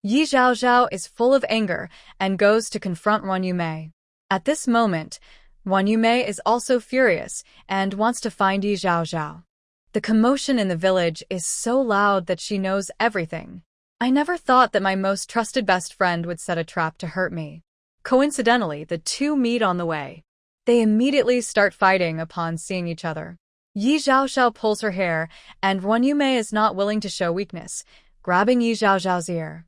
Yi Zhaozhao is full of anger and goes to confront Wan Yumei. At this moment, Wan Yumei is also furious and wants to find Yi Zhaozhao. The commotion in the village is so loud that she knows everything. I never thought that my most trusted best friend would set a trap to hurt me. Coincidentally, the two meet on the way. They immediately start fighting upon seeing each other. Yi Zhaozhao pulls her hair, and Wan Yumei is not willing to show weakness, grabbing Yi Zhaozhao's ear.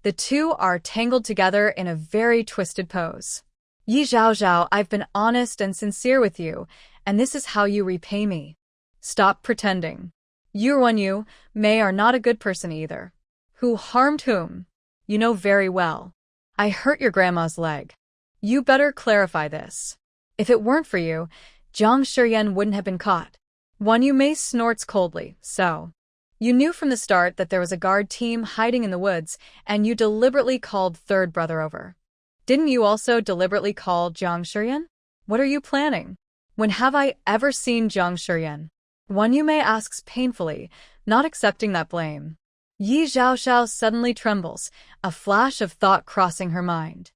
The two are tangled together in a very twisted pose. Yi Zhaozhao, I've been honest and sincere with you, and this is how you repay me. Stop pretending. You, Wan Yumei, are not a good person either. Who harmed whom? You know very well. I hurt your grandma's leg. You better clarify this. If it weren't for you, Zhang Shiyan wouldn't have been caught. Wan Yumei snorts coldly. So, you knew from the start that there was a guard team hiding in the woods, and you deliberately called third brother over. Didn't you also deliberately call Zhang Shiyan? What are you planning? When have I ever seen Zhang Shiyan? Wan Yumei asks painfully, not accepting that blame. Yi Zhaozhao suddenly trembles, a flash of thought crossing her mind.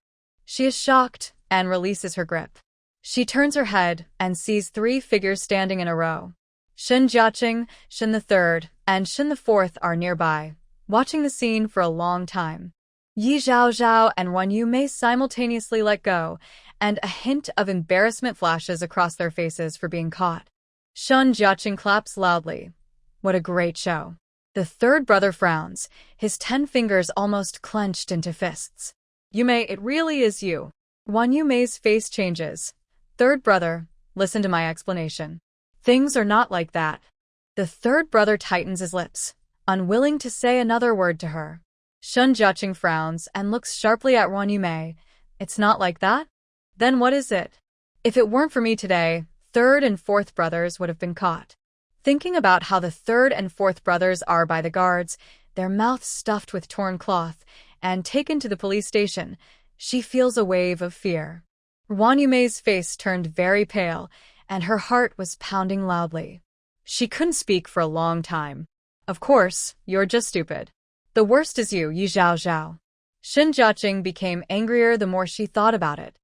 She is shocked and releases her grip. She turns her head and sees three figures standing in a row. Shen Jiaqing, Shen the Third, and Shen the Fourth are nearby, watching the scene for a long time. Yi Zhaozhao and Wan Yumei simultaneously let go, and a hint of embarrassment flashes across their faces for being caught. Shen Jiaqing claps loudly. What a great show. The third brother frowns, his 10 fingers almost clenched into fists. Yumei, it really is you. Wan Yumei's face changes. Third brother, listen to my explanation. Things are not like that. The third brother tightens his lips, unwilling to say another word to her. Shen Jiaqing frowns and looks sharply at Wan Yumei. It's not like that? Then what is it? If it weren't for me today, third and fourth brothers would have been caught. Thinking about how the third and fourth brothers are by the guards, their mouths stuffed with torn cloth, and taken to the police station, she feels a wave of fear. Wan Yumei's face turned very pale, and her heart was pounding loudly. She couldn't speak for a long time. Of course, you're just stupid. The worst is you, Yi Zhaozhao. Shen Jiaqing became angrier the more she thought about it.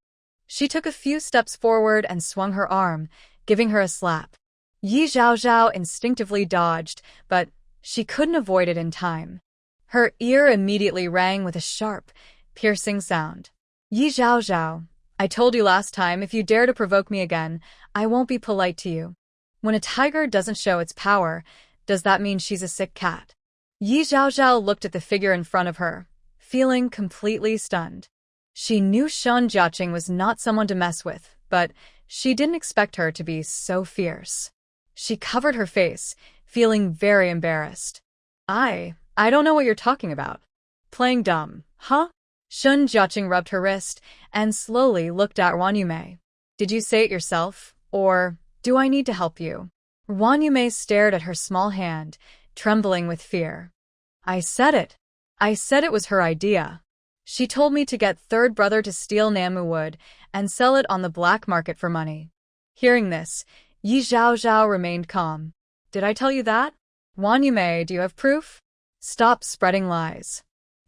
She took a few steps forward and swung her arm, giving her a slap. Yi Zhaozhao instinctively dodged, but she couldn't avoid it in time. Her ear immediately rang with a sharp, piercing sound. Yi Zhaozhao, I told you last time if you dare to provoke me again, I won't be polite to you. When a tiger doesn't show its power, does that mean she's a sick cat? Yi Zhaozhao looked at the figure in front of her, feeling completely stunned. She knew Shen Jiaqing was not someone to mess with, but she didn't expect her to be so fierce. She covered her face, feeling very embarrassed. I don't know what you're talking about. Playing dumb, huh? Shen Jiaqing rubbed her wrist and slowly looked at Wan Yumei. Did you say it yourself, or do I need to help you? Wan Yumei stared at her small hand, trembling with fear. I said it. I said it was her idea. She told me to get third brother to steal Namu wood and sell it on the black market for money. Hearing this, Yi Zhaozhao remained calm. Did I tell you that? Wan Yumei, do you have proof? Stop spreading lies.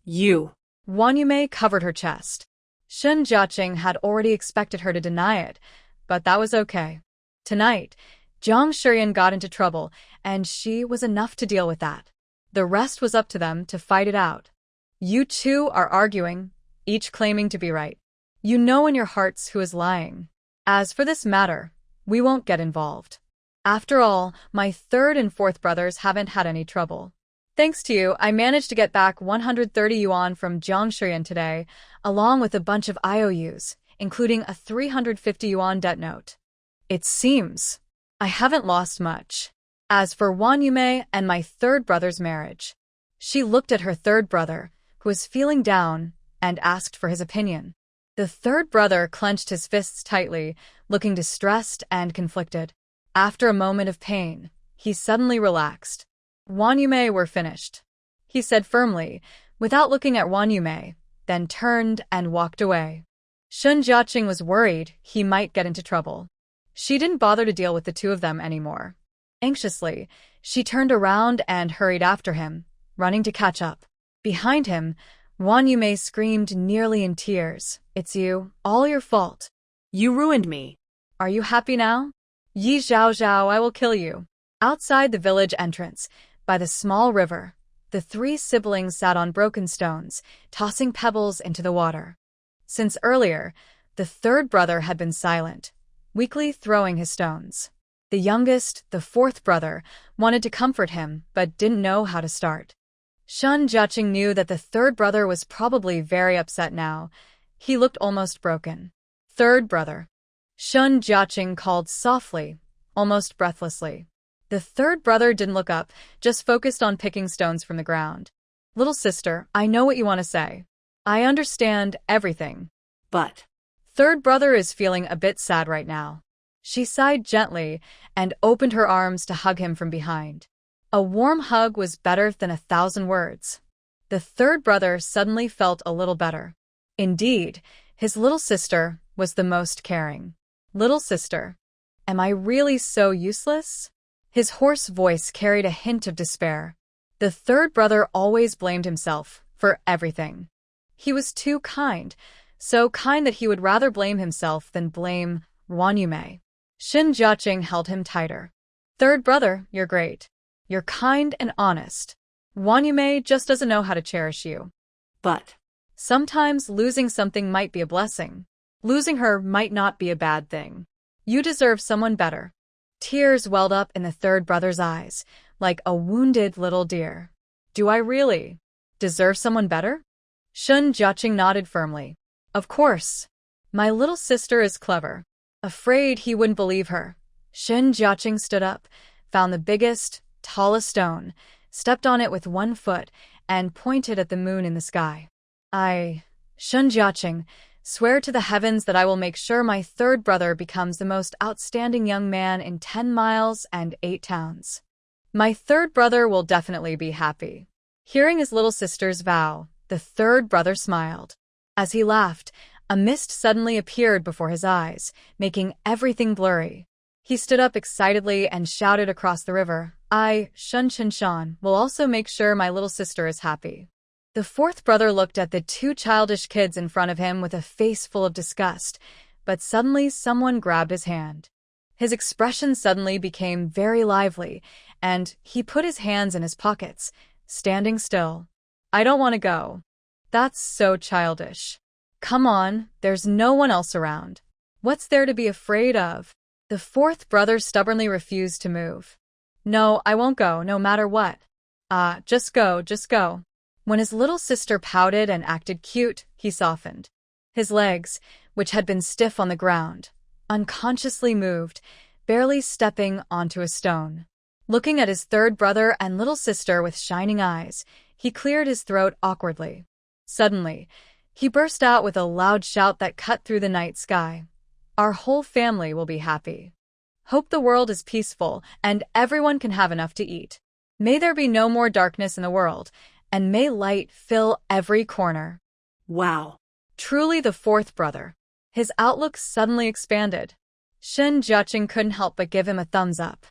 You. Wan Yumei covered her chest. Shen Jiaqing had already expected her to deny it, but that was okay. Tonight, Zhang Shiyan got into trouble, and she was enough to deal with that. The rest was up to them to fight it out. You two are arguing, each claiming to be right. You know in your hearts who is lying. As for this matter, we won't get involved. After all, my third and fourth brothers haven't had any trouble. Thanks to you, I managed to get back 130 yuan from Zhang Shiyan today, along with a bunch of IOUs, including a 350 yuan debt note. It seems I haven't lost much. As for Wan Yumei and my third brother's marriage, she looked at her third brother, who was feeling down, and asked for his opinion. The third brother clenched his fists tightly, looking distressed and conflicted. After a moment of pain, he suddenly relaxed. Wan Yumei, we're finished, he said firmly, without looking at Wan Yumei, then turned and walked away. Shen Jiaqing was worried he might get into trouble. She didn't bother to deal with the two of them anymore. Anxiously, she turned around and hurried after him, running to catch up. Behind him, Wan Yumei screamed nearly in tears. It's you. All your fault. You ruined me. Are you happy now? Yi Zhao Zhao, I will kill you. Outside the village entrance, by the small river, the three siblings sat on broken stones, tossing pebbles into the water. Since earlier, the third brother had been silent, weakly throwing his stones. The youngest, the fourth brother, wanted to comfort him, but didn't know how to start. Shun Jiaqing knew that the third brother was probably very upset now. He looked almost broken. Third brother. Shun Jiaqing called softly, almost breathlessly. The third brother didn't look up, just focused on picking stones from the ground. Little sister, I know what you want to say. I understand everything. But Third brother is feeling a bit sad right now. She sighed gently and opened her arms to hug him from behind. A warm hug was better than 1,000 words. The third brother suddenly felt a little better. Indeed, his little sister was the most caring. Little sister, am I really so useless? His hoarse voice carried a hint of despair. The third brother always blamed himself for everything. He was too kind, so kind that he would rather blame himself than blame Wan Yumei. Shin Jiaqing held him tighter. Third brother, you're great. You're kind and honest. Wan Yumei just doesn't know how to cherish you. But sometimes losing something might be a blessing. Losing her might not be a bad thing. You deserve someone better. Tears welled up in the third brother's eyes, like a wounded little deer. Do I really deserve someone better? Shun Jiaqing nodded firmly. Of course. My little sister is clever. Afraid he wouldn't believe her, Shin Jiaqing stood up, found the biggest, tallest stone, stepped on it with one foot, and pointed at the moon in the sky. Shun Jiaqing, swear to the heavens that I will make sure my third brother becomes the most outstanding young man in 10 miles and 8 towns. My third brother will definitely be happy. Hearing his little sister's vow, the third brother smiled. As he laughed, a mist suddenly appeared before his eyes, making everything blurry. He stood up excitedly and shouted across the river, Shun Chen Shan, will also make sure my little sister is happy. The fourth brother looked at the 2 childish kids in front of him with a face full of disgust, but suddenly someone grabbed his hand. His expression suddenly became very lively, and he put his hands in his pockets, standing still. I don't want to go. That's so childish. Come on, there's no one else around. What's there to be afraid of? The fourth brother stubbornly refused to move. No, I won't go, no matter what. Just go, just go. When his little sister pouted and acted cute, he softened. His legs, which had been stiff on the ground, unconsciously moved, barely stepping onto a stone. Looking at his third brother and little sister with shining eyes, he cleared his throat awkwardly. Suddenly, he burst out with a loud shout that cut through the night sky. Our whole family will be happy. Hope the world is peaceful and everyone can have enough to eat. May there be no more darkness in the world, and may light fill every corner. Wow. Truly the fourth brother. His outlook suddenly expanded. Shin Jiaqing couldn't help but give him a thumbs up.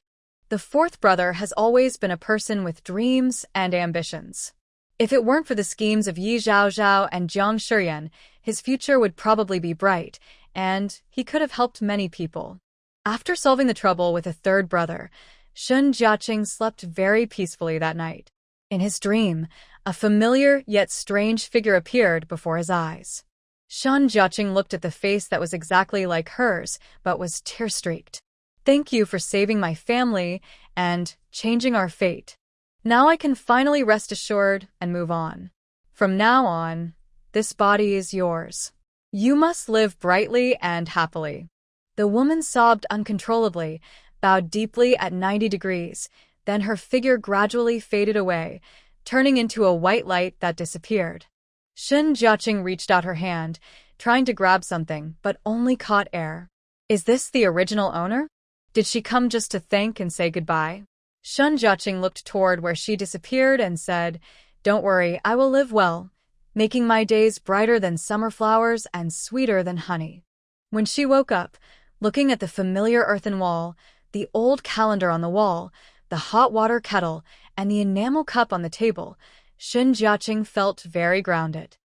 The fourth brother has always been a person with dreams and ambitions. If it weren't for the schemes of Yi Zhaozhao and Jiang Shiyan, his future would probably be bright, and he could have helped many people. After solving the trouble with a third brother, Shin Jiaqing slept very peacefully that night. In his dream, a familiar yet strange figure appeared before his eyes. Shin Jiaqing looked at the face that was exactly like hers, but was tear-streaked. Thank you for saving my family and changing our fate. Now I can finally rest assured and move on. From now on, this body is yours. You must live brightly and happily. The woman sobbed uncontrollably, bowed deeply at 90 degrees, then her figure gradually faded away, turning into a white light that disappeared. Shin Jiaqing reached out her hand, trying to grab something, but only caught air. Is this the original owner? Did she come just to thank and say goodbye? Shin Jiaqing looked toward where she disappeared and said, Don't worry, I will live well, making my days brighter than summer flowers and sweeter than honey. When she woke up, looking at the familiar earthen wall, the old calendar on the wall, the hot water kettle, and the enamel cup on the table, Shen Jiaqing felt very grounded.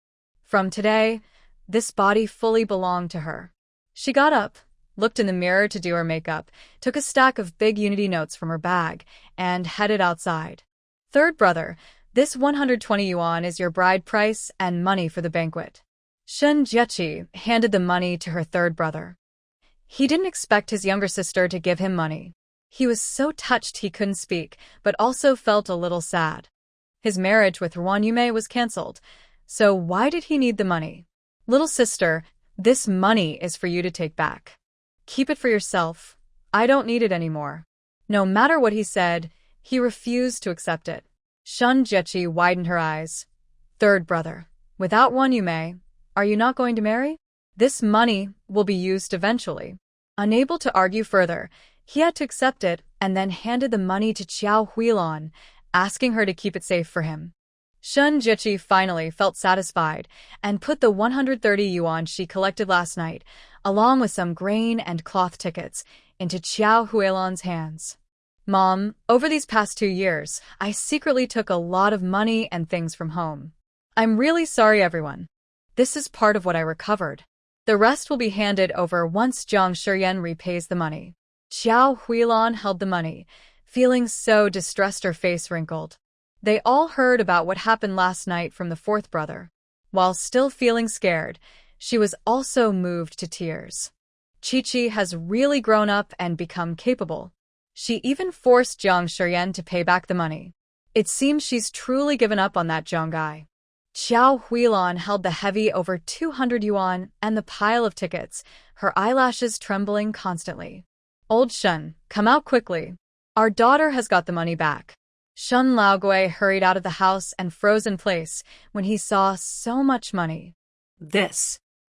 From today, this body fully belonged to her. She got up, looked in the mirror to do her makeup, took a stack of big Unity notes from her bag, and headed outside. Third brother, this 120 yuan is your bride price and money for the banquet. Shen Jiaqi handed the money to her third brother. He didn't expect his younger sister to give him money. He was so touched he couldn't speak, but also felt a little sad. His marriage with Wan Yume was cancelled, so why did he need the money? Little sister, this money is for you to take back. Keep it for yourself. I don't need it anymore. No matter what he said, he refused to accept it. Shen Jiaqi widened her eyes. Third brother, without Wan Yume, are you not going to marry? This money will be used eventually. Unable to argue further, he had to accept it and then handed the money to Xiao Huilan, asking her to keep it safe for him. Shen Jiaqi finally felt satisfied and put the 130 yuan she collected last night, along with some grain and cloth tickets, into Xiao Huilan's hands. Mom, over these past 2 years, I secretly took a lot of money and things from home. I'm really sorry, everyone. This is part of what I recovered. The rest will be handed over once Zhang Shiyan repays the money. Xiao Huilan held the money, feeling so distressed her face wrinkled. They all heard about what happened last night from the fourth brother. While still feeling scared, she was also moved to tears. Chi-Chi has really grown up and become capable. She even forced Zhang Shiyan to pay back the money. It seems she's truly given up on that Zhang guy. Xiao Huilan held the heavy over 200 yuan and the pile of tickets, her eyelashes trembling constantly. Old Shen, come out quickly. Our daughter has got the money back. Shen Laogui hurried out of the house and froze in place when he saw so much money.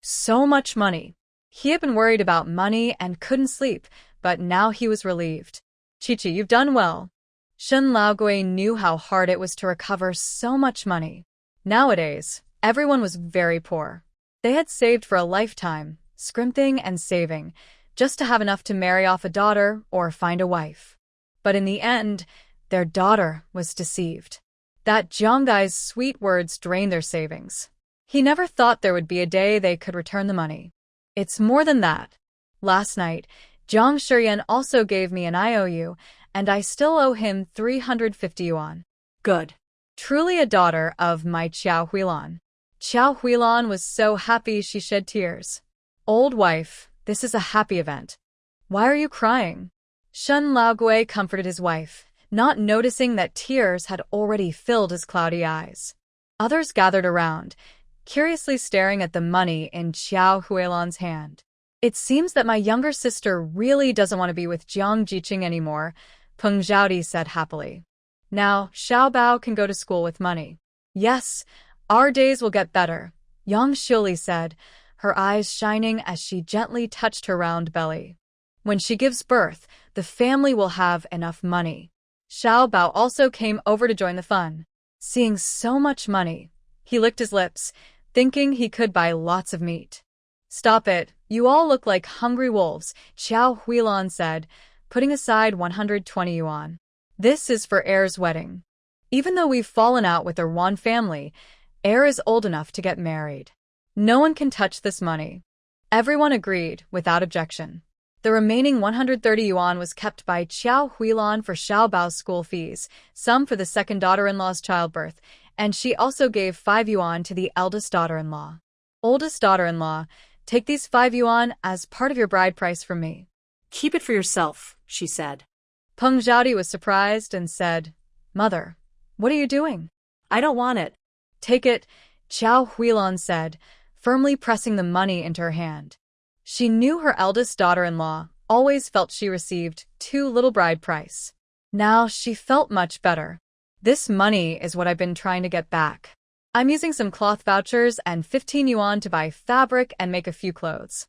So much money. He had been worried about money and couldn't sleep, but now he was relieved. Chi-Chi, you've done well. Shen Laogui knew how hard it was to recover so much money. Nowadays, everyone was very poor. They had saved for a lifetime, scrimping and saving, just to have enough to marry off a daughter or find a wife. But in the end, their daughter was deceived. That Zhang guy's sweet words drained their savings. He never thought there would be a day they could return the money. It's more than that. Last night, Zhang Shiyan also gave me an IOU, and I still owe him 350 yuan. Good. Truly a daughter of my Xiao Huilan. Xiao Huilan was so happy she shed tears. Old wife, this is a happy event. Why are you crying? Shen Laogui comforted his wife, not noticing that tears had already filled his cloudy eyes. Others gathered around, curiously staring at the money in Xiao Huilan's hand. It seems that my younger sister really doesn't want to be with Jiang Jiqing anymore, Peng Zhaodi said happily. Now, Xiao Bao can go to school with money. Yes, our days will get better, Yang Xiuli said, her eyes shining as she gently touched her round belly. When she gives birth, the family will have enough money. Xiao Bao also came over to join the fun. Seeing so much money, he licked his lips, thinking he could buy lots of meat. Stop it, you all look like hungry wolves, Xiao Huilan said, putting aside 120 yuan. This is for Heir's wedding. Even though we've fallen out with the Wan family, Heir is old enough to get married. No one can touch this money. Everyone agreed, without objection. The remaining 130 yuan was kept by Xiao Huilan for Xiao Bao's school fees, some for the second daughter-in-law's childbirth, and she also gave 5 yuan to the eldest daughter-in-law. Oldest daughter-in-law, take these 5 yuan as part of your bride price from me. Keep it for yourself, she said. Peng Zhaodi was surprised and said, Mother, what are you doing? I don't want it. Take it, Xiao Huilan said, firmly pressing the money into her hand. She knew her eldest daughter-in-law always felt she received too little bride price. Now she felt much better. This money is what I've been trying to get back. I'm using some cloth vouchers and 15 yuan to buy fabric and make a few clothes.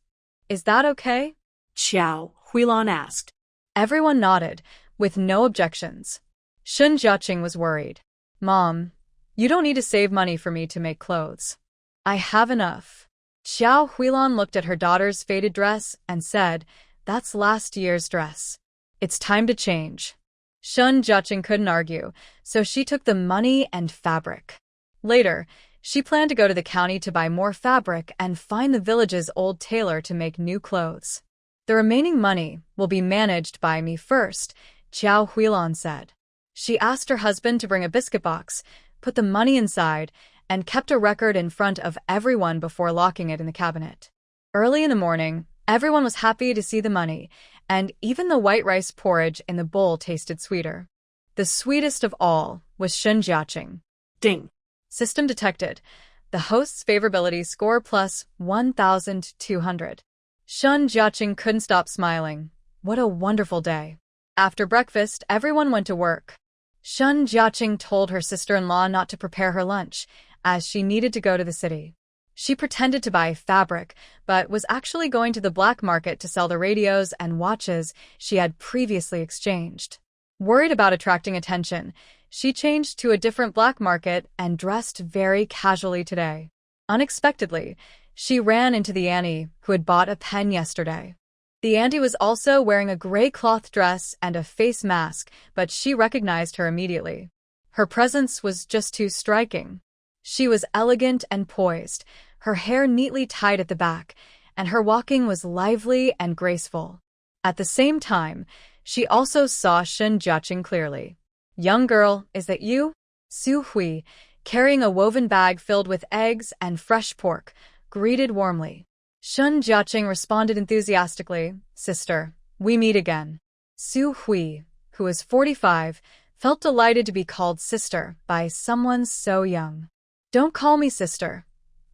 Is that okay? Xiao Huilan asked. Everyone nodded, with no objections. Shen Jiaqing was worried. Mom, you don't need to save money for me to make clothes. I have enough. Xiao Huilan looked at her daughter's faded dress and said, That's last year's dress. It's time to change. Shun Jiaqing couldn't argue, so she took the money and fabric. Later, she planned to go to the county to buy more fabric and find the village's old tailor to make new clothes. The remaining money will be managed by me first, Qiao Huilan said. She asked her husband to bring a biscuit box, put the money inside, and kept a record in front of everyone before locking it in the cabinet. Early in the morning, everyone was happy to see the money, and even the white rice porridge in the bowl tasted sweeter. The sweetest of all was Shun Jiaqing. Ding. System detected. The host's favorability score plus 1,200. Shun Jiaqing couldn't stop smiling. What a wonderful day. After breakfast, everyone went to work. Shun Jiaqing told her sister-in-law not to prepare her lunch, as she needed to go to the city. She pretended to buy fabric, but was actually going to the black market to sell the radios and watches she had previously exchanged. Worried about attracting attention, she changed to a different black market and dressed very casually today. Unexpectedly, she ran into the auntie who had bought a pen yesterday. The auntie was also wearing a gray cloth dress and a face mask, but she recognized her immediately. Her presence was just too striking. She was elegant and poised, her hair neatly tied at the back, and her walking was lively and graceful. At the same time, she also saw Shun Jiaqing clearly. "Young girl, is that you?" Su Hui, carrying a woven bag filled with eggs and fresh pork, greeted warmly. Shun Jiaqing responded enthusiastically, "Sister, we meet again." Su Hui, who was 45, felt delighted to be called sister by someone so young. "Don't call me sister.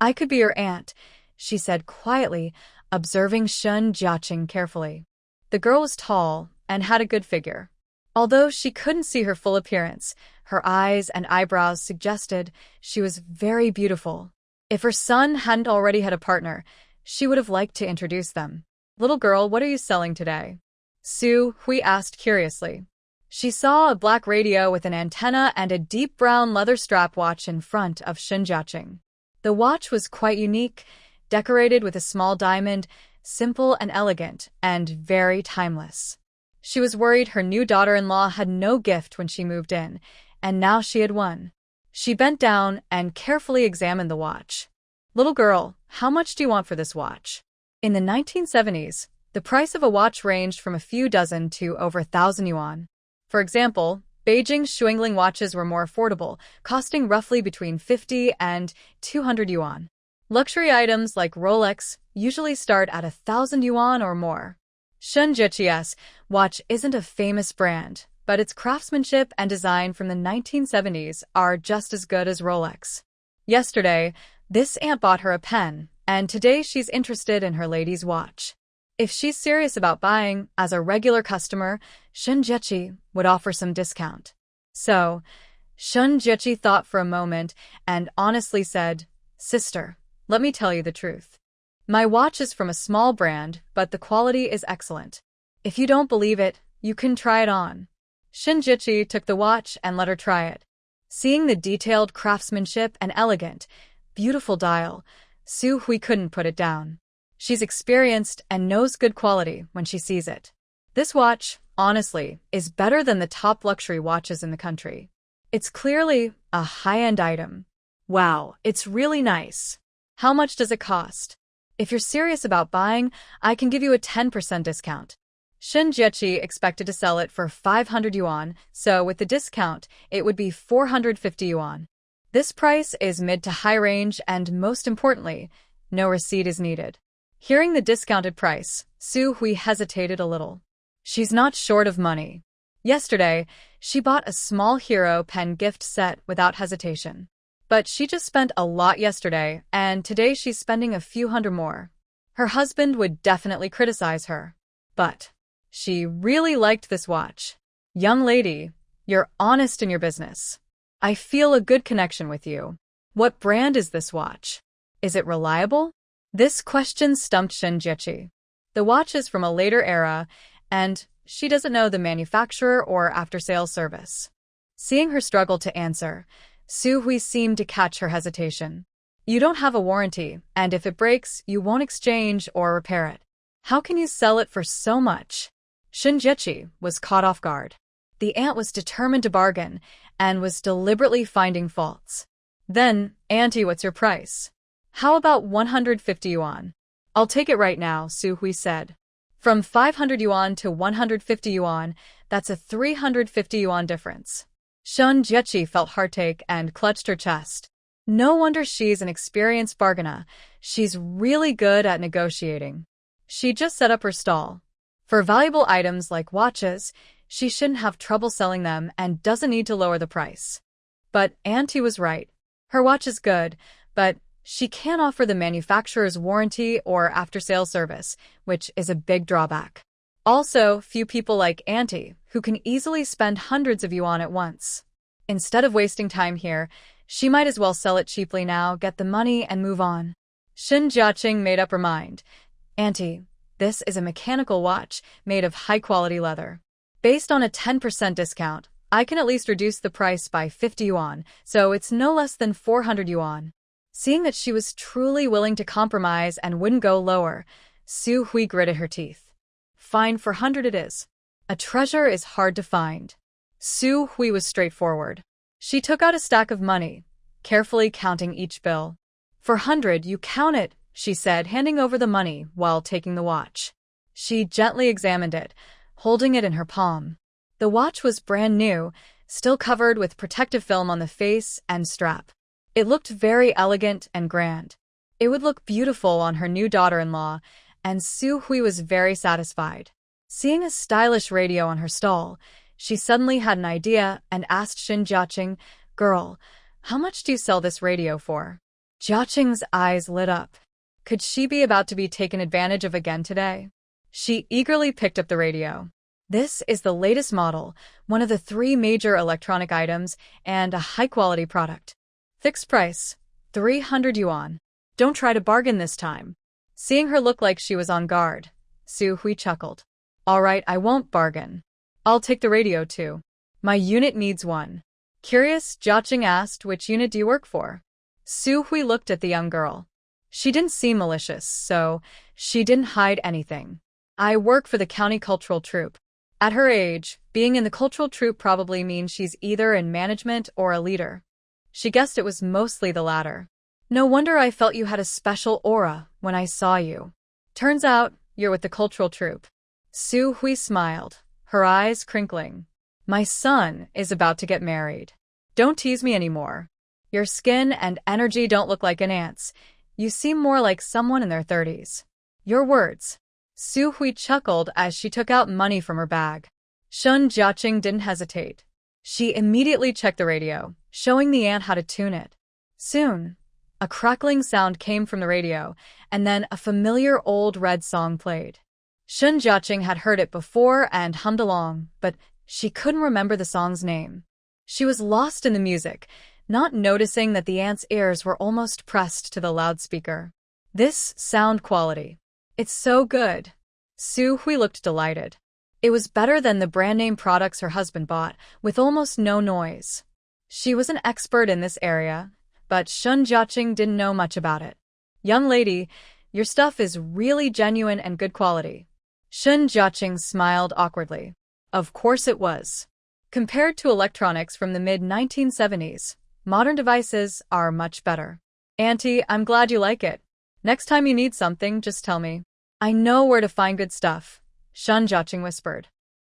I could be your aunt," she said quietly, observing Shun Jiaqing carefully. The girl was tall and had a good figure. Although she couldn't see her full appearance, her eyes and eyebrows suggested she was very beautiful. If her son hadn't already had a partner, she would have liked to introduce them. "Little girl, what are you selling today?" Su Hui asked curiously. She saw a black radio with an antenna and a deep brown leather strap watch in front of Shun Jiaqing. The watch was quite unique, decorated with a small diamond, simple and elegant, and very timeless. She was worried her new daughter-in-law had no gift when she moved in, and now she had one. She bent down and carefully examined the watch. "Little girl, how much do you want for this watch?" In the 1970s, the price of a watch ranged from a few dozen to over 1,000 yuan. For example, Beijing's Shuangling watches were more affordable, costing roughly between 50 and 200 yuan. Luxury items like Rolex usually start at 1,000 yuan or more. Shun Jiaqi's watch isn't a famous brand, but its craftsmanship and design from the 1970s are just as good as Rolex. Yesterday, this aunt bought her a pen, and today she's interested in her lady's watch. If she's serious about buying as a regular customer, Shun Jiaqi would offer some discount. So, Shun Jiaqi thought for a moment and honestly said, "Sister, let me tell you the truth. My watch is from a small brand, but the quality is excellent. If you don't believe it, you can try it on." Shun Jiaqi took the watch and let her try it. Seeing the detailed craftsmanship and elegant, beautiful dial, Su Hui couldn't put it down. She's experienced and knows good quality when she sees it. This watch, honestly, is better than the top luxury watches in the country. It's clearly a high-end item. "Wow, it's really nice. How much does it cost?" "If you're serious about buying, I can give you a 10% discount." Shun Jiaqi expected to sell it for 500 yuan, so with the discount, it would be 450 yuan. This price is mid to high range and, most importantly, no receipt is needed. Hearing the discounted price, Su Hui hesitated a little. She's not short of money. Yesterday, she bought a small hero pen gift set without hesitation. But she just spent a lot yesterday, and today she's spending a few hundred more. Her husband would definitely criticize her. But she really liked this watch. "Young lady, you're honest in your business. I feel a good connection with you. What brand is this watch? Is it reliable?" This question stumped Shun Jiaqi. The watch is from a later era, and she doesn't know the manufacturer or after-sales service. Seeing her struggle to answer, Su Hui seemed to catch her hesitation. "You don't have a warranty, and if it breaks, you won't exchange or repair it. How can you sell it for so much?" Shun Jiaqi was caught off guard. The aunt was determined to bargain and was deliberately finding faults. Then, "Auntie, what's your price?" "How about 150 yuan? "I'll take it right now," Su Hui said. From 500 yuan to 150 yuan, that's a 350 yuan difference. Shun Jiechi felt heartache and clutched her chest. No wonder she's an experienced bargainer. She's really good at negotiating. She just set up her stall. For valuable items like watches, she shouldn't have trouble selling them and doesn't need to lower the price. But Auntie was right. Her watch is good, but she can't offer the manufacturer's warranty or after-sales service, which is a big drawback. Also, few people like Auntie, who can easily spend hundreds of yuan at once. Instead of wasting time here, she might as well sell it cheaply now, get the money, and move on. Shen Jiaqing made up her mind. "Auntie, this is a mechanical watch made of high-quality leather. Based on a 10% discount, I can at least reduce the price by 50 yuan, so it's no less than 400 yuan. Seeing that she was truly willing to compromise and wouldn't go lower, Su Hui gritted her teeth. "Fine, 400 it is. A treasure is hard to find." Su Hui was straightforward. She took out a stack of money, carefully counting each bill. "400, you count it," she said, handing over the money while taking the watch. She gently examined it, holding it in her palm. The watch was brand new, still covered with protective film on the face and strap. It looked very elegant and grand. It would look beautiful on her new daughter-in-law, and Su Hui was very satisfied. Seeing a stylish radio on her stall, she suddenly had an idea and asked Shin Jiaqing, "Girl, how much do you sell this radio for?" Jiaqing's eyes lit up. Could she be about to be taken advantage of again today? She eagerly picked up the radio. "This is the latest model, one of the 3 major electronic items, and a high-quality product. Fixed price, 300 yuan. Don't try to bargain this time." Seeing her look like she was on guard, Su Hui chuckled. "All right, I won't bargain. I'll take the radio too. My unit needs one." Curious, Jiaqing asked, "Which unit do you work for?" Su Hui looked at the young girl. She didn't seem malicious, so she didn't hide anything. "I work for the county cultural troupe." At her age, being in the cultural troupe probably means she's either in management or a leader. She guessed it was mostly the latter. "No wonder I felt you had a special aura when I saw you. Turns out, you're with the cultural troupe." Su Hui smiled, her eyes crinkling. "My son is about to get married. Don't tease me anymore. Your skin and energy don't look like an aunt's. You seem more like someone in their 30s. Your words." Su Hui chuckled as she took out money from her bag. Shun Jiaqing didn't hesitate. She immediately checked the radio, showing the aunt how to tune it. Soon, a crackling sound came from the radio, and then a familiar old red song played. Shun Jiaqing had heard it before and hummed along, but she couldn't remember the song's name. She was lost in the music, not noticing that the aunt's ears were almost pressed to the loudspeaker. "This sound quality. It's so good." Su Hui looked delighted. It was better than the brand-name products her husband bought, with almost no noise. She was an expert in this area, but Shun Jiaqing didn't know much about it. "Young lady, your stuff is really genuine and good quality." Shun Jiaqing smiled awkwardly. Of course it was. Compared to electronics from the mid-1970s, modern devices are much better. "Auntie, I'm glad you like it. Next time you need something, just tell me. I know where to find good stuff," Shun Jiaqing whispered.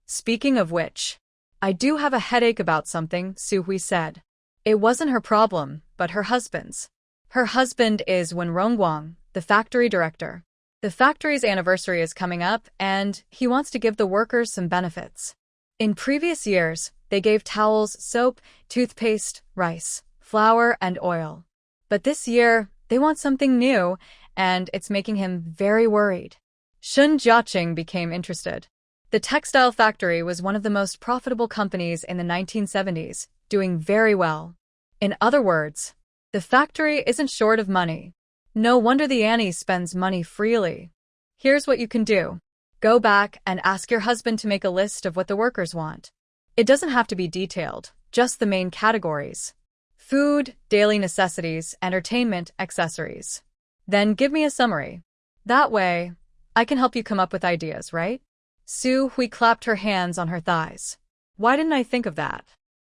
"Speaking of which, I do have a headache about something," Su Hui said. It wasn't her problem, but her husband's. Her husband is Wenrongguang, the factory director. The factory's anniversary is coming up, and he wants to give the workers some benefits. In previous years, they gave towels, soap, toothpaste, rice, flour, and oil. But this year, they want something new, and it's making him very worried. Shun Jiaqing became interested. The textile factory was one of the most profitable companies in the 1970s, doing very well. In other words, the factory isn't short of money. No wonder the Annie spends money freely. Here's what you can do. Go back and ask your husband to make a list of what the workers want. It doesn't have to be detailed, just the main categories. Food, daily necessities, entertainment, accessories. Then give me a summary. That way, I can help you come up with ideas, right? Su Hui clapped her hands on her thighs. Why didn't I think of that?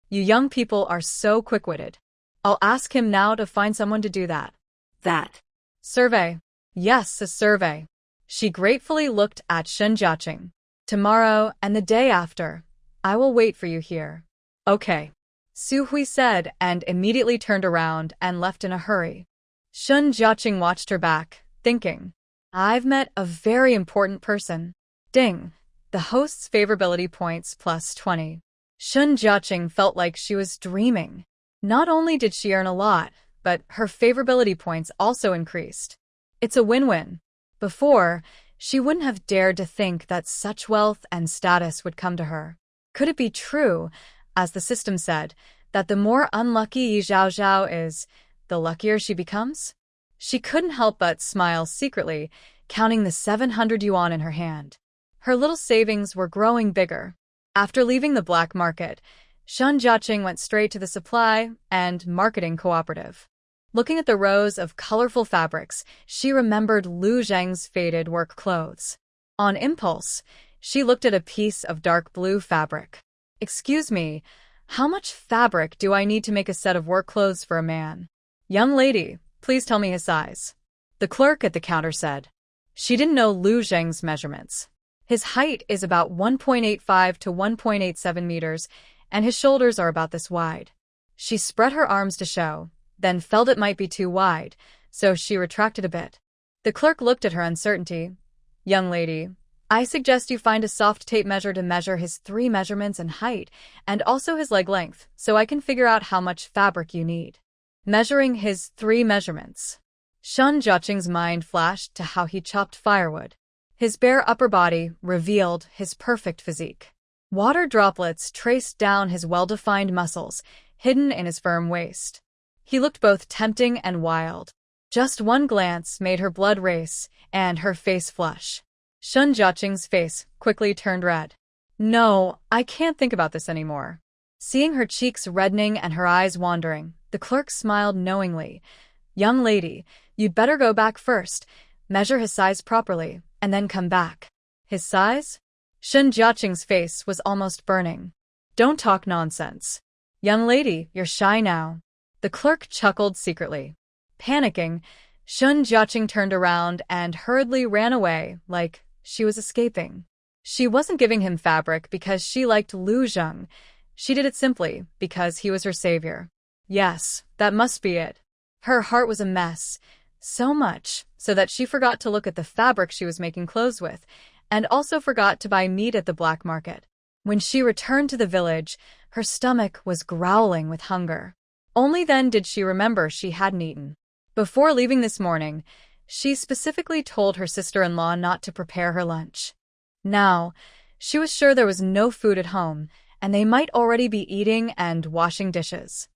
You young people are so quick-witted. I'll ask him now to find someone to do that. That. Survey. Yes, a survey. She gratefully looked at Shen Jiaqing. Tomorrow and the day after, I will wait for you here. Okay. Su Hui said and immediately turned around and left in a hurry. Shen Jiaqing watched her back, thinking, I've met a very important person. Ding. The host's favorability points plus 20. Shen Jiaqing felt like she was dreaming. Not only did she earn a lot, but her favorability points also increased. It's a win-win. Before, she wouldn't have dared to think that such wealth and status would come to her. Could it be true, as the system said, that the more unlucky Yi Zhaozhao is, the luckier she becomes? She couldn't help but smile secretly, counting the 700 yuan in her hand. Her little savings were growing bigger. After leaving the black market, Shen Jiaqing went straight to the supply and marketing cooperative. Looking at the rows of colorful fabrics, she remembered Lu Zheng's faded work clothes. On impulse, she looked at a piece of dark blue fabric. Excuse me, how much fabric do I need to make a set of work clothes for a man? Young lady, please tell me his size. The clerk at the counter said. She didn't know Lu Zheng's measurements. His height is about 1.85 to 1.87 meters, and his shoulders are about this wide. She spread her arms to show, then felt it might be too wide, so she retracted a bit. The clerk looked at her uncertainty. Young lady, I suggest you find a soft tape measure to measure his 3 measurements and height, and also his leg length, so I can figure out how much fabric you need. Measuring his 3 measurements. Shen Jiaqing's mind flashed to how he chopped firewood. His bare upper body revealed his perfect physique. Water droplets traced down his well-defined muscles, hidden in his firm waist. He looked both tempting and wild. Just one glance made her blood race and her face flush. Shen Jiaqing's face quickly turned red. No, I can't think about this anymore. Seeing her cheeks reddening and her eyes wandering, the clerk smiled knowingly. Young lady, you'd better go back first, measure his size properly, and then come back. His size? Shen Jiaqing's face was almost burning. Don't talk nonsense. Young lady, you're shy now. The clerk chuckled secretly. Panicking, Shen Jiaqing turned around and hurriedly ran away like she was escaping. She wasn't giving him fabric because she liked Lu Zheng. She did it simply because he was her savior. Yes, that must be it. Her heart was a mess, so much so that she forgot to look at the fabric she was making clothes with, and also forgot to buy meat at the black market. When she returned to the village, her stomach was growling with hunger. Only then did she remember she hadn't eaten. Before leaving this morning, she specifically told her sister-in-law not to prepare her lunch. Now, she was sure there was no food at home, and they might already be eating and washing dishes.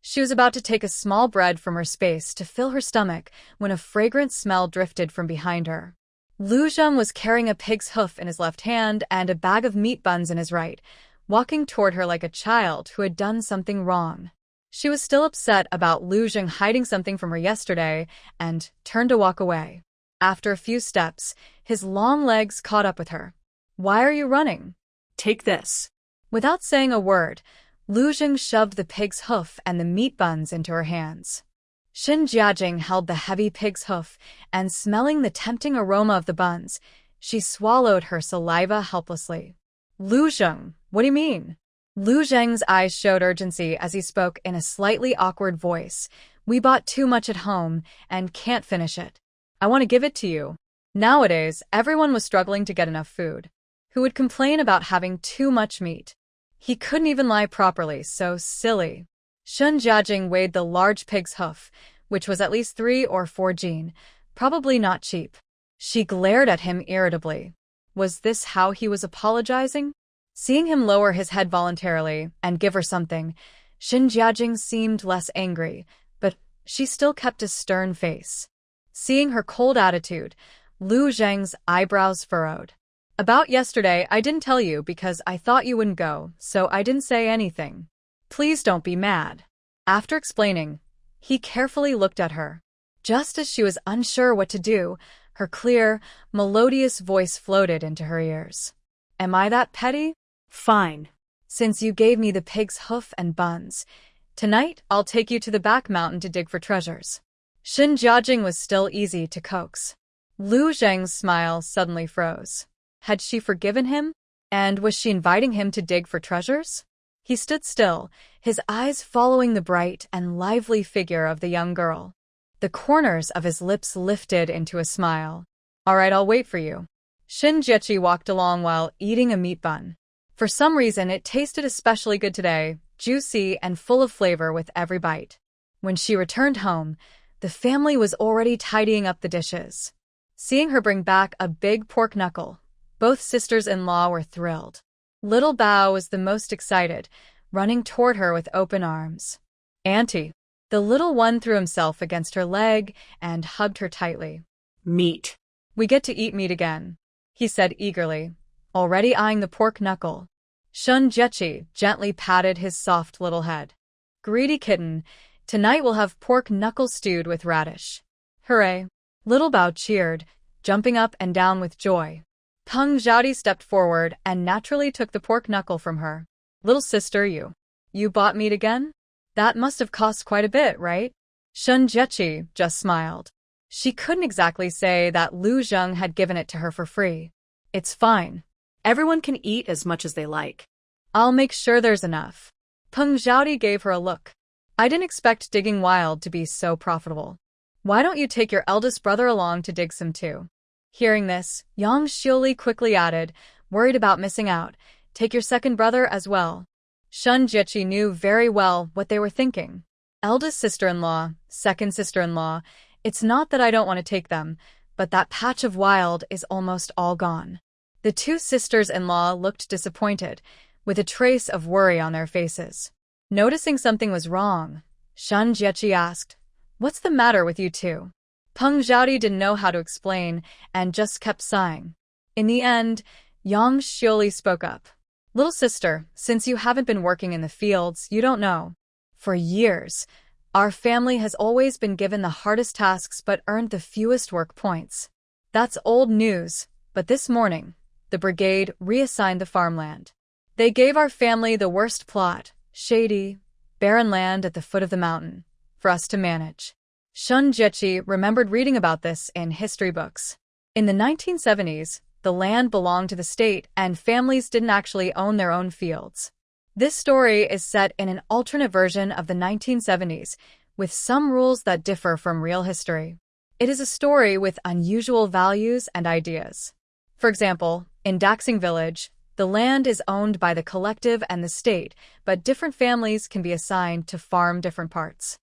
She was about to take a small bread from her space to fill her stomach when a fragrant smell drifted from behind her. Lu Zheng was carrying a pig's hoof in his left hand and a bag of meat buns in his right, walking toward her like a child who had done something wrong. She was still upset about Lu Zheng hiding something from her yesterday and turned to walk away. After a few steps, his long legs caught up with her. Why are you running? Take this. Without saying a word, Lu Zheng shoved the pig's hoof and the meat buns into her hands. Shen Jiaqing held the heavy pig's hoof, and smelling the tempting aroma of the buns, she swallowed her saliva helplessly. Lu Zheng, what do you mean? Lu Zheng's eyes showed urgency as he spoke in a slightly awkward voice. We bought too much at home and can't finish it. I want to give it to you. Nowadays, everyone was struggling to get enough food. Who would complain about having too much meat? He couldn't even lie properly, so silly. Shen Jiaqing weighed the large pig's hoof, which was at least 3 or 4 jin, probably not cheap. She glared at him irritably. Was this how he was apologizing? Seeing him lower his head voluntarily and give her something, Shen Jiaqing seemed less angry, but she still kept a stern face. Seeing her cold attitude, Lu Zheng's eyebrows furrowed. About yesterday, I didn't tell you because I thought you wouldn't go, so I didn't say anything. Please don't be mad. After explaining, he carefully looked at her. Just as she was unsure what to do, her clear, melodious voice floated into her ears. Am I that petty? Fine. since you gave me the pig's hoof and buns. Tonight, I'll take you to the back mountain to dig for treasures." Shen Jiajing was still easy to coax. Lu Zheng's smile suddenly froze. Had she forgiven him? And was she inviting him to dig for treasures? He stood still, his eyes following the bright and lively figure of the young girl. The corners of his lips lifted into a smile. "All right, I'll wait for you." Shen Jiechi walked along while eating a meat bun. For some reason, it tasted especially good today, juicy and full of flavor with every bite. When she returned home, the family was already tidying up the dishes. Seeing her bring back a big pork knuckle, both sisters-in-law were thrilled. Little Bao was the most excited, running toward her with open arms. "Auntie." The little one threw himself against her leg and hugged her tightly. "Meat." "We get to eat meat again," he said eagerly, already eyeing the pork knuckle. Shun Jiechi gently patted his soft little head. "Greedy kitten, tonight we'll have pork knuckle stewed with radish." "Hooray!" Little Bao cheered, jumping up and down with joy. Peng Zhaodi stepped forward and naturally took the pork knuckle from her. "Little sister, you bought meat again? That must have cost quite a bit, right?" Shun Jiechi just smiled. She couldn't exactly say that Lu Zheng had given it to her for free. "It's fine. Everyone can eat as much as they like." "I'll make sure there's enough." Peng Zhaodi gave her a look. "I didn't expect digging wild to be so profitable. Why don't you take your eldest brother along to dig some too?" Hearing this, Yang Xiuli quickly added, worried about missing out, "Take your second brother as well." Shun Jiechi knew very well what they were thinking. Eldest sister-in-law, second sister-in-law, it's not that I don't want to take them, but that patch of wild is almost all gone. The two sisters-in-law looked disappointed, with a trace of worry on their faces. Noticing something was wrong, Shun Jiechi asked, "What's the matter with you two?" Peng Zhaodi didn't know how to explain and just kept sighing. In the end, Yang Xiuli spoke up. "Little sister, since you haven't been working in the fields, you don't know. For years, our family has always been given the hardest tasks but earned the fewest work points. That's old news, but this morning, the brigade reassigned the farmland. They gave our family the worst plot, shady, barren land at the foot of the mountain, for us to manage." Shun Jiechi remembered reading about this in history books. In the 1970s, the land belonged to the state and families didn't actually own their own fields. This story is set in an alternate version of the 1970s, with some rules that differ from real history. It is a story with unusual values and ideas. For example, in Daxing Village, the land is owned by the collective and the state, but different families can be assigned to farm different parts.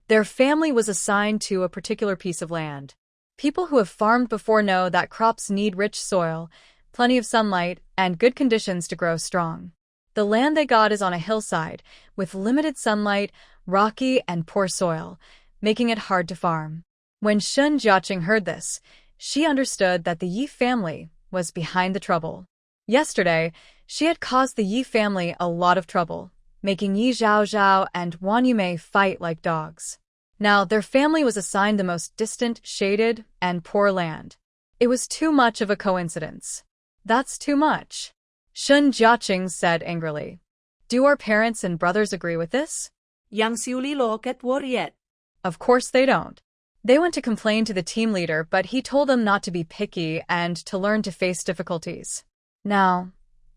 Their family was assigned to a particular piece of land. People who have farmed before know that crops need rich soil, plenty of sunlight, and good conditions to grow strong. The land they got is on a hillside, with limited sunlight, rocky, and poor soil, making it hard to farm. When Shun Jiaqing heard this, she understood that the Yi family was behind the trouble. Yesterday, she had caused the Yi family a lot of trouble, making Yi Zhaozhao and Wan Yumei fight like dogs. Now, their family was assigned the most distant, shaded, and poor land. It was too much of a coincidence. "That's too much," Shun Jiaqing said angrily. "Do our parents and brothers agree with this?" Yang Xiuli lo get what yet? Of course they don't. They went to complain to the team leader, but he told them not to be picky and to learn to face difficulties. "Now,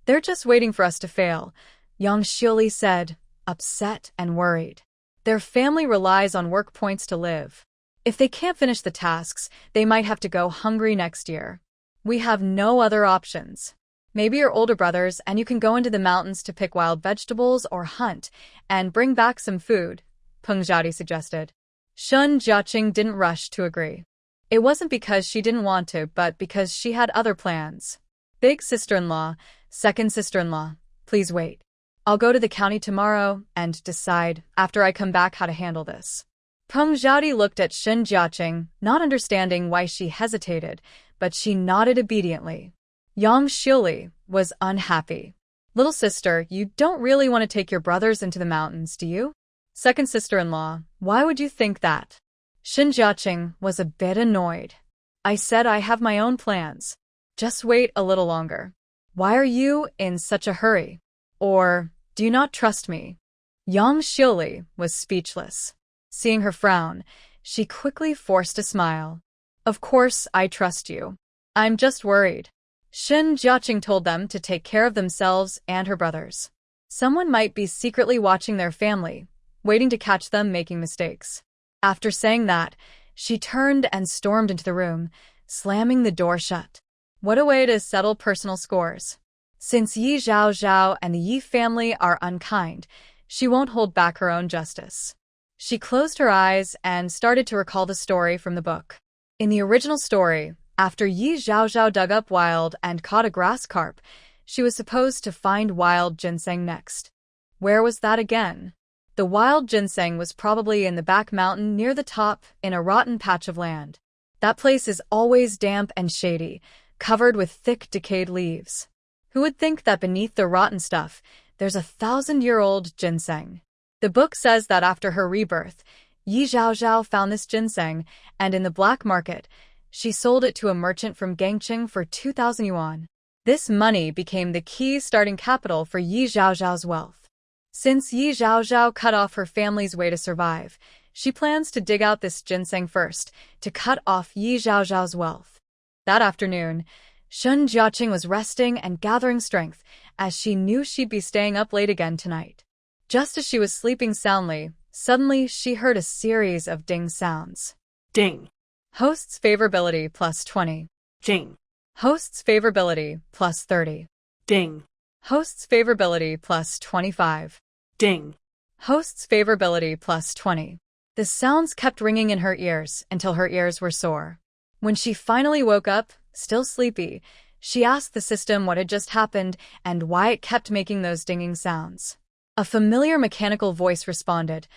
they're just waiting for us to fail," Yang Xiuli said, upset and worried. Their family relies on work points to live. If they can't finish the tasks, they might have to go hungry next year. "We have no other options. Maybe you're older brothers and you can go into the mountains to pick wild vegetables or hunt and bring back some food," Peng Zhaodi suggested. Shun Jiaqing didn't rush to agree. It wasn't because she didn't want to, but because she had other plans. "Big sister-in-law, second sister-in-law, please wait. I'll go to the county tomorrow and decide after I come back how to handle this." Peng Zhaodi looked at Shun Jiaqing, not understanding why she hesitated, but she nodded obediently. Yang Xiuli was unhappy. "Little sister, you don't really want to take your brothers into the mountains, do you?" "Second sister-in-law, why would you think that?" Shun Jiaqing was a bit annoyed. "I said I have my own plans. Just wait a little longer. Why are you in such a hurry? Or Do you not trust me? Yang Xiuli was speechless. Seeing her frown, she quickly forced a smile. Of course I trust you. I'm just worried. Shen Jiaqing told them to take care of themselves and her brothers. Someone might be secretly watching their family, waiting to catch them making mistakes. After saying that, she turned and stormed into the room, slamming the door shut. What a way to settle personal scores. Since Yi Zhaozhao and the Yi family are unkind, she won't hold back her own justice. She closed her eyes and started to recall the story from the book. In the original story, after Yi Zhaozhao dug up wild and caught a grass carp, she was supposed to find wild ginseng next. Where was that again? The wild ginseng was probably in the back mountain near the top in a rotten patch of land. That place is always damp and shady, covered with thick, decayed leaves. Who would think that beneath the rotten stuff, there's a 1,000-year-old ginseng? The book says that after her rebirth, Yi Zhaozhao found this ginseng, and in the black market, she sold it to a merchant from Gangcheng for 2,000 yuan. This money became the key starting capital for Yi Zhaozhao's wealth. Since Yi Zhaozhao cut off her family's way to survive, she plans to dig out this ginseng first to cut off Yi Zhaozhao's wealth. That afternoon, Shen Jiaqing was resting and gathering strength as she knew she'd be staying up late again tonight. Just as she was sleeping soundly, suddenly she heard a series of ding sounds. Ding. Host's favorability plus 20. Ding. Host's favorability plus 30. Ding. Host's favorability plus 25. Ding. Host's favorability plus 20. The sounds kept ringing in her ears until her ears were sore. When she finally woke up, still sleepy, she asked the system what had just happened and why it kept making those dinging sounds. A familiar mechanical voice responded,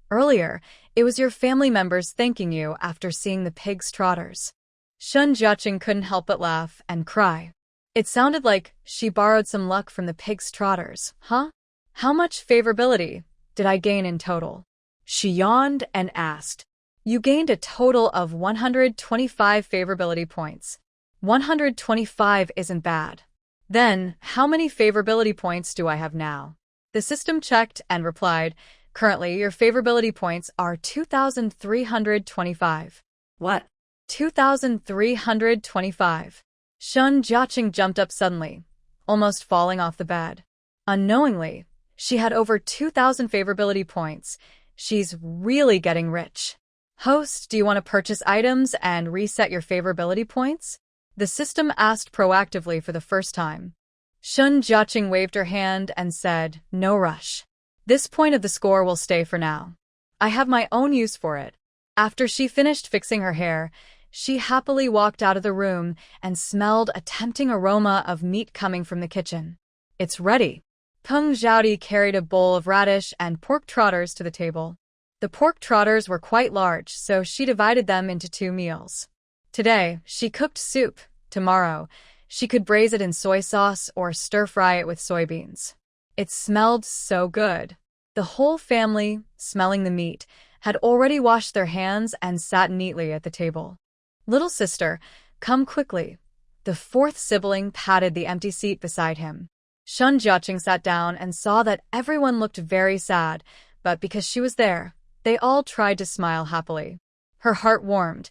"Earlier, it was your family members thanking you after seeing the pig's trotters." Shen Jiaqing couldn't help but laugh and cry. It sounded like she borrowed some luck from the pig's trotters, huh? How much favorability did I gain in total? She yawned and asked. You gained a total of 125 favorability points. 125 isn't bad. Then, how many favorability points do I have now? The system checked and replied, currently your favorability points are 2,325. What? 2,325. Shen Jiaqing jumped up suddenly, almost falling off the bed. Unknowingly, she had over 2,000 favorability points. She's really getting rich. Host, do you want to purchase items and reset your favorability points? The system asked proactively for the first time. Shen Jiaqing waved her hand and said, no rush. This point of the score will stay for now. I have my own use for it. After she finished fixing her hair, she happily walked out of the room and smelled a tempting aroma of meat coming from the kitchen. It's ready. Peng Zhaodi carried a bowl of radish and pork trotters to the table. The pork trotters were quite large, so she divided them into 2 meals. Today, she cooked soup. Tomorrow, she could braise it in soy sauce or stir-fry it with soybeans. It smelled so good. The whole family, smelling the meat, had already washed their hands and sat neatly at the table. Little sister, come quickly. The 4th sibling patted the empty seat beside him. Shen Jiaqing sat down and saw that everyone looked very sad, but because she was there, they all tried to smile happily. Her heart warmed,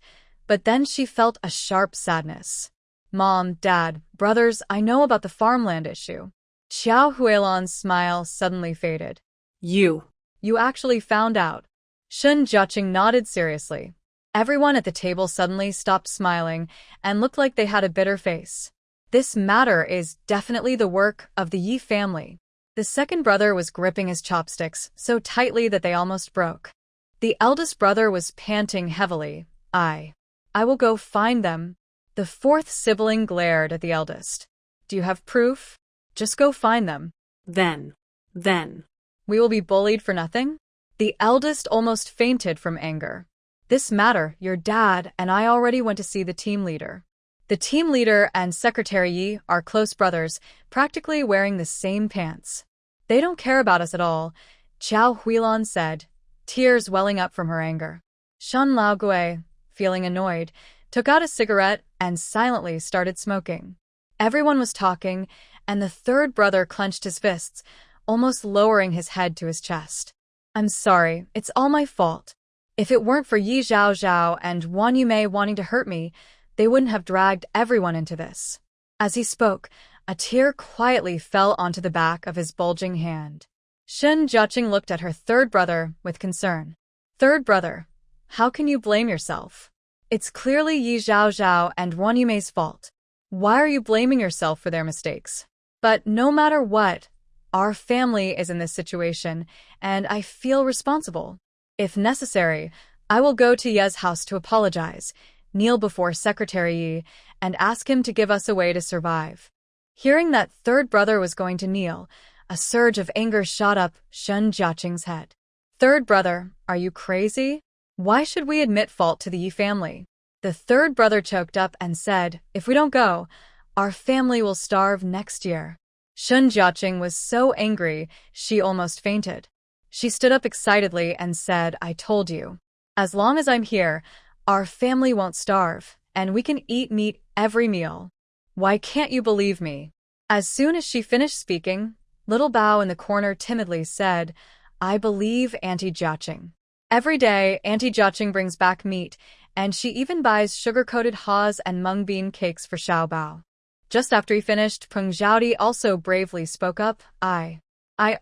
but then she felt a sharp sadness. Mom, Dad, brothers, I know about the farmland issue. Xiao Huilan's smile suddenly faded. You actually found out. Shen Jiaqing nodded seriously. Everyone at the table suddenly stopped smiling and looked like they had a bitter face. This matter is definitely the work of the Yi family. The second brother was gripping his chopsticks so tightly that they almost broke. The eldest brother was panting heavily. I will go find them. The 4th sibling glared at the eldest. Do you have proof? Just go find them. Then. We will be bullied for nothing? The eldest almost fainted from anger. This matter, your dad and I already went to see the team leader. The team leader and Secretary Yi are close brothers, practically wearing the same pants. They don't care about us at all, Xiao Huilan said, tears welling up from her anger. Shen Laogui, feeling annoyed, took out a cigarette and silently started smoking. Everyone was talking, and the 3rd brother clenched his fists, almost lowering his head to his chest. I'm sorry, it's all my fault. If it weren't for Yi Zhao Zhao and Wan Yumei wanting to hurt me, they wouldn't have dragged everyone into this. As he spoke, a tear quietly fell onto the back of his bulging hand. Shen Jiaqing looked at her third brother with concern. Third brother, how can you blame yourself? It's clearly Yi Zhao Zhao and Wan Yumei's fault. Why are you blaming yourself for their mistakes? But no matter what, our family is in this situation, and I feel responsible. If necessary, I will go to Ye's house to apologize, kneel before Secretary Yi, and ask him to give us a way to survive. Hearing that third brother was going to kneel, a surge of anger shot up Shen Jiaqing's head. Third brother, are you crazy? Why should we admit fault to the Yi family? The third brother choked up and said, if we don't go, our family will starve next year. Shen Jiaqing was so angry, she almost fainted. She stood up excitedly and said, I told you. As long as I'm here, our family won't starve, and we can eat meat every meal. Why can't you believe me? As soon as she finished speaking, little Bao in the corner timidly said, I believe Auntie Jiaqing. Every day, Auntie Jiaqing brings back meat, and she even buys sugar-coated haws and mung bean cakes for Xiao Bao. Just after he finished, Peng Zhaodi also bravely spoke up, I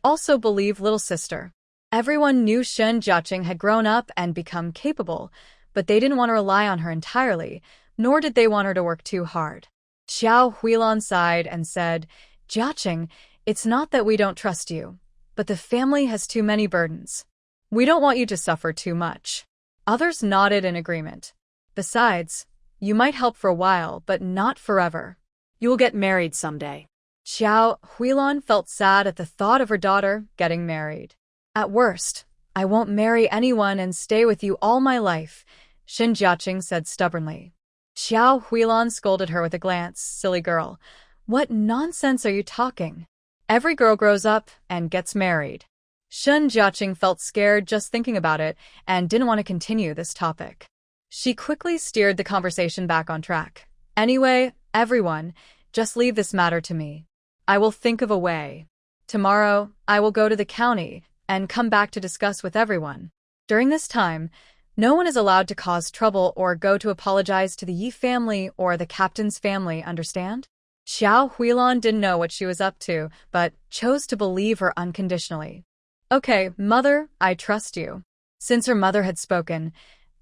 also believe little sister. Everyone knew Shen Jiaqing had grown up and become capable, but they didn't want to rely on her entirely, nor did they want her to work too hard. Xiao Huilan sighed and said, Jiaqing, it's not that we don't trust you, but the family has too many burdens. We don't want you to suffer too much. Others nodded in agreement. Besides, you might help for a while, but not forever. You will get married someday. Xiao Huilan felt sad at the thought of her daughter getting married. At worst, I won't marry anyone and stay with you all my life, Shen Jiaqing said stubbornly. Xiao Huilan scolded her with a glance, silly girl. What nonsense are you talking? Every girl grows up and gets married. Shen Jiaqing felt scared just thinking about it and didn't want to continue this topic. She quickly steered the conversation back on track. Anyway, everyone, just leave this matter to me. I will think of a way. Tomorrow, I will go to the county and come back to discuss with everyone. During this time, no one is allowed to cause trouble or go to apologize to the Yi family or the captain's family, understand? Xiao Huilan didn't know what she was up to, but chose to believe her unconditionally. Okay, mother, I trust you. Since her mother had spoken,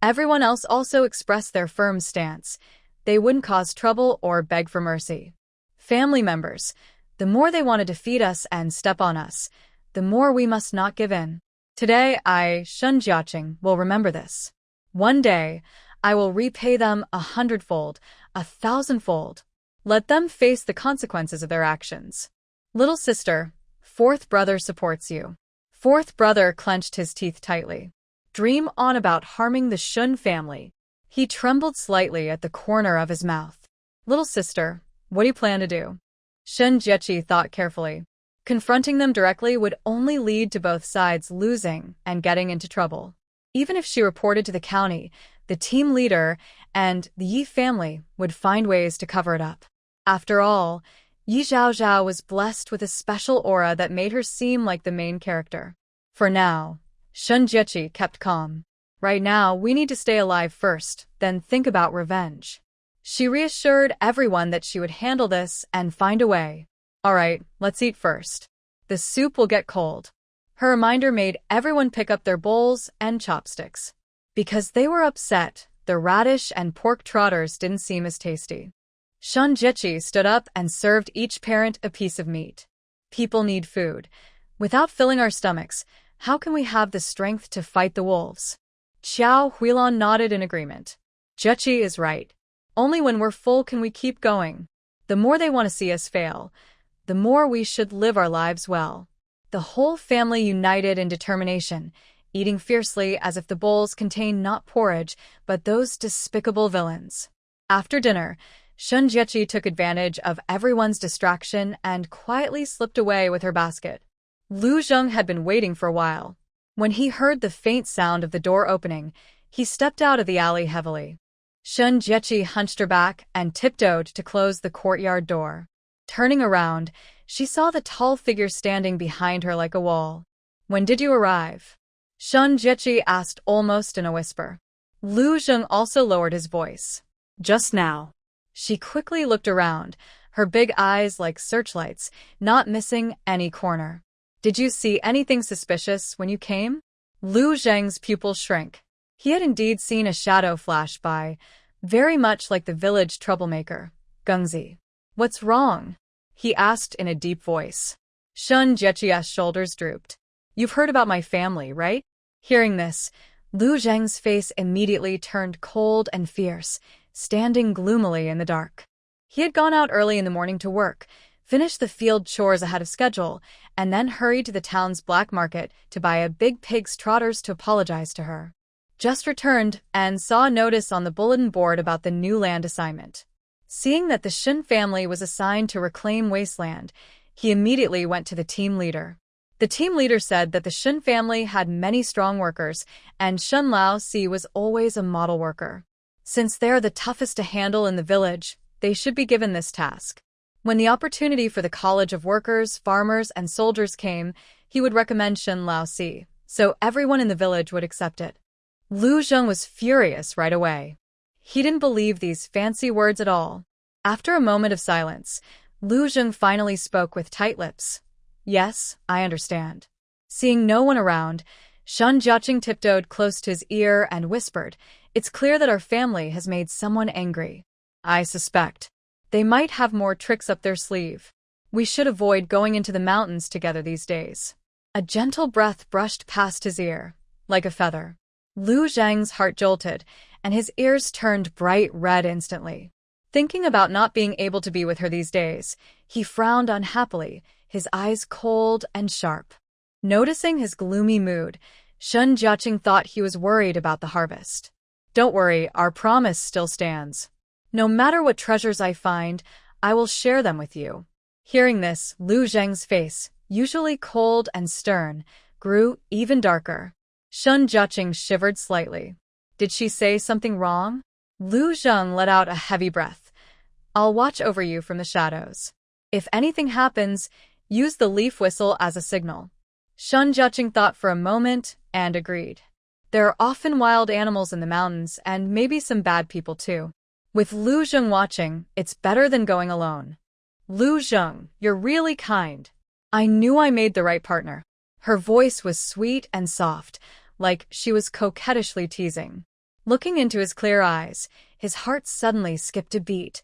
everyone else also expressed their firm stance. They wouldn't cause trouble or beg for mercy. Family members, the more they want to defeat us and step on us, the more we must not give in. Today, I, Shen Jiaqing, will remember this. One day, I will repay them 100-fold, 1,000-fold. Let them face the consequences of their actions. Little sister, fourth brother supports you. Fourth brother clenched his teeth tightly. Dream on about harming the Shun family. He trembled slightly at the corner of his mouth. Little sister, what do you plan to do? Shen Jiechi thought carefully. Confronting them directly would only lead to both sides losing and getting into trouble. Even if she reported to the county, the team leader and the Yi family would find ways to cover it up. After all, Yi Zhao Zhao was blessed with a special aura that made her seem like the main character. For now, Shen Jiechi kept calm. Right now, we need to stay alive first, then think about revenge. She reassured everyone that she would handle this and find a way. All right, let's eat first. The soup will get cold. Her reminder made everyone pick up their bowls and chopsticks. Because they were upset, the radish and pork trotters didn't seem as tasty. Shen Jiechi stood up and served each parent a piece of meat. People need food. Without filling our stomachs, how can we have the strength to fight the wolves? Xiao Huilan nodded in agreement. Jiechi is right. Only when we're full can we keep going. The more they want to see us fail, the more we should live our lives well. The whole family united in determination, eating fiercely as if the bowls contained not porridge, but those despicable villains. After dinner, Shen Jiechi took advantage of everyone's distraction and quietly slipped away with her basket. Lu Zheng had been waiting for a while. When he heard the faint sound of the door opening, he stepped out of the alley heavily. Shen Jiechi hunched her back and tiptoed to close the courtyard door. Turning around, she saw the tall figure standing behind her like a wall. "When did you arrive?" Shun Jiechi asked almost in a whisper. Lu Zheng also lowered his voice. Just now. She quickly looked around, her big eyes like searchlights, not missing any corner. "Did you see anything suspicious when you came?" Lu Zheng's pupils shrank. He had indeed seen a shadow flash by, very much like the village troublemaker, Gengzi. "What's wrong?" he asked in a deep voice. Shun Jiechi's shoulders drooped. "You've heard about my family, right?" Hearing this, Lu Zheng's face immediately turned cold and fierce, standing gloomily in the dark. He had gone out early in the morning to work, finished the field chores ahead of schedule, and then hurried to the town's black market to buy a big pig's trotters to apologize to her. Just returned and saw a notice on the bulletin board about the new land assignment. Seeing that the Shen family was assigned to reclaim wasteland, he immediately went to the team leader. The team leader said that the Shen family had many strong workers, and Shen Lao Si was always a model worker. Since they are the toughest to handle in the village, they should be given this task. When the opportunity for the College of Workers, Farmers, and Soldiers came, he would recommend Shen Lao Si, so everyone in the village would accept it. Lu Zheng was furious right away. He didn't believe these fancy words at all. After a moment of silence, Lu Zheng finally spoke with tight lips. "Yes, I understand." Seeing no one around, Shun Jiaqing tiptoed close to his ear and whispered, "It's clear that our family has made someone angry. I suspect they might have more tricks up their sleeve. We should avoid going into the mountains together these days." A gentle breath brushed past his ear, like a feather. Lu Zheng's heart jolted, and his ears turned bright red instantly. Thinking about not being able to be with her these days, he frowned unhappily, his eyes cold and sharp. Noticing his gloomy mood, Shun Jiaqing thought he was worried about the harvest. "Don't worry, our promise still stands. No matter what treasures I find, I will share them with you." Hearing this, Lu Zheng's face, usually cold and stern, grew even darker. Shun Jiaqing shivered slightly. Did she say something wrong? Lu Zheng let out a heavy breath. "I'll watch over you from the shadows. If anything happens, use the leaf whistle as a signal." Shun Jiaqing thought for a moment and agreed. There are often wild animals in the mountains and maybe some bad people too. With Lu Zheng watching, it's better than going alone. "Lu Zheng, you're really kind. I knew I made the right partner." Her voice was sweet and soft, like she was coquettishly teasing. Looking into his clear eyes, his heart suddenly skipped a beat,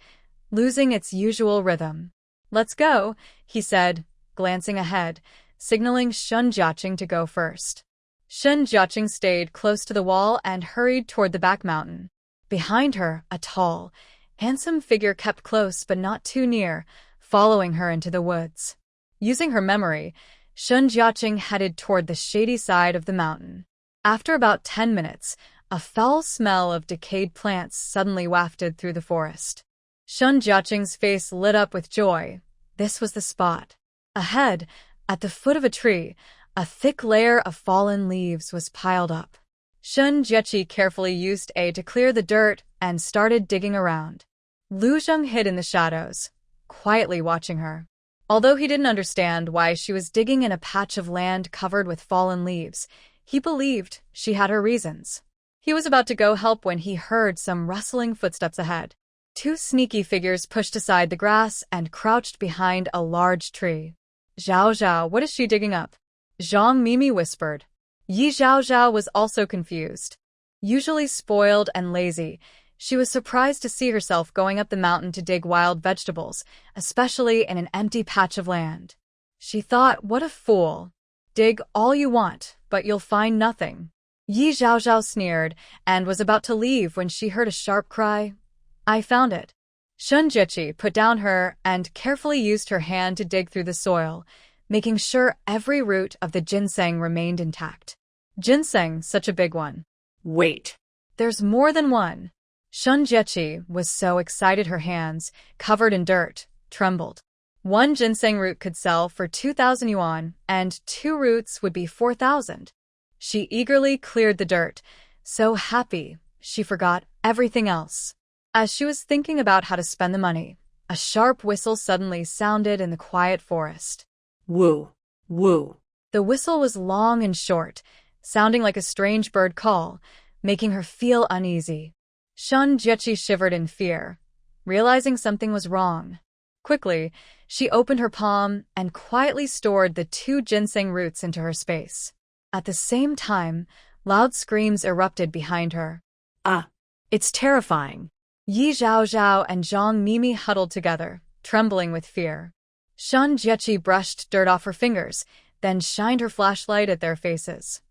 losing its usual rhythm. "Let's go," he said, glancing ahead, signaling Shun Jiaqing to go first. Shun Jiaqing stayed close to the wall and hurried toward the back mountain. Behind her, a tall, handsome figure kept close but not too near, following her into the woods. Using her memory, Shun Jiaqing headed toward the shady side of the mountain. After about 10 minutes, a foul smell of decayed plants suddenly wafted through the forest. Shun Jiaqing's face lit up with joy. This was the spot. Ahead, at the foot of a tree, a thick layer of fallen leaves was piled up. Shun Jiechi carefully used A to clear the dirt and started digging around. Lu Zheng hid in the shadows, quietly watching her. Although he didn't understand why she was digging in a patch of land covered with fallen leaves, he believed she had her reasons. He was about to go help when he heard some rustling footsteps ahead. Two sneaky figures pushed aside the grass and crouched behind a large tree. "Zhao Zhao, what is she digging up?" Zhang Mimi whispered. Yi Zhao Zhao was also confused. Usually spoiled and lazy, she was surprised to see herself going up the mountain to dig wild vegetables, especially in an empty patch of land. She thought, what a fool. Dig all you want, but you'll find nothing. Yi Zhao Zhao sneered and was about to leave when she heard a sharp cry. "I found it." Shun Jiechi put down her and carefully used her hand to dig through the soil, making sure every root of the ginseng remained intact. Ginseng, such a big one. "Wait. There's more than one." Shun Jiechi was so excited her hands, covered in dirt, trembled. One ginseng root could sell for 2,000 yuan, and 2 roots would be 4,000. She eagerly cleared the dirt, so happy she forgot everything else. As she was thinking about how to spend the money, A sharp whistle suddenly sounded in the quiet forest. Woo, woo. The whistle was long and short, sounding like a strange bird call, making her feel uneasy. Shun Jiechi shivered in fear, realizing something was wrong. Quickly, she opened her palm and quietly stored the 2 ginseng roots into her space. At the same time, loud screams erupted behind her. Ah, it's terrifying. Yi Zhaozhao and Zhang Mimi huddled together, trembling with fear. Shun Jiechi brushed dirt off her fingers, then shined her flashlight at their faces.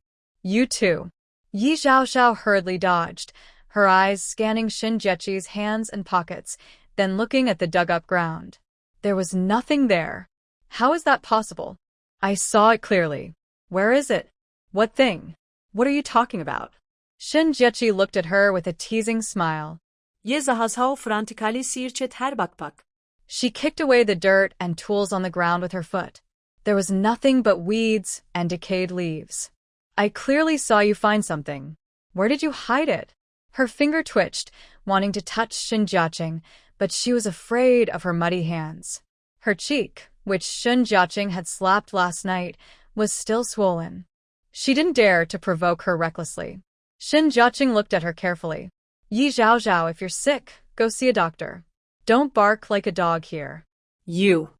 You too. Yi Zhaozhao hurriedly dodged, her eyes scanning Shin Jiechi's hands and pockets, then looking at the dug-up ground. There was nothing there. How is that possible? I saw it clearly. Where is it? What thing? What are you talking about? Shin Jiechi looked at her with a teasing smile. Ye zahazhao frantically sirchet her bakpak. She kicked away the dirt and tools on the ground with her foot. There was nothing but weeds and decayed leaves. I clearly saw you find something. Where did you hide it? Her finger twitched, wanting to touch Shin Jiaqing, but she was afraid of her muddy hands. Her cheek, which Shin Jiaqing had slapped last night, was still swollen. She didn't dare to provoke her recklessly. Shin Jiaqing looked at her carefully. Yi Zhaozhao, if you're sick, go see a doctor. Don't bark like a dog here. You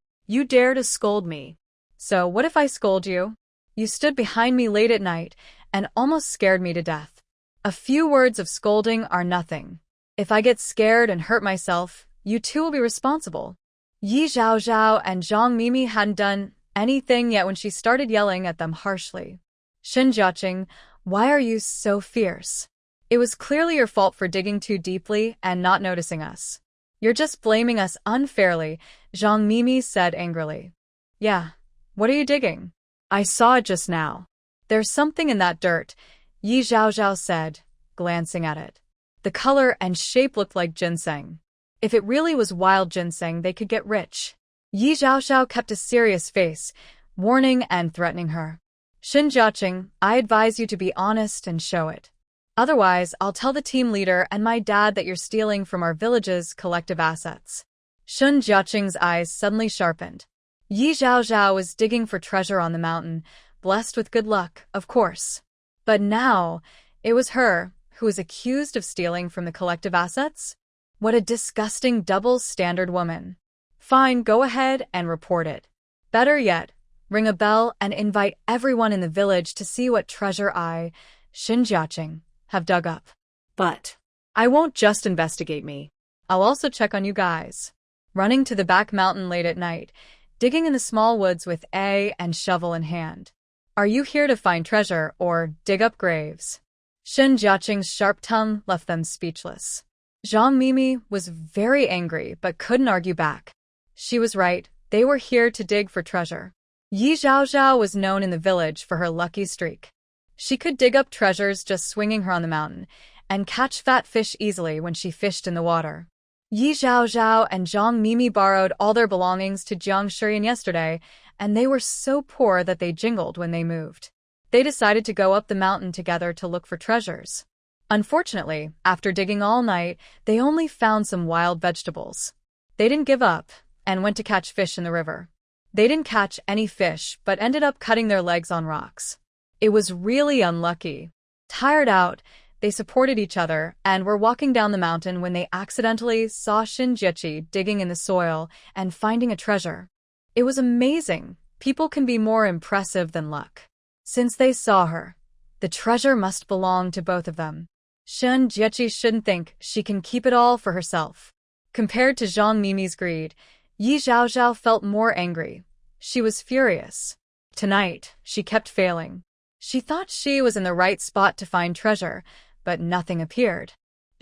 dare to scold me. So what if I scold you? You stood behind me late at night and almost scared me to death. A few words of scolding are nothing. If I get scared and hurt myself, you too will be responsible. Yi Zhaozhao and Zhang Mimi hadn't done anything yet when she started yelling at them harshly. Shin Jiaqing, why are you so fierce? It was clearly your fault for digging too deeply and not noticing us. You're just blaming us unfairly, Zhang Mimi said angrily. Yeah, what are you digging? I saw it just now. There's something in that dirt, Yi Zhaozhao said, glancing at it. The color and shape looked like ginseng. If it really was wild ginseng, they could get rich. Yi Zhaozhao kept a serious face, warning and threatening her. Shin Jiaqing, I advise you to be honest and show it. Otherwise, I'll tell the team leader and my dad that you're stealing from our village's collective assets. Shin Jiaqing's eyes suddenly sharpened. Yi Zhaozhao was digging for treasure on the mountain, blessed with good luck, of course. But now, it was her who was accused of stealing from the collective assets? What a disgusting double-standard woman. Fine, go ahead and report it. Better yet, ring a bell and invite everyone in the village to see what treasure I, Shin Jiaqing, have dug up. But I won't just investigate me. I'll also check on you guys. Running to the back mountain late at night, digging in the small woods with and shovel in hand. Are you here to find treasure or dig up graves? Shin Jiaqing's sharp tongue left them speechless. Zhang Mimi was very angry but couldn't argue back. She was right, they were here to dig for treasure. Yi Zhaozhao was known in the village for her lucky streak. She could dig up treasures just swinging her on the mountain, and catch fat fish easily when she fished in the water. Yi Zhaozhao and Zhang Mimi borrowed all their belongings to Jiang Shiyan yesterday, and they were so poor that they jingled when they moved. They decided to go up the mountain together to look for treasures. Unfortunately, after digging all night, they only found some wild vegetables. They didn't give up, and went to catch fish in the river. They didn't catch any fish, but ended up cutting their legs on rocks. It was really unlucky. Tired out, they supported each other and were walking down the mountain when they accidentally saw Shin Jiechi digging in the soil and finding a treasure. It was amazing. People can be more impressive than luck. Since they saw her, the treasure must belong to both of them. Shin Jiechi shouldn't think she can keep it all for herself. Compared to Zhang Mimi's greed, Yi Zhaozhao felt more angry. She was furious. Tonight, she kept failing. She thought she was in the right spot to find treasure, but nothing appeared.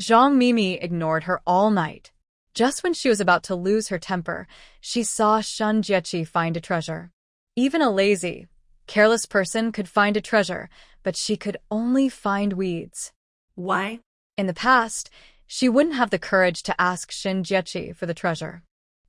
Zhang Mimi ignored her all night. Just when she was about to lose her temper, she saw Shin Jiechi find a treasure. Even a lazy, careless person could find a treasure, but she could only find weeds. Why? In the past, she wouldn't have the courage to ask Shin Jiechi for the treasure.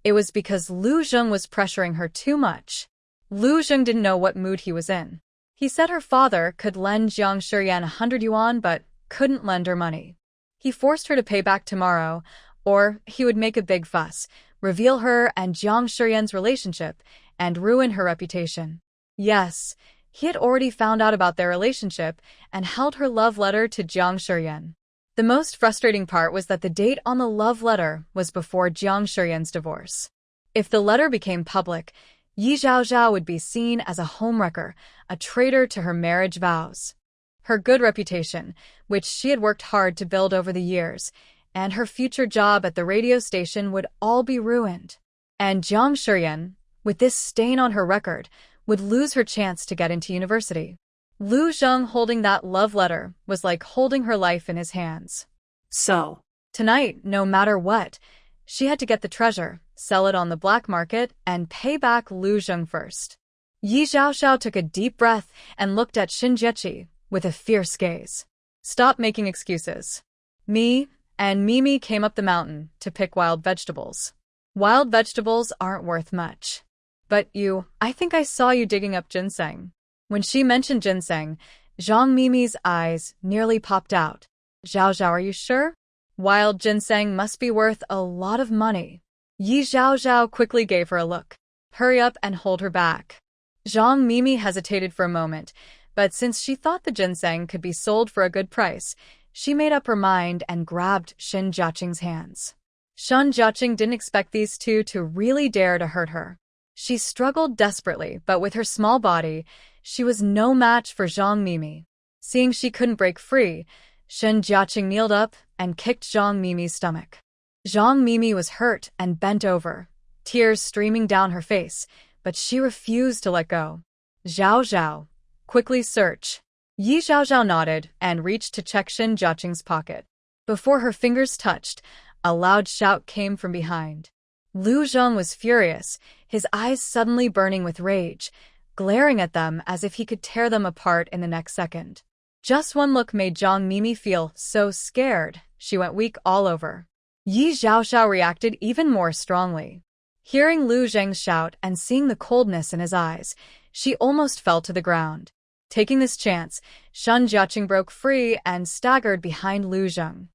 It was because Lu Zheng was pressuring her too much. Lu Zheng didn't know what mood he was in. He said her father could lend Jiang Shiyan 100 yuan but couldn't lend her money. He forced her to pay back tomorrow, or he would make a big fuss, reveal her and Jiang Shiyan's relationship, and ruin her reputation. Yes, he had already found out about their relationship and held her love letter to Jiang Shiyan. The most frustrating part was that the date on the love letter was before Jiang Shiyan's divorce. If the letter became public, Yi Zhaozhao would be seen as a homewrecker, a traitor to her marriage vows. Her good reputation, which she had worked hard to build over the years, and her future job at the radio station would all be ruined. And Jiang Shiyan, with this stain on her record, would lose her chance to get into university. Lu Zheng holding that love letter was like holding her life in his hands. So, Tonight, no matter what, she had to get the treasure, sell it on the black market, and pay back Lu Zheng first. Yi Zhaozhao took a deep breath and looked at Xin Jieqi with a fierce gaze. Stop making excuses. Me and Mimi came up the mountain to pick wild vegetables. Wild vegetables aren't worth much. But I think I saw you digging up ginseng. When she mentioned ginseng, Zhang Mimi's eyes nearly popped out. Zhaozhao, are you sure? Wild ginseng must be worth a lot of money. Yi Zhaozhao quickly gave her a look. Hurry up and hold her back. Zhang Mimi hesitated for a moment, but since she thought the ginseng could be sold for a good price, she made up her mind and grabbed Shen Jiaqing's hands. Shen Jiaqing didn't expect these two to really dare to hurt her. She struggled desperately, but with her small body, she was no match for Zhang Mimi. Seeing she couldn't break free, Shen Jiaqing kneeled up and kicked Zhang Mimi's stomach. Zhang Mimi was hurt and bent over, tears streaming down her face, but she refused to let go. Zhaozhao, quickly search. Yi Zhaozhao nodded and reached to check Shen Jiaqing's pocket. Before her fingers touched, a loud shout came from behind. Lu Zheng was furious, his eyes suddenly burning with rage, glaring at them as if he could tear them apart in the next second. Just one look made Zhang Mimi feel so scared, she went weak all over. Yi Zhaozhao reacted even more strongly. Hearing Lu Zheng's shout and seeing the coldness in his eyes, she almost fell to the ground. Taking this chance, Shen Jiaqing broke free and staggered behind Lu Zheng.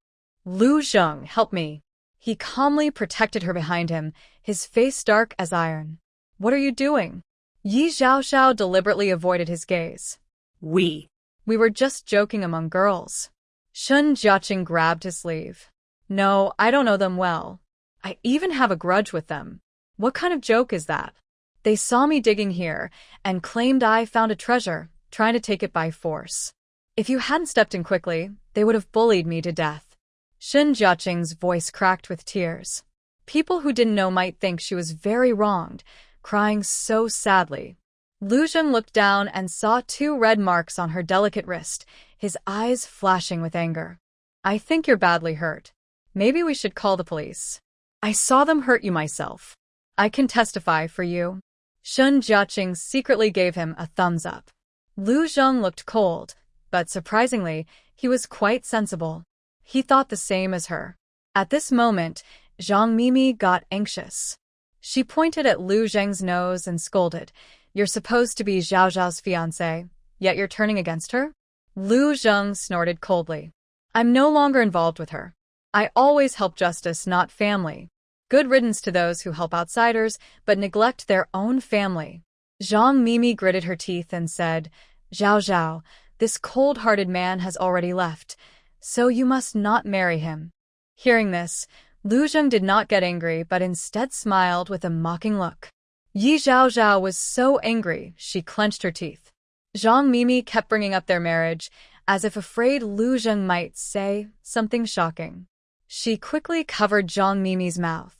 Lu Zheng, help me. He calmly protected her behind him, his face dark as iron. What are you doing? Yi Zhaozhao deliberately avoided his gaze. We were just joking among girls. Shen Jiaqing grabbed his sleeve. No, I don't know them well. I even have a grudge with them. What kind of joke is that? They saw me digging here and claimed I found a treasure, trying to take it by force. If you hadn't stepped in quickly, they would have bullied me to death. Shen Jiaqing's voice cracked with tears. People who didn't know might think she was very wronged, crying so sadly. Lu Zheng looked down and saw 2 red marks on her delicate wrist, his eyes flashing with anger. I think you're badly hurt. Maybe we should call the police. I saw them hurt you myself. I can testify for you. Shen Jiaqing secretly gave him a thumbs up. Lu Zheng looked cold, but surprisingly, he was quite sensible. He thought the same as her. At this moment, Zhang Mimi got anxious. She pointed at Lu Zheng's nose and scolded, "You're supposed to be Zhaozhao's fiancé, yet you're turning against her?" Lu Zheng snorted coldly. "I'm no longer involved with her. I always help justice, not family. Good riddance to those who help outsiders, but neglect their own family." Zhang Mimi gritted her teeth and said, "Zhaozhao, this cold-hearted man has already left, so you must not marry him." Hearing this, Lu Zheng did not get angry but instead smiled with a mocking look. Yi Zhaozhao was so angry she clenched her teeth. Zhang Mimi kept bringing up their marriage, as if afraid Lu Zheng might say something shocking. She quickly covered Zhang Mimi's mouth.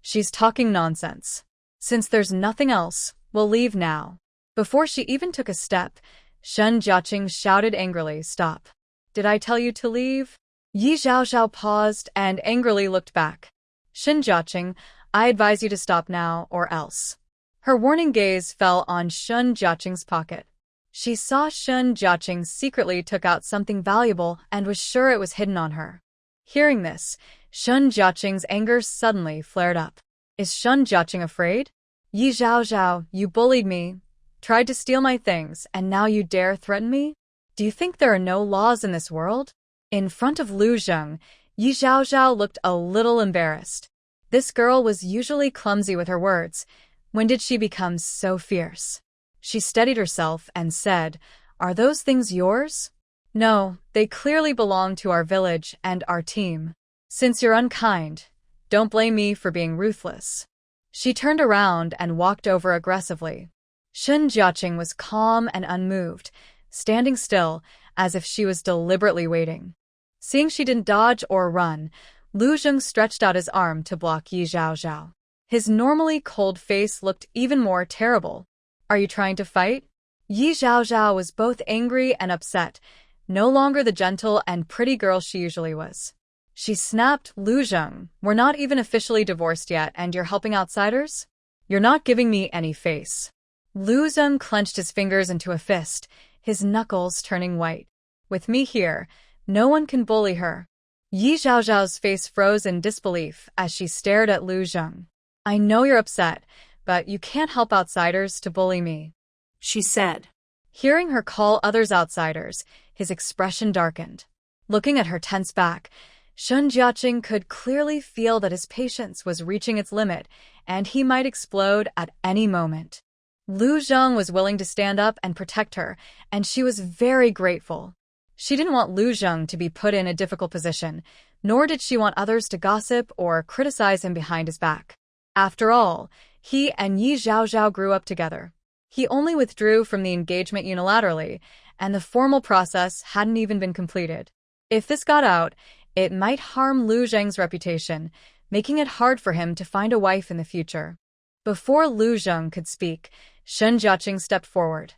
"She's talking nonsense. Since there's nothing else, we'll leave now." Before she even took a step, Shen Jiaqing shouted angrily, "Stop. Did I tell you to leave?" Yi Zhaozhao paused and angrily looked back. "Shen Jiaqing, I advise you to stop now or else." Her warning gaze fell on Shen Jiaqing's pocket. She saw Shen Jiaqing secretly took out something valuable and was sure it was hidden on her. Hearing this, Shen Jiaqing's anger suddenly flared up. Is Shen Jiaqing afraid? "Yi Zhaozhao, you bullied me, tried to steal my things, and now you dare threaten me? Do you think there are no laws in this world?" In front of Lu Zheng, Yi Zhaozhao looked a little embarrassed. This girl was usually clumsy with her words. When did she become so fierce? She steadied herself and said, "Are those things yours?" "No, they clearly belong to our village and our team. Since you're unkind, don't blame me for being ruthless." She turned around and walked over aggressively. Shen Jiaqing was calm and unmoved, standing still as if she was deliberately waiting. Seeing she didn't dodge or run, Lu Zheng stretched out his arm to block Yi Zhaozhao. His normally cold face looked even more terrible. "Are you trying to fight?" Yi Zhaozhao was both angry and upset, no longer the gentle and pretty girl she usually was. She snapped, "Lu Zheng, we're not even officially divorced yet and you're helping outsiders? You're not giving me any face." Lu Zheng clenched his fingers into a fist, his knuckles turning white. "With me here, no one can bully her." Yi Zhaozhao's face froze in disbelief as she stared at Lu Zheng. "I know you're upset, but you can't help outsiders to bully me," she said. Hearing her call others outsiders, his expression darkened. Looking at her tense back, Shen Jiaqing could clearly feel that his patience was reaching its limit, and he might explode at any moment. Lu Zheng was willing to stand up and protect her, and she was very grateful. She didn't want Lu Zheng to be put in a difficult position, nor did she want others to gossip or criticize him behind his back. After all, he and Yi Zhaozhao grew up together. He only withdrew from the engagement unilaterally, and the formal process hadn't even been completed. If this got out, it might harm Lu Zheng's reputation, making it hard for him to find a wife in the future. Before Lu Zheng could speak, Shen Jiaqing stepped forward.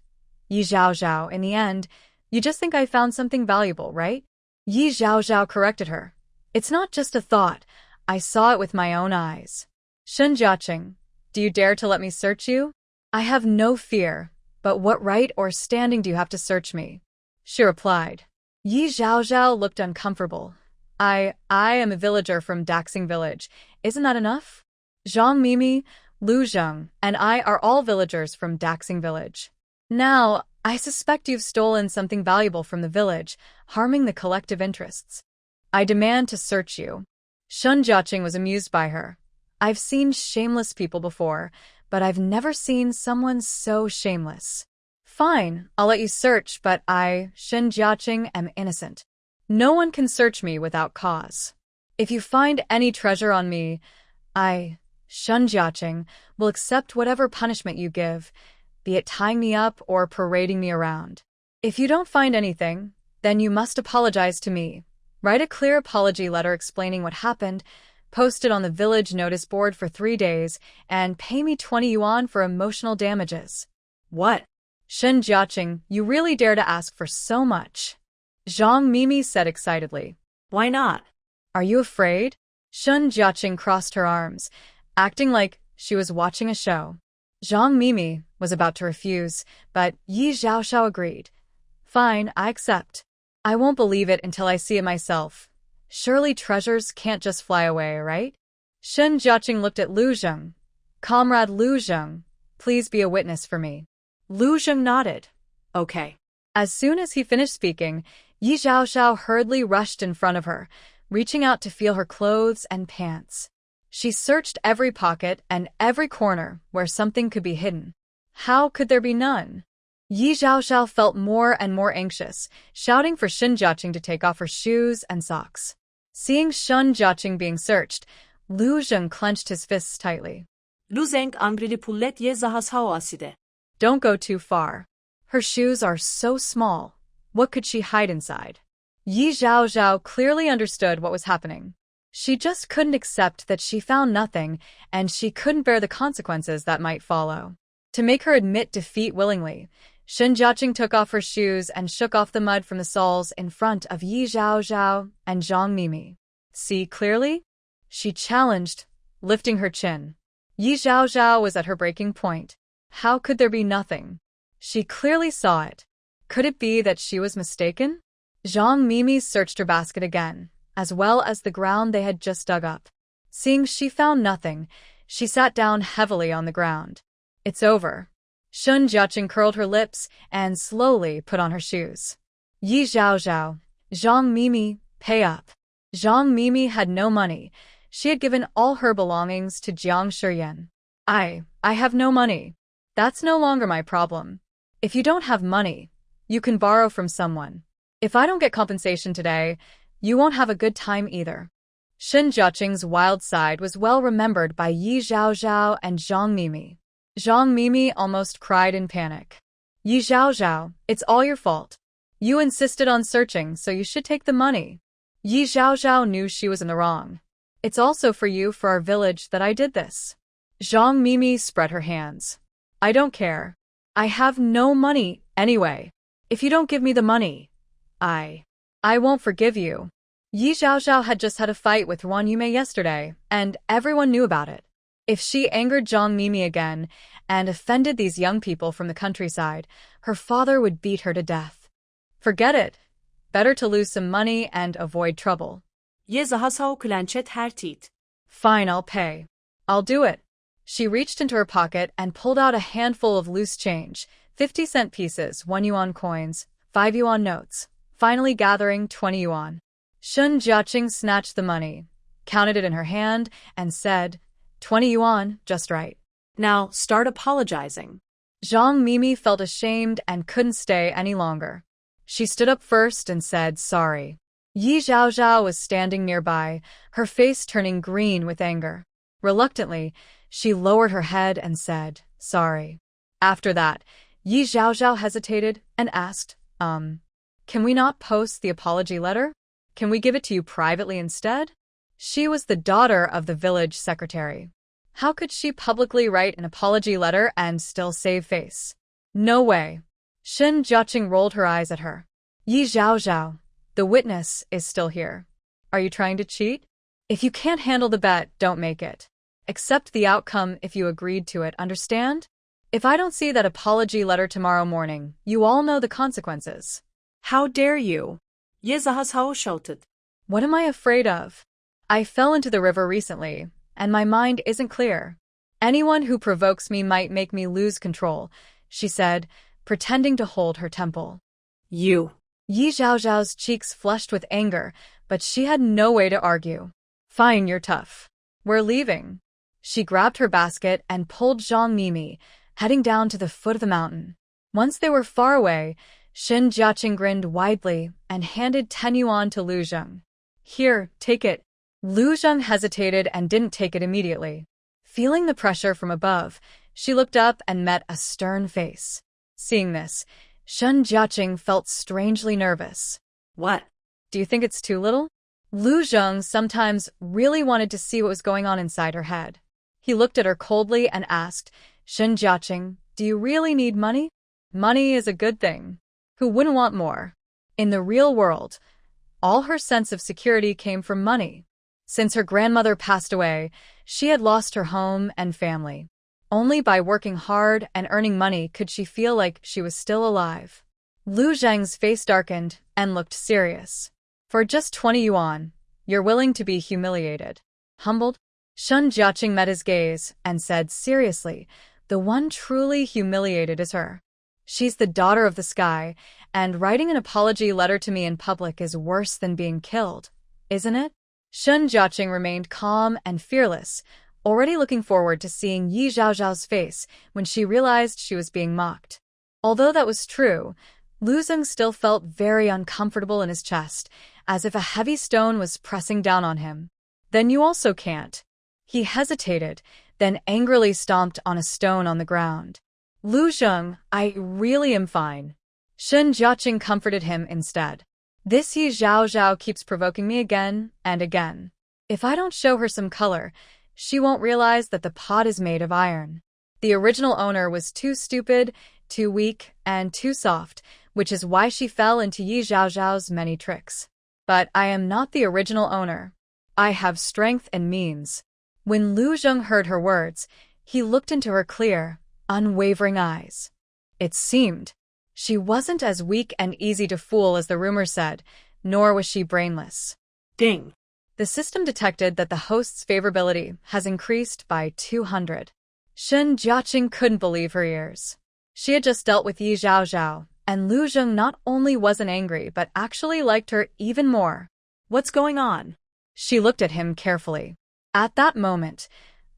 "Yi Zhaozhao, in the end, you just think I found something valuable, right?" Yi Zhaozhao corrected her. "It's not just a thought. I saw it with my own eyes." "Shen Jiaqing, do you dare to let me search you?" "I have no fear, but what right or standing do you have to search me?" she replied. Yi Zhaozhao looked uncomfortable. I am a villager from Daxing village. Isn't that enough?" "Zhang Mimi, Lu Zheng, and I are all villagers from Daxing village. Now, I suspect you've stolen something valuable from the village, harming the collective interests. I demand to search you." Shen Jiaqing was amused by her. "I've seen shameless people before, but I've never seen someone so shameless." "Fine, I'll let you search, but I, Shen Jiaqing, am innocent. No one can search me without cause. If you find any treasure on me, I, Shen Jiaqing, will accept whatever punishment you give, be it tying me up or parading me around. If you don't find anything, then you must apologize to me. Write a clear apology letter explaining what happened, post it on the village notice board for 3 days, and pay me 20 yuan for emotional damages." "What?" "Shen Jiaqing, you really dare to ask for so much?" Zhang Mimi said excitedly. "Why not?" "Are you afraid?" Shen Jiaqing crossed her arms, acting like she was watching a show. Zhang Mimi was about to refuse, but Yi Zhaozhao agreed. "Fine, I accept. I won't believe it until I see it myself. Surely treasures can't just fly away, right?" Shen Jiaqing looked at Lu Zheng. "Comrade Lu Zheng, please be a witness for me." Lu Zheng nodded. "Okay." As soon as he finished speaking, Yi Zhaozhao hurriedly rushed in front of her, reaching out to feel her clothes and pants. She searched every pocket and every corner where something could be hidden. How could there be none? Yi Zhaozhao felt more and more anxious, shouting for Shen Jiaqing to take off her shoes and socks. Seeing Shen Jiaqing being searched, Lu Zheng clenched his fists tightly. Lu Zheng angrili pullet ye zahashao aside. "Don't go too far. Her shoes are so small. What could she hide inside?" Yi Zhaozhao clearly understood what was happening. She just couldn't accept that she found nothing, and she couldn't bear the consequences that might follow. To make her admit defeat willingly, Shen Jiaqing took off her shoes and shook off the mud from the soles in front of Yi Zhaozhao and Zhang Mimi. "See clearly?" she challenged, lifting her chin. Yi Zhaozhao was at her breaking point. How could there be nothing? She clearly saw it. Could it be that she was mistaken? Zhang Mimi searched her basket again, as well as the ground they had just dug up. Seeing she found nothing, she sat down heavily on the ground. "It's over." Shen Jiaqing curled her lips and slowly put on her shoes. "Yi Zhaozhao, Zhang Mimi, pay up." Zhang Mimi had no money. She had given all her belongings to Jiang Shiyan. I have no money. That's no longer my problem. If you don't have money, you can borrow from someone. If I don't get compensation today, you won't have a good time either. Shen Jiaqing's wild side was well remembered by Yi Zhaozhao and Zhang Mimi. Zhang Mimi almost cried in panic. Yi Zhaozhao, it's all your fault. You insisted on searching, so you should take the money. Yi Zhaozhao knew she was in the wrong. It's also for you for our village that I did this. Zhang Mimi spread her hands. I don't care. I have no money anyway. If you don't give me the money, I won't forgive you. Yi Zhaozhao had just had a fight with Wan Yume yesterday, and everyone knew about it. If she angered Zhang Mimi again and offended these young people from the countryside, her father would beat her to death. Forget it. Better to lose some money and avoid trouble. Ye zahasaw klenchet hertit. Fine, I'll pay. I'll do it. She reached into her pocket and pulled out a handful of loose change, 50-cent pieces, 1 yuan coins, 5 yuan notes, finally gathering 20 yuan. Shen Jiaqing snatched the money, counted it in her hand, and said, 20 yuan, just right. Now start apologizing. Zhang Mimi felt ashamed and couldn't stay any longer. She stood up first and said sorry. Yi Zhaozhao was standing nearby, her face turning green with anger. Reluctantly, she lowered her head and said, sorry. After that, Yi Zhaozhao hesitated and asked, can we not post the apology letter? Can we give it to you privately instead? She was the daughter of the village secretary. How could she publicly write an apology letter and still save face? No way. Shen Jiaqing rolled her eyes at her. Yi Zhaozhao, the witness is still here. Are you trying to cheat? If you can't handle the bet, don't make it. Accept the outcome if you agreed to it, understand? If I don't see that apology letter tomorrow morning, you all know the consequences. How dare you? Ye zahasaw shouted. What am I afraid of? I fell into the river recently, and my mind isn't clear. Anyone who provokes me might make me lose control, she said, pretending to hold her temple. You. Yi Zhaozhao's cheeks flushed with anger, but she had no way to argue. Fine, you're tough. We're leaving. She grabbed her basket and pulled Zhang Mimi, heading down to the foot of the mountain. Once they were far away, Shen Jiaqing grinned widely and handed 10 yuan to Lu Zheng. Here, take it. Lu Zheng hesitated and didn't take it immediately. Feeling the pressure from above, she looked up and met a stern face. Seeing this, Shen Jiaqing felt strangely nervous. What? Do you think it's too little? Lu Zheng sometimes really wanted to see what was going on inside her head. He looked at her coldly and asked, Shen Jiaqing, do you really need money? Money is a good thing. Who wouldn't want more? In the real world, all her sense of security came from money. Since her grandmother passed away, she had lost her home and family. Only by working hard and earning money could she feel like she was still alive. Lu Zheng's face darkened and looked serious. For just 20 yuan, you're willing to be humiliated. Humbled? Shen Jiaqing met his gaze and said seriously, the one truly humiliated is her. She's the daughter of the sky, and writing an apology letter to me in public is worse than being killed, isn't it? Shen Jiaqing remained calm and fearless, already looking forward to seeing Yi Zhaozhao's face when she realized she was being mocked. Although that was true, Lu Zheng still felt very uncomfortable in his chest, as if a heavy stone was pressing down on him. Then you also can't. He hesitated, then angrily stomped on a stone on the ground. Lu Zheng, I really am fine. Shen Jiaqing comforted him instead. This Yi Zhaozhao keeps provoking me again and again. If I don't show her some color, she won't realize that the pot is made of iron. The original owner was too stupid, too weak, and too soft, which is why she fell into Yi Zhaozhao's many tricks. But I am not the original owner. I have strength and means. When Lu Zheng heard her words, he looked into her clear, unwavering eyes. It seemed she wasn't as weak and easy to fool as the rumor said, nor was she brainless. Ding. The system detected that the host's favorability has increased by 200. Shen Jiaqing couldn't believe her ears. She had just dealt with Yi Zhaozhao, and Lu Zheng not only wasn't angry but actually liked her even more. What's going on? She looked at him carefully. At that moment,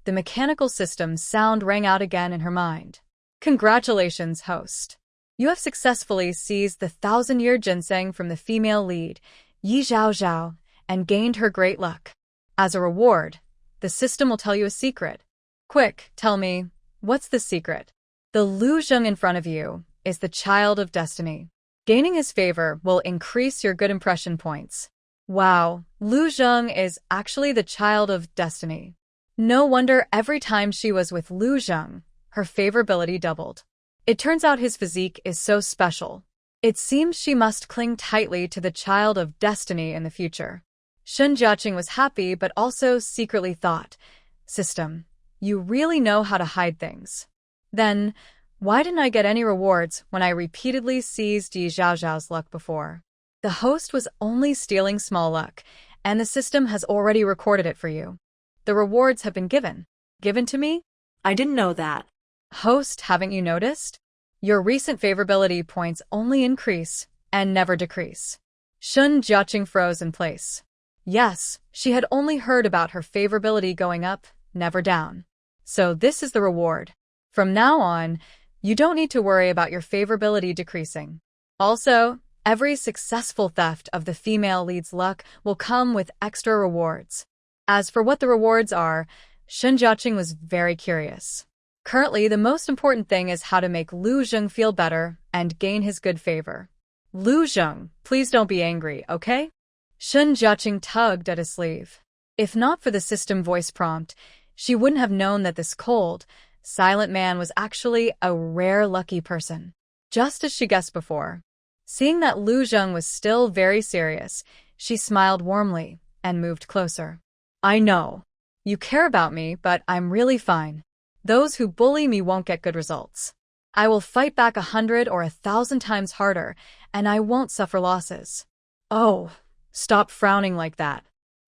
the mechanical system's sound rang out again in her mind. Congratulations, host. You have successfully seized the 1,000-year ginseng from the female lead, Yi Zhao Zhao, and gained her great luck. As a reward, the system will tell you a secret. Quick, tell me, what's the secret? The Lu Zheng in front of you is the child of destiny. Gaining his favor will increase your good impression points. Wow, Lu Zheng is actually the child of destiny. No wonder every time she was with Lu Zheng, her favorability doubled. It turns out his physique is so special. It seems she must cling tightly to the child of destiny in the future. Shen Jiaqing was happy but also secretly thought, System, you really know how to hide things. Then, why didn't I get any rewards when I repeatedly seized Yi Zhao Zhao's luck before? The host was only stealing small luck, and the system has already recorded it for you. The rewards have been given. Given to me? I didn't know that. Host, haven't you noticed? Your recent favorability points only increase and never decrease. Shen Jiaqing froze in place. Yes, she had only heard about her favorability going up, never down. So this is the reward. From now on, you don't need to worry about your favorability decreasing. Also, every successful theft of the female lead's luck will come with extra rewards. As for what the rewards are, Shen Jiaqing was very curious. Currently, the most important thing is how to make Lu Zheng feel better and gain his good favor. Lu Zheng, please don't be angry, okay? Shen Jiaqing tugged at his sleeve. If not for the system voice prompt, she wouldn't have known that this cold, silent man was actually a rare lucky person. Just as she guessed before. Seeing that Lu Zheng was still very serious, she smiled warmly and moved closer. I know. You care about me, but I'm really fine. Those who bully me won't get good results. I will fight back 100 or 1,000 times harder, and I won't suffer losses. Oh, stop frowning like that.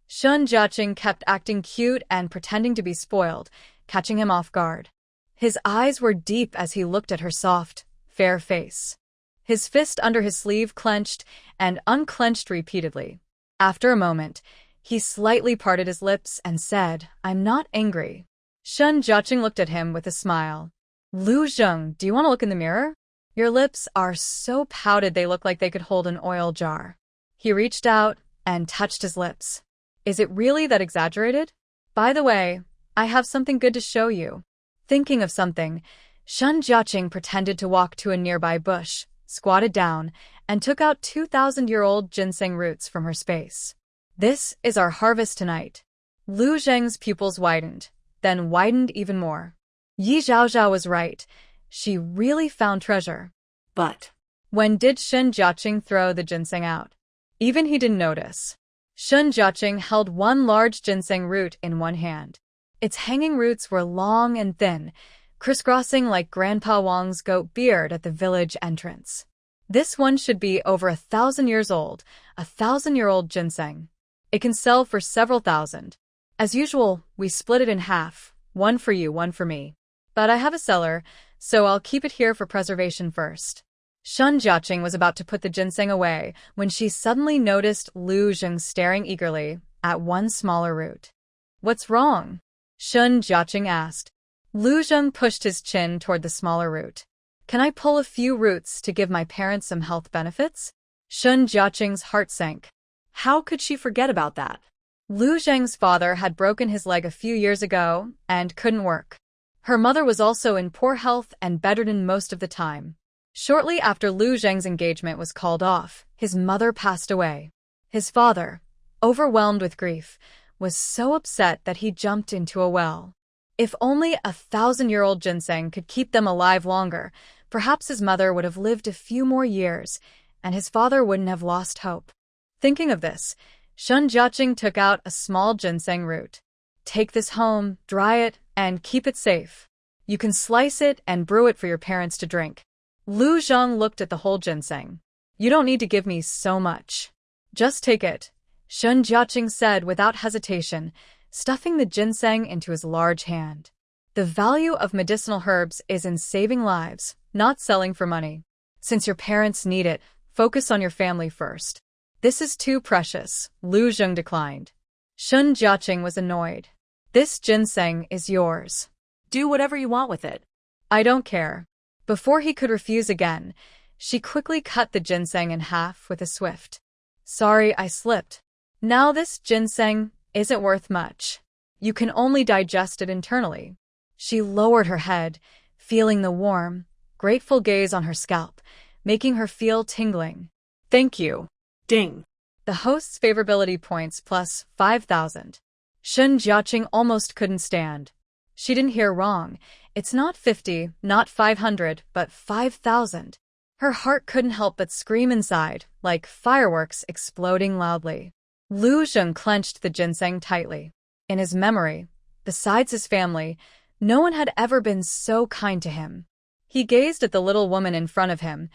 Shen Jiaqing kept acting cute and pretending to be spoiled, catching him off guard. His eyes were deep as he looked at her soft, fair face. His fist under his sleeve clenched and unclenched repeatedly. After a moment, he slightly parted his lips and said, I'm not angry. Shen Jiaqing looked at him with a smile. Lu Zheng, do you want to look in the mirror? Your lips are so pouted they look like they could hold an oil jar. He reached out and touched his lips. Is it really that exaggerated? By the way, I have something good to show you. Thinking of something, Shen Jiaqing pretended to walk to a nearby bush, squatted down, and took out 2,000-year-old ginseng roots from her space. This is our harvest tonight. Lu Zheng's pupils widened, then widened even more. Yi Zhao Zhao was right. She really found treasure. But when did Shen Jiaqing throw the ginseng out? Even he didn't notice. Shen Jiaqing held one large ginseng root in one hand. Its hanging roots were long and thin, crisscrossing like Grandpa Wang's goat beard at the village entrance. This one should be over 1,000 years old, 1,000-year-old ginseng. It can sell for several thousand. As usual, we split it in half, one for you, one for me. But I have a cellar, so I'll keep it here for preservation first. Shen Jiaqing was about to put the ginseng away when she suddenly noticed Lu Zheng staring eagerly at one smaller root. What's wrong? Shen Jiaqing asked. Lu Zheng pushed his chin toward the smaller root. Can I pull a few roots to give my parents some health benefits? Shen Jiaqing's heart sank. How could she forget about that? Lu Zheng's father had broken his leg a few years ago and couldn't work. Her mother was also in poor health and bedridden most of the time. Shortly after Lu Zheng's engagement was called off, his mother passed away. His father, overwhelmed with grief, was so upset that he jumped into a well. If only 1,000-year-old ginseng could keep them alive longer, perhaps his mother would have lived a few more years, and his father wouldn't have lost hope. Thinking of this, Shen Jiaqing took out a small ginseng root. Take this home, dry it, and keep it safe. You can slice it and brew it for your parents to drink. Lu Zheng looked at the whole ginseng. You don't need to give me so much. Just take it, Shen Jiaqing said without hesitation, stuffing the ginseng into his large hand. The value of medicinal herbs is in saving lives, not selling for money. Since your parents need it, focus on your family first. This is too precious, Lu Zheng declined. Shen Jiaqing was annoyed. This ginseng is yours. Do whatever you want with it. I don't care. Before he could refuse again, she quickly cut the ginseng in half with a swift, "Sorry, I slipped. Now this ginseng isn't worth much. You can only digest it internally." She lowered her head, feeling the warm, grateful gaze on her scalp, making her feel tingling. "Thank you." Ding. The host's favorability points plus 5,000. Shun Jiaqing almost couldn't stand. She didn't hear wrong. It's not 50, not 500, but 5,000. Her heart couldn't help but scream inside, like fireworks exploding loudly. Lu Zheng clenched the ginseng tightly. In his memory, besides his family, no one had ever been so kind to him. He gazed at the little woman in front of him,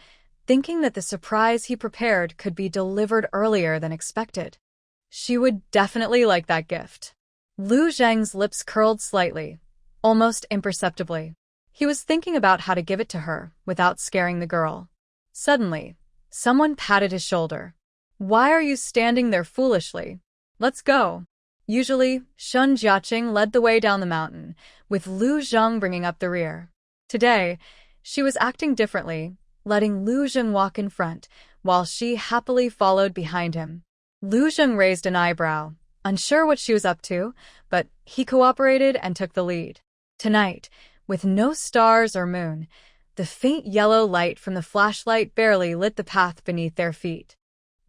thinking that the surprise he prepared could be delivered earlier than expected. She would definitely like that gift. Lu Zheng's lips curled slightly, almost imperceptibly. He was thinking about how to give it to her without scaring the girl. Suddenly, someone patted his shoulder. "Why are you standing there foolishly? Let's go." Usually, Shun Jiaqing led the way down the mountain, with Lu Zheng bringing up the rear. Today, she was acting differently, letting Lu Zheng walk in front, while she happily followed behind him. Lu Zheng raised an eyebrow, unsure what she was up to, but he cooperated and took the lead. Tonight, with no stars or moon, the faint yellow light from the flashlight barely lit the path beneath their feet.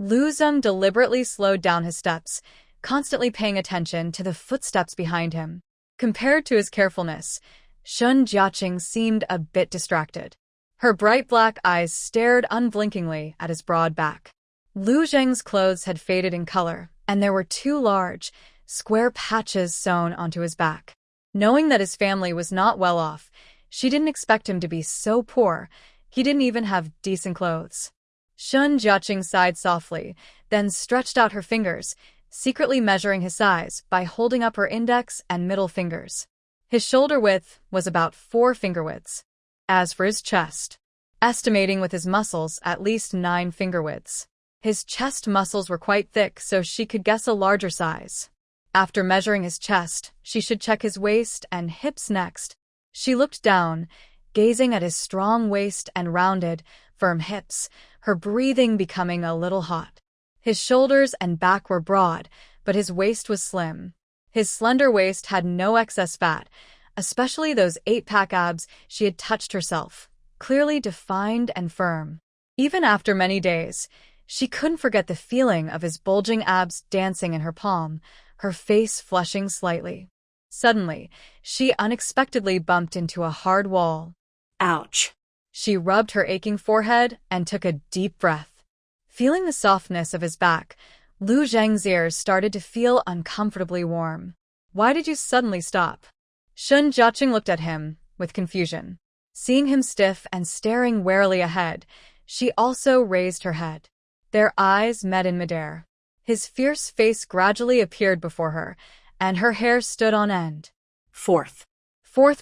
Lu Zheng deliberately slowed down his steps, constantly paying attention to the footsteps behind him. Compared to his carefulness, Shun Jiaqing seemed a bit distracted. Her bright black eyes stared unblinkingly at his broad back. Lu Zheng's clothes had faded in color, and there were two large, square patches sewn onto his back. Knowing that his family was not well off, she didn't expect him to be so poor. He didn't even have decent clothes. Shun Jiaqing sighed softly, then stretched out her fingers, secretly measuring his size by holding up her index and middle fingers. His shoulder width was about 4 finger widths. As for his chest, estimating with his muscles at least 9 finger widths. His chest muscles were quite thick, so she could guess a larger size. After measuring his chest, she should check his waist and hips next. She looked down, gazing at his strong waist and rounded, firm hips, her breathing becoming a little hot. His shoulders and back were broad, but his waist was slim. His slender waist had no excess fat, especially those 8-pack abs she had touched herself, clearly defined and firm. Even after many days, she couldn't forget the feeling of his bulging abs dancing in her palm, her face flushing slightly. Suddenly, she unexpectedly bumped into a hard wall. Ouch. She rubbed her aching forehead and took a deep breath. Feeling the softness of his back, Lu Zheng's ears started to feel uncomfortably warm. "Why did you suddenly stop?" Shun Jiaqing looked at him, with confusion. Seeing him stiff and staring warily ahead, she also raised her head. Their eyes met in midair. His fierce face gradually appeared before her, and her hair stood on end. Fourth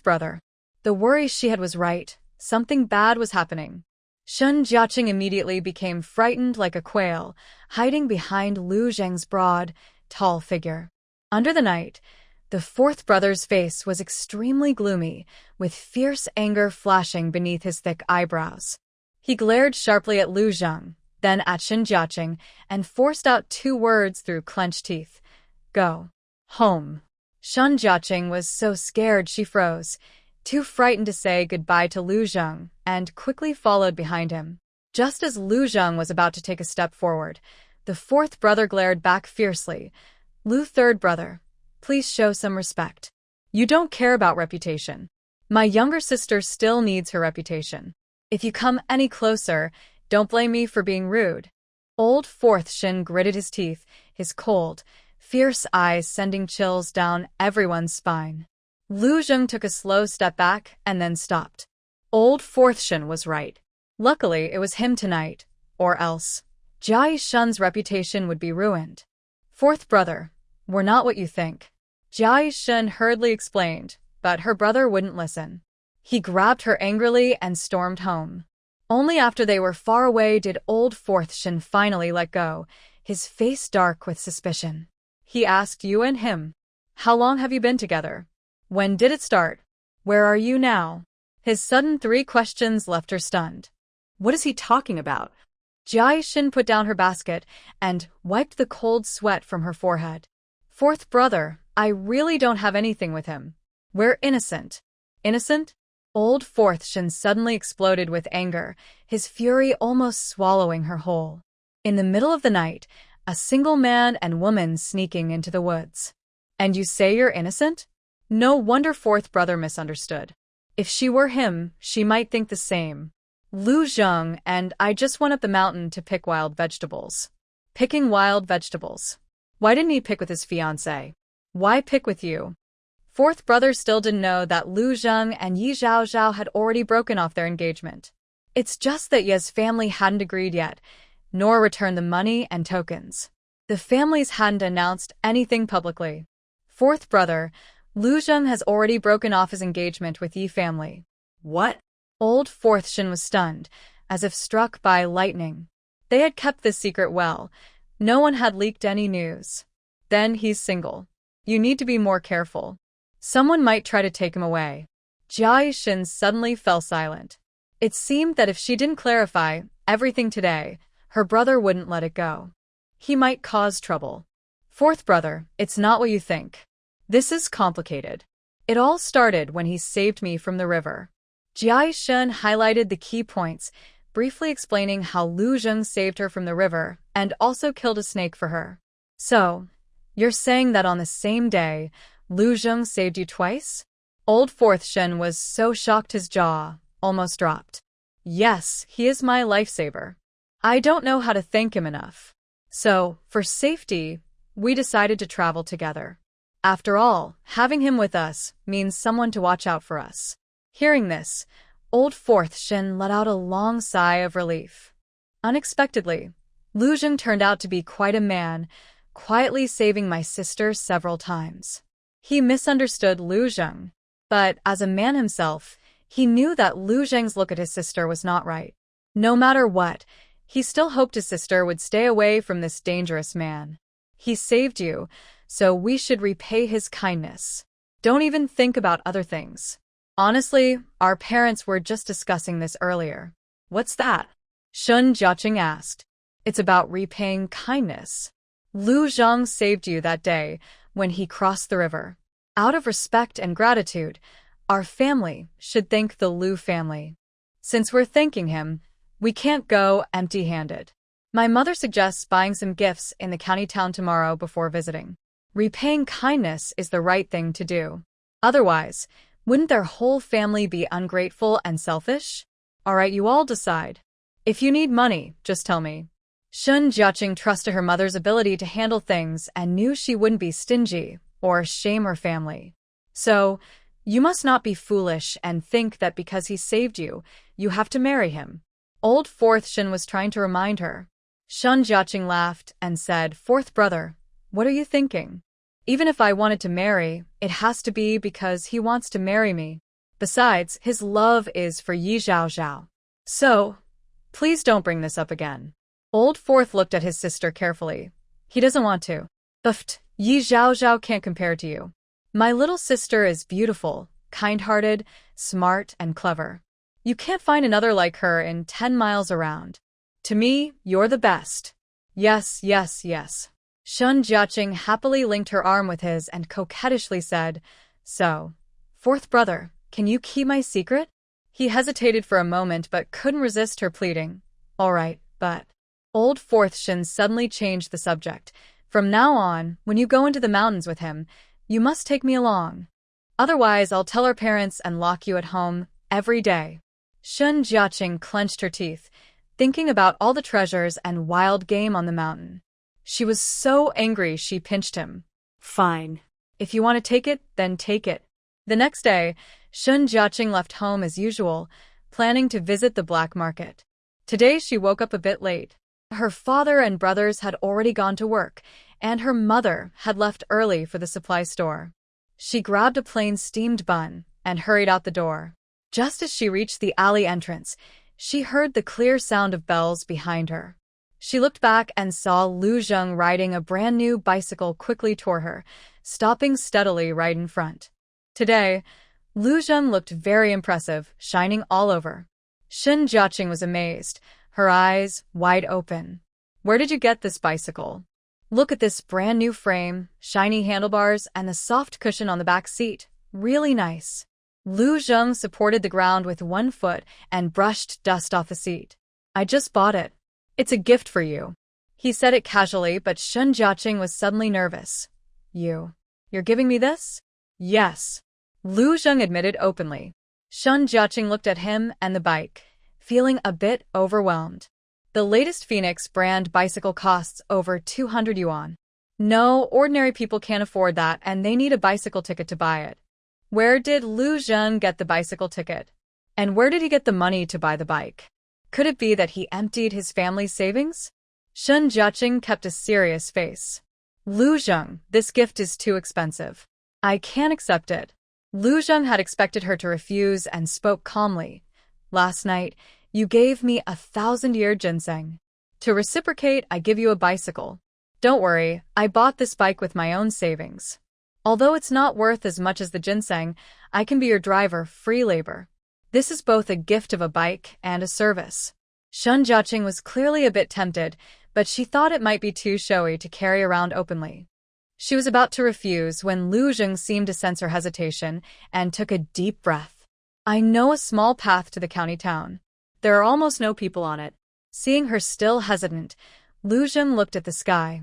brother. The worry she had was right. Something bad was happening. Shun Jiaqing immediately became frightened like a quail, hiding behind Lu Zheng's broad, tall figure. Under the night, the fourth brother's face was extremely gloomy, with fierce anger flashing beneath his thick eyebrows. He glared sharply at Lu Zheng, then at Shun Jiaqing, and forced out 2 words through clenched teeth. "Go home." Shun Jiaqing was so scared she froze, too frightened to say goodbye to Lu Zheng, and quickly followed behind him. Just as Lu Zheng was about to take a step forward, the fourth brother glared back fiercely. "Lu, third brother, please show some respect. You don't care about reputation. My younger sister still needs her reputation. If you come any closer, don't blame me for being rude." Old fourth Shin gritted his teeth, his cold, fierce eyes sending chills down everyone's spine. Lu Zheng took a slow step back and then stopped. Old fourth Shin was right. Luckily, it was him tonight, or else Jia Shun's reputation would be ruined. "Fourth brother, we're not what you think," Jia Shun hurriedly explained, but her brother wouldn't listen. He grabbed her angrily and stormed home. Only after they were far away did old fourth Shin finally let go, his face dark with suspicion. He asked you and him. How long have you been together? When did it start? Where are you now? His sudden 3 questions left her stunned. What is he talking about? Jia put down her basket and wiped the cold sweat from her forehead. Fourth brother, I really don't have anything with him. We're innocent. Innocent? Old Fourth suddenly exploded with anger, his fury almost swallowing her whole. In the middle of the night, a single man and woman sneaking into the woods. And you say you're innocent? No wonder fourth brother misunderstood. If she were him, she might think the same. Zheng and I just went up the mountain to pick wild vegetables. Picking wild vegetables. Why didn't he pick with his fiancée? Why pick with you? Fourth brother still didn't know that Zheng and Yi Zhaozhao had already broken off their engagement. It's just that Ye's family hadn't agreed yet, nor returned the money and tokens. The families hadn't announced anything publicly. Fourth brother, Zheng has already broken off his engagement with Yi family. What? Old Fourth was stunned, as if struck by lightning. They had kept this secret well. No one had leaked any news. Then he's single. You need to be more careful. Someone might try to take him away. Jia suddenly fell silent. It seemed that if she didn't clarify everything today, her brother wouldn't let it go. He might cause trouble. Fourth brother, it's not what you think. This is complicated. It all started when he saved me from the river. Jia highlighted the key points, briefly explaining how Zheng saved her from the river and also killed a snake for her. So, you're saying that on the same day, Zheng saved you twice? Old Fourth was so shocked his jaw almost dropped. Yes, he is my lifesaver. I don't know how to thank him enough. So, for safety, we decided to travel together. After all, having him with us means someone to watch out for us. Hearing this, Old Fourth let out a long sigh of relief. Unexpectedly, Zheng turned out to be quite a man, quietly saving my sister several times. He misunderstood Zheng, but as a man himself, he knew that Zheng's look at his sister was not right. No matter what, he still hoped his sister would stay away from this dangerous man. He saved you, so we should repay his kindness. Don't even think about other things. Honestly, our parents were just discussing this earlier. What's that? Shun Jiaqing asked. It's about repaying kindness. Zheng saved you that day when he crossed the river. Out of respect and gratitude, our family should thank the Liu family. Since we're thanking him, we can't go empty-handed. My mother suggests buying some gifts in the county town tomorrow before visiting. Repaying kindness is the right thing to do. Otherwise, wouldn't their whole family be ungrateful and selfish? Alright, you all decide. If you need money, just tell me. Shun Jiaqing trusted her mother's ability to handle things and knew she wouldn't be stingy or shame her family. So, you must not be foolish and think that because he saved you, you have to marry him. Old Fourth was trying to remind her. Shun Jiaqing laughed and said, Fourth brother, what are you thinking? Even if I wanted to marry, it has to be because he wants to marry me. Besides, his love is for Yi Zhaozhao. So, please don't bring this up again. Old Fourth looked at his sister carefully. He doesn't want to. Uft, Yi Zhaozhao can't compare to you. My little sister is beautiful, kind-hearted, smart, and clever. You can't find another like her in 10 miles around. To me, you're the best. Yes, yes, yes. Shun Jiaqing happily linked her arm with his and coquettishly said, So, fourth brother, can you keep my secret? He hesitated for a moment but couldn't resist her pleading. All right, but... Old Fourth suddenly changed the subject. From now on, when you go into the mountains with him, you must take me along. Otherwise, I'll tell our parents and lock you at home every day. Shun Jiaqing clenched her teeth, thinking about all the treasures and wild game on the mountain. She was so angry she pinched him. Fine. If you want to take it, then take it. The next day, Shun Jiaqing left home as usual, planning to visit the black market. Today she woke up a bit late. Her father and brothers had already gone to work, and her mother had left early for the supply store. She grabbed a plain steamed bun and hurried out the door. Just as she reached the alley entrance, she heard the clear sound of bells behind her. She looked back and saw Zheng riding a brand-new bicycle quickly toward her, stopping steadily right in front. Today, Lu Zheng looked very impressive, shining all over. Shen Jiaqing was amazed, her eyes wide open. Where did you get this bicycle? Look at this brand new frame, shiny handlebars, and the soft cushion on the back seat. Really nice. Lu Zheng supported the ground with one foot and brushed dust off the seat. I just bought it. It's a gift for you. He said it casually, but Shen Jiaqing was suddenly nervous. You're giving me this? Yes. Lu Zheng admitted openly. Shen Jiaqing looked at him and the bike, feeling a bit overwhelmed. The latest Phoenix brand bicycle costs over 200 yuan. No, ordinary people can't afford that, and they need a bicycle ticket to buy it. Where did Lu Zheng get the bicycle ticket? And where did he get the money to buy the bike? Could it be that he emptied his family's savings? Shen Jiaqing kept a serious face. Lu Zheng, this gift is too expensive. I can't accept it. Lu Zheng had expected her to refuse and spoke calmly. Last night, you gave me 1,000-year ginseng. To reciprocate, I give you a bicycle. Don't worry, I bought this bike with my own savings. Although it's not worth as much as the ginseng, I can be your driver, free labor. This is both a gift of a bike and a service. Shen Jiaqing was clearly a bit tempted, but she thought it might be too showy to carry around openly. She was about to refuse when Lu Zheng seemed to sense her hesitation and took a deep breath. I know a small path to the county town. There are almost no people on it. Seeing her still hesitant, Lu Zheng looked at the sky.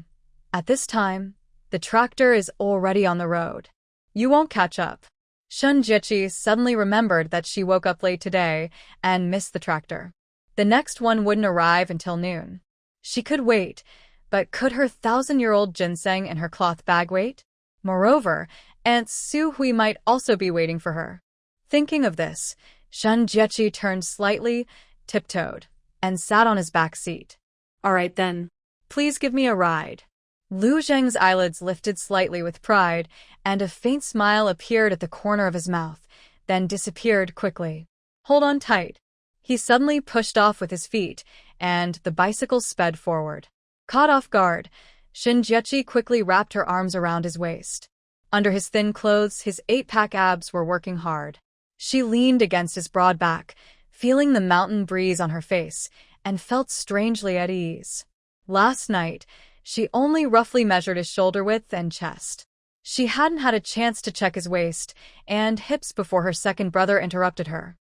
At this time, the tractor is already on the road. You won't catch up. Shen Jiaqing suddenly remembered that she woke up late today and missed the tractor. The next one wouldn't arrive until noon. She could wait, but could her 1,000-year-old ginseng in her cloth bag wait? Moreover, Aunt Su Hui might also be waiting for her. Thinking of this, Shen Jiaqing turned slightly, tiptoed, and sat on his back seat. All right then. Please give me a ride. Lu Zheng's eyelids lifted slightly with pride, and a faint smile appeared at the corner of his mouth, then disappeared quickly. Hold on tight. He suddenly pushed off with his feet, and the bicycle sped forward. Caught off guard, Shen Jiaqing quickly wrapped her arms around his waist. Under his thin clothes, his 8-pack abs were working hard. She leaned against his broad back, feeling the mountain breeze on her face, and felt strangely at ease. Last night, she only roughly measured his shoulder width and chest. She hadn't had a chance to check his waist and hips before her second brother interrupted her.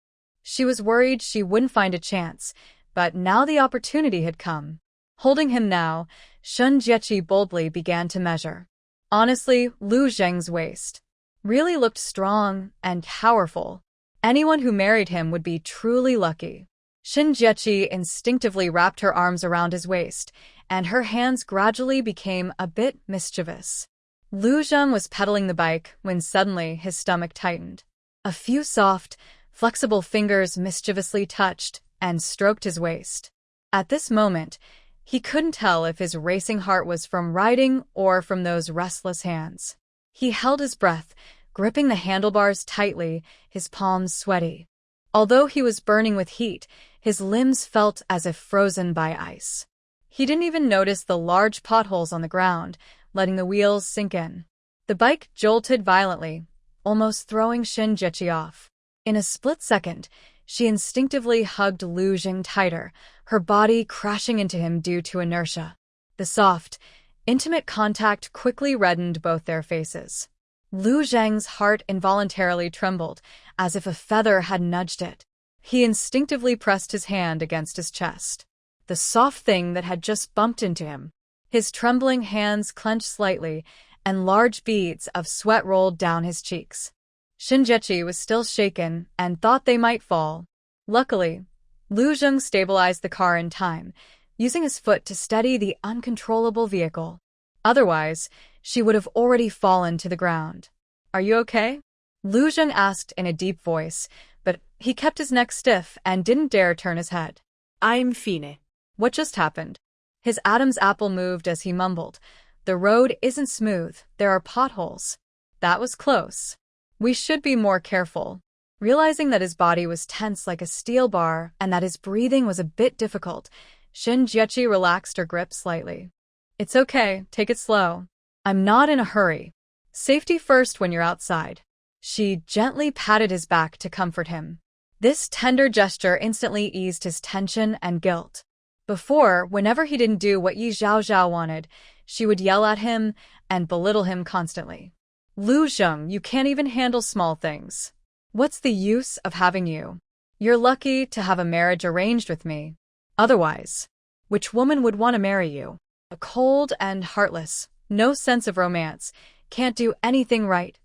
She was worried she wouldn't find a chance, but now the opportunity had come. Holding him now, Shen Jiaqing boldly began to measure. Honestly, Lu Zheng's waist really looked strong and powerful. Anyone who married him would be truly lucky. Shen Jiaqing instinctively wrapped her arms around his waist, and her hands gradually became a bit mischievous. Lu Zheng was pedaling the bike when suddenly his stomach tightened. A few soft, flexible fingers mischievously touched and stroked his waist. At this moment, he couldn't tell if his racing heart was from riding or from those restless hands. He held his breath, gripping the handlebars tightly, his palms sweaty. Although he was burning with heat, his limbs felt as if frozen by ice. He didn't even notice the large potholes on the ground, letting the wheels sink in. The bike jolted violently, almost throwing Shen Jiaqing off. In a split second, she instinctively hugged Lu Zheng tighter, her body crashing into him due to inertia. The soft, intimate contact quickly reddened both their faces. Lu Zheng's heart involuntarily trembled, as if a feather had nudged it. He instinctively pressed his hand against his chest. The soft thing that had just bumped into him. His trembling hands clenched slightly, and large beads of sweat rolled down his cheeks. Shen Jiaqing was still shaken and thought they might fall. Luckily, Lu Zheng stabilized the car in time, using his foot to steady the uncontrollable vehicle. Otherwise, she would have already fallen to the ground. Are you okay? Lu Zheng asked in a deep voice, but he kept his neck stiff and didn't dare turn his head. I'm fine. What just happened? His Adam's apple moved as he mumbled. The road isn't smooth, there are potholes. That was close. We should be more careful. Realizing that his body was tense like a steel bar and that his breathing was a bit difficult, Shen Jiaqing relaxed her grip slightly. It's okay, take it slow. I'm not in a hurry. Safety first when you're outside. She gently patted his back to comfort him. This tender gesture instantly eased his tension and guilt. Before, whenever he didn't do what Yi Zhaozhao wanted, she would yell at him and belittle him constantly. Lu Zheng, you can't even handle small things. What's the use of having you? You're lucky to have a marriage arranged with me. Otherwise, which woman would want to marry you? A cold and heartless, no sense of romance, can't do anything right.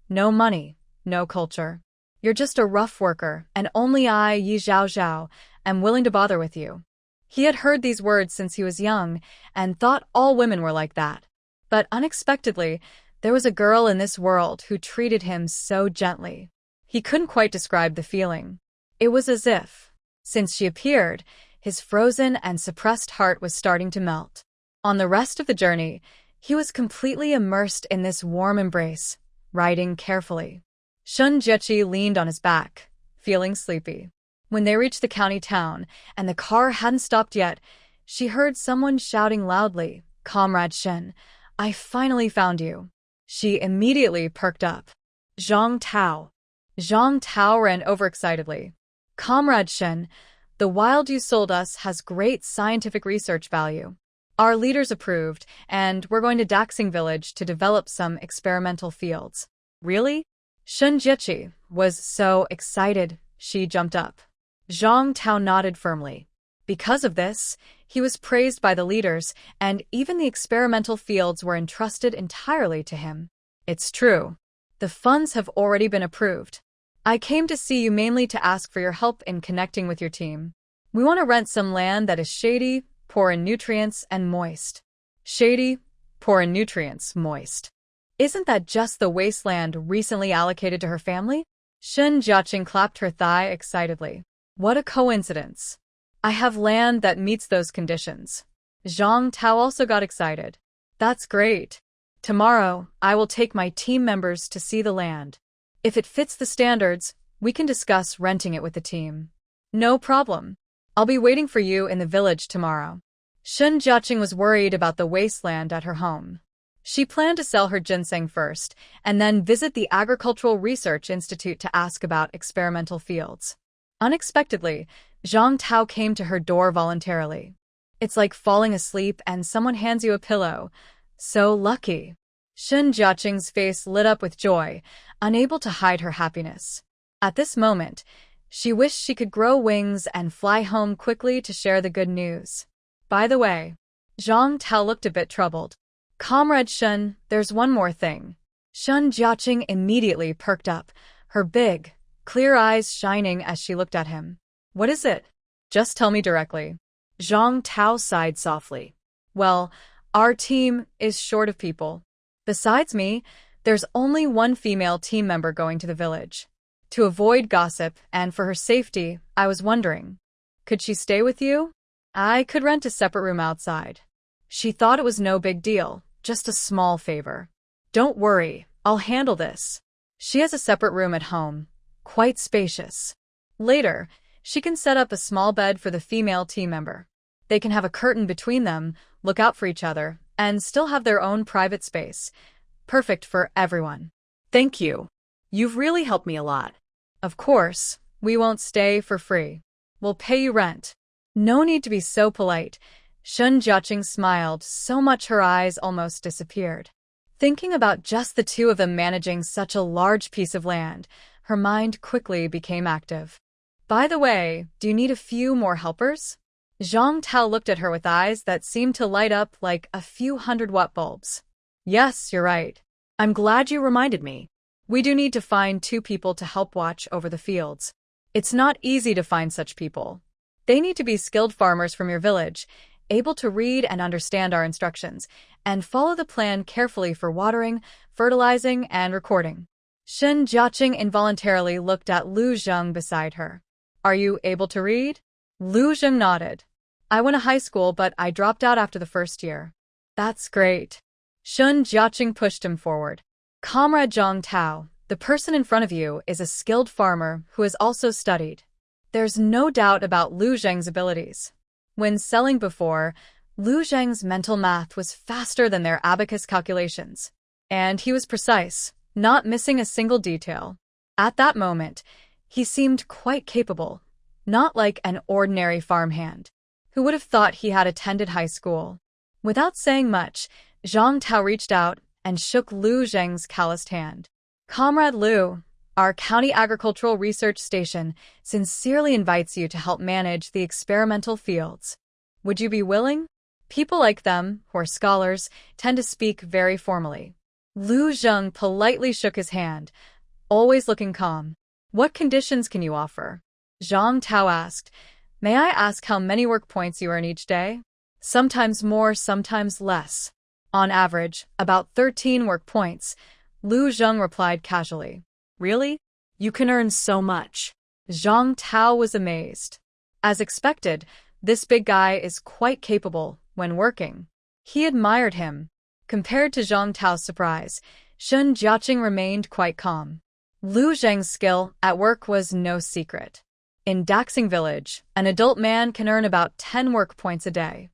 No money, no culture. You're just a rough worker, and only I, Yi Zhaozhao, am willing to bother with you. He had heard these words since he was young and thought all women were like that. But unexpectedly, there was a girl in this world who treated him so gently. He couldn't quite describe the feeling. It was as if, since she appeared, his frozen and suppressed heart was starting to melt. On the rest of the journey, he was completely immersed in this warm embrace, riding carefully. Shun Jiechi leaned on his back, feeling sleepy. When they reached the county town, and the car hadn't stopped yet, she heard someone shouting loudly, "Comrade Shen, I finally found you." She immediately perked up. Zhang Tao. Zhang Tao ran over excitedly. "Comrade Shen, the wild you sold us has great scientific research value. Our leaders approved, and we're going to Daxing village to develop some experimental fields." "Really?" Shun Jiechi was so excited, she jumped up. Zhang Tao nodded firmly. Because of this, he was praised by the leaders, and even the experimental fields were entrusted entirely to him. "It's true. The funds have already been approved. I came to see you mainly to ask for your help in connecting with your team. We want to rent some land that is shady, poor in nutrients, and moist." Shady, poor in nutrients, moist. Isn't that just the wasteland recently allocated to her family? Shun Jiaqing clapped her thigh excitedly. What a coincidence. I have land that meets those conditions. Zhang Tao also got excited. That's great. Tomorrow, I will take my team members to see the land. If it fits the standards, we can discuss renting it with the team. No problem. I'll be waiting for you in the village tomorrow. Shun Jiaqing was worried about the wasteland at her home. She planned to sell her ginseng first, and then visit the Agricultural Research Institute to ask about experimental fields. Unexpectedly, Zhang Tao came to her door voluntarily. It's like falling asleep and someone hands you a pillow. So lucky. Shun Jiaqing's face lit up with joy, unable to hide her happiness. At this moment, she wished she could grow wings and fly home quickly to share the good news. By the way, Zhang Tao looked a bit troubled. Comrade Shun, there's one more thing. Shun Jiaqing immediately perked up, her big, clear eyes shining as she looked at him. What is it? Just tell me directly. Zhang Tao sighed softly. Well, our team is short of people. Besides me, there's only one female team member going to the village. To avoid gossip and for her safety, I was wondering, could she stay with you? I could rent a separate room outside. She thought it was no big deal, just a small favor. Don't worry, I'll handle this. She has a separate room at home, quite spacious. Later, she can set up a small bed for the female team member. They can have a curtain between them, look out for each other, and still have their own private space. Perfect for everyone. Thank you. You've really helped me a lot. Of course, we won't stay for free. We'll pay you rent. No need to be so polite. Shun Jiaqing smiled so much her eyes almost disappeared. Thinking about just the two of them managing such a large piece of land, her mind quickly became active. By the way, do you need a few more helpers? Zhang Tao looked at her with eyes that seemed to light up like a few 100-watt bulbs. Yes, you're right. I'm glad you reminded me. We do need to find 2 people to help watch over the fields. It's not easy to find such people. They need to be skilled farmers from your village, able to read and understand our instructions, and follow the plan carefully for watering, fertilizing, and recording. Shun Jiaqing involuntarily looked at Lu Zheng beside her. Are you able to read? Lu Zheng nodded. I went to high school, but I dropped out after the first year. That's great. Shun Jiaqing pushed him forward. Comrade Zhang Tao, the person in front of you is a skilled farmer who has also studied. There's no doubt about Lu Zheng's abilities. When selling before, Lu Zheng's mental math was faster than their abacus calculations. And he was precise, not missing a single detail. At that moment, he seemed quite capable, not like an ordinary farmhand. Who would have thought he had attended high school? Without saying much, Zhang Tao reached out and shook Lu Zheng's calloused hand. Comrade Lu, our County Agricultural Research Station sincerely invites you to help manage the experimental fields. Would you be willing? People like them, who are scholars, tend to speak very formally. Lu Zheng politely shook his hand, always looking calm. What conditions can you offer? Zhang Tao asked. May I ask how many work points you earn each day? Sometimes more, sometimes less. On average, about 13 work points, Lu Zheng replied casually. Really? You can earn so much. Zhang Tao was amazed. As expected, this big guy is quite capable when working. He admired him. Compared to Zhang Tao's surprise, Shun Jiaqing remained quite calm. Lu Zheng's skill at work was no secret. In Daxing Village, an adult man can earn about 10 work points a day.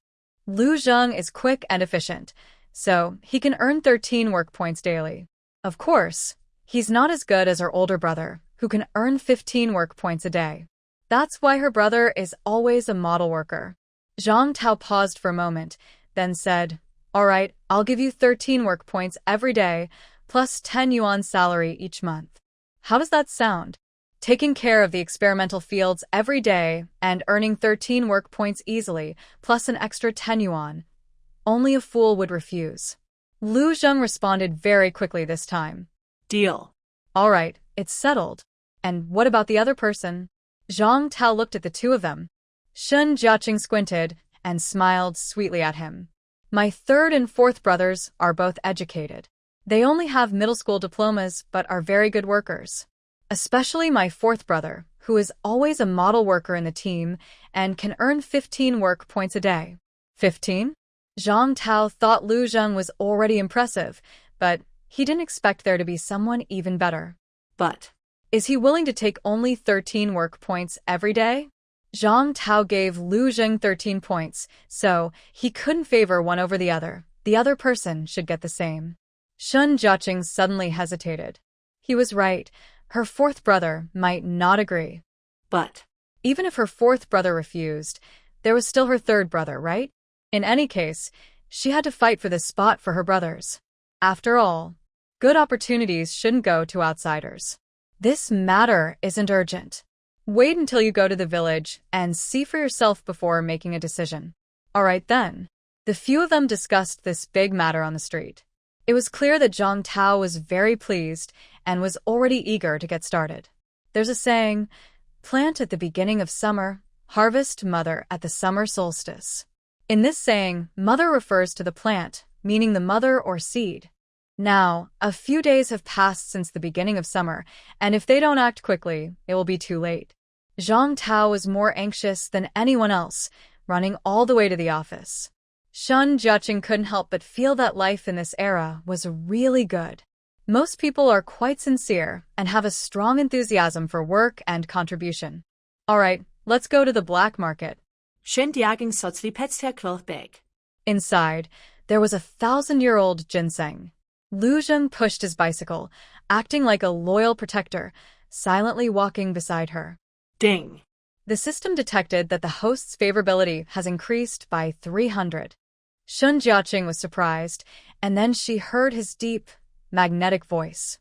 Lu Zheng is quick and efficient, so he can earn 13 work points daily. Of course, he's not as good as her older brother, who can earn 15 work points a day. That's why her brother is always a model worker. Zhang Tao paused for a moment, then said, All right, I'll give you 13 work points every day, plus 10 yuan salary each month. How does that sound? Taking care of the experimental fields every day and earning 13 work points easily, plus an extra 10 yuan. Only a fool would refuse. Lu Zheng responded very quickly this time. Deal. All right, it's settled. And what about the other person? Zhang Tao looked at the two of them. Shun Jiaqing squinted and smiled sweetly at him. My third and fourth brothers are both educated. They only have middle school diplomas but are very good workers. Especially my fourth brother, who is always a model worker in the team and can earn 15 work points a day. 15? Zhang Tao thought Lu Zheng was already impressive, but he didn't expect there to be someone even better. But is he willing to take only 13 work points every day? Zhang Tao gave Lu Zheng 13 points, so he couldn't favor one over the other. The other person should get the same. Shun Jiaqing suddenly hesitated. He was right. Her fourth brother might not agree. But even if her fourth brother refused, there was still her third brother, right? In any case, she had to fight for this spot for her brothers. After all, good opportunities shouldn't go to outsiders. This matter isn't urgent. Wait until you go to the village and see for yourself before making a decision. All right then. The few of them discussed this big matter on the street. It was clear that Zhang Tao was very pleased and was already eager to get started. There's a saying, plant at the beginning of summer, harvest mother at the summer solstice. In this saying, mother refers to the plant, meaning the mother or seed. Now, a few days have passed since the beginning of summer, and if they don't act quickly, it will be too late. Zhang Tao was more anxious than anyone else, running all the way to the office. Shun Jiaqing couldn't help but feel that life in this era was really good. Most people are quite sincere and have a strong enthusiasm for work and contribution. All right, let's go to the black market. Inside, there was a 1,000-year-old Ginseng. Lu Zheng pushed his bicycle, acting like a loyal protector, silently walking beside her. Ding. The system detected that the host's favorability has increased by 300. Shun Jiaqing was surprised, and then she heard his deep, magnetic voice.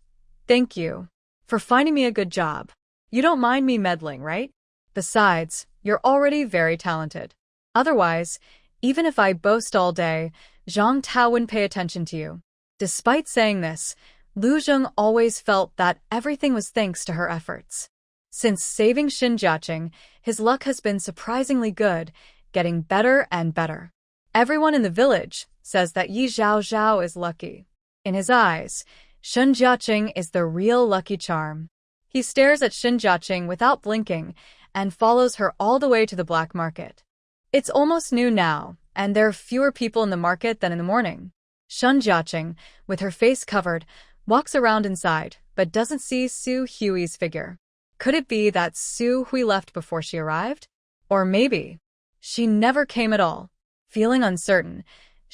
Thank you for finding me a good job. You don't mind me meddling, right? Besides, you're already very talented. Otherwise, even if I boast all day, Zhang Tao wouldn't pay attention to you. Despite saying this, Lu Zheng always felt that everything was thanks to her efforts. Since saving Shun Jiaqing, his luck has been surprisingly good, getting better and better. Everyone in the village says that Yi Zhao Zhao is lucky. In his eyes, Shun Jiaqing is the real lucky charm. He stares at Shun Jiaqing without blinking and follows her all the way to the black market. It's almost noon now, and there are fewer people in the market than in the morning. Shun Jiaqing, with her face covered, walks around inside, but doesn't see Su Hui's figure. Could it be that Su Hui left before she arrived? Or maybe she never came at all. Feeling uncertain,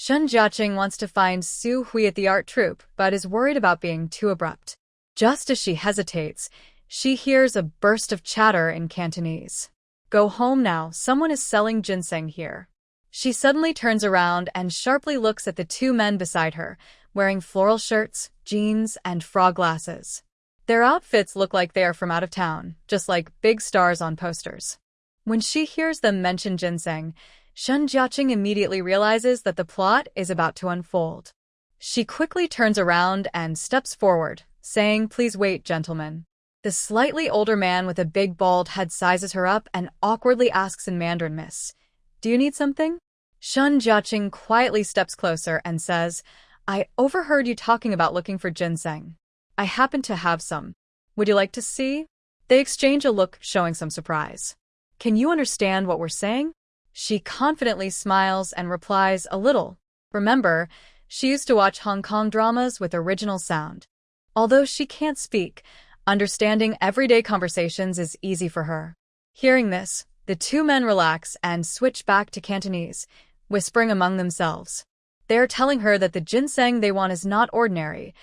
Shen Jiaqing wants to find Su Hui at the art troupe, but is worried about being too abrupt. Just as she hesitates, she hears a burst of chatter in Cantonese. Go home now, someone is selling ginseng here. She suddenly turns around and sharply looks at the two men beside her, wearing floral shirts, jeans, and frog glasses. Their outfits look like they are from out of town, just like big stars on posters. When she hears them mention ginseng, Shen Jiaqing immediately realizes that the plot is about to unfold. She quickly turns around and steps forward, saying, "Please wait, gentlemen." The slightly older man with a big bald head sizes her up and awkwardly asks in Mandarin, "Miss, do you need something?" Shen Jiaqing quietly steps closer and says, "I overheard you talking about looking for ginseng. I happen to have some. Would you like to see?" They exchange a look showing some surprise. "Can you understand what we're saying?" She confidently smiles and replies, "A little." Remember, she used to watch Hong Kong dramas with original sound. Although she can't speak, understanding everyday conversations is easy for her. Hearing this, the two men relax and switch back to Cantonese, whispering among themselves. They are telling her that the ginseng they want is not ordinary.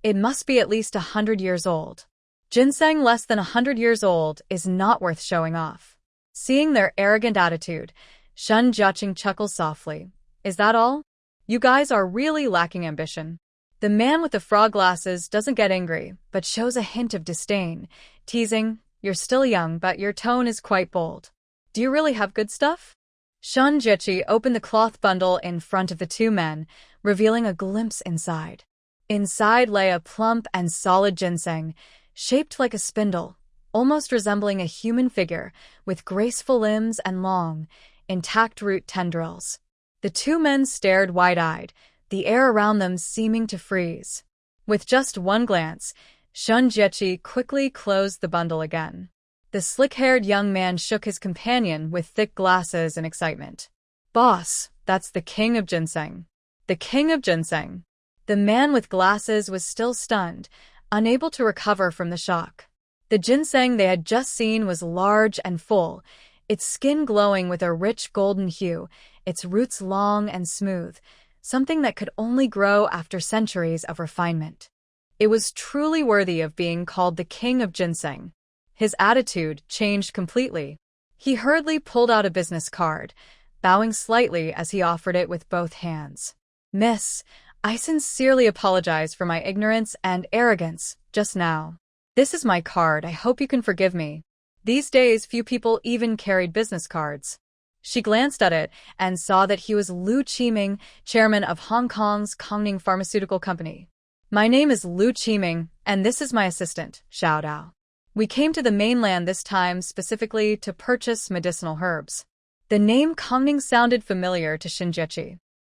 It must be at least 100 years old. Ginseng less than 100 years old is not worth showing off. Seeing their arrogant attitude, Shen Jiaqing chuckles softly. "Is that all? You guys are really lacking ambition." The man with the frog glasses doesn't get angry, but shows a hint of disdain, teasing, "You're still young, but your tone is quite bold. Do you really have good stuff?" Shen Jiaqing opened the cloth bundle in front of the two men, revealing a glimpse inside. Inside lay a plump and solid ginseng, shaped like a spindle, almost resembling a human figure, with graceful limbs and long, intact root tendrils. The two men stared wide-eyed, the air around them seeming to freeze. With just one glance, Shen Jiaqing quickly closed the bundle again. The slick-haired young man shook his companion with thick glasses in excitement. "Boss, that's the king of ginseng. The king of ginseng." The man with glasses was still stunned, unable to recover from the shock. The ginseng they had just seen was large and full, its skin glowing with a rich golden hue, its roots long and smooth, something that could only grow after centuries of refinement. It was truly worthy of being called the king of ginseng. His attitude changed completely. He hurriedly pulled out a business card, bowing slightly as he offered it with both hands. "Miss, I sincerely apologize for my ignorance and arrogance just now. This is my card, I hope you can forgive me. These days, few people even carried business cards." She glanced at it and saw that he was Lu Qiming, chairman of Hong Kong's Cunning pharmaceutical company. "My name is Lu Qiming, and this is my assistant, Xiao Dao. We came to the mainland this time specifically to purchase medicinal herbs." The name Cunning sounded familiar to Shen Jiaqing.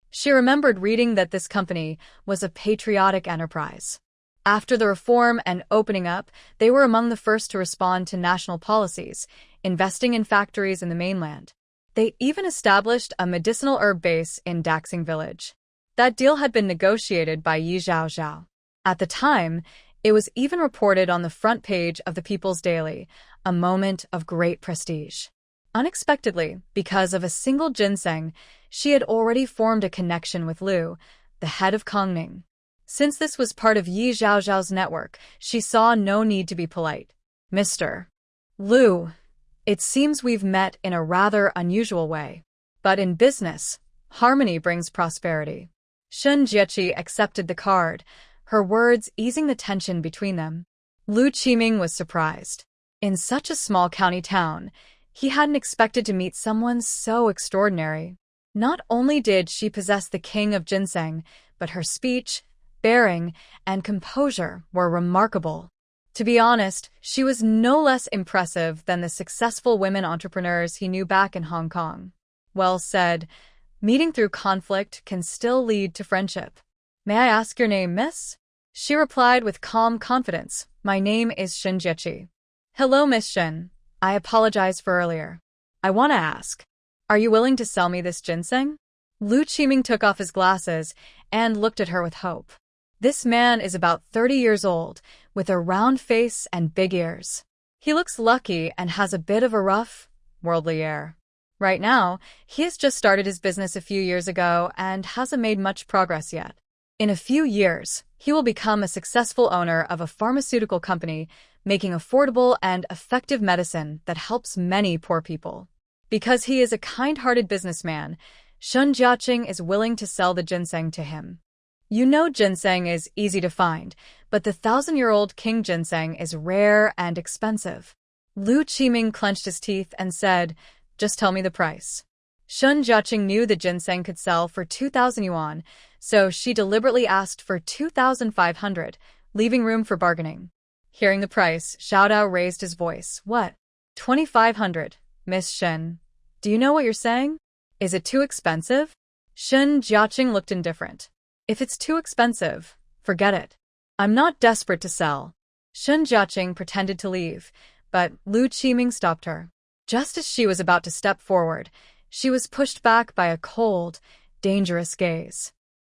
She remembered reading that this company was a patriotic enterprise. After the reform and opening up, they were among the first to respond to national policies, investing in factories in the mainland. They even established a medicinal herb base in Daxing village. That deal had been negotiated by Yi Zhaozhao. At the time, it was even reported on the front page of the People's Daily, a moment of great prestige. Unexpectedly, because of a single ginseng, she had already formed a connection with Lu, the head of Cunning. Since this was part of Yi Zhaozhao's network, she saw no need to be polite. "Mr. Lu, it seems we've met in a rather unusual way. But in business, harmony brings prosperity." Shen Jiaqing accepted the card, her words easing the tension between them. Lu Qiming was surprised. In such a small county town, he hadn't expected to meet someone so extraordinary. Not only did she possess the king of ginseng, but her speech, bearing, and composure were remarkable. To be honest, she was no less impressive than the successful women entrepreneurs he knew back in Hong Kong. Well said, meeting through conflict can still lead to friendship. "May I ask your name, miss?" She replied with calm confidence, "My name is Shen Jiaqing." "Hello, Miss Shen. I apologize for earlier. I want to ask, are you willing to sell me this ginseng?" Lu Qiming took off his glasses and looked at her with hope. This man is about 30 years old, with a round face and big ears. He looks lucky and has a bit of a rough, worldly air. Right now, he has just started his business a few years ago and hasn't made much progress yet. In a few years, he will become a successful owner of a pharmaceutical company, making affordable and effective medicine that helps many poor people. Because he is a kind-hearted businessman, Shun Jiaqing is willing to sell the ginseng to him. You know ginseng is easy to find, but the 1,000-year-old king ginseng is rare and expensive. Lu Qiming clenched his teeth and said, "Just tell me the price." Shun Jiaqing knew the ginseng could sell for 2,000 yuan, so she deliberately asked for 2,500, leaving room for bargaining. Hearing the price, Xiaodao raised his voice. "What? 2,500, Miss Shen? Do you know what you're saying? Is it too expensive?" Shun Jiaqing looked indifferent. "If it's too expensive, forget it. I'm not desperate to sell." Shun Jiaqing pretended to leave, but Lu Qiming stopped her. Just as she was about to step forward, she was pushed back by a cold, dangerous gaze.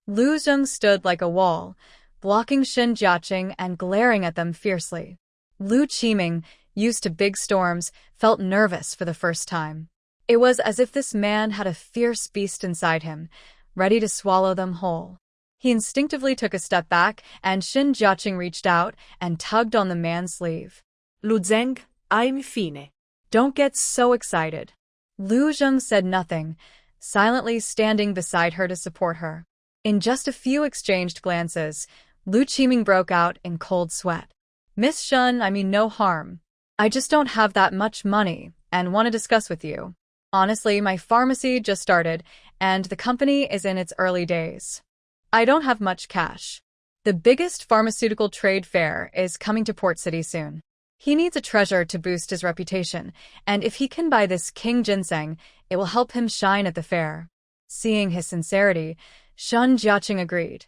Lu Zheng stood like a wall, blocking Shun Jiaqing and glaring at them fiercely. Lu Qiming, used to big storms, felt nervous for the first time. It was as if this man had a fierce beast inside him, ready to swallow them whole. He instinctively took a step back, and Shun Jiaqing reached out and tugged on the man's sleeve. Lu Zheng, I'm fine. "Don't get so excited." Lu Zheng said nothing, silently standing beside her to support her. In just a few exchanged glances, Lu Qiming broke out in cold sweat. "Miss Shun, I mean no harm. I just don't have that much money and want to discuss with you. Honestly, my pharmacy just started, and the company is in its early days. I don't have much cash. The biggest pharmaceutical trade fair is coming to Port City soon. He needs a treasure to boost his reputation, and if he can buy this King Ginseng, it will help him shine at the fair." Seeing his sincerity, Shun Jiaqing agreed.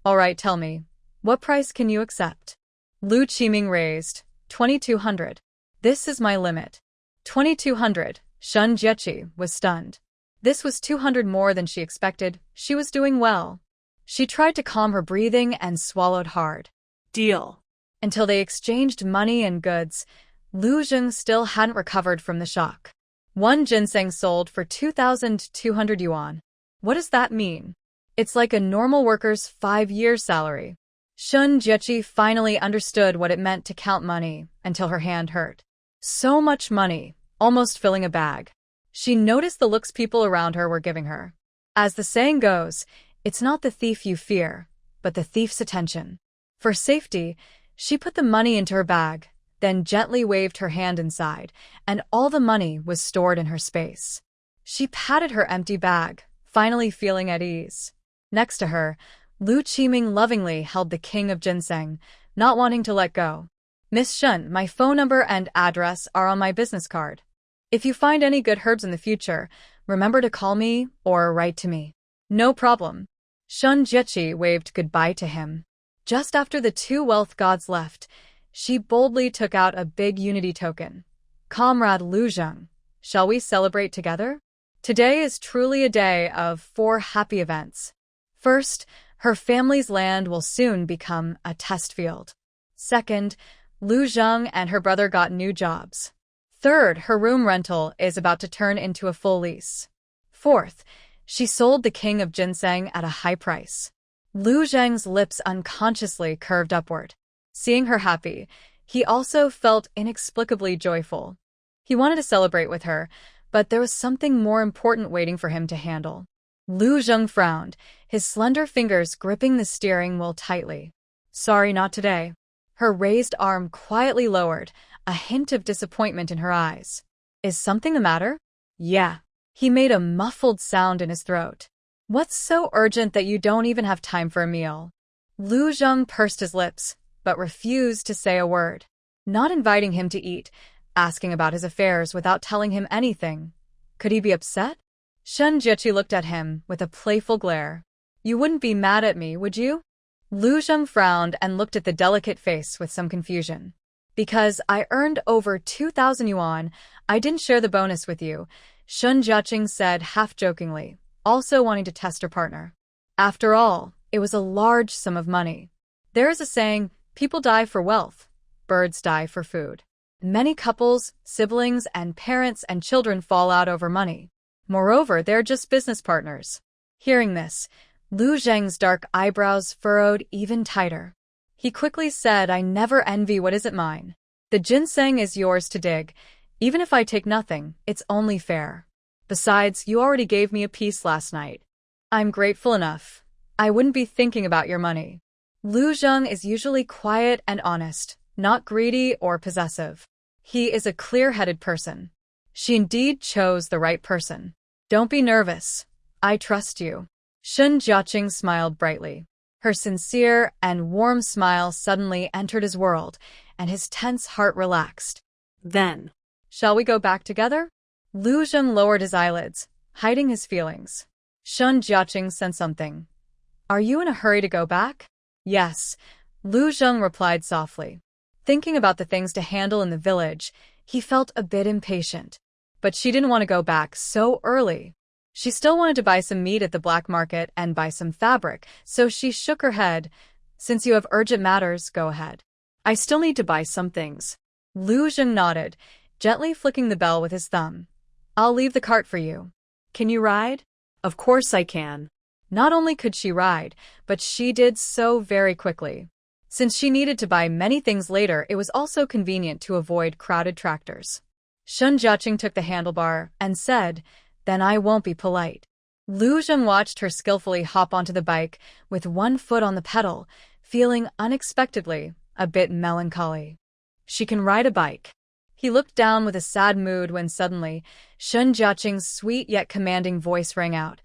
"All right, tell me, what price can you accept?" Lu Qiming raised, 2,200. "This is my limit." 2,200. Shun Jiaqing was stunned. This was 200 more than she expected. She was doing well. She tried to calm her breathing and swallowed hard. Deal. Until they exchanged money and goods, Lu Zheng still hadn't recovered from the shock. One ginseng sold for 2,200 yuan. What does that mean? It's like a normal worker's 5-year salary. Shun Jiaqing finally understood what it meant to count money until her hand hurt. So much money, almost filling a bag. She noticed the looks people around her were giving her. As the saying goes, it's not the thief you fear, but the thief's attention. For safety, she put the money into her bag, then gently waved her hand inside, and all the money was stored in her space. She patted her empty bag, finally feeling at ease. Next to her, Lu Qiming lovingly held the king of ginseng, not wanting to let go. "Miss Shun, my phone number and address are on my business card. If you find any good herbs in the future, remember to call me or write to me." "No problem." Shun Jiaqing waved goodbye to him. Just after the two wealth gods left, she boldly took out a big unity token. "Comrade Lu Zheng, shall we celebrate together? Today is truly a day of 4 happy events. First, her family's land will soon become a test field. Second, Lu Zheng and her brother got new jobs. Third, her room rental is about to turn into a full lease. Fourth, she sold the king of ginseng at a high price." Lu Zheng's lips unconsciously curved upward. Seeing her happy, he also felt inexplicably joyful. He wanted to celebrate with her, but there was something more important waiting for him to handle. Lu Zheng frowned, his slender fingers gripping the steering wheel tightly. "Sorry, not today." Her raised arm quietly lowered, a hint of disappointment in her eyes. "Is something the matter?" "Yeah." He made a muffled sound in his throat. "What's so urgent that you don't even have time for a meal?" Lu Zheng pursed his lips, but refused to say a word. Not inviting him to eat, asking about his affairs without telling him anything. Could he be upset? Shun Jiaqing looked at him with a playful glare. "You wouldn't be mad at me, would you?" Lu Zheng frowned and looked at the delicate face with some confusion. "Because I earned over 2,000 yuan, I didn't share the bonus with you," Shun Jiaqing said half-jokingly, also wanting to test her partner. After all, it was a large sum of money. There is a saying, people die for wealth, birds die for food. Many couples, siblings, and parents and children fall out over money. Moreover, they're just business partners. Hearing this, Lu Zheng's dark eyebrows furrowed even tighter. He quickly said, I never envy what isn't mine. The ginseng is yours to dig. Even if I take nothing, it's only fair. Besides, you already gave me a piece last night. I'm grateful enough. I wouldn't be thinking about your money. Lu Zheng is usually quiet and honest, not greedy or possessive. He is a clear-headed person. She indeed chose the right person. Don't be nervous. I trust you. Sun Jiaqing smiled brightly. Her sincere and warm smile suddenly entered his world, and his tense heart relaxed. Then, Shall we go back together? Lu Zheng lowered his eyelids, hiding his feelings. Sun Jiaqing sensed something. Are you in a hurry to go back? Yes, Lu Zheng replied softly. Thinking about the things to handle in the village, he felt a bit impatient. But she didn't want to go back so early. She still wanted to buy some meat at the black market and buy some fabric, so she shook her head. Since you have urgent matters, go ahead. I still need to buy some things. Lu Zheng nodded, gently flicking the bell with his thumb. I'll leave the cart for you. Can you ride? Of course I can. Not only could she ride, but she did so very quickly. Since she needed to buy many things later, it was also convenient to avoid crowded tractors. Sun Jiaqing took the handlebar and said, Then I won't be polite. Lu Zheng watched her skillfully hop onto the bike with one foot on the pedal, feeling unexpectedly a bit melancholy. She can ride a bike. He looked down with a sad mood when suddenly Sun Jiaqing's sweet yet commanding voice rang out.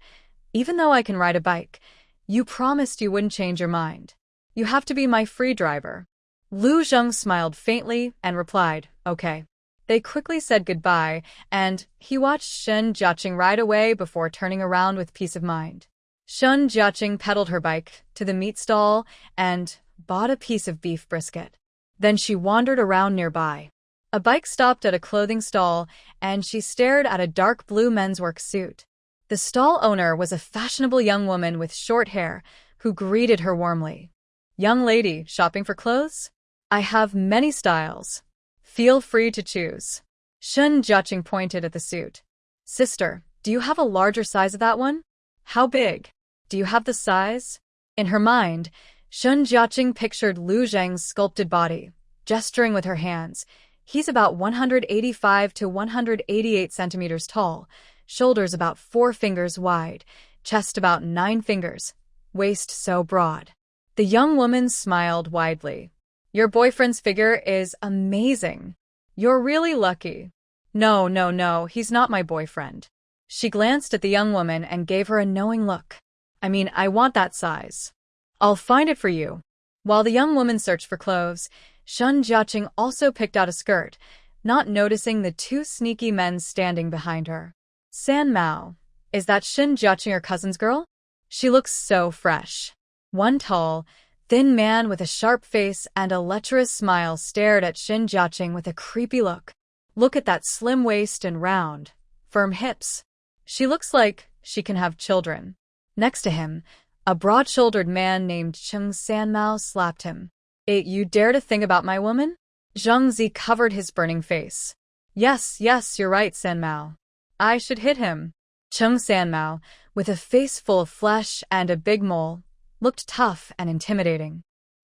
Even though I can ride a bike, you promised you wouldn't change your mind. You have to be my free driver. Lu Zheng smiled faintly and replied, Okay. They quickly said goodbye, and he watched Sun Jiaqing ride away before turning around with peace of mind. Sun Jiaqing pedaled her bike to the meat stall and bought a piece of beef brisket. Then she wandered around nearby. A bike stopped at a clothing stall, and she stared at a dark blue menswear suit. The stall owner was a fashionable young woman with short hair who greeted her warmly. Young lady, shopping for clothes? I have many styles. Feel free to choose. Sun Jiaqing pointed at the suit. Sister, do you have a larger size of that one? How big? Do you have the size? In her mind, Sun Jiaqing pictured Lu Zheng's sculpted body, gesturing with her hands. He's about 185 to 188 centimeters tall, shoulders about 4 fingers wide, chest about 9 fingers, waist so broad. The young woman smiled widely. Your boyfriend's figure is amazing. You're really lucky. No, he's not my boyfriend. She glanced at the young woman and gave her a knowing look. I want that size. I'll find it for you. While the young woman searched for clothes, Sun Jiaqing also picked out a skirt, not noticing the 2 sneaky men standing behind her. San Mao, is that Sun Jiaqing your cousin's girl? She looks so fresh. One tall, thin man with a sharp face and a lecherous smile stared at Sun Jiaqing with a creepy look. Look at that slim waist and round, firm hips. She looks like she can have children. Next to him, a broad-shouldered man named Cheng Sanmao slapped him. You dare to think about my woman? Zheng Zi covered his burning face. Yes, you're right, Sanmao. I should hit him. Cheng Sanmao, with a face full of flesh and a big mole, looked tough and intimidating.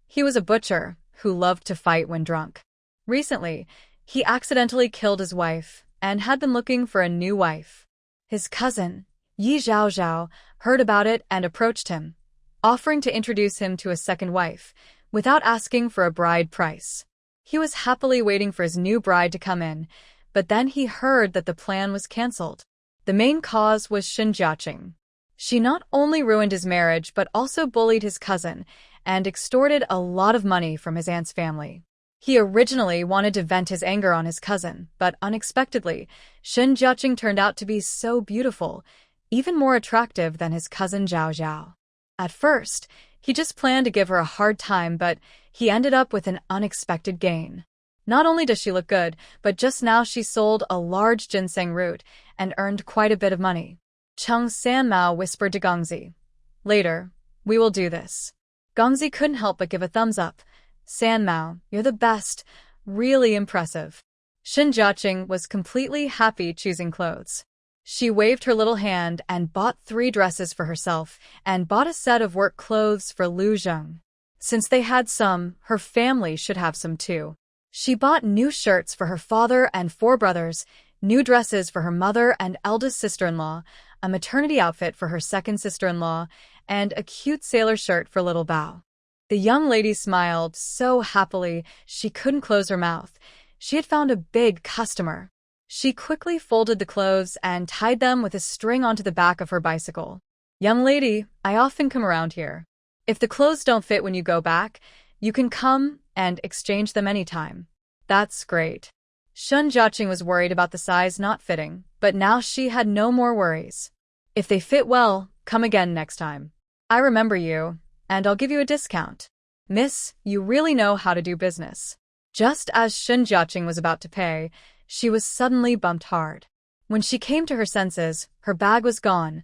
He was a butcher who loved to fight when drunk. Recently, he accidentally killed his wife and had been looking for a new wife. His cousin, Yi Zhaozhao, heard about it and approached him, offering to introduce him to a second wife, without asking for a bride price. He was happily waiting for his new bride to come in, but then he heard that the plan was cancelled. The main cause was Sun Jiaqing. She not only ruined his marriage but also bullied his cousin and extorted a lot of money from his aunt's family. He originally wanted to vent his anger on his cousin, but unexpectedly, Sun Jiaqing turned out to be so beautiful, even more attractive than his cousin Zhao Zhao. At first, he just planned to give her a hard time, but he ended up with an unexpected gain. Not only does she look good, but just now she sold a large ginseng root and earned quite a bit of money. Cheng Sanmao whispered to Gongzi. Later, we will do this. Gongzi couldn't help but give a thumbs up. Sanmao, you're the best. Really impressive. Sun Jiaqing was completely happy choosing clothes. She waved her little hand and bought 3 dresses for herself and bought a set of work clothes for Zheng. Since they had some, her family should have some too. She bought new shirts for her father and 4 brothers, new dresses for her mother and eldest sister-in-law, a maternity outfit for her second sister-in-law, and a cute sailor shirt for little Bao. The young lady smiled so happily she couldn't close her mouth. She had found a big customer. She quickly folded the clothes and tied them with a string onto the back of her bicycle. "Young lady, I often come around here. If the clothes don't fit when you go back, you can come and exchange them anytime." "That's great." Shun Jiaqing was worried about the size not fitting, but now she had no more worries. "If they fit well, come again next time. I remember you, and I'll give you a discount. Miss, you really know how to do business." Just as Shun Jiaqing was about to pay, she was suddenly bumped hard. When she came to her senses, her bag was gone,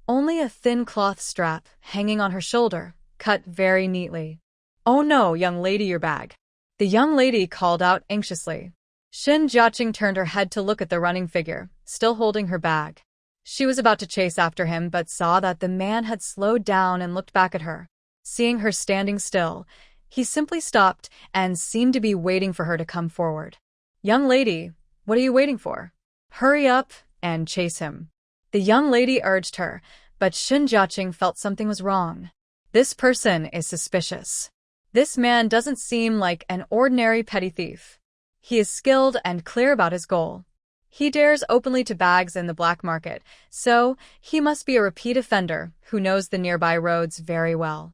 only a thin cloth strap hanging on her shoulder, cut very neatly. "Oh no, young lady, your bag." The young lady called out anxiously. Shun Jiaqing turned her head to look at the running figure, still holding her bag. She was about to chase after him but saw that the man had slowed down and looked back at her. Seeing her standing still, he simply stopped and seemed to be waiting for her to come forward. "Young lady, what are you waiting for? Hurry up and chase him." The young lady urged her, but Shun Jiaqing felt something was wrong. This person is suspicious. This man doesn't seem like an ordinary petty thief. He is skilled and clear about his goal. He dares openly to bags in the black market, so he must be a repeat offender who knows the nearby roads very well.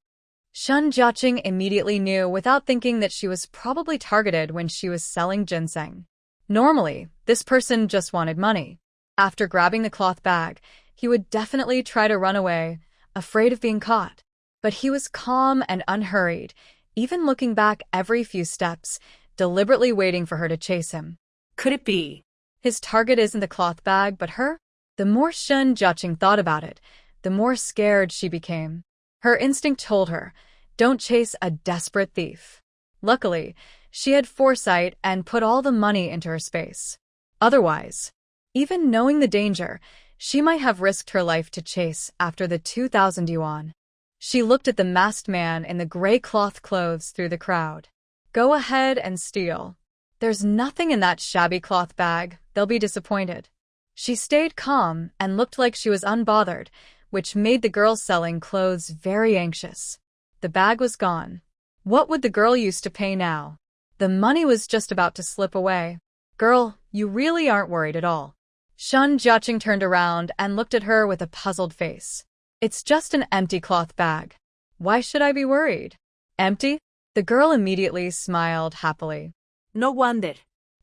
Shun Jiaqing immediately knew without thinking that she was probably targeted when she was selling ginseng. Normally, this person just wanted money. After grabbing the cloth bag, he would definitely try to run away, afraid of being caught. But he was calm and unhurried, even looking back every few steps, deliberately waiting for her to chase him. Could it be? His target isn't the cloth bag, but her? The more Shun Jiaqing thought about it, the more scared she became. Her instinct told her, don't chase a desperate thief. Luckily, she had foresight and put all the money into her space. Otherwise, even knowing the danger, she might have risked her life to chase after the 2,000 yuan. She looked at the masked man in the gray cloth clothes through the crowd. Go ahead and steal. There's nothing in that shabby cloth bag, they'll be disappointed. She stayed calm and looked like she was unbothered, which made the girl selling clothes very anxious. The bag was gone. What would the girl use to pay now? The money was just about to slip away. Girl, you really aren't worried at all. Shun Jiaqing turned around and looked at her with a puzzled face. It's just an empty cloth bag. Why should I be worried? Empty? The girl immediately smiled happily. No wonder.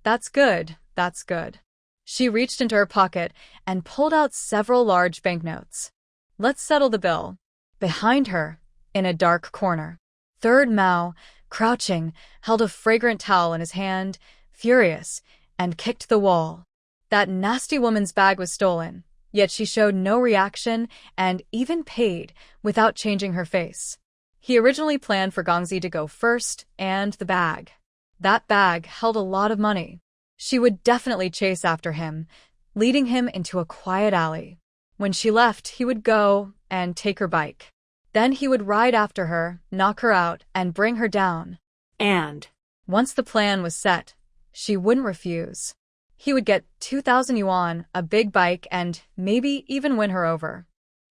That's good, that's good. She reached into her pocket and pulled out several large banknotes. Let's settle the bill. Behind her, in a dark corner, Third Mao, crouching, held a fragrant towel in his hand, furious, and kicked the wall. That nasty woman's bag was stolen, yet she showed no reaction and even paid without changing her face. He originally planned for Gongzi to go first and the bag. That bag held a lot of money. She would definitely chase after him, leading him into a quiet alley. When she left, he would go and take her bike. Then he would ride after her, knock her out, and bring her down. And once the plan was set, she wouldn't refuse. He would get 2,000 yuan, a big bike, and maybe even win her over.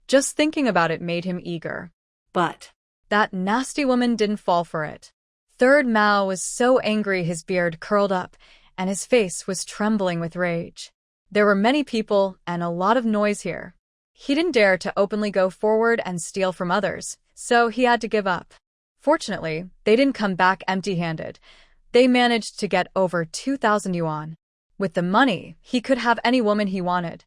Just thinking about it made him eager. But that nasty woman didn't fall for it. Third Mao was so angry his beard curled up, and his face was trembling with rage. There were many people and a lot of noise here. He didn't dare to openly go forward and steal from others, so he had to give up. Fortunately, they didn't come back empty-handed. They managed to get over 2,000 yuan. With the money, he could have any woman he wanted.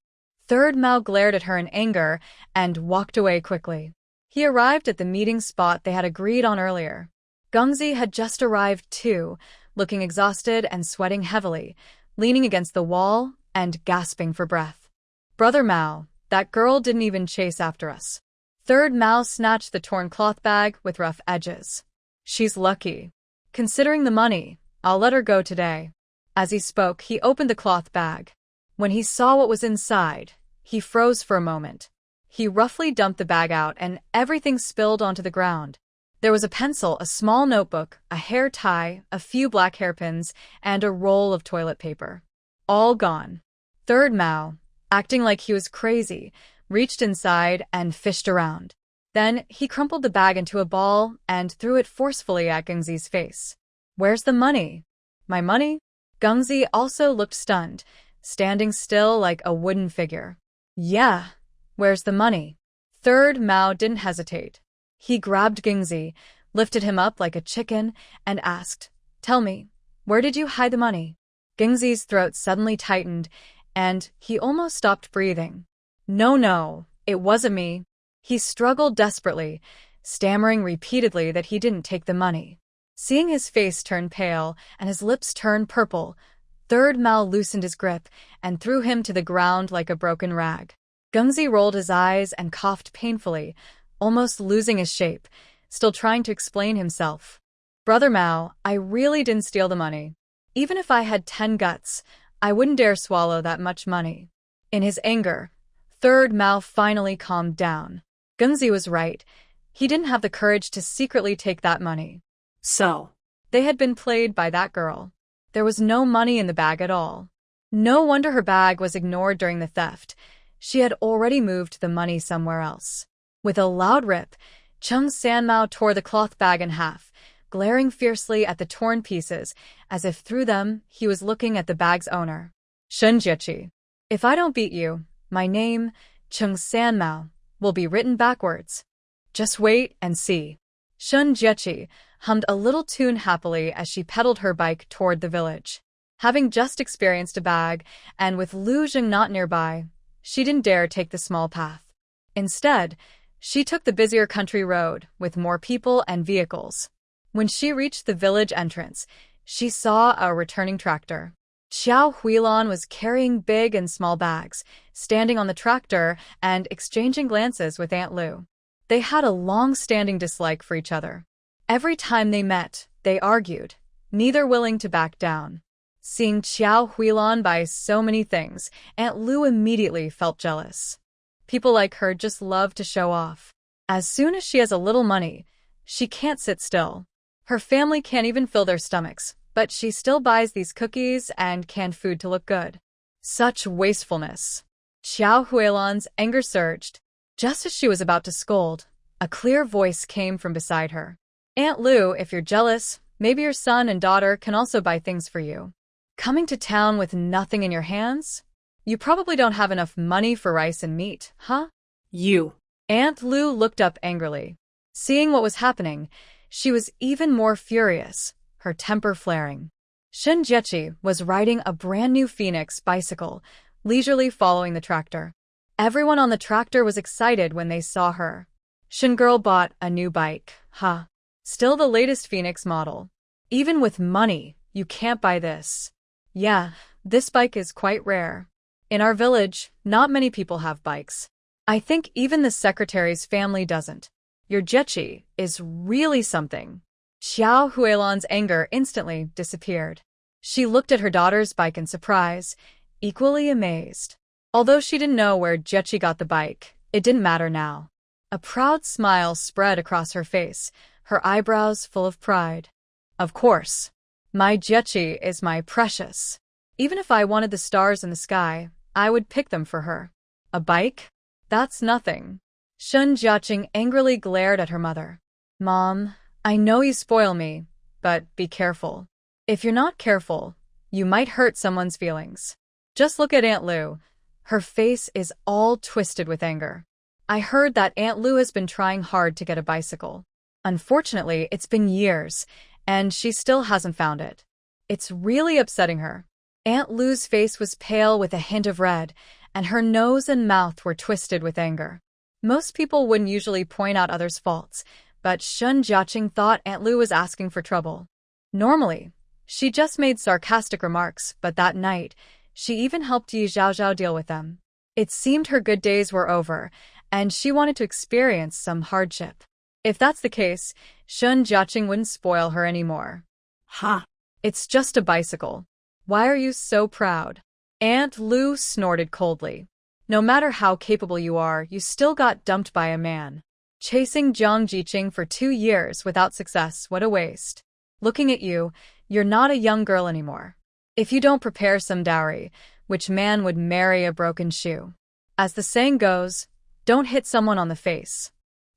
Third Mao glared at her in anger and walked away quickly. He arrived at the meeting spot they had agreed on earlier. Gongzi had just arrived too, looking exhausted and sweating heavily, leaning against the wall and gasping for breath. Brother Mao, that girl didn't even chase after us. Third Mao snatched the torn cloth bag with rough edges. She's lucky. Considering the money, I'll let her go today. As he spoke, he opened the cloth bag. When he saw what was inside, He froze for a moment. He roughly dumped the bag out and everything spilled onto the ground. There was a pencil, a small notebook, a hair tie, a few black hairpins, and a roll of toilet paper. All gone. Third Mao, acting like he was crazy, reached inside and fished around. Then he crumpled the bag into a ball and threw it forcefully at Gengzi's face. Where's the money? My money? Gengzi also looked stunned, standing still like a wooden figure. Yeah, where's the money? Third Mao didn't hesitate. He grabbed Gengzi, lifted him up like a chicken, and asked, Tell me, where did you hide the money? Gengzi's throat suddenly tightened, and he almost stopped breathing. No, it wasn't me. He struggled desperately, stammering repeatedly that he didn't take the money. Seeing his face turn pale and his lips turn purple, Third Mao loosened his grip and threw him to the ground like a broken rag. Gengzi rolled his eyes and coughed painfully, almost losing his shape, still trying to explain himself. Brother Mao, I really didn't steal the money. Even if I had 10 guts, I wouldn't dare swallow that much money. In his anger, Third Mao finally calmed down. Gengzi was right. He didn't have the courage to secretly take that money. So, They had been played by that girl. There was no money in the bag at all. No wonder her bag was ignored during the theft. She had already moved the money somewhere else. With a loud rip, Chung Sanmao tore the cloth bag in half, glaring fiercely at the torn pieces, as if through them he was looking at the bag's owner. Shunjiechi. If I don't beat you, my name, Chung Sanmao, will be written backwards. Just wait and see. Shunjiechi hummed a little tune happily as she pedaled her bike toward the village. Having just experienced a bag, and with Lu Zheng not nearby, she didn't dare take the small path. Instead, she took the busier country road, with more people and vehicles. When she reached the village entrance, she saw a returning tractor. Xiao Huilan was carrying big and small bags, standing on the tractor and exchanging glances with Aunt Lu. They had a long-standing dislike for each other. Every time they met, they argued, neither willing to back down. Seeing Xiao Huilan buy so many things, Aunt Lu immediately felt jealous. People like her just love to show off. As soon as she has a little money, she can't sit still. Her family can't even fill their stomachs, but she still buys these cookies and canned food to look good. Such wastefulness. Xiao Huilan's anger surged. Just as she was about to scold, a clear voice came from beside her. Aunt Lu, if you're jealous, maybe your son and daughter can also buy things for you. Coming to town with nothing in your hands? You probably don't have enough money for rice and meat, huh? you. Aunt Lu looked up angrily. Seeing what was happening, she was even more furious, her temper flaring. Shunjiechi was riding a brand new Phoenix bicycle, leisurely following the tractor. Everyone on the tractor was excited when they saw her. Shungirl bought a new bike, huh? Still the latest Phoenix model. Even with money, you can't buy this. Yeah, this bike is quite rare. In our village, not many people have bikes. I think even the secretary's family doesn't. Your Jechi is really something. Xiao Huilan's anger instantly disappeared. She looked at her daughter's bike in surprise, equally amazed. Although she didn't know where Jechi got the bike, it didn't matter now. A proud smile spread across her face, her eyebrows full of pride. Of course. My Jechi is my precious. Even if I wanted the stars in the sky, I would pick them for her. A bike? That's nothing. Shun Jiaqing angrily glared at her mother. Mom, I know you spoil me, but be careful. If you're not careful, you might hurt someone's feelings. Just look at Aunt Lu. Her face is all twisted with anger. I heard that Aunt Lu has been trying hard to get a bicycle. Unfortunately, it's been years, and she still hasn't found it. It's really upsetting her. Aunt Lu's face was pale with a hint of red, and her nose and mouth were twisted with anger. Most people wouldn't usually point out others' faults, but Shun Jiaqing thought Aunt Lu was asking for trouble. Normally, she just made sarcastic remarks, but that night, she even helped Yi Zhaozhao deal with them. It seemed her good days were over, and she wanted to experience some hardship. If that's the case, Shun Jiaqing wouldn't spoil her anymore. Ha! It's just a bicycle. Why are you so proud? Aunt Lu snorted coldly. No matter how capable you are, you still got dumped by a man. Chasing Zheng Jiqing for 2 years without success, what a waste. Looking at you, you're not a young girl anymore. If you don't prepare some dowry, which man would marry a broken shoe? As the saying goes, don't hit someone on the face.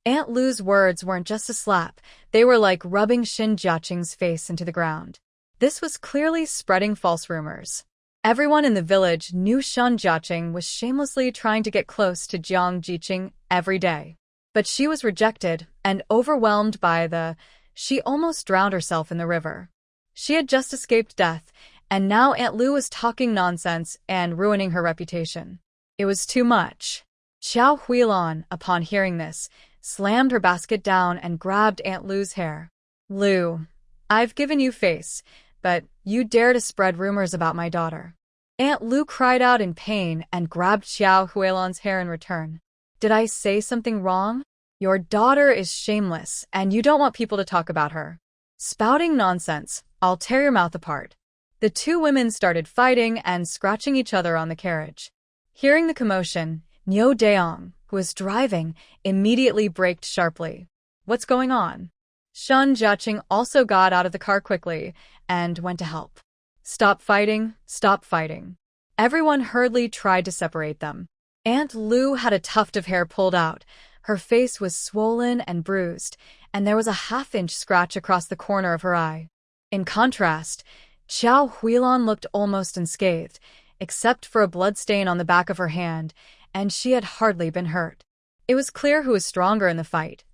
Aunt Lu's words weren't just a slap, they were like rubbing Shin Jiaqing's face into the ground. This was clearly spreading false rumors. Everyone in the village knew Shin Jiaqing was shamelessly trying to get close to Zheng Jiqing every day. But she was rejected and overwhelmed by she almost drowned herself in the river. She had just escaped death, and now Aunt Lu was talking nonsense and ruining her reputation. It was too much. Su Hui, upon hearing this, slammed her basket down and grabbed Aunt Lu's hair. Lu, I've given you face, but you dare to spread rumors about my daughter. Aunt Lu cried out in pain and grabbed Su Hui's hair in return. Did I say something wrong? Your daughter is shameless, and you don't want people to talk about her. Spouting nonsense, I'll tear your mouth apart. The two women started fighting and scratching each other on the carriage. Hearing the commotion, Niu Daong, who was driving, immediately braked sharply. What's going on? Shin Jiaqing also got out of the car quickly and went to help. Stop fighting, stop fighting. Everyone hurriedly tried to separate them. Aunt Lu had a tuft of hair pulled out. Her face was swollen and bruised, and there was a half-inch scratch across the corner of her eye. In contrast, Su Hui looked almost unscathed, except for a bloodstain on the back of her hand, and she had hardly been hurt. It was clear who was stronger in the fight.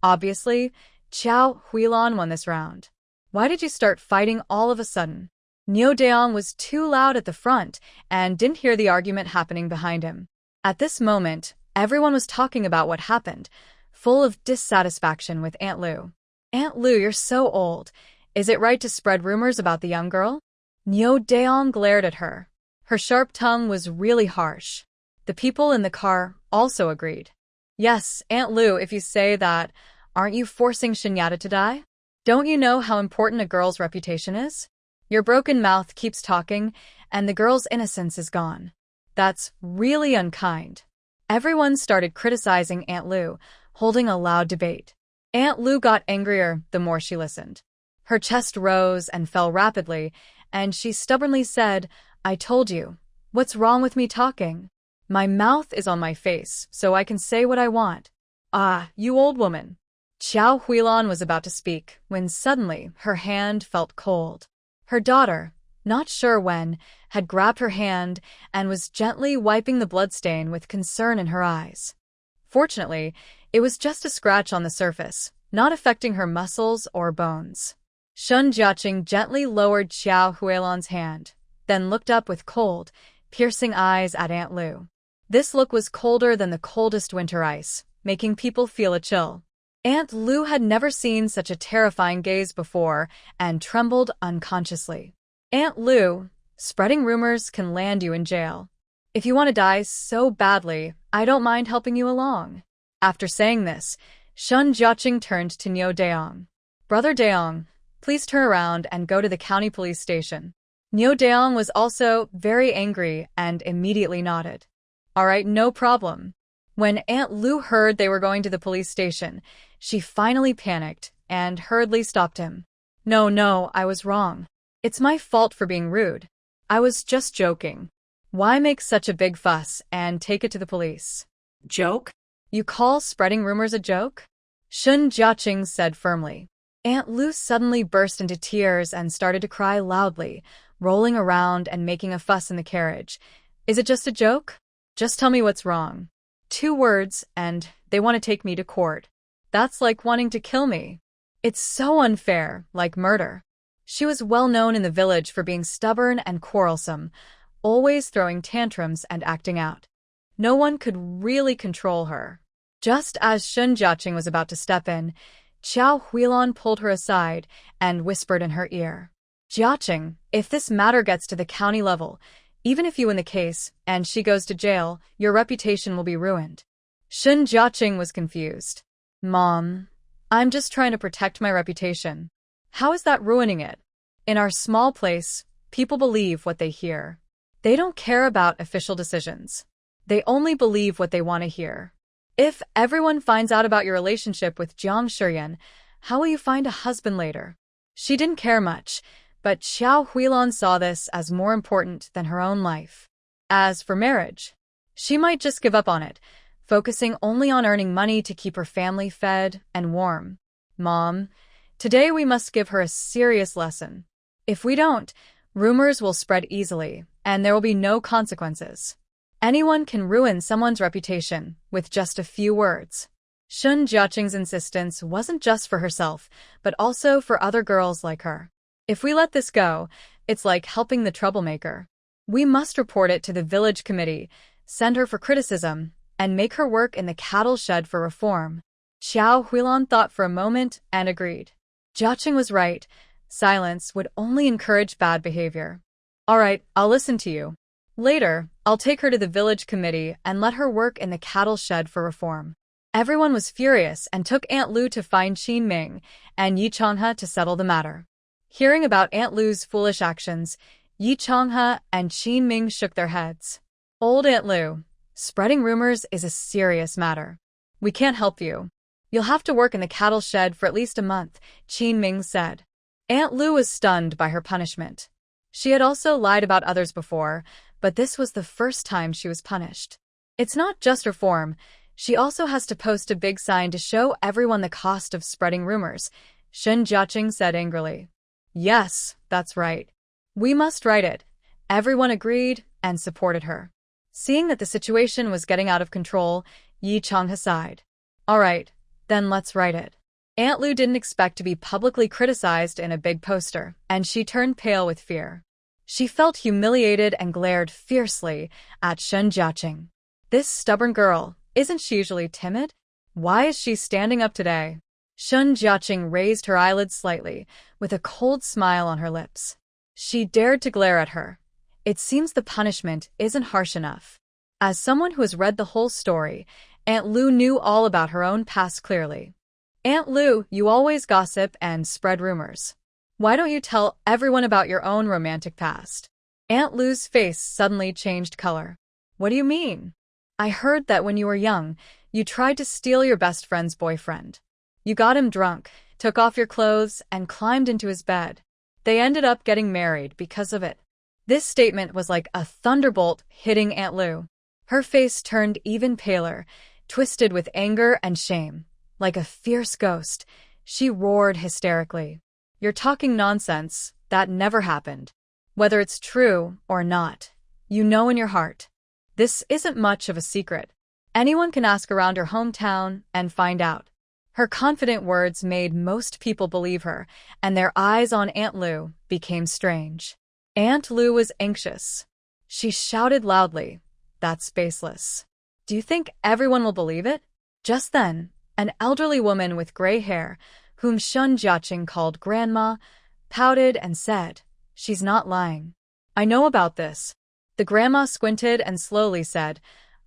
Obviously, Su Hui won this round. Why did you start fighting all of a sudden? Niu Daong was too loud at the front and didn't hear the argument happening behind him. At this moment, everyone was talking about what happened, full of dissatisfaction with Aunt Lu. Aunt Lu, you're so old. Is it right to spread rumors about the young girl? Niu Daong glared at her. Her sharp tongue was really harsh. The people in the car also agreed. Yes, Aunt Lu, if you say that, aren't you forcing Shinyata to die? Don't you know how important a girl's reputation is? Your broken mouth keeps talking, and the girl's innocence is gone. That's really unkind. Everyone started criticizing Aunt Lu, holding a loud debate. Aunt Lu got angrier the more she listened. Her chest rose and fell rapidly, and she stubbornly said, I told you. What's wrong with me talking? My mouth is on my face, so I can say what I want. Ah, you old woman. Su Hui was about to speak when suddenly her hand felt cold. Her daughter, not sure when, had grabbed her hand and was gently wiping the bloodstain with concern in her eyes. Fortunately, it was just a scratch on the surface, not affecting her muscles or bones. Shin Jiaqing gently lowered Su Hui's hand, then looked up with cold, piercing eyes at Aunt Lu. This look was colder than the coldest winter ice, making people feel a chill. Aunt Lu had never seen such a terrifying gaze before and trembled unconsciously. Aunt Lu, spreading rumors can land you in jail. If you want to die so badly, I don't mind helping you along. After saying this, Shin Jiaqing turned to Niu Daong. Brother Daong, please turn around and go to the county police station. Niu Daong was also very angry and immediately nodded. All right, no problem. When Aunt Lu heard they were going to the police station, she finally panicked and hurriedly stopped him. No, I was wrong. It's my fault for being rude. I was just joking. Why make such a big fuss and take it to the police? Joke? You call spreading rumors a joke? Shin Jiaqing said firmly. Aunt Lu suddenly burst into tears and started to cry loudly, rolling around and making a fuss in the carriage. Is it just a joke? Just tell me what's wrong. 2 words, and they want to take me to court. That's like wanting to kill me. It's so unfair, like murder. She was well known in the village for being stubborn and quarrelsome, always throwing tantrums and acting out. No one could really control her. Just as Shin Jiaqing was about to step in, Su Hui pulled her aside and whispered in her ear. Jiaqing, if this matter gets to the county level, even if you win the case and she goes to jail, your reputation will be ruined. Shin Jiaqing was confused. Mom, I'm just trying to protect my reputation. How is that ruining it? In our small place, people believe what they hear. They don't care about official decisions. They only believe what they want to hear. If everyone finds out about your relationship with Jiang Shiyan, how will you find a husband later? She didn't care much, but Xiao Huilan saw this as more important than her own life. As for marriage, she might just give up on it, focusing only on earning money to keep her family fed and warm. Mom, today we must give her a serious lesson. If we don't, rumors will spread easily, and there will be no consequences. Anyone can ruin someone's reputation with just a few words. Shun Jiaqing's insistence wasn't just for herself, but also for other girls like her. If we let this go, it's like helping the troublemaker. We must report it to the village committee, send her for criticism, and make her work in the cattle shed for reform. Xiao Huilan thought for a moment and agreed. Jiaqing was right. Silence would only encourage bad behavior. All right, I'll listen to you. Later, I'll take her to the village committee and let her work in the cattle shed for reform. Everyone was furious and took Aunt Lu to find Qin Ming and Yi Changhe to settle the matter. Hearing about Aunt Lu's foolish actions, Yi Changhe and Qin Ming shook their heads. Old Aunt Lu, spreading rumors is a serious matter. We can't help you. You'll have to work in the cattle shed for at least a month, Qin Ming said. Aunt Lu was stunned by her punishment. She had also lied about others before, but this was the first time she was punished. It's not just her form. She also has to post a big sign to show everyone the cost of spreading rumors, Shun Jiaqing said angrily. Yes, that's right. We must write it. Everyone agreed and supported her. Seeing that the situation was getting out of control, Yi Changhe sighed. All right, then let's write it. Aunt Lu didn't expect to be publicly criticized in a big poster, and she turned pale with fear. She felt humiliated and glared fiercely at Shun Jiaqing. This stubborn girl, isn't she usually timid? Why is she standing up today? Shun Jiaqing raised her eyelids slightly, with a cold smile on her lips. She dared to glare at her. It seems the punishment isn't harsh enough. As someone who has read the whole story, Aunt Lu knew all about her own past clearly. Aunt Lu, you always gossip and spread rumors. Why don't you tell everyone about your own romantic past? Aunt Lu's face suddenly changed color. What do you mean? I heard that when you were young, you tried to steal your best friend's boyfriend. You got him drunk, took off your clothes, and climbed into his bed. They ended up getting married because of it. This statement was like a thunderbolt hitting Aunt Lu. Her face turned even paler, twisted with anger and shame. Like a fierce ghost, she roared hysterically. You're talking nonsense. That never happened. Whether it's true or not, you know in your heart. This isn't much of a secret. Anyone can ask around her hometown and find out. Her confident words made most people believe her, and their eyes on Aunt Lu became strange. Aunt Lu was anxious. She shouted loudly, That's baseless. Do you think everyone will believe it? Just then, an elderly woman with gray hair, whom Shun Jiaqing called Grandma, pouted and said, She's not lying. I know about this. The grandma squinted and slowly said,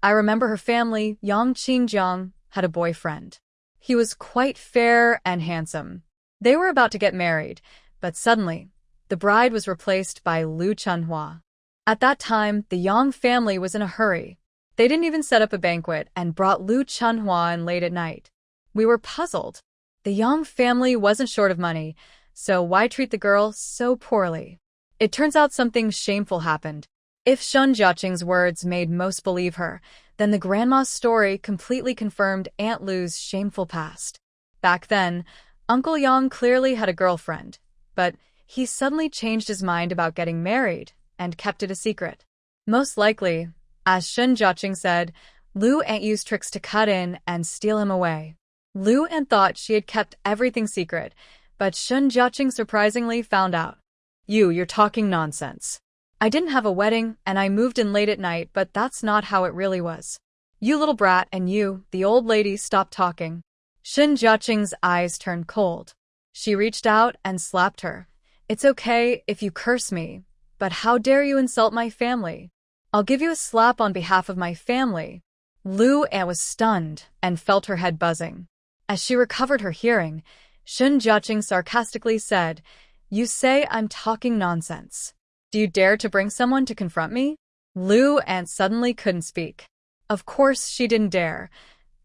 I remember her family, Yang Qingjiang, had a boyfriend. He was quite fair and handsome. They were about to get married, but suddenly, the bride was replaced by Lu Chunhua. At that time, the Yang family was in a hurry. They didn't even set up a banquet and brought Lu Chunhua in late at night. We were puzzled. The Yang family wasn't short of money, so why treat the girl so poorly? It turns out something shameful happened. If Shun Jiaqing's words made most believe her, then the grandma's story completely confirmed Aunt Lu's shameful past. Back then, Uncle Yang clearly had a girlfriend, but he suddenly changed his mind about getting married and kept it a secret. Most likely, as Shun Jiaqing said, Lu Aunt used tricks to cut in and steal him away. Lu Aunt thought she had kept everything secret, but Shun Jiaqing surprisingly found out. You're talking nonsense. I didn't have a wedding, and I moved in late at night, but that's not how it really was. You little brat, and you, the old lady, stopped talking. Shun Jiaqing's eyes turned cold. She reached out and slapped her. It's okay if you curse me, but how dare you insult my family? I'll give you a slap on behalf of my family. Lu Aunt was stunned and felt her head buzzing. As she recovered her hearing, Shun Jiaqing sarcastically said, You say I'm talking nonsense. Do you dare to bring someone to confront me? Lu Aunt suddenly couldn't speak. Of course she didn't dare.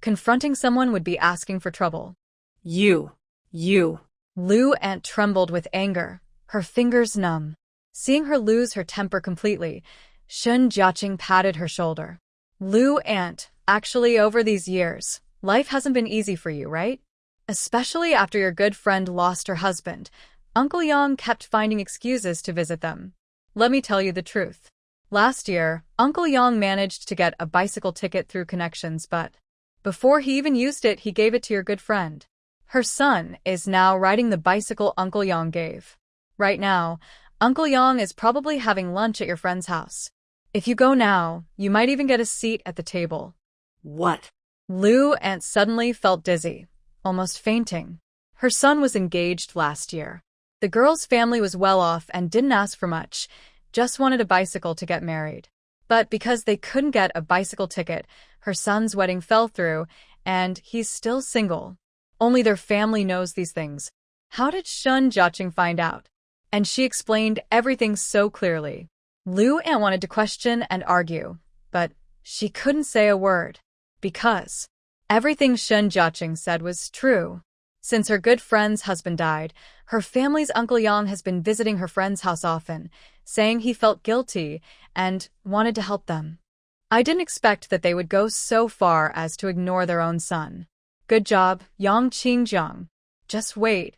Confronting someone would be asking for trouble. You. Lu Aunt trembled with anger, her fingers numb. Seeing her lose her temper completely, Shun Jiaqing patted her shoulder. Lu Aunt, actually over these years, life hasn't been easy for you, right? Especially after your good friend lost her husband, Uncle Yang kept finding excuses to visit them. Let me tell you the truth. Last year, Uncle Yang managed to get a bicycle ticket through connections, but before he even used it, he gave it to your good friend. Her son is now riding the bicycle Uncle Yang gave. Right now, Uncle Yang is probably having lunch at your friend's house. If you go now, you might even get a seat at the table. What? Lu Aunt suddenly felt dizzy, almost fainting. Her son was engaged last year. The girl's family was well off and didn't ask for much, just wanted a bicycle to get married. But because they couldn't get a bicycle ticket, her son's wedding fell through, and he's still single. Only their family knows these things. How did Shun Jiaqing find out? And she explained everything so clearly. Lu Aunt wanted to question and argue, but she couldn't say a word. Because everything Shun Jiaqing said was true. Since her good friend's husband died, her family's Uncle Yang has been visiting her friend's house often, saying he felt guilty and wanted to help them. I didn't expect that they would go so far as to ignore their own son. Good job, Yang Qingjiang. Just wait.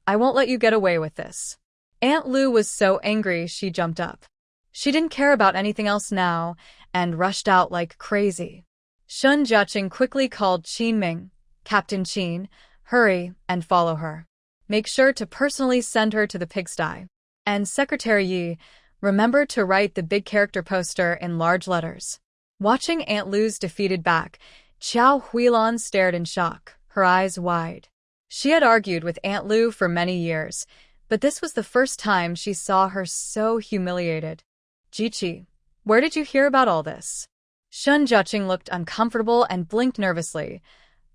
I won't let you get away with this. Aunt Lu was so angry she jumped up. She didn't care about anything else now and rushed out like crazy. Shun Jiaqing quickly called Qin Ming, Captain Qin, hurry and follow her. Make sure to personally send her to the pigsty. And Secretary Yi, remember to write the big character poster in large letters. Watching Aunt Lu's defeated back, Qiao Huilan stared in shock, her eyes wide. She had argued with Aunt Lu for many years, but this was the first time she saw her so humiliated. Jiqi, where did you hear about all this? Shun Jiaqing looked uncomfortable and blinked nervously.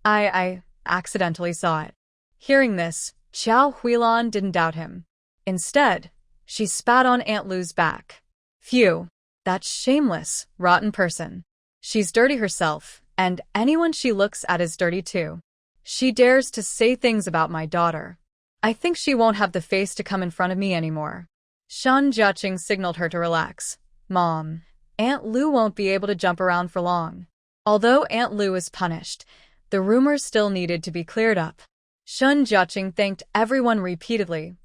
I accidentally saw it. Hearing this, Qiao Huilan didn't doubt him. Instead, she spat on Aunt Lu's back. Phew, that shameless, rotten person. She's dirty herself, and anyone she looks at is dirty too. She dares to say things about my daughter. I think she won't have the face to come in front of me anymore. Shun Jiaqing signaled her to relax. Mom, Aunt Lu won't be able to jump around for long. Although Aunt Lu was punished, the rumors still needed to be cleared up. Shun Jiaqing thanked everyone repeatedly.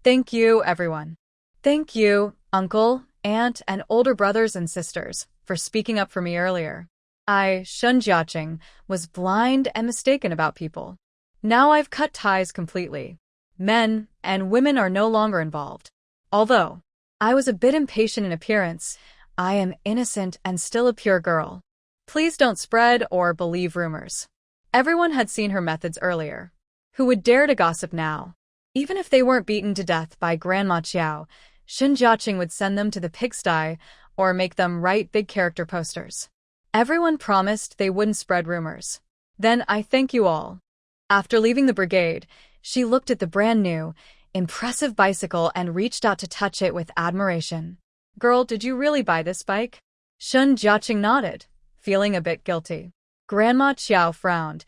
Thank you, everyone. Thank you, uncle, aunt, and older brothers and sisters, for speaking up for me earlier. I, Shun Jiaqing, was blind and mistaken about people. Now I've cut ties completely. Men and women are no longer involved. Although I was a bit impatient in appearance, I am innocent and still a pure girl. Please don't spread or believe rumors. Everyone had seen her methods earlier. Who would dare to gossip now? Even if they weren't beaten to death by Grandma Qiao, Shun Jiaqing would send them to the pigsty or make them write big character posters. Everyone promised they wouldn't spread rumors. Then I thank you all. After leaving the brigade, she looked at the brand new, impressive bicycle and reached out to touch it with admiration. Girl, did you really buy this bike? Shun Jiaqing nodded, feeling a bit guilty. Grandma Qiao frowned.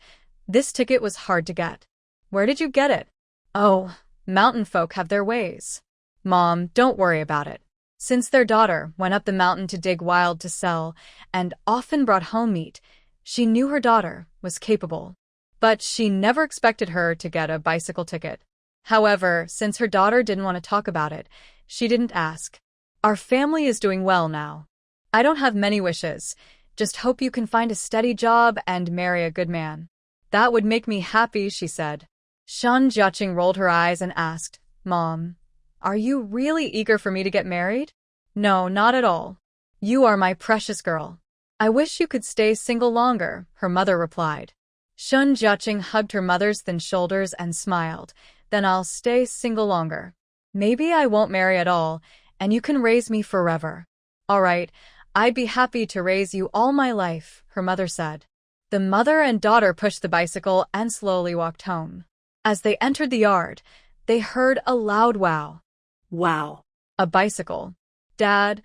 This ticket was hard to get. Where did you get it? Oh, mountain folk have their ways. Mom, don't worry about it. Since their daughter went up the mountain to dig wild to sell and often brought home meat, she knew her daughter was capable. But she never expected her to get a bicycle ticket. However, since her daughter didn't want to talk about it, she didn't ask. Our family is doing well now. I don't have many wishes. Just hope you can find a steady job and marry a good man. That would make me happy, she said. Shun Jiaqing rolled her eyes and asked, Mom, are you really eager for me to get married? No, not at all. You are my precious girl. I wish you could stay single longer, her mother replied. Shun Jiaqing hugged her mother's thin shoulders and smiled. Then I'll stay single longer. Maybe I won't marry at all, and you can raise me forever. All right, I'd be happy to raise you all my life, her mother said. The mother and daughter pushed the bicycle and slowly walked home. As they entered the yard, they heard a loud wow. Wow. A bicycle. Dad,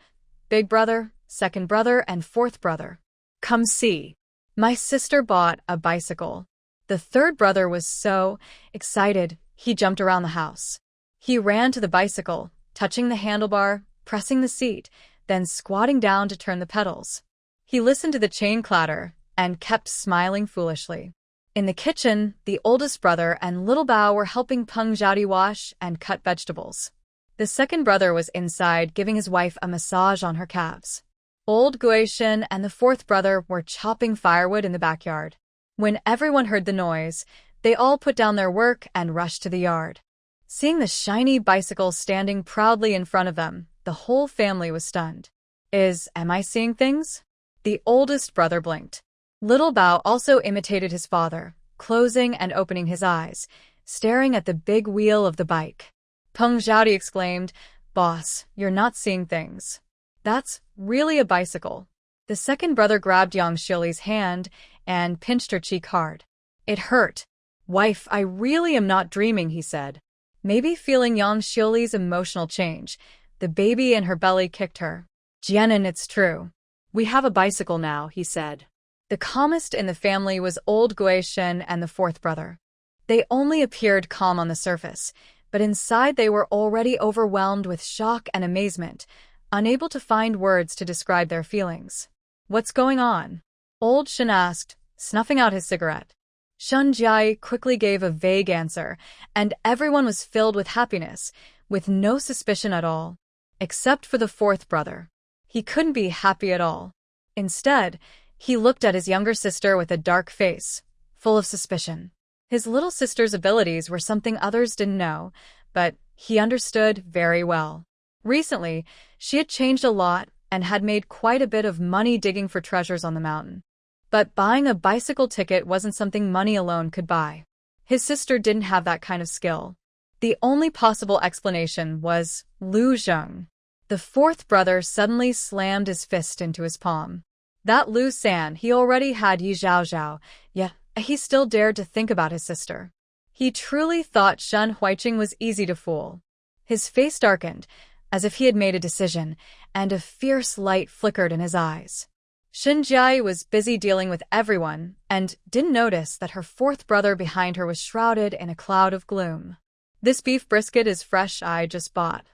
big brother, second brother, and fourth brother. Come see. My sister bought a bicycle. The third brother was so excited, he jumped around the house. He ran to the bicycle, touching the handlebar, pressing the seat, then squatting down to turn the pedals. He listened to the chain clatter and kept smiling foolishly. In the kitchen, the oldest brother and little Bao were helping Peng Zhaodi wash and cut vegetables. The second brother was inside giving his wife a massage on her calves. Old Guishan and the fourth brother were chopping firewood in the backyard. When everyone heard the noise, they all put down their work and rushed to the yard. Seeing the shiny bicycle standing proudly in front of them, the whole family was stunned. Am I seeing things? The oldest brother blinked. Little Bao also imitated his father, closing and opening his eyes, staring at the big wheel of the bike. Peng Zhaodi exclaimed, "Boss, you're not seeing things. That's really a bicycle." The second brother grabbed Yang Shili's hand and pinched her cheek hard. It hurt. "Wife, I really am not dreaming," he said. Maybe feeling Yang Shili's emotional change, the baby in her belly kicked her. "Jianan, it's true. We have a bicycle now," he said. The calmest in the family was old Guishan and the fourth brother. They only appeared calm on the surface, but inside they were already overwhelmed with shock and amazement, unable to find words to describe their feelings. "What's going on?" Old Shen asked, snuffing out his cigarette. Shen Jiai quickly gave a vague answer, and everyone was filled with happiness, with no suspicion at all. Except for the fourth brother. He couldn't be happy at all. Instead, he looked at his younger sister with a dark face, full of suspicion. His little sister's abilities were something others didn't know, but he understood very well. Recently, she had changed a lot and had made quite a bit of money digging for treasures on the mountain. But buying a bicycle ticket wasn't something money alone could buy. His sister didn't have that kind of skill. The only possible explanation was Lu Zheng. The fourth brother suddenly slammed his fist into his palm. That Lu San, he already had Yi Zhaozhao, yet he still dared to think about his sister. He truly thought Shen Huiqing was easy to fool. His face darkened, as if he had made a decision, and a fierce light flickered in his eyes. Shen Jiai was busy dealing with everyone, and didn't notice that her fourth brother behind her was shrouded in a cloud of gloom. "This beef brisket is fresh, I just bought.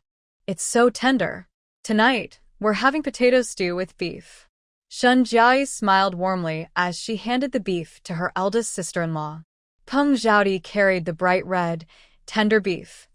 It's so tender. Tonight, we're having potato stew with beef." Shen Jiai smiled warmly as she handed the beef to her eldest sister-in-law. Peng Zhaodi carried the bright red, tender beef,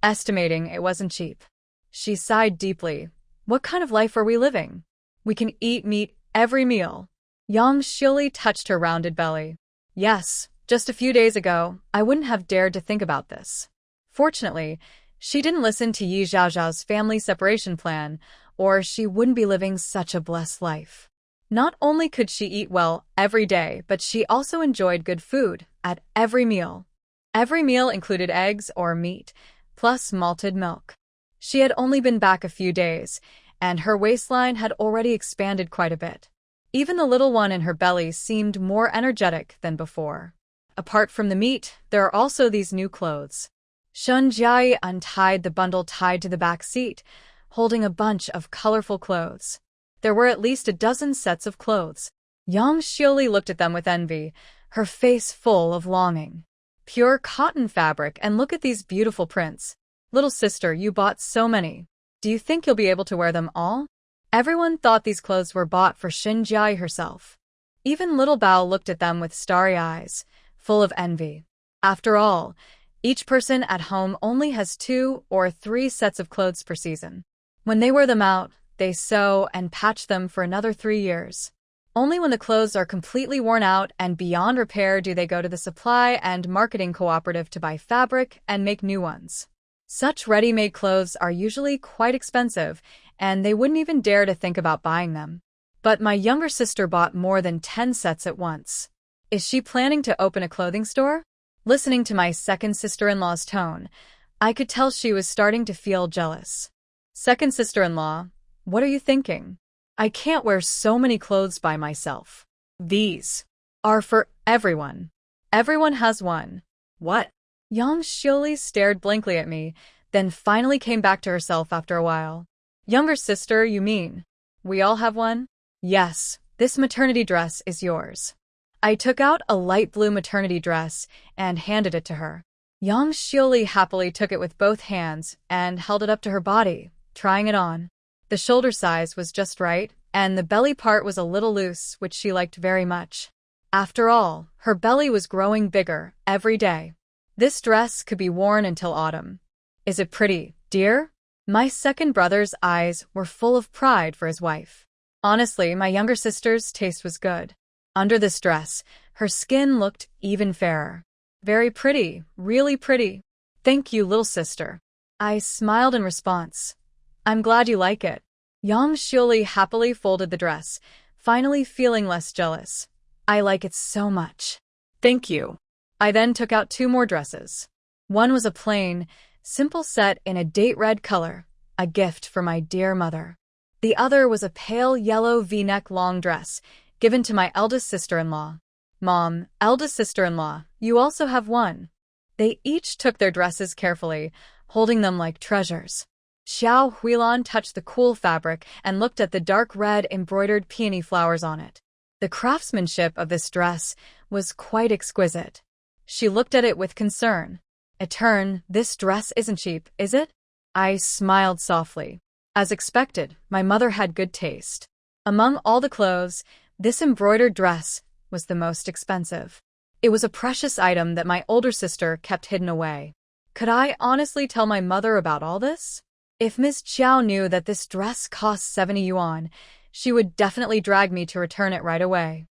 estimating it wasn't cheap. She sighed deeply. "What kind of life are we living? We can eat meat every meal." Yang Shili touched her rounded belly. "Yes, just a few days ago, I wouldn't have dared to think about this." Fortunately, she didn't listen to Yi Zhaozhao's family separation plan, or she wouldn't be living such a blessed life. Not only could she eat well every day, but she also enjoyed good food at every meal. Every meal included eggs or meat, plus malted milk. She had only been back a few days, and her waistline had already expanded quite a bit. Even the little one in her belly seemed more energetic than before. Apart from the meat, there are also these new clothes. Shen Jiai untied the bundle tied to the back seat, holding a bunch of colorful clothes. There were at least a dozen sets of clothes. Yang Shili looked at them with envy, her face full of longing. "Pure cotton fabric, and look at these beautiful prints. Little sister, you bought so many. Do you think you'll be able to wear them all?" Everyone thought these clothes were bought for Shen Jiai herself. Even little Bao looked at them with starry eyes, full of envy. After all, each person at home only has 2 or 3 sets of clothes per season. When they wear them out, they sew and patch them for another 3 years. Only when the clothes are completely worn out and beyond repair do they go to the supply and marketing cooperative to buy fabric and make new ones. Such ready-made clothes are usually quite expensive, and they wouldn't even dare to think about buying them. But my younger sister bought more than 10 sets at once. Is she planning to open a clothing store? Listening to my second sister-in-law's tone, I could tell she was starting to feel jealous. "Second sister-in-law, what are you thinking? I can't wear so many clothes by myself. These are for everyone. Everyone has one." "What?" Yang Shili stared blankly at me, then finally came back to herself after a while. "Younger sister, you mean? We all have one?" "Yes, This maternity dress is yours. I took out a light blue maternity dress and handed it to her. Yang Xiuli happily took it with both hands and held it up to her body, trying it on. The shoulder size was just right, and the belly part was a little loose, which she liked very much. After all, her belly was growing bigger every day. This dress could be worn until autumn. Is it pretty, dear? My second brother's eyes were full of pride for his wife. Honestly, my younger sister's taste was good. Under this dress, her skin looked even fairer. Very pretty, really pretty. Thank you, little sister. I smiled in response. I'm glad you like it. Yang Xiuli happily folded the dress, finally feeling less jealous. I like it so much. Thank you. I then took out 2 more dresses. One was a plain, simple set in a date red color, a gift for my dear mother. The other was a pale yellow V-neck long dress, given to my eldest sister-in-law. Mom, eldest sister-in-law, you also have one. They each took their dresses carefully, holding them like treasures. Xiao Huilan touched the cool fabric and looked at the dark red embroidered peony flowers on it. The craftsmanship of this dress was quite exquisite. She looked at it with concern. Etern, this dress isn't cheap, is it? I smiled softly. As expected, my mother had good taste. Among all the clothes, this embroidered dress was the most expensive. It was a precious item that my older sister kept hidden away. Could I honestly tell my mother about all this? If Miss Chiao knew that this dress cost 70 yuan, she would definitely drag me to return it right away.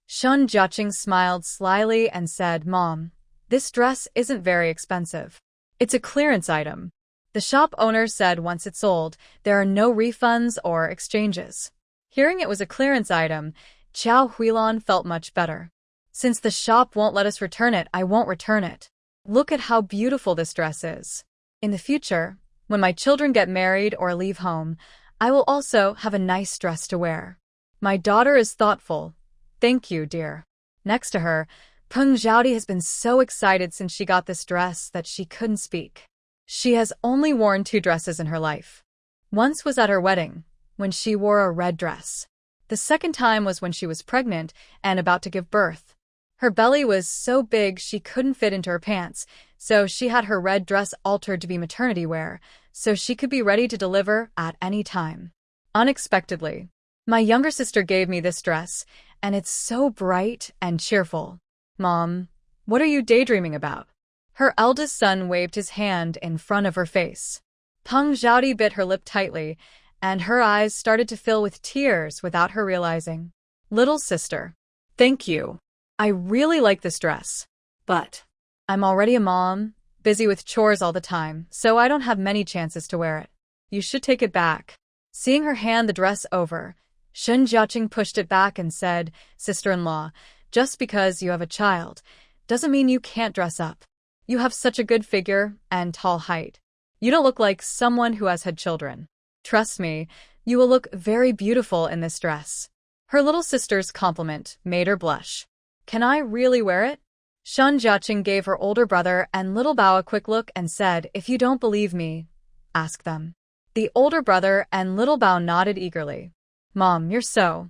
Shun Jiaqing smiled slyly and said, Mom, this dress isn't very expensive. It's a clearance item. The shop owner said once it's sold, there are no refunds or exchanges. Hearing it was a clearance item, Qiao Huilan felt much better. Since the shop won't let us return it, I won't return it. Look at how beautiful this dress is. In the future, when my children get married or leave home, I will also have a nice dress to wear. My daughter is thoughtful. Thank you, dear. Next to her, Peng Zhaodi has been so excited since she got this dress that she couldn't speak. She has only worn 2 dresses in her life. Once was at her wedding, when she wore a red dress. The second time was when she was pregnant and about to give birth. Her belly was so big she couldn't fit into her pants, so she had her red dress altered to be maternity wear, so she could be ready to deliver at any time. Unexpectedly, my younger sister gave me this dress, and it's so bright and cheerful. Mom, what are you daydreaming about? Her eldest son waved his hand in front of her face. Peng Zhaodi bit her lip tightly, and her eyes started to fill with tears without her realizing. Little sister, thank you. I really like this dress. But I'm already a mom, busy with chores all the time, so I don't have many chances to wear it. You should take it back. Seeing her hand the dress over, Shun Jiaqing pushed it back and said, Sister-in-law, just because you have a child doesn't mean you can't dress up. You have such a good figure and tall height. You don't look like someone who has had children. Trust me, you will look very beautiful in this dress. Her little sister's compliment made her blush. Can I really wear it? Shun Jiaqing gave her older brother and little Bao a quick look and said, If you don't believe me, ask them. The older brother and little Bao nodded eagerly. Mom, you're so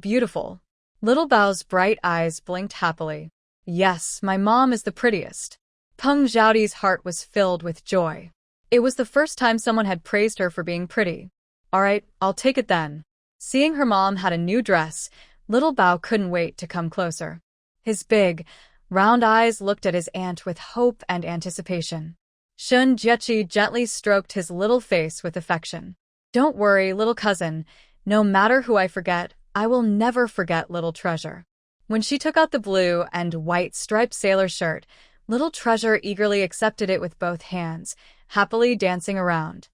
beautiful. Little Bao's bright eyes blinked happily. Yes, my mom is the prettiest. Peng Zhaodi's heart was filled with joy. It was the first time someone had praised her for being pretty. All right, I'll take it then. Seeing her mom had a new dress, little Bao couldn't wait to come closer. His big, round eyes looked at his aunt with hope and anticipation. Shun Jiechi gently stroked his little face with affection. Don't worry, little cousin. No matter who I forget, I will never forget little treasure. When she took out the blue and white striped sailor shirt, little treasure eagerly accepted it with both hands, happily dancing around.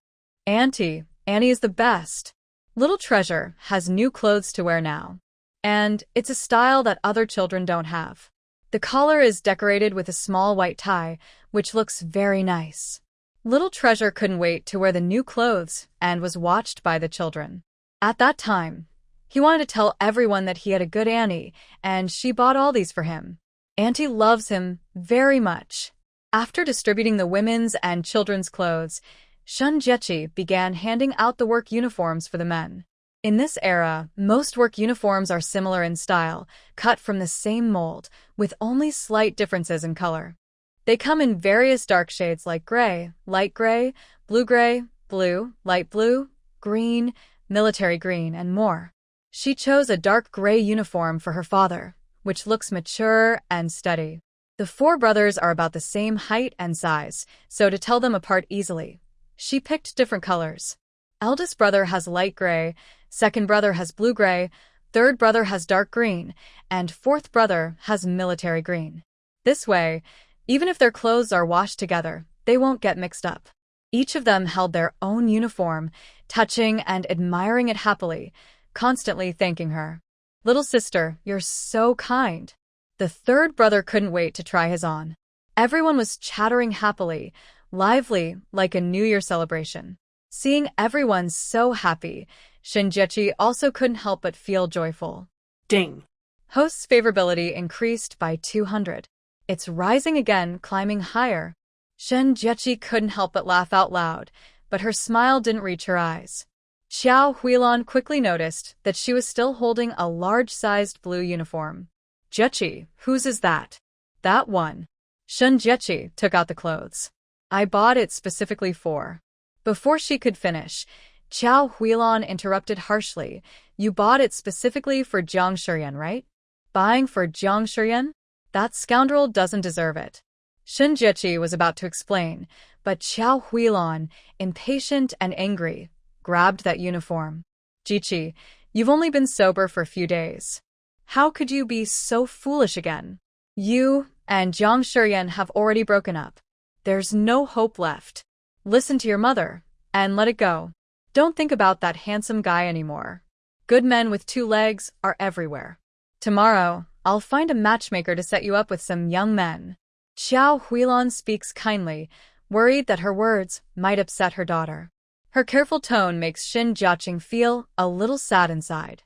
Auntie, Annie is the best. Little treasure has new clothes to wear now. And it's a style that other children don't have. The collar is decorated with a small white tie, which looks very nice. Little treasure couldn't wait to wear the new clothes and was watched by the children. At that time, he wanted to tell everyone that he had a good auntie, and she bought all these for him. Auntie loves him very much. After distributing the women's and children's clothes, Shun Jiechi began handing out the work uniforms for the men. In this era, most work uniforms are similar in style, cut from the same mold, with only slight differences in color. They come in various dark shades like gray, blue, light blue, green, military green, and more. She chose a dark gray uniform for her father, which looks mature and steady. The four brothers are about the same height and size, so to tell them apart easily, she picked different colors. Eldest brother has light gray, second brother has blue-gray, third brother has dark green, and fourth brother has military green. This way, even if their clothes are washed together, they won't get mixed up. Each of them held their own uniform, touching and admiring it happily, constantly thanking her. "Little sister, you're so kind." The third brother couldn't wait to try his on. Everyone was chattering happily, lively, like a New Year celebration. Seeing everyone so happy, Shinjechi also couldn't help but feel joyful. Ding. Host's favorability increased by 200. It's rising again, climbing higher. Shinjechi couldn't help but laugh out loud, but her smile didn't reach her eyes. Xiao Huilan quickly noticed that she was still holding a large-sized blue uniform. "Jechi, whose is that?" "That one." Shinjechi took out the clothes. "I bought it specifically for." Before she could finish, Xiao Huilan interrupted harshly. "You bought it specifically for Jiang Shiryan, right?" "Buying for Jiang Shiryan? That scoundrel doesn't deserve it." Shinjechi was about to explain, but Xiao Huilan, impatient and angry, grabbed that uniform. "Jichi, you've only been sober for a few days. How could you be so foolish again? You and Jiang Shiryan have already broken up. There's no hope left. Listen to your mother, and let it go. Don't think about that handsome guy anymore. Good men with two legs are everywhere. Tomorrow, I'll find a matchmaker to set you up with some young men." Xiao Huilan speaks kindly, worried that her words might upset her daughter. Her careful tone makes Shin Jiaqing feel a little sad inside.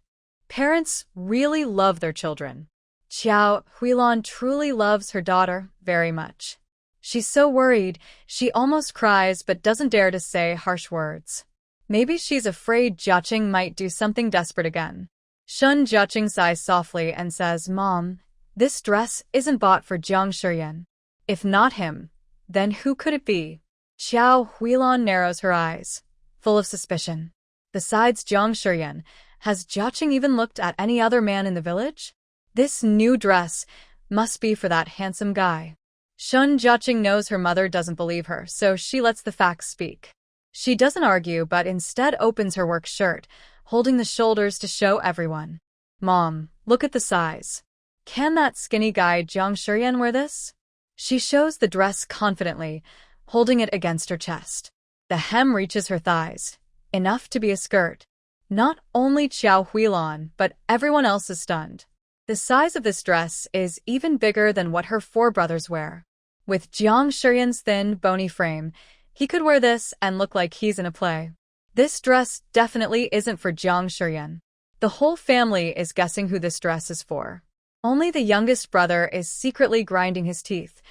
Parents really love their children. Xiao Huilan truly loves her daughter very much. She's so worried, she almost cries but doesn't dare to say harsh words. Maybe she's afraid Jiaqing might do something desperate again. Shun Jiaqing sighs softly and says, "Mom, this dress isn't bought for Jiang Shiryan. If not him, then who could it be?" Xiao Huilan narrows her eyes, full of suspicion. Besides Jiang Shiryan, has Jiaqing even looked at any other man in the village? This new dress must be for that handsome guy. Shun Jiaqing knows her mother doesn't believe her, so she lets the facts speak. She doesn't argue but instead opens her work shirt, holding the shoulders to show everyone. "Mom, look at the size. Can that skinny guy Jiang Shiryan wear this?" She shows the dress confidently, holding it against her chest. The hem reaches her thighs, enough to be a skirt. Not only Xiao Huilan, but everyone else is stunned. The size of this dress is even bigger than what her four brothers wear. With Jiang Shiryan's thin, bony frame, he could wear this and look like he's in a play. This dress definitely isn't for Jiang Shiryan. The whole family is guessing who this dress is for. Only the youngest brother is secretly grinding his teeth,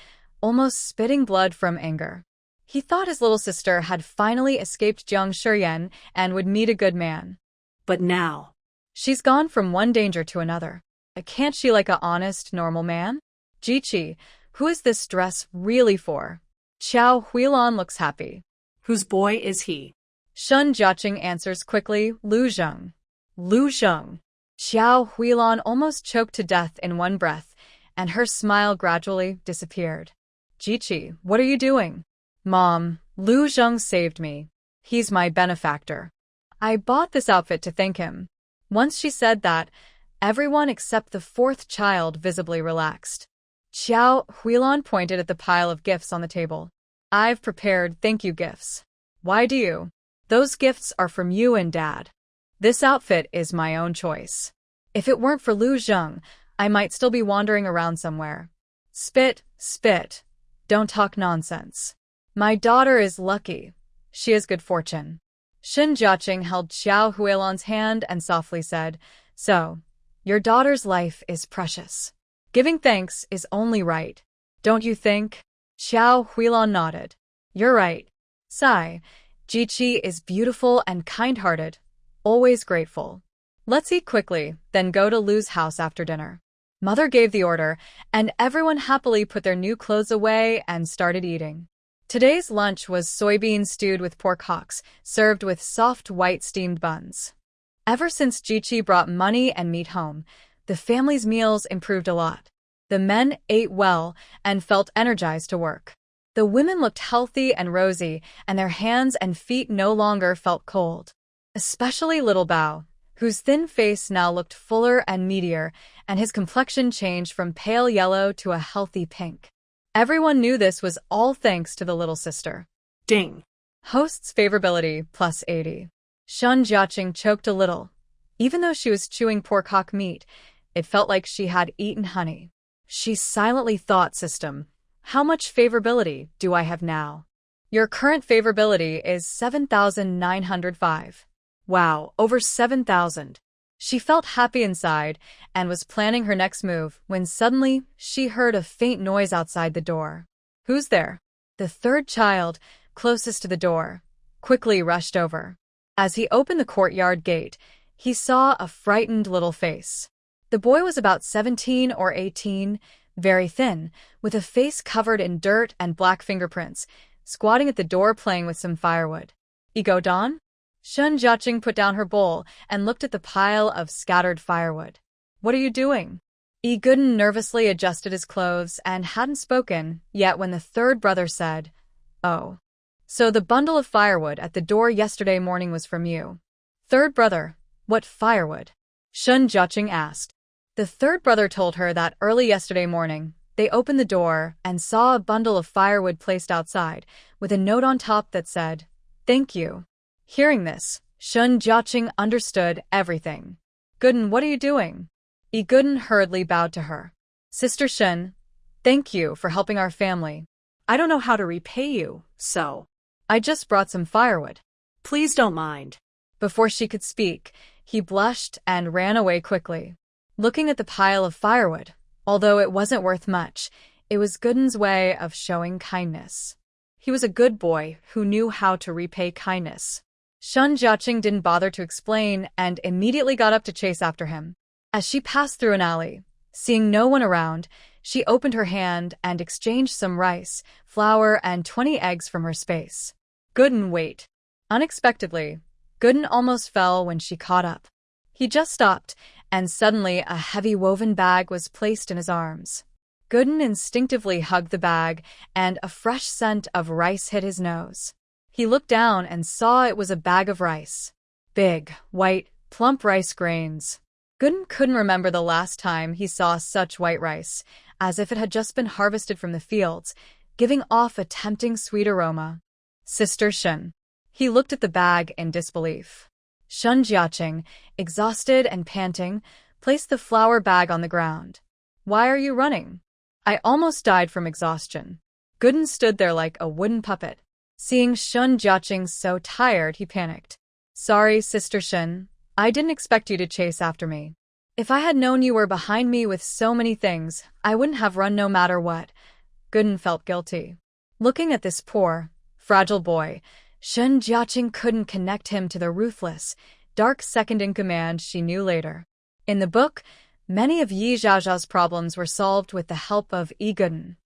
almost spitting blood from anger. He thought his little sister had finally escaped Jiang Shiryan and would meet a good man. But now, she's gone from one danger to another. Can't she like a honest, normal man? "Jiqi, who is this dress really for?" Xiao Huilan looks happy. whose boy is he? Shun Jiaqing answers quickly, "Lu Zheng." "Lu Zheng." Xiao Huilan almost choked to death in one breath, and her smile gradually disappeared. "Jiqi, what are you doing?" "Mom, Lu Zheng saved me. He's my benefactor. I bought this outfit to thank him." Once she said that, everyone except the fourth child visibly relaxed. Xiao Huilan pointed at the pile of gifts on the table. "I've prepared thank you gifts. Why do you? Those gifts are from you and Dad. This outfit is my own choice. If it weren't for Lu Zheng, I might still be wandering around somewhere." "Spit, spit. Don't talk nonsense. My daughter is lucky. She has good fortune." Shin Jiaqing held Xiao Huilan's hand and softly said, "So, your daughter's life is precious. Giving thanks is only right. Don't you think?" Xiao Huilan nodded. "You're right. Sai, Jiqi is beautiful and kind-hearted. always grateful. Let's eat quickly, then go to Lu's house after dinner. Mother gave the order, and everyone happily put their new clothes away and started eating. Today's lunch was soybean stewed with pork hocks, served with soft white steamed buns. Ever since Jichi brought money and meat home, the family's meals improved a lot. The men ate well and felt energized to work. The women looked healthy and rosy, and their hands and feet no longer felt cold. Especially little Bao, whose thin face now looked fuller and meatier, and his complexion changed from pale yellow to a healthy pink. Everyone knew this was all thanks to the little sister. Ding. Host's favorability plus 80. Shun Jiaqing choked a little. Even though she was chewing pork hock meat, it felt like she had eaten honey. She silently thought, system, how much favorability do I have now? Your current favorability is 7,905. Wow, over 7,000. She felt happy inside and was planning her next move when suddenly she heard a faint noise outside the door. Who's there? The third child, closest to the door, quickly rushed over. As he opened the courtyard gate, he saw a frightened little face. The boy was about 17 or 18, very thin, with a face covered in dirt and black fingerprints, squatting at the door playing with some firewood. Ego Don? Shun Jiaqing put down her bowl and looked at the pile of scattered firewood. What are you doing? Gooden nervously adjusted his clothes and hadn't spoken yet when the third brother said, Oh. So the bundle of firewood at the door yesterday morning was from you. Third brother, what firewood? Shun Jiaqing asked. The third brother told her that early yesterday morning, they opened the door and saw a bundle of firewood placed outside, with a note on top that said, Thank you. Hearing this, Shun Jiaqing understood everything. Gooden, what are you doing? Gooden hurriedly bowed to her. Sister Shun, thank you for helping our family. I don't know how to repay you, so. I just brought some firewood. Please don't mind. Before she could speak, he blushed and ran away quickly. Looking at the pile of firewood, although it wasn't worth much, it was Gooden's way of showing kindness. He was a good boy who knew how to repay kindness. Shun Jiaqing didn't bother to explain and immediately got up to chase after him. As she passed through an alley, seeing no one around, she opened her hand and exchanged some rice, flour, and 20 eggs from her space. Gooden, wait. Unexpectedly, Gooden almost fell when she caught up. He just stopped, and suddenly a heavy woven bag was placed in his arms. Gooden instinctively hugged the bag, and a fresh scent of rice hit his nose. He looked down and saw it was a bag of rice. Big, white, plump rice grains. Gooden couldn't remember the last time he saw such white rice, as if it had just been harvested from the fields, giving off a tempting sweet aroma. Sister Shun. He looked at the bag in disbelief. Shun Jiaqing, exhausted and panting, placed the flour bag on the ground. Why are you running? I almost died from exhaustion. Gooden stood there like a wooden puppet. Seeing Shun Jiaqing so tired, he panicked. Sorry, Sister Shun. I didn't expect you to chase after me. If I had known you were behind me with so many things, I wouldn't have run no matter what. Gooden felt guilty. Looking at this poor, fragile boy, Shun Jiaqing couldn't connect him to the ruthless, dark second-in-command she knew later. In the book, many of Yi Zhaozhao's problems were solved with the help of Gooden.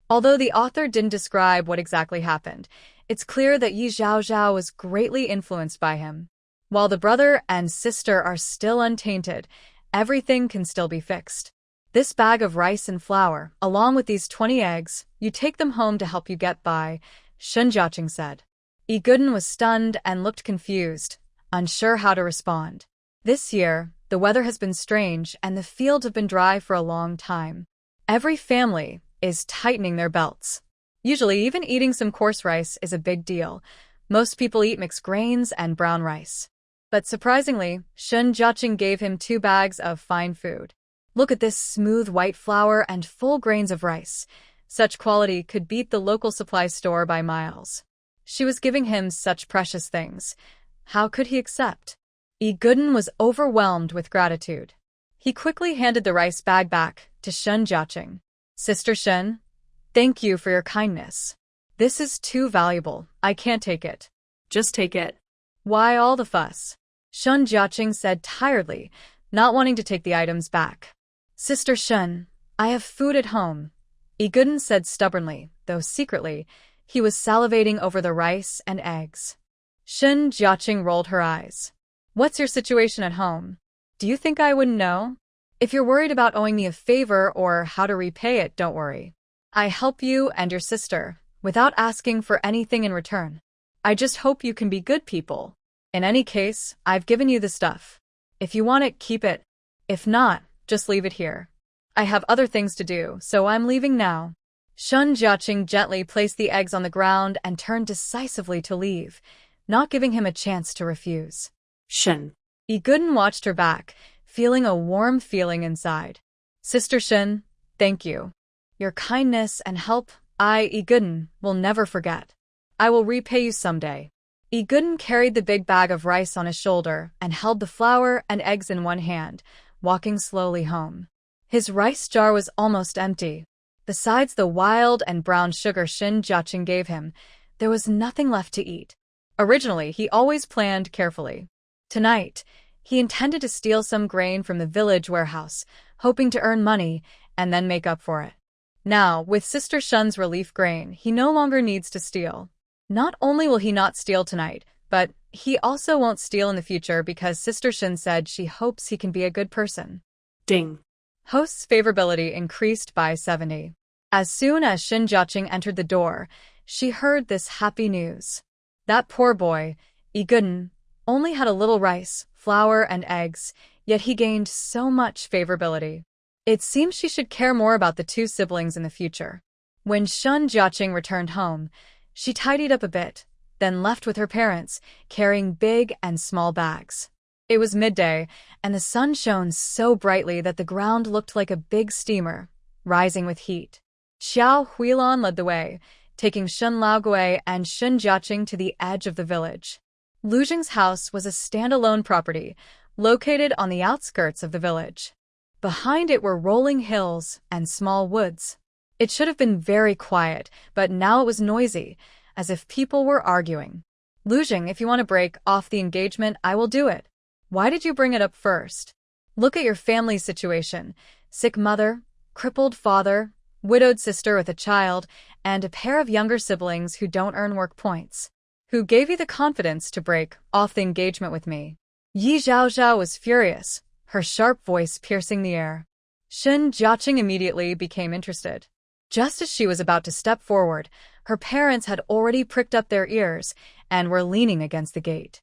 Although the author didn't describe what exactly happened, it's clear that Yi Zhaozhao was greatly influenced by him. While the brother and sister are still untainted, everything can still be fixed. This bag of rice and flour, along with these 20 eggs, you take them home to help you get by, Shun Jiaqing said. Gooden was stunned and looked confused, unsure how to respond. This year, the weather has been strange and the fields have been dry for a long time. Every family is tightening their belts. Usually, even eating some coarse rice is a big deal. Most people eat mixed grains and brown rice. But surprisingly, Shun Jiaqing gave him 2 bags of fine food. Look at this smooth white flour and full grains of rice. Such quality could beat the local supply store by miles. She was giving him such precious things. How could he accept? Gooden was overwhelmed with gratitude. He quickly handed the rice bag back to Shun Jiaqing. Sister Shun, thank you for your kindness. This is too valuable. I can't take it. Just take it. Why all the fuss? Shun Jiaqing said tiredly, not wanting to take the items back. Sister Shun, I have food at home. Iguden said stubbornly, though secretly, he was salivating over the rice and eggs. Shun Jiaqing rolled her eyes. What's your situation at home? Do you think I wouldn't know? If you're worried about owing me a favor or how to repay it, don't worry. I help you and your sister, without asking for anything in return. I just hope you can be good people. In any case, I've given you the stuff. If you want it, keep it. If not, just leave it here. I have other things to do, so I'm leaving now. Shun Jiaqing gently placed the eggs on the ground and turned decisively to leave, not giving him a chance to refuse. Shun. Iguden watched her back, feeling a warm feeling inside. Sister Shun, thank you. Your kindness and help, Iguden, will never forget. I will repay you someday. Iguden carried the big bag of rice on his shoulder and held the flour and eggs in one hand, walking slowly home. His rice jar was almost empty. Besides the wild and brown sugar Shun Jiaqing gave him, there was nothing left to eat. Originally, he always planned carefully. Tonight, he intended to steal some grain from the village warehouse, hoping to earn money and then make up for it. Now, with Sister Shun's relief grain, he no longer needs to steal. Not only will he not steal tonight, but he also won't steal in the future because Sister Shun said she hopes he can be a good person. Ding. Host's favorability increased by 70. As soon as Shun Jiaqing entered the door, she heard this happy news. That poor boy, Iguden, only had a little rice, flour, and eggs, yet he gained so much favorability. It seems she should care more about the two siblings in the future. When Shun Jiaqing returned home, she tidied up a bit, then left with her parents, carrying big and small bags. It was midday, and the sun shone so brightly that the ground looked like a big steamer, rising with heat. Xiao Huilan led the way, taking Shun Laogui and Shun Jiaqing to the edge of the village. Lu Zheng's house was a standalone property, located on the outskirts of the village. Behind it were rolling hills and small woods. It should have been very quiet, but now it was noisy, as if people were arguing. Lu Zheng, if you want to break off the engagement, I will do it. Why did you bring it up first? Look at your family's situation. Sick mother, crippled father, widowed sister with a child, and a pair of younger siblings who don't earn work points. Who gave you the confidence to break off the engagement with me? Yi Zhaozhao was furious, her sharp voice piercing the air. Shun Jiaqing immediately became interested. Just as she was about to step forward, her parents had already pricked up their ears and were leaning against the gate.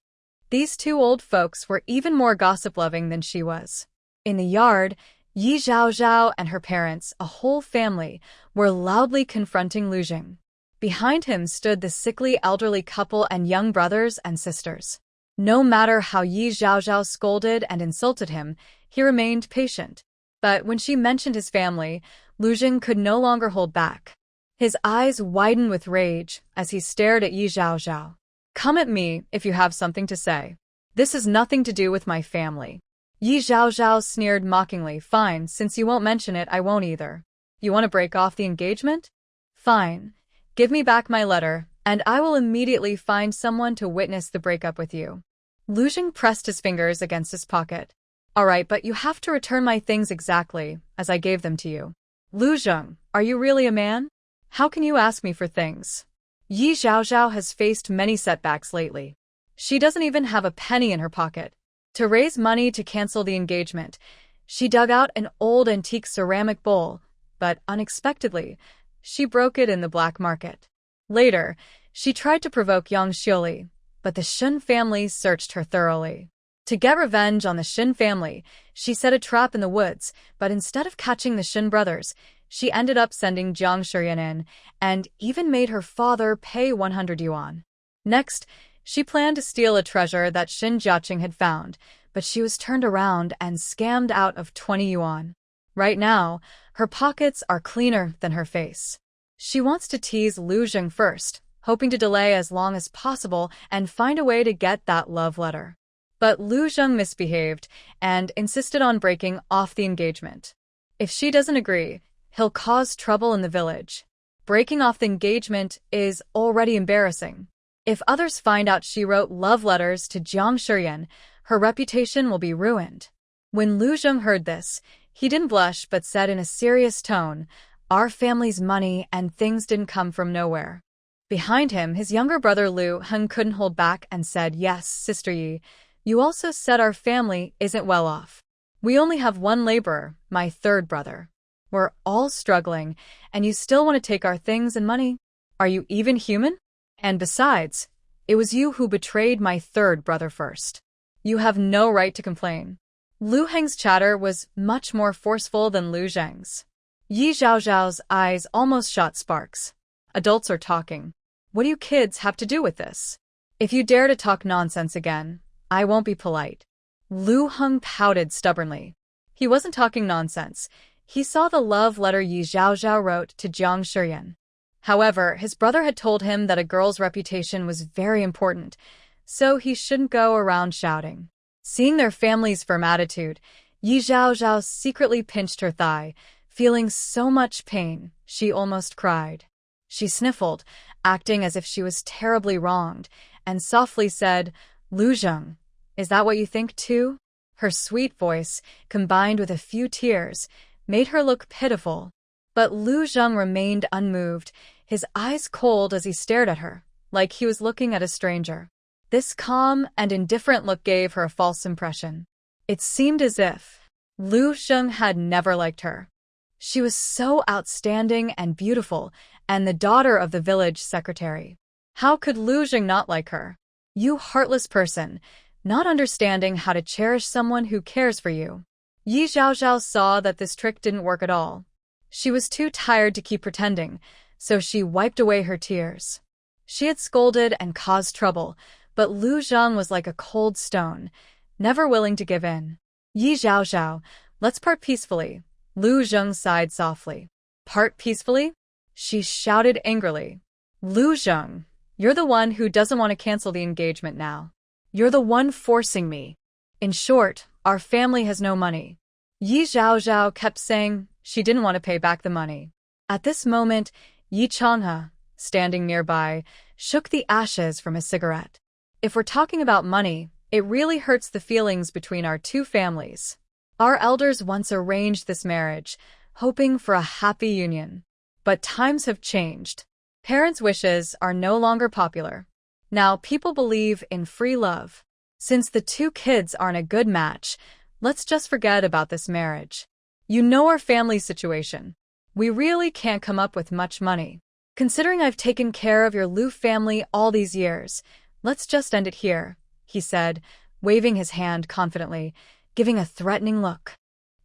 These two old folks were even more gossip-loving than she was. In the yard, Yi Zhaozhao and her parents, a whole family, were loudly confronting Lu Zheng. Behind him stood the sickly elderly couple and young brothers and sisters. No matter how Yi Zhaozhao scolded and insulted him, he remained patient. But when she mentioned his family, Lu Zheng could no longer hold back. His eyes widened with rage as he stared at Yi Zhaozhao. Come at me if you have something to say. This has nothing to do with my family. Yi Zhaozhao sneered mockingly. Fine, since you won't mention it, I won't either. You want to break off the engagement? Fine. Give me back my letter, and I will immediately find someone to witness the breakup with you. Lu Zheng pressed his fingers against his pocket. All right, but you have to return my things exactly as I gave them to you. Lu Zheng, are you really a man? How can you ask me for things? Yi Zhaozhao has faced many setbacks lately. She doesn't even have a penny in her pocket. To raise money to cancel the engagement, she dug out an old antique ceramic bowl, but unexpectedly, she broke it in the black market. Later, she tried to provoke Yang Xiuli, but the Shun family searched her thoroughly. To get revenge on the Shun family, she set a trap in the woods, but instead of catching the Shun brothers, she ended up sending Jiang Shiyan in, and even made her father pay 100 yuan. Next, she planned to steal a treasure that Shun Jiaqing had found, but she was turned around and scammed out of 20 yuan. Right now, her pockets are cleaner than her face. She wants to tease Lu Zheng first, hoping to delay as long as possible and find a way to get that love letter. But Lu Zheng misbehaved and insisted on breaking off the engagement. If she doesn't agree, he'll cause trouble in the village. Breaking off the engagement is already embarrassing. If others find out she wrote love letters to Jiang Shiyan, Her reputation will be ruined. When Lu Zheng heard this, he didn't blush but said in a serious tone, "Our family's money and things didn't come from nowhere." Behind him, his younger brother Lu Heng couldn't hold back and said, "Yes, Sister Yi, you also said our family isn't well off. We only have one laborer, my third brother. We're all struggling, and you still want to take our things and money? Are you even human? And besides, it was you who betrayed my third brother first. You have no right to complain." Lu Heng's chatter was much more forceful than Lu Zheng's. Yi Zhaozhao's eyes almost shot sparks. Adults are talking. What do you kids have to do with this? If you dare to talk nonsense again, I won't be polite. Lu Heng pouted stubbornly. He wasn't talking nonsense. He saw the love letter Yi Zhaozhao wrote to Jiang Shiyan. However, his brother had told him that a girl's reputation was very important, so he shouldn't go around shouting. Seeing their family's firm attitude, Yi Zhaozhao secretly pinched her thigh. Feeling so much pain, she almost cried. She sniffled, acting as if she was terribly wronged, and softly said, "Lu Zheng, is that what you think too?" Her sweet voice, combined with a few tears, made her look pitiful. But Lu Zheng remained unmoved, his eyes cold as he stared at her, like he was looking at a stranger. This calm and indifferent look gave her a false impression. It seemed as if Lu Zheng had never liked her. She was so outstanding and beautiful, and the daughter of the village secretary. How could Lu Zheng not like her? You heartless person, not understanding how to cherish someone who cares for you. Yi Zhaozhao saw that this trick didn't work at all. She was too tired to keep pretending, so she wiped away her tears. She had scolded and caused trouble, but Lu Zheng was like a cold stone, never willing to give in. "Yi Zhaozhao, let's part peacefully." Lu Zheng sighed softly. "Part peacefully?" she shouted angrily. "Lu Zheng, you're the one who doesn't want to cancel the engagement now. You're the one forcing me. In short, our family has no money." Yi Zhaozhao kept saying she didn't want to pay back the money. At this moment, Yi Changhe, standing nearby, shook the ashes from his cigarette. "If we're talking about money, it really hurts the feelings between our two families. Our elders once arranged this marriage, hoping for a happy union. But times have changed. Parents' wishes are no longer popular. Now people believe in free love. Since the two kids aren't a good match, let's just forget about this marriage. You know our family situation. We really can't come up with much money. Considering I've taken care of your Lu family all these years, let's just end it here," he said, waving his hand confidently, giving a threatening look.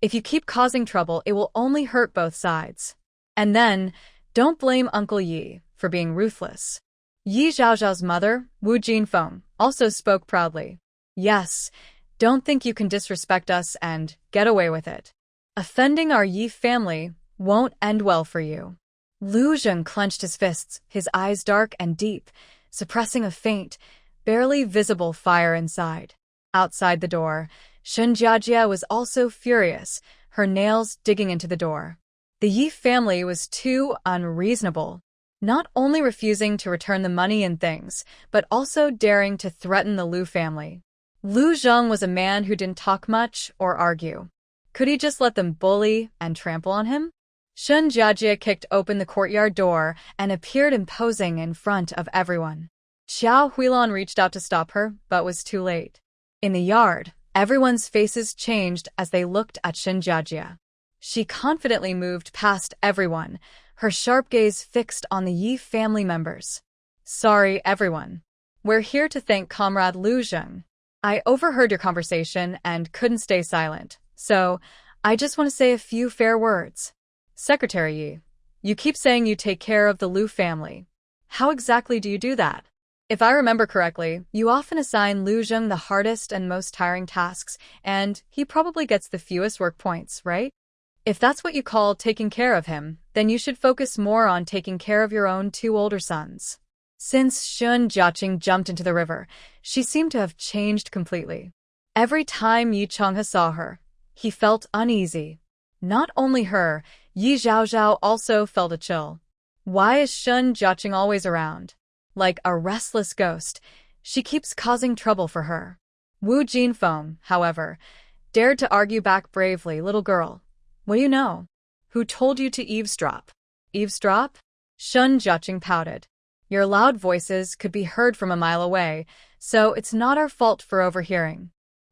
"If you keep causing trouble, it will only hurt both sides. And then, don't blame Uncle Yi for being ruthless." Yi Zhaozhao's mother, Wu Jinfeng, also spoke proudly. "Yes, don't think you can disrespect us and get away with it. Offending our Yi family won't end well for you." Lu Zheng clenched his fists, his eyes dark and deep, suppressing a faint, barely visible fire inside. Outside the door, Shen Jiajia was also furious, her nails digging into the door. The Yi family was too unreasonable, not only refusing to return the money and things, but also daring to threaten the Lu family. Lu Zheng was a man who didn't talk much or argue. Could he just let them bully and trample on him? Shen Jiajia kicked open the courtyard door and appeared imposing in front of everyone. Xiao Huilan reached out to stop her, but was too late. In the yard, everyone's faces changed as they looked at Shen Jiajia. She confidently moved past everyone, her sharp gaze fixed on the Yi family members. "Sorry, everyone. We're here to thank Comrade Lu Zheng. I overheard your conversation and couldn't stay silent, so I just want to say a few fair words. Secretary Yi, you keep saying you take care of the Lu family. How exactly do you do that? If I remember correctly, you often assign Lu Zheng the hardest and most tiring tasks, and he probably gets the fewest work points, right? If that's what you call taking care of him, then you should focus more on taking care of your own two older sons." Since Shen Jiaqing jumped into the river, she seemed to have changed completely. Every time Yi Changhe saw her, he felt uneasy. Not only her, Yi Zhaozhao also felt a chill. Why is Shen Jiaqing always around? Like a restless ghost, she keeps causing trouble for her. Wu Jinfeng, however, dared to argue back bravely. Little girl, what do you know? Who told you to eavesdrop? Eavesdrop? Shun Jiaqing pouted. Your loud voices could be heard from a mile away, so it's not our fault for overhearing.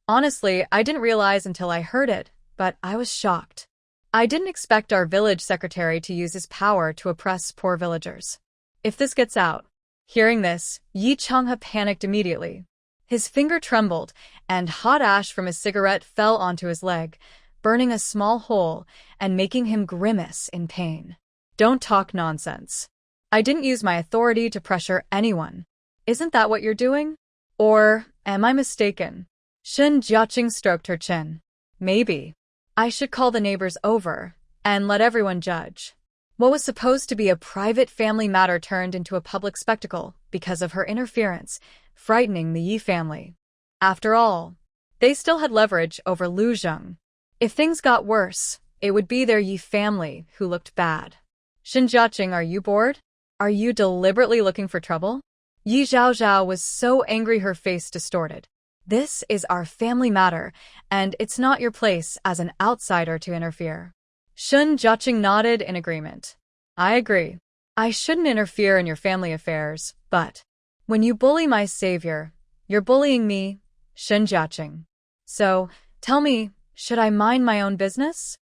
Honestly, I didn't realize until I heard it, but I was shocked. I didn't expect our village secretary to use his power to oppress poor villagers. If this gets out. Hearing this, Yi Changhe panicked immediately. His finger trembled, and hot ash from his cigarette fell onto his leg, burning a small hole and making him grimace in pain. Don't talk nonsense. I didn't use my authority to pressure anyone. Isn't that what you're doing? Or am I mistaken? Shun Jiaqing stroked her chin. Maybe. I should call the neighbors over and let everyone judge. What was supposed to be a private family matter turned into a public spectacle because of her interference, frightening the Yi family. After all, they still had leverage over Lu Zheng. If things got worse, it would be their Yi family who looked bad. Shin Jiaqing, are you bored? Are you deliberately looking for trouble? Yi Zhaozhao was so angry her face distorted. This is our family matter, and it's not your place as an outsider to interfere. Shun Jiaqing nodded in agreement. I agree. I shouldn't interfere in your family affairs, but when you bully my savior, you're bullying me, Shun Jiaqing. So, tell me, should I mind my own business?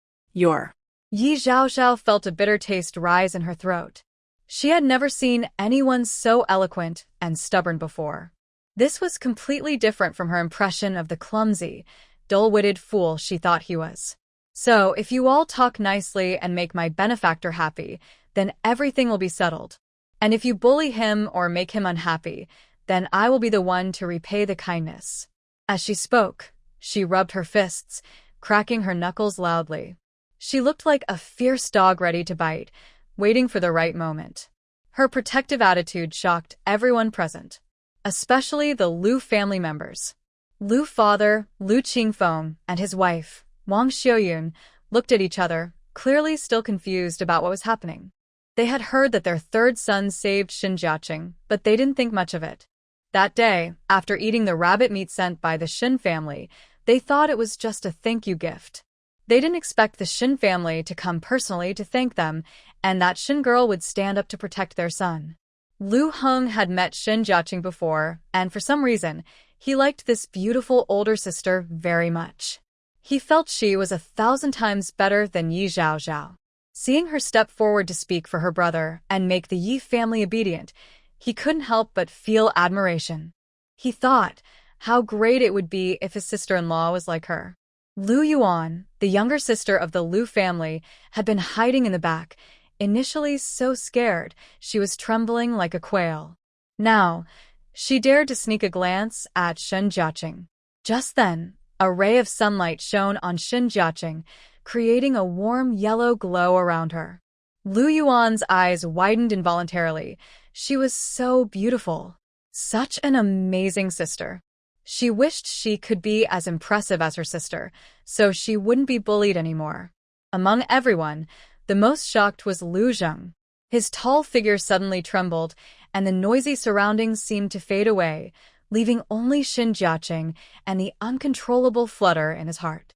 Yi Zhaozhao felt a bitter taste rise in her throat. She had never seen anyone so eloquent and stubborn before. This was completely different from her impression of the clumsy, dull-witted fool she thought he was. So, if you all talk nicely and make my benefactor happy, then everything will be settled. And if you bully him or make him unhappy, then I will be the one to repay the kindness. As she spoke, she rubbed her fists, cracking her knuckles loudly. She looked like a fierce dog ready to bite, waiting for the right moment. Her protective attitude shocked everyone present, especially the Lu family members. Lu father, Lu Qingfeng, and his wife, Wang Xiaoyun, looked at each other, clearly still confused about what was happening. They had heard that their third son saved Shin Jiaqing, but they didn't think much of it. That day, after eating the rabbit meat sent by the Shin family, they thought it was just a thank you gift. They didn't expect the Shin family to come personally to thank them, and that Shin girl would stand up to protect their son. Lu Heng had met Shin Jiaqing before, and for some reason, he liked this beautiful older sister very much. He felt she was 1,000 times better than Yi Zhaozhao. Seeing her step forward to speak for her brother and make the Yi family obedient, he couldn't help but feel admiration. He thought how great it would be if his sister-in-law was like her. Lu Yuan, the younger sister of the Lu family, had been hiding in the back, initially so scared she was trembling like a quail. Now, she dared to sneak a glance at Shin Jiaqing. Just then, a ray of sunlight shone on Shin Jiaqing, creating a warm yellow glow around her. Lu Yuan's eyes widened involuntarily. She was so beautiful. Such an amazing sister. She wished she could be as impressive as her sister, so she wouldn't be bullied anymore. Among everyone, the most shocked was Lu Zheng. His tall figure suddenly trembled, and the noisy surroundings seemed to fade away, leaving only Shin Jiaqing and the uncontrollable flutter in his heart.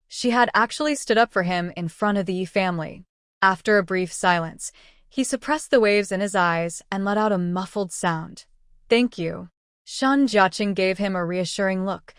She had actually stood up for him in front of the Yi family. After a brief silence, he suppressed the waves in his eyes and let out a muffled sound. Thank you. Shin Jiaqing gave him a reassuring look.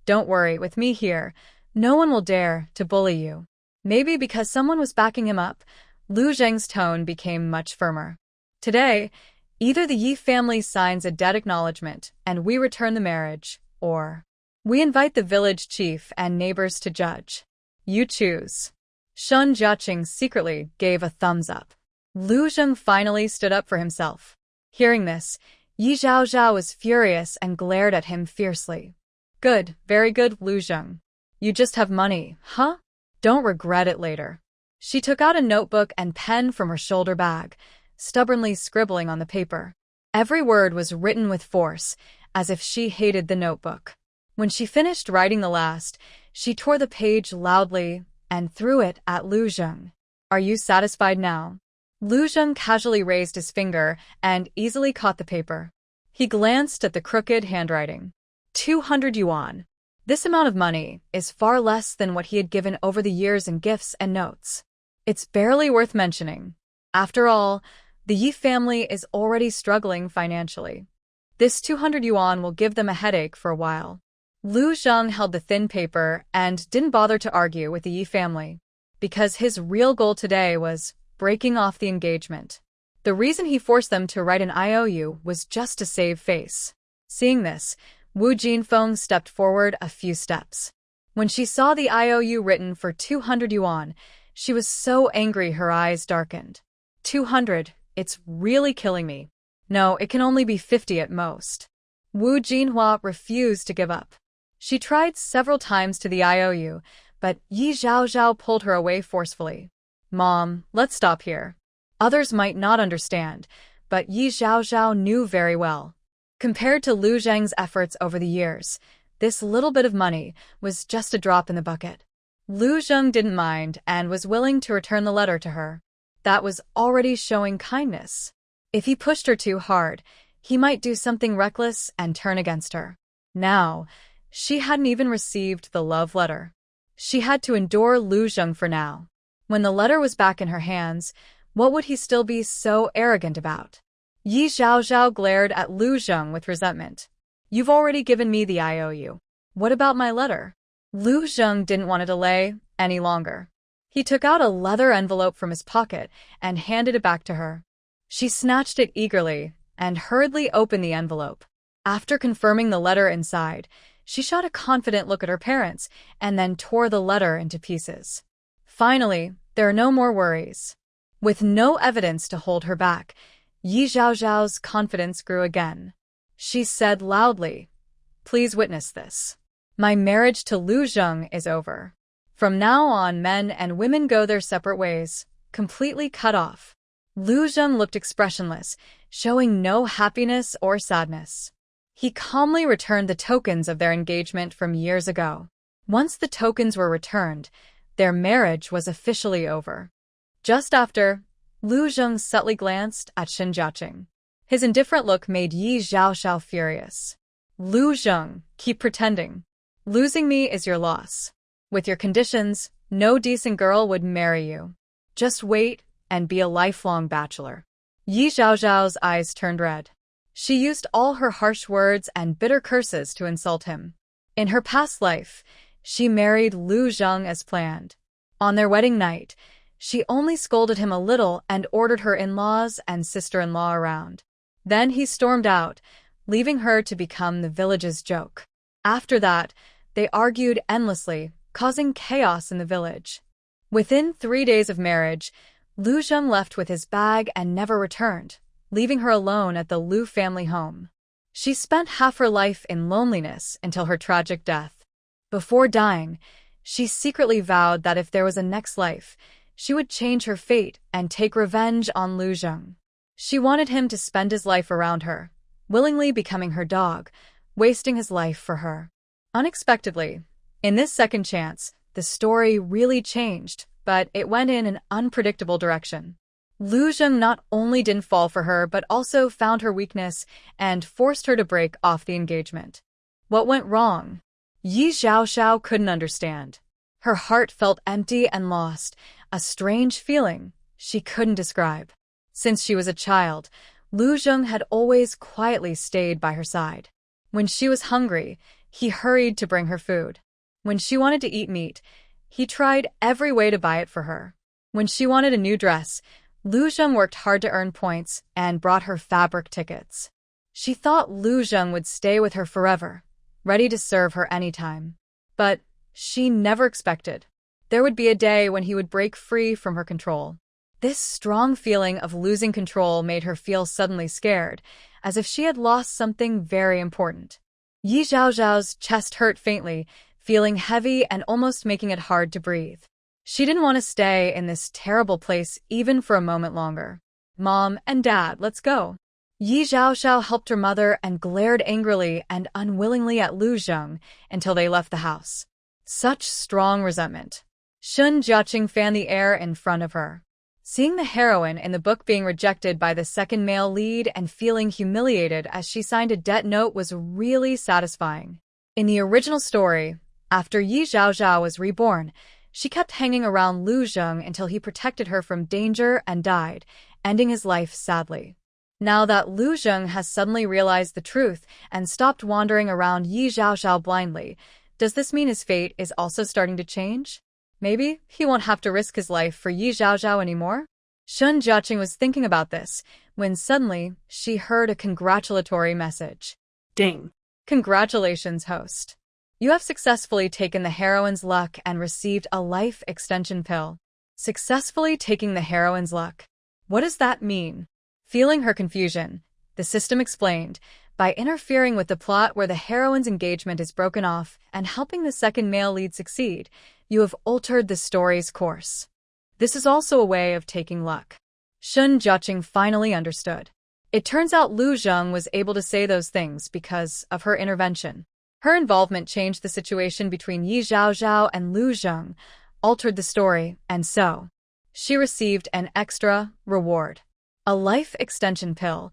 Don't worry, with me here, no one will dare to bully you. Maybe because someone was backing him up, Lu Zheng's tone became much firmer. Today, either the Yi family signs a debt acknowledgement and we return the marriage, or we invite the village chief and neighbors to judge. You choose. Shin Jiaqing secretly gave a thumbs up. Lu Zheng finally stood up for himself. Hearing this, Yi Zhaozhao was furious and glared at him fiercely. Good, very good, Lu Zheng. You just have money, huh? Don't regret it later. She took out a notebook and pen from her shoulder bag, stubbornly scribbling on the paper. Every word was written with force, as if she hated the notebook. When she finished writing the last, she tore the page loudly and threw it at Lu Zheng. Are you satisfied now? Lu Zheng casually raised his finger and easily caught the paper. He glanced at the crooked handwriting. 200 yuan. This amount of money is far less than what he had given over the years in gifts and notes. It's barely worth mentioning. After all, the Yi family is already struggling financially. This 200 yuan will give them a headache for a while. Lu Zheng held the thin paper and didn't bother to argue with the Yi family, because his real goal today was breaking off the engagement. The reason he forced them to write an IOU was just to save face. Seeing this, Wu Jinfeng stepped forward a few steps. When she saw the IOU written for 200 yuan, she was so angry her eyes darkened. 200, it's really killing me. No, it can only be 50 at most. Wu Jinhua refused to give up. She tried several times to the IOU, but Yi Zhaozhao pulled her away forcefully. Mom, let's stop here. Others might not understand, but Yi Zhaozhao knew very well. Compared to Lu Zheng's efforts over the years, this little bit of money was just a drop in the bucket. Lu Zheng didn't mind and was willing to return the letter to her. That was already showing kindness. If he pushed her too hard, he might do something reckless and turn against her. Now, she hadn't even received the love letter. She had to endure Lu Zheng for now. When the letter was back in her hands, what would he still be so arrogant about? Yi Zhaozhao glared at Lu Zheng with resentment. You've already given me the IOU. What about my letter? Lu Zheng didn't want to delay any longer. He took out a leather envelope from his pocket and handed it back to her. She snatched it eagerly and hurriedly opened the envelope. After confirming the letter inside, she shot a confident look at her parents and then tore the letter into pieces. Finally, there are no more worries. With no evidence to hold her back, Yi Zhaozhao's confidence grew again. She said loudly, "Please witness this. My marriage to Lu Zheng is over. From now on, men and women go their separate ways, completely cut off." Lu Zheng looked expressionless, showing no happiness or sadness. He calmly returned the tokens of their engagement from years ago. Once the tokens were returned, their marriage was officially over. Just after, Lu Zheng subtly glanced at Shen Jiaqing. His indifferent look made Yi Zhaozhao furious. Lu Zheng, keep pretending. Losing me is your loss. With your conditions, no decent girl would marry you. Just wait and be a lifelong bachelor. Yi Zhaozhao's eyes turned red. She used all her harsh words and bitter curses to insult him. In her past life, she married Lu Zheng as planned. On their wedding night, she only scolded him a little and ordered her in-laws and sister-in-law around. Then he stormed out, leaving her to become the village's joke. After that, they argued endlessly, causing chaos in the village. Within 3 days of marriage, Lu Zheng left with his bag and never returned, leaving her alone at the Lu family home. She spent half her life in loneliness until her tragic death. Before dying, she secretly vowed that if there was a next life, she would change her fate and take revenge on Lu Zheng. She wanted him to spend his life around her, willingly becoming her dog, wasting his life for her. Unexpectedly, in this second chance, the story really changed, but it went in an unpredictable direction. Lu Zheng not only didn't fall for her, but also found her weakness and forced her to break off the engagement. What went wrong? Yi Zhaozhao couldn't understand. Her heart felt empty and lost, a strange feeling she couldn't describe. Since she was a child, Lu Zheng had always quietly stayed by her side. When she was hungry, he hurried to bring her food. When she wanted to eat meat, he tried every way to buy it for her. When she wanted a new dress, Lu Zheng worked hard to earn points and brought her fabric tickets. She thought Lu Zheng would stay with her forever, ready to serve her anytime. But she never expected there would be a day when he would break free from her control. This strong feeling of losing control made her feel suddenly scared, as if she had lost something very important. Yi Zhaozhao's chest hurt faintly, feeling heavy and almost making it hard to breathe. She didn't want to stay in this terrible place even for a moment longer. "Mom and Dad, let's go." Yi Zhaozhao helped her mother and glared angrily and unwillingly at Lu Zheng until they left the house. Such strong resentment. Shen Jiaqing fanned the air in front of her. Seeing the heroine in the book being rejected by the second male lead and feeling humiliated as she signed a debt note was really satisfying. In the original story, after Yi Zhaozhao was reborn, she kept hanging around Lu Zheng until he protected her from danger and died, ending his life sadly. Now that Lu Zheng has suddenly realized the truth and stopped wandering around Yi Zhaozhao blindly, does this mean his fate is also starting to change? Maybe he won't have to risk his life for Yi Zhaozhao anymore? Shun Jiaqing was thinking about this when suddenly she heard a congratulatory message. Ding. Congratulations, host. You have successfully taken the heroine's luck and received a life extension pill. Successfully taking the heroine's luck. What does that mean? Feeling her confusion, the system explained, by interfering with the plot where the heroine's engagement is broken off and helping the second male lead succeed, you have altered the story's course. This is also a way of taking luck. Shun Jiaqing finally understood. It turns out Lu Zheng was able to say those things because of her intervention. Her involvement changed the situation between Yi Zhaozhao and Lu Zheng, altered the story, and so she received an extra reward. A life extension pill,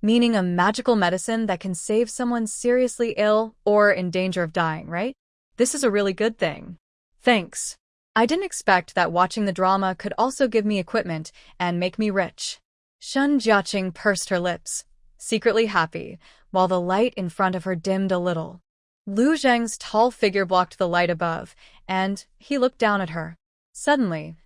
meaning a magical medicine that can save someone seriously ill or in danger of dying, right? This is a really good thing. Thanks. I didn't expect that watching the drama could also give me equipment and make me rich. Shun Jiaqing pursed her lips, secretly happy, while the light in front of her dimmed a little. Lu Zheng's tall figure blocked the light above, and he looked down at her. Suddenly,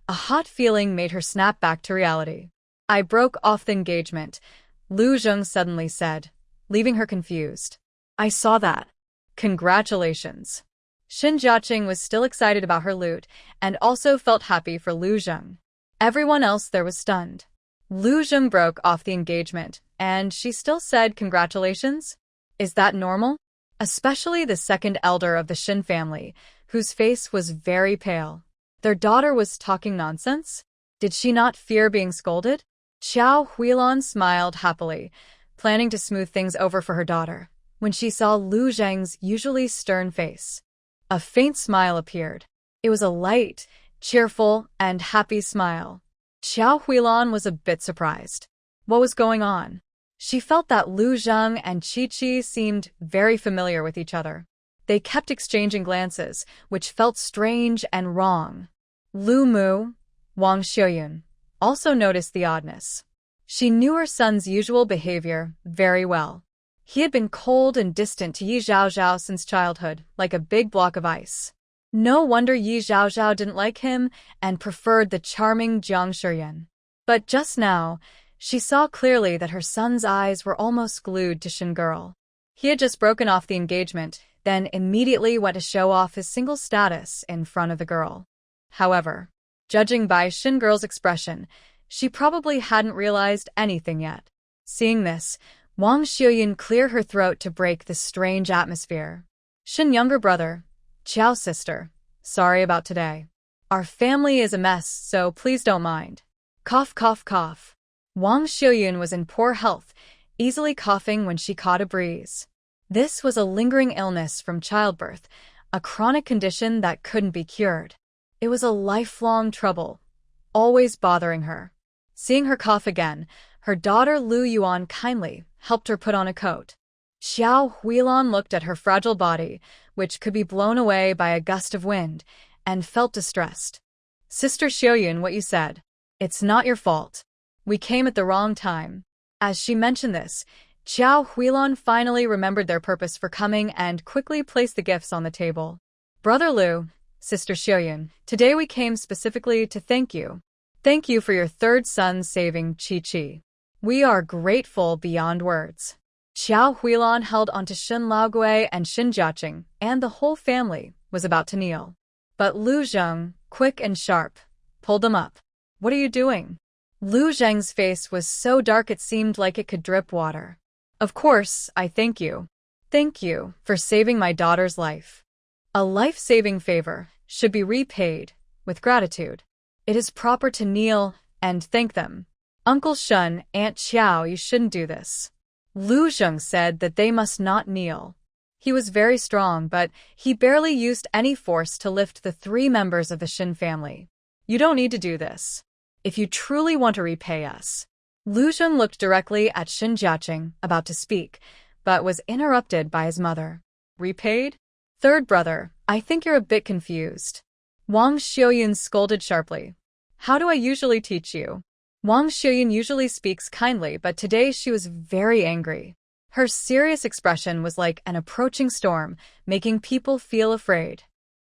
a hot feeling made her snap back to reality. I broke off the engagement, Lu Zheng suddenly said, leaving her confused. I saw that. Congratulations. Shun Jiaqing was still excited about her loot, and also felt happy for Lu Zheng. Everyone else there was stunned. Lu Zheng broke off the engagement, and she still said congratulations? Is that normal? Especially the second elder of the Shin family, whose face was very pale. Their daughter was talking nonsense? Did she not fear being scolded? Xiao Huilan smiled happily, planning to smooth things over for her daughter, when she saw Lu Zheng's usually stern face. A faint smile appeared. It was a light, cheerful, and happy smile. Xiao Huilan was a bit surprised. What was going on? She felt that Lu Zheng and Qi seemed very familiar with each other. They kept exchanging glances, which felt strange and wrong. Lu Mu, Wang Xiuyun, also noticed the oddness. She knew her son's usual behavior very well. He had been cold and distant to Yi Zhaozhao since childhood, like a big block of ice. No wonder Yi Zhaozhao didn't like him and preferred the charming Jiang Shiyan. But just now, she saw clearly that her son's eyes were almost glued to Shin Girl. He had just broken off the engagement, then immediately went to show off his single status in front of the girl. However, judging by Shin Girl's expression, she probably hadn't realized anything yet. Seeing this, Wang Xiuyun cleared her throat to break the strange atmosphere. Shin younger brother, Qiao's sister, sorry about today. Our family is a mess, so please don't mind. Cough, cough, cough. Wang Xiuyun was in poor health, easily coughing when she caught a breeze. This was a lingering illness from childbirth, a chronic condition that couldn't be cured. It was a lifelong trouble, always bothering her. Seeing her cough again, her daughter Lu Yuan kindly helped her put on a coat. Xiao Huilan looked at her fragile body, which could be blown away by a gust of wind, and felt distressed. Sister Xiuyun, what you said. It's not your fault. We came at the wrong time. As she mentioned this, Xiao Huilan finally remembered their purpose for coming and quickly placed the gifts on the table. Brother Lu, Sister Xiuyun, today we came specifically to thank you. Thank you for your third son saving Qi. We are grateful beyond words. Xiao Huilan held onto Shin Laogui and Shun Jiaqing, and the whole family was about to kneel. But Lu Zheng, quick and sharp, pulled them up. What are you doing? Lu Zheng's face was so dark it seemed like it could drip water. Of course, I thank you. Thank you for saving my daughter's life. A life-saving favor should be repaid with gratitude. It is proper to kneel and thank them. Uncle Shun, Aunt Qiao, you shouldn't do this. Lu Zheng said that they must not kneel. He was very strong, but he barely used any force to lift the 3 members of the Shin family. You don't need to do this. If you truly want to repay us. Lu Zheng looked directly at Shun Jiaqing, about to speak, but was interrupted by his mother. Repaid? Third brother, I think you're a bit confused. Wang Xiuyun scolded sharply. How do I usually teach you? Wang Xiuyun usually speaks kindly, but today she was very angry. Her serious expression was like an approaching storm, making people feel afraid.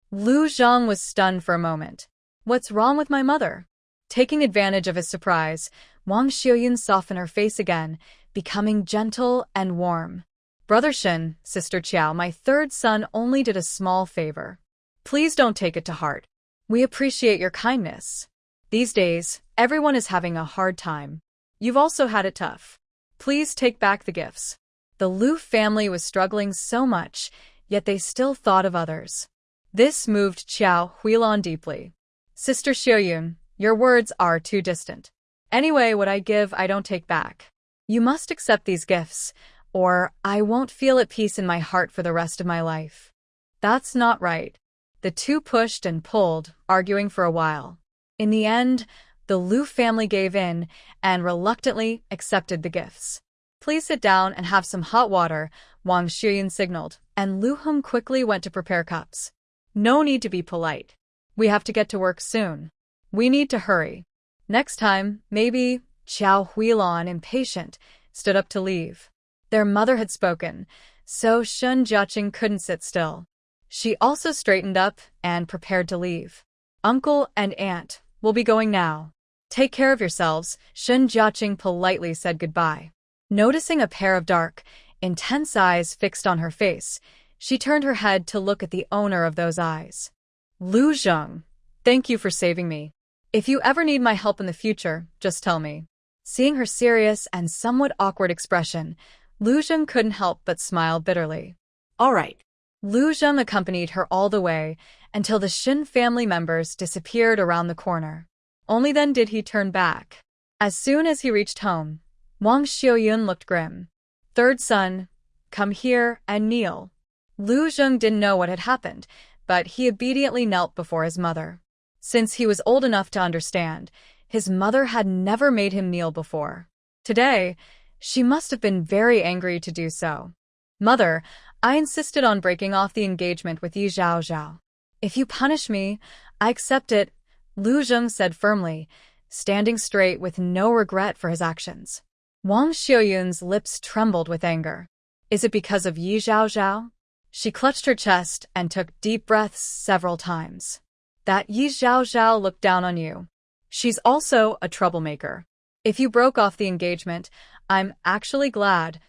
Lu Zheng was stunned for a moment. What's wrong with my mother? Taking advantage of his surprise, Wang Xiuyun softened her face again, becoming gentle and warm. Brother Shen, Sister Qiao, my third son only did a small favor. Please don't take it to heart. We appreciate your kindness. These days, everyone is having a hard time. You've also had it tough. Please take back the gifts. The Lu family was struggling so much, yet they still thought of others. This moved Qiao Huilon deeply. Sister Xiuyun, your words are too distant. Anyway, what I give, I don't take back. You must accept these gifts, or I won't feel at peace in my heart for the rest of my life. That's not right. The two pushed and pulled, arguing for a while. In the end, the Lu family gave in and reluctantly accepted the gifts. Please sit down and have some hot water, Wang Xiuyun signaled, and Lu Hum quickly went to prepare cups. No need to be polite. We have to get to work soon. We need to hurry. Next time, maybe, Qiao Huilon, impatient, stood up to leave. Their mother had spoken, so Shun Jiaqing couldn't sit still. She also straightened up and prepared to leave. Uncle and Aunt, we'll be going now. Take care of yourselves, Shun Jiaqing politely said goodbye. Noticing a pair of dark, intense eyes fixed on her face, she turned her head to look at the owner of those eyes. Lu Zheng, thank you for saving me. If you ever need my help in the future, just tell me. Seeing her serious and somewhat awkward expression, Lu Zheng couldn't help but smile bitterly. All right. Lu Zheng accompanied her all the way until the Shin family members disappeared around the corner. Only then did he turn back. As soon as he reached home, Wang Xiuyun looked grim. Third son, come here and kneel. Lu Zheng didn't know what had happened, but he obediently knelt before his mother. Since he was old enough to understand, his mother had never made him kneel before. Today, she must have been very angry to do so. Mother, I insisted on breaking off the engagement with Yi Zhao Zhao. If you punish me, I accept it, Lu Zheng said firmly, standing straight with no regret for his actions. Wang Xiuyun's lips trembled with anger. Is it because of Yi Zhao Zhao? She clutched her chest and took deep breaths several times. That Yi Zhao Zhao looked down on you. She's also a troublemaker. If you broke off the engagement, I'm actually glad.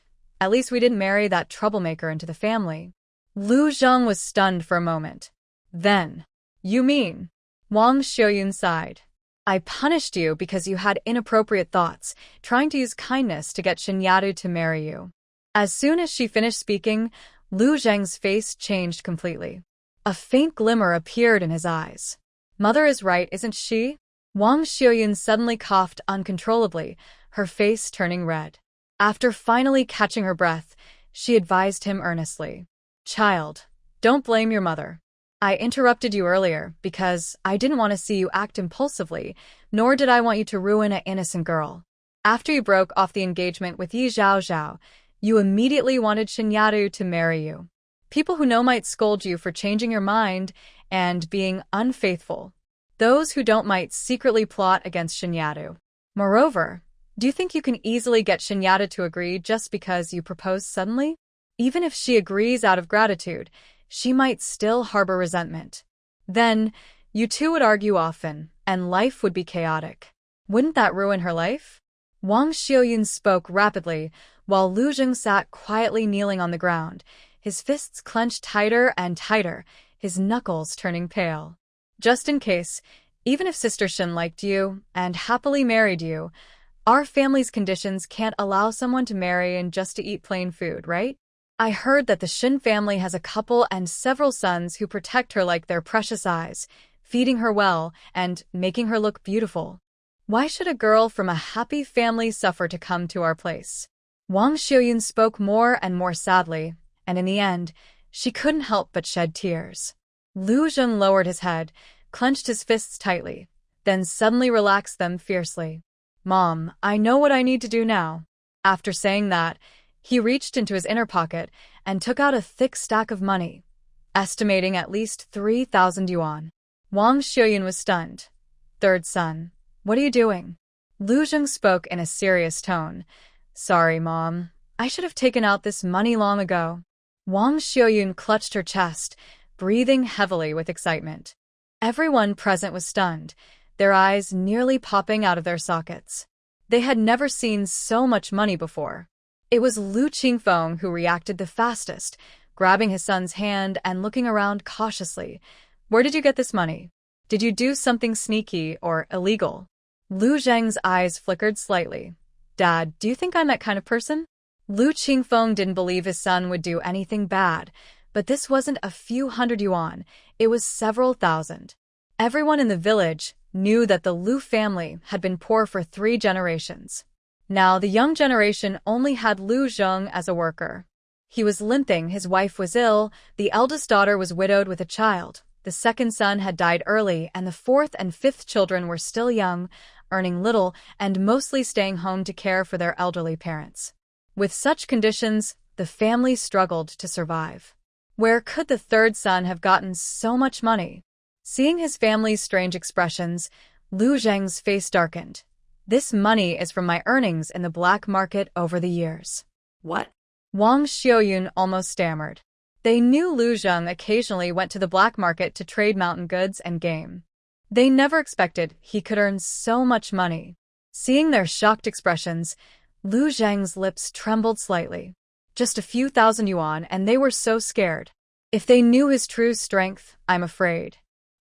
At least we didn't marry that troublemaker into the family. Lu Zheng was stunned for a moment. Then, you mean? Wang Xiuyun sighed. I punished you because you had inappropriate thoughts, trying to use kindness to get Xinyadu to marry you. As soon as she finished speaking, Lu Zheng's face changed completely. A faint glimmer appeared in his eyes. Mother is right, isn't she? Wang Xiuyun suddenly coughed uncontrollably, her face turning red. After finally catching her breath, she advised him earnestly. Child, don't blame your mother. I interrupted you earlier because I didn't want to see you act impulsively, nor did I want you to ruin an innocent girl. After you broke off the engagement with Yi Zhao Zhao, you immediately wanted Xinyadu to marry you. People who know might scold you for changing your mind and being unfaithful. Those who don't might secretly plot against Xinyadu. Moreover, do you think you can easily get Xinyadu to agree just because you proposed suddenly? Even if she agrees out of gratitude, she might still harbor resentment. Then, you two would argue often, and life would be chaotic. Wouldn't that ruin her life? Wang Xiuyun spoke rapidly, while Lu Zheng sat quietly kneeling on the ground, his fists clenched tighter and tighter, his knuckles turning pale. Just in case, even if Sister Shen liked you and happily married you, our family's conditions can't allow someone to marry and just to eat plain food, right? I heard that the Shin family has a couple and several sons who protect her like their precious eyes, feeding her well and making her look beautiful. Why should a girl from a happy family suffer to come to our place? Wang Xiuyun spoke more and more sadly, and in the end, she couldn't help but shed tears. Lu Zheng lowered his head, clenched his fists tightly, then suddenly relaxed them fiercely. Mom, I know what I need to do now. After saying that, He reached into his inner pocket and took out a thick stack of money, estimating at least 3,000 yuan. Wang Xiuyun was stunned. Third son, what are you doing? Lu Zheng spoke in a serious tone. Sorry, Mom. I should have taken out this money long ago. Wang Xiuyun clutched her chest, breathing heavily with excitement. Everyone present was stunned, their eyes nearly popping out of their sockets. They had never seen so much money before. It was Lu Qingfeng who reacted the fastest, grabbing his son's hand and looking around cautiously. Where did you get this money? Did you do something sneaky or illegal? Lu Zheng's eyes flickered slightly. Dad, do you think I'm that kind of person? Lu Qingfeng didn't believe his son would do anything bad, but this wasn't a few hundred yuan, it was several thousand. Everyone in the village knew that the Lu family had been poor for 3 generations. Now the young generation only had Lu Zheng as a worker. He was limping, his wife was ill, the eldest daughter was widowed with a child, the second son had died early, and the fourth and fifth children were still young, earning little and mostly staying home to care for their elderly parents. With such conditions, the family struggled to survive. Where could the third son have gotten so much money? Seeing his family's strange expressions, Lu Zheng's face darkened. This money is from my earnings in the black market over the years. What? Wang Xiuyun almost stammered. They knew Lu Zheng occasionally went to the black market to trade mountain goods and game. They never expected he could earn so much money. Seeing their shocked expressions, Lu Zheng's lips trembled slightly. Just a few thousand yuan, and they were so scared. If they knew his true strength, I'm afraid.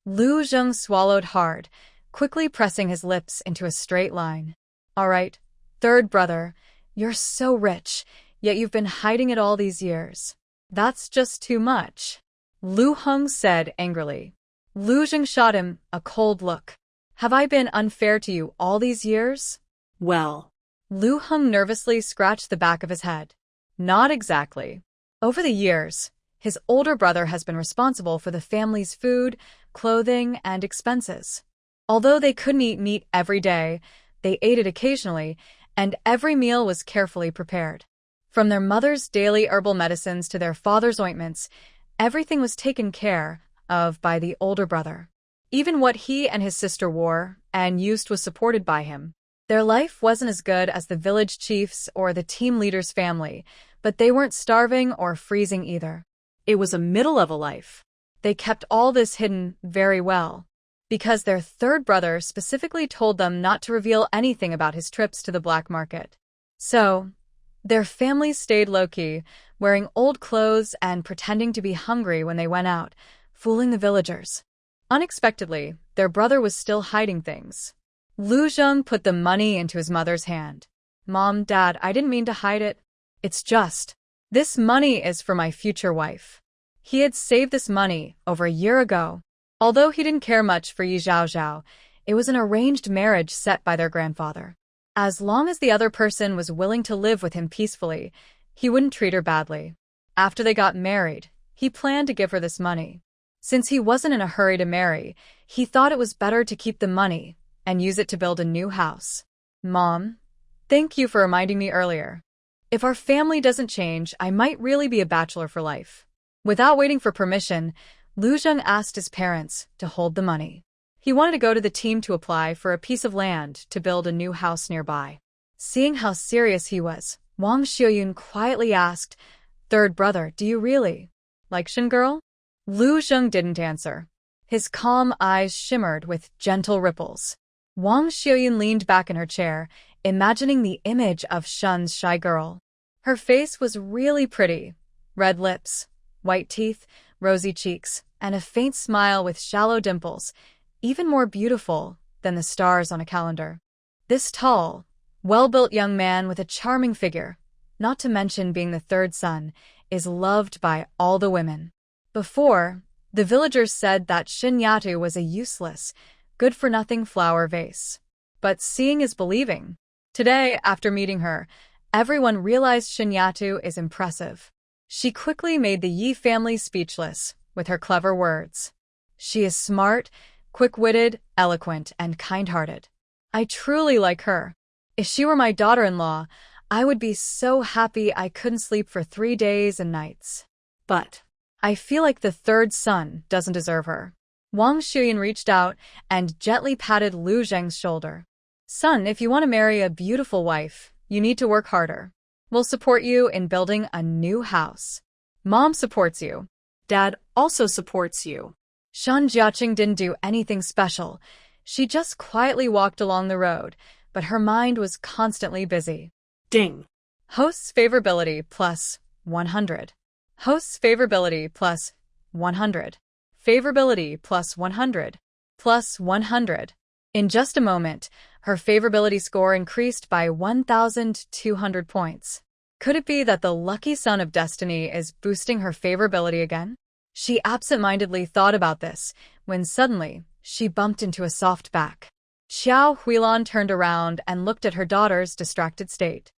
Lu Zheng swallowed hard, quickly pressing his lips into a straight line. All right, third brother, you're so rich, yet you've been hiding it all these years. That's just too much. Lu Heng said angrily. Lu Zheng shot him a cold look. Have I been unfair to you all these years? Well. Lu Heng nervously scratched the back of his head. Not exactly. Over the years, his older brother has been responsible for the family's food, clothing, and expenses. Although they couldn't eat meat every day, they ate it occasionally, and every meal was carefully prepared. From their mother's daily herbal medicines to their father's ointments, everything was taken care of by the older brother. Even what he and his sister wore and used was supported by him. Their life wasn't as good as the village chief's or the team leader's family, but they weren't starving or freezing either. It was a middle-level life. They kept all this hidden very well, because their third brother specifically told them not to reveal anything about his trips to the black market. So, their family stayed low-key, wearing old clothes and pretending to be hungry when they went out, fooling the villagers. Unexpectedly, their brother was still hiding things. Lu Zheng put the money into his mother's hand. Mom, Dad, I didn't mean to hide it. It's just, this money is for my future wife. He had saved this money over a year ago. Although he didn't care much for Yi Zhaozhao, it was an arranged marriage set by their grandfather. As long as the other person was willing to live with him peacefully, he wouldn't treat her badly. After they got married, he planned to give her this money. Since he wasn't in a hurry to marry, he thought it was better to keep the money and use it to build a new house. Mom, thank you for reminding me earlier. If our family doesn't change, I might really be a bachelor for life. Without waiting for permission, Lu Zheng asked his parents to hold the money. He wanted to go to the team to apply for a piece of land to build a new house nearby. Seeing how serious he was, Wang Xiuyun quietly asked, Third brother, do you really like Shin girl? Lu Zheng didn't answer. His calm eyes shimmered with gentle ripples. Wang Xiuyun leaned back in her chair, imagining the image of Shun's shy girl. Her face was really pretty. Red lips, white teeth, rosy cheeks, and a faint smile with shallow dimples, even more beautiful than the stars on a calendar. This tall, well-built young man with a charming figure, not to mention being the third son, is loved by all the women. Before, the villagers said that Shin Yatu was a useless, good-for-nothing flower vase. But seeing is believing. Today, after meeting her, everyone realized Shin Yatu is impressive. She quickly made the Yi family speechless with her clever words. She is smart, quick-witted, eloquent, and kind-hearted. I truly like her. If she were my daughter-in-law, I would be so happy I couldn't sleep for 3 days and nights. But I feel like the third son doesn't deserve her. Wang Xuyan reached out and gently patted Lu Zheng's shoulder. Son, if you want to marry a beautiful wife, you need to work harder. We'll support you in building a new house. Mom supports you. Dad also supports you. Shen Jiaqing didn't do anything special. She just quietly walked along the road, but her mind was constantly busy. Ding. Host's favorability plus 100. Host's favorability plus 100. Favorability plus 100. Plus 100. In just a moment, her favorability score increased by 1,200 points. Could it be that the lucky son of destiny is boosting her favorability again? She absent-mindedly thought about this, when suddenly, she bumped into a soft back. Xiao Huilan turned around and looked at her daughter's distracted state.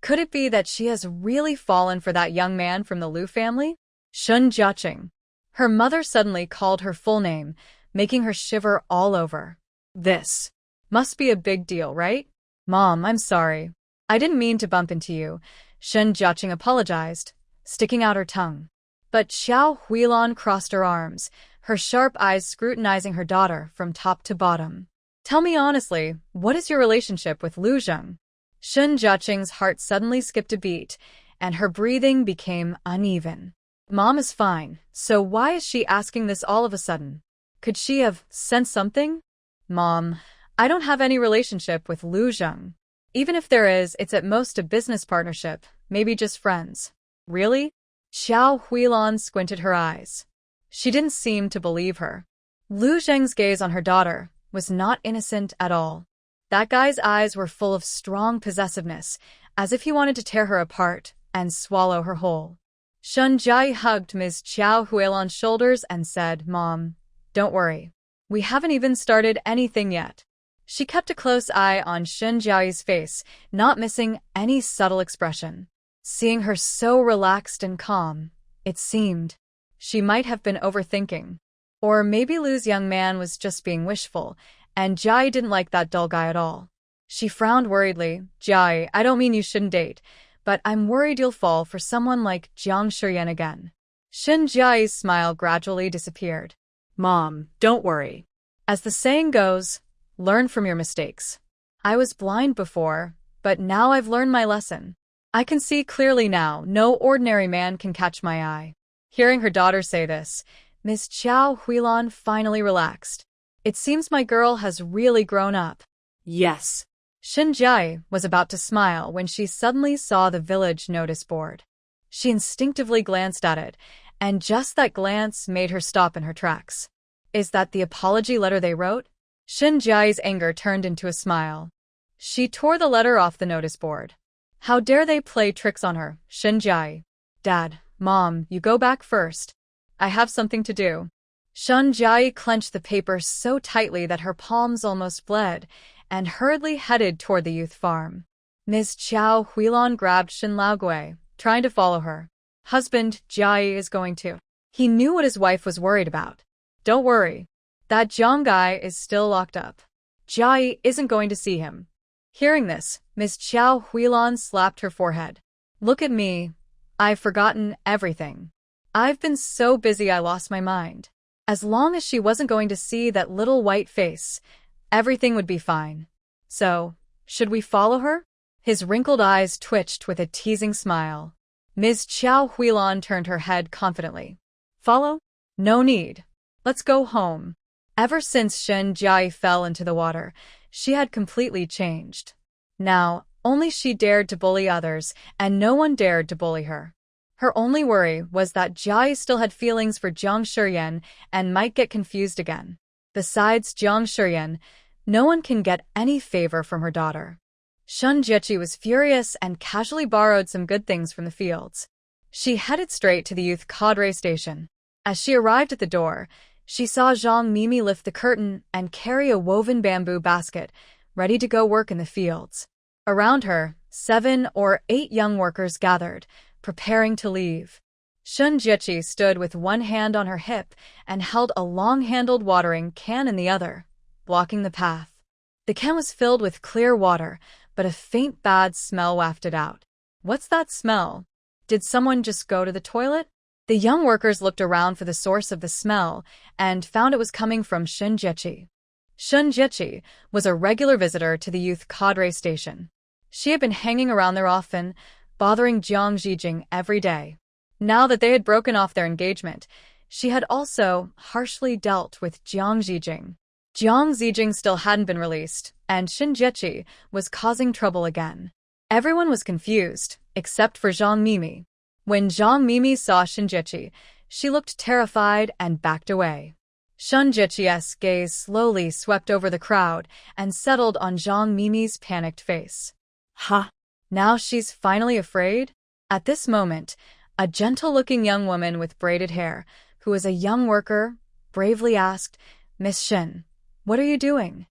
Could it be that she has really fallen for that young man from the Lu family? Shen Jiaqing. Her mother suddenly called her full name, making her shiver all over. This must be a big deal, right? Mom, I'm sorry. I didn't mean to bump into you. Shen Jiaqing apologized, sticking out her tongue. But Xiao Huilan crossed her arms, her sharp eyes scrutinizing her daughter from top to bottom. Tell me honestly, what is your relationship with Lu Zheng? Shen Jiaqing's heart suddenly skipped a beat, and her breathing became uneven. Mom is fine, so why is she asking this all of a sudden? Could she have sensed something? Mom, I don't have any relationship with Lu Zheng. Even if there is, it's at most a business partnership, maybe just friends. Really? Xiao Huilan squinted her eyes. She didn't seem to believe her. Lu Zheng's gaze on her daughter was not innocent at all. That guy's eyes were full of strong possessiveness, as if he wanted to tear her apart and swallow her whole. Shen Jai hugged Ms. Xiao Huilan's shoulders and said, Mom, don't worry. We haven't even started anything yet. She kept a close eye on Shen Jiayi's face, not missing any subtle expression. Seeing her so relaxed and calm, it seemed she might have been overthinking. Or maybe Lu's young man was just being wishful, and Jiayi didn't like that dull guy at all. She frowned worriedly. Jiayi, I don't mean you shouldn't date, but I'm worried you'll fall for someone like Jiang Shiyan again. Shen Jiayi's smile gradually disappeared. Mom, don't worry. As the saying goes, learn from your mistakes. I was blind before, but now I've learned my lesson. I can see clearly now, no ordinary man can catch my eye. Hearing her daughter say this, Ms. Xiao Huilan finally relaxed. It seems my girl has really grown up. Yes. Shen Jiayi was about to smile when she suddenly saw the village notice board. She instinctively glanced at it, and just that glance made her stop in her tracks. Is that the apology letter they wrote? Shen Jiayi's anger turned into a smile. She tore the letter off the notice board. How dare they play tricks on her, Shen Jiayi. Dad, Mom, you go back first. I have something to do. Shen Jiayi clenched the paper so tightly that her palms almost bled, and hurriedly headed toward the youth farm. Ms. Xiao Huilan grabbed Shen Laogui, trying to follow her. Husband, Jiayi is going to. He knew what his wife was worried about. Don't worry. That Zheng guy is still locked up. Jiayi isn't going to see him. Hearing this, Ms. Xiao Huilan slapped her forehead. Look at me. I've forgotten everything. I've been so busy I lost my mind. As long as she wasn't going to see that little white face, everything would be fine. So, should we follow her? His wrinkled eyes twitched with a teasing smile. Ms. Xiao Huilan turned her head confidently. Follow? No need. Let's go home. Ever since Shen Jiayi fell into the water, she had completely changed. Now, only she dared to bully others, and no one dared to bully her. Her only worry was that Jiayi still had feelings for Jiang Shiyan and might get confused again. Besides Jiang Shiyan, no one can get any favor from her daughter. Shen Jiaqi was furious and casually borrowed some good things from the fields. She headed straight to the youth cadre station. As she arrived at the door, she saw Zhang Mimi lift the curtain and carry a woven bamboo basket, ready to go work in the fields. Around her, 7 or 8 young workers gathered, preparing to leave. Shen Jiaqi stood with one hand on her hip and held a long-handled watering can in the other, blocking the path. The can was filled with clear water, but a faint bad smell wafted out. What's that smell? Did someone just go to the toilet? The young workers looked around for the source of the smell and found it was coming from Sun Jiechi. Sun Jiechi was a regular visitor to the youth cadre station. She had been hanging around there often, bothering Jiang Zijing every day. Now that they had broken off their engagement, she had also harshly dealt with Jiang Zijing. Jiang Zijing still hadn't been released, and Sun Jiechi was causing trouble again. Everyone was confused, except for Zhang Mimi. When Zhang Mimi saw Sun Jiechi, she looked terrified and backed away. Sun Jiechi's gaze slowly swept over the crowd and settled on Zhang Mimi's panicked face. Ha! Now she's finally afraid? At this moment, a gentle-looking young woman with braided hair, who was a young worker, bravely asked, "Miss Shen, what are you doing?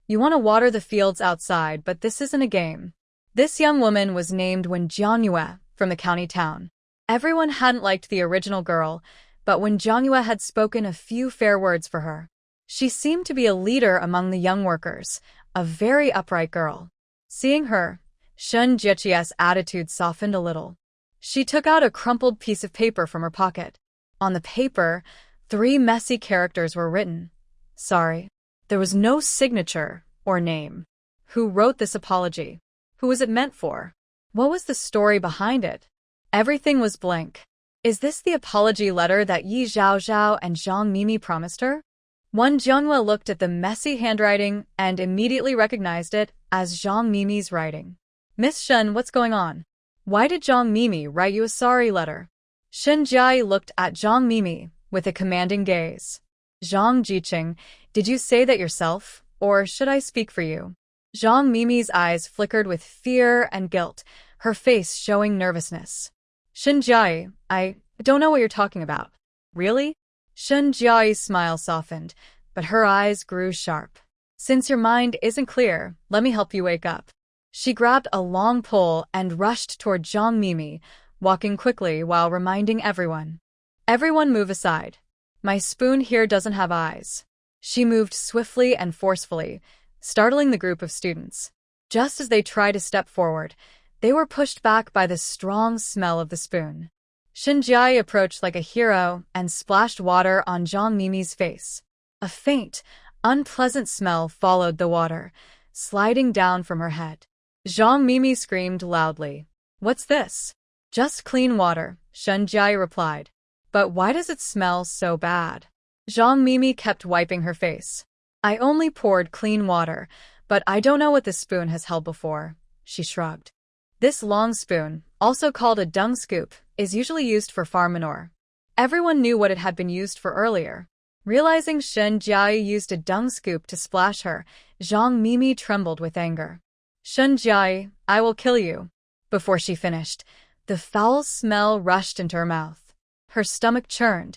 You want to water the fields outside, but this isn't a game." This young woman was named Wen Jiangyue from the county town. Everyone hadn't liked the original girl, but Wen Jiangyue had spoken a few fair words for her. She seemed to be a leader among the young workers, a very upright girl. Seeing her, Sun Jiechi's attitude softened a little. She took out a crumpled piece of paper from her pocket. On the paper, 3 messy characters were written. Sorry. There was no signature or name. Who wrote this apology? Who was it meant for? What was the story behind it? Everything was blank. Is this the apology letter that Yi Zhaozhao and Zhang Mimi promised her? Wen Jiangyue looked at the messy handwriting and immediately recognized it as Zhang Mimi's writing. "Miss Shen, what's going on? Why did Zhang Mimi write you a sorry letter?" Shen Jia looked at Zhang Mimi with a commanding gaze. "Zhang Jiqing, did you say that yourself, or should I speak for you?" Zhang Mimi's eyes flickered with fear and guilt, her face showing nervousness. "Shen Jia, I don't know what you're talking about." "Really?" Shen Jia's smile softened, but her eyes grew sharp. "Since your mind isn't clear, let me help you wake up." She grabbed a long pole and rushed toward Zhang Mimi, walking quickly while reminding everyone. "Everyone move aside. My spoon here doesn't have eyes." She moved swiftly and forcefully, startling the group of students. Just as they tried to step forward, they were pushed back by the strong smell of the spoon. Shen Jia approached like a hero and splashed water on Zhang Mimi's face. A faint, unpleasant smell followed the water, sliding down from her head. Zhang Mimi screamed loudly. "What's this?" "Just clean water," Shen Jia replied. "But why does it smell so bad?" Zhang Mimi kept wiping her face. "I only poured clean water, but I don't know what this spoon has held before," she shrugged. This long spoon, also called a dung scoop, is usually used for farm manure. Everyone knew what it had been used for earlier. Realizing Shen Jia used a dung scoop to splash her, Zhang Mimi trembled with anger. "Shen Jia, I will kill you." Before she finished, the foul smell rushed into her mouth. Her stomach churned,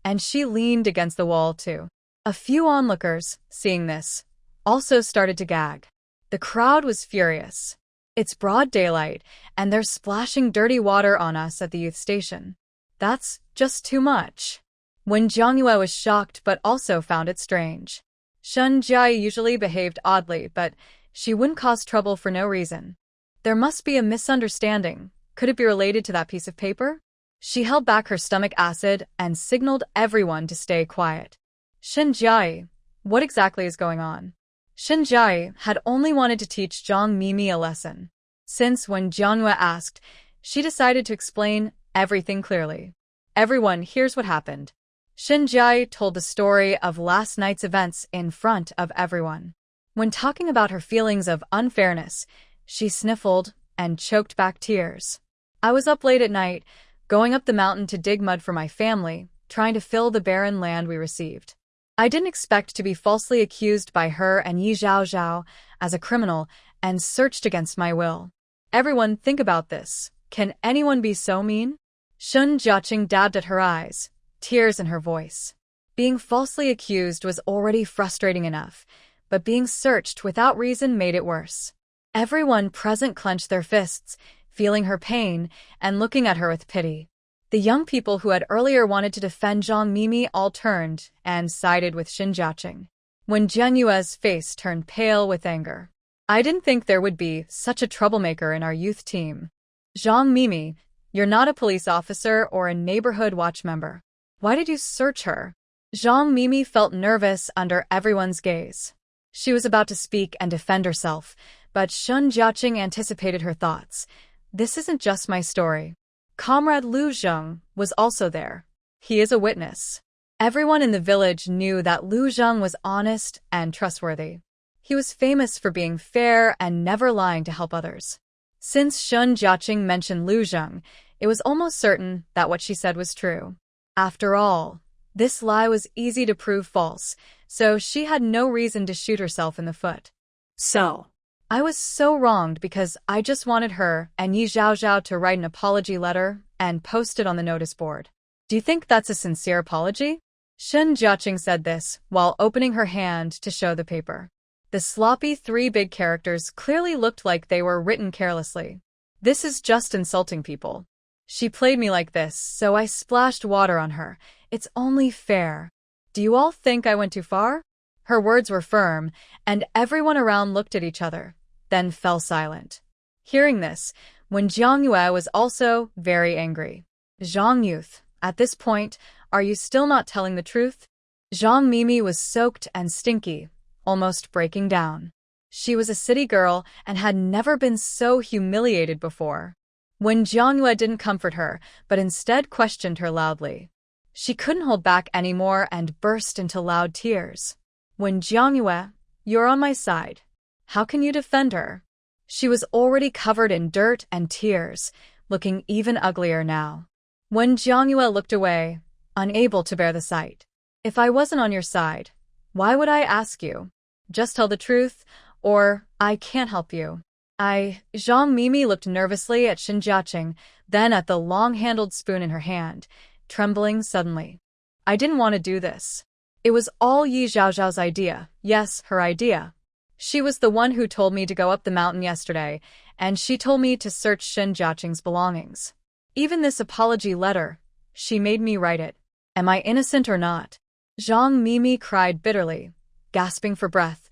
and she leaned against the wall too. A few onlookers, seeing this, also started to gag. The crowd was furious. "It's broad daylight, and they're splashing dirty water on us at the youth station. That's just too much." Wen Jiangyue was shocked but also found it strange. Shen Jia usually behaved oddly, but she wouldn't cause trouble for no reason. There must be a misunderstanding. Could it be related to that piece of paper? She held back her stomach acid and signaled everyone to stay quiet. "Shen Jia, what exactly is going on?" Shen Jia had only wanted to teach Zhang Mimi a lesson. Since when Jiangyue asked, she decided to explain everything clearly. "Everyone, here's what happened." Shen Jia told the story of last night's events in front of everyone. When talking about her feelings of unfairness, she sniffled and choked back tears. "I was up late at night, going up the mountain to dig mud for my family, trying to fill the barren land we received. I didn't expect to be falsely accused by her and Yi Zhaozhao as a criminal and searched against my will. Everyone, think about this. Can anyone be so mean?" Sun Jiaqing dabbed at her eyes, tears in her voice. Being falsely accused was already frustrating enough, but being searched without reason made it worse. Everyone present clenched their fists, feeling her pain and looking at her with pity. The young people who had earlier wanted to defend Zhang Mimi all turned and sided with Sun Jiaqing. When Jianyue's face turned pale with anger. I didn't think there would be such a troublemaker in our youth team. Zhang Mimi, you're not a police officer or a neighborhood watch member. Why did you search her? Zhang Mimi felt nervous under everyone's gaze. She was about to speak and defend herself, but Shun Jiaqing anticipated her thoughts. This isn't just my story. Comrade Lu Zheng was also there. He is a witness. Everyone in the village knew that Lu Zheng was honest and trustworthy. He was famous for being fair and never lying to help others. Since Shun Jiaqing mentioned Lu Zheng, it was almost certain that what she said was true. After all, this lie was easy to prove false, so she had no reason to shoot herself in the foot. So, I was so wronged because I just wanted her and Yi Zhaozhao to write an apology letter and post it on the notice board. Do you think that's a sincere apology? Shun Jiaqing said this while opening her hand to show the paper. The sloppy 3 big characters clearly looked like they were written carelessly. This is just insulting people. She played me like this, so I splashed water on her. It's only fair. Do you all think I went too far? Her words were firm, and everyone around looked at each other, then fell silent. Hearing this, Wen Jiangyue was also very angry. Zhang Youth, at this point, are you still not telling the truth? Zhang Mimi was soaked and stinky, almost breaking down. She was a city girl and had never been so humiliated before. When Jiangyue didn't comfort her, but instead questioned her loudly. She couldn't hold back anymore and burst into loud tears. When Jiangyue, you're on my side. How can you defend her? She was already covered in dirt and tears, looking even uglier now. When Jiangyue looked away, unable to bear the sight. If I wasn't on your side, why would I ask you? Just tell the truth, or I can't help you. Zhang Mimi looked nervously at Shun Jiaqing, then at the long-handled spoon in her hand, trembling suddenly. I didn't want to do this. It was all Yi Zhaozhao's idea. Yes, her idea. She was the one who told me to go up the mountain yesterday, and she told me to search Shun Jiaqing's belongings. Even this apology letter, she made me write it. Am I innocent or not? Zhang Mimi cried bitterly, gasping for breath,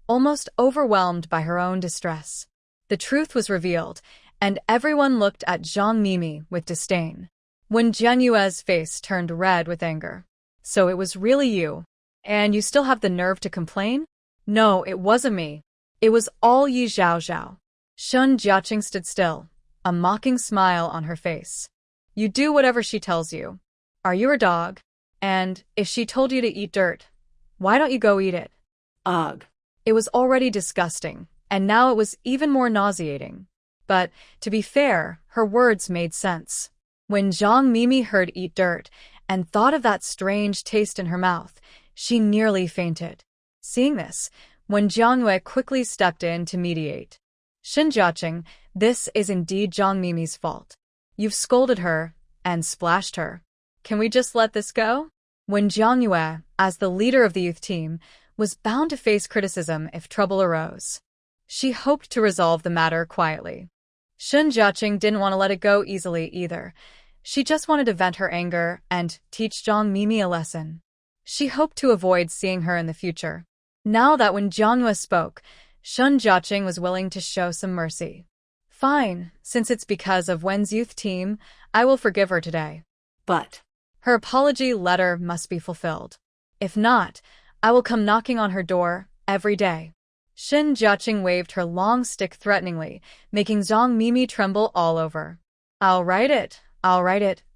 almost overwhelmed by her own distress. The truth was revealed, and everyone looked at Zhang Mimi with disdain. When Jianyue's face turned red with anger. So it was really you. And you still have the nerve to complain? No, it wasn't me. It was all Yi Zhaozhao. Shun Jiaqing stood still, a mocking smile on her face. You do whatever she tells you. Are you her dog? And if she told you to eat dirt, why don't you go eat it? ugh. It was already disgusting, and now it was even more nauseating. But, to be fair, her words made sense. When Zhang Mimi heard eat dirt and thought of that strange taste in her mouth, she nearly fainted. Seeing this, Wen Jiangyue quickly stepped in to mediate. Shun Jiaqing, this is indeed Zhang Mimi's fault. You've scolded her and splashed her. Can we just let this go? Wen Jiangyue, as the leader of the youth team, was bound to face criticism if trouble arose. She hoped to resolve the matter quietly. Shun Jiaqing didn't want to let it go easily either. She just wanted to vent her anger and teach Zhang Mimi a lesson. She hoped to avoid seeing her in the future. Now that when Jiangyue spoke, Shun Jiaqing was willing to show some mercy. Fine, since it's because of Wen's youth team, I will forgive her today. But Her apology letter must be fulfilled. If not, I will come knocking on her door every day. Shun Jiaqing waved her long stick threateningly, making Zhang Mimi tremble all over. I'll write it.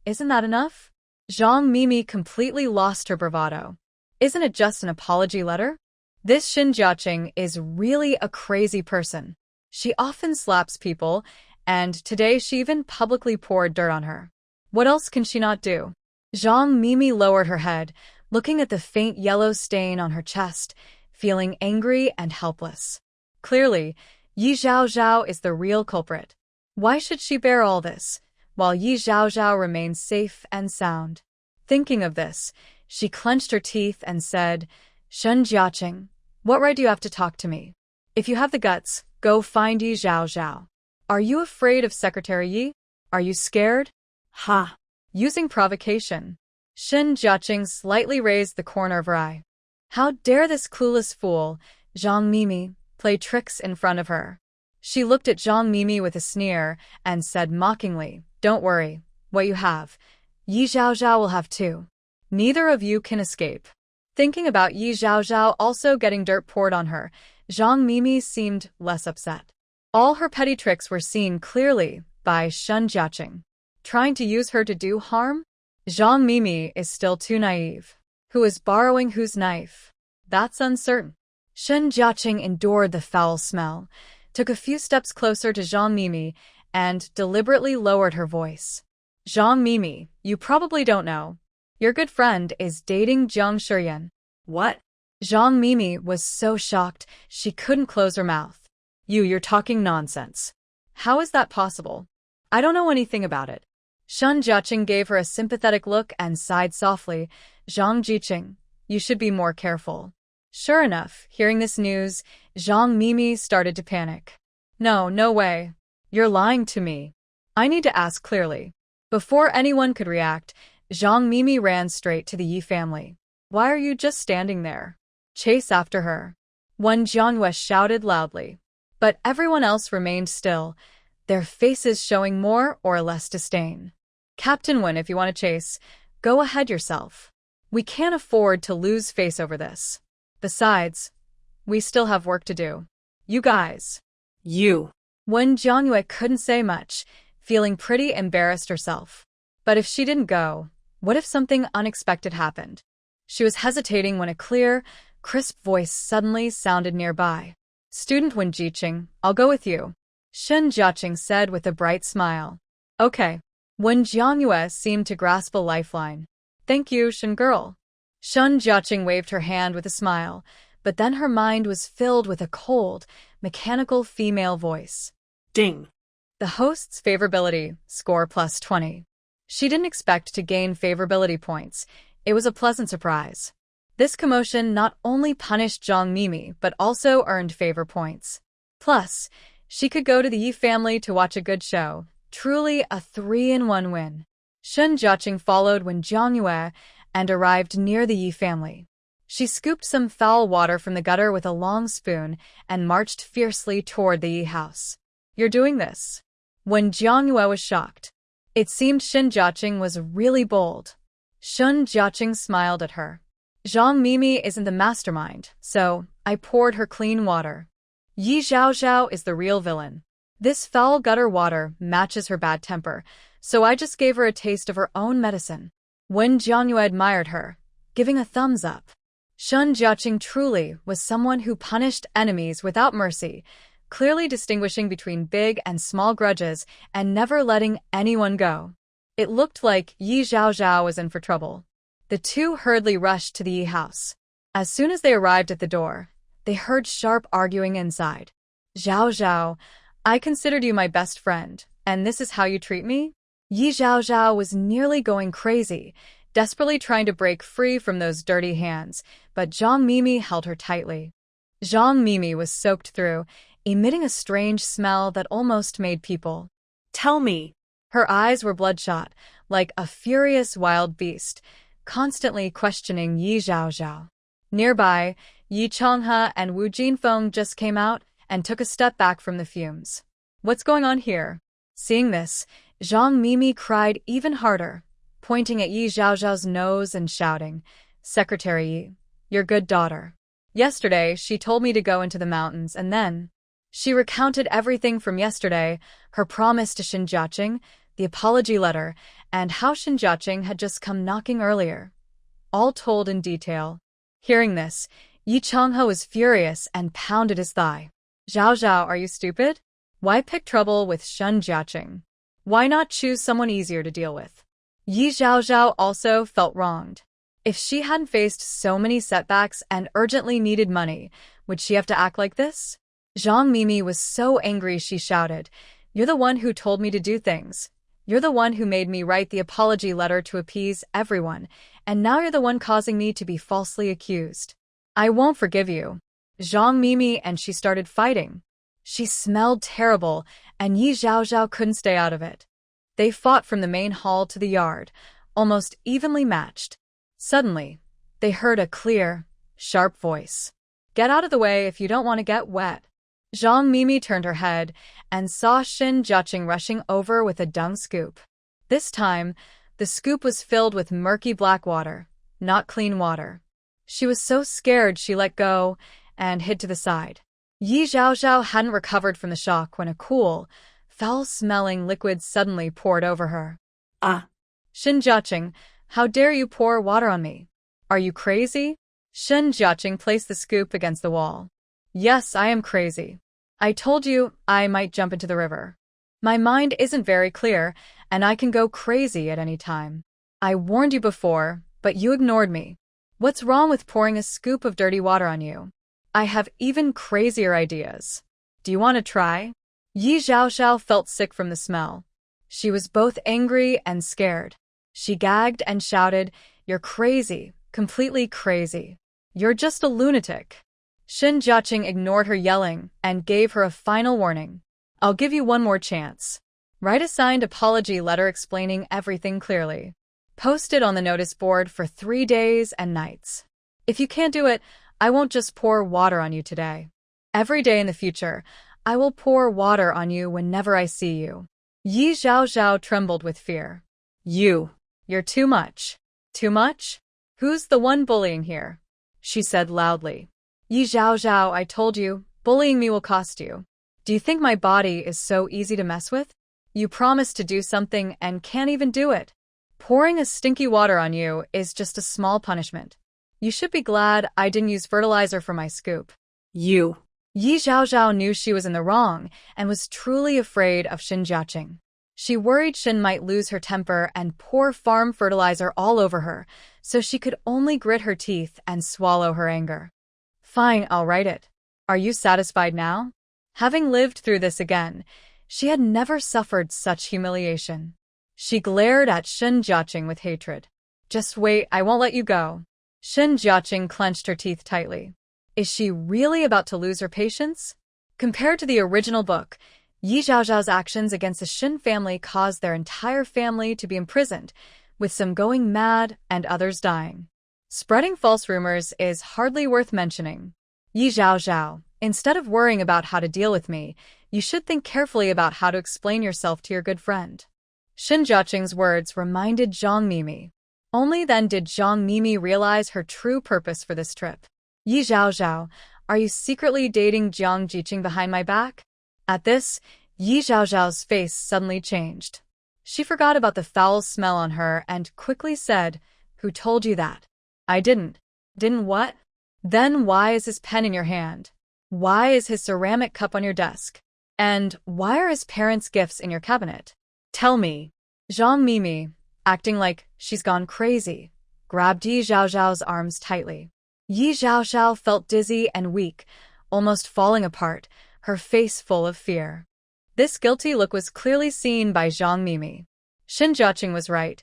Isn't that enough? Zhang Mimi completely lost her bravado. Isn't it just an apology letter? This Shun Jiaqing is really a crazy person. She often slaps people, and today she even publicly poured dirt on her. What else can she not do? Zhang Mimi lowered her head, looking at the faint yellow stain on her chest, feeling angry and helpless. Clearly, Yi Zhaozhao is the real culprit. Why should she bear all this, while Yi Zhaozhao remains safe and sound? Thinking of this, she clenched her teeth and said, Shun Jiaqing, what right do you have to talk to me? If you have the guts, go find Yi Zhaozhao. Are you afraid of Secretary Yi? Are you scared? ha, Using provocation. Shun Jiaqing slightly raised the corner of her eye. How dare this clueless fool, Zhang Mimi, play tricks in front of her. She looked at Zhang Mimi with a sneer and said mockingly, "Don't worry, what you have, Yi Zhaozhao will have too. Neither of you can escape." Thinking about Yi Zhaozhao also getting dirt poured on her, Zhang Mimi seemed less upset. All her petty tricks were seen clearly by Shen Jiaqing. Trying to use her to do harm? Zhang Mimi is still too naive. Who is borrowing whose knife? That's uncertain. Shen Jiaqing endured the foul smell, took a few steps closer to Zhang Mimi, and deliberately lowered her voice. "Zhang Mimi, you probably don't know. Your good friend is dating Jiang Shiyan." What? Zhang Mimi was so shocked she couldn't close her mouth. You're talking nonsense. How is that possible? I don't know anything about it." Shen Jiaqing gave her a sympathetic look and sighed softly. "Zhang Jiqing, you should be more careful." Sure enough, hearing this news, Zhang Mimi started to panic. No way. You're lying to me. I need to ask clearly." Before anyone could react, Zhang Mimi ran straight to the Yi family. "Why are you just standing there? Chase after her." Wen Jiangyue shouted loudly. But everyone else remained still, their faces showing more or less disdain. "Captain Wen, if you want to chase, go ahead yourself. We can't afford to lose face over this. Besides, we still have work to do. You guys." You. Wen Jiangyue couldn't say much, feeling pretty embarrassed herself. But if she didn't go, what if something unexpected happened? She was hesitating when a clear, crisp voice suddenly sounded nearby. "Student Wen Jiqing, I'll go with you," Shen Jiaqing said with a bright smile. "Okay." Wen Jiangyue seemed to grasp a lifeline. "Thank you, Shen girl." Shen Jiaqing waved her hand with a smile, but then her mind was filled with a cold, mechanical female voice. Ding. The host's favorability score +20. She didn't expect to gain favorability points. It was a pleasant surprise. This commotion not only punished Zhang Mimi, but also earned favor points. Plus, she could go to the Yi family to watch a good show. Truly a 3-in-1 win. Shen Jiaqing followed Wen Jiangyue and arrived near the Yi family. She scooped some foul water from the gutter with a long spoon and marched fiercely toward the Yi house. "You're doing this?" Wen Jiangyue was shocked. It seemed Shen Jiaqing was really bold. Shen Jiaqing smiled at her. "Zhang Mimi isn't the mastermind, so I poured her clean water. Yi Zhaozhao is the real villain. This foul gutter water matches her bad temper, so I just gave her a taste of her own medicine." Wen Jiangyue admired her, giving a thumbs up. Shen Jiaqing truly was someone who punished enemies without mercy, clearly distinguishing between big and small grudges and never letting anyone go. It looked like Yi Zhaozhao was in for trouble. The two hurriedly rushed to the Yi house. As soon as they arrived at the door, they heard sharp arguing inside. "Zhaozhao, I considered you my best friend, and this is how you treat me?" Yi Zhaozhao was nearly going crazy, desperately trying to break free from those dirty hands, but Zhang Mimi held her tightly. Zhang Mimi was soaked through, emitting a strange smell that almost made people. Tell me. Her eyes were bloodshot, like a furious wild beast, constantly questioning Yi Zhaozhao. Nearby, Yi Changhe and Wu Jinfeng just came out and took a step back from the fumes. "What's going on here?" Seeing this, Zhang Mimi cried even harder, pointing at Yi Zhaozhao's nose and shouting, "Secretary Yi, your good daughter. Yesterday, she told me to go into the mountains, and then..." She recounted everything from yesterday, her promise to Shen Jiaqing, the apology letter, and how Shen Jiaqing had just come knocking earlier. All told in detail. Hearing this, Yi Changhe was furious and pounded his thigh. "Zhaozhao, are you stupid? Why pick trouble with Shen Jiaqing? Why not choose someone easier to deal with?" Yi Zhaozhao also felt wronged. If she hadn't faced so many setbacks and urgently needed money, would she have to act like this? Zhang Mimi was so angry she shouted, "You're the one who told me to do things. You're the one who made me write the apology letter to appease everyone, and now you're the one causing me to be falsely accused. I won't forgive you." Zhang Mimi and she started fighting. She smelled terrible, and Yi Zhaozhao couldn't stay out of it. They fought from the main hall to the yard, almost evenly matched. Suddenly, they heard a clear, sharp voice. "Get out of the way if you don't want to get wet." Zhang Mimi turned her head and saw Shin Jiaqing rushing over with a dung scoop. This time, the scoop was filled with murky black water, not clean water. She was so scared she let go and hid to the side. Yi Zhaozhao hadn't recovered from the shock when a cool, foul-smelling liquid suddenly poured over her. Ah! Shin Jiaqing, how dare you pour water on me? Are you crazy? Shin Jiaqing placed the scoop against the wall. Yes, I am crazy. I told you I might jump into the river. My mind isn't very clear, and I can go crazy at any time. I warned you before, but you ignored me. What's wrong with pouring a scoop of dirty water on you? I have even crazier ideas. Do you want to try? Yi Zhaozhao felt sick from the smell. She was both angry and scared. She gagged and shouted, "You're crazy, completely crazy. You're just a lunatic." Shin Jiaqing ignored her yelling and gave her a final warning. I'll give you one more chance. Write a signed apology letter explaining everything clearly. Post it on the notice board for 3 days and nights. If you can't do it, I won't just pour water on you today. Every day in the future, I will pour water on you whenever I see you. Yi Zhaozhao trembled with fear. You're too much. Too much? Who's the one bullying here? She said loudly. Yi Zhaozhao, I told you, bullying me will cost you. Do you think my body is so easy to mess with? You promised to do something and can't even do it. Pouring a stinky water on you is just a small punishment. You should be glad I didn't use fertilizer for my scoop. Yi Zhaozhao knew she was in the wrong and was truly afraid of Shin Jiaqing. She worried Shin might lose her temper and pour farm fertilizer all over her, so she could only grit her teeth and swallow her anger. Fine, I'll write it. Are you satisfied now? Having lived through this again, she had never suffered such humiliation. She glared at Shin Jiaqing with hatred. Just wait, I won't let you go. Shin Jiaqing clenched her teeth tightly. Is she really about to lose her patience? Compared to the original book, Yi Zhaozhao's actions against the Shin family caused their entire family to be imprisoned, with some going mad and others dying. Spreading false rumors is hardly worth mentioning. Yi Zhaozhao, instead of worrying about how to deal with me, you should think carefully about how to explain yourself to your good friend. Shin Jiaqing's words reminded Zhang Mimi. Only then did Zhang Mimi realize her true purpose for this trip. Yi Zhaozhao, are you secretly dating Jiang Jiqing behind my back? At this, Yi Zhaozhao's face suddenly changed. She forgot about the foul smell on her and quickly said, Who told you that? I didn't. Didn't what? Then why is his pen in your hand? Why is his ceramic cup on your desk? And why are his parents' gifts in your cabinet? Tell me. Zhang Mimi, acting like she's gone crazy, grabbed Yi Zhaozhao's arms tightly. Yi Zhaozhao felt dizzy and weak, almost falling apart, her face full of fear. This guilty look was clearly seen by Zhang Mimi. Shin Jiaqing was right.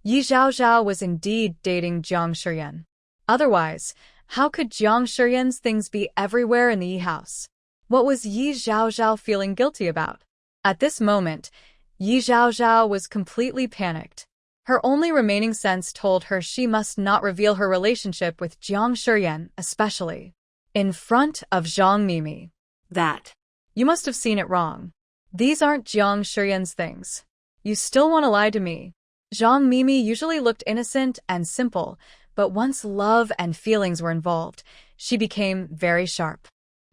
Yi Zhaozhao was indeed dating Jiang Shiyan. Otherwise, how could Jiang Shiyan's things be everywhere in the Yi house? What was Yi Zhaozhao feeling guilty about? At this moment, Yi Zhaozhao was completely panicked. Her only remaining sense told her she must not reveal her relationship with Jiang Shiyan, especially in front of Zhang Mimi. That. You must have seen it wrong. These aren't Jiang Shiyan's things. You still want to lie to me. Zhang Mimi usually looked innocent and simple, but once love and feelings were involved, she became very sharp.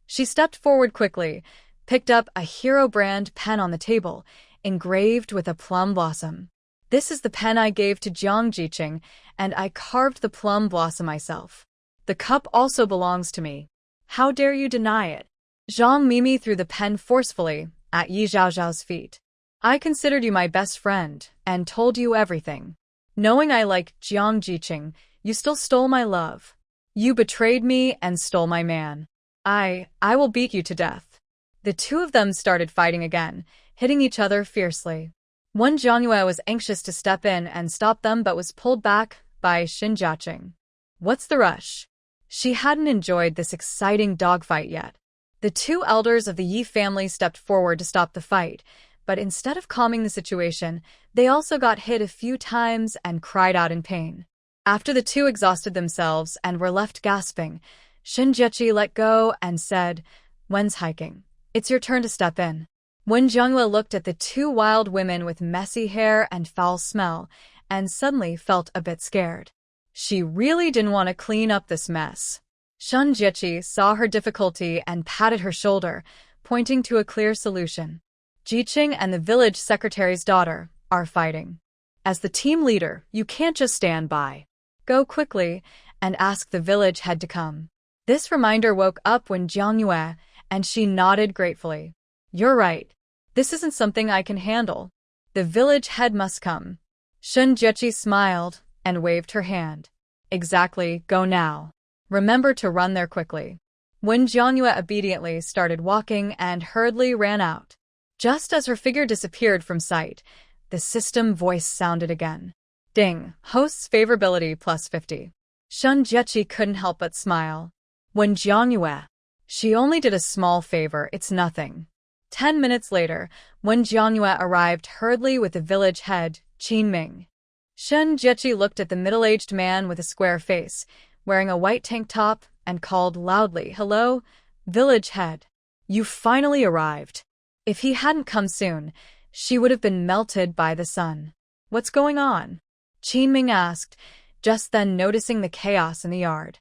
She stepped forward quickly, picked up a hero brand pen on the table, engraved with a plum blossom. This is the pen I gave to Jiang Jiqing, and I carved the plum blossom myself. The cup also belongs to me. How dare you deny it? Zhang Mimi threw the pen forcefully at Yi Zhaozhao's feet. I considered you my best friend and told you everything. Knowing I like Jiang Jiqing, you still stole my love. You betrayed me and stole my man. I will beat you to death. The two of them started fighting again, hitting each other fiercely. One Zhangyue was anxious to step in and stop them but was pulled back by Shin Jiaqing. What's the rush? She hadn't enjoyed this exciting dogfight yet. The two elders of the Yi family stepped forward to stop the fight, but instead of calming the situation, they also got hit a few times and cried out in pain. After the two exhausted themselves and were left gasping, Shin Jiaqing let go and said, When's hiking? It's your turn to step in. When Zheng looked at the two wild women with messy hair and foul smell, and suddenly felt a bit scared. She really didn't want to clean up this mess. Shun Jiechi saw her difficulty and patted her shoulder, pointing to a clear solution. Jiqing and the village secretary's daughter are fighting. As the team leader, you can't just stand by. Go quickly and ask the village head to come. This reminder woke up when Jiang Yue, and she nodded gratefully. You're right. This isn't something I can handle. The village head must come. Shun Jiechi smiled and waved her hand. Exactly, go now. Remember to run there quickly. When Jiang Yue obediently started walking and hurriedly ran out. Just as her figure disappeared from sight, the system voice sounded again. Ding, host's favorability plus 50. Shun Jiechi couldn't help but smile. When Jiang Yue, she only did a small favor, it's nothing. 10 minutes later, when Jiang Yue arrived hurriedly with the village head, Qin Ming. Shun Jiechi looked at the middle-aged man with a square face, wearing a white tank top, and called loudly, Hello, village head. You finally arrived. If he hadn't come soon, she would have been melted by the sun. What's going on? Qin Ming asked, just then noticing the chaos in the yard.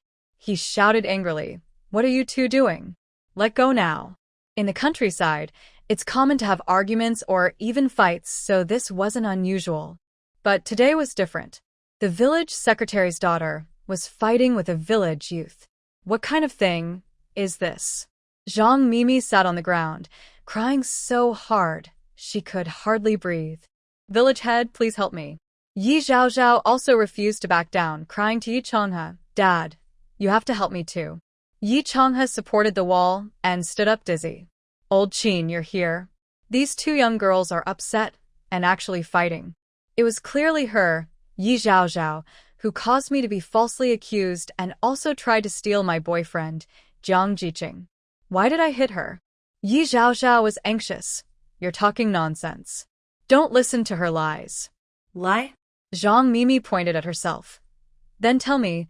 He shouted angrily, What are you two doing? Let go now. In the countryside, it's common to have arguments or even fights, so this wasn't unusual. But today was different. The village secretary's daughter was fighting with a village youth. What kind of thing is this? Zhang Mimi sat on the ground, crying so hard she could hardly breathe. Village head, please help me. Yi Zhaozhao also refused to back down, crying to Yi Changhe, Dad, you have to help me too. Yi Changhe supported the wall and stood up dizzy. Old Qin, you're here. These two young girls are upset and actually fighting. It was clearly her, Yi Zhaozhao, who caused me to be falsely accused and also tried to steal my boyfriend, Jiang Jiqing. Why did I hit her? Yi Zhaozhao was anxious. You're talking nonsense. Don't listen to her lies. Lie? Zhang Mimi pointed at herself. Then tell me,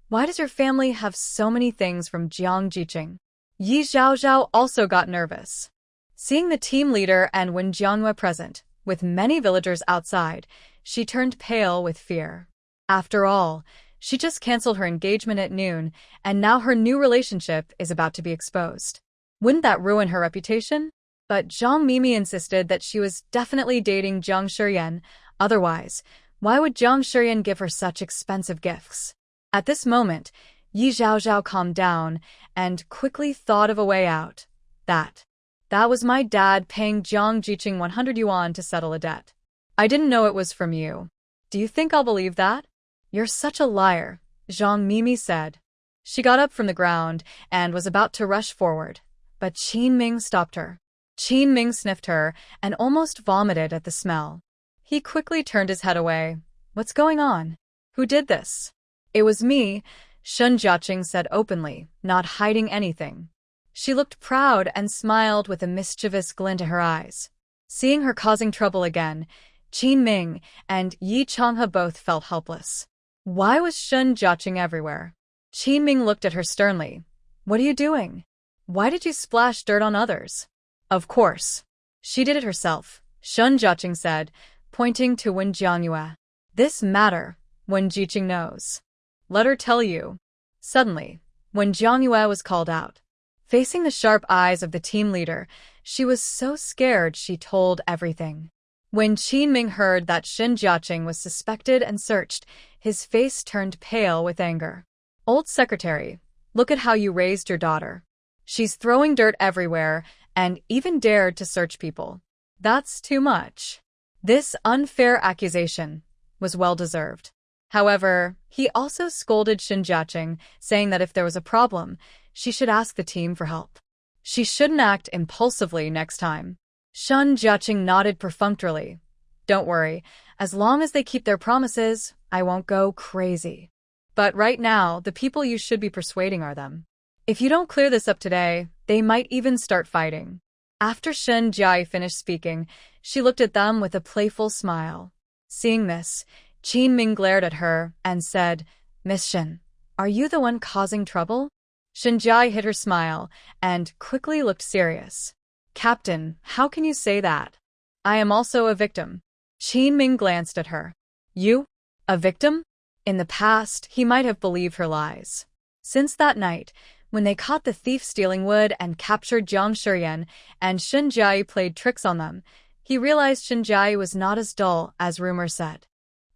why does your family have so many things from Jiang Jiqing? Yi Zhaozhao also got nervous. Seeing the team leader and Wen Jianhua present, with many villagers outside, she turned pale with fear. After all, she just canceled her engagement at noon, and now her new relationship is about to be exposed. Wouldn't that ruin her reputation? But Zhang Mimi insisted that she was definitely dating Jiang Shiyan, otherwise, why would Jiang Shiyan give her such expensive gifts? At this moment, Yi Zhaozhao calmed down and quickly thought of a way out. That was my dad paying Jiang Jiqing 100 yuan to settle a debt. I didn't know it was from you. Do you think I'll believe that? You're such a liar, Zhang Mimi said. She got up from the ground and was about to rush forward, but Qin Ming stopped her. Qin Ming sniffed her and almost vomited at the smell. He quickly turned his head away. What's going on? Who did this? It was me, Shun Jiaqing said openly, not hiding anything. She looked proud and smiled with a mischievous glint in her eyes. Seeing her causing trouble again, Qin Ming and Yi Changhe both felt helpless. Why was Shun Jiaqing everywhere? Qin Ming looked at her sternly. What are you doing? Why did you splash dirt on others? Of course. She did it herself, Shun Jiaqing said, pointing to Wen Jianhua. This matter, Wen Jiqing knows. Let her tell you. Suddenly, when Jianhua was called out, facing the sharp eyes of the team leader, she was so scared she told everything. When Qin Ming heard that Shun Jiaqing was suspected and searched, his face turned pale with anger. Old secretary, look at how you raised your daughter. She's throwing dirt everywhere and even dared to search people. That's too much. This unfair accusation was well-deserved. However, he also scolded Shun Jiaqing, saying that if there was a problem, she should ask the team for help. She shouldn't act impulsively next time. Shun Jiaqing nodded perfunctorily. Don't worry, as long as they keep their promises, I won't go crazy. But right now, the people you should be persuading are them. If you don't clear this up today, they might even start fighting. After Shun Jai finished speaking, she looked at them with a playful smile. Seeing this, Qin Ming glared at her and said, Miss Shen, are you the one causing trouble? Shen Jai hid her smile and quickly looked serious. Captain, how can you say that? I am also a victim. Qin glanced at her. You? A victim? In the past, he might have believed her lies. Since that night, when they caught the thief stealing wood and captured Jiang Shiyan and Xinjiai played tricks on them, he realized Xinjiai was not as dull as rumor said.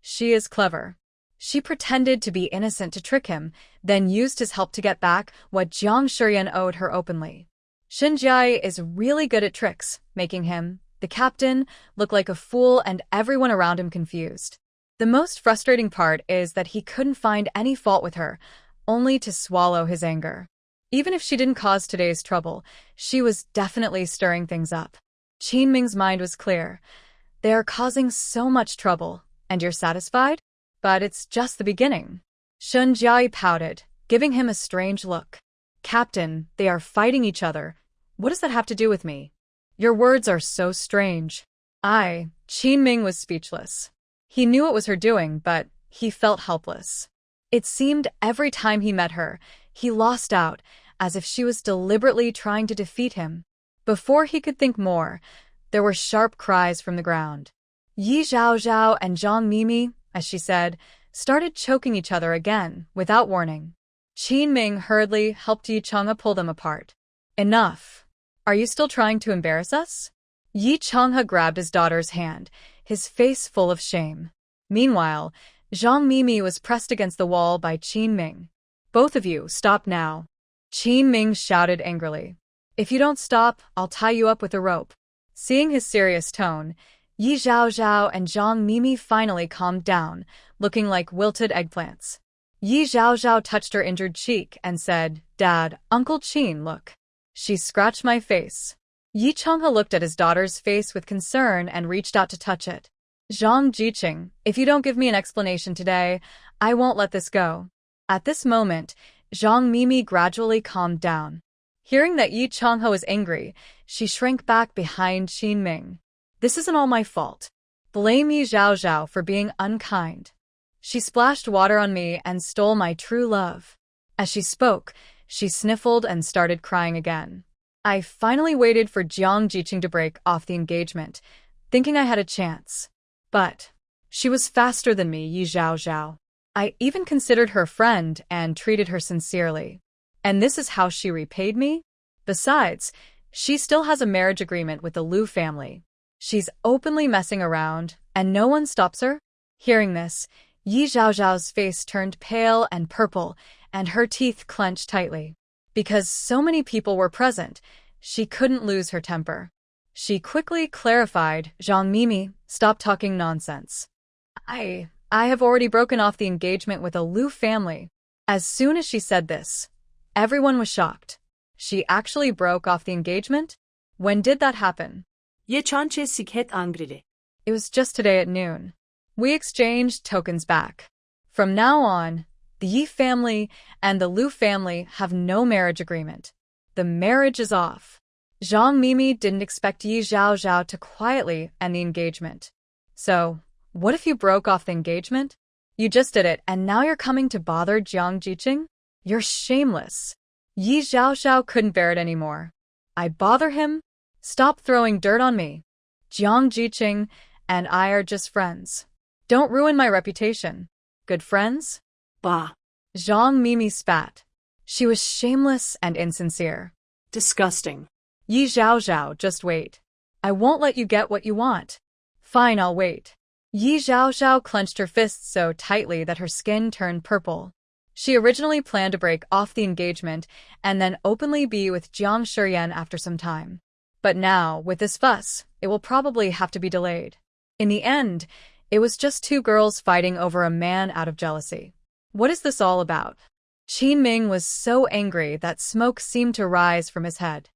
She is clever. She pretended to be innocent to trick him, then used his help to get back what Jiang Shiyan owed her openly. Xinjiai is really good at tricks, making him, the captain, look like a fool and everyone around him confused. The most frustrating part is that he couldn't find any fault with her, only to swallow his anger. Even if she didn't cause today's trouble, she was definitely stirring things up. Qin mind was clear. They are causing so much trouble, and you're satisfied? But it's just the beginning. Xinjiai pouted, giving him a strange look. Captain, they are fighting each other. What does that have to do with me? Your words are so strange. Qin was speechless. He knew it was her doing, but he felt helpless. It seemed every time he met her, he lost out, as if she was deliberately trying to defeat him. Before he could think more, there were sharp cries from the ground. Yi Zhaozhao and Zhang Mimi, as she said, started choking each other again, without warning. Qin hurriedly helped Yi Chang'e pull them apart. Enough. Are you still trying to embarrass us? Yi Chang'e grabbed his daughter's hand, his face full of shame. Meanwhile, Zhang Mimi was pressed against the wall by Qin. Both of you, stop now. Qin shouted angrily. If you don't stop, I'll tie you up with a rope. Seeing his serious tone, Yi Zhaozhao and Zhang Mimi finally calmed down, looking like wilted eggplants. Yi Zhaozhao touched her injured cheek and said, Dad, Uncle Qin, look. She scratched my face. Yi Chang'e looked at his daughter's face with concern and reached out to touch it. Zhang Jiqing, if you don't give me an explanation today, I won't let this go. At this moment, Zhang Mimi gradually calmed down. Hearing that Yi Chang'e was angry, she shrank back behind Qin. This isn't all my fault. Blame Yi Zhaozhao for being unkind. She splashed water on me and stole my true love. As she spoke, she sniffled and started crying again. I finally waited for Jiang Jiqing to break off the engagement, thinking I had a chance. But she was faster than me, Yi Zhaozhao. I even considered her friend and treated her sincerely. And this is how she repaid me? Besides, she still has a marriage agreement with the Lu family. She's openly messing around, and no one stops her? Hearing this, Yi Zhaozhao's face turned pale and purple, and her teeth clenched tightly. Because so many people were present, she couldn't lose her temper. She quickly clarified, Zhang Mimi, stop talking nonsense. I have already broken off the engagement with a Lu family. As soon as she said this, everyone was shocked. She actually broke off the engagement? When did that happen? Ye chanche sikhet angrili. It was just today at noon. We exchanged tokens back. From now on, the Yi family and the Lu family have no marriage agreement. The marriage is off. Zhang Mimi didn't expect Yi Zhaozhao to quietly end the engagement. So, what if you broke off the engagement? You just did it, and now you're coming to bother Jiang Jiqing? You're shameless. Yi Zhaozhao couldn't bear it anymore. I bother him? Stop throwing dirt on me. Jiang Jiqing and I are just friends. Don't ruin my reputation. Good friends? Bah. Zhang Mimi spat. She was shameless and insincere. Disgusting. Yi Zhaozhao, just wait. I won't let you get what you want. Fine, I'll wait. Yi Zhaozhao clenched her fists so tightly that her skin turned purple. She originally planned to break off the engagement and then openly be with Jiang Shiyan after some time. But now, with this fuss, it will probably have to be delayed. In the end, it was just two girls fighting over a man out of jealousy. What is this all about? Qin was so angry that smoke seemed to rise from his head.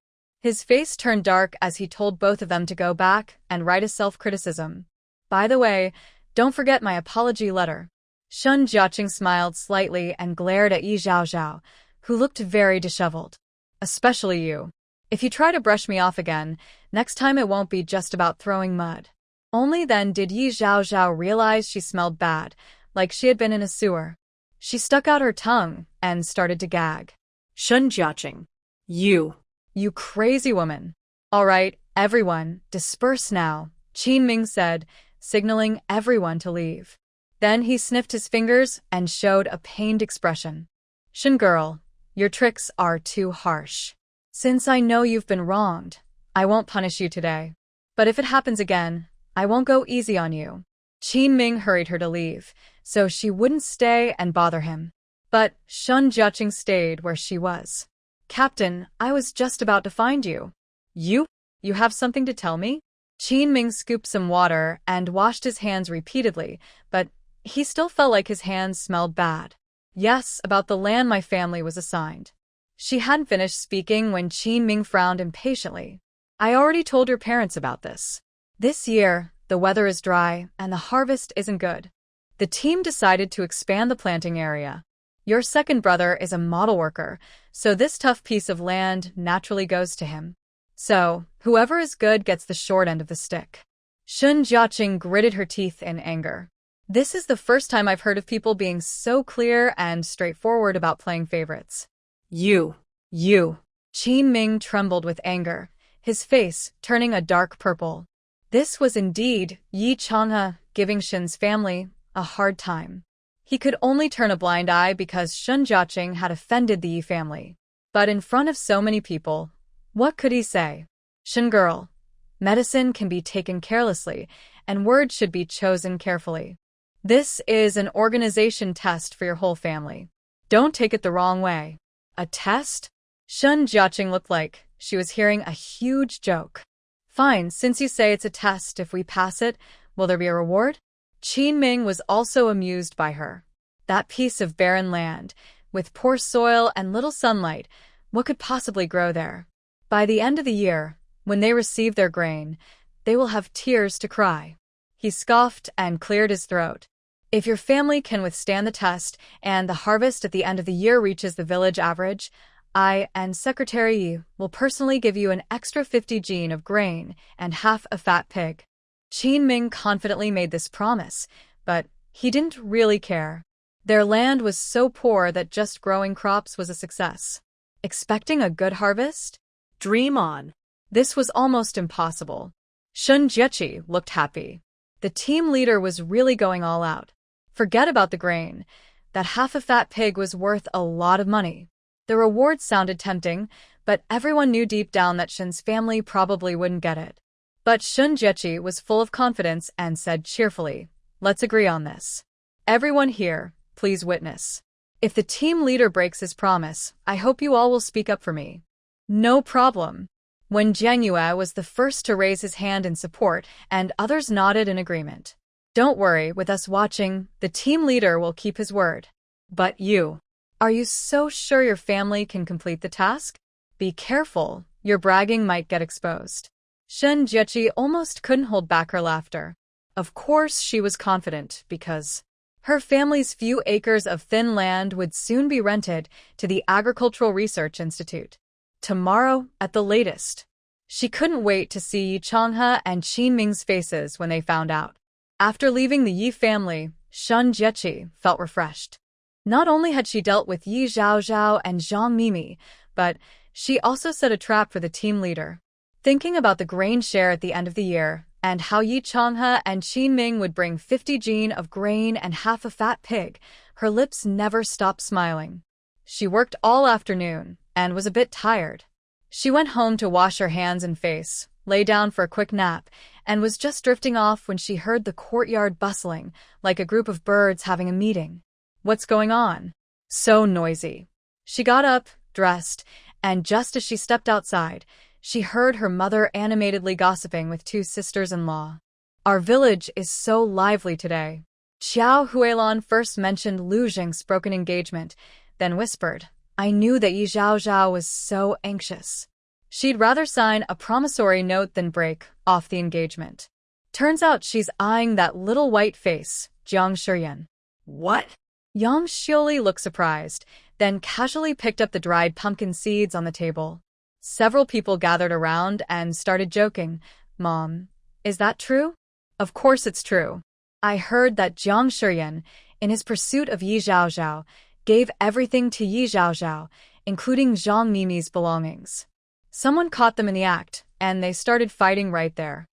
His face turned dark as he told both of them to go back and write a self-criticism. By the way, don't forget my apology letter. Shun Jiaqing smiled slightly and glared at Yi Zhaozhao, who looked very disheveled. Especially you. If you try to brush me off again, next time it won't be just about throwing mud. Only then did Yi Zhaozhao realize she smelled bad, like she had been in a sewer. She stuck out her tongue and started to gag. Shun Jiaqing. You. You crazy woman. All right, everyone, disperse now, Qin Ming said, signaling everyone to leave. Then he sniffed his fingers and showed a pained expression. Shen girl, your tricks are too harsh. Since I know you've been wronged, I won't punish you today. But if it happens again, I won't go easy on you. Qin Ming hurried her to leave, so she wouldn't stay and bother him. But Shen Jiaqing stayed where she was. Captain, I was just about to find you. You? You have something to tell me? Qin Ming scooped some water and washed his hands repeatedly, but he still felt like his hands smelled bad. Yes, about the land my family was assigned. She hadn't finished speaking when Qin Ming frowned impatiently. I already told your parents about this. This year, the weather is dry and the harvest isn't good. The team decided to expand the planting area. Your second brother is a model worker, so this tough piece of land naturally goes to him. So, whoever is good gets the short end of the stick. Shen Jiaqing gritted her teeth in anger. This is the first time I've heard of people being so clear and straightforward about playing favorites. You. Qin Ming trembled with anger, his face turning a dark purple. This was indeed Yi Changhe giving Shen's family a hard time. He could only turn a blind eye because Shen Jiaqing had offended the Yi family. But in front of so many people, what could he say? Shen girl, medicine can be taken carelessly, and words should be chosen carefully. This is an organization test for your whole family. Don't take it the wrong way. A test? Shen Jiaqing looked like she was hearing a huge joke. Fine, since you say it's a test, if we pass it, will there be a reward? Qin Ming was also amused by her. That piece of barren land, with poor soil and little sunlight, what could possibly grow there? By the end of the year, when they receive their grain, they will have tears to cry. He scoffed and cleared his throat. If your family can withstand the test and the harvest at the end of the year reaches the village average, I and Secretary Yi will personally give you an extra 50 jin of grain and half a fat pig. Qin Ming confidently made this promise, but he didn't really care. Their land was so poor that just growing crops was a success. Expecting a good harvest? Dream on. This was almost impossible. Shen Jiaqing looked happy. The team leader was really going all out. Forget about the grain. That half a fat pig was worth a lot of money. The reward sounded tempting, but everyone knew deep down that Shen's family probably wouldn't get it. But Shen Jiaqing was full of confidence and said cheerfully, "Let's agree on this. Everyone here, please witness. If the team leader breaks his promise, I hope you all will speak up for me." No problem. When Zheng Yue was the first to raise his hand in support, and others nodded in agreement. Don't worry, with us watching, the team leader will keep his word. But you, are you so sure your family can complete the task? Be careful, your bragging might get exposed. Shen Jiaqing almost couldn't hold back her laughter. Of course she was confident, because her family's few acres of thin land would soon be rented to the Agricultural Research Institute. Tomorrow, at the latest. She couldn't wait to see Yi Changhe and Qin Ming's faces when they found out. After leaving the Yi family, Shen Jiaqing felt refreshed. Not only had she dealt with Yi Zhaozhao and Zhang Mimi, but she also set a trap for the team leader. Thinking about the grain share at the end of the year, and how Yi Changhe and Qin Ming would bring 50 jin of grain and half a fat pig, her lips never stopped smiling. She worked all afternoon, and was a bit tired. She went home to wash her hands and face, lay down for a quick nap, and was just drifting off when she heard the courtyard bustling, like a group of birds having a meeting. What's going on? So noisy. She got up, dressed, and just as she stepped outside, she heard her mother animatedly gossiping with two sisters-in-law. Our village is so lively today. Xiao Huilan first mentioned Lu Zheng's broken engagement, then whispered, I knew that Yi Zhaozhao was so anxious. She'd rather sign a promissory note than break off the engagement. Turns out she's eyeing that little white face, Jiang Shiyan. What? Yang Xioli looked surprised, then casually picked up the dried pumpkin seeds on the table. Several people gathered around and started joking. Mom, is that true? Of course it's true. I heard that Jiang Shiyan, in his pursuit of Yi Zhaozhao, gave everything to Yi Zhaozhao, including Zhang Mimi's belongings. Someone caught them in the act, and they started fighting right there.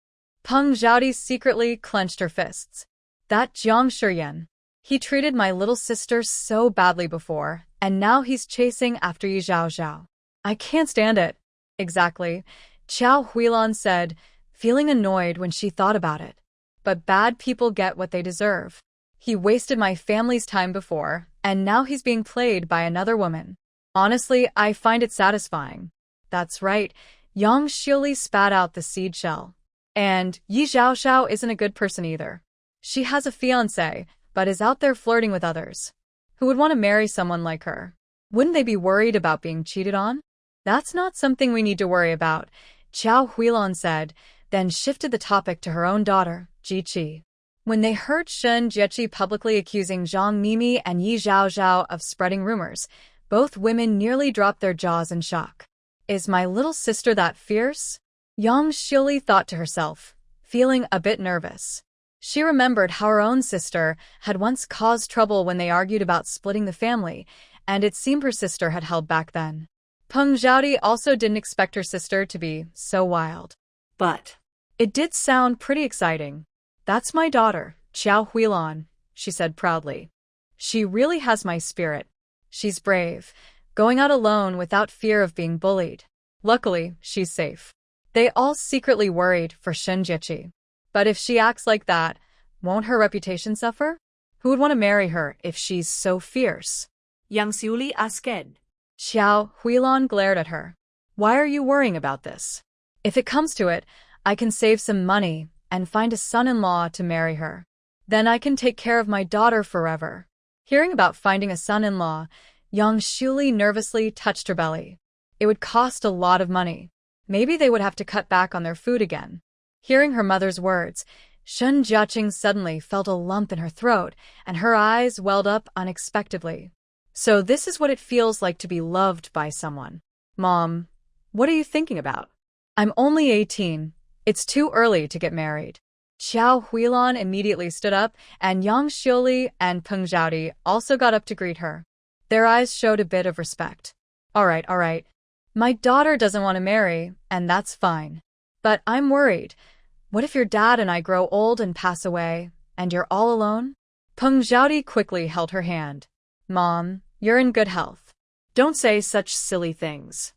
Peng Zhaodi secretly clenched her fists. That Jiang Shiyan. He treated my little sister so badly before, and now he's chasing after Yi Zhao Zhao. I can't stand it. Exactly, Qiao Huilan said, feeling annoyed when she thought about it. But bad people get what they deserve. He wasted my family's time before, and now he's being played by another woman. Honestly, I find it satisfying. That's right, Yang Xiuli spat out the seed shell. And Yi Zhaoxiao isn't a good person either. She has a fiancé, but is out there flirting with others. Who would want to marry someone like her? Wouldn't they be worried about being cheated on? That's not something we need to worry about, Qiao Huilan said, then shifted the topic to her own daughter, Ji Qi. When they heard Shen Jieqi publicly accusing Zhang Mimi and Yi Zhaozhao of spreading rumors, both women nearly dropped their jaws in shock. Is my little sister that fierce? Yang Xiuli thought to herself, feeling a bit nervous. She remembered how her own sister had once caused trouble when they argued about splitting the family, and it seemed her sister had held back then. Peng Zhaodi also didn't expect her sister to be so wild. But it did sound pretty exciting. That's my daughter, Qiao Huilan, she said proudly. She really has my spirit. She's brave, going out alone without fear of being bullied. Luckily, she's safe. They all secretly worried for Shen Jieqi. But if she acts like that, won't her reputation suffer? Who would want to marry her if she's so fierce? Yang Xiuli asked. Qiao Huilan glared at her. Why are you worrying about this? If it comes to it, I can save some money and find a son-in-law to marry her. Then I can take care of my daughter forever. Hearing about finding a son-in-law, Yang Xiuli nervously touched her belly. It would cost a lot of money. Maybe they would have to cut back on their food again. Hearing her mother's words, Shen Jiaqing suddenly felt a lump in her throat, and her eyes welled up unexpectedly. So this is what it feels like to be loved by someone. Mom, what are you thinking about? I'm only 18. It's too early to get married. Qiao Huilan immediately stood up, and Yang Xiuli and Peng Zhaodi also got up to greet her. Their eyes showed a bit of respect. All right. My daughter doesn't want to marry, and that's fine. But I'm worried. What if your dad and I grow old and pass away, and you're all alone? Peng Zhaodi quickly held her hand. Mom, you're in good health. Don't say such silly things.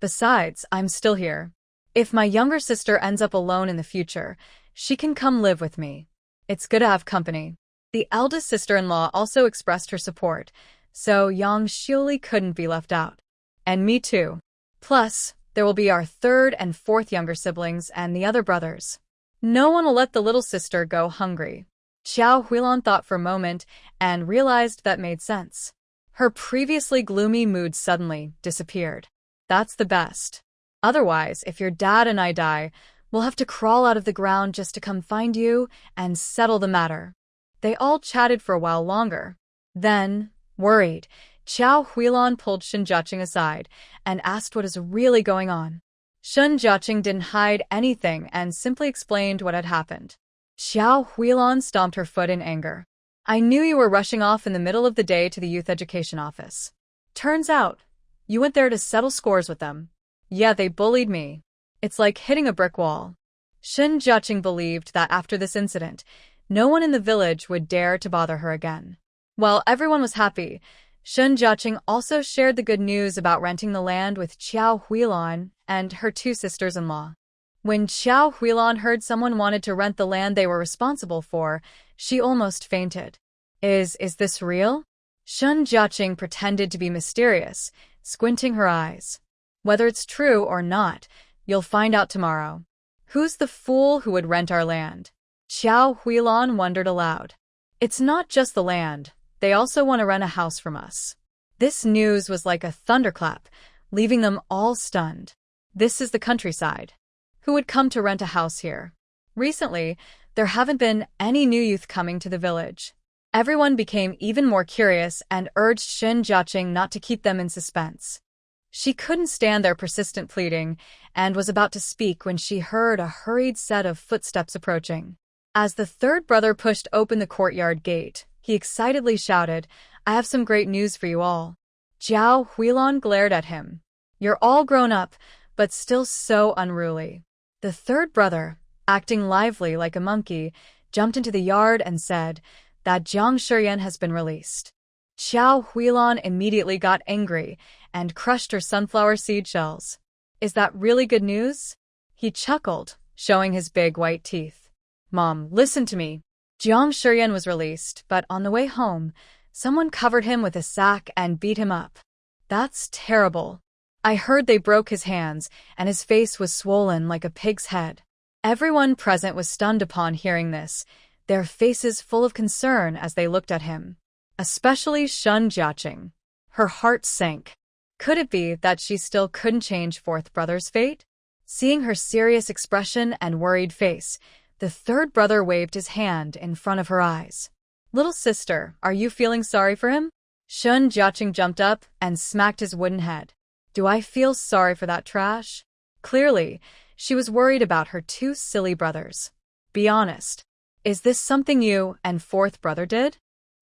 Besides, I'm still here. If my younger sister ends up alone in the future, she can come live with me. It's good to have company. The eldest sister-in-law also expressed her support, so Yang Xiuli couldn't be left out. And me too. Plus, there will be our third and fourth younger siblings and the other brothers. No one will let the little sister go hungry. Qiao Huilan thought for a moment and realized that made sense. Her previously gloomy mood suddenly disappeared. That's the best. Otherwise, if your dad and I die, we'll have to crawl out of the ground just to come find you and settle the matter. They all chatted for a while longer. Then, worried, Qiao Huilan pulled Shen Jiaqing aside and asked what is really going on. Shen Jiaqing didn't hide anything and simply explained what had happened. Qiao Huilan stomped her foot in anger. I knew you were rushing off in the middle of the day to the youth education office. Turns out, you went there to settle scores with them. Yeah, they bullied me. It's like hitting a brick wall. Shen Jiaqing believed that after this incident, no one in the village would dare to bother her again. While everyone was happy, Shen Jiaqing also shared the good news about renting the land with Qiao Huilan and her two sisters-in-law. When Qiao Huilan heard someone wanted to rent the land they were responsible for, she almost fainted. Is this real? Shen Jiaqing pretended to be mysterious, squinting her eyes. Whether it's true or not, you'll find out tomorrow. Who's the fool who would rent our land? Qiao Huilan wondered aloud. It's not just the land. They also want to rent a house from us. This news was like a thunderclap, leaving them all stunned. This is the countryside. Who would come to rent a house here? Recently, there haven't been any new youth coming to the village. Everyone became even more curious and urged Shen Jiaqing not to keep them in suspense. She couldn't stand their persistent pleading and was about to speak when she heard a hurried set of footsteps approaching. As the third brother pushed open the courtyard gate, he excitedly shouted, I have some great news for you all. Qiao Huilan glared at him. You're all grown up, but still so unruly. The third brother, acting lively like a monkey, jumped into the yard and said that Jiang Shiyan has been released. Xiao Huilan immediately got angry and crushed her sunflower seed shells. Is that really good news? He chuckled, showing his big white teeth. Mom, listen to me. Jiang Shiyan was released, but on the way home, someone covered him with a sack and beat him up. That's terrible. I heard they broke his hands, and his face was swollen like a pig's head. Everyone present was stunned upon hearing this, their faces full of concern as they looked at him. Especially Shun Jiaqing. Her heart sank. Could it be that she still couldn't change fourth brother's fate? Seeing her serious expression and worried face, the third brother waved his hand in front of her eyes. Little sister, are you feeling sorry for him? Shun Jiaqing jumped up and smacked his wooden head. Do I feel sorry for that trash? Clearly, she was worried about her two silly brothers. Be honest. Is this something you and fourth brother did?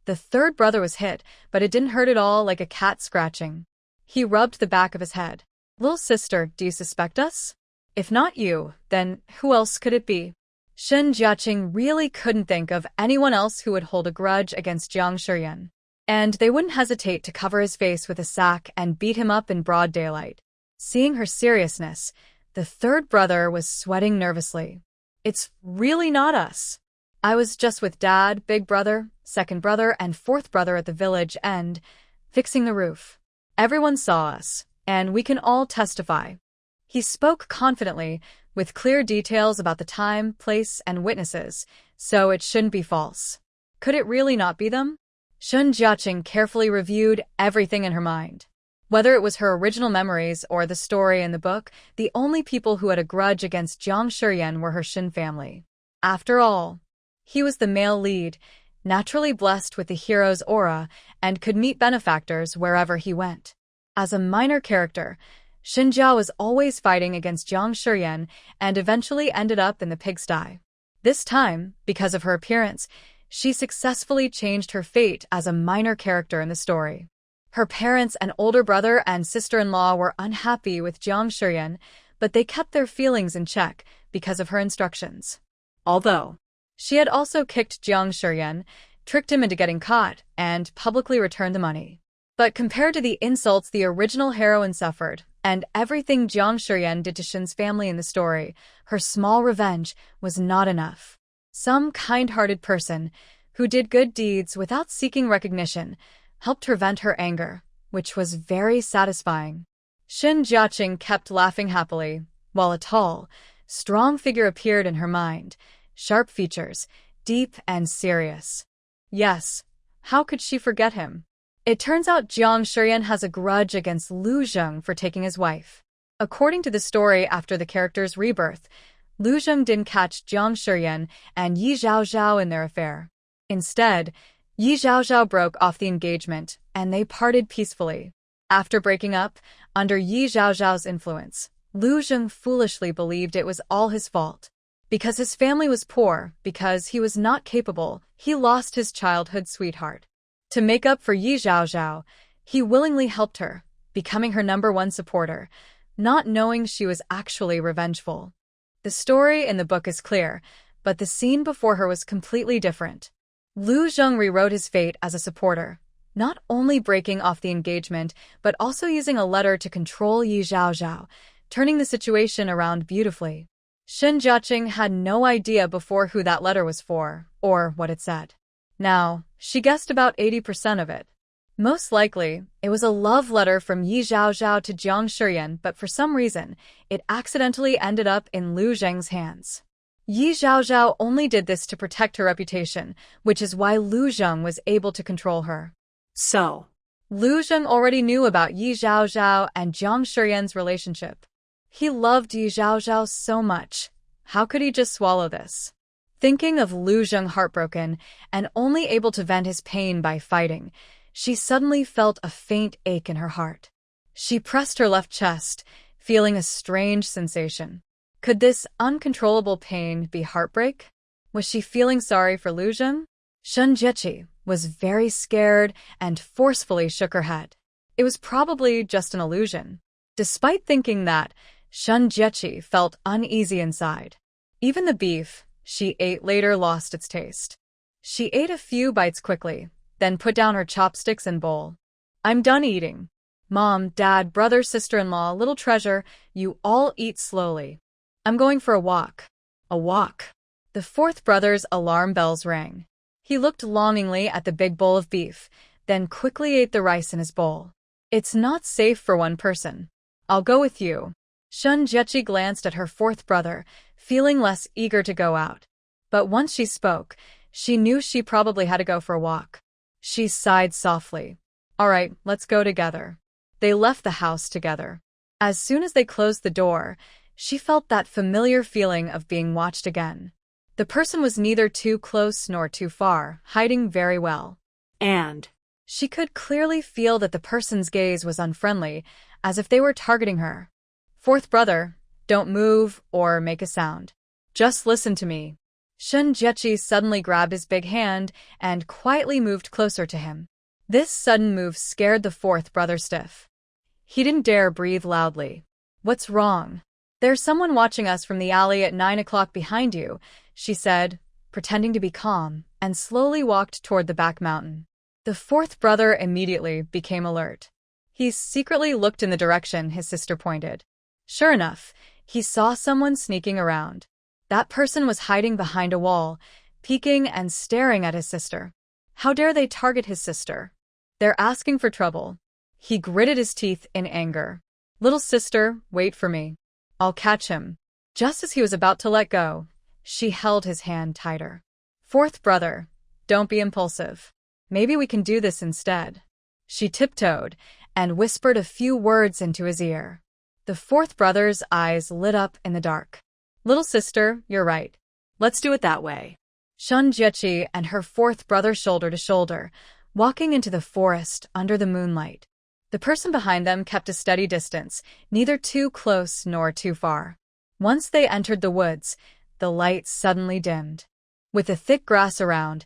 The third brother was hit, but it didn't hurt at all like a cat scratching. He rubbed the back of his head. Little sister, do you suspect us? If not you, then who else could it be? Shun Jiaqing really couldn't think of anyone else who would hold a grudge against Jiang Shiyan. And they wouldn't hesitate to cover his face with a sack and beat him up in broad daylight. Seeing her seriousness, the third brother was sweating nervously. It's really not us. I was just with Dad, big brother, second brother, and fourth brother at the village end, fixing the roof. Everyone saw us, and we can all testify. He spoke confidently, with clear details about the time, place, and witnesses, so it shouldn't be false. Could it really not be them? Shun Jiaqing carefully reviewed everything in her mind. Whether it was her original memories or the story in the book, the only people who had a grudge against Jiang Shiyan were her Shin family. After all, he was the male lead, naturally blessed with the hero's aura, and could meet benefactors wherever he went. As a minor character, Xinjiao was always fighting against Jiang Shiyan and eventually ended up in the pigsty. This time, because of her appearance, she successfully changed her fate as a minor character in the story. Her parents and older brother and sister-in-law were unhappy with Jiang Shiyan, but they kept their feelings in check because of her instructions. Although she had also kicked Jiang Shiyan, tricked him into getting caught, and publicly returned the money. But compared to the insults the original heroine suffered, and everything Jiang Shiyan did to Shin's family in the story, her small revenge was not enough. Some kind-hearted person, who did good deeds without seeking recognition, helped her vent her anger, which was very satisfying. Shun Jiaqing kept laughing happily, while a tall, strong figure appeared in her mind, sharp features, deep and serious. Yes, how could she forget him? It turns out Jiang Shiyan has a grudge against Lu Zheng for taking his wife. According to the story after the character's rebirth, Lu Zheng didn't catch Jiang Shiyan and Yi Zhaozhao in their affair. Instead, Yi Zhaozhao broke off the engagement, and they parted peacefully. After breaking up, under Yi Zhaozhao's influence, Lu Zheng foolishly believed it was all his fault. Because his family was poor, because he was not capable, he lost his childhood sweetheart. To make up for Yi Zhaozhao, he willingly helped her, becoming her #1 supporter, not knowing she was actually revengeful. The story in the book is clear, but the scene before her was completely different. Lu Zheng rewrote his fate as a supporter, not only breaking off the engagement, but also using a letter to control Yi Zhaozhao, turning the situation around beautifully. Shun Jiaqing had no idea before who that letter was for, or what it said. Now, she guessed about 80% of it. Most likely, it was a love letter from Yi Zhaozhao to Jiang Shiyan, but for some reason, it accidentally ended up in Lu Zheng's hands. Yi Zhaozhao only did this to protect her reputation, which is why Lu Zheng was able to control her. So, Lu Zheng already knew about Yi Zhaozhao and Jiang Shiyan's relationship. He loved Yi Zhaozhao so much. How could he just swallow this? Thinking of Lu Zheng heartbroken and only able to vent his pain by fighting, she suddenly felt a faint ache in her heart. She pressed her left chest, feeling a strange sensation. Could this uncontrollable pain be heartbreak? Was she feeling sorry for Lu Zheng? Shun Jiaqing was very scared and forcefully shook her head. It was probably just an illusion. Despite thinking that, Shun Jiechi felt uneasy inside. Even the beef she ate later lost its taste. She ate a few bites quickly, then put down her chopsticks and bowl. I'm done eating. Mom, Dad, brother, sister-in-law, little treasure, you all eat slowly. I'm going for a walk. A walk. The fourth brother's alarm bells rang. He looked longingly at the big bowl of beef, then quickly ate the rice in his bowl. It's not safe for one person. I'll go with you. Shun Jiechi glanced at her fourth brother, feeling less eager to go out. But once she spoke, she knew she probably had to go for a walk. She sighed softly. All right, let's go together. They left the house together. As soon as they closed the door, she felt that familiar feeling of being watched again. The person was neither too close nor too far, hiding very well. And She could clearly feel that the person's gaze was unfriendly, as if they were targeting her. Fourth brother, don't move or make a sound. Just listen to me. Shun Jiechi suddenly grabbed his big hand and quietly moved closer to him. This sudden move scared the fourth brother stiff. He didn't dare breathe loudly. What's wrong? There's someone watching us from the alley at 9 o'clock behind you, she said, pretending to be calm, and slowly walked toward the back mountain. The fourth brother immediately became alert. He secretly looked in the direction his sister pointed. Sure enough, he saw someone sneaking around. That person was hiding behind a wall, peeking and staring at his sister. How dare they target his sister? They're asking for trouble. He gritted his teeth in anger. Little sister, wait for me. I'll catch him. Just as he was about to let go, she held his hand tighter. Fourth brother, don't be impulsive. Maybe we can do this instead. She tiptoed and whispered a few words into his ear. The fourth brother's eyes lit up in the dark. Little sister, you're right. let's do it that way. Shun Jiechi and her fourth brother shoulder to shoulder, walking into the forest under the moonlight. The person behind them kept a steady distance, neither too close nor too far. Once they entered the woods, the light suddenly dimmed. With the thick grass around,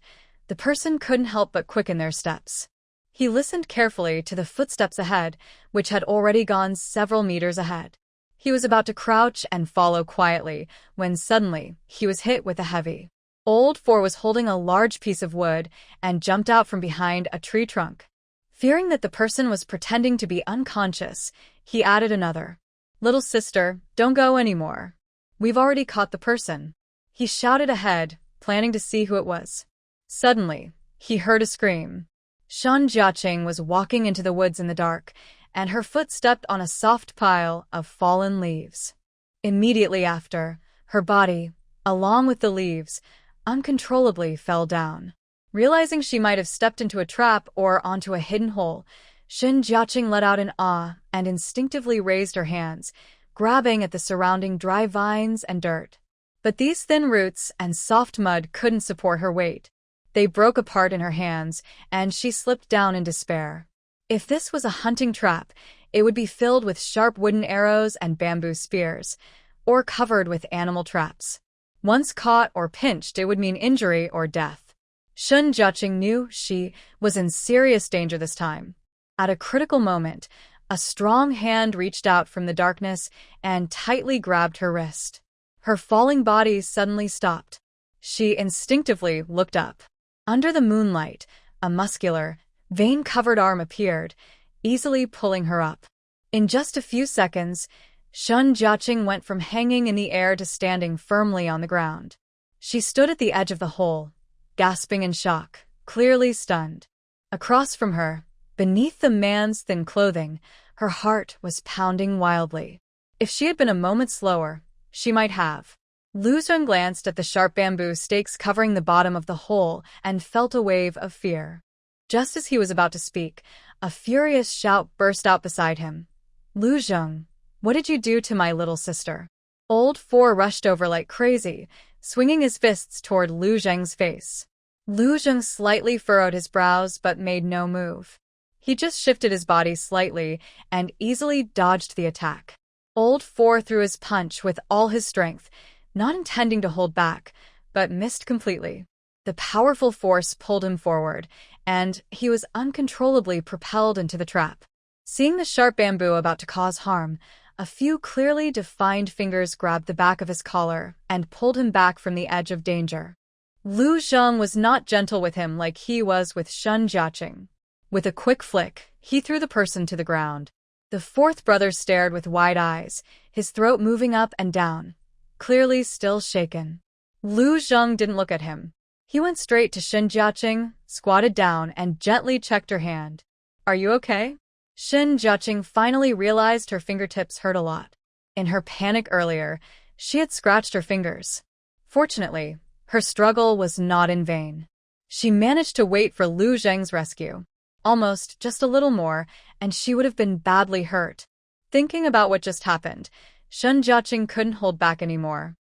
the person couldn't help but quicken their steps. He listened carefully to the footsteps ahead, which had already gone several meters ahead. He was about to crouch and follow quietly, when suddenly he was hit with a heavy. Old Four was holding a large piece of wood and jumped out from behind a tree trunk. Fearing that the person was pretending to be unconscious, he added another. Little sister, don't go anymore. We've already caught the person. He shouted ahead, planning to see who it was. Suddenly, he heard a scream. Shun Jiaqing was walking into the woods in the dark, and her foot stepped on a soft pile of fallen leaves. Immediately after, her body, along with the leaves, uncontrollably fell down. Realizing she might have stepped into a trap or onto a hidden hole, Shun Jiaqing let out an ah and instinctively raised her hands, grabbing at the surrounding dry vines and dirt. But these thin roots and soft mud couldn't support her weight. They broke apart in her hands, and she slipped down in despair. If this was a hunting trap, it would be filled with sharp wooden arrows and bamboo spears, or covered with animal traps. Once caught or pinched, it would mean injury or death. Shun Jiaqing knew she was in serious danger this time. At a critical moment, a strong hand reached out from the darkness and tightly grabbed her wrist. Her falling body suddenly stopped. She instinctively looked up. Under the moonlight, a muscular, vein-covered arm appeared, easily pulling her up. In just a few seconds, Shun Jiaqing went from hanging in the air to standing firmly on the ground. She stood at the edge of the hole, gasping in shock, clearly stunned. Across from her, beneath the man's thin clothing, her heart was pounding wildly. If she had been a moment slower, she might have. Lu Zheng glanced at the sharp bamboo stakes covering the bottom of the hole and felt a wave of fear. Just as he was about to speak, a furious shout burst out beside him. Lu Zheng, what did you do to my little sister? Old Four rushed over like crazy, swinging his fists toward Lu Zheng's face. Lu Zheng slightly furrowed his brows but made no move. He just shifted his body slightly and easily dodged the attack. Old Four threw his punch with all his strength, not intending to hold back, but missed completely. The powerful force pulled him forward, and he was uncontrollably propelled into the trap. Seeing the sharp bamboo about to cause harm, A few clearly defined fingers grabbed the back of his collar and pulled him back from the edge of danger. Lu Zheng was not gentle with him like he was with Sun Jiaqing. With a quick flick, he threw the person to the ground. The fourth brother stared with wide eyes, his throat moving up and down, clearly still shaken. Lu Zheng didn't look at him. He went straight to Sun Jiaqing, squatted down, and gently checked her hand. "Are you okay?" Sun Jiaqing finally realized her fingertips hurt a lot. In her panic earlier, she had scratched her fingers. Fortunately, her struggle was not in vain. She managed to wait for Lu Zheng's rescue. Almost, just a little more, and she would have been badly hurt. Thinking about what just happened, Sun Jiaqing couldn't hold back anymore.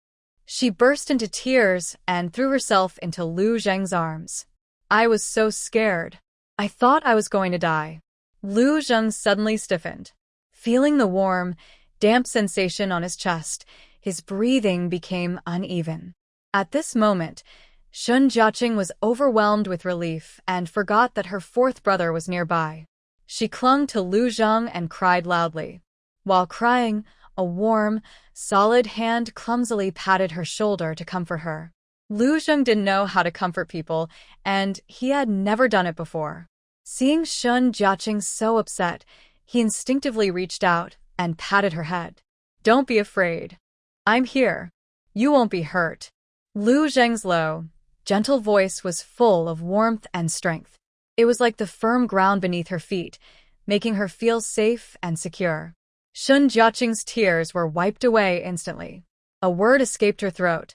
She burst into tears and threw herself into Lu Zheng's arms. "I was so scared. I thought I was going to die." Lu Zheng suddenly stiffened. Feeling the warm, damp sensation on his chest, his breathing became uneven. At this moment, Sun Jiaqing was overwhelmed with relief and forgot that her fourth brother was nearby. She clung to Lu Zheng and cried loudly. While crying, a warm, solid hand clumsily patted her shoulder to comfort her. Lu Zheng didn't know how to comfort people, and he had never done it before. Seeing Sun Jiaqing so upset, he instinctively reached out and patted her head. "Don't be afraid. I'm here. You won't be hurt." Lu Zheng's low, gentle voice was full of warmth and strength. It was like the firm ground beneath her feet, making her feel safe and secure. Sun Jiaqing's tears were wiped away instantly. A word escaped her throat.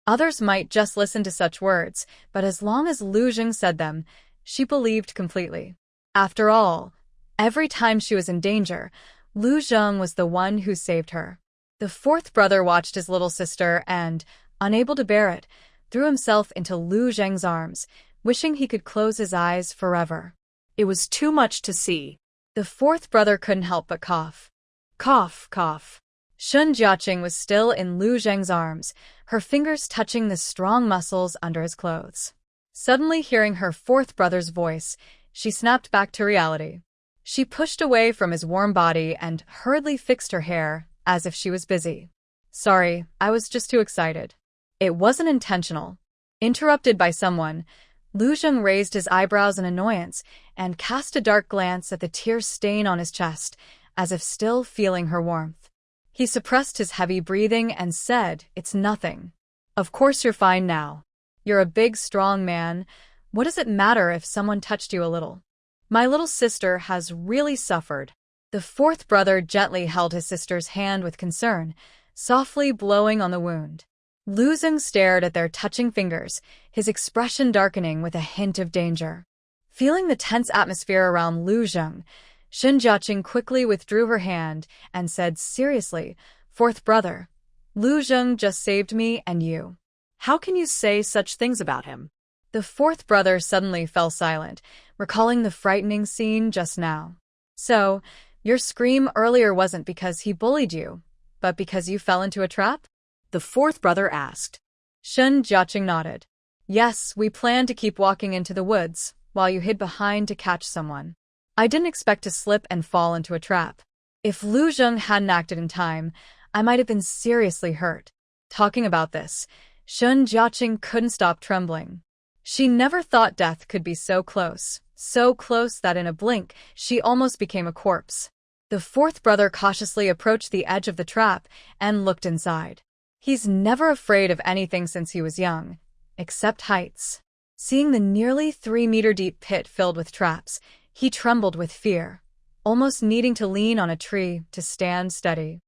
Others might just listen to such words, but as long as Lu Zheng said them, she believed completely. After all, every time she was in danger, Lu Zheng was the one who saved her. The fourth brother watched his little sister and, unable to bear it, threw himself into Lu Zheng's arms, wishing he could close his eyes forever. It was too much to see. The fourth brother couldn't help but cough. Cough, cough. Sun Jiaqing was still in Lu Zheng's arms, her fingers touching the strong muscles under his clothes. Suddenly hearing her fourth brother's voice, she snapped back to reality. She pushed away from his warm body and hurriedly fixed her hair, as if she was busy. "Sorry, I was just too excited." It wasn't intentional. Interrupted by someone, Lu Zheng raised his eyebrows in annoyance and cast a dark glance at the tear stain on his chest, as if still feeling her warmth. He suppressed his heavy breathing and said, "It's nothing. Of course you're fine now. You're a big, strong man. What does it matter if someone touched you a little? My little sister has really suffered." The fourth brother gently held his sister's hand with concern, softly blowing on the wound. Lu Zheng stared at their touching fingers, his expression darkening with a hint of danger. Feeling the tense atmosphere around Lu Zheng, Sun Jiaqing quickly withdrew her hand and said seriously, "Fourth brother, Lu Zheng just saved me and you. How can you say such things about him?" The fourth brother suddenly fell silent, recalling the frightening scene just now. "So, your scream earlier wasn't because he bullied you, but because you fell into a trap?" The fourth brother asked. Sun Jiaqing nodded. "Yes, we planned to keep walking into the woods, while you hid behind to catch someone. I didn't expect to slip and fall into a trap. If Lu Zheng hadn't acted in time, I might have been seriously hurt." Talking about this, Sun Jiaqing couldn't stop trembling. She never thought death could be so close that in a blink, she almost became a corpse. The fourth brother cautiously approached the edge of the trap and looked inside. He's never afraid of anything since he was young, except heights. Seeing the nearly 3-meter-deep pit filled with traps, he trembled with fear, almost needing to lean on a tree to stand steady.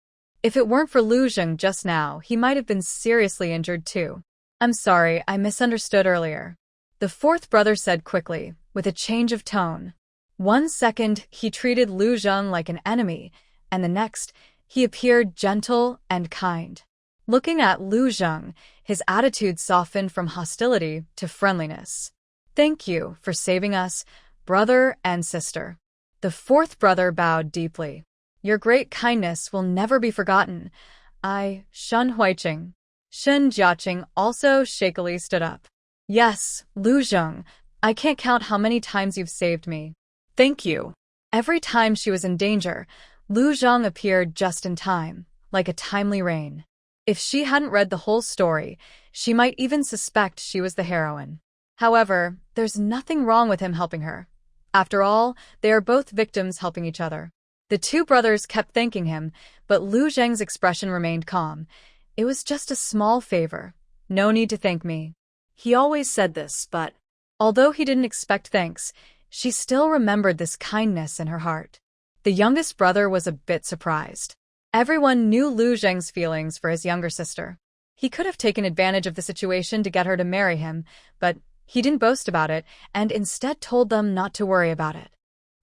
If it weren't for Lu Zheng just now, he might have been seriously injured too. "I'm sorry, I misunderstood earlier," the fourth brother said quickly, with a change of tone. One second, he treated Lu Zheng like an enemy, and the next, he appeared gentle and kind. Looking at Lu Zheng, his attitude softened from hostility to friendliness. "Thank you for saving us, brother and sister." The fourth brother bowed deeply. "Your great kindness will never be forgotten. Sun Hui. Sun Jiaqing also shakily stood up. "Yes, Lu Zheng, I can't count how many times you've saved me." "Thank you." Every time she was in danger, Lu Zheng appeared just in time, like a timely rain. If she hadn't read the whole story, she might even suspect she was the heroine. However, there's nothing wrong with him helping her. After all, they are both victims helping each other. The two brothers kept thanking him, but Lu Zheng's expression remained calm. It was just a small favor. No need to thank me. He always said this, but although he didn't expect thanks, she still remembered this kindness in her heart. The youngest brother was a bit surprised. Everyone knew Lu Zheng's feelings for his younger sister. He could have taken advantage of the situation to get her to marry him, but he didn't boast about it and instead told them not to worry about it.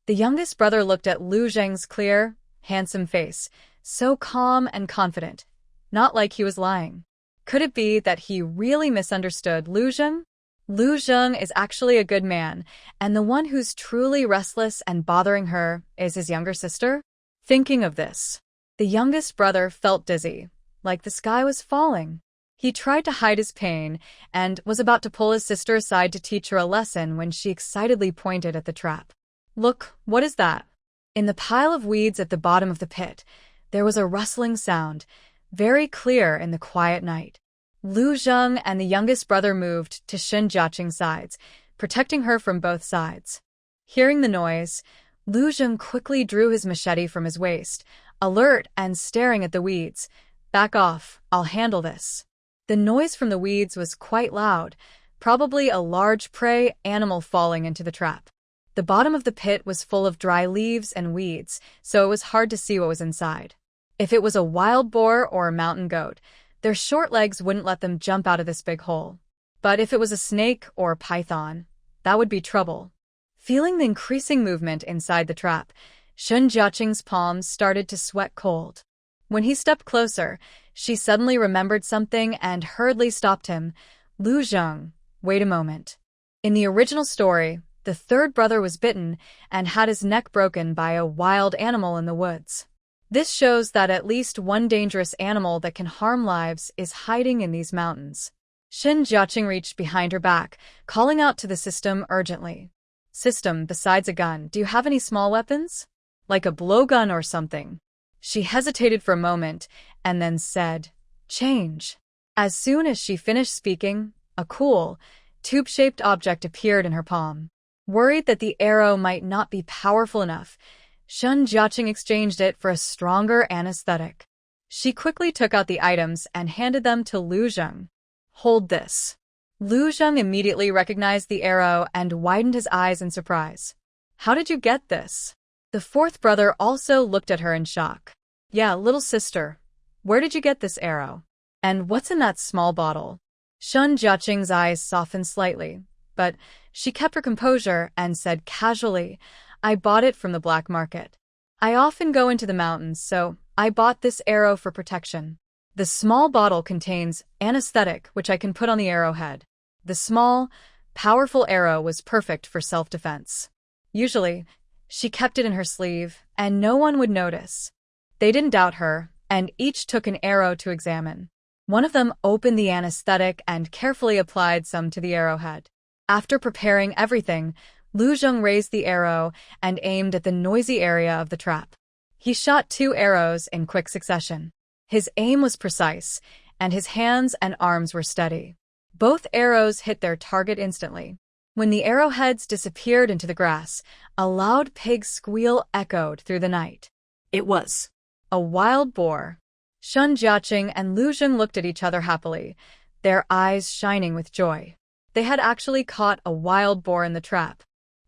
The youngest brother looked at Lu Zheng's clear, handsome face, so calm and confident, not like he was lying. Could it be that he really misunderstood Lu Zheng? Lu Zheng is actually a good man, and the one who's truly restless and bothering her is his younger sister? Thinking of this, the youngest brother felt dizzy, like the sky was falling. He tried to hide his pain and was about to pull his sister aside to teach her a lesson when she excitedly pointed at the trap. Look, what is that? In the pile of weeds at the bottom of the pit, there was a rustling sound, very clear in the quiet night. Lu Zheng and the youngest brother moved to Shen Jiaqing's sides, protecting her from both sides. Hearing the noise, Lu Zheng quickly drew his machete from his waist, alert and staring at the weeds. Back off, I'll handle this. The noise from the weeds was quite loud, probably a large prey animal falling into the trap. The bottom of the pit was full of dry leaves and weeds, so it was hard to see what was inside. If it was a wild boar or a mountain goat, their short legs wouldn't let them jump out of this big hole. But if it was a snake or a python, that would be trouble. Feeling the increasing movement inside the trap, Shen Jiaqing's palms started to sweat cold. When he stepped closer, she suddenly remembered something and hurriedly stopped him. Lu Zheng, wait a moment. In the original story, the third brother was bitten and had his neck broken by a wild animal in the woods. This shows that at least one dangerous animal that can harm lives is hiding in these mountains. Shen Jiaqing reached behind her back, calling out to the system urgently. System, besides a gun, do you have any small weapons? Like a blowgun or something? She hesitated for a moment and then said, change. As soon as she finished speaking, a cool, tube-shaped object appeared in her palm. Worried that the arrow might not be powerful enough, Shen Jiaqing exchanged it for a stronger anesthetic. She quickly took out the items and handed them to Lu Zheng. Hold this. Lu Zheng immediately recognized the arrow and widened his eyes in surprise. How did you get this? The fourth brother also looked at her in shock. Yeah, little sister. Where did you get this arrow? And what's in that small bottle? Shen Jiaqing's eyes softened slightly, but she kept her composure and said casually, I bought it from the black market. I often go into the mountains, so I bought this arrow for protection. The small bottle contains anesthetic, which I can put on the arrowhead. The small, powerful arrow was perfect for self-defense. Usually, she kept it in her sleeve, and no one would notice. They didn't doubt her, and each took an arrow to examine. One of them opened the anesthetic and carefully applied some to the arrowhead. After preparing everything, Lu Zheng raised the arrow and aimed at the noisy area of the trap. He shot 2 arrows in quick succession. His aim was precise, and his hands and arms were steady. Both arrows hit their target instantly. When the arrowheads disappeared into the grass, a loud pig squeal echoed through the night. It was a wild boar. Shen Jiaqing and Lu Zheng looked at each other happily, their eyes shining with joy. They had actually caught a wild boar in the trap.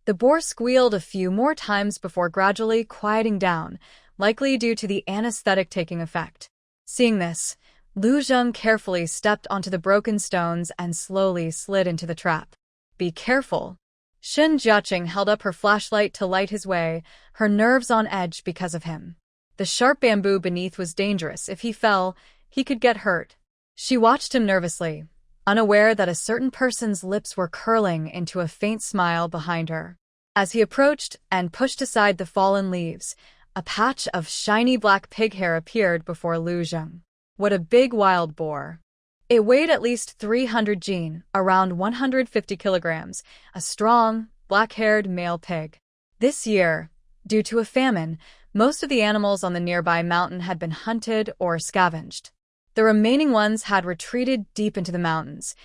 The boar squealed a few more times before gradually quieting down, likely due to the anesthetic taking effect. Seeing this, Lu Zheng carefully stepped onto the broken stones and slowly slid into the trap. Be careful. Shen Jiaqing held up her flashlight to light his way, her nerves on edge because of him. The sharp bamboo beneath was dangerous. If he fell, he could get hurt. She watched him nervously, unaware that a certain person's lips were curling into a faint smile behind her. As he approached and pushed aside the fallen leaves, a patch of shiny black pig hair appeared before Lu Zheng. What a big wild boar. It weighed at least 300 jin, around 150 kilograms, a strong, black-haired male pig. This year, Due to a famine, most of the animals on the nearby mountain had been hunted or scavenged. The remaining ones had retreated deep into the mountains,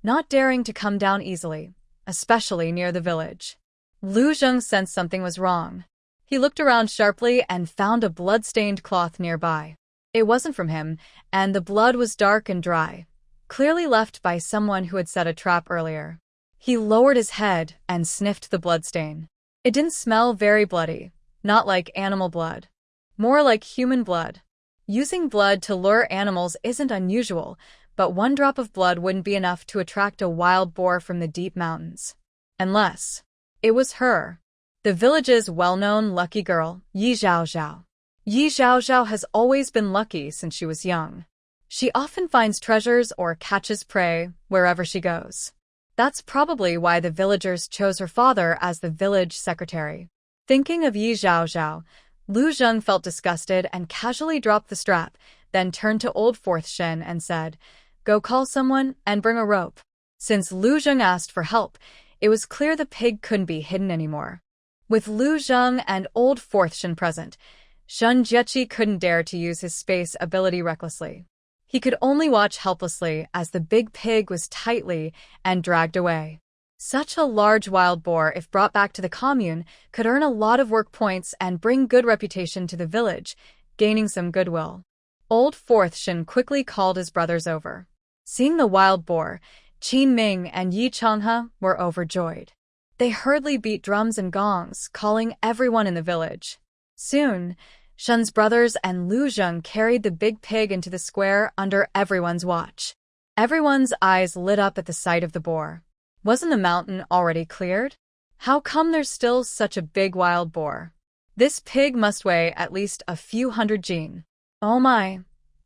not daring to come down easily, especially near the village. Lu Zheng sensed something was wrong. He looked around sharply and found a blood-stained cloth nearby. It wasn't from him, and the blood was dark and dry, clearly left by someone who had set a trap earlier. He lowered his head and sniffed the bloodstain. It didn't smell very bloody, not like animal blood, more like human blood. Using blood to lure animals isn't unusual, but one drop of blood wouldn't be enough to attract a wild boar from the deep mountains. Unless it was her, the village's well-known lucky girl, Yi Zhaozhao. Yi Zhaozhao has always been lucky since she was young. She often finds treasures or catches prey wherever she goes. That's probably why the villagers chose her father as the village secretary. Thinking of Yi Zhaozhao, Lu Zheng felt disgusted and casually dropped the strap, then turned to old Fourth Shen and said, "Go call someone and bring a rope." Since Lu Zheng asked for help, it was clear the pig couldn't be hidden anymore. With Lu Zheng and old Fourth Shen present, Shen Jiechi couldn't dare to use his space ability recklessly. He could only watch helplessly as the big pig was tightly and dragged away. Such a large wild boar, if brought back to the commune, could earn a lot of work points and bring good reputation to the village, gaining some goodwill. Old Fourth Shen quickly called his brothers over. Seeing the wild boar, Qin Ming and Yi Changhe were overjoyed. They hurriedly beat drums and gongs, calling everyone in the village. Soon, Shen's brothers and Lu Zheng carried the big pig into the square under everyone's watch. Everyone's eyes lit up at the sight of the boar. Wasn't the mountain already cleared? How come there's still such a big wild boar? This pig must weigh at least a few hundred jin. Oh my,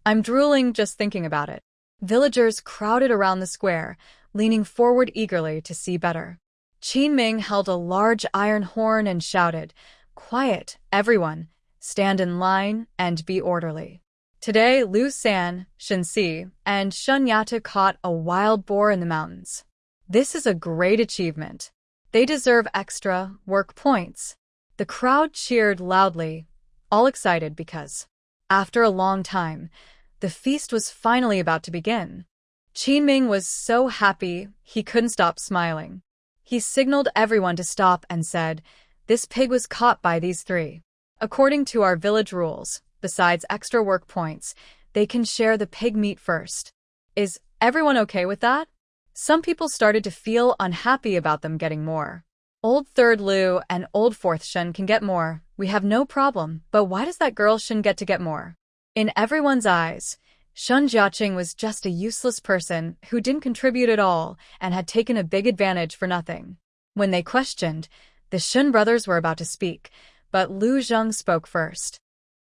I'm drooling just thinking about it. Villagers crowded around the square, leaning forward eagerly to see better. Qin Ming held a large iron horn and shouted, "Quiet, everyone. Stand in line and be orderly." Today, Lu San, Shen Si, and Shun Yata caught a wild boar in the mountains. This is a great achievement. They deserve extra work points. The crowd cheered loudly, all excited because, after a long time, the feast was finally about to begin. Qin Ming was so happy he couldn't stop smiling. He signaled everyone to stop and said, "This pig was caught by these three. According to our village rules, besides extra work points, they can share the pig meat first. Is everyone okay with that?" Some people started to feel unhappy about them getting more. Old Third Lu and Old Fourth Shen can get more. We have no problem, but why does that girl Shen get more? In everyone's eyes, Shen Jiaqing was just a useless person who didn't contribute at all and had taken a big advantage for nothing. When they questioned, the Shen brothers were about to speak, but Lu Zheng spoke first.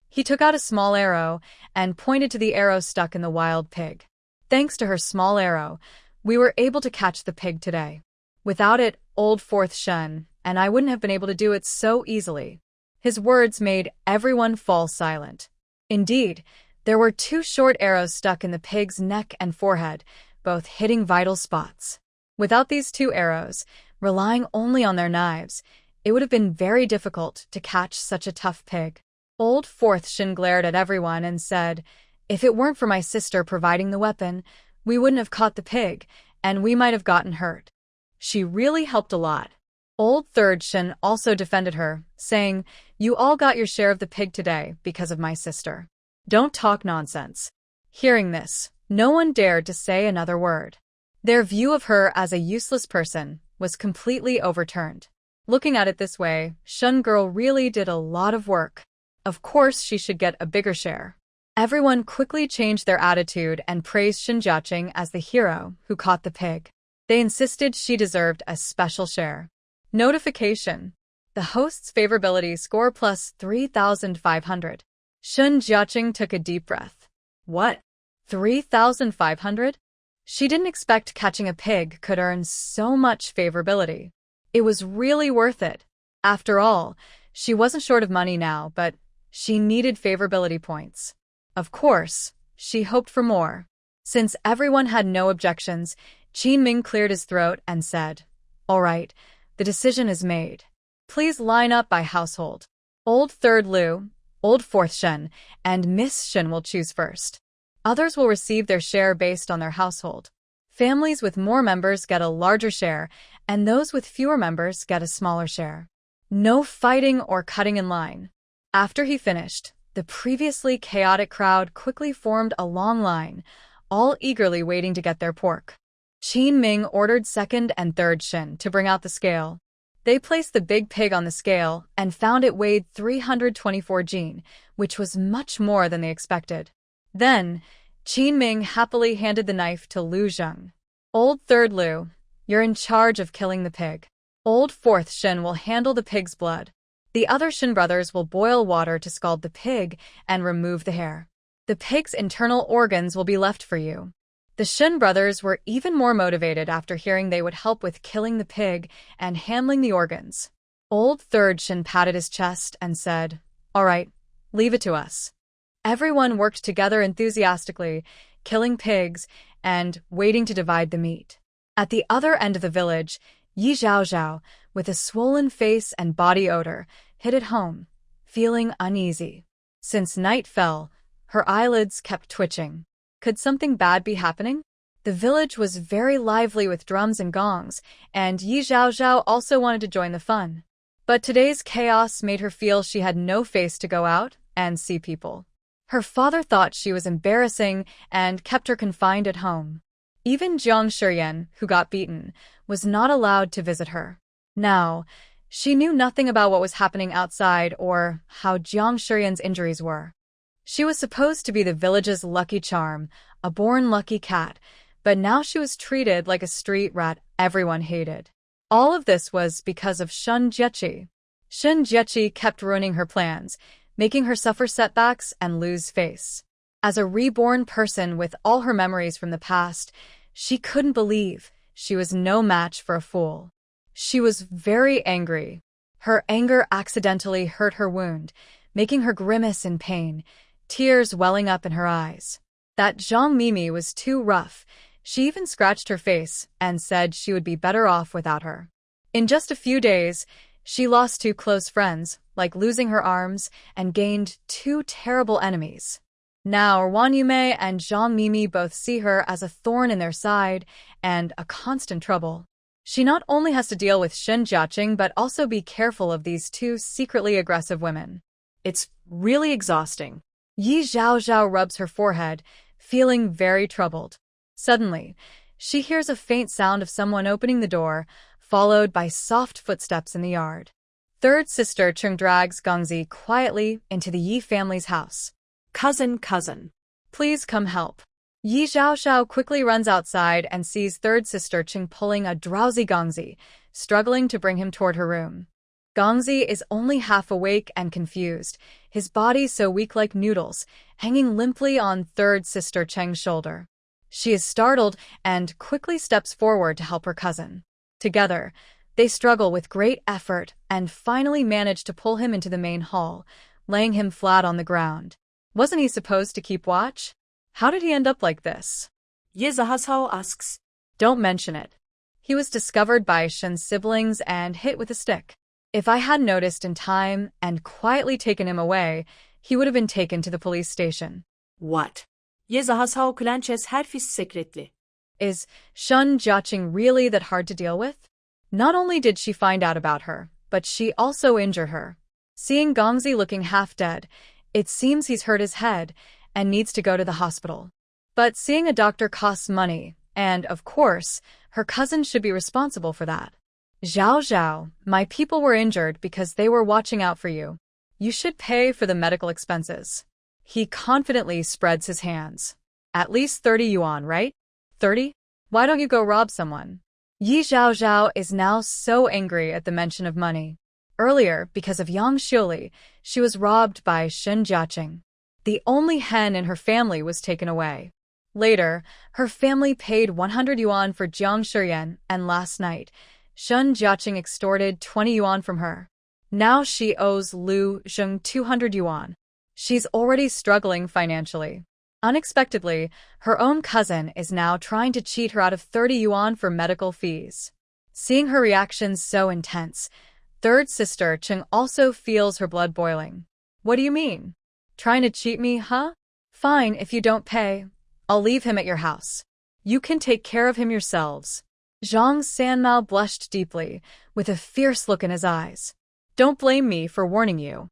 He took out a small arrow and pointed to the arrow stuck in the wild pig. Thanks to her small arrow, we were able to catch the pig today. Without it, Old Fourth Shen and I wouldn't have been able to do it so easily. His words made everyone fall silent. Indeed, there were 2 short arrows stuck in the pig's neck and forehead, both hitting vital spots. Without these 2 arrows, relying only on their knives, it would have been very difficult to catch such a tough pig. Old Fourth Shen glared at everyone and said, "If it weren't for my sister providing the weapon, we wouldn't have caught the pig, and we might have gotten hurt. She really helped a lot." Old Third Shen also defended her, saying, "You all got your share of the pig today because of my sister. Don't talk nonsense." Hearing this, no one dared to say another word. Their view of her as a useless person was completely overturned. Looking at it this way, Shun Girl really did a lot of work. Of course she should get a bigger share. Everyone quickly changed their attitude and praised Shen Jiaqing as the hero who caught the pig. They insisted she deserved a special share. Notification. The host's favorability score plus 3,500. Shen Jiaqing took a deep breath. What? 3,500? She didn't expect catching a pig could earn so much favorability. It was really worth it. After all, she wasn't short of money now, but she needed favorability points. Of course, she hoped for more. Since everyone had no objections, Qin Ming cleared his throat and said, "All right, the decision is made. Please line up by household." Old third Lu, old fourth Shen, and Miss Shen will choose first. Others will receive their share based on their household. Families with more members get a larger share, and those with fewer members get a smaller share. No fighting or cutting in line. After he finished, the previously chaotic crowd quickly formed a long line, all eagerly waiting to get their pork. Qin Ming ordered second and third Shen to bring out the scale. They placed the big pig on the scale and found it weighed 324 jin, which was much more than they expected. Then, Qin Ming happily handed the knife to Lu Zheng. Old third Lu, you're in charge of killing the pig. Old fourth Shen will handle the pig's blood. The other Shen brothers will boil water to scald the pig and remove the hair. The pig's internal organs will be left for you. The Shen brothers were even more motivated after hearing they would help with killing the pig and handling the organs. Old third Shen patted his chest and said, "All right, leave it to us." Everyone worked together enthusiastically, killing pigs and waiting to divide the meat. At the other end of the village, Yi Zhaozhao, with a swollen face and body odor, hid at home, feeling uneasy. Since night fell, her eyelids kept twitching. Could something bad be happening? The village was very lively with drums and gongs, and Yi Zhaozhao also wanted to join the fun. But today's chaos made her feel she had no face to go out and see people. Her father thought she was embarrassing and kept her confined at home. Even Jiang Shiyan, who got beaten, was not allowed to visit her. Now, she knew nothing about what was happening outside or how Jiang Shiyan's injuries were. She was supposed to be the village's lucky charm, a born lucky cat, but now she was treated like a street rat everyone hated. All of this was because of Shen Jiechi. Shen Jiechi kept ruining her plans, making her suffer setbacks and lose face. As a reborn person with all her memories from the past, she couldn't believe she was no match for a fool. She was very angry. Her anger accidentally hurt her wound, making her grimace in pain, tears welling up in her eyes. That Zhang Mimi was too rough. She even scratched her face and said she would be better off without her. In just a few days, she lost 2 close friends, like losing her arms, and gained 2 terrible enemies. Now, Wan Yume and Zhang Mimi both see her as a thorn in their side and a constant trouble. She not only has to deal with Shen Jiaqing but also be careful of these 2 secretly aggressive women. It's really exhausting. Yi Zhaozhao rubs her forehead, feeling very troubled. Suddenly, she hears a faint sound of someone opening the door, followed by soft footsteps in the yard. Third sister Cheng drags Gongzi quietly into the Yi family's house. Cousin. Please come help. Yi Zhaozhao quickly runs outside and sees third sister Cheng pulling a drowsy Gongzi, struggling to bring him toward her room. Gongzi is only half awake and confused, his body so weak like noodles, hanging limply on third sister Cheng's shoulder. She is startled and quickly steps forward to help her cousin. Together, they struggle with great effort and finally manage to pull him into the main hall, laying him flat on the ground. Wasn't he supposed to keep watch? How did he end up like this? Ye Zhaozhao asks. Don't mention it. He was discovered by Shen's siblings and hit with a stick. If I had noticed in time and quietly taken him away, he would have been taken to the police station. What? Ye Zhaozhao clenches her fist secretly. Is Shen Jiaqing really that hard to deal with? Not only did she find out about her, but she also injured her. Seeing Gongzi looking half dead, it seems he's hurt his head and needs to go to the hospital. But seeing a doctor costs money, and, of course, her cousin should be responsible for that. Zhao, my people were injured because they were watching out for you. You should pay for the medical expenses. He confidently spreads his hands. At least 30 yuan, right? 30? Why don't you go rob someone? Yi Zhaozhao is now so angry at the mention of money. Earlier, because of Yang Xiuli, she was robbed by Shen Jiaqing. The only hen in her family was taken away. Later, her family paid 100 yuan for Jiang Shiyan, and last night, Shen Jiaqing extorted 20 yuan from her. Now she owes Lu Zheng 200 yuan. She's already struggling financially. Unexpectedly, her own cousin is now trying to cheat her out of 30 yuan for medical fees. Seeing her reactions so intense, Third sister Zheng also feels her blood boiling. What do you mean? Trying to cheat me, huh? Fine, if you don't pay, I'll leave him at your house. You can take care of him yourselves. Zhang Sanmao blushed deeply, with a fierce look in his eyes. Don't blame me for warning you.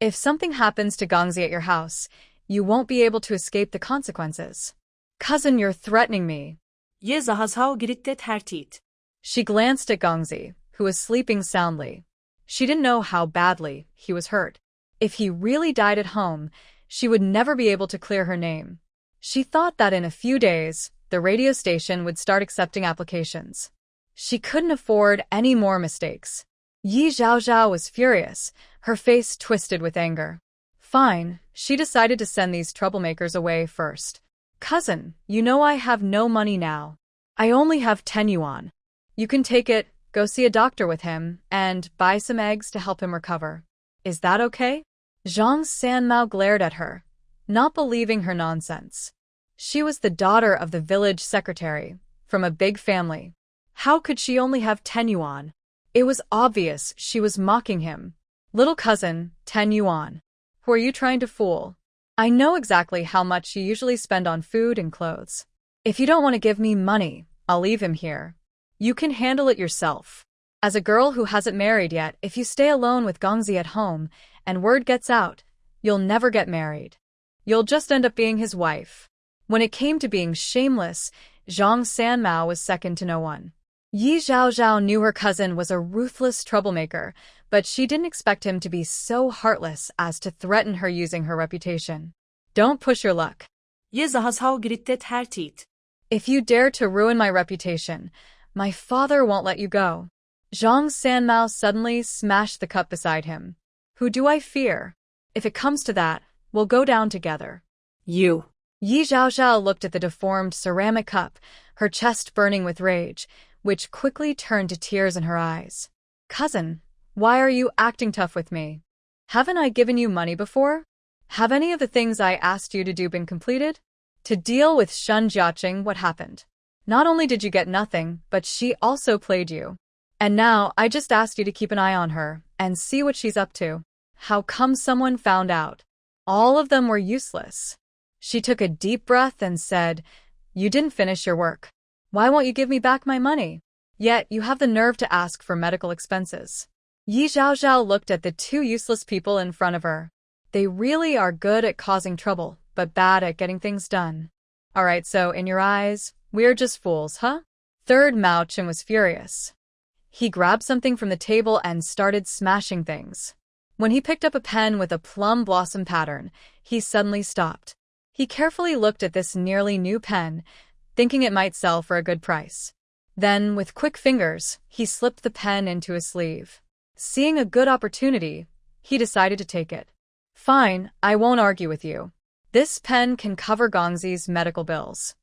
If something happens to Gongzi at your house, you won't be able to escape the consequences. Cousin, you're threatening me. Ye zahasao girittet hertit. She glanced at Gongzi, who was sleeping soundly. She didn't know how badly he was hurt. If he really died at home, she would never be able to clear her name. She thought that in a few days, the radio station would start accepting applications. She couldn't afford any more mistakes. Yi Zhaozhao was furious, her face twisted with anger. Fine, she decided to send these troublemakers away first. Cousin, you know I have no money now. I only have 10 yuan. You can take it, go see a doctor with him, and buy some eggs to help him recover. Is that okay? Zhang Sanmao glared at her, not believing her nonsense. She was the daughter of the village secretary, from a big family. How could she only have 10 yuan? It was obvious she was mocking him. Little cousin, 10 yuan. Who are you trying to fool? I know exactly how much you usually spend on food and clothes. If you don't want to give me money, I'll leave him here. You can handle it yourself. As a girl who hasn't married yet, if you stay alone with Gongzi at home and word gets out, you'll never get married. You'll just end up being his wife. When it came to being shameless, Zhang Sanmao was second to no one. Yi Zhaozhao knew her cousin was a ruthless troublemaker, but she didn't expect him to be so heartless as to threaten her using her reputation. Don't push your luck. Ye zahasao girittet hertit. If you dare to ruin my reputation, my father won't let you go. Zhang Sanmao suddenly smashed the cup beside him. Who do I fear? If it comes to that, we'll go down together. You. Yi Zhaozhao looked at the deformed ceramic cup, her chest burning with rage, which quickly turned to tears in her eyes. Cousin, why are you acting tough with me? Haven't I given you money before? Have any of the things I asked you to do been completed? To deal with Shun Jiaqing, what happened? Not only did you get nothing, but she also played you. And now I just asked you to keep an eye on her and see what she's up to. How come someone found out? All of them were useless. She took a deep breath and said, You didn't finish your work. Why won't you give me back my money? Yet you have the nerve to ask for medical expenses. Yi Zhaozhao looked at the two useless people in front of her. They really are good at causing trouble, but bad at getting things done. Alright, so in your eyes, we're just fools, huh? Third Mao Chen was furious. He grabbed something from the table and started smashing things. When he picked up a pen with a plum blossom pattern, he suddenly stopped. He carefully looked at this nearly new pen, thinking it might sell for a good price. Then, with quick fingers, he slipped the pen into his sleeve. Seeing a good opportunity, he decided to take it. Fine, I won't argue with you. This pen can cover Gongzi's medical bills.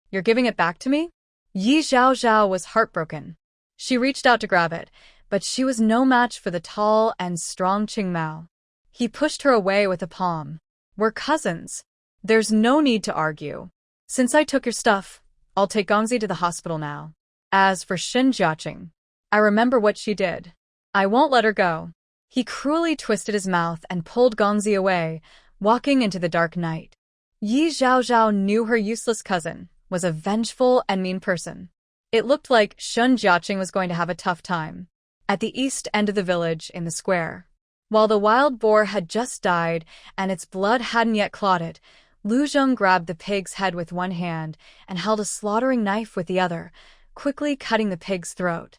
You're giving it back to me? Yi Zhaozhao was heartbroken. She reached out to grab it, but she was no match for the tall and strong Qingmao. He pushed her away with a palm. We're cousins. There's no need to argue. Since I took your stuff, I'll take Gongzi to the hospital now. As for Shin Jiaqing, I remember what she did. I won't let her go. He cruelly twisted his mouth and pulled Gongzi away, walking into the dark night. Yi Zhaozhao knew her useless cousin was a vengeful and mean person. It looked like Shun Jiaqing was going to have a tough time. At the east end of the village, in the square, while the wild boar had just died and its blood hadn't yet clotted, Lu Zheng grabbed the pig's head with one hand and held a slaughtering knife with the other, quickly cutting the pig's throat.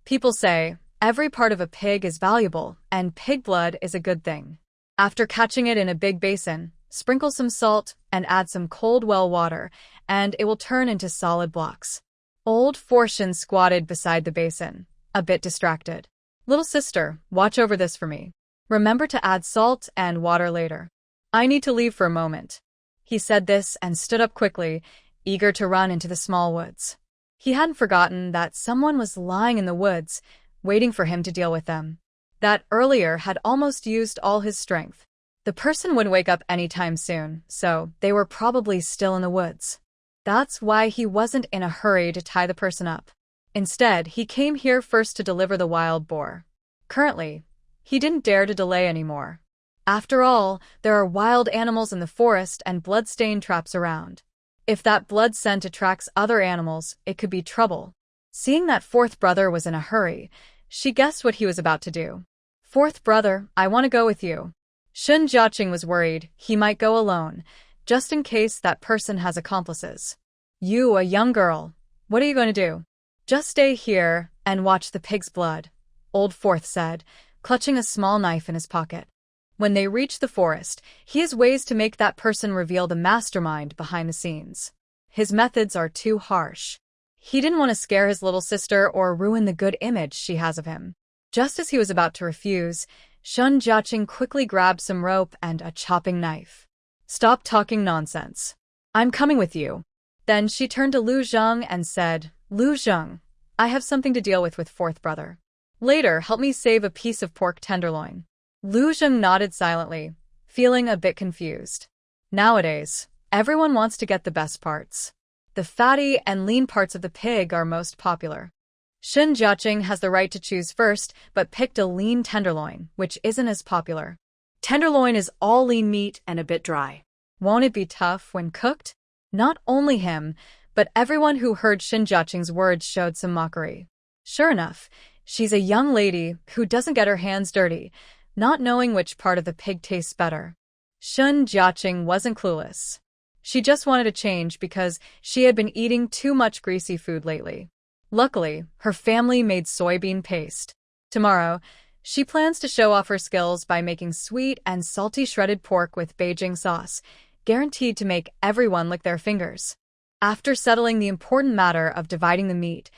People say, every part of a pig is valuable, and pig blood is a good thing. After catching it in a big basin, sprinkle some salt and add some cold well water, and it will turn into solid blocks. Old Fortune squatted beside the basin, a bit distracted. Little sister, watch over this for me. Remember to add salt and water later. I need to leave for a moment. He said this and stood up quickly, eager to run into the small woods. He hadn't forgotten that someone was lying in the woods, waiting for him to deal with them. That earlier had almost used all his strength. The person wouldn't wake up anytime soon, so they were probably still in the woods. That's why he wasn't in a hurry to tie the person up. Instead, he came here first to deliver the wild boar. Currently, he didn't dare to delay anymore. After all, there are wild animals in the forest and blood-stained traps around. If that blood scent attracts other animals, it could be trouble. Seeing that fourth brother was in a hurry, she guessed what he was about to do. "Fourth brother, I want to go with you." Sun Jiaqing was worried he might go alone, just in case that person has accomplices. "You, a young girl, what are you going to do?" "Just stay here and watch the pig's blood," Old Fourth said, clutching a small knife in his pocket. When they reach the forest, he has ways to make that person reveal the mastermind behind the scenes. His methods are too harsh. He didn't want to scare his little sister or ruin the good image she has of him. Just as he was about to refuse, Sun Jiaqing quickly grabbed some rope and a chopping knife. "Stop talking nonsense. I'm coming with you." Then she turned to Lu Zheng and said, "Lu Zheng, I have something to deal with fourth brother. Later, help me save a piece of pork tenderloin." Lu Zheng nodded silently, feeling a bit confused. Nowadays, everyone wants to get the best parts. The fatty and lean parts of the pig are most popular. Sun Jiaqing has the right to choose first, but picked a lean tenderloin, which isn't as popular. Tenderloin is all lean meat and a bit dry. Won't it be tough when cooked? Not only him, but everyone who heard Sun Jiaqing's words showed some mockery. Sure enough, she's a young lady who doesn't get her hands dirty, not knowing which part of the pig tastes better. Sun Jiaqing wasn't clueless. She just wanted a change because she had been eating too much greasy food lately. Luckily, her family made soybean paste. Tomorrow, she plans to show off her skills by making sweet and salty shredded pork with Beijing sauce, guaranteed to make everyone lick their fingers. After settling the important matter of dividing the meat,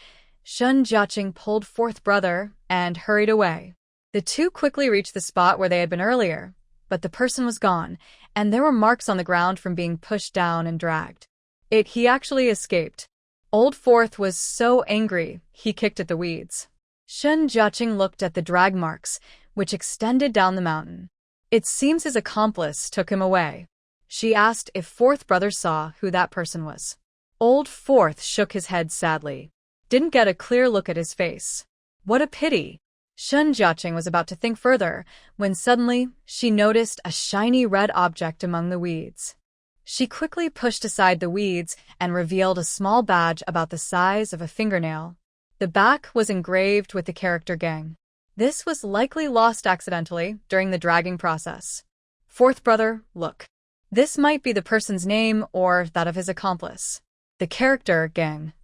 Sun Jiaqing pulled fourth brother and hurried away. The two quickly reached the spot where they had been earlier, but the person was gone, and there were marks on the ground from being pushed down and dragged. He actually escaped. Old Fourth was so angry, he kicked at the weeds. Sun Jiaqing looked at the drag marks, which extended down the mountain. It seems his accomplice took him away. She asked if fourth brother saw who that person was. Old Fourth shook his head sadly. Didn't get a clear look at his face. What a pity. Sun Jiaqing was about to think further, when suddenly she noticed a shiny red object among the weeds. She quickly pushed aside the weeds and revealed a small badge about the size of a fingernail. The back was engraved with the character Gang. This was likely lost accidentally during the dragging process. Fourth brother, look. This might be the person's name or that of his accomplice. The character Gang.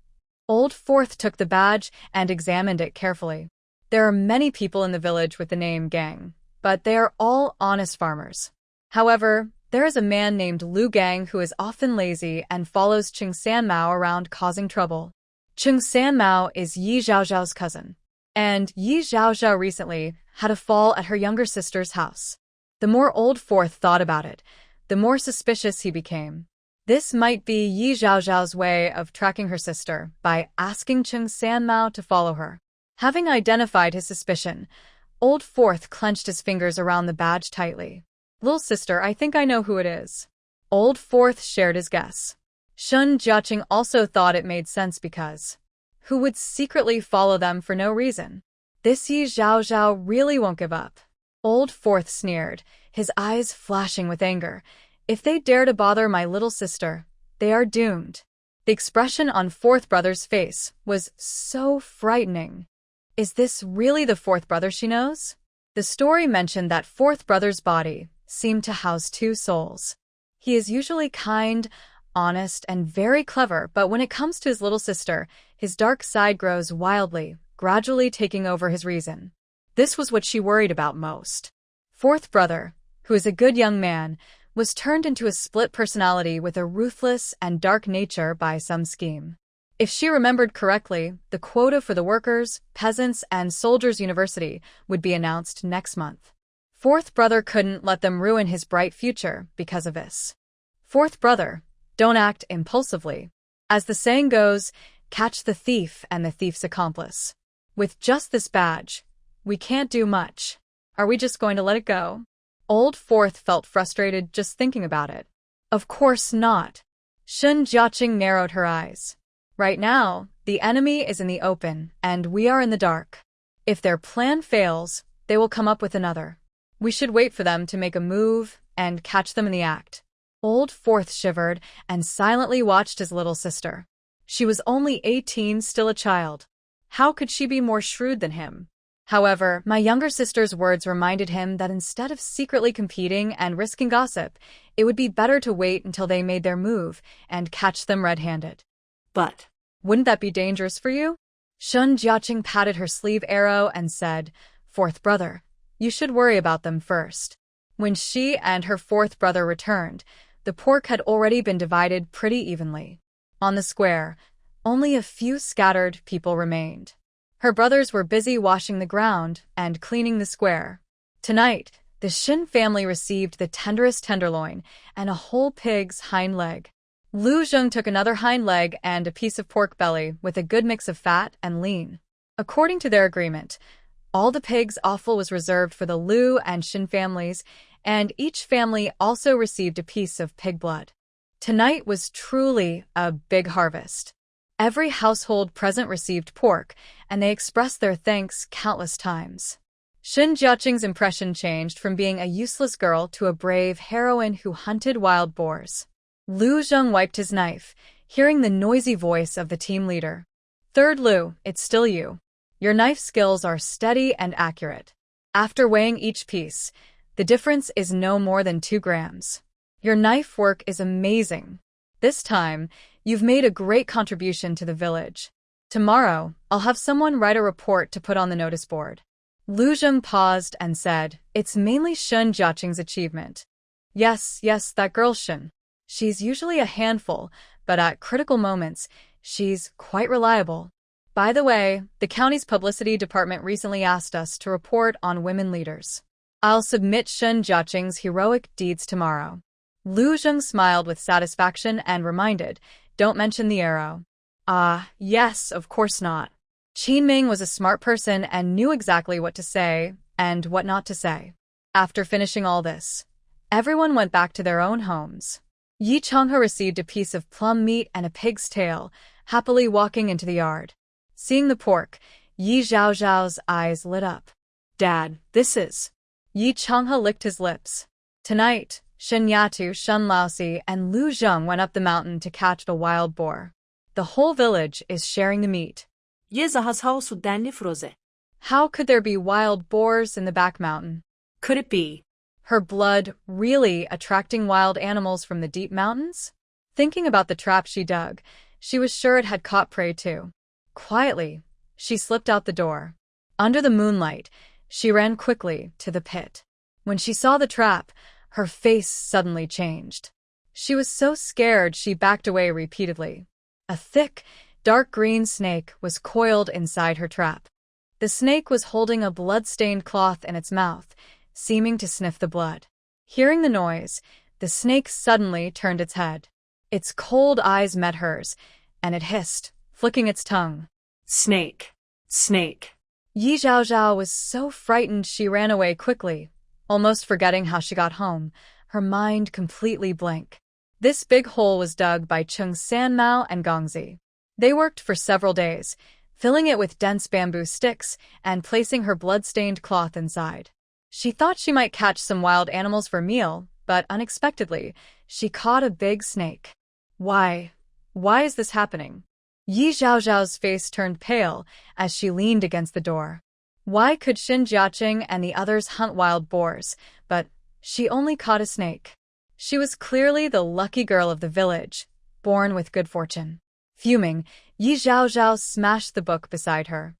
Old Fourth took the badge and examined it carefully. There are many people in the village with the name Gang, but they are all honest farmers. However, there is a man named Lu Gang who is often lazy and follows Cheng San Mao around causing trouble. Cheng San Mao is Yi Zhaozhao's cousin, and Yi Zhaozhao recently had a fall at her younger sister's house. The more Old Fourth thought about it, the more suspicious he became. This might be Yi Zhaozhao's way of tracking her sister by asking Cheng San Mao to follow her. Having identified his suspicion, Old Fourth clenched his fingers around the badge tightly. "Little sister, I think I know who it is." Old Fourth shared his guess. Sun Jiaqing also thought it made sense because who would secretly follow them for no reason? This Yi Zhaozhao really won't give up. Old Fourth sneered, his eyes flashing with anger. If they dare to bother my little sister, they are doomed. The expression on fourth brother's face was so frightening. Is this really the fourth brother she knows? The story mentioned that fourth brother's body seemed to house two souls. He is usually kind, honest, and very clever, but when it comes to his little sister, his dark side grows wildly, gradually taking over his reason. This was what she worried about most. Fourth brother, who is a good young man, was turned into a split personality with a ruthless and dark nature by some scheme. If she remembered correctly, the quota for the workers, peasants, and soldiers' university would be announced next month. Fourth brother couldn't let them ruin his bright future because of this. Fourth brother, don't act impulsively. As the saying goes, catch the thief and the thief's accomplice. With just this badge, we can't do much. Are we just going to let it go? Old Fourth felt frustrated just thinking about it. Of course not. Sun Jiaqing narrowed her eyes. Right now, the enemy is in the open, and we are in the dark. If their plan fails, they will come up with another. We should wait for them to make a move and catch them in the act. Old Fourth shivered and silently watched his little sister. She was only 18, still a child. How could she be more shrewd than him? However, my younger sister's words reminded him that instead of secretly competing and risking gossip, it would be better to wait until they made their move and catch them red-handed. But Wouldn't that be dangerous for you? Shun Jiaqing patted her sleeve arrow and said, Fourth brother, you should worry about them first. When she and her fourth brother returned, the pork had already been divided pretty evenly. On the square, only a few scattered people remained. Her brothers were busy washing the ground and cleaning the square. Tonight, the Shin family received the tenderest tenderloin and a whole pig's hind leg. Lu Zheng took another hind leg and a piece of pork belly with a good mix of fat and lean. According to their agreement, all the pig's offal was reserved for the Lu and Shin families, and each family also received a piece of pig blood. Tonight was truly a big harvest. Every household present received pork, and they expressed their thanks countless times. Shin Jiaqing's impression changed from being a useless girl to a brave heroine who hunted wild boars. Lu Zheng wiped his knife, hearing the noisy voice of the team leader. Third Lu, it's still you. Your knife skills are steady and accurate. After weighing each piece, the difference is no more than 2 grams. Your knife work is amazing. This time, you've made a great contribution to the village. Tomorrow, I'll have someone write a report to put on the notice board. Lu Zheng paused and said, It's mainly Shun Jiaqing's achievement. Yes, that girl Shin. She's usually a handful, but at critical moments, she's quite reliable. By the way, the county's publicity department recently asked us to report on women leaders. I'll submit Shun Jiaqing's heroic deeds tomorrow. Lu Zheng smiled with satisfaction and reminded, Don't mention the arrow. Yes, of course not. Qin Ming was a smart person and knew exactly what to say and what not to say. After finishing all this, everyone went back to their own homes. Yi Changhe received a piece of plum meat and a pig's tail, happily walking into the yard. Seeing the pork, Yi Zhaozhao's eyes lit up. Dad, this is... Yi Changhe licked his lips. Tonight, Shen Yatu, Shen Laosi, and Lu Zheng went up the mountain to catch a wild boar. The whole village is sharing the meat. How could there be wild boars in the back mountain? Could it be her blood really attracting wild animals from the deep mountains? Thinking about the trap she dug, she was sure it had caught prey too. Quietly, she slipped out the door. Under the moonlight, she ran quickly to the pit. When she saw the trap, her face suddenly changed. She was so scared she backed away repeatedly. A thick, dark green snake was coiled inside her trap. The snake was holding a blood-stained cloth in its mouth, seeming to sniff the blood. Hearing the noise, the snake suddenly turned its head. Its cold eyes met hers, and it hissed, flicking its tongue. Snake. Snake. Yi Zhaozhao was so frightened she ran away quickly, almost forgetting how she got home, her mind completely blank. This big hole was dug by Chung Sanmao and Gongzi. They worked for several days, filling it with dense bamboo sticks and placing her blood-stained cloth inside. She thought she might catch some wild animals for meal, but unexpectedly, she caught a big snake. Why is this happening? Yi Zhaozhao's face turned pale as she leaned against the door. Why could Shin Jiaqing and the others hunt wild boars, but she only caught a snake? She was clearly the lucky girl of the village, born with good fortune. Fuming, Yi Zhaozhao smashed the book beside her.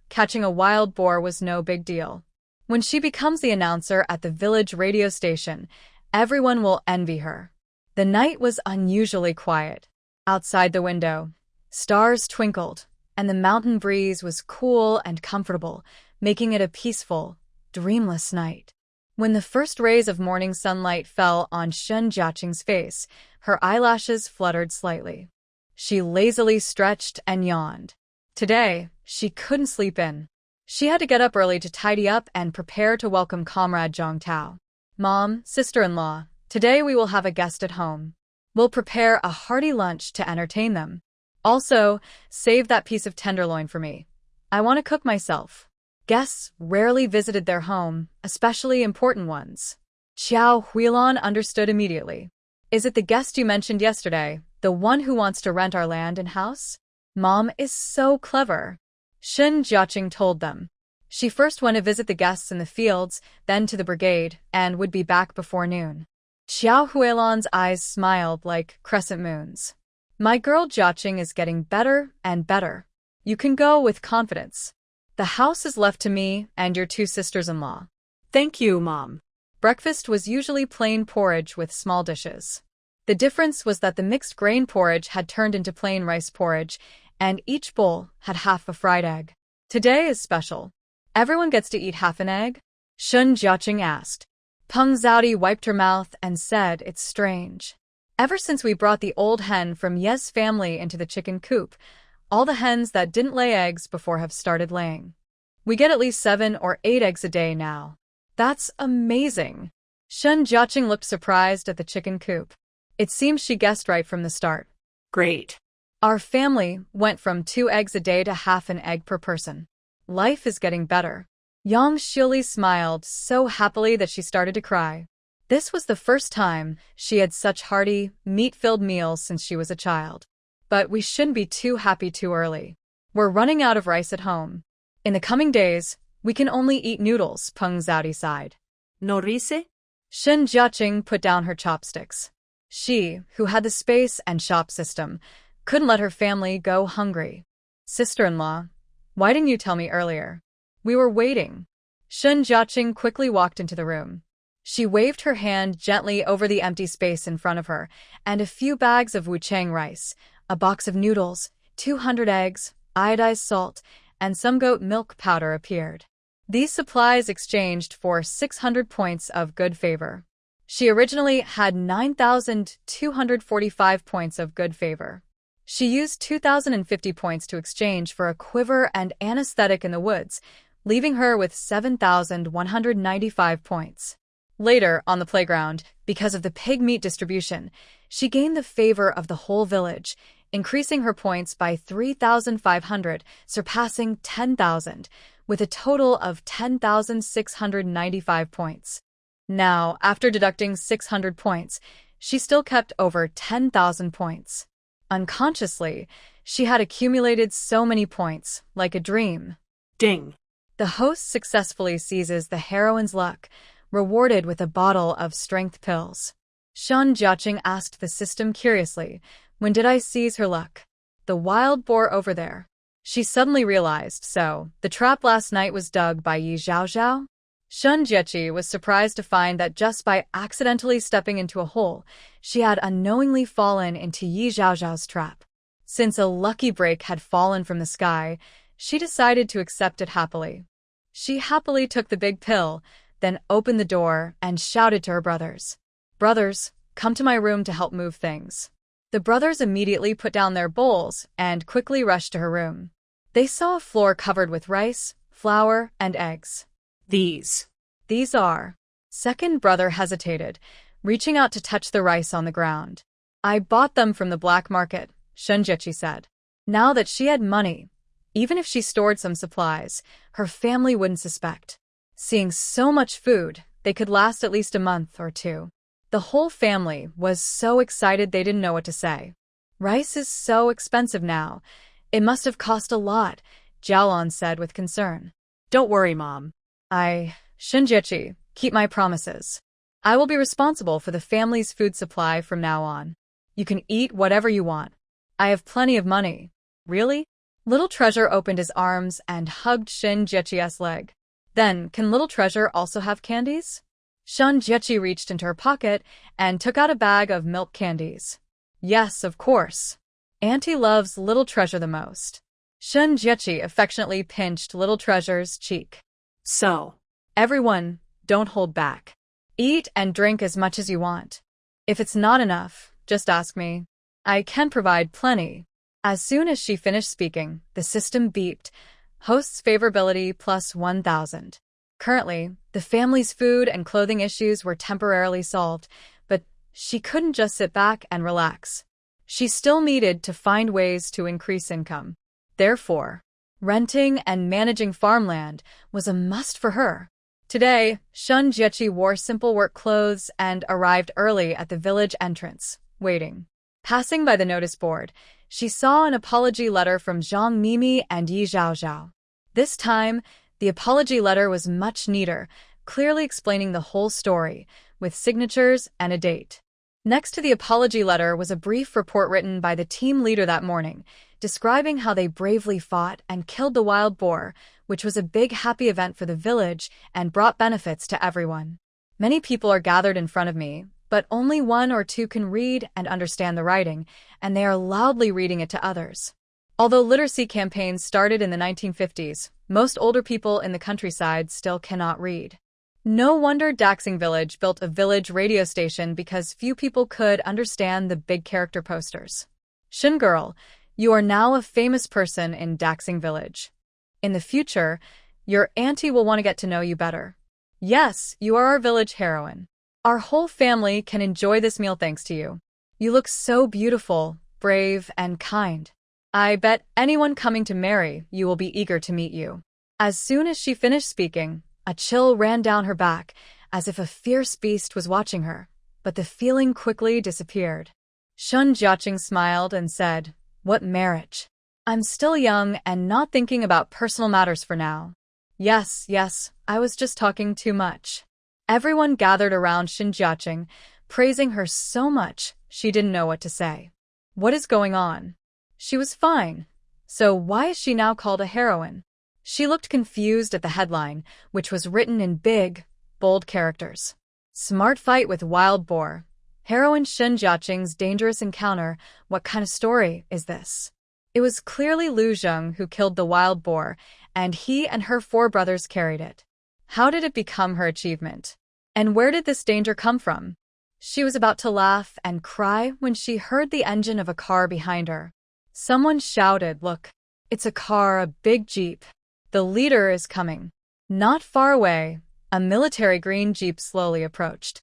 Catching a wild boar was no big deal. When she becomes the announcer at the village radio station, everyone will envy her. The night was unusually quiet. Outside the window, stars twinkled, and the mountain breeze was cool and comfortable, making it a peaceful, dreamless night. When the first rays of morning sunlight fell on Shun Jiaqing's face, her eyelashes fluttered slightly. She lazily stretched and yawned. Today, she couldn't sleep in. She had to get up early to tidy up and prepare to welcome Comrade Zhang Tao. Mom, sister-in-law, today we will have a guest at home. We'll prepare a hearty lunch to entertain them. Also, save that piece of tenderloin for me. I want to cook myself. Guests rarely visited their home, especially important ones. Xiao Huilan understood immediately. Is it the guest you mentioned yesterday, the one who wants to rent our land and house? Mom is so clever. Shen Jiaqing told them. She first went to visit the guests in the fields, then to the brigade, and would be back before noon. Xiao Huilan's eyes smiled like crescent moons. My girl Jiaqing is getting better and better. You can go with confidence. The house is left to me and your two sisters-in-law. Thank you, Mom. Breakfast was usually plain porridge with small dishes. The difference was that the mixed grain porridge had turned into plain rice porridge, and each bowl had half a fried egg. Today is special. Everyone gets to eat half an egg? Shen Jiaqing asked. Peng Zhaodi wiped her mouth and said it's strange. Ever since we brought the old hen from Ye's family into the chicken coop, all the hens that didn't lay eggs before have started laying. We get at least 7 or 8 eggs a day now. That's amazing. Shen Jiaqing looked surprised at the chicken coop. It seems she guessed right from the start. Great. Our family went from 2 eggs a day to half an egg per person. Life is getting better. Yang Shili smiled so happily that she started to cry. This was the first time she had such hearty, meat-filled meals since she was a child. But we shouldn't be too happy too early. We're running out of rice at home. In the coming days, we can only eat noodles, Peng Zhaodi sighed. No rice? Shen Jiaqing put down her chopsticks. She, who had the space and shop system, couldn't let her family go hungry. Sister-in-law, why didn't you tell me earlier? We were waiting. Shen Jiaqing quickly walked into the room. She waved her hand gently over the empty space in front of her, and a few bags of wuchang rice, a box of noodles, 200 eggs, iodized salt, and some goat milk powder appeared. These supplies exchanged for 600 points of good favor. She originally had 9,245 points of good favor. She used 2,050 points to exchange for a quiver and anesthetic in the woods, leaving her with 7,195 points. Later, on the playground, because of the pig meat distribution, she gained the favor of the whole village, increasing her points by 3,500, surpassing 10,000, with a total of 10,695 points. Now, after deducting 600 points, she still kept over 10,000 points. Unconsciously, she had accumulated so many points, like a dream. Ding. The host successfully seizes the heroine's luck, rewarded with a bottle of strength pills. Shen Jiaqing asked the system curiously, when did I seize her luck? The wild boar over there. She suddenly realized, so, the trap last night was dug by Yi Zhaozhao? Shen Jiaqing was surprised to find that just by accidentally stepping into a hole, she had unknowingly fallen into Yi Zhaozhao's trap. Since a lucky break had fallen from the sky, she decided to accept it happily. She happily took the big pill, then opened the door and shouted to her brothers. Brothers, come to my room to help move things. The brothers immediately put down their bowls and quickly rushed to her room. They saw a floor covered with rice, flour, and eggs. These are. Second brother hesitated, reaching out to touch the rice on the ground. I bought them from the black market, Shen Jiaqing said. Now that she had money, even if she stored some supplies, her family wouldn't suspect. Seeing so much food, they could last at least a month or 2. The whole family was so excited they didn't know what to say. Rice is so expensive now. It must have cost a lot, Jiaolan said with concern. Don't worry, Mom. Shen Jiaqing, keep my promises. I will be responsible for the family's food supply from now on. You can eat whatever you want. I have plenty of money. Really? Little Treasure opened his arms and hugged Shen Jiaqing's leg. Then, can Little Treasure also have candies? Shen Jiaqing reached into her pocket and took out a bag of milk candies. Yes, of course. Auntie loves Little Treasure the most. Shen Jiaqing affectionately pinched Little Treasure's cheek. So, everyone, don't hold back. Eat and drink as much as you want. If it's not enough, just ask me. I can provide plenty. As soon as she finished speaking, the system beeped. Host's favorability plus 1,000. Currently, the family's food and clothing issues were temporarily solved, but she couldn't just sit back and relax. She still needed to find ways to increase income. Therefore, Renting and managing farmland was a must for her. Today, Shun Jiechi wore simple work clothes and arrived early at the village entrance, waiting. Passing by the notice board, she saw an apology letter from Zhang Mimi and Yi Zhaozhao. This time, the apology letter was much neater, clearly explaining the whole story, with signatures and a date. Next to the apology letter was a brief report written by the team leader that morning, describing how they bravely fought and killed the wild boar, which was a big happy event for the village and brought benefits to everyone. Many people are gathered in front of me, but only 1 or 2 can read and understand the writing, and they are loudly reading it to others. Although literacy campaigns started in the 1950s, most older people in the countryside still cannot read. No wonder Daxing Village built a village radio station because few people could understand the big character posters. Shin Girl, you are now a famous person in Daxing Village. In the future, your auntie will want to get to know you better. Yes, you are our village heroine. Our whole family can enjoy this meal thanks to you. You look so beautiful, brave, and kind. I bet anyone coming to marry you will be eager to meet you. As soon as she finished speaking, a chill ran down her back, as if a fierce beast was watching her, but the feeling quickly disappeared. Shun Jiaqing smiled and said, "What marriage? I'm still young and not thinking about personal matters for now." Yes, I was just talking too much. Everyone gathered around Shin Jiaqing, praising her so much she didn't know what to say. What is going on? She was fine. So why is she now called a heroine? She looked confused at the headline, which was written in big, bold characters. Smart fight with wild boar. Heroine Shin Jiaqing's dangerous encounter. What kind of story is this? It was clearly Lu Zheng who killed the wild boar, and he and her 4 brothers carried it. How did it become her achievement? And where did this danger come from? She was about to laugh and cry when she heard the engine of a car behind her. Someone shouted, "Look, it's a car, a big jeep. The leader is coming." Not far away, a military green jeep slowly approached.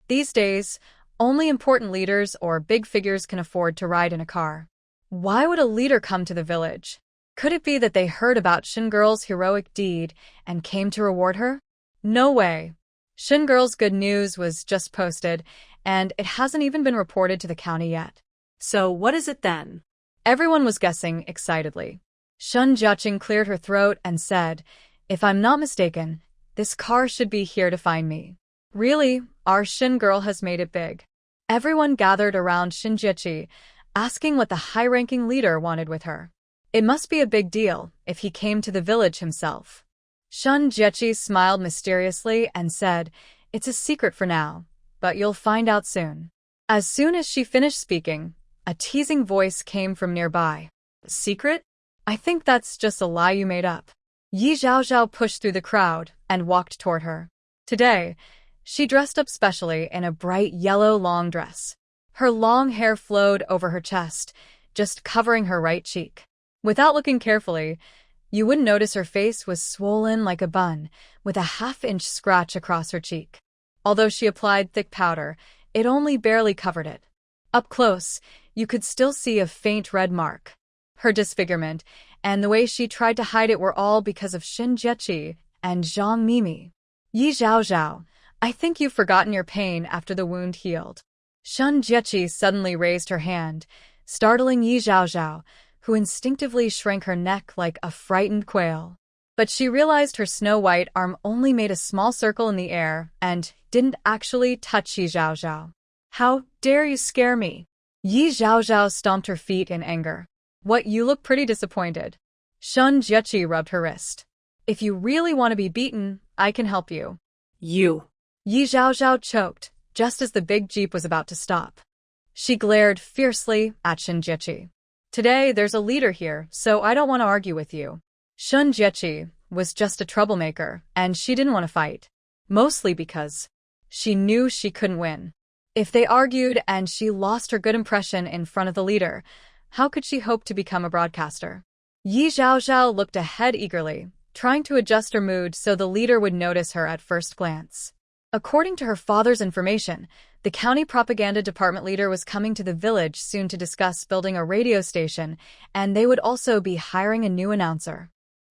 These days, only important leaders or big figures can afford to ride in a car. Why would a leader come to the village? Could it be that they heard about Shin Girl's heroic deed and came to reward her? No way. Shin Girl's good news was just posted, and it hasn't even been reported to the county yet. So what is it then? Everyone was guessing excitedly. Shun Jiaqing cleared her throat and said, "If I'm not mistaken, this car should be here to find me." Really, our Shin Girl has made it big. Everyone gathered around Shin Jiechi, asking what the high-ranking leader wanted with her. It must be a big deal if he came to the village himself. Shun Jiechi smiled mysteriously and said, "It's a secret for now, but you'll find out soon." As soon as she finished speaking, a teasing voice came from nearby. "Secret? I think that's just a lie you made up." Yi Zhaozhao pushed through the crowd and walked toward her. Today, she dressed up specially in a bright yellow long dress. Her long hair flowed over her chest, just covering her right cheek. Without looking carefully, you wouldn't notice her face was swollen like a bun, with a half-inch scratch across her cheek. Although she applied thick powder, it only barely covered it. Up close, you could still see a faint red mark. Her disfigurement and the way she tried to hide it were all because of Shin Jiechi and Zhang Mimi. "Yi Zhaozhao, I think you've forgotten your pain after the wound healed." Shin Jiechi suddenly raised her hand, startling Yi Zhaozhao, who instinctively shrank her neck like a frightened quail. But she realized her snow-white arm only made a small circle in the air and didn't actually touch Yi Zhaozhao. "How dare you scare me?" Yi Zhaozhao stomped her feet in anger. "What, you look pretty disappointed." Shun Jiechi rubbed her wrist. "If you really want to be beaten, I can help you." You. Yi Zhaozhao choked, just as the big jeep was about to stop. She glared fiercely at Shin Jiechi. "Today there's a leader here, so I don't want to argue with you." Shin Jiechi was just a troublemaker, and she didn't want to fight. Mostly because she knew she couldn't win. If they argued and she lost her good impression in front of the leader, how could she hope to become a broadcaster? Yi Zhaozhao looked ahead eagerly, trying to adjust her mood so the leader would notice her at first glance. According to her father's information, the county propaganda department leader was coming to the village soon to discuss building a radio station, and they would also be hiring a new announcer.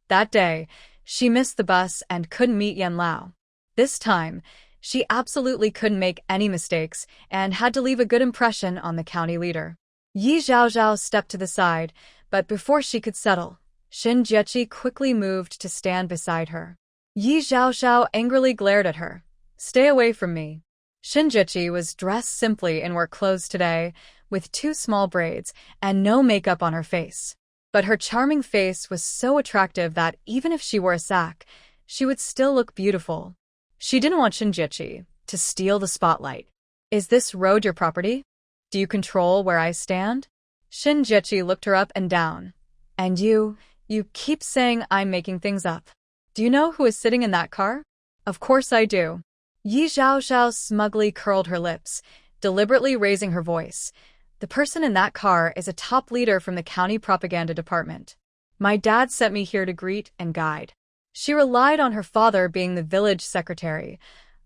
That day, she missed the bus and couldn't meet Yan Lao. This time, she absolutely couldn't make any mistakes and had to leave a good impression on the county leader. Yi Zhaozhao stepped to the side, but before she could settle, Shin Jiechi quickly moved to stand beside her. Yi Zhaozhao angrily glared at her. "Stay away from me." Shin Jiechi was dressed simply in work clothes today, with 2 small braids and no makeup on her face. But her charming face was so attractive that even if she wore a sack, she would still look beautiful. She didn't want Shin Jiechi to steal the spotlight. "Is this road your property? Do you control where I stand?" Shin Jiechi looked her up and down. "And you keep saying I'm making things up. Do you know who is sitting in that car?" "Of course I do." Yi Zhaozhao smugly curled her lips, deliberately raising her voice. "The person in that car is a top leader from the county propaganda department. My dad sent me here to greet and guide." She relied on her father being the village secretary,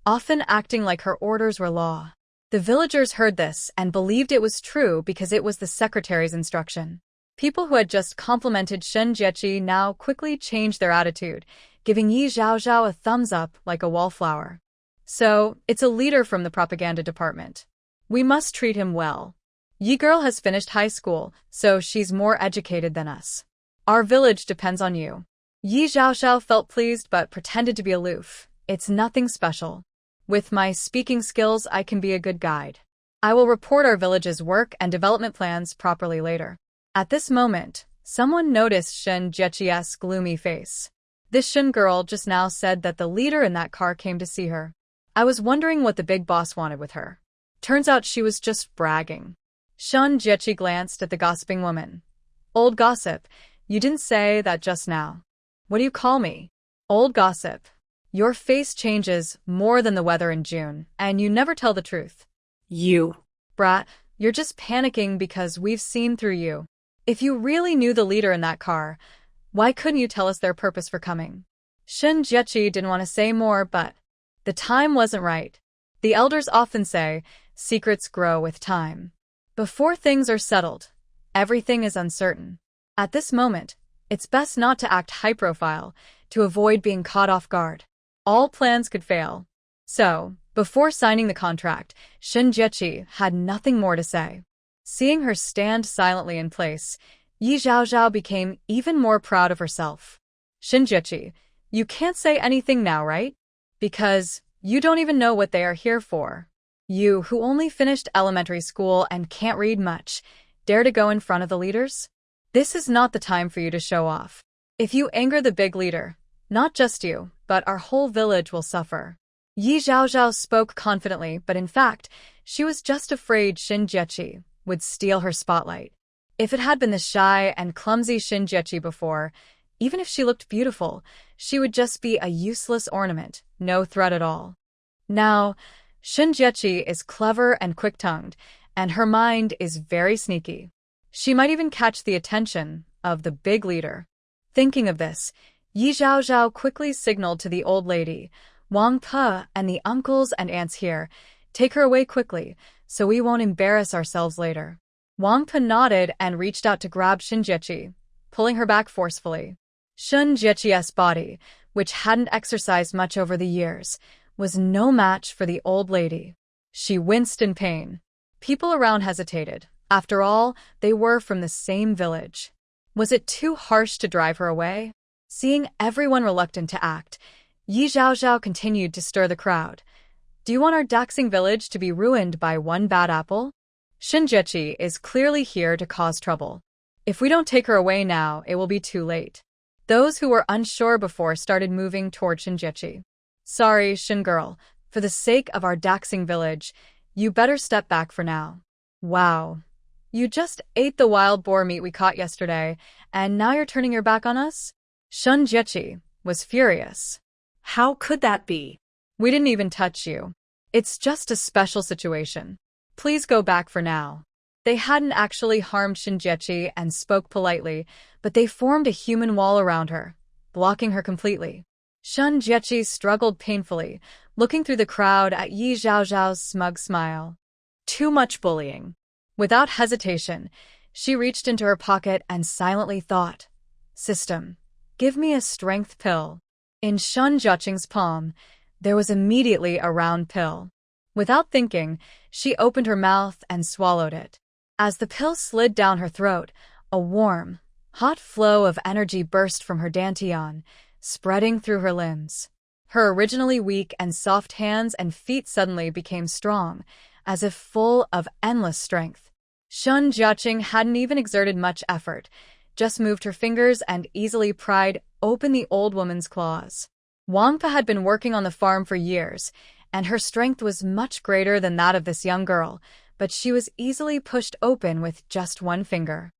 often acting like her orders were law. The villagers heard this and believed it was true because it was the secretary's instruction. People who had just complimented Shin Jiechi now quickly changed their attitude, giving Yi Zhaozhao a thumbs up like a wallflower. "So, it's a leader from the propaganda department. We must treat him well. Yi girl has finished high school, so she's more educated than us. Our village depends on you." Yi Zhaozhao felt pleased but pretended to be aloof. "It's nothing special. With my speaking skills, I can be a good guide. I will report our village's work and development plans properly later." At this moment, someone noticed Shin Jiechi's gloomy face. "This Shin girl just now said that the leader in that car came to see her. I was wondering what the big boss wanted with her. Turns out she was just bragging." Shin Jiechi glanced at the gossiping woman. "Old gossip, you didn't say that just now. What do you call me?" "Old gossip. Your face changes more than the weather in June, and you never tell the truth." You. "Brat, you're just panicking because we've seen through you. If you really knew the leader in that car, why couldn't you tell us their purpose for coming?" Shin Jiechi didn't want to say more, but the time wasn't right. The elders often say, secrets grow with time. Before things are settled, everything is uncertain. At this moment, it's best not to act high-profile to avoid being caught off guard. All plans could fail. So, before signing the contract, Shin Jiechi had nothing more to say. Seeing her stand silently in place, Yi Zhaozhao became even more proud of herself. "Shin Jiechi, you can't say anything now, right? Because you don't even know what they are here for. You, who only finished elementary school and can't read much, dare to go in front of the leaders? This is not the time for you to show off. If you anger the big leader, not just you, but our whole village will suffer." Yi Zhaozhao spoke confidently, but in fact, she was just afraid Shin Jiechi would steal her spotlight. If it had been the shy and clumsy Shin Jiechi before, even if she looked beautiful, she would just be a useless ornament, no threat at all. Now, Shin Jiechi is clever and quick-tongued, and her mind is very sneaky. She might even catch the attention of the big leader. Thinking of this, Yi Zhaozhao quickly signaled to the old lady, "Wang Pe and the uncles and aunts here, take her away quickly, so we won't embarrass ourselves later." Wang Pe nodded and reached out to grab Shin Jiechi, pulling her back forcefully. Shin Jiechi's body, which hadn't exercised much over the years, was no match for the old lady. She winced in pain. People around hesitated. After all, they were from the same village. Was it too harsh to drive her away? Seeing everyone reluctant to act, Yi Zhaozhao continued to stir the crowd. "Do you want our Daxing village to be ruined by one bad apple? Shin Jiechi is clearly here to cause trouble. If we don't take her away now, it will be too late." Those who were unsure before started moving toward Shin Jiechi. "Sorry, Shin girl, for the sake of our Daxing village, you better step back for now." "Wow. You just ate the wild boar meat we caught yesterday, and now you're turning your back on us?" Shin Jiechi was furious. How could that be? "We didn't even touch you. It's just a special situation. Please go back for now." They hadn't actually harmed Shin Jiechi and spoke politely, but they formed a human wall around her, blocking her completely. Shin Jiechi struggled painfully, looking through the crowd at Yi Zhaozhao's smug smile. Too much bullying. Without hesitation, she reached into her pocket and silently thought, "System. "Give me a strength pill." In Shun Jiaqing's palm, there was immediately a round pill. Without thinking, she opened her mouth and swallowed it. As the pill slid down her throat, a warm, hot flow of energy burst from her dantian, spreading through her limbs. Her originally weak and soft hands and feet suddenly became strong, as if full of endless strength. Shun Jiaqing hadn't even exerted much effort, just moved her fingers and easily pried open the old woman's claws. Wangpa had been working on the farm for years, and her strength was much greater than that of this young girl, but she was easily pushed open with just one finger.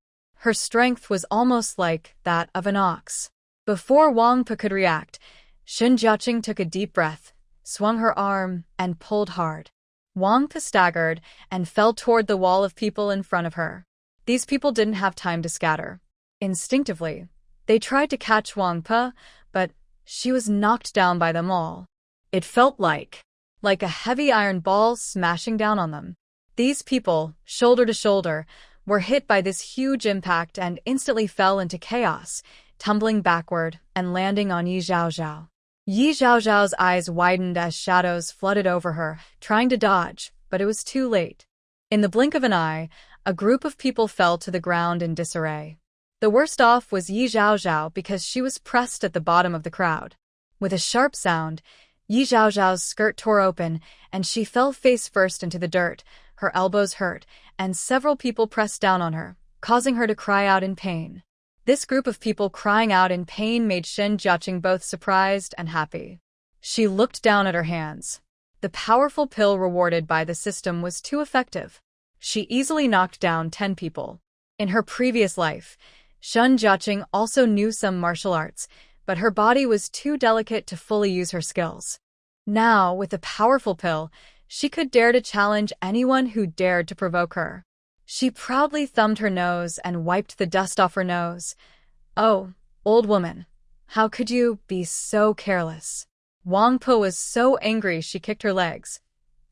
Her strength was almost like that of an ox. Before Wangpa could react, Shun Jiaqing took a deep breath, swung her arm, and pulled hard. Wangpa staggered and fell toward the wall of people in front of her. These people didn't have time to scatter. Instinctively, they tried to catch Wangpa, but she was knocked down by them all. It felt like a heavy iron ball smashing down on them. These people, shoulder to shoulder, were hit by this huge impact and instantly fell into chaos, tumbling backward and landing on Yi Zhaozhao. Yi Zhaozhao's eyes widened as shadows flooded over her, trying to dodge, but it was too late. In the blink of an eye, a group of people fell to the ground in disarray. The worst off was Yi Zhaozhao because she was pressed at the bottom of the crowd. With a sharp sound, Yi Zhaozhao's skirt tore open, and she fell face first into the dirt. Her elbows hurt, and several people pressed down on her, causing her to cry out in pain. This group of people crying out in pain made Shun Jiaqing both surprised and happy. She looked down at her hands. The powerful pill rewarded by the system was too effective. She easily knocked down 10 people. In her previous life, Shun Jiaqing also knew some martial arts, but her body was too delicate to fully use her skills. Now, with the powerful pill, she could dare to challenge anyone who dared to provoke her. She proudly thumbed her nose and wiped the dust off her nose. "Oh, old woman, how could you be so careless?" Wangpa was so angry she kicked her legs.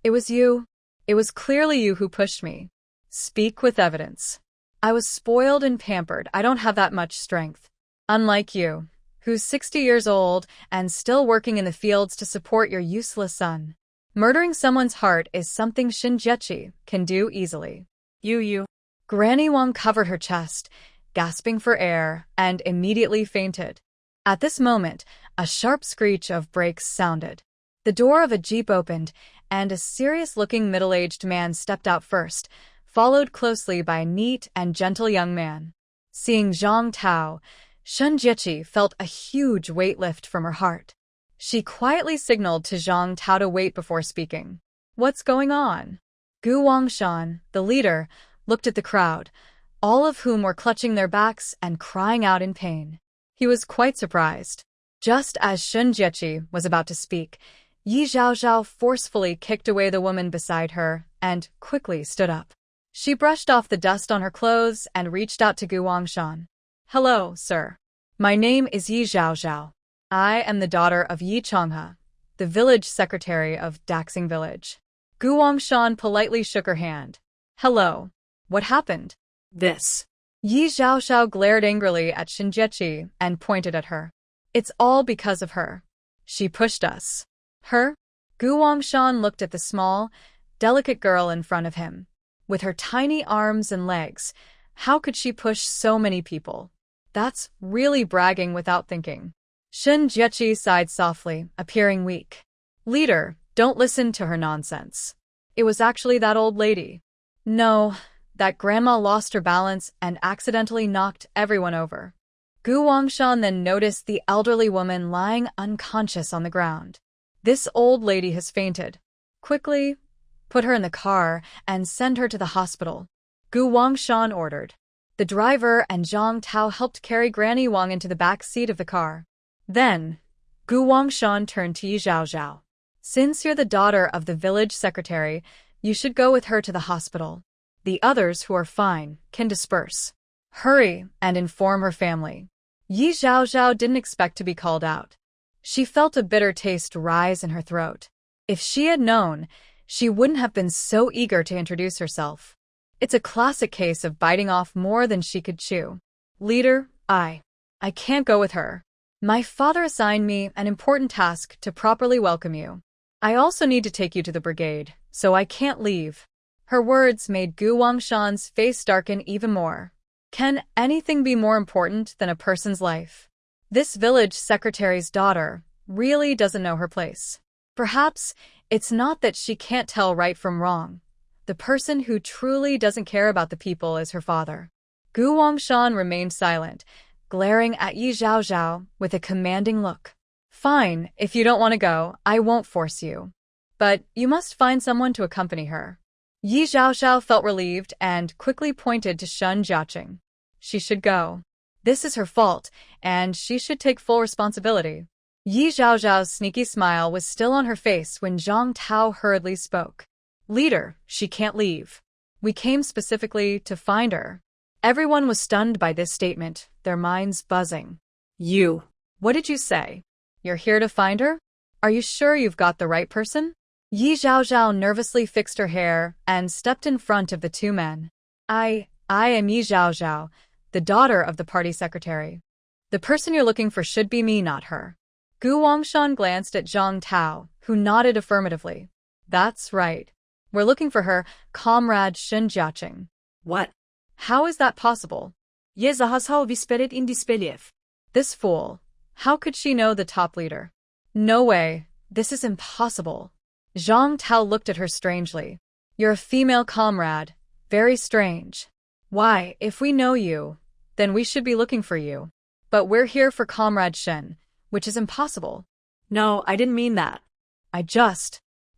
"It was you. It was clearly you who pushed me. Speak with evidence. I was spoiled and pampered. I don't have that much strength. Unlike you, who's 60 years old and still working in the fields to support your useless son. Murdering someone's heart is something Shun Jiaqing can do easily." You. Granny Wang covered her chest, gasping for air, and immediately fainted. At this moment, a sharp screech of brakes sounded. The door of a jeep opened, and a serious-looking middle-aged man stepped out first, followed closely by a neat and gentle young man. Seeing Zhang Tao, Shun Jiaqing felt a huge weight lift from her heart. She quietly signaled to Zhang Tao to wait before speaking. "What's going on?" Gu Wangshan, the leader, looked at the crowd, all of whom were clutching their backs and crying out in pain. He was quite surprised. Just as Shun Jiaqing was about to speak, Yi Zhaozhao forcefully kicked away the woman beside her and quickly stood up. She brushed off the dust on her clothes and reached out to Gu Wangshan. "Hello, sir. My name is Yi Zhaozhao. I am the daughter of Yi Changhe, the village secretary of Daxing Village." Gu Wangshan politely shook her hand. "Hello. What happened?" "This." Yi Zhaozhao glared angrily at Shun Jiaqing and pointed at her. "It's all because of her. She pushed us." "Her?" Gu Wangshan looked at the small, delicate girl in front of him. With her tiny arms and legs, how could she push so many people? That's really bragging without thinking. Shun Jiaqing sighed softly, appearing weak. "Leader, don't listen to her nonsense. It was actually that old lady. No, that grandma lost her balance and accidentally knocked everyone over." Gu Wangshan then noticed the elderly woman lying unconscious on the ground. "This old lady has fainted. Quickly, put her in the car and send her to the hospital," Gu Wangshan ordered. The driver and Zhang Tao helped carry Granny Wang into the back seat of the car. Then, Gu Wangshan turned to Yi Zhaozhao. "Since you're the daughter of the village secretary, you should go with her to the hospital. The others who are fine can disperse. Hurry and inform her family." Yi Zhaozhao didn't expect to be called out. She felt a bitter taste rise in her throat. If she had known, she wouldn't have been so eager to introduce herself. It's a classic case of biting off more than she could chew. "Leader, I can't go with her. My father assigned me an important task to properly welcome you. I also need to take you to the brigade, so I can't leave. Her words made Gu Wangshan's face darken even more. Can anything be more important than a person's life? This village secretary's daughter really doesn't know her place. Perhaps it's not that she can't tell right from wrong. The person who truly doesn't care about the people is her father. Gu Wangshan remained silent, glaring at Yi Zhaozhao with a commanding look. Fine, if you don't want to go, I won't force you. But you must find someone to accompany her. Yi Zhaozhao felt relieved and quickly pointed to Shun Jiaqing. She should go. This is her fault, and she should take full responsibility. Yi Zhaozhao's sneaky smile was still on her face when Zhang Tao hurriedly spoke. Leader, she can't leave. We came specifically to find her. Everyone was stunned by this statement, their minds buzzing. You. What did you say? You're here to find her? Are you sure you've got the right person? Yi Zhaozhao nervously fixed her hair and stepped in front of the two men. I am Yi Zhaozhao, the daughter of the party secretary. The person you're looking for should be me, not her. Gu Wangshan glanced at Zhang Tao, who nodded affirmatively. That's right. We're looking for her, comrade Shun Jiaqing. What? How is that possible? Je zahasao visperet indispeliev. This fool. How could she know the top leader? No way. This is impossible. Zhang Tao looked at her strangely. You're a female comrade. Very strange. Why, if we know you, then we should be looking for you. But we're here for Comrade Shen, which is impossible. No, I didn't mean that.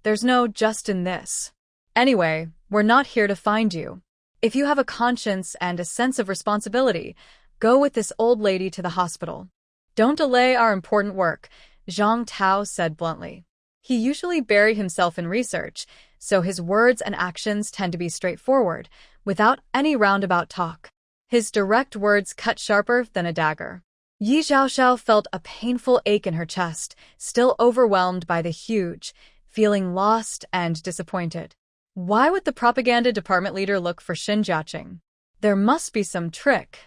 There's no just in this. Anyway, we're not here to find you. If you have a conscience and a sense of responsibility, go with this old lady to the hospital. Don't delay our important work, Zhang Tao said bluntly. He usually buried himself in research, so his words and actions tend to be straightforward, without any roundabout talk. His direct words cut sharper than a dagger. Yi Zhaozhao felt a painful ache in her chest, still overwhelmed by the huge, feeling lost and disappointed. Why would the propaganda department leader look for Shun Jiaqing? There must be some trick.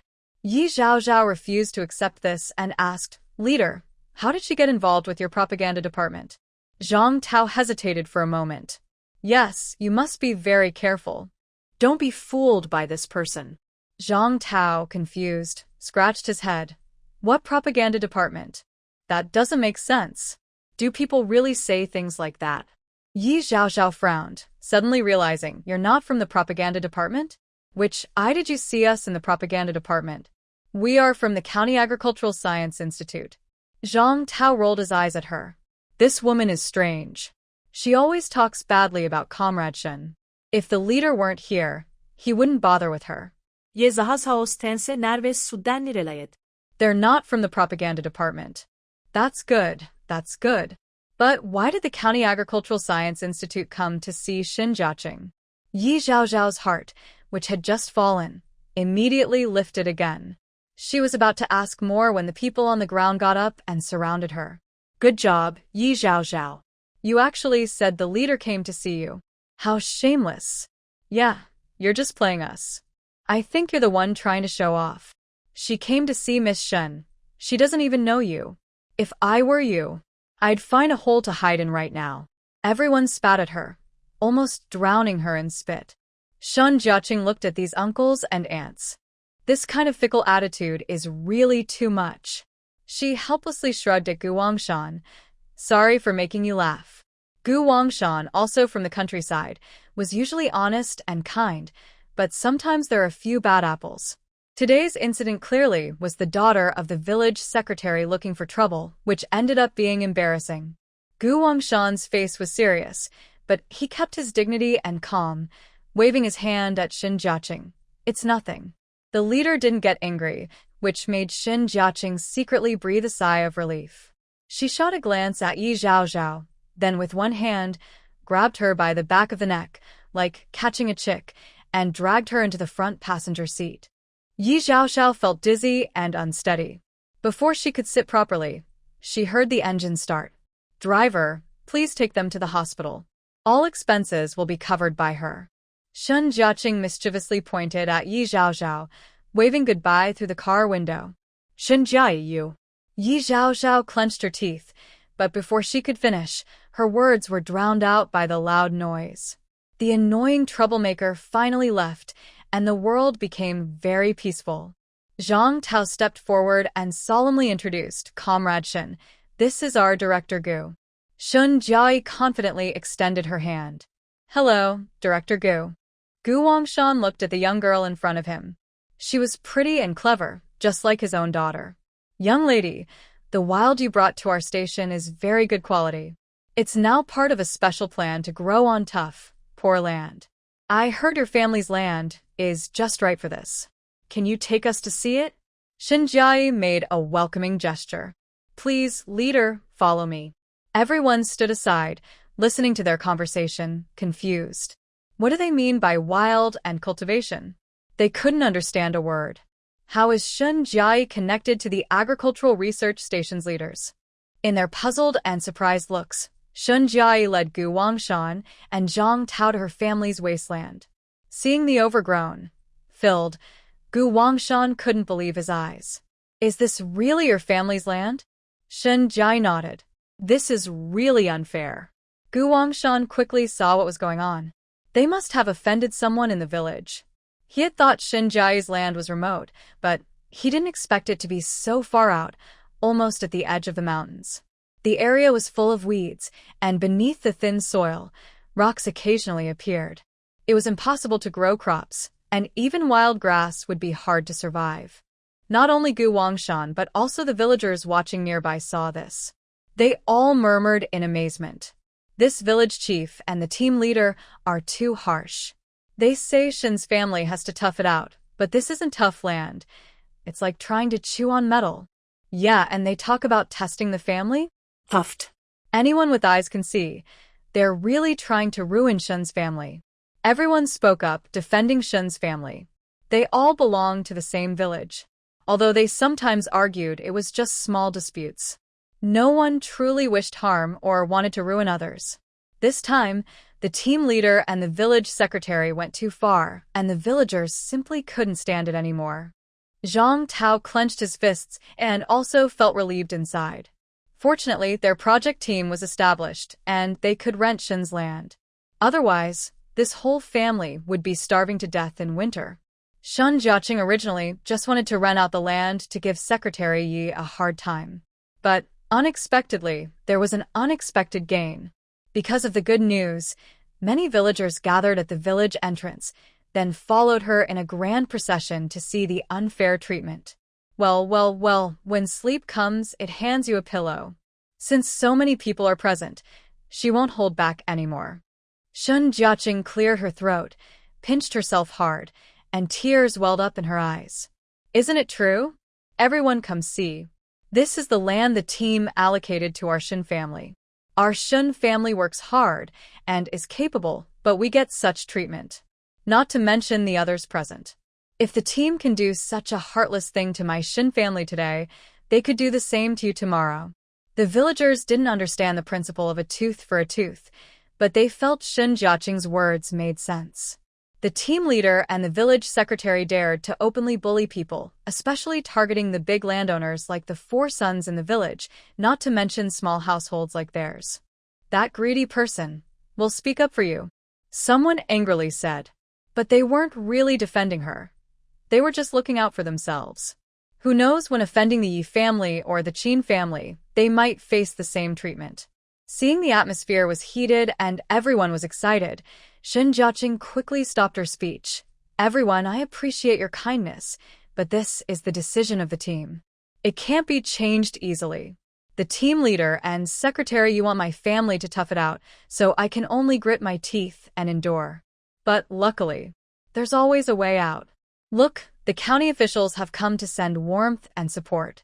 Yi Zhaozhao refused to accept this and asked, Leader, how did she get involved with your propaganda department? Zhang Tao hesitated for a moment. Yes, you must be very careful. Don't be fooled by this person. Zhang Tao, confused, scratched his head. What propaganda department? That doesn't make sense. Do people really say things like that? Yi Zhaozhao frowned, suddenly realizing, you're not from the propaganda department? Which eye did you see us in the propaganda department? We are from the County Agricultural Science Institute. Zhang Tao rolled his eyes at her. This woman is strange. She always talks badly about Comrade Shen. If the leader weren't here, he wouldn't bother with her. Je zahasao stense nerves sudanni relayet. They're not from the propaganda department. That's good. But why did the County Agricultural Science Institute come to see Shun Jiaqing? Yi Zhaozhao's heart, which had just fallen, immediately lifted again. She was about to ask more when the people on the ground got up and surrounded her. Good job, Yi Zhaozhao. You actually said the leader came to see you. How shameless. Yeah, you're just playing us. I think you're the one trying to show off. She came to see Miss Shen. She doesn't even know you. If I were you, I'd find a hole to hide in right now. Everyone spat at her, almost drowning her in spit. Shun Jiaqing looked at these uncles and aunts. This kind of fickle attitude is really too much. She helplessly shrugged at Gu Wangshan. Sorry for making you laugh. Gu Wangshan, also from the countryside, was usually honest and kind, but sometimes there are a few bad apples. Today's incident clearly was the daughter of the village secretary looking for trouble, which ended up being embarrassing. Gu Wangshan's face was serious, but he kept his dignity and calm, waving his hand at Shun Jiaqing. It's nothing. The leader didn't get angry, which made Shun Jiaqing secretly breathe a sigh of relief. She shot a glance at Yi Zhaozhao, then with one hand, grabbed her by the back of the neck, like catching a chick, and dragged her into the front passenger seat. Yi Zhaozhao felt dizzy and unsteady. Before she could sit properly, she heard the engine start. Driver, please take them to the hospital. All expenses will be covered by her. Shun Jiaqing mischievously pointed at Yi Zhaozhao, waving goodbye through the car window. Shun Jia you. Yi Zhaozhao clenched her teeth, but before she could finish, her words were drowned out by the loud noise. The annoying troublemaker finally left, and the world became very peaceful. Zhang Tao stepped forward and solemnly introduced Comrade Shen. This is our Director Gu. Shun Jiai confidently extended her hand. Hello, Director Gu. Gu Wangshan looked at the young girl in front of him. She was pretty and clever, just like his own daughter. Young lady, the wild you brought to our station is very good quality. It's now part of a special plan to grow on tough, poor land. I heard your family's land is just right for this. Can you take us to see it? Shinjiai made a welcoming gesture. Please, leader, follow me. Everyone stood aside, listening to their conversation, confused. What do they mean by wild and cultivation? They couldn't understand a word. How is Shinjiai connected to the agricultural research station's leaders? In their puzzled and surprised looks, Shinjiai led Gu Wangshan and Zhang Tao to her family's wasteland. Seeing the overgrown, filled, Gu Wangshan couldn't believe his eyes. Is this really your family's land? Shinjiai nodded. This is really unfair. Gu Wangshan quickly saw what was going on. They must have offended someone in the village. He had thought Shinjiai's land was remote, but he didn't expect it to be so far out, almost at the edge of the mountains. The area was full of weeds, and beneath the thin soil, rocks occasionally appeared. It was impossible to grow crops, and even wild grass would be hard to survive. Not only Gu Wangshan but also the villagers watching nearby saw this. They all murmured in amazement. This village chief and the team leader are too harsh. They say Shin's family has to tough it out, but this isn't tough land. It's like trying to chew on metal. Yeah, and they talk about testing the family? Puffed. Anyone with eyes can see. They're really trying to ruin Shin's family. Everyone spoke up, defending Shin's family. They all belonged to the same village. Although they sometimes argued, it was just small disputes. No one truly wished harm or wanted to ruin others. This time, the team leader and the village secretary went too far, and the villagers simply couldn't stand it anymore. Zhang Tao clenched his fists and also felt relieved inside. Fortunately, their project team was established, and they could rent Shin's land. Otherwise, this whole family would be starving to death in winter. Shun Jiaqing originally just wanted to rent out the land to give Secretary Yi a hard time. But, unexpectedly, there was an unexpected gain. Because of the good news, many villagers gathered at the village entrance, then followed her in a grand procession to see the unfair treatment. Well, when sleep comes, it hands you a pillow. Since so many people are present, she won't hold back anymore. Shun Jiaqing cleared her throat, pinched herself hard, and tears welled up in her eyes. Isn't it true? Everyone come see. This is the land the team allocated to our Shin family. Our Shin family works hard and is capable, but we get such treatment. Not to mention the others present. If the team can do such a heartless thing to my Shin family today, they could do the same to you tomorrow. The villagers didn't understand the principle of a tooth for a tooth, but they felt Shun Jiaqing's words made sense. The team leader and the village secretary dared to openly bully people, especially targeting the big landowners like the 4 sons in the village, not to mention small households like theirs. That greedy person will speak up for you, someone angrily said. But they weren't really defending her. They were just looking out for themselves. Who knows, when offending the Yi family or the Qin family, they might face the same treatment. Seeing the atmosphere was heated and everyone was excited, Shun Jiaqing quickly stopped her speech. Everyone, I appreciate your kindness, but this is the decision of the team. It can't be changed easily. The team leader and secretary, you want my family to tough it out, so I can only grit my teeth and endure. But luckily, there's always a way out. Look, the county officials have come to send warmth and support.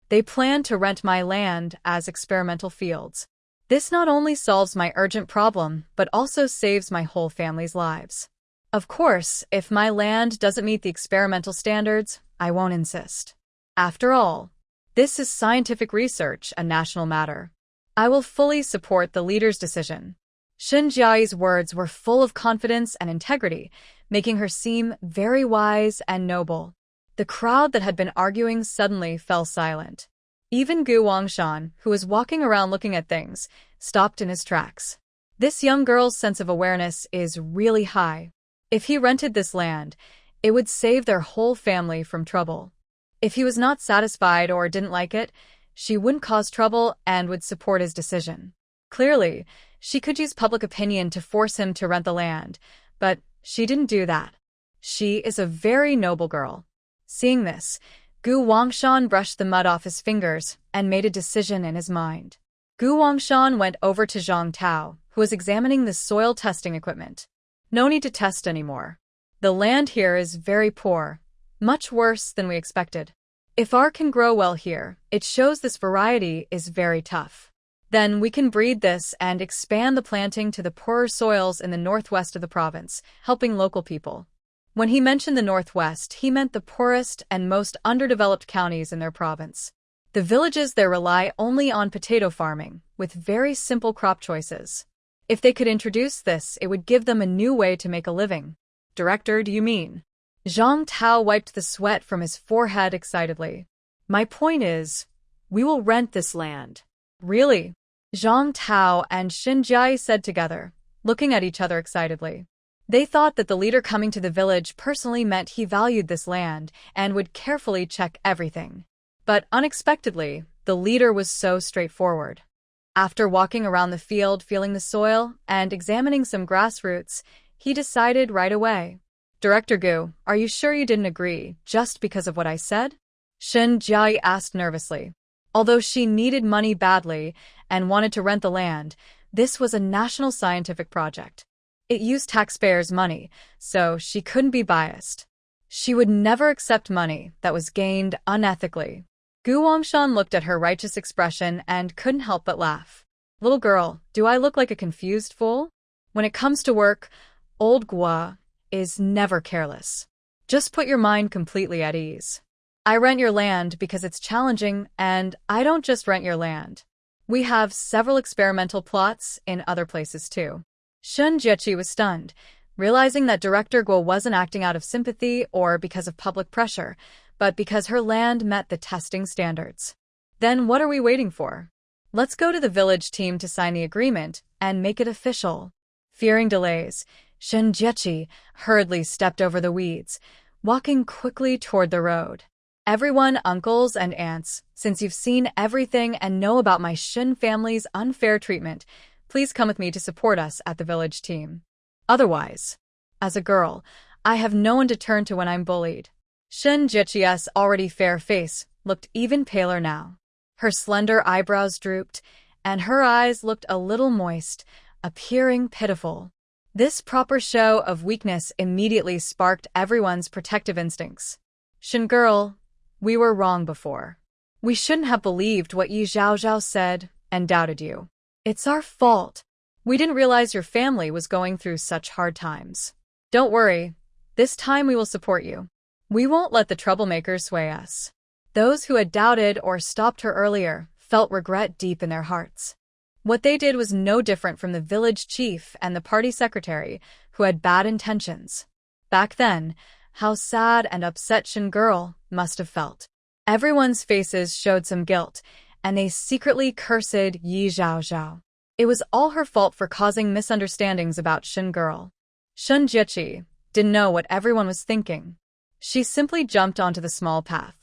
They plan to rent my land as experimental fields. This not only solves my urgent problem, but also saves my whole family's lives. Of course, if my land doesn't meet the experimental standards, I won't insist. After all, this is scientific research, a national matter. I will fully support the leader's decision. Shun Jiai's words were full of confidence and integrity, making her seem very wise and noble. The crowd that had been arguing suddenly fell silent. Even Gu Wangshan, who was walking around looking at things, stopped in his tracks. This young girl's sense of awareness is really high. If he rented this land, it would save their whole family from trouble. If he was not satisfied or didn't like it, she wouldn't cause trouble and would support his decision. Clearly, she could use public opinion to force him to rent the land, but she didn't do that. She is a very noble girl. Seeing this, Gu Wangshan brushed the mud off his fingers and made a decision in his mind. Gu Wangshan went over to Zhang Tao, who was examining the soil testing equipment. No need to test anymore. The land here is very poor, much worse than we expected. If our can grow well here, it shows this variety is very tough. Then we can breed this and expand the planting to the poorer soils in the northwest of the province, helping local people. When he mentioned the northwest, he meant the poorest and most underdeveloped counties in their province. The villages there rely only on potato farming, with very simple crop choices. If they could introduce this, it would give them a new way to make a living. Director, do you mean? Zhang Tao wiped the sweat from his forehead excitedly. My point is, we will rent this land. Really? Zhang Tao and Xin Jiai said together, looking at each other excitedly. They thought that the leader coming to the village personally meant he valued this land and would carefully check everything. But unexpectedly, the leader was so straightforward. After walking around the field, feeling the soil, and examining some grass roots, he decided right away. Director Gu, are you sure you didn't agree just because of what I said? Xin Jiai asked nervously. Although she needed money badly and wanted to rent the land, this was a national scientific project. It used taxpayers' money, so she couldn't be biased. She would never accept money that was gained unethically. Gu Wangshan looked at her righteous expression and couldn't help but laugh. Little girl, do I look like a confused fool? When it comes to work, old Gua is never careless. Just put your mind completely at ease. I rent your land because it's challenging, and I don't just rent your land. We have several experimental plots in other places too. Shun Jiechi was stunned, realizing that Director Guo wasn't acting out of sympathy or because of public pressure, but because her land met the testing standards. Then what are we waiting for? Let's go to the village team to sign the agreement and make it official. Fearing delays, Shun Jiechi hurriedly stepped over the weeds, walking quickly toward the road. Everyone, uncles and aunts, since you've seen everything and know about my Shun family's unfair treatment, please come with me to support us at the village team. Otherwise, as a girl, I have no one to turn to when I'm bullied. Shun Jiechi's already fair face looked even paler now. Her slender eyebrows drooped, and her eyes looked a little moist, appearing pitiful. This proper show of weakness immediately sparked everyone's protective instincts. Shun girl, we were wrong before. We shouldn't have believed what Yi Zhaozhao said and doubted you. It's our fault. We didn't realize your family was going through such hard times. Don't worry, this time we will support you. We won't let the troublemakers sway us. Those who had doubted or stopped her earlier felt regret deep in their hearts. What they did was no different from the village chief and the party secretary who had bad intentions. Back then, how sad and upset Shin girl must have felt. Everyone's faces showed some guilt, and they secretly cursed Yi Zhaozhao. It was all her fault for causing misunderstandings about Shin girl. Shun Jiechi didn't know what everyone was thinking. She simply jumped onto the small path.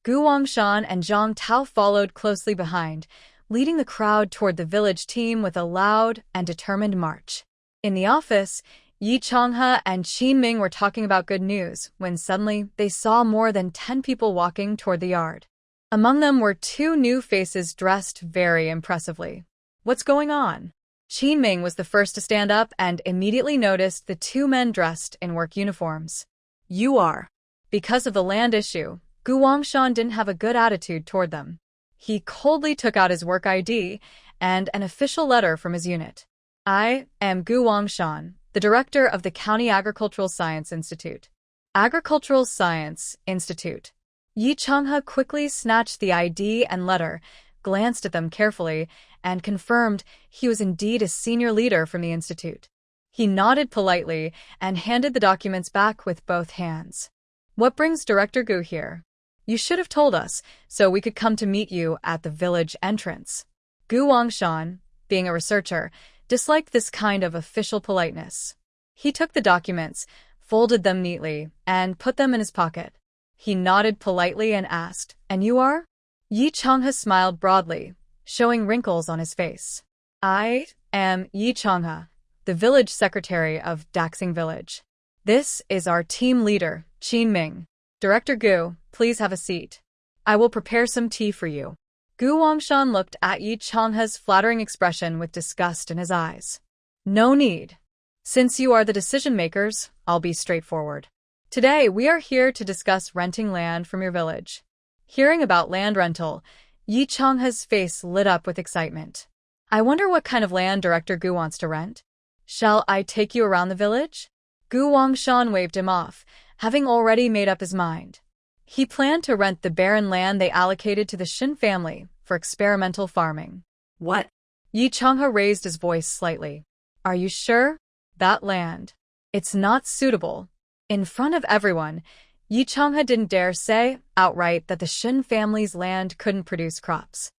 Gu Wangshan and Zhang Tao followed closely behind, leading the crowd toward the village team with a loud and determined march. In the office, Yi Changhe and Qin Ming were talking about good news when suddenly they saw more than 10 people walking toward the yard. Among them were 2 new faces dressed very impressively. What's going on? Qin Ming was the first to stand up and immediately noticed the 2 men dressed in work uniforms. You are. Because of the land issue, Gu Wangshan didn't have a good attitude toward them. He coldly took out his work ID and an official letter from his unit. I am Gu Wangshan, the director of the County Agricultural Science Institute. Agricultural Science Institute. Yi Changhe quickly snatched the ID and letter, glanced at them carefully, and confirmed he was indeed a senior leader from the institute. He nodded politely and handed the documents back with both hands. What brings Director Gu here? You should have told us, so we could come to meet you at the village entrance. Gu Wangshan, being a researcher, disliked this kind of official politeness. He took the documents, folded them neatly, and put them in his pocket. He nodded politely and asked, "And you are?" Yi Changhe smiled broadly, showing wrinkles on his face. "I am Yi Changhe, the village secretary of Daxing Village. This is our team leader, Qin Ming. Director Gu, please have a seat. I will prepare some tea for you." Gu Wangshan looked at Yi Changhe's flattering expression with disgust in his eyes. "No need. Since you are the decision-makers, I'll be straightforward. Today, we are here to discuss renting land from your village." Hearing about land rental, Yi Changhe's face lit up with excitement. "I wonder what kind of land Director Gu wants to rent. Shall I take you around the village?" Gu Wangshan waved him off, having already made up his mind. He planned to rent the barren land they allocated to the Shin family for experimental farming. What? Yi Changhe raised his voice slightly. "Are you sure? That land. It's not suitable." In front of everyone, Yi Changhe didn't dare say outright that the Shin family's land couldn't produce crops.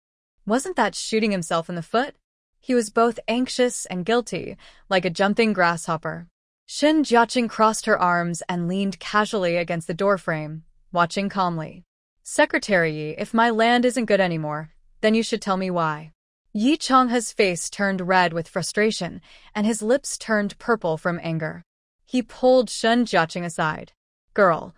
Wasn't that shooting himself in the foot? He was both anxious and guilty, like a jumping grasshopper. Shin Jiaqing crossed her arms and leaned casually against the doorframe, watching calmly. "Secretary Yi, if my land isn't good anymore, then you should tell me why." Yi Changhe's face turned red with frustration, and his lips turned purple from anger. He pulled Shin Jiaqing aside. "Girl,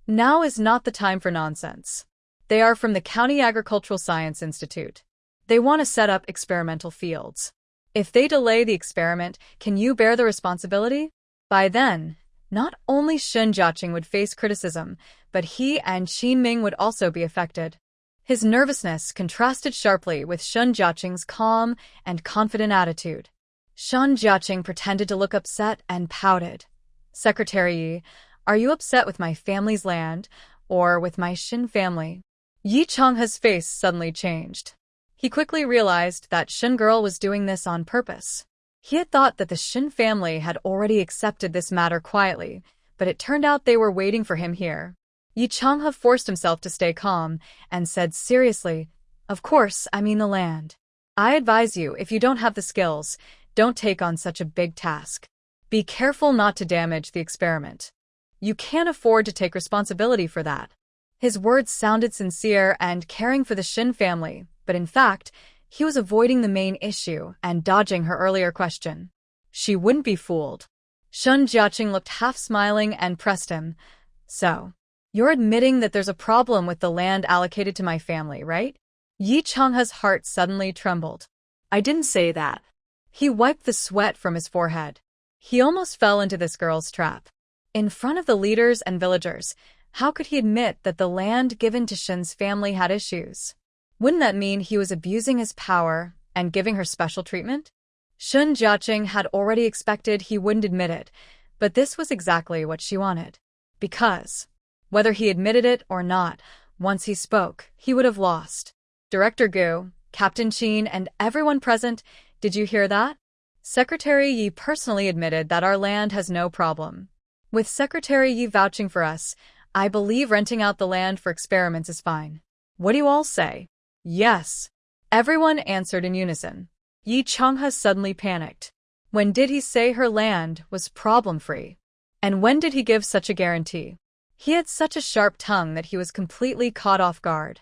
now is not the time for nonsense. They are from the County Agricultural Science Institute. They want to set up experimental fields. If they delay the experiment, can you bear the responsibility?" By then, not only Shin Jiaqing would face criticism, but he and Qin Ming would also be affected. His nervousness contrasted sharply with Shin Jiaqing's calm and confident attitude. Shin Jiaqing pretended to look upset and pouted. "Secretary Yi, are you upset with my family's land, or with my Shin family?" Yi Changhe's face suddenly changed. He quickly realized that Shin girl was doing this on purpose. He had thought that the Shin family had already accepted this matter quietly, but it turned out they were waiting for him here. Yi Changhe forced himself to stay calm and said seriously, "Of course, I mean the land. I advise you, if you don't have the skills, don't take on such a big task. Be careful not to damage the experiment. You can't afford to take responsibility for that." His words sounded sincere and caring for the Shin family, but in fact, he was avoiding the main issue and dodging her earlier question. She wouldn't be fooled. Shin Jiaqing looked half-smiling and pressed him. "So, you're admitting that there's a problem with the land allocated to my family, right?" Yi Changhe's heart suddenly trembled. I didn't say that. He wiped the sweat from his forehead. He almost fell into this girl's trap. In front of the leaders and villagers, how could he admit that the land given to Shin's family had issues? Wouldn't that mean he was abusing his power and giving her special treatment? Shin Jiaqing had already expected he wouldn't admit it, but this was exactly what she wanted. Because, whether he admitted it or not, once he spoke, he would have lost. "Director Gu, Captain Qin, and everyone present, did you hear that? Secretary Yi personally admitted that our land has no problem. With Secretary Yi vouching for us, I believe renting out the land for experiments is fine. What do you all say?" "Yes." Everyone answered in unison. Yi Changhe suddenly panicked. When did he say her land was problem-free? And when did he give such a guarantee? He had such a sharp tongue that he was completely caught off guard.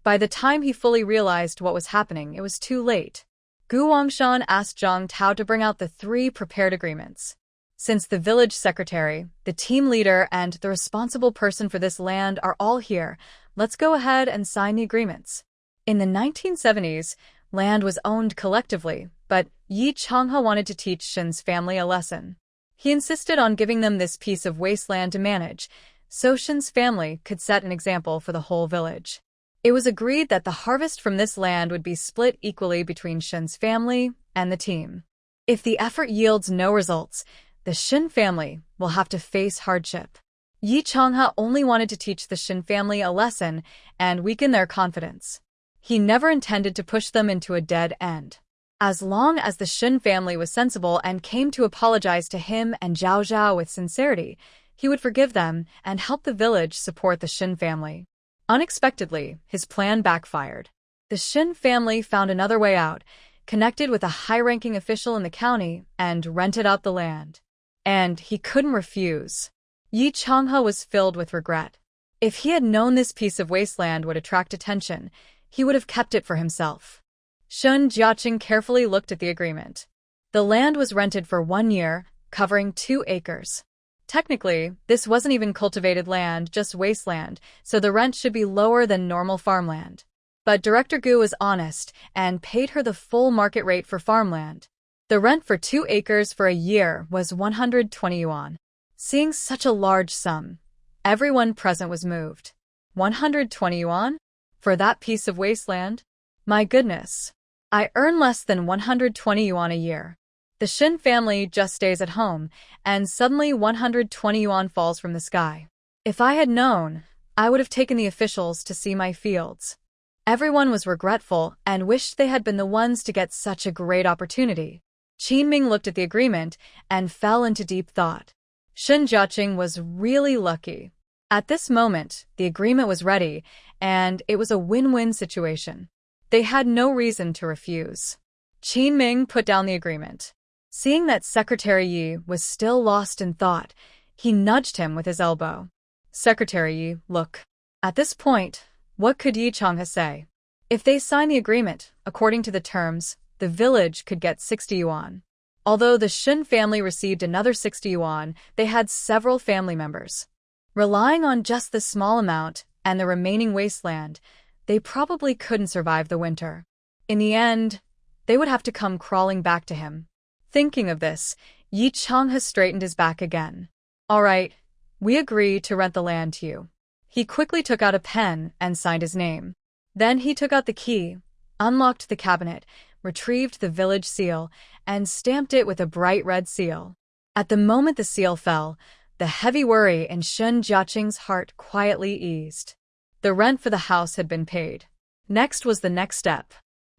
By the time he fully realized what was happening, it was too late. Gu Wangshan asked Zhang Tao to bring out the 3 prepared agreements. Since the village secretary, the team leader, and the responsible person for this land are all here, let's go ahead and sign the agreements. In the 1970s, land was owned collectively, but Yi Changhe wanted to teach Shin's family a lesson. He insisted on giving them this piece of wasteland to manage, so Shin's family could set an example for the whole village. It was agreed that the harvest from this land would be split equally between Shin's family and the team. If the effort yields no results, the Shin family will have to face hardship. Yi Changhe only wanted to teach the Shin family a lesson and weaken their confidence. He never intended to push them into a dead end. As long as the Shin family was sensible and came to apologize to him and Zhao Zhao with sincerity, he would forgive them and help the village support the Shin family. Unexpectedly, his plan backfired. The Shin family found another way out, connected with a high-ranking official in the county, and rented out the land. And he couldn't refuse. Yi Changhe was filled with regret. If he had known this piece of wasteland would attract attention, he would have kept it for himself. Shun Jiaqing carefully looked at the agreement. The land was rented for 1 year, covering 2 acres. Technically, this wasn't even cultivated land, just wasteland, so the rent should be lower than normal farmland. But Director Gu was honest and paid her the full market rate for farmland. The rent for 2 acres for a year was 120 yuan. Seeing such a large sum, everyone present was moved. 120 yuan? For that piece of wasteland? My goodness. I earn less than 120 yuan a year. The Shin family just stays at home, and suddenly 120 yuan falls from the sky. If I had known, I would have taken the officials to see my fields. Everyone was regretful and wished they had been the ones to get such a great opportunity. Qin Ming looked at the agreement and fell into deep thought. Shin Jiaqing was really lucky. At this moment, the agreement was ready, and it was a win-win situation. They had no reason to refuse. Qin Ming put down the agreement. Seeing that Secretary Yi was still lost in thought, he nudged him with his elbow. Secretary Yi, look. At this point, what could Yi Changhe say? If they sign the agreement, according to the terms, the village could get 60 yuan. Although the Shin family received another 60 yuan, they had several family members. Relying on just this small amount and the remaining wasteland, they probably couldn't survive the winter. In the end, they would have to come crawling back to him. Thinking of this, Yi Changhe straightened his back again. All right, we agree to rent the land to you. He quickly took out a pen and signed his name. Then he took out the key, unlocked the cabinet, retrieved the village seal, and stamped it with a bright red seal. At the moment the seal fell, the heavy worry in Shun Jiaqing's heart quietly eased. The rent for the house had been paid. Next was the next step.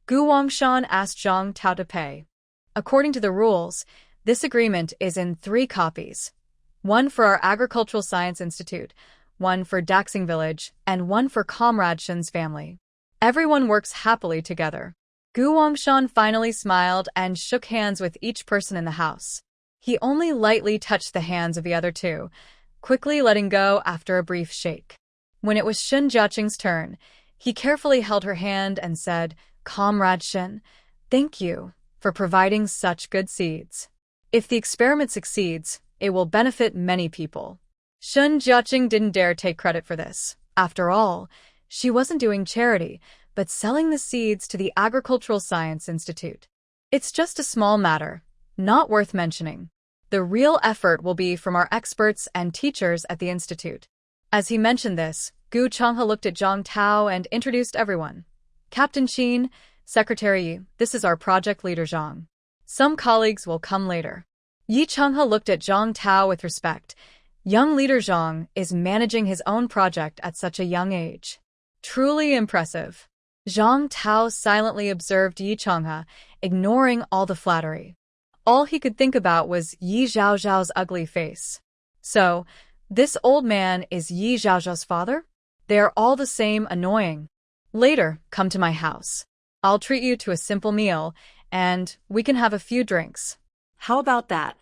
Gu Wangshan asked Zhang Tao to pay. According to the rules, this agreement is in 3 copies. 1 for our Agricultural Science Institute, 1 for Daxing Village, and 1 for Comrade Shin's family. Everyone works happily together. Gu Wangshan finally smiled and shook hands with each person in the house. He only lightly touched the hands of the other 2, quickly letting go after a brief shake. When it was Shin Jiaqing's turn, he carefully held her hand and said, Comrade Shin, thank you for providing such good seeds. If the experiment succeeds, it will benefit many people. Shun Jiaqing didn't dare take credit for this. After all, she wasn't doing charity, but selling the seeds to the Agricultural Science Institute. It's just a small matter, not worth mentioning. The real effort will be from our experts and teachers at the institute. As he mentioned this, Gu Changhe looked at Zhang Tao and introduced everyone. Captain Qin, Secretary Yi, this is our project leader Zhang. Some colleagues will come later. Yi Changhe looked at Zhang Tao with respect. Young leader Zhang is managing his own project at such a young age. Truly impressive. Zhang Tao silently observed Yi Changhe, ignoring all the flattery. All he could think about was Yi Zhaozhao's ugly face. So, this old man is Yi Zhaozhao's father? They are all the same annoying. Later, come to my house. I'll treat you to a simple meal, and we can have a few drinks. How about that?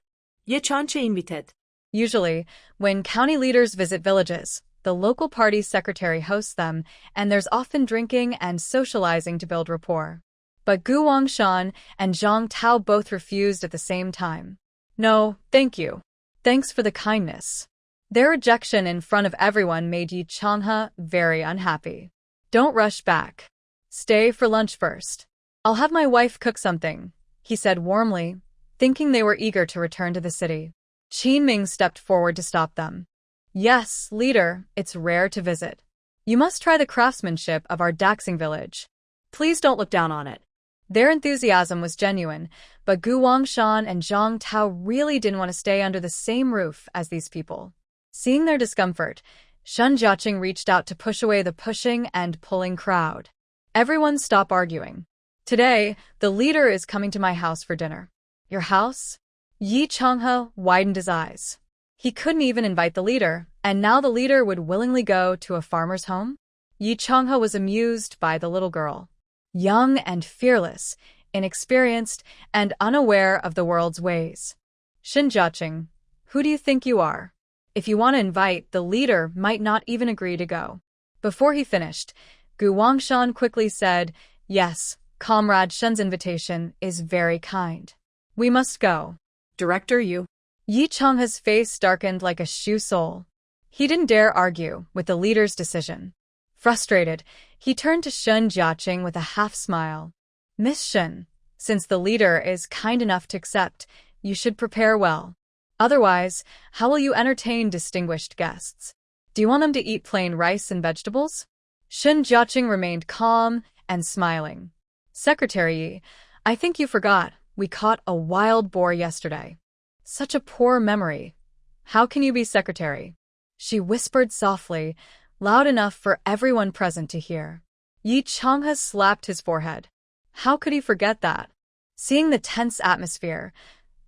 Ye Changche invited. Usually, when county leaders visit villages, the local party secretary hosts them, and there's often drinking and socializing to build rapport. But Gu Wangshan and Zhang Tao both refused at the same time. No, thank you. Thanks for the kindness. Their rejection in front of everyone made Yi Changhe very unhappy. Don't rush back. Stay for lunch first. I'll have my wife cook something, he said warmly, thinking they were eager to return to the city. Qin Ming stepped forward to stop them. Yes, leader, it's rare to visit. You must try the craftsmanship of our Daxing village. Please don't look down on it. Their enthusiasm was genuine, but Gu Wangshan and Zhang Tao really didn't want to stay under the same roof as these people. Seeing their discomfort, Shun Jiaqing reached out to push away the pushing and pulling crowd. Everyone stop arguing. Today, the leader is coming to my house for dinner. Your house? Yi Changhe widened his eyes. He couldn't even invite the leader, and now the leader would willingly go to a farmer's home? Yi Changhe was amused by the little girl. Young and fearless, inexperienced, and unaware of the world's ways. Shen Jiaqing, who do you think you are? If you want to invite, the leader might not even agree to go. Before he finished, Gu Wangshan quickly said, yes, Comrade Shen's invitation is very kind. We must go. Director Yu. Yi Changhe's face darkened like a shoe sole. He didn't dare argue with the leader's decision. Frustrated, he turned to Shen Jiaqing with a half-smile. Miss Shen, since the leader is kind enough to accept, you should prepare well. Otherwise, how will you entertain distinguished guests? Do you want them to eat plain rice and vegetables? Shen Jiaqing remained calm and smiling. Secretary Yi, I think you forgot, we caught a wild boar yesterday. Such a poor memory. How can you be secretary? She whispered softly, loud enough for everyone present to hear. Yi Changhe slapped his forehead. How could he forget that? Seeing the tense atmosphere,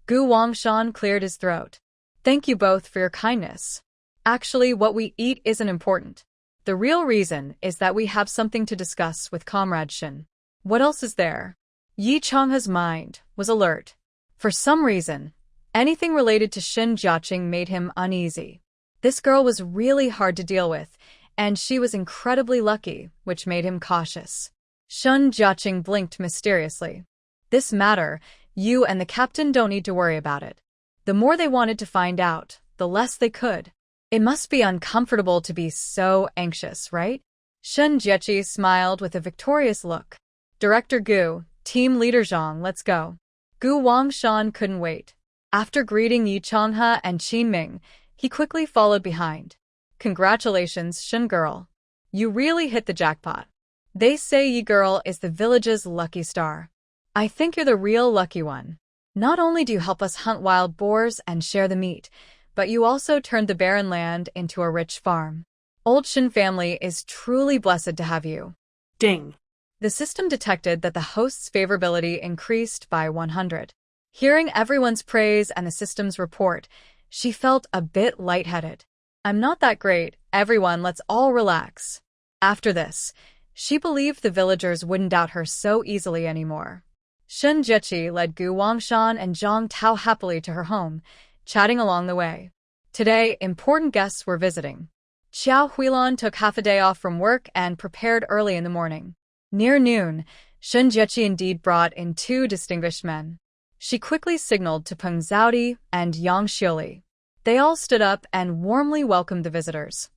Gu Wangshan cleared his throat. Thank you both for your kindness. Actually, what we eat isn't important. The real reason is that we have something to discuss with Comrade Shen. What else is there? Yi Changhe's mind was alert. For some reason, anything related to Shen Jiaqing made him uneasy. This girl was really hard to deal with, and she was incredibly lucky, which made him cautious. Shen Jiaqing blinked mysteriously. This matter, you and the captain don't need to worry about it. The more they wanted to find out, the less they could. It must be uncomfortable to be so anxious, right? Shen Jiaqi smiled with a victorious look. Director Gu, Team Leader Zheng, let's go. Gu Wangshan couldn't wait. After greeting Yi Changhe and Qin Ming, he quickly followed behind. Congratulations, Shen girl. You really hit the jackpot. They say Yi girl is the village's lucky star. I think you're the real lucky one. Not only do you help us hunt wild boars and share the meat, but you also turned the barren land into a rich farm. Old Shen family is truly blessed to have you. Ding. The system detected that the host's favorability increased by 100. Hearing everyone's praise and the system's report, she felt a bit lightheaded. I'm not that great, everyone, let's all relax. After this, she believed the villagers wouldn't doubt her so easily anymore. Shen Jiaqi led Gu Wangshan and Zhang Tao happily to her home, chatting along the way. Today, important guests were visiting. Xiao Huilan took half a day off from work and prepared early in the morning. Near noon, Shen Jiaqi indeed brought in 2 distinguished men. She quickly signaled to Peng Zhaodi and Yang Xiuli. They all stood up and warmly welcomed the visitors.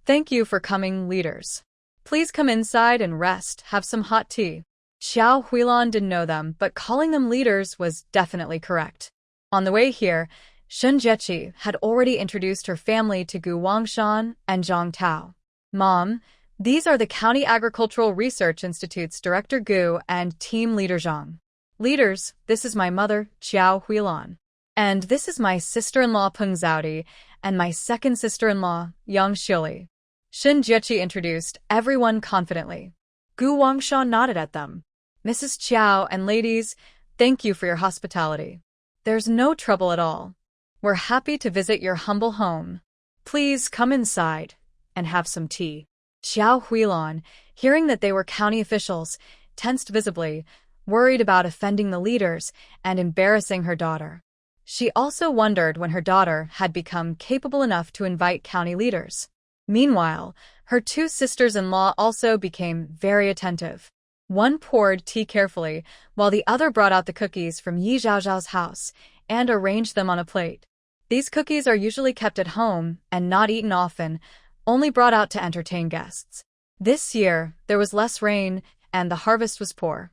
Thank you for coming, leaders. Please come inside and rest, have some hot tea. Xiao Huilan didn't know them, but calling them leaders was definitely correct. On the way here, Shen Jiaqi had already introduced her family to Gu Wangshan and Zhang Tao. Mom, these are the County Agricultural Research Institute's Director Gu and Team Leader Zhang. Leaders, this is my mother, Xiao Huilan. And this is my sister-in-law Peng Zhaodi and my second sister-in-law, Yang Xiuli. Shen Jiaqi introduced everyone confidently. Gu Wangshan nodded at them. Mrs. Qiao and ladies, thank you for your hospitality. There's no trouble at all. We're happy to visit your humble home. Please come inside and have some tea. Xiao Huilan, hearing that they were county officials, tensed visibly, worried about offending the leaders and embarrassing her daughter. She also wondered when her daughter had become capable enough to invite county leaders. Meanwhile, her 2 sisters-in-law also became very attentive. One poured tea carefully, while the other brought out the cookies from Yi Zhaozhao's house and arranged them on a plate. These cookies are usually kept at home and not eaten often, only brought out to entertain guests. This year, there was less rain and the harvest was poor.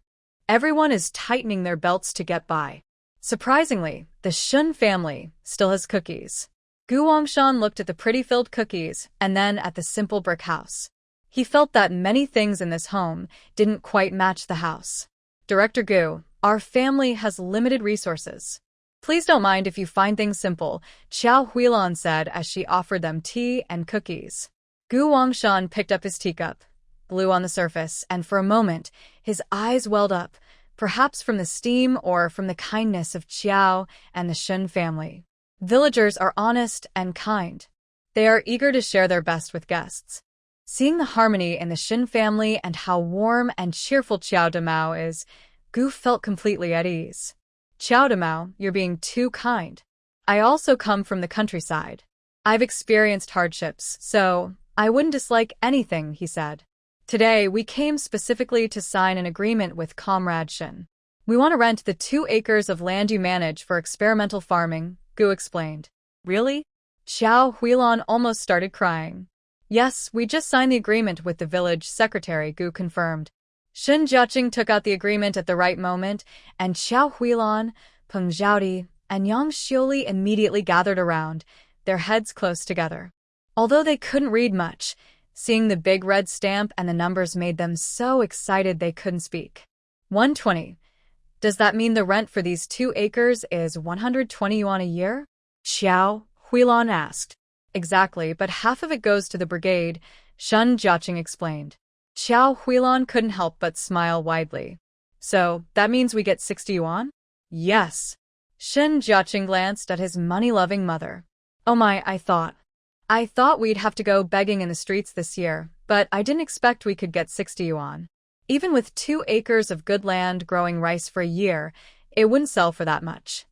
Everyone is tightening their belts to get by. Surprisingly, the Shen family still has cookies. Gu Wangshan looked at the pretty filled cookies and then at the simple brick house. He felt that many things in this home didn't quite match the house. Director Gu, our family has limited resources. Please don't mind if you find things simple, Xiao Huilan said as she offered them tea and cookies. Gu Wangshan picked up his teacup, blew on the surface, and for a moment, his eyes welled up, perhaps from the steam or from the kindness of Qiao and the Shen family. Villagers are honest and kind. They are eager to share their best with guests. Seeing the harmony in the Shin family and how warm and cheerful Qiao Damao is, Gu felt completely at ease. Qiao Damao, you're being too kind. I also come from the countryside. I've experienced hardships, so I wouldn't dislike anything, he said. Today, we came specifically to sign an agreement with Comrade Shin. We want to rent the 2 acres of land you manage for experimental farming, Gu explained. Really? Xiao Huilan almost started crying. Yes, we just signed the agreement with the village secretary, Gu confirmed. Shin Jiaqing took out the agreement at the right moment, and Xiao Huilan, Peng Zhaodi, and Yang Xiuli immediately gathered around, their heads close together. Although they couldn't read much, seeing the big red stamp and the numbers made them so excited they couldn't speak. 120. Does that mean the rent for these 2 acres is 120 yuan a year? Xiao Huilan asked. Exactly, but half of it goes to the brigade, Shin Jiaqing explained. Xiao Huilan couldn't help but smile widely. So, that means we get 60 yuan? Yes. Shin Jiaqing glanced at his money-loving mother. Oh my, I thought we'd have to go begging in the streets this year, but I didn't expect we could get 60 yuan. Even with 2 acres of good land growing rice for a year, it wouldn't sell for that much.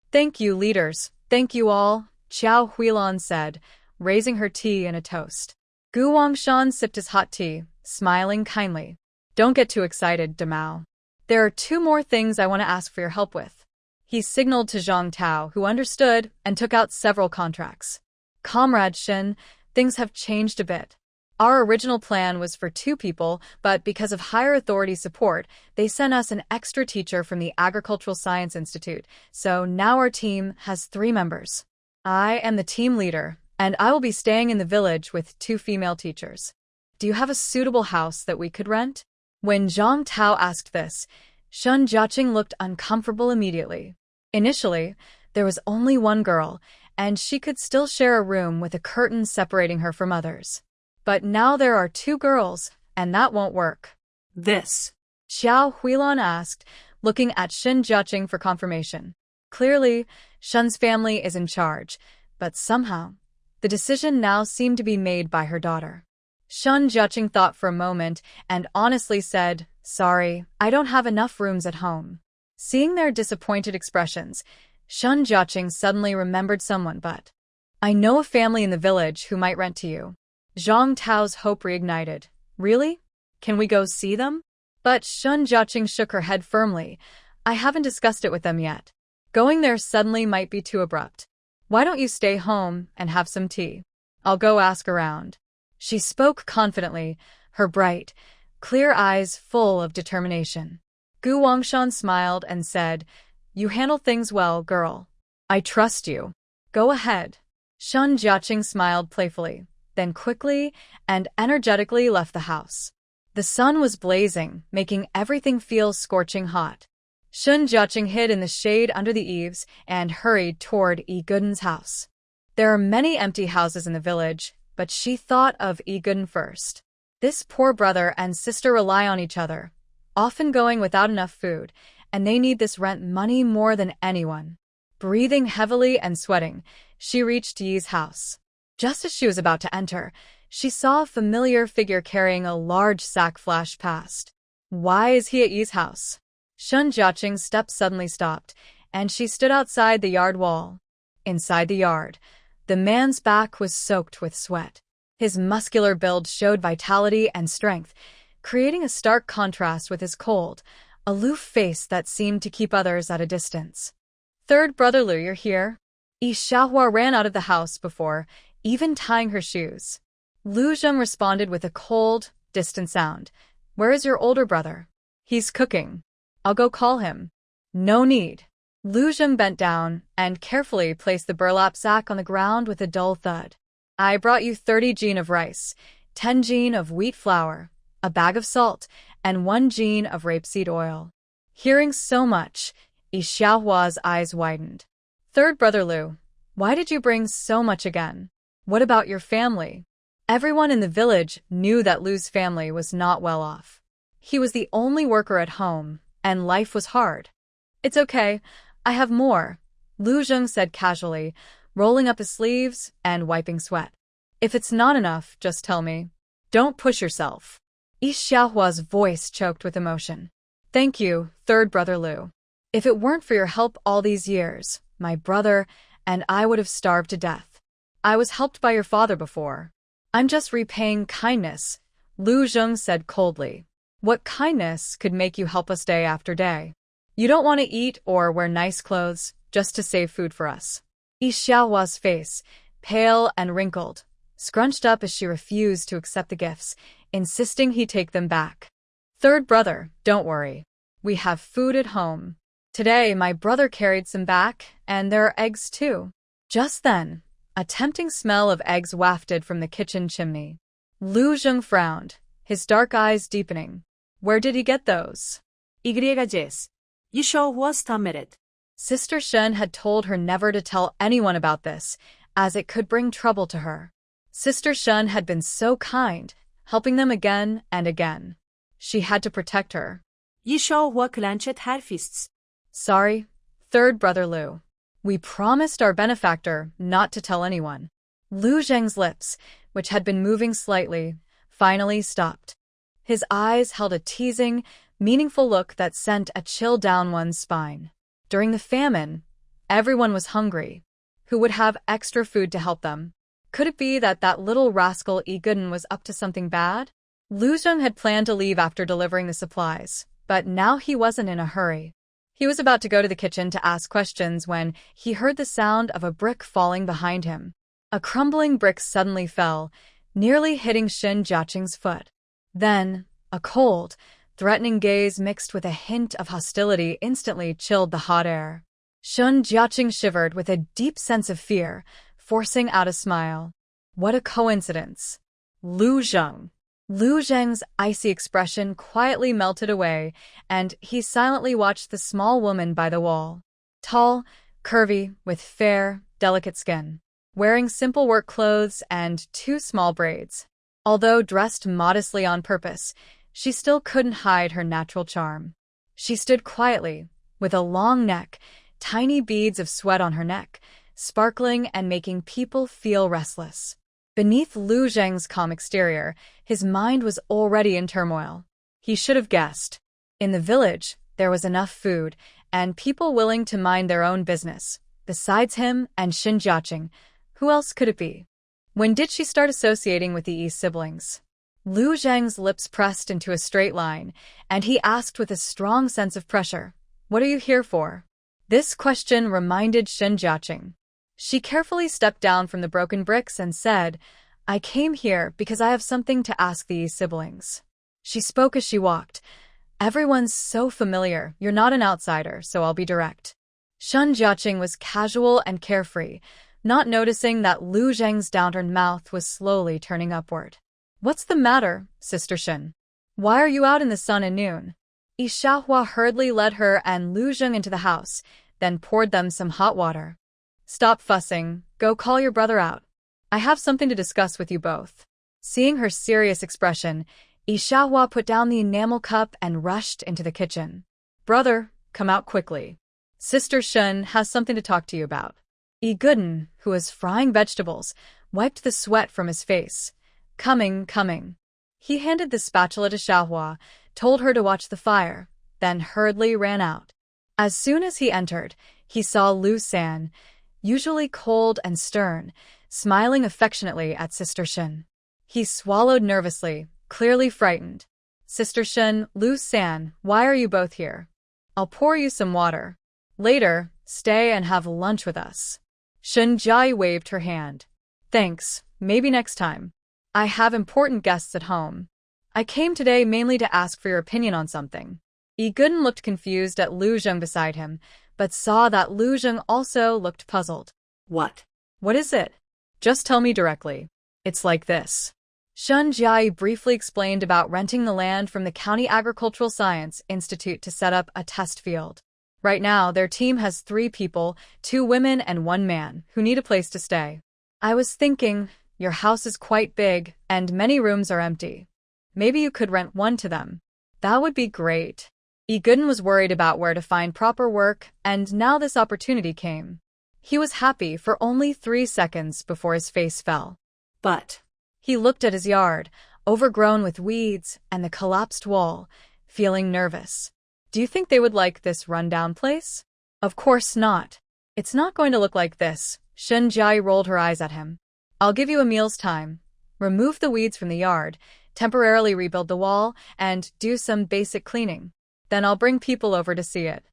Thank you, leaders. Thank you all, Xiao Huilan said, raising her tea in a toast. Gu Wangshan sipped his hot tea, smiling kindly. Don't get too excited, Damao. There are 2 more things I want to ask for your help with. He signaled to Zhang Tao, who understood and took out several contracts. Comrade Shin, things have changed a bit. Our original plan was for 2 people, but because of higher authority support, they sent us an extra teacher from the Agricultural Science Institute, so now our team has 3 members. I am the team leader, and I will be staying in the village with 2 female teachers. Do you have a suitable house that we could rent? When Zhang Tao asked this, Shin Jiaqing looked uncomfortable immediately. Initially, there was only 1 girl, and she could still share a room with a curtain separating her from others. But now there are 2 girls, and that won't work. This. Xiao Huilan asked, looking at Shin Jiaqing for confirmation. Clearly, Shin's family is in charge, but somehow, the decision now seemed to be made by her daughter. Shin Jiaqing thought for a moment and honestly said, Sorry, I don't have enough rooms at home. Seeing their disappointed expressions, Shin Jiaqing suddenly remembered someone but. I know a family in the village who might rent to you. Zhang Tao's hope reignited. Really? Can we go see them? But Shin Jiaqing shook her head firmly. I haven't discussed it with them yet. Going there suddenly might be too abrupt. Why don't you stay home and have some tea? I'll go ask around. She spoke confidently, her bright, clear eyes full of determination. Gu Wangshan smiled and said, You handle things well, girl. I trust you. Go ahead. Shin Jiaqing smiled playfully, then quickly and energetically left the house. The sun was blazing, making everything feel scorching hot. Shin Jiaqing hid in the shade under the eaves and hurried toward Yi Guden's house. There are many empty houses in the village, but she thought of Yi Guden first. This poor brother and sister rely on each other, often going without enough food, and they need this rent money more than anyone. Breathing heavily and sweating, she reached Yi's house. Just as she was about to enter, she saw a familiar figure carrying a large sack flash past. Why is he at Yi's house? Shin Jiaqing's steps suddenly stopped, and she stood outside the yard wall. Inside the yard, the man's back was soaked with sweat. His muscular build showed vitality and strength, creating a stark contrast with his cold, aloof face that seemed to keep others at a distance. Third brother Lu, you're here? Yi Xiaohua ran out of the house before even tying her shoes. Lu Zheng responded with a cold, distant sound. Where is your older brother? He's cooking. I'll go call him. No need. Lu Zheng bent down and carefully placed the burlap sack on the ground with a dull thud. I brought you 30 jin of rice, 10 jin of wheat flour, a bag of salt, and 1 jin of rapeseed oil. Hearing so much, Yi Xiaohua's eyes widened. Third brother Lu, why did you bring so much again? What about your family? Everyone in the village knew that Lu's family was not well off. He was the only worker at home, and life was hard. It's okay, I have more, Lu Zheng said casually, rolling up his sleeves and wiping sweat. If it's not enough, just tell me. Don't push yourself. Yi Xiaohua's voice choked with emotion. Thank you, third brother Lu. If it weren't for your help all these years, my brother and I would have starved to death. I was helped by your father before. I'm just repaying kindness, Lu Zheng said coldly. What kindness could make you help us day after day? You don't want to eat or wear nice clothes just to save food for us. Yi Xiaohua's face, pale and wrinkled, scrunched up as she refused to accept the gifts, insisting he take them back. Third brother, don't worry. We have food at home. Today, my brother carried some back, and there are eggs too. Just then, a tempting smell of eggs wafted from the kitchen chimney. Lu Zheng frowned, his dark eyes deepening. Where did he get those? Yi Xiaohua stammered. Sister Shen had told her never to tell anyone about this, as it could bring trouble to her. Sister Shen had been so kind, helping them again and again. She had to protect her. Yi Xiaohua clenched her fists. Sorry, third brother Lu. We promised our benefactor not to tell anyone. Lu Zheng's lips, which had been moving slightly, finally stopped. His eyes held a teasing, meaningful look that sent a chill down one's spine. During the famine, everyone was hungry. Who would have extra food to help them? Could it be that that little rascal Yi Guden was up to something bad? Lu Zheng had planned to leave after delivering the supplies, but now he wasn't in a hurry. He was about to go to the kitchen to ask questions when he heard the sound of a brick falling behind him. A crumbling brick suddenly fell, nearly hitting Shen Jiaqing's foot. Then, a cold, threatening gaze mixed with a hint of hostility instantly chilled the hot air. Shen Jiaqing shivered with a deep sense of fear, forcing out a smile. What a coincidence. Lu Zheng. Lu Zheng's icy expression quietly melted away, and he silently watched the small woman by the wall. Tall, curvy, with fair, delicate skin. Wearing simple work clothes and 2 small braids. Although dressed modestly on purpose, she still couldn't hide her natural charm. She stood quietly, with a long neck, tiny beads of sweat on her neck, sparkling and making people feel restless. Beneath Lu Zheng's calm exterior, his mind was already in turmoil. He should have guessed. In the village, there was enough food, and people willing to mind their own business. Besides him and Shen Jiaqing, who else could it be? When did she start associating with the Yi siblings? Lu Zheng's lips pressed into a straight line, and he asked with a strong sense of pressure, "What are you here for?" This question reminded Shen Jiaqing. She carefully stepped down from the broken bricks and said, "I came here because I have something to ask the Yi siblings." She spoke as she walked. "Everyone's so familiar, you're not an outsider, so I'll be direct." Shen Jiaqing was casual and carefree, not noticing that Lu Zheng's downturned mouth was slowly turning upward. "What's the matter, Sister Shen? Why are you out in the sun at noon?" Yi Xiaohua hurriedly led her and Lu Zheng into the house, then poured them some hot water. "Stop fussing, go call your brother out. I have something to discuss with you both." Seeing her serious expression, Yi Xiaohua put down the enamel cup and rushed into the kitchen. "Brother, come out quickly. Sister Shen has something to talk to you about." Yi Guden, who was frying vegetables, wiped the sweat from his face. Coming. He handed the spatula to Xiaohua, told her to watch the fire, then hurriedly ran out. As soon as he entered, he saw Lu San, usually cold and stern, smiling affectionately at Sister Shen. He swallowed nervously, clearly frightened. "Sister Shen, Lu San, why are you both here? I'll pour you some water. Later, stay and have lunch with us." Shen Jai waved her hand. "Thanks, maybe next time. I have important guests at home. I came today mainly to ask for your opinion on something." Yi Guden looked confused at Lu Zheng beside him, but saw that Lu Zheng also looked puzzled. "What? What is it? Just tell me directly." "It's like this." Shen Jai briefly explained about renting the land from the County Agricultural Science Institute to set up a test field. Right now, their team has 3 people, 2 women and 1 man, who need a place to stay. I was thinking, your house is quite big, and many rooms are empty. Maybe you could rent one to them. That would be great. Yi Guden was worried about where to find proper work, and now this opportunity came. He was happy for only 3 seconds before his face fell. But he looked at his yard, overgrown with weeds and the collapsed wall, feeling nervous. Do you think they would like this rundown place? Of course not. It's not going to look like this. Shen Jia rolled her eyes at him. I'll give you a meal's time. Remove the weeds from the yard, temporarily rebuild the wall, and do some basic cleaning. Then I'll bring people over to see it.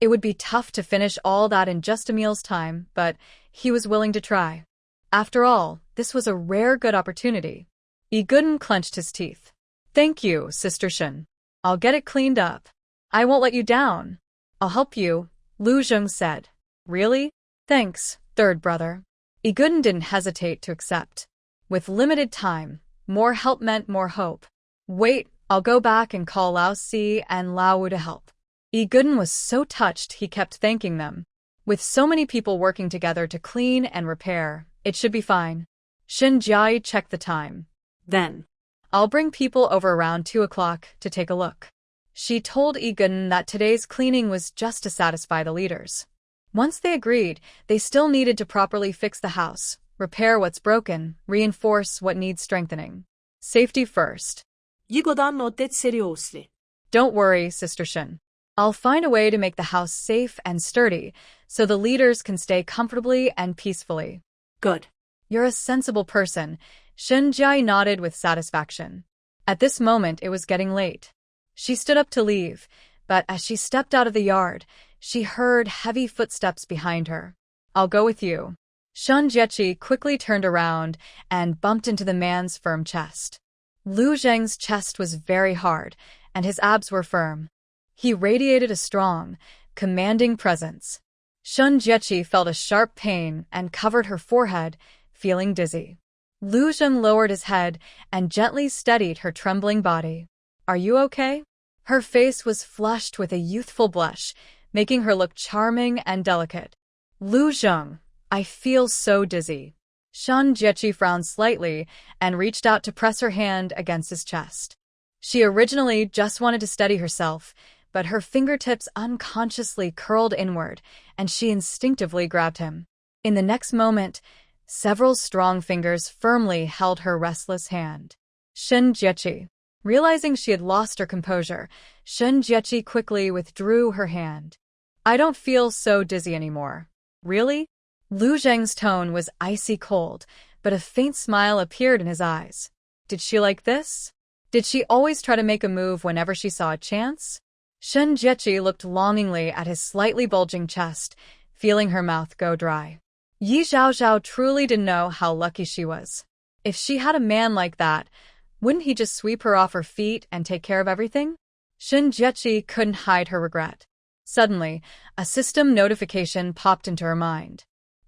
It would be tough to finish all that in just a meal's time, but he was willing to try. After all, this was a rare good opportunity. Yi Guden clenched his teeth. Thank you, Sister Shen. I'll get it cleaned up. I won't let you down. I'll help you, Lu Zheng said. Really? Thanks, third brother. Yi Guden didn't hesitate to accept. With limited time, more help meant more hope. Wait, I'll go back and call Lao Si and Lao Wu to help. Yi Guden was so touched he kept thanking them. With so many people working together to clean and repair, it should be fine. Shen Jia checked the time. Then, I'll bring people over around 2 o'clock to take a look. She told Yi Guden that today's cleaning was just to satisfy the leaders. Once they agreed, they still needed to properly fix the house, repair what's broken, reinforce what needs strengthening. Safety first. 이거단 어땠 серьезли? Don't worry, Sister Shen. I'll find a way to make the house safe and sturdy so the leaders can stay comfortably and peacefully. Good. You're a sensible person. Shen Jia nodded with satisfaction. At this moment, it was getting late. She stood up to leave, but as she stepped out of the yard, she heard heavy footsteps behind her. I'll go with you. Shen Jiechi quickly turned around and bumped into the man's firm chest. Lu Zheng's chest was very hard, and his abs were firm. He radiated a strong, commanding presence. Shen Jiechi felt a sharp pain and covered her forehead, feeling dizzy. Lu Zheng lowered his head and gently steadied her trembling body. Are you okay? Her face was flushed with a youthful blush, making her look charming and delicate. Lu Zheng, I feel so dizzy. Shen Jiechi frowned slightly and reached out to press her hand against his chest. She originally just wanted to steady herself, but her fingertips unconsciously curled inward, and she instinctively grabbed him. In the next moment, several strong fingers firmly held her restless hand. Shen Jiechi. Realizing she had lost her composure, Shen Jiechi quickly withdrew her hand. I don't feel so dizzy anymore. Really? Lu Zheng's tone was icy cold, but a faint smile appeared in his eyes. Did she like this? Did she always try to make a move whenever she saw a chance? Shen Jiechi looked longingly at his slightly bulging chest, feeling her mouth go dry. Yi Zhaozhao truly didn't know how lucky she was. If she had a man like that, wouldn't he just sweep her off her feet and take care of everything? Shen Jiechi couldn't hide her regret. Suddenly, a system notification popped into her mind.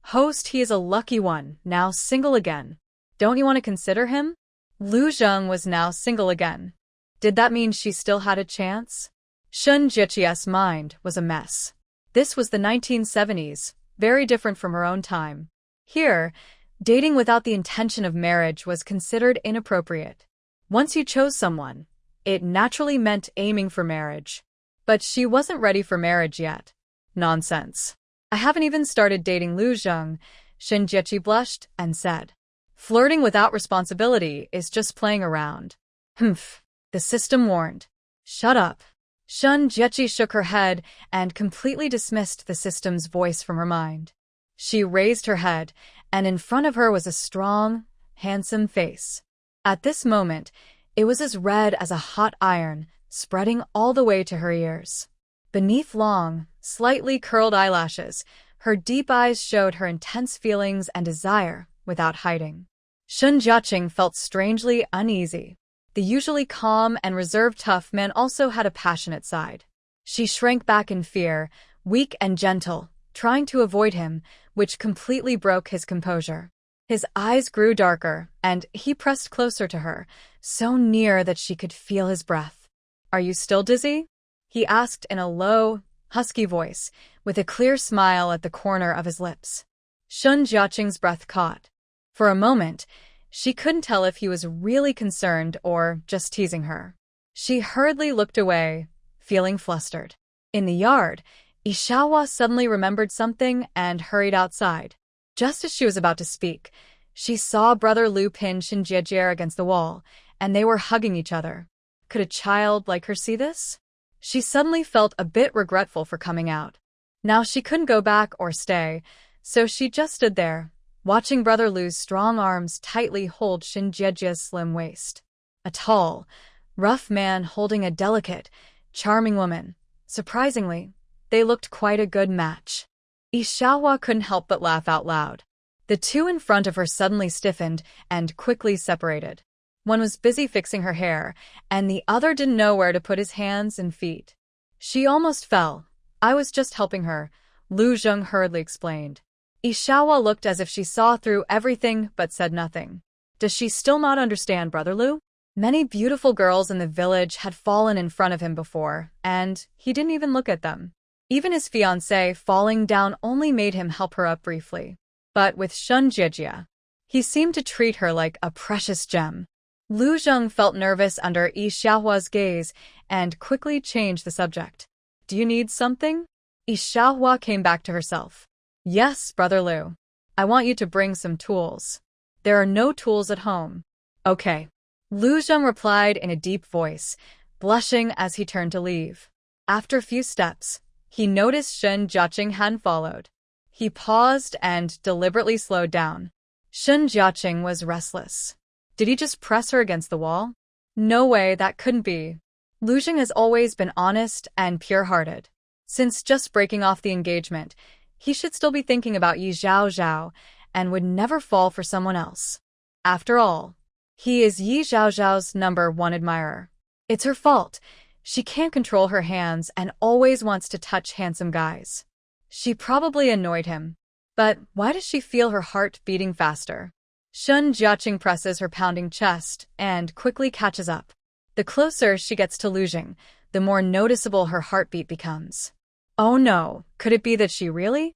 Host, he is a lucky one, now single again. Don't you want to consider him? Lu Zheng was now single again. Did that mean she still had a chance? Shen Jiechi's mind was a mess. This was the 1970s, very different from her own time. Here, dating without the intention of marriage was considered inappropriate. Once you chose someone, it naturally meant aiming for marriage. But she wasn't ready for marriage yet. Nonsense. I haven't even started dating Lu Zheng, Shen Jiechi blushed and said. Flirting without responsibility is just playing around. Humph, the system warned. Shut up. Shen Jiechi shook her head and completely dismissed the system's voice from her mind. She raised her head, and in front of her was a strong, handsome face. At this moment, it was as red as a hot iron, spreading all the way to her ears. Beneath long, slightly curled eyelashes, her deep eyes showed her intense feelings and desire without hiding. Shen Jiaqing felt strangely uneasy. The usually calm and reserved tough man also had a passionate side. She shrank back in fear, weak and gentle, trying to avoid him, which completely broke his composure. His eyes grew darker, and he pressed closer to her, so near that she could feel his breath. Are you still dizzy? He asked in a low, husky voice, with a clear smile at the corner of his lips. Shen Jiaqing's breath caught. For a moment, she couldn't tell if he was really concerned or just teasing her. She hurriedly looked away, feeling flustered. In the yard, Ishawa suddenly remembered something and hurried outside. Just as she was about to speak, she saw Brother Lu pin Shen Jiejier against the wall, and they were hugging each other. Could a child like her see this? She suddenly felt a bit regretful for coming out. Now she couldn't go back or stay, so she just stood there, watching Brother Lu's strong arms tightly hold Shinjiejia's slim waist. A tall, rough man holding a delicate, charming woman. Surprisingly, they looked quite a good match. Yi Xiaohua couldn't help but laugh out loud. The two in front of her suddenly stiffened and quickly separated. One was busy fixing her hair, and the other didn't know where to put his hands and feet. She almost fell. I was just helping her, Lu Zheng hurriedly explained. Yi Xiaohua looked as if she saw through everything but said nothing. Does she still not understand Brother Lu? Many beautiful girls in the village had fallen in front of him before, and he didn't even look at them. Even his fiancée falling down only made him help her up briefly. But with Shinjieji, he seemed to treat her like a precious gem. Lu Zheng felt nervous under Yi Xiaohua's gaze and quickly changed the subject. Do you need something? Yi Xiaohua came back to herself. Yes, Brother Lu. I want you to bring some tools. There are no tools at home. Okay. Lu Zheng replied in a deep voice, blushing as he turned to leave. After a few steps, he noticed Shen Jiaqing hadn't followed. He paused and deliberately slowed down. Shen Jiaqing was restless. Did he just press her against the wall? No way, that couldn't be. Lu Zheng has always been honest and pure-hearted. Since just breaking off the engagement, he should still be thinking about Yi Zhaozhao and would never fall for someone else. After all, he is Yi Zhaozhao's #1 admirer. It's her fault. She can't control her hands and always wants to touch handsome guys. She probably annoyed him. But why does she feel her heart beating faster? Shen Jiaqing presses her pounding chest and quickly catches up. The closer she gets to Lu Zheng, the more noticeable her heartbeat becomes. Oh no, could it be that she really?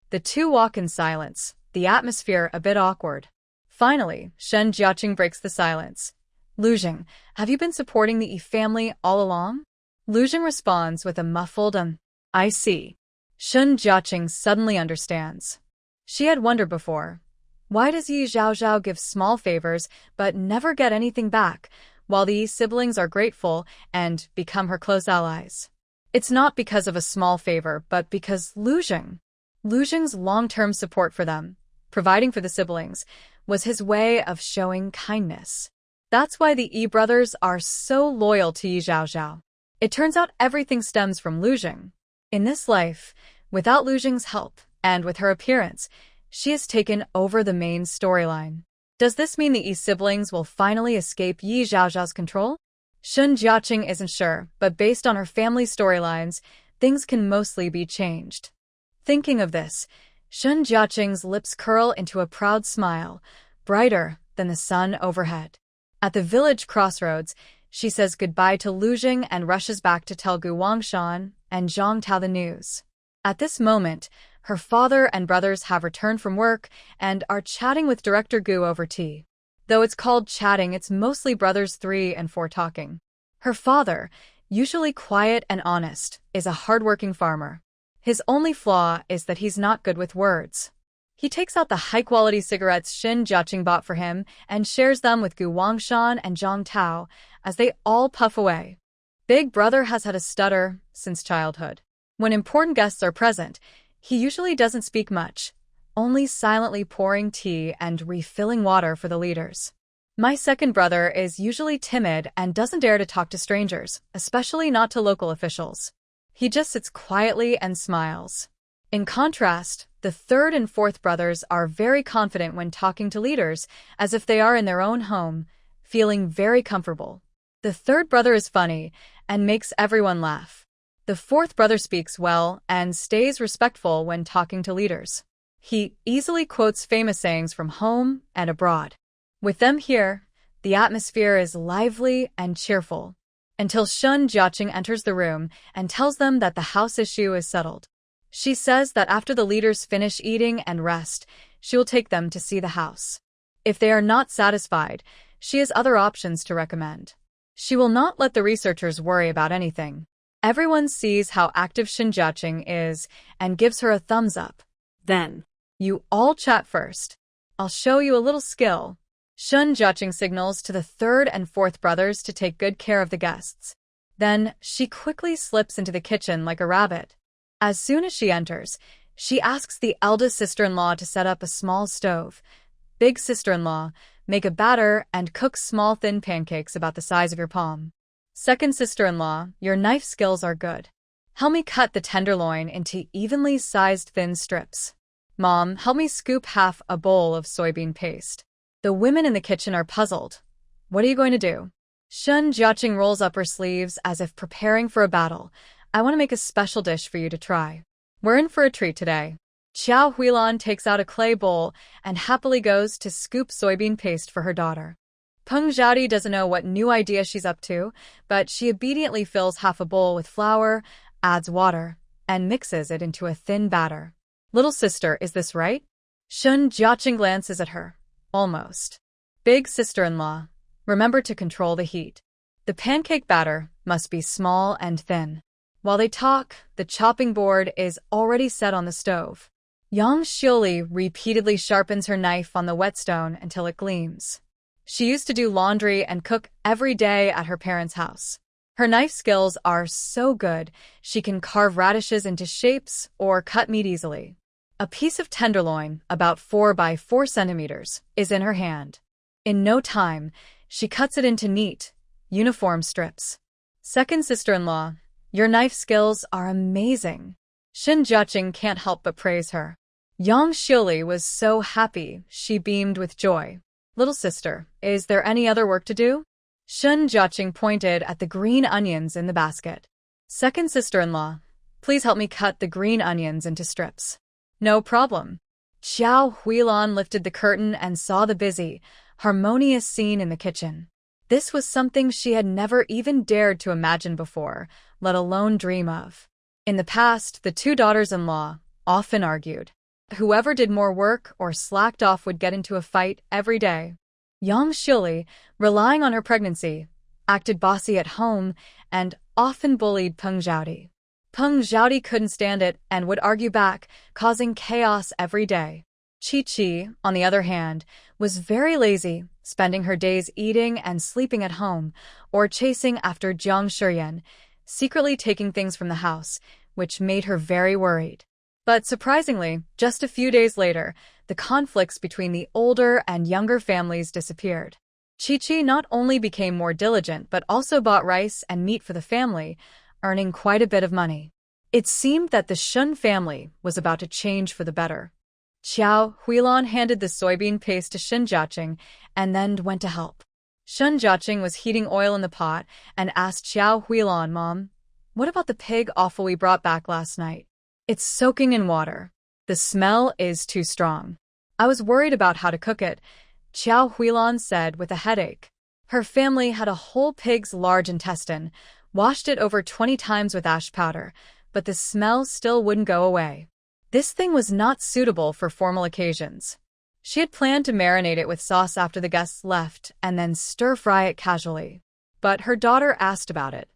The two walk in silence, the atmosphere a bit awkward. Finally, Shen Jiaqing breaks the silence. Lu Zheng, have you been supporting the Yi family all along? Lu Zheng responds with a muffled I see. Shen Jiaqing suddenly understands. She had wondered before. Why does Yi Zhaozhao give small favors but never get anything back, while the Yi siblings are grateful and become her close allies? It's not because of a small favor, but because Lu Zheng's long-term support for them, providing for the siblings, was his way of showing kindness. That's why the Yi brothers are so loyal to Yi Zhaozhao. It turns out everything stems from Lu Zheng. In this life, without Lu Zheng's help, and with her appearance, she has taken over the main storyline. Does this mean the Yi siblings will finally escape Yi Zhaozhao's control? Shen Jiaqing isn't sure, but based on her family storylines, things can mostly be changed. Thinking of this, Shen Jiaqing's lips curl into a proud smile, brighter than the sun overhead. At the village crossroads, she says goodbye to Lu Zheng and rushes back to tell Gu Wangshan and Zhang Tao the news. At this moment, her father and brothers have returned from work and are chatting with Director Gu over tea. Though it's called chatting, it's mostly brothers 3 and 4 talking. Her father, usually quiet and honest, is a hardworking farmer. His only flaw is that he's not good with words. He takes out the high-quality cigarettes Shen Jiaqing bought for him and shares them with Gu Wangshan and Zhang Tao as they all puff away. Big brother has had a stutter since childhood. When important guests are present, he usually doesn't speak much, only silently pouring tea and refilling water for the leaders. My second brother is usually timid and doesn't dare to talk to strangers, especially not to local officials. He just sits quietly and smiles. In contrast, the third and fourth brothers are very confident when talking to leaders, as if they are in their own home, feeling very comfortable. The third brother is funny and makes everyone laugh. The fourth brother speaks well and stays respectful when talking to leaders. He easily quotes famous sayings from home and abroad. With them here, the atmosphere is lively and cheerful, until Shen Jiaqing enters the room and tells them that the house issue is settled. She says that after the leaders finish eating and rest, she will take them to see the house. If they are not satisfied, she has other options to recommend. She will not let the researchers worry about anything. Everyone sees how active Shen Jiaqing is and gives her a thumbs up. Then, you all chat first. I'll show you a little skill. Shun Jiaqing signals to the third and fourth brothers to take good care of the guests. Then, she quickly slips into the kitchen like a rabbit. As soon as she enters, she asks the eldest sister-in-law to set up a small stove. Big sister-in-law, make a batter and cook small thin pancakes about the size of your palm. Second sister-in-law, your knife skills are good. Help me cut the tenderloin into evenly sized thin strips. Mom, help me scoop half a bowl of soybean paste. The women in the kitchen are puzzled. What are you going to do? Shun Jiaqing rolls up her sleeves as if preparing for a battle. I want to make a special dish for you to try. We're in for a treat today. Xiao Huilan takes out a clay bowl and happily goes to scoop soybean paste for her daughter. Peng Zhaodi doesn't know what new idea she's up to, but she obediently fills half a bowl with flour, adds water, and mixes it into a thin batter. Little sister, is this right? Shun Jiaqing glances at her. Almost. Big sister-in-law, remember to control the heat. The pancake batter must be small and thin. While they talk, the chopping board is already set on the stove. Yang Xiuli repeatedly sharpens her knife on the whetstone until it gleams. She used to do laundry and cook every day at her parents' house. Her knife skills are so good, she can carve radishes into shapes or cut meat easily. A piece of tenderloin, about 4 by 4 centimeters, is in her hand. In no time, she cuts it into neat, uniform strips. Second sister-in-law, your knife skills are amazing. Shun Jiaqing can't help but praise her. Yang Xiuli was so happy, she beamed with joy. Little sister, is there any other work to do? Shun Jiaqing pointed at the green onions in the basket. Second sister-in-law, please help me cut the green onions into strips. No problem. Xiao Huilan lifted the curtain and saw the busy, harmonious scene in the kitchen. This was something she had never even dared to imagine before, let alone dream of. In the past, the two daughters-in-law often argued. Whoever did more work or slacked off would get into a fight every day. Yang Xiuli, relying on her pregnancy, acted bossy at home and often bullied Peng Zhaodi. Peng Zhaodi couldn't stand it and would argue back, causing chaos every day. Chi-Chi, on the other hand, was very lazy, spending her days eating and sleeping at home, or chasing after Jiang Shiyan, secretly taking things from the house, which made her very worried. But surprisingly, just a few days later, the conflicts between the older and younger families disappeared. Chi-Chi not only became more diligent but also bought rice and meat for the family, earning quite a bit of money. It seemed that the Shun family was about to change for the better. Xiao Huilan handed the soybean paste to Shun Jiaqing and then went to help. Shun Jiaqing was heating oil in the pot and asked Xiao Huilan, Mom, what about the pig offal we brought back last night? It's soaking in water. The smell is too strong. I was worried about how to cook it, Xiao Huilan said with a headache. Her family had a whole pig's large intestine, washed it over 20 times with ash powder, but the smell still wouldn't go away. This thing was not suitable for formal occasions. She had planned to marinate it with sauce after the guests left and then stir-fry it casually. But her daughter asked about it.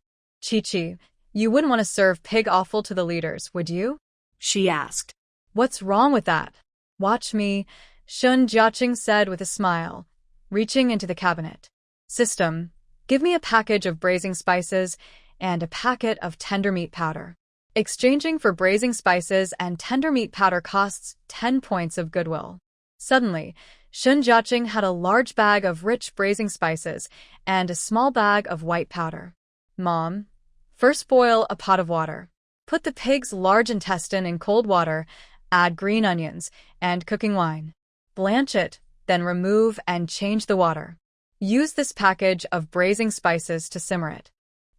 Chi-Chi, you wouldn't want to serve pig offal to the leaders, would you? She asked. What's wrong with that? Watch me, Shun Jiaqing said with a smile, reaching into the cabinet. System, give me a package of braising spices and a packet of tender meat powder. Exchanging for braising spices and tender meat powder costs 10 points of goodwill. Suddenly, Shun Jiaqing had a large bag of rich braising spices and a small bag of white powder. Mom, first boil a pot of water. Put the pig's large intestine in cold water, add green onions, and cooking wine. Blanch it, then remove and change the water. Use this package of braising spices to simmer it.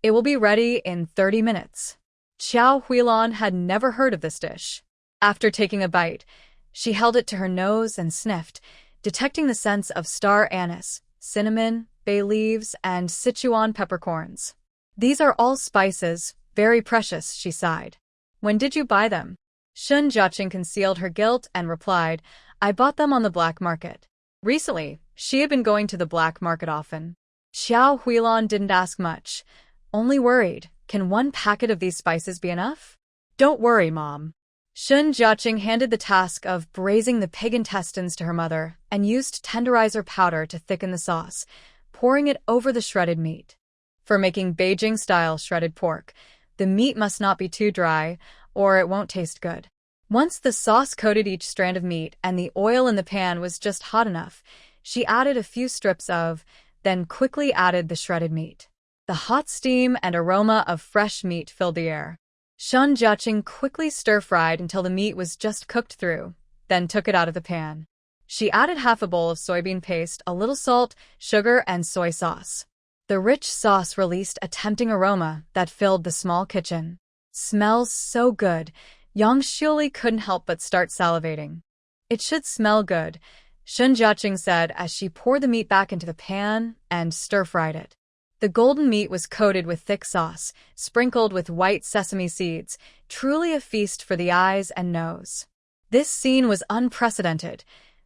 It will be ready in 30 minutes. Xiao Huilan had never heard of this dish. After taking a bite, she held it to her nose and sniffed, detecting the scents of star anise, cinnamon, bay leaves, and Sichuan peppercorns. These are all spices, very precious, she sighed. When did you buy them? Shun Jiaqing concealed her guilt and replied, I bought them on the black market. Recently, she had been going to the black market often. Xiao Huilan didn't ask much, only worried, can one packet of these spices be enough? Don't worry, Mom. Shun Jiaqing handed the task of braising the pig intestines to her mother and used tenderizer powder to thicken the sauce, pouring it over the shredded meat. For making Beijing-style shredded pork, the meat must not be too dry, or it won't taste good. Once the sauce coated each strand of meat and the oil in the pan was just hot enough, she added a few strips of, then quickly added the shredded meat. The hot steam and aroma of fresh meat filled the air. Shun Jiaqing quickly stir-fried until the meat was just cooked through, then took it out of the pan. She added half a bowl of soybean paste, a little salt, sugar, and soy sauce. The rich sauce released a tempting aroma that filled the small kitchen. Smells so good, Yang Xiuli couldn't help but start salivating. It should smell good, Shun Jiaqing said as she poured the meat back into the pan and stir-fried it. The golden meat was coated with thick sauce, sprinkled with white sesame seeds, truly a feast for the eyes and nose. This scene was unprecedented.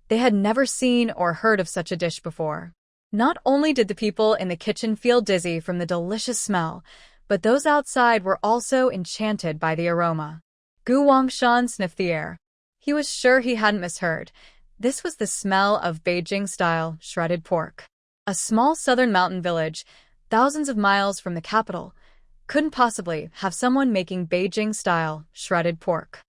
They had never seen or heard of such a dish before. Not only did the people in the kitchen feel dizzy from the delicious smell, but those outside were also enchanted by the aroma. Gu Wangshan sniffed the air. He was sure he hadn't misheard. This was the smell of Beijing-style shredded pork. A small southern mountain village, thousands of miles from the capital, couldn't possibly have someone making Beijing-style shredded pork.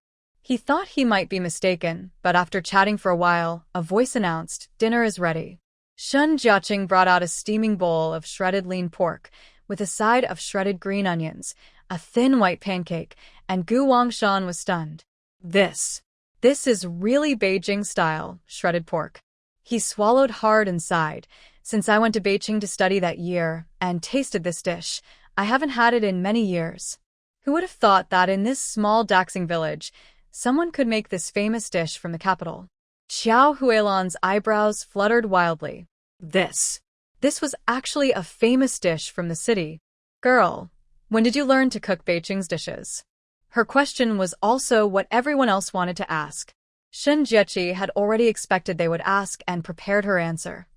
He thought he might be mistaken, but after chatting for a while, a voice announced, "Dinner is ready." Shun Jiaqing brought out a steaming bowl of shredded lean pork, with a side of shredded green onions, a thin white pancake, and Gu Wangshan was stunned. This is really Beijing-style shredded pork. He swallowed hard and sighed. Since I went to Beijing to study that year and tasted this dish, I haven't had it in many years. Who would have thought that in this small Daxing village, someone could make this famous dish from the capital? Xiao Huilan's eyebrows fluttered wildly. This was actually a famous dish from the city. Girl, when did you learn to cook Beijing's dishes? Her question was also what everyone else wanted to ask. Shun Jiaqi had already expected they would ask and prepared her answer.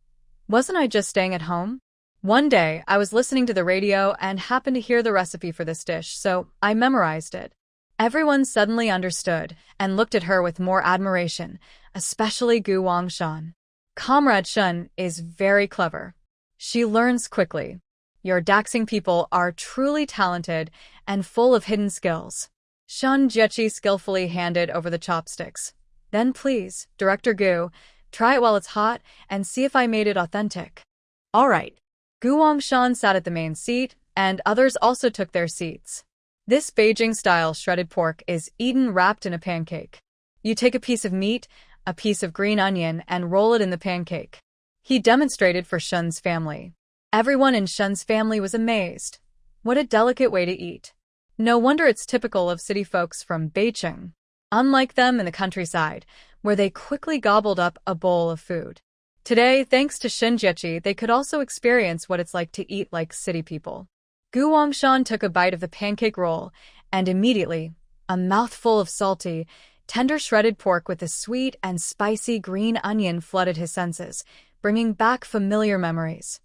Wasn't I just staying at home? One day, I was listening to the radio and happened to hear the recipe for this dish, so I memorized it. Everyone suddenly understood and looked at her with more admiration, especially Gu Wangshan. Comrade Shun is very clever. She learns quickly. Your Daxing people are truly talented and full of hidden skills. Shun Jiaqi skillfully handed over the chopsticks. Then please, Director Gu, try it while it's hot and see if I made it authentic. All right. Gu Wangshan sat at the main seat, and others also took their seats. This Beijing-style shredded pork is eaten wrapped in a pancake. You take a piece of meat, a piece of green onion, and roll it in the pancake. He demonstrated for Shun's family. Everyone in Shun's family was amazed. What a delicate way to eat. No wonder it's typical of city folks from Beijing. Unlike them in the countryside, where they quickly gobbled up a bowl of food. Today, thanks to Shun Jiaqi, they could also experience what it's like to eat like city people. Gu Wangshan took a bite of the pancake roll, and immediately, a mouthful of salty, tender shredded pork with a sweet and spicy green onion flooded his senses, bringing back familiar memories.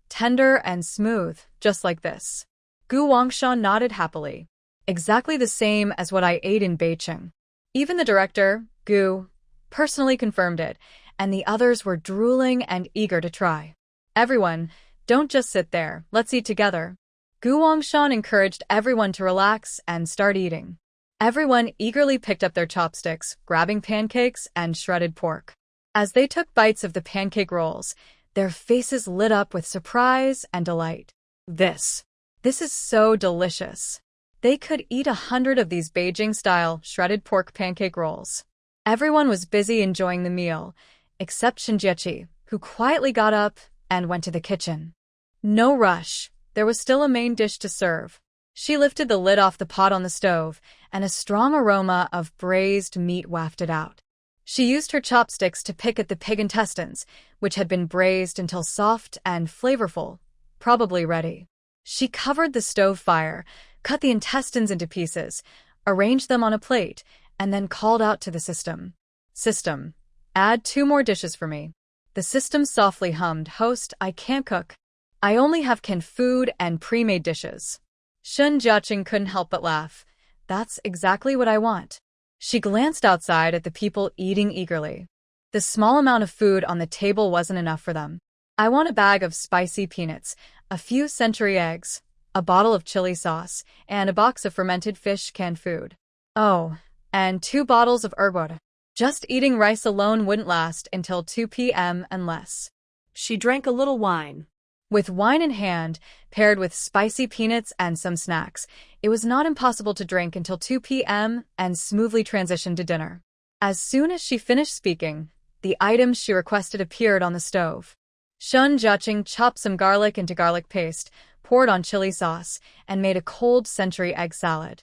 Tender and smooth, just like this. Gu Wangshan nodded happily. Exactly the same as what I ate in Beijing. Even the director, Gu, personally confirmed it, and the others were drooling and eager to try. Everyone, don't just sit there, let's eat together. Gu Wangshan encouraged everyone to relax and start eating. Everyone eagerly picked up their chopsticks, grabbing pancakes and shredded pork. As they took bites of the pancake rolls, their faces lit up with surprise and delight. This is so delicious. They could eat 100 of these Beijing-style shredded pork pancake rolls. Everyone was busy enjoying the meal, except Shun Jiaqi, who quietly got up and went to the kitchen. No rush, there was still a main dish to serve. She lifted the lid off the pot on the stove, and a strong aroma of braised meat wafted out. She used her chopsticks to pick at the pig intestines, which had been braised until soft and flavorful, probably ready. She covered the stove fire, cut the intestines into pieces, arranged them on a plate, and then called out to the system. System, add 2 more dishes for me. The system softly hummed, Host, I can't cook. I only have canned food and pre-made dishes. Shun Jiaqing couldn't help but laugh. That's exactly what I want. She glanced outside at the people eating eagerly. The small amount of food on the table wasn't enough for them. I want a bag of spicy peanuts, a few century eggs, a bottle of chili sauce, and a box of fermented fish canned food. Oh, and 2 bottles of herbwood. Just eating rice alone wouldn't last until 2 p.m. and less. She drank a little wine. With wine in hand, paired with spicy peanuts and some snacks, it was not impossible to drink until 2 p.m. and smoothly transition to dinner. As soon as she finished speaking, the items she requested appeared on the stove. Zheng Jiaqing chopped some garlic into garlic paste, poured on chili sauce, and made a cold century egg salad.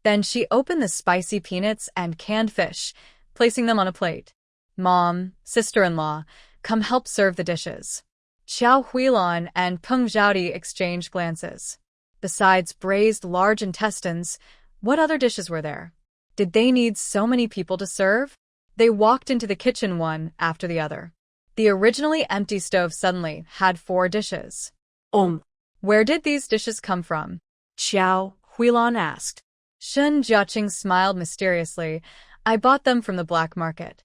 Then she opened the spicy peanuts and canned fish, placing them on a plate. Mom, sister-in-law, come help serve the dishes. Xiao Huilan and Peng Zhaodi exchanged glances. Besides braised large intestines, what other dishes were there? Did they need so many people to serve? They walked into the kitchen one after the other. The originally empty stove suddenly had 4 dishes. Where did these dishes come from? Xiao Huilan asked. Zheng Jiaqing smiled mysteriously. I bought them from the black market.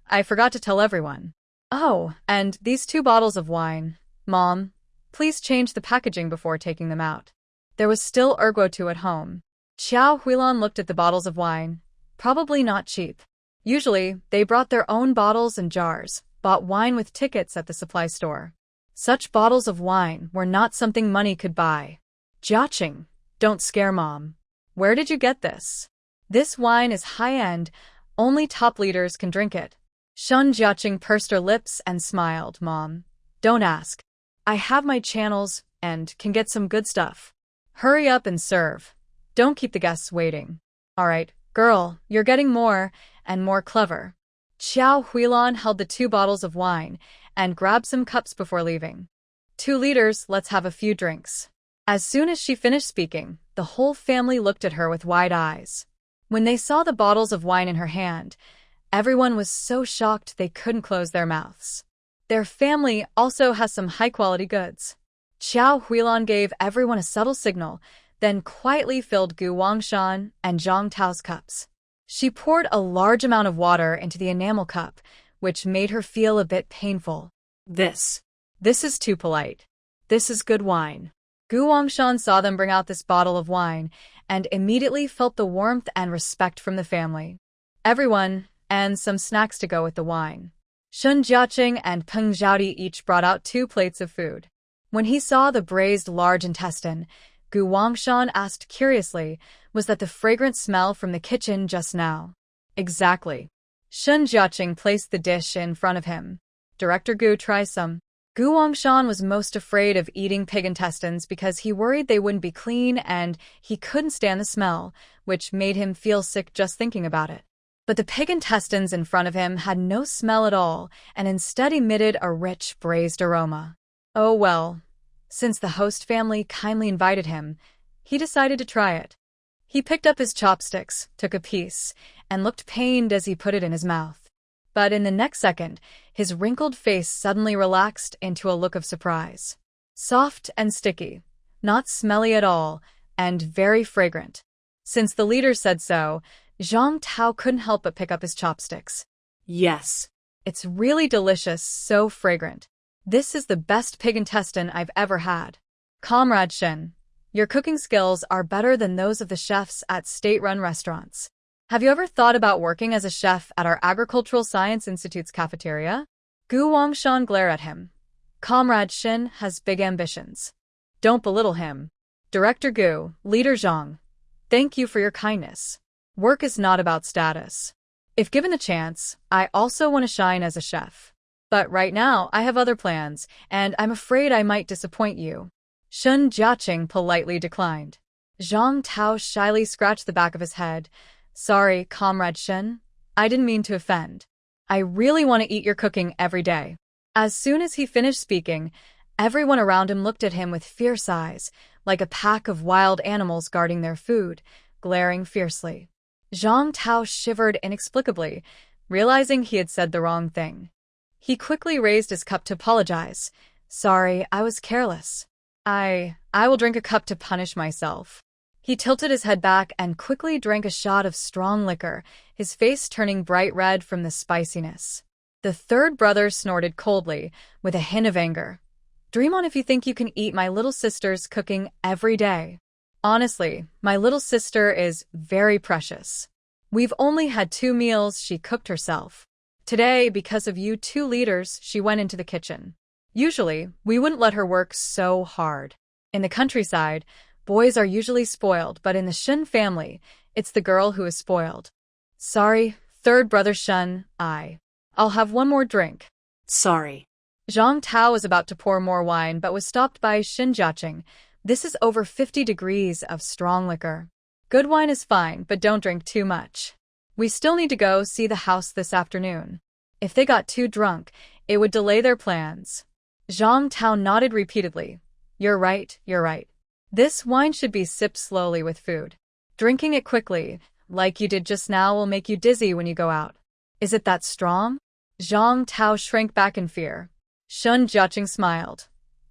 I forgot to tell everyone. Oh, and these 2 bottles of wine. Mom, please change the packaging before taking them out. There was still ergo at home. Xiao Huilan looked at the bottles of wine. Probably not cheap. Usually, they brought their own bottles and jars, bought wine with tickets at the supply store. Such bottles of wine were not something money could buy. Jiaqing, don't scare Mom. Where did you get this? This wine is high-end, only top leaders can drink it. Zheng Jiaqing pursed her lips and smiled. Mom, don't ask. I have my channels and can get some good stuff. Hurry up and serve. Don't keep the guests waiting. All right, girl, you're getting more and more clever. Xiao Huilan held the 2 bottles of wine and grabbed some cups before leaving. 2 leaders, let's have a few drinks. As soon as she finished speaking, the whole family looked at her with wide eyes. When they saw the bottles of wine in her hand, everyone was so shocked they couldn't close their mouths. Their family also has some high-quality goods. Xiao Huilan gave everyone a subtle signal, then quietly filled Gu Wangshan and Zhang Tao's cups. She poured a large amount of water into the enamel cup, which made her feel a bit painful. This is too polite. This is good wine. Gu Wangshan saw them bring out this bottle of wine and immediately felt the warmth and respect from the family. Everyone, and some snacks to go with the wine. Zheng Jiaqing and Peng Zhaodi each brought out 2 plates of food. When he saw the braised large intestine, Gu Wangshan asked curiously, was that the fragrant smell from the kitchen just now? Exactly. Zheng Jiaqing placed the dish in front of him. Director Gu, try some. Gu Wangshan was most afraid of eating pig intestines because he worried they wouldn't be clean and he couldn't stand the smell, which made him feel sick just thinking about it. But the pig intestines in front of him had no smell at all and instead emitted a rich braised aroma. Oh well, since the host family kindly invited him, he decided to try it. He picked up his chopsticks, took a piece, and looked pained as he put it in his mouth. But in the next second, his wrinkled face suddenly relaxed into a look of surprise. Soft and sticky, not smelly at all, and very fragrant. Since the leader said so, Zhang Tao couldn't help but pick up his chopsticks. Yes, it's really delicious, so fragrant. This is the best pig intestine I've ever had. Comrade Shen, your cooking skills are better than those of the chefs at state-run restaurants. Have you ever thought about working as a chef at our Agricultural Science Institute's cafeteria? Gu Wangshan glared at him. Comrade Shen has big ambitions. Don't belittle him. Director Gu, Leader Zhang, thank you for your kindness. Work is not about status. If given the chance, I also want to shine as a chef. But right now, I have other plans, and I'm afraid I might disappoint you. Zheng Jiaqing politely declined. Zhang Tao shyly scratched the back of his head. Sorry, Comrade Shen. I didn't mean to offend. I really want to eat your cooking every day. As soon as he finished speaking, everyone around him looked at him with fierce eyes, like a pack of wild animals guarding their food, glaring fiercely. Zhang Tao shivered inexplicably, realizing he had said the wrong thing. He quickly raised his cup to apologize. Sorry, I was careless. I will drink a cup to punish myself. He tilted his head back and quickly drank a shot of strong liquor, his face turning bright red from the spiciness. The third brother snorted coldly, with a hint of anger. Dream on if you think you can eat my little sister's cooking every day. Honestly, my little sister is very precious. We've only had 2 meals she cooked herself. Today, because of you 2 leaders, she went into the kitchen. Usually, we wouldn't let her work so hard. In the countryside, boys are usually spoiled, but in the Shun family, it's the girl who is spoiled. Sorry, third brother Shun, I'll have one more drink. Sorry. Zhang Tao was about to pour more wine but was stopped by Shin Jiaqing. This is over 50 degrees of strong liquor. Good wine is fine, but don't drink too much. We still need to go see the house this afternoon. If they got too drunk, it would delay their plans. Zhang Tao nodded repeatedly. You're right, you're right. This wine should be sipped slowly with food. Drinking it quickly, like you did just now, will make you dizzy when you go out. Is it that strong? Zhang Tao shrank back in fear. Shun Jiaqing smiled.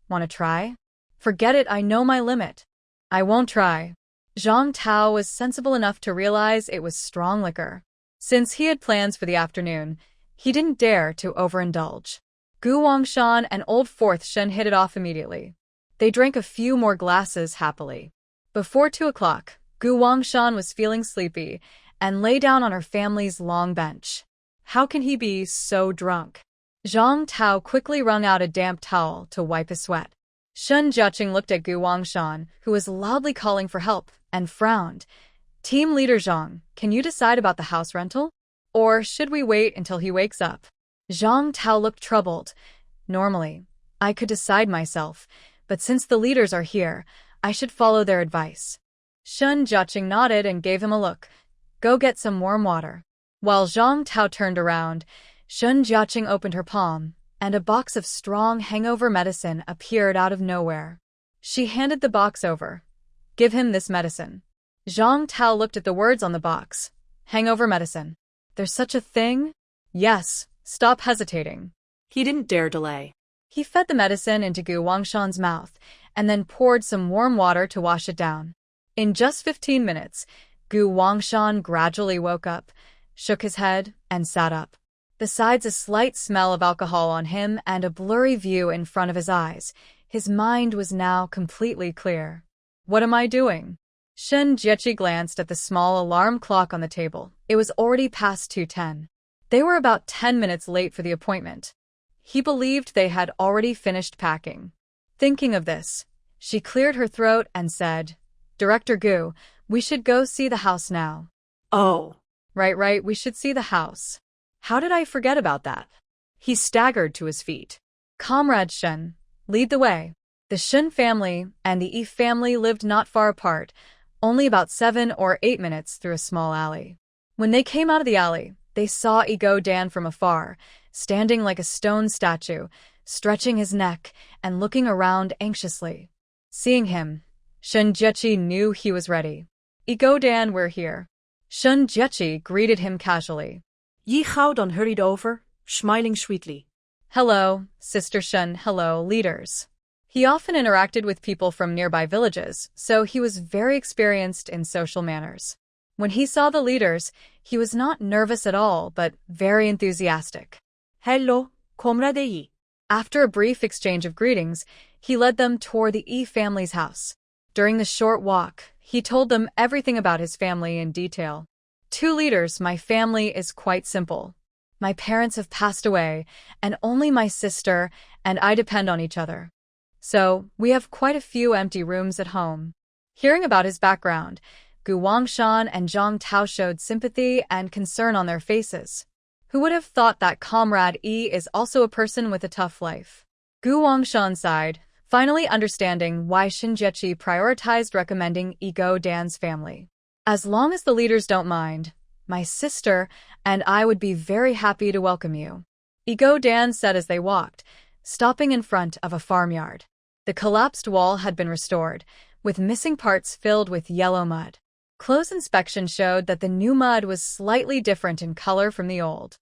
Want to try? Forget it, I know my limit. I won't try. Zhang Tao was sensible enough to realize it was strong liquor. Since he had plans for the afternoon, he didn't dare to overindulge. Gu Wangshan and Old Fourth Shen hit it off immediately. They drank a few more glasses happily. Before 2 o'clock, Gu Wangshan was feeling sleepy and lay down on her family's long bench. How can he be so drunk? Zhang Tao quickly wrung out a damp towel to wipe his sweat. Shun Jiaqing looked at Gu Wangshan, who was loudly calling for help, and frowned. Team leader Zhang, can you decide about the house rental? Or should we wait until he wakes up? Zhang Tao looked troubled. Normally, I could decide myself, but since the leaders are here, I should follow their advice. Shun Jiaqing nodded and gave him a look. Go get some warm water. While Zhang Tao turned around, Shun Jiaqing opened her palm, and a box of strong hangover medicine appeared out of nowhere. She handed the box over. Give him this medicine. Zhang Tao looked at the words on the box. Hangover medicine. There's such a thing? Yes, stop hesitating. He didn't dare delay. He fed the medicine into Gu Wangshan's mouth, and then poured some warm water to wash it down. In just 15 minutes, Gu Wangshan gradually woke up, shook his head, and sat up. Besides a slight smell of alcohol on him and a blurry view in front of his eyes, his mind was now completely clear. What am I doing? Shen Jiaqi glanced at the small alarm clock on the table. It was already past 2:10. They were about 10 minutes late for the appointment. He believed they had already finished packing. Thinking of this, she cleared her throat and said, Director Gu, we should go see the house now. Oh. Right, we should see the house. How did I forget about that? He staggered to his feet. Comrade Shen, lead the way. The Shen family and the Yi family lived not far apart, only about 7 or 8 minutes through a small alley. When they came out of the alley, they saw Ego Dan from afar, standing like a stone statue, stretching his neck and looking around anxiously. Seeing him, Shen Jiaqi knew he was ready. Ego Dan, we're here. Shen Jiaqi greeted him casually. Yi Haodong hurried over, smiling sweetly. Hello, Sister Shen, hello, leaders. He often interacted with people from nearby villages, so he was very experienced in social manners. When he saw the leaders, he was not nervous at all, but very enthusiastic. Hello, Comrade Yi. After a brief exchange of greetings, he led them toward the Yi family's house. During the short walk, he told them everything about his family in detail. 2 leaders, my family is quite simple. My parents have passed away, and only my sister and I depend on each other. So, we have quite a few empty rooms at home. Hearing about his background, Gu Wangshan and Zhang Tao showed sympathy and concern on their faces. Who would have thought that Comrade Yi is also a person with a tough life? Gu Wangshan sighed, finally understanding why Shen Jiaqi prioritized recommending Ego Dan's family. As long as the leaders don't mind, my sister and I would be very happy to welcome you. Ego Dan said as they walked, stopping in front of a farmyard. The collapsed wall had been restored, with missing parts filled with yellow mud. Close inspection showed that the new mud was slightly different in color from the old.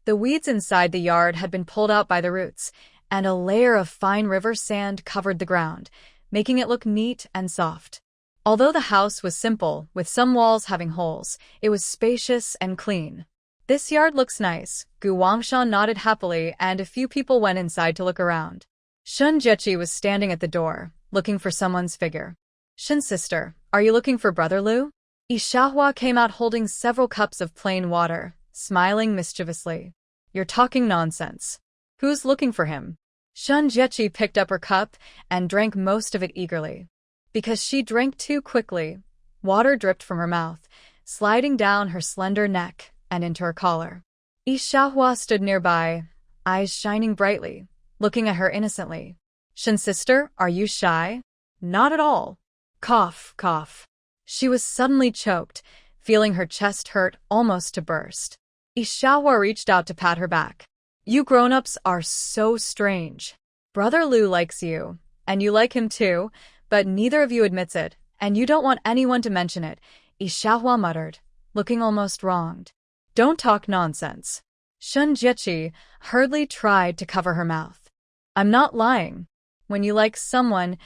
The weeds inside the yard had been pulled out by the roots, and a layer of fine river sand covered the ground, making it look neat and soft. Although the house was simple, with some walls having holes, it was spacious and clean. This yard looks nice. Gu Wangshan nodded happily, and a few people went inside to look around. Shun Jiechi was standing at the door, looking for someone's figure. Shun sister, are you looking for Brother Lu? Yi Xiaohua came out holding several cups of plain water, smiling mischievously. You're talking nonsense. Who's looking for him? Shun Jiechi picked up her cup and drank most of it eagerly. Because she drank too quickly, water dripped from her mouth, sliding down her slender neck and into her collar. Yi Xiaohua stood nearby, eyes shining brightly, looking at her innocently. Shun sister, are you shy? Not at all. Cough, cough. She was suddenly choked, feeling her chest hurt almost to burst. Yi Xiaohua reached out to pat her back. You grown-ups are so strange. Brother Lu likes you, and you like him too, but neither of you admits it, and you don't want anyone to mention it, Yi Xiaohua muttered, looking almost wronged. Don't talk nonsense. Shun Jiechi hurriedly tried to cover her mouth. I'm not lying. When you like someone,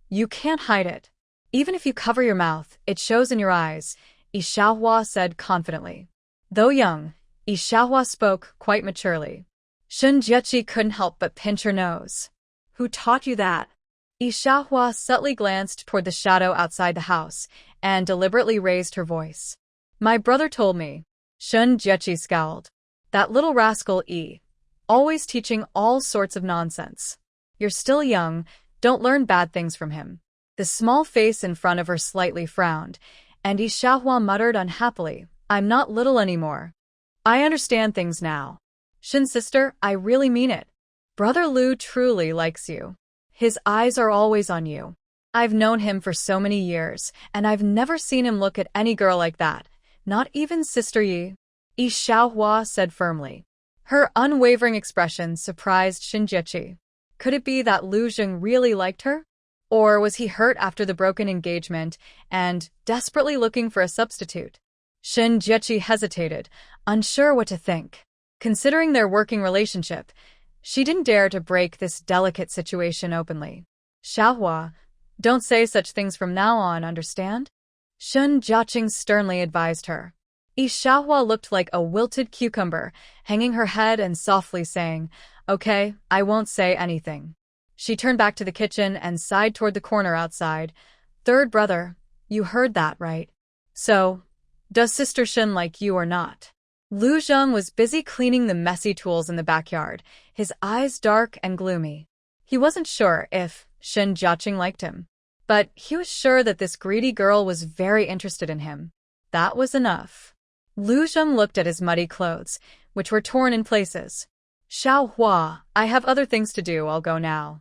you can't hide it. Even if you cover your mouth, it shows in your eyes, Yi Xiaohua said confidently. Though young, Yi Xiaohua spoke quite maturely. Shun Jiechi couldn't help but pinch her nose. Who taught you that? Yi Xiaohua subtly glanced toward the shadow outside the house and deliberately raised her voice. My brother told me. Shun Jiechi scowled. That little rascal Yi. Always teaching all sorts of nonsense. You're still young, don't learn bad things from him. The small face in front of her slightly frowned, and Yi Xiaohua muttered unhappily, I'm not little anymore. I understand things now. Shun sister, I really mean it. Brother Lu truly likes you. His eyes are always on you. I've known him for so many years, and I've never seen him look at any girl like that, not even Sister Yi. Yi Xiaohua said firmly. Her unwavering expression surprised Shun Jiechi. Could it be that Lu Zheng really liked her? Or was he hurt after the broken engagement and desperately looking for a substitute? Shun Jiechi hesitated, unsure what to think. Considering their working relationship, she didn't dare to break this delicate situation openly. Xiaohua, don't say such things from now on, understand? Shun Jiaqing sternly advised her. Yi Xiaohua looked like a wilted cucumber, hanging her head and softly saying, Okay, I won't say anything. She turned back to the kitchen and sighed toward the corner outside. Third brother, you heard that, right? So, does Sister Shun like you or not? Lu Zheng was busy cleaning the messy tools in the backyard, his eyes dark and gloomy. He wasn't sure if Shun Jiaqing liked him, but he was sure that this greedy girl was very interested in him. That was enough. Lu Zheng looked at his muddy clothes, which were torn in places. Xiaohua, I have other things to do, I'll go now.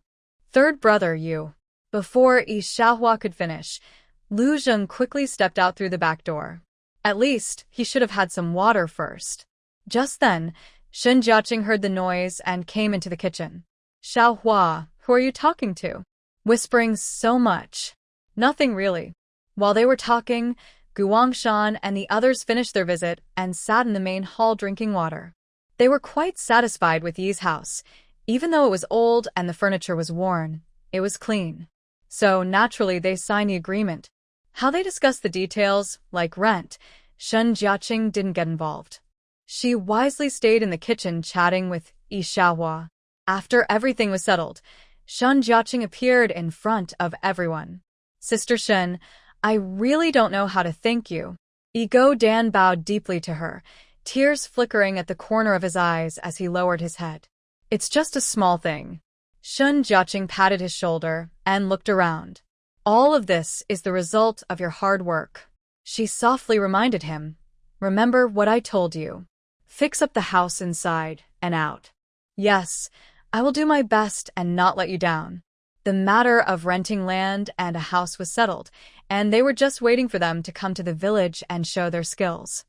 Third brother, you. Before Yi Xiaohua could finish, Lu Zheng quickly stepped out through the back door. At least, he should have had some water first. Just then, Shun Jiaqing heard the noise and came into the kitchen. Xiaohua, who are you talking to? Whispering so much. Nothing really. While they were talking, Gu Wangshan and the others finished their visit and sat in the main hall drinking water. They were quite satisfied with Yi's house. Even though it was old and the furniture was worn, it was clean. So naturally they signed the agreement. How they discussed the details, like rent, Shun Jiaqing didn't get involved. She wisely stayed in the kitchen chatting with Yi Xiaohua. After everything was settled, Shun Jiaqing appeared in front of everyone. Sister Shun, I really don't know how to thank you. Yi Dan bowed deeply to her, tears flickering at the corner of his eyes as he lowered his head. It's just a small thing. Shun Jiaqing patted his shoulder and looked around. All of this is the result of your hard work. She softly reminded him, remember what I told you. Fix up the house inside and out. Yes, I will do my best and not let you down. The matter of renting land and a house was settled, and they were just waiting for them to come to the village and show their skills.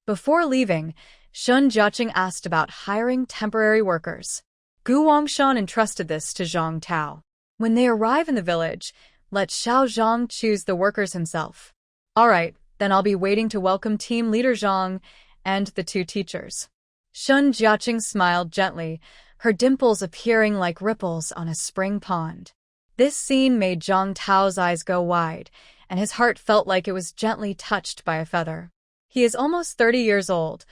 Before leaving, Shun Jiaqing asked about hiring temporary workers. Gu Wangshan entrusted this to Zhang Tao. When they arrive in the village, let Xiao Zhang choose the workers himself. All right, then I'll be waiting to welcome team leader Zhang and the two teachers. Shun Jiaqing smiled gently, her dimples appearing like ripples on a spring pond. This scene made Zhang Tao's eyes go wide, and his heart felt like it was gently touched by a feather. He is almost 30 years old,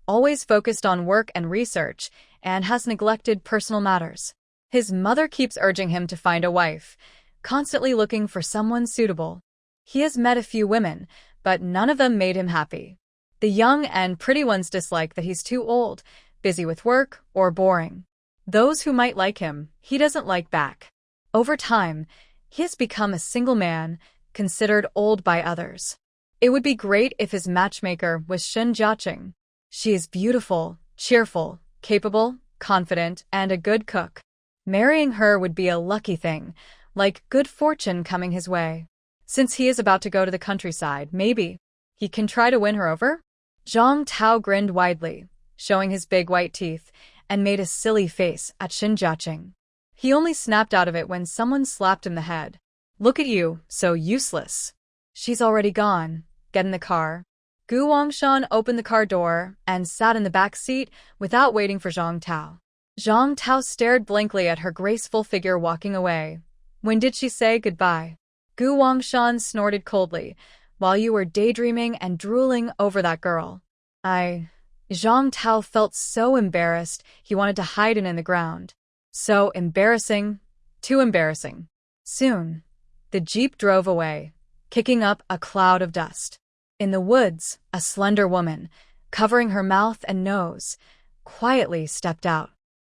always focused on work and research, and has neglected personal matters. His mother keeps urging him to find a wife, constantly looking for someone suitable. He has met a few women, but none of them made him happy. The young and pretty ones dislike that he's too old, busy with work, or boring. Those who might like him, he doesn't like back. Over time, he has become a single man, considered old by others. It would be great if his matchmaker was Shen Jiaqing. She is beautiful, cheerful, capable, confident, and a good cook. Marrying her would be a lucky thing, like good fortune coming his way. Since he is about to go to the countryside, maybe he can try to win her over? Zhang Tao grinned widely, showing his big white teeth, and made a silly face at Shen Jiaqing. He only snapped out of it when someone slapped him the head. Look at you, so useless. She's already gone. Get in the car. Gu Wangshan opened the car door and sat in the back seat without waiting for Zhang Tao. Zhang Tao stared blankly at her graceful figure walking away. When did she say goodbye? Gu Wangshan snorted coldly, while you were daydreaming and drooling over that girl. Zhang Tao felt so embarrassed he wanted to hide it in the ground. So embarrassing, too embarrassing. Soon, the jeep drove away, kicking up a cloud of dust. In the woods, a slender woman, covering her mouth and nose, quietly stepped out.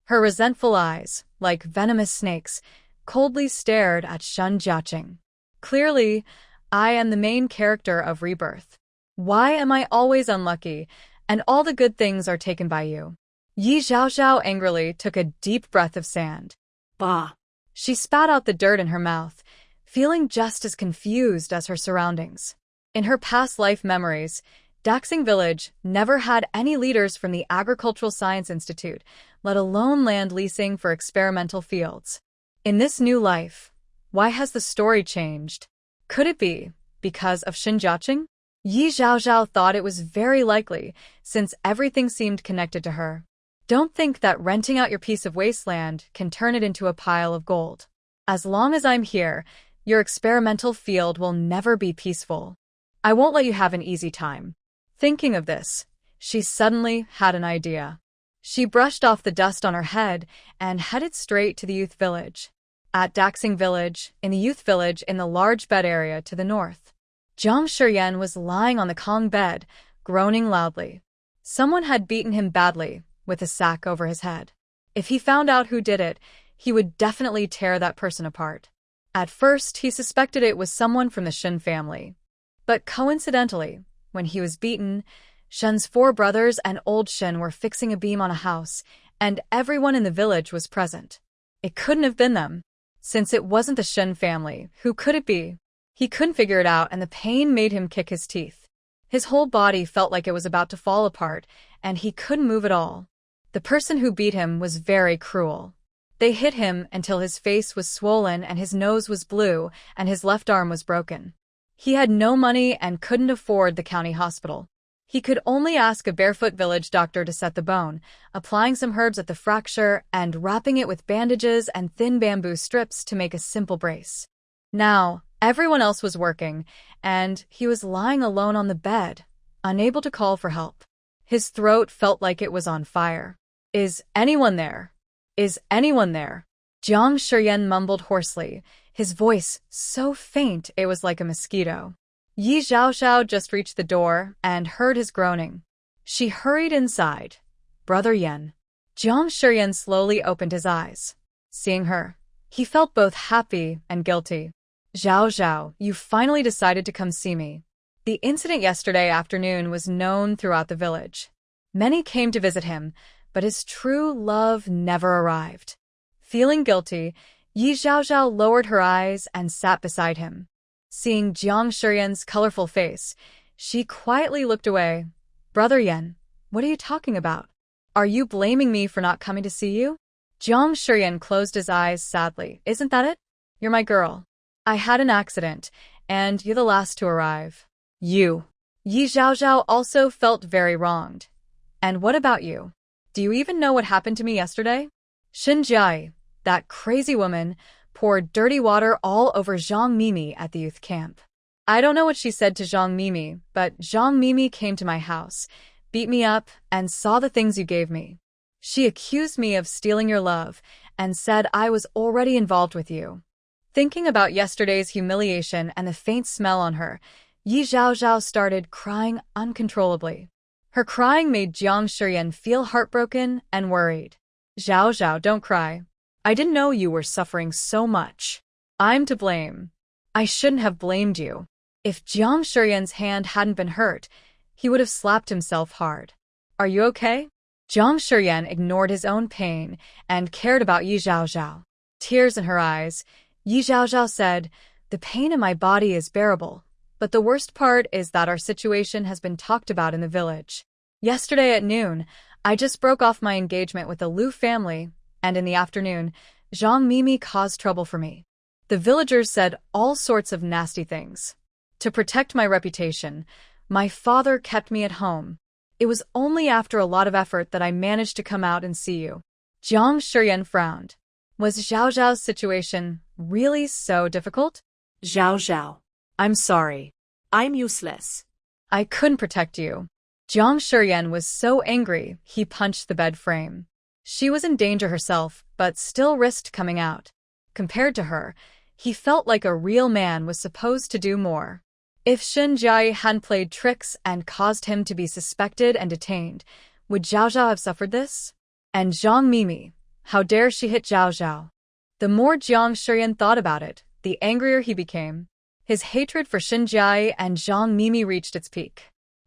Her resentful eyes, like venomous snakes, coldly stared at Shen Jiaqing. Clearly, I am the main character of Rebirth. Why am I always unlucky, and all the good things are taken by you? Yi Zhaozhao angrily took a deep breath of sand. Bah! She spat out the dirt in her mouth, feeling just as confused as her surroundings. In her past life memories, Daxing Village never had any leaders from the Agricultural Science Institute, let alone land leasing for experimental fields. In this new life, why has the story changed? Could it be because of Shen Jiaqing? Yi Zhaozhao thought it was very likely, since everything seemed connected to her. Don't think that renting out your piece of wasteland can turn it into a pile of gold. As long as I'm here, your experimental field will never be peaceful. I won't let you have an easy time. Thinking of this, she suddenly had an idea. She brushed off the dust on her head and headed straight to the youth village. At Daxing Village, in the youth village in the large bed area to the north, Jiang Shiyan was lying on the Kong bed, groaning loudly. Someone had beaten him badly, with a sack over his head. If he found out who did it, he would definitely tear that person apart. At first, he suspected it was someone from the Shen family. But coincidentally, when he was beaten, Shen's 4 brothers and old Shen were fixing a beam on a house, and everyone in the village was present. It couldn't have been them. Since it wasn't the Shen family, who could it be? He couldn't figure it out, and the pain made him kick his teeth. His whole body felt like it was about to fall apart, and he couldn't move at all. The person who beat him was very cruel. They hit him until his face was swollen and his nose was blue and his left arm was broken. He had no money and couldn't afford the county hospital. He could only ask a barefoot village doctor to set the bone, applying some herbs at the fracture and wrapping it with bandages and thin bamboo strips to make a simple brace. Now, everyone else was working, and he was lying alone on the bed, unable to call for help. His throat felt like it was on fire. Is anyone there? Is anyone there? Jiang Shiyan mumbled hoarsely, his voice so faint it was like a mosquito. Yi Zhaozhao just reached the door and heard his groaning. She hurried inside. Brother Yan. Jiang Shiyan slowly opened his eyes. Seeing her, he felt both happy and guilty. Zhaozhao, you finally decided to come see me. The incident yesterday afternoon was known throughout the village. Many came to visit him, but his true love never arrived. Feeling guilty, Yi Zhaozhao lowered her eyes and sat beside him. Seeing Jiang Shiyan's colorful face, she quietly looked away. Brother Yan, what are you talking about? Are you blaming me for not coming to see you? Jiang Shiyan closed his eyes sadly. Isn't that it? You're my girl. I had an accident, and you're the last to arrive. You. Yi Zhaozhao also felt very wronged. And what about you? Do you even know what happened to me yesterday? Shen Jai, that crazy woman, poured dirty water all over Zhang Mimi at the youth camp. I don't know what she said to Zhang Mimi, but Zhang Mimi came to my house, beat me up, and saw the things you gave me. She accused me of stealing your love and said I was already involved with you. Thinking about yesterday's humiliation and the faint smell on her, Yi Zhaozhao started crying uncontrollably. Her crying made Jiang Shiyan feel heartbroken and worried. Zhaozhao, don't cry. I didn't know you were suffering so much. I'm to blame. I shouldn't have blamed you. If Jiang Shiyan's hand hadn't been hurt, he would have slapped himself hard. Are you okay? Jiang Shiyan ignored his own pain and cared about Yi Zhaozhao. Tears in her eyes, Yi Zhaozhao said, the pain in my body is bearable, but the worst part is that our situation has been talked about in the village. Yesterday at noon, I just broke off my engagement with the Lu family, and in the afternoon, Zhang Mimi caused trouble for me. The villagers said all sorts of nasty things. To protect my reputation, my father kept me at home. It was only after a lot of effort that I managed to come out and see you. Jiang Shiyan frowned. Was Zhaozhao's situation really so difficult? Zhaozhao. I'm sorry. I'm useless. I couldn't protect you. Jiang Shiyan was so angry, he punched the bed frame. She was in danger herself, but still risked coming out. Compared to her, he felt like a real man was supposed to do more. If Shen Jiayi hadn't played tricks and caused him to be suspected and detained, would Zhaozhao have suffered this? And Zhang Mimi, how dare she hit Zhaozhao? The more Jiang Shiyan thought about it, the angrier he became. His hatred for Shen Jiayi and Zhang Mimi reached its peak.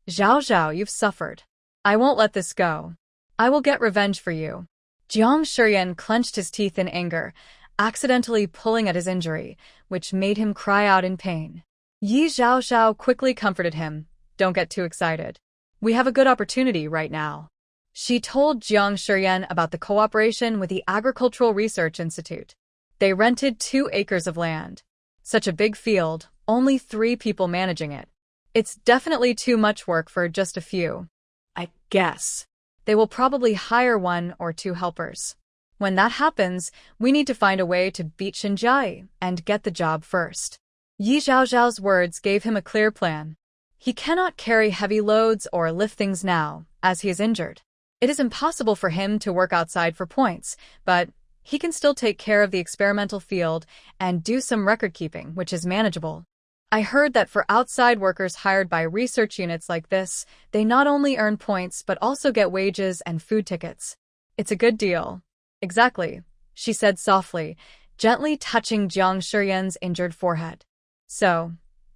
Zhaozhao, you've suffered. I won't let this go. I will get revenge for you. Jiang Shiyan clenched his teeth in anger, accidentally pulling at his injury, which made him cry out in pain. Yi Zhaozhao quickly comforted him. Don't get too excited. We have a good opportunity right now. She told Jiang Shiyan about the cooperation with the Agricultural Research Institute. They rented 2 acres of land. Such a big field, only 3 people managing it. It's definitely too much work for just a few. I guess. They will probably hire 1 or 2 helpers. When that happens, we need to find a way to beat Shen Jiayi and get the job first. Yi Zhaozhao's words gave him a clear plan. He cannot carry heavy loads or lift things now, as he is injured. It is impossible for him to work outside for points, but he can still take care of the experimental field and do some record-keeping, which is manageable. I heard that for outside workers hired by research units like this, they not only earn points but also get wages and food tickets. It's a good deal. Exactly, she said softly, gently touching Jiang Shiyan's injured forehead. So,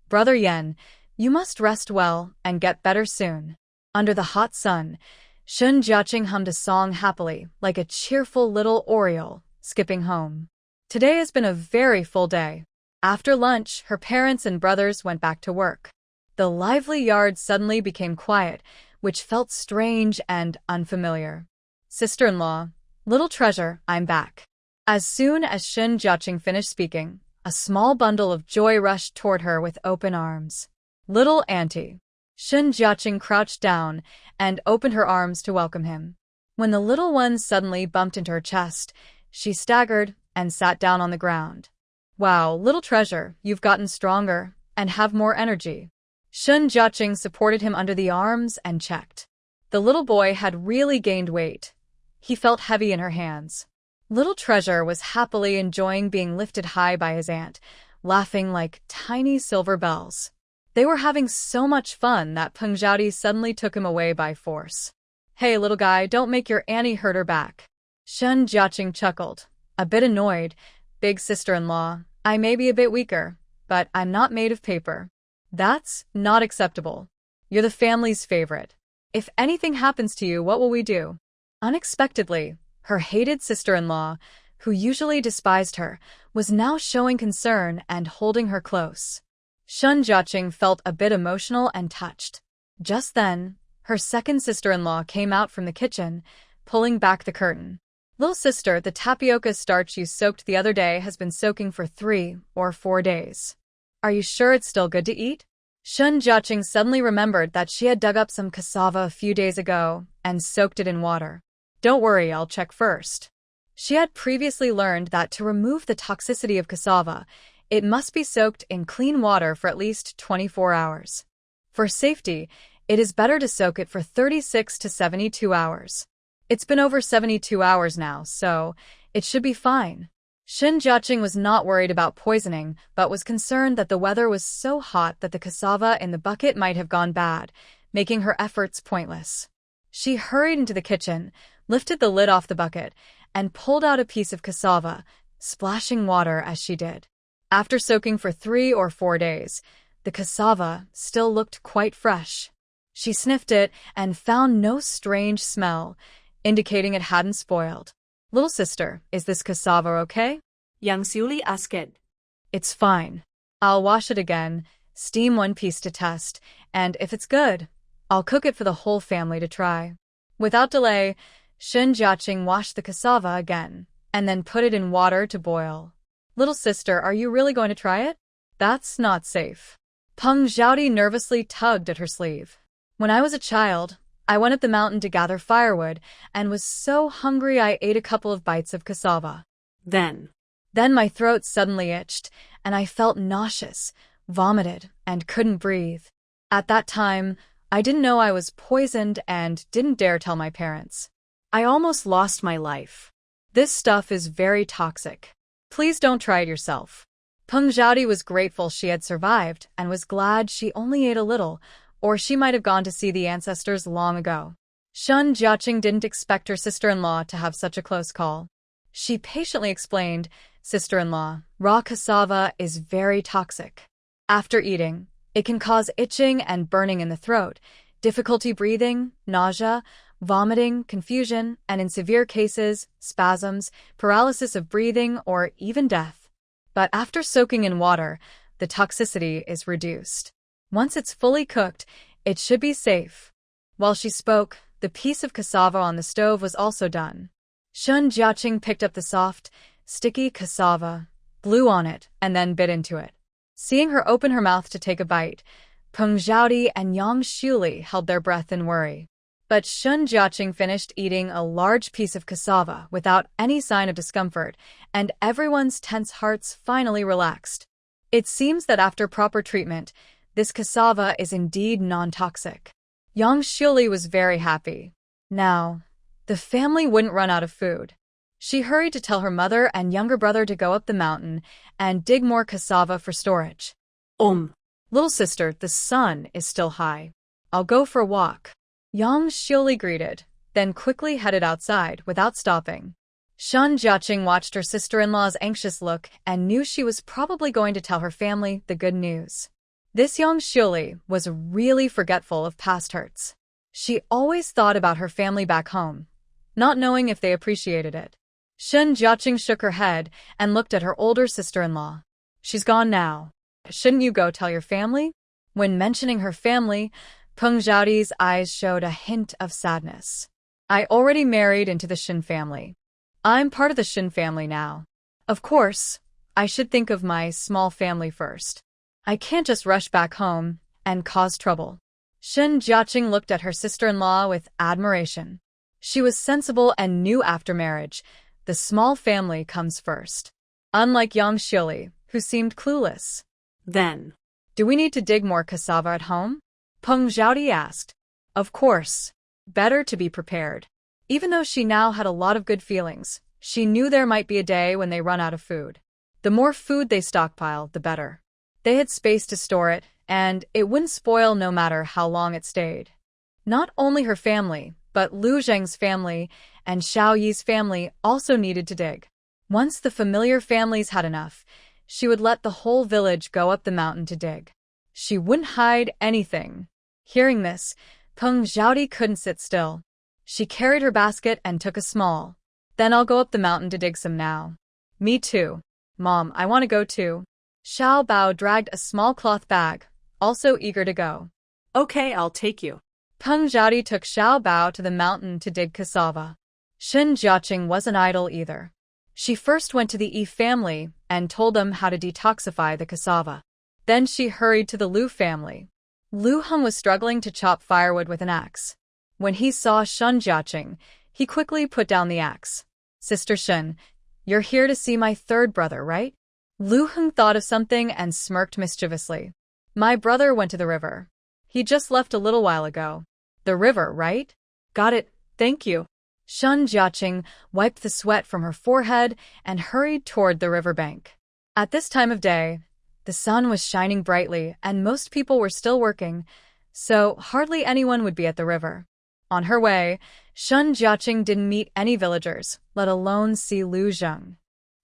Brother Yan, you must rest well and get better soon. Under the hot sun, Shun Jiaqing hummed a song happily, like a cheerful little oriole, skipping home. Today has been a very full day. After lunch, her parents and brothers went back to work. The lively yard suddenly became quiet, which felt strange and unfamiliar. Sister-in-law, little treasure, I'm back. As soon as Shun Jiaqing finished speaking, a small bundle of joy rushed toward her with open arms. Little auntie. Shun Jiaqing crouched down and opened her arms to welcome him. When the little one suddenly bumped into her chest, she staggered and sat down on the ground. Wow, little treasure, you've gotten stronger and have more energy. Shun Jiaqing supported him under the arms and checked. The little boy had really gained weight. He felt heavy in her hands. Little treasure was happily enjoying being lifted high by his aunt, laughing like tiny silver bells. They were having so much fun that Peng Zhaodi suddenly took him away by force. Hey, little guy, don't make your auntie hurt her back. Shun Jiaqing chuckled, a bit annoyed. Big sister-in-law, I may be a bit weaker, but I'm not made of paper. That's not acceptable. You're the family's favorite. If anything happens to you, what will we do? Unexpectedly, her hated sister-in-law, who usually despised her, was now showing concern and holding her close. Shun Jiaqing felt a bit emotional and touched. Just then, her second sister-in-law came out from the kitchen, pulling back the curtain. Little sister, the tapioca starch you soaked the other day has been soaking for 3 or 4 days. Are you sure it's still good to eat? Shun Jiaqing suddenly remembered that she had dug up some cassava a few days ago and soaked it in water. Don't worry, I'll check first. She had previously learned that to remove the toxicity of cassava, It must be soaked in clean water for at least 24 hours. For safety, it is better to soak it for 36 to 72 hours. It's been over 72 hours now, so it should be fine. Shen Jiaqing was not worried about poisoning, but was concerned that the weather was so hot that the cassava in the bucket might have gone bad, making her efforts pointless. She hurried into the kitchen, lifted the lid off the bucket, and pulled out a piece of cassava, splashing water as she did. After soaking for 3 or 4 days, the cassava still looked quite fresh. She sniffed it and found no strange smell, indicating it hadn't spoiled. Little sister, is this cassava okay? Yang Xiuli asked. It's fine. I'll wash it again, steam 1 piece to test, and if it's good, I'll cook it for the whole family to try. Without delay, Shen Jiaqing washed the cassava again, and then put it in water to boil. Little sister, are you really going to try it? That's not safe. Peng Zhaodi nervously tugged at her sleeve. When I was a child, I went up the mountain to gather firewood and was so hungry I ate a couple of bites of cassava. Then my throat suddenly itched, and I felt nauseous, vomited, and couldn't breathe. At that time, I didn't know I was poisoned and didn't dare tell my parents. I almost lost my life. This stuff is very toxic. Please don't try it yourself. Peng Zhaodi was grateful she had survived and was glad she only ate a little, or she might have gone to see the ancestors long ago. Shen Jiaqing didn't expect her sister-in-law to have such a close call. She patiently explained, "Sister-in-law, raw cassava is very toxic. After eating, it can cause itching and burning in the throat, difficulty breathing, nausea, vomiting, confusion, and in severe cases, spasms, paralysis of breathing, or even death. But after soaking in water, the toxicity is reduced. Once it's fully cooked, it should be safe." While she spoke, the piece of cassava on the stove was also done. Shen Jiaqing picked up the soft, sticky cassava, blew on it, and then bit into it. Seeing her open her mouth to take a bite, Peng Zhaodi and Yang Xiuli held their breath in worry. But Shen Jiaqing finished eating a large piece of cassava without any sign of discomfort, and everyone's tense hearts finally relaxed. It seems that after proper treatment, this cassava is indeed non-toxic. Yang Xiuli was very happy. Now, the family wouldn't run out of food. She hurried to tell her mother and younger brother to go up the mountain and dig more cassava for storage. Little sister, the sun is still high. I'll go for a walk. Yang Xiuli greeted, then quickly headed outside without stopping. Shen Jiaqing watched her sister-in-law's anxious look and knew she was probably going to tell her family the good news. This Yang Xiuli was really forgetful of past hurts. She always thought about her family back home, not knowing if they appreciated it. Shen Jiaqing shook her head and looked at her older sister-in-law. She's gone now. Shouldn't you go tell your family? When mentioning her family, Peng Zhaodi's eyes showed a hint of sadness. I already married into the Shen family. I'm part of the Shen family now. Of course, I should think of my small family first. I can't just rush back home and cause trouble. Shen Jiaqing looked at her sister-in-law with admiration. She was sensible and knew after marriage, the small family comes first. Unlike Yang Xiuli, who seemed clueless. Then, do we need to dig more cassava at home? Peng Zhaodi asked. Of course. Better to be prepared. Even though she now had a lot of good feelings, she knew there might be a day when they run out of food. The more food they stockpiled, the better. They had space to store it, and it wouldn't spoil no matter how long it stayed. Not only her family, but Lu Zheng's family and Xiao Yi's family also needed to dig. Once the familiar families had enough, she would let the whole village go up the mountain to dig. She wouldn't hide anything. Hearing this, Peng Zhaodi couldn't sit still. She carried her basket and took a small. Then I'll go up the mountain to dig some now. Me too. Mom, I want to go too. Xiao Bao dragged a small cloth bag, also eager to go. Okay, I'll take you. Peng Zhaodi took Xiao Bao to the mountain to dig cassava. Shen Jiaqing wasn't idle either. She first went to the Yi family and told them how to detoxify the cassava. Then she hurried to the Lu family. Lu Heng was struggling to chop firewood with an axe. When he saw Shen Jiaqing, he quickly put down the axe. Sister Shen, you're here to see my third brother, right? Lu Heng thought of something and smirked mischievously. My brother went to the river. He just left a little while ago. The river, right? Got it, thank you. Shun Jiaqing wiped the sweat from her forehead and hurried toward the riverbank. At this time of day, the sun was shining brightly and most people were still working, so hardly anyone would be at the river. On her way, Shun Jiaqing didn't meet any villagers, let alone see Lu Zheng.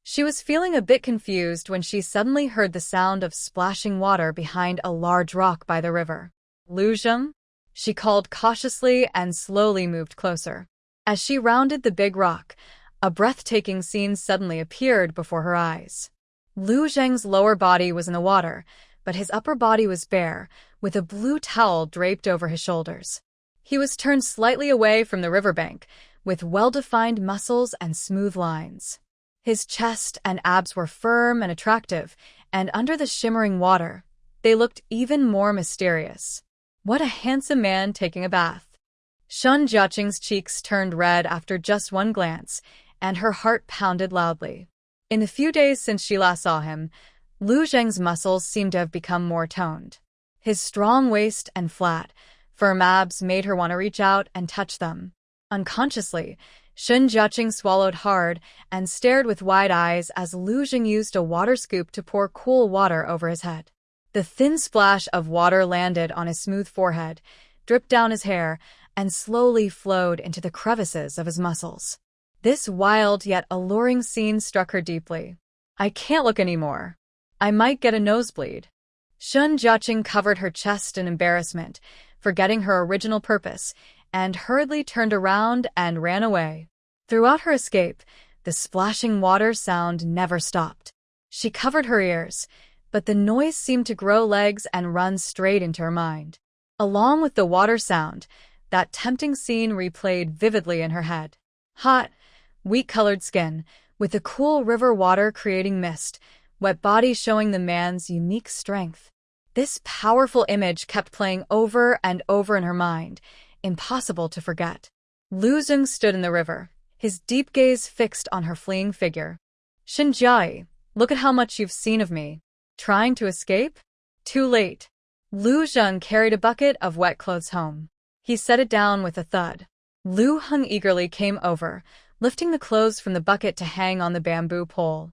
She was feeling a bit confused when she suddenly heard the sound of splashing water behind a large rock by the river. Lu Zheng? She called cautiously and slowly moved closer. As she rounded the big rock, a breathtaking scene suddenly appeared before her eyes. Lu Zheng's lower body was in the water, but his upper body was bare, with a blue towel draped over his shoulders. He was turned slightly away from the riverbank, with well-defined muscles and smooth lines. His chest and abs were firm and attractive, and under the shimmering water, they looked even more mysterious. What a handsome man taking a bath. Shun Jiaqing's cheeks turned red after just one glance, and her heart pounded loudly. In the few days since she last saw him, Lu Zheng's muscles seemed to have become more toned. His strong waist and flat, firm abs made her want to reach out and touch them. Unconsciously, Shun Jiaqing swallowed hard and stared with wide eyes as Lu Zheng used a water scoop to pour cool water over his head. The thin splash of water landed on his smooth forehead, dripped down his hair, and slowly flowed into the crevices of his muscles. This wild yet alluring scene struck her deeply. I can't look anymore. I might get a nosebleed. Shun Jiaqing covered her chest in embarrassment, forgetting her original purpose, and hurriedly turned around and ran away. Throughout her escape, the splashing water sound never stopped. She covered her ears, but the noise seemed to grow legs and run straight into her mind. Along with the water sound, that tempting scene replayed vividly in her head. Hot, wheat-colored skin, with the cool river water creating mist, wet body showing the man's unique strength. This powerful image kept playing over and over in her mind, impossible to forget. Lu Zheng stood in the river, his deep gaze fixed on her fleeing figure. Xinjiai, look at how much you've seen of me. Trying to escape? Too late. Lu Zheng carried a bucket of wet clothes home. He set it down with a thud. Lu Heng eagerly came over, lifting the clothes from the bucket to hang on the bamboo pole.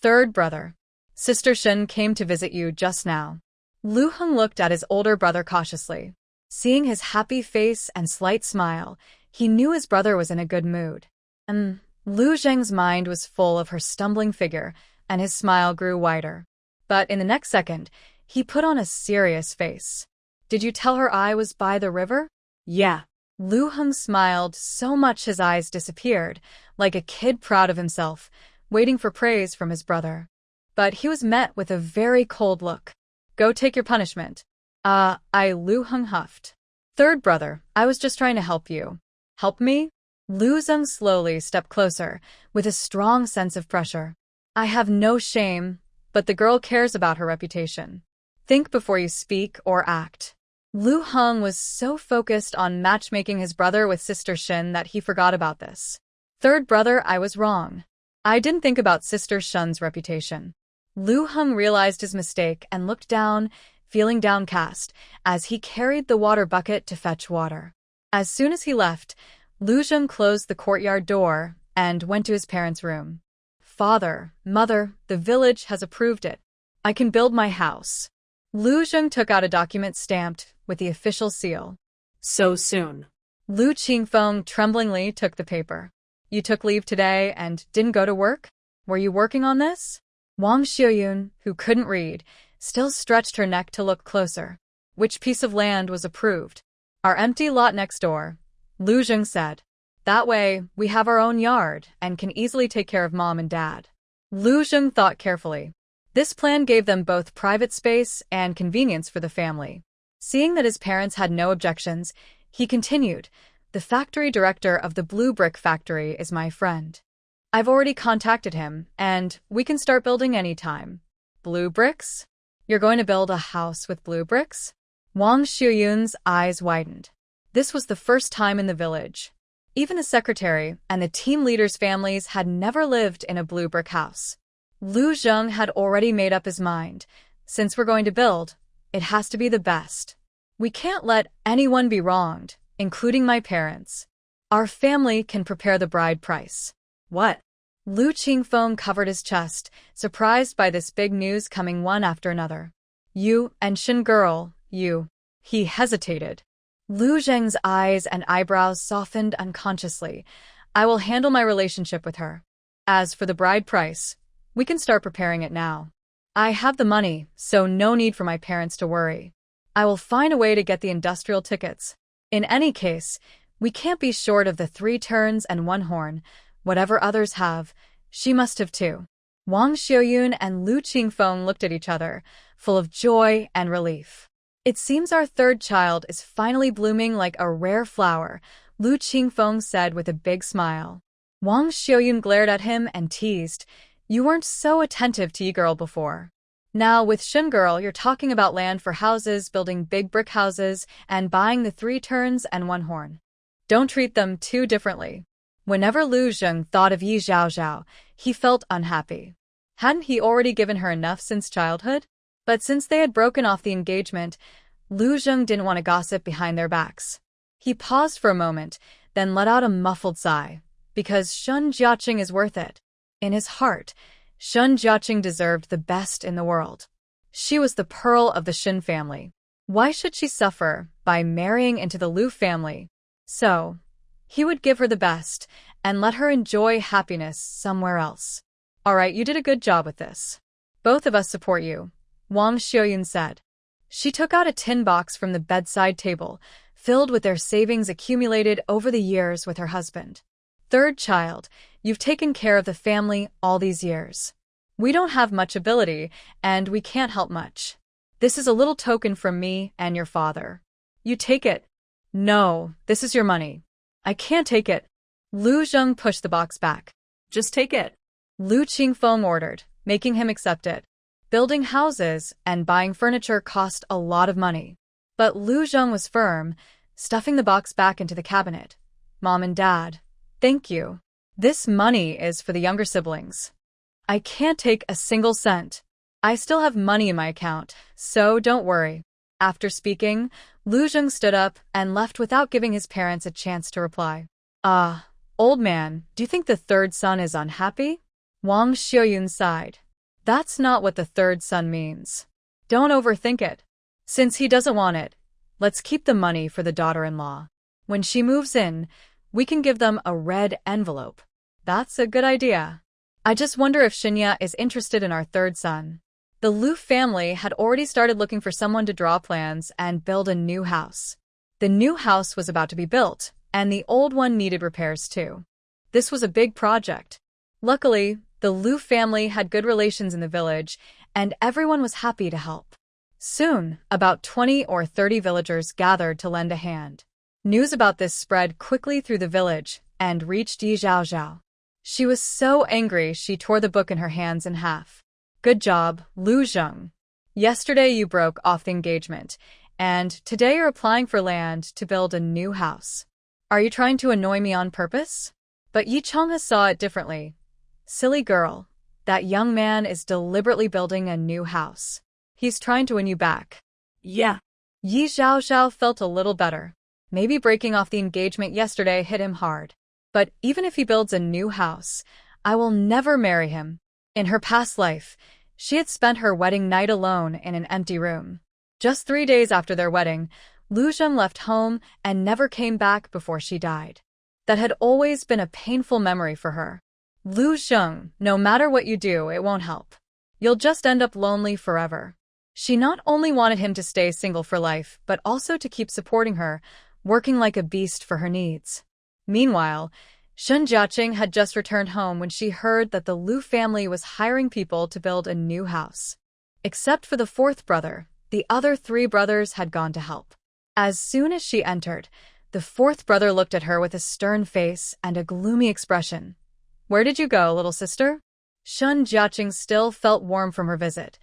Third brother. Sister Shen came to visit you just now. Lu Heng looked at his older brother cautiously. Seeing his happy face and slight smile, he knew his brother was in a good mood. Lu Zheng's mind was full of her stumbling figure, and his smile grew wider. But in the next second, he put on a serious face. Did you tell her I was by the river? Yeah. Lu Heng smiled so much his eyes disappeared, like a kid proud of himself, waiting for praise from his brother. But he was met with a very cold look. Go take your punishment. Lu Heng huffed. Third brother, I was just trying to help you. Help me? Lu Zheng slowly stepped closer, with a strong sense of pressure. I have no shame, but the girl cares about her reputation. Think before you speak or act. Lu Heng was so focused on matchmaking his brother with Sister Shen that he forgot about this. Third brother, I was wrong. I didn't think about Sister Shen's reputation. Lu Heng realized his mistake and looked down, feeling downcast, as he carried the water bucket to fetch water. As soon as he left, Lu Zheng closed the courtyard door and went to his parents' room. Father, Mother, the village has approved it. I can build my house. Lu Zheng took out a document stamped with the official seal. So soon. Lu Qingfeng tremblingly took the paper. You took leave today and didn't go to work? Were you working on this? Wang Xiuyun, who couldn't read, still stretched her neck to look closer. Which piece of land was approved? Our empty lot next door, Lu Zheng said. That way, we have our own yard and can easily take care of Mom and Dad. Lu Zheng thought carefully. This plan gave them both private space and convenience for the family. Seeing that his parents had no objections, he continued, the factory director of the blue brick factory is my friend. I've already contacted him, and we can start building anytime. Blue bricks? You're going to build a house with blue bricks? Wang Xiuyun's eyes widened. This was the first time in the village. Even the secretary and the team leaders' families had never lived in a blue brick house. Lu Zheng had already made up his mind. Since we're going to build, it has to be the best. We can't let anyone be wronged, including my parents. Our family can prepare the bride price. What? Lu Qingfeng covered his chest, surprised by this big news coming one after another. You and Shin girl, you. He hesitated. Lu Zheng's eyes and eyebrows softened unconsciously. I will handle my relationship with her. As for the bride price, we can start preparing it now. I have the money, so no need for my parents to worry. I will find a way to get the industrial tickets. In any case, we can't be short of the 3 turns and 1 horn. Whatever others have, she must have too. Wang Xiaoyun and Lu Qingfeng looked at each other, full of joy and relief. It seems our 3rd child is finally blooming like a rare flower, Lu Qingfeng said with a big smile. Wang Xiaoyun glared at him and teased, you weren't so attentive to Yi-girl before. Now with Shin-girl, you're talking about land for houses, building big brick houses, and buying the 3 turns and 1 horn. Don't treat them too differently. Whenever Lu Zheng thought of Yi Zhaozhao, he felt unhappy. Hadn't he already given her enough since childhood? But since they had broken off the engagement, Lu Zheng didn't want to gossip behind their backs. He paused for a moment, then let out a muffled sigh, because Shun Jiaqing is worth it. In his heart, Shun Jiaqing deserved the best in the world. She was the pearl of the Shin family. Why should she suffer by marrying into the Lu family? So, he would give her the best and let her enjoy happiness somewhere else. All right, you did a good job with this. Both of us support you, Wang Xiaoyun said. She took out a tin box from the bedside table, filled with their savings accumulated over the years with her husband. 3rd child, you've taken care of the family all these years. We don't have much ability, and we can't help much. This is a little token from me and your father. You take it. No, this is your money. I can't take it. Lu Zheng pushed the box back. Just take it. Lu Qingfeng ordered, making him accept it. Building houses and buying furniture cost a lot of money. But Lu Zheng was firm, stuffing the box back into the cabinet. Mom and Dad, thank you. This money is for the younger siblings. I can't take a single cent. I still have money in my account, so don't worry. After speaking, Lu Zheng stood up and left without giving his parents a chance to reply. Old man, do you think the 3rd son is unhappy? Wang Xiaoyun sighed. That's not what the 3rd son means. Don't overthink it. Since he doesn't want it, let's keep the money for the daughter-in-law. When she moves in, we can give them a red envelope. That's a good idea. I just wonder if Shinya is interested in our 3rd son. The Lu family had already started looking for someone to draw plans and build a new house. The new house was about to be built, and the old one needed repairs too. This was a big project. Luckily, the Lu family had good relations in the village, and everyone was happy to help. Soon, about 20 or 30 villagers gathered to lend a hand. News about this spread quickly through the village and reached Yi Zhaozhao. She was so angry she tore the book in her hands in half. Good job, Lu Zheng. Yesterday you broke off the engagement, and today you're applying for land to build a new house. Are you trying to annoy me on purpose? But Yi Changhe saw it differently. Silly girl, that young man is deliberately building a new house. He's trying to win you back. Yeah. Yi Zhaozhao felt a little better. Maybe breaking off the engagement yesterday hit him hard. But even if he builds a new house, I will never marry him. In her past life, she had spent her wedding night alone in an empty room. Just 3 days after their wedding, Lu Zheng left home and never came back before she died. That had always been a painful memory for her. Lu Zheng, no matter what you do, it won't help. You'll just end up lonely forever. She not only wanted him to stay single for life, but also to keep supporting her, working like a beast for her needs. Meanwhile, Shun Jiaqing had just returned home when she heard that the Lu family was hiring people to build a new house. Except for the 4th brother, the other 3 brothers had gone to help. As soon as she entered, the 4th brother looked at her with a stern face and a gloomy expression. Where did you go, little sister? Shun Jiaqing still felt warm from her visit.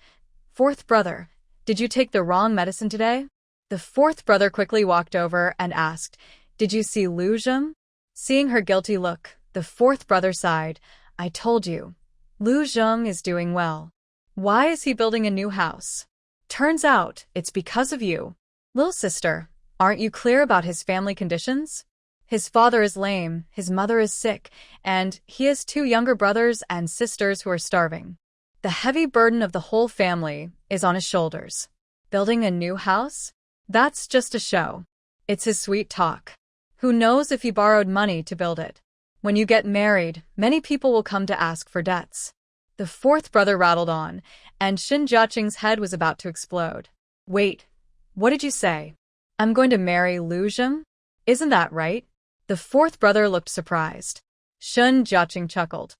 4th brother, did you take the wrong medicine today? The 4th brother quickly walked over and asked, did you see Lu Zheng? Seeing her guilty look, the 4th brother sighed. I told you. Lu Zheng is doing well. Why is he building a new house? Turns out, it's because of you. Little sister, aren't you clear about his family conditions? His father is lame, his mother is sick, and he has 2 younger brothers and sisters who are starving. The heavy burden of the whole family is on his shoulders. Building a new house? That's just a show. It's his sweet talk. Who knows if he borrowed money to build it? When you get married, many people will come to ask for debts. The 4th brother rattled on, and Shen Jiaqing's head was about to explode. Wait, what did you say? I'm going to marry Lu Zheng? Isn't that right? The 4th brother looked surprised. Shen Jiaqing chuckled.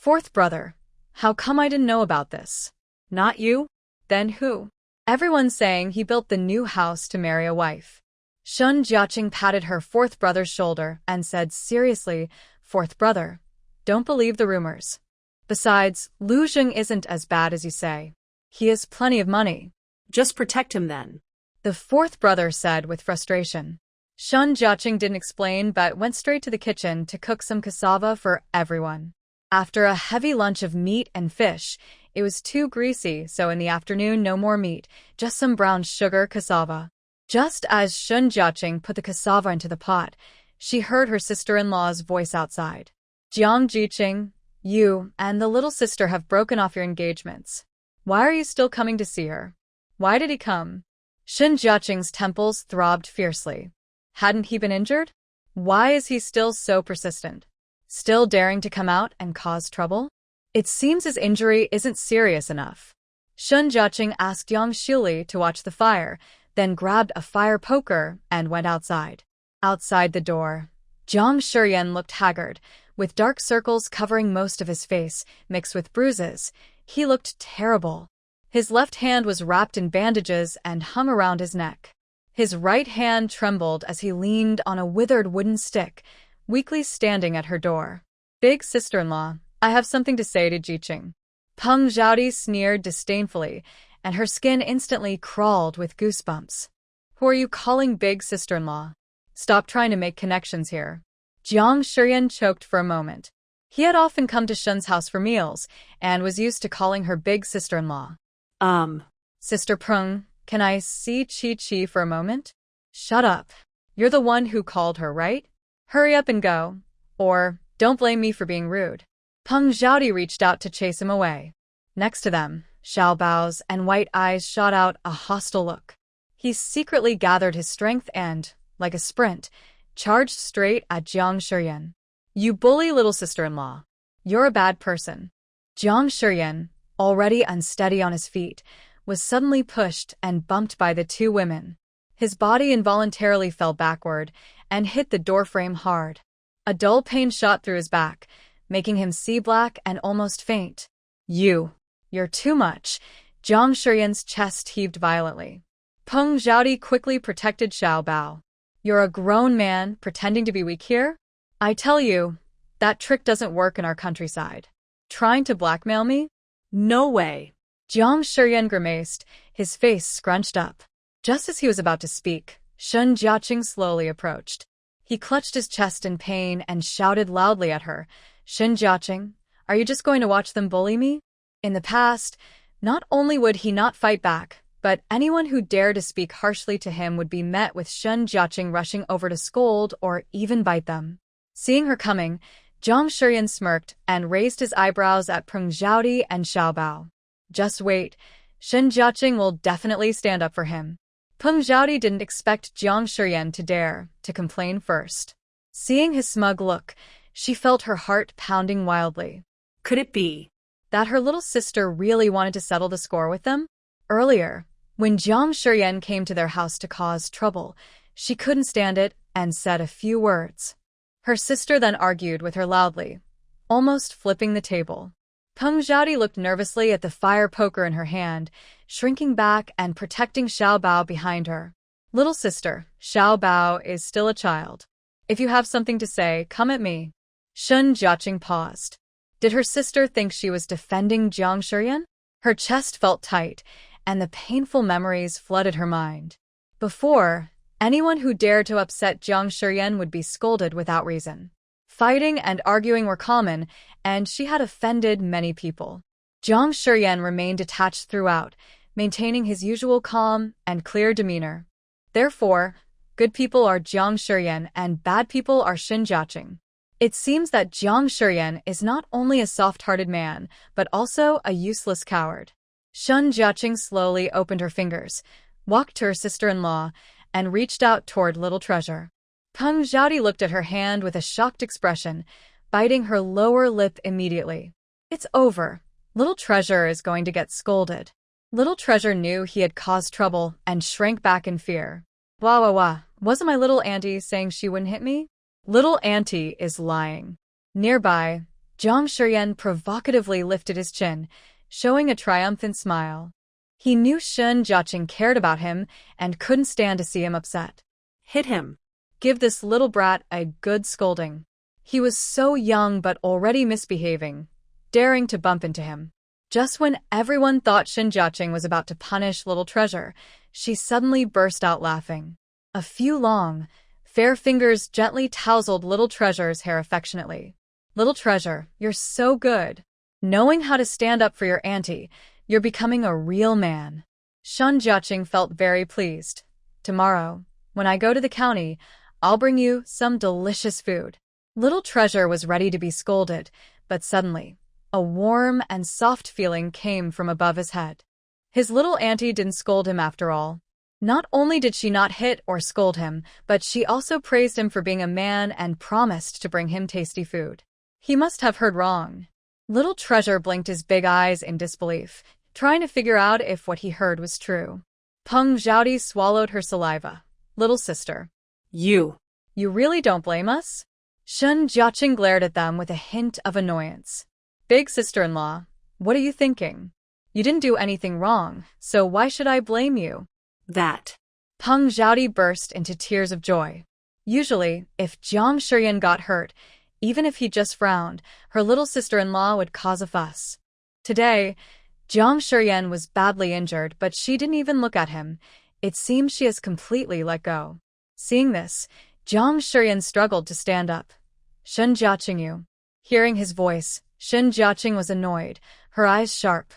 4th brother, how come I didn't know about this? Not you? Then who? Everyone's saying he built the new house to marry a wife. Shen Jiaqing patted her 4th brother's shoulder and said seriously, 4th brother, don't believe the rumors. Besides, Lu Zheng isn't as bad as you say. He has plenty of money. Just protect him then. The 4th brother said with frustration. Shen Jiaqing didn't explain but went straight to the kitchen to cook some cassava for everyone. After a heavy lunch of meat and fish, it was too greasy, so in the afternoon no more meat, just some brown sugar cassava. Just as Shen Jiaqing put the cassava into the pot, she heard her sister-in-law's voice outside. Jiang Jiqing, you and the little sister have broken off your engagements. Why are you still coming to see her? Why did he come? Shen Jiaqing's temples throbbed fiercely. Hadn't he been injured? Why is he still so persistent? Still daring to come out and cause trouble? It seems his injury isn't serious enough. Shen Jiaqing asked Yang Shili to watch the fire, then grabbed a fire poker and went outside. Outside the door, Jiang Shiyan looked haggard, with dark circles covering most of his face, mixed with bruises. He looked terrible. His left hand was wrapped in bandages and hung around his neck. His right hand trembled as he leaned on a withered wooden stick, weakly standing at her door. Big sister-in-law, I have something to say to Jiqing. Peng Zhaodi sneered disdainfully, and her skin instantly crawled with goosebumps. Who are you calling big sister-in-law? Stop trying to make connections here. Jiang Shiyan choked for a moment. He had often come to Shen's house for meals, and was used to calling her big sister-in-law. Sister Peng, can I see Chi-Chi for a moment? Shut up. You're the one who called her, right? Hurry up and go. Or, don't blame me for being rude. Peng Zhaodi reached out to chase him away. Next to them, Xiao Bao's and white eyes shot out a hostile look. He secretly gathered his strength and, like a sprint, charged straight at Jiang Shiyan. You bully little sister-in-law. You're a bad person. Jiang Shiyan, already unsteady on his feet, was suddenly pushed and bumped by the 2 women. His body involuntarily fell backward and hit the doorframe hard. A dull pain shot through his back, making him see black and almost faint. You're too much. Jiang Shiyan's chest heaved violently. Peng Zhaodi quickly protected Xiao Bao. You're a grown man pretending to be weak here? I tell you, that trick doesn't work in our countryside. Trying to blackmail me? No way. Jiang Shiyan grimaced, his face scrunched up. Just as he was about to speak, Shen Jiaqing slowly approached. He clutched his chest in pain and shouted loudly at her, Shen Jiaqing, are you just going to watch them bully me? In the past, not only would he not fight back, but anyone who dared to speak harshly to him would be met with Shen Jiaqing rushing over to scold or even bite them. Seeing her coming, Jiang Shiyan smirked and raised his eyebrows at Peng Zhaodi and Xiao Bao. Just wait, Shen Jiaqing will definitely stand up for him. Peng Zhaodi didn't expect Jiang Shiyan to dare to complain first. Seeing his smug look, she felt her heart pounding wildly. Could it be that her little sister really wanted to settle the score with them? Earlier, when Jiang Shiyan came to their house to cause trouble, she couldn't stand it and said a few words. Her sister then argued with her loudly, almost flipping the table. Peng Zhaodi looked nervously at the fire poker in her hand, shrinking back and protecting Xiao Bao behind her. Little sister, Xiao Bao is still a child. If you have something to say, come at me. Shen Jiaqing paused. Did her sister think she was defending Jiang Shiyan? Her chest felt tight, and the painful memories flooded her mind. Before, anyone who dared to upset Jiang Shiyan would be scolded without reason. Fighting and arguing were common, and she had offended many people. Zhang Shiyan remained detached throughout, maintaining his usual calm and clear demeanor. Therefore, good people are Jiang Shiyan and bad people are Shen Jiaqing. It seems that Jiang Shiyan is not only a soft-hearted man, but also a useless coward. Shen Jiaqing slowly opened her fingers, walked to her sister-in-law, and reached out toward Little Treasure. Peng Zhaodi looked at her hand with a shocked expression, biting her lower lip immediately. It's over. Little Treasure is going to get scolded. Little Treasure knew he had caused trouble and shrank back in fear. Wah wah wah, wasn't my little auntie saying she wouldn't hit me? Little auntie is lying. Nearby, Zhang Shiyan provocatively lifted his chin, showing a triumphant smile. He knew Shen Jiaqing cared about him and couldn't stand to see him upset. Hit him. Give this little brat a good scolding. He was so young but already misbehaving, daring to bump into him. Just when everyone thought Shen Jiaqing was about to punish Little Treasure, she suddenly burst out laughing. A few long, fair fingers gently tousled Little Treasure's hair affectionately. Little Treasure, you're so good. Knowing how to stand up for your auntie, you're becoming a real man. Shen Jiaqing felt very pleased. Tomorrow, when I go to the county, I'll bring you some delicious food. Little Treasure was ready to be scolded, but suddenly, a warm and soft feeling came from above his head. His little auntie didn't scold him after all. Not only did she not hit or scold him, but she also praised him for being a man and promised to bring him tasty food. He must have heard wrong. Little Treasure blinked his big eyes in disbelief, trying to figure out if what he heard was true. Peng Zhaodi swallowed her saliva. Little sister. You really don't blame us? Shen Jiaqing glared at them with a hint of annoyance. Big sister-in-law, what are you thinking? You didn't do anything wrong, so why should I blame you? That. Peng Zhaodi burst into tears of joy. Usually, if Jiang Shiyan got hurt, even if he just frowned, her little sister-in-law would cause a fuss. Today, Jiang Shiyan was badly injured, but she didn't even look at him. It seemed she has completely let go. Seeing this, Jiang Shiyan struggled to stand up. Shen Jiaqing you. Hearing his voice, Shen Jiaqing was annoyed, her eyes sharp.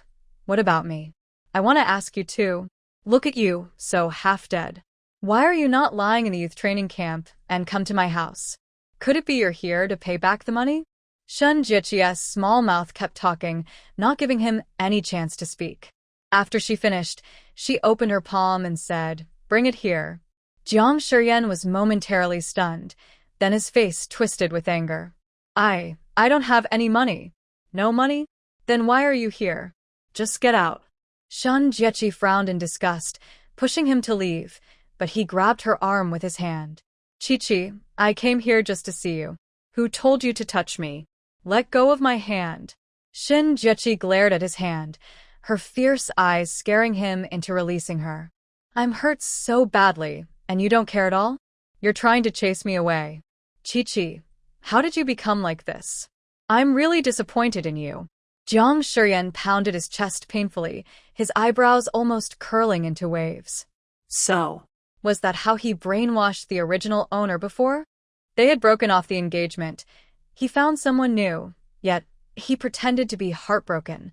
What about me? I want to ask you too. Look at you, so half-dead. Why are you not lying in the youth training camp and come to my house? Could it be you're here to pay back the money? Shen Jiaqi's small mouth kept talking, not giving him any chance to speak. After she finished, she opened her palm and said, Bring it here. Jiang Shiyan was momentarily stunned, then his face twisted with anger. I don't have any money. No money? Then why are you here? Just get out. Shen Jiaqi frowned in disgust, pushing him to leave, but he grabbed her arm with his hand. Chi-Chi, I came here just to see you. Who told you to touch me? Let go of my hand. Shen Jiaqi glared at his hand, her fierce eyes scaring him into releasing her. I'm hurt so badly, and you don't care at all? You're trying to chase me away. Chi-Chi, how did you become like this? I'm really disappointed in you. Jiang Shiyan pounded his chest painfully, his eyebrows almost curling into waves. So, was that how he brainwashed the original owner before? They had broken off the engagement. He found someone new, yet he pretended to be heartbroken.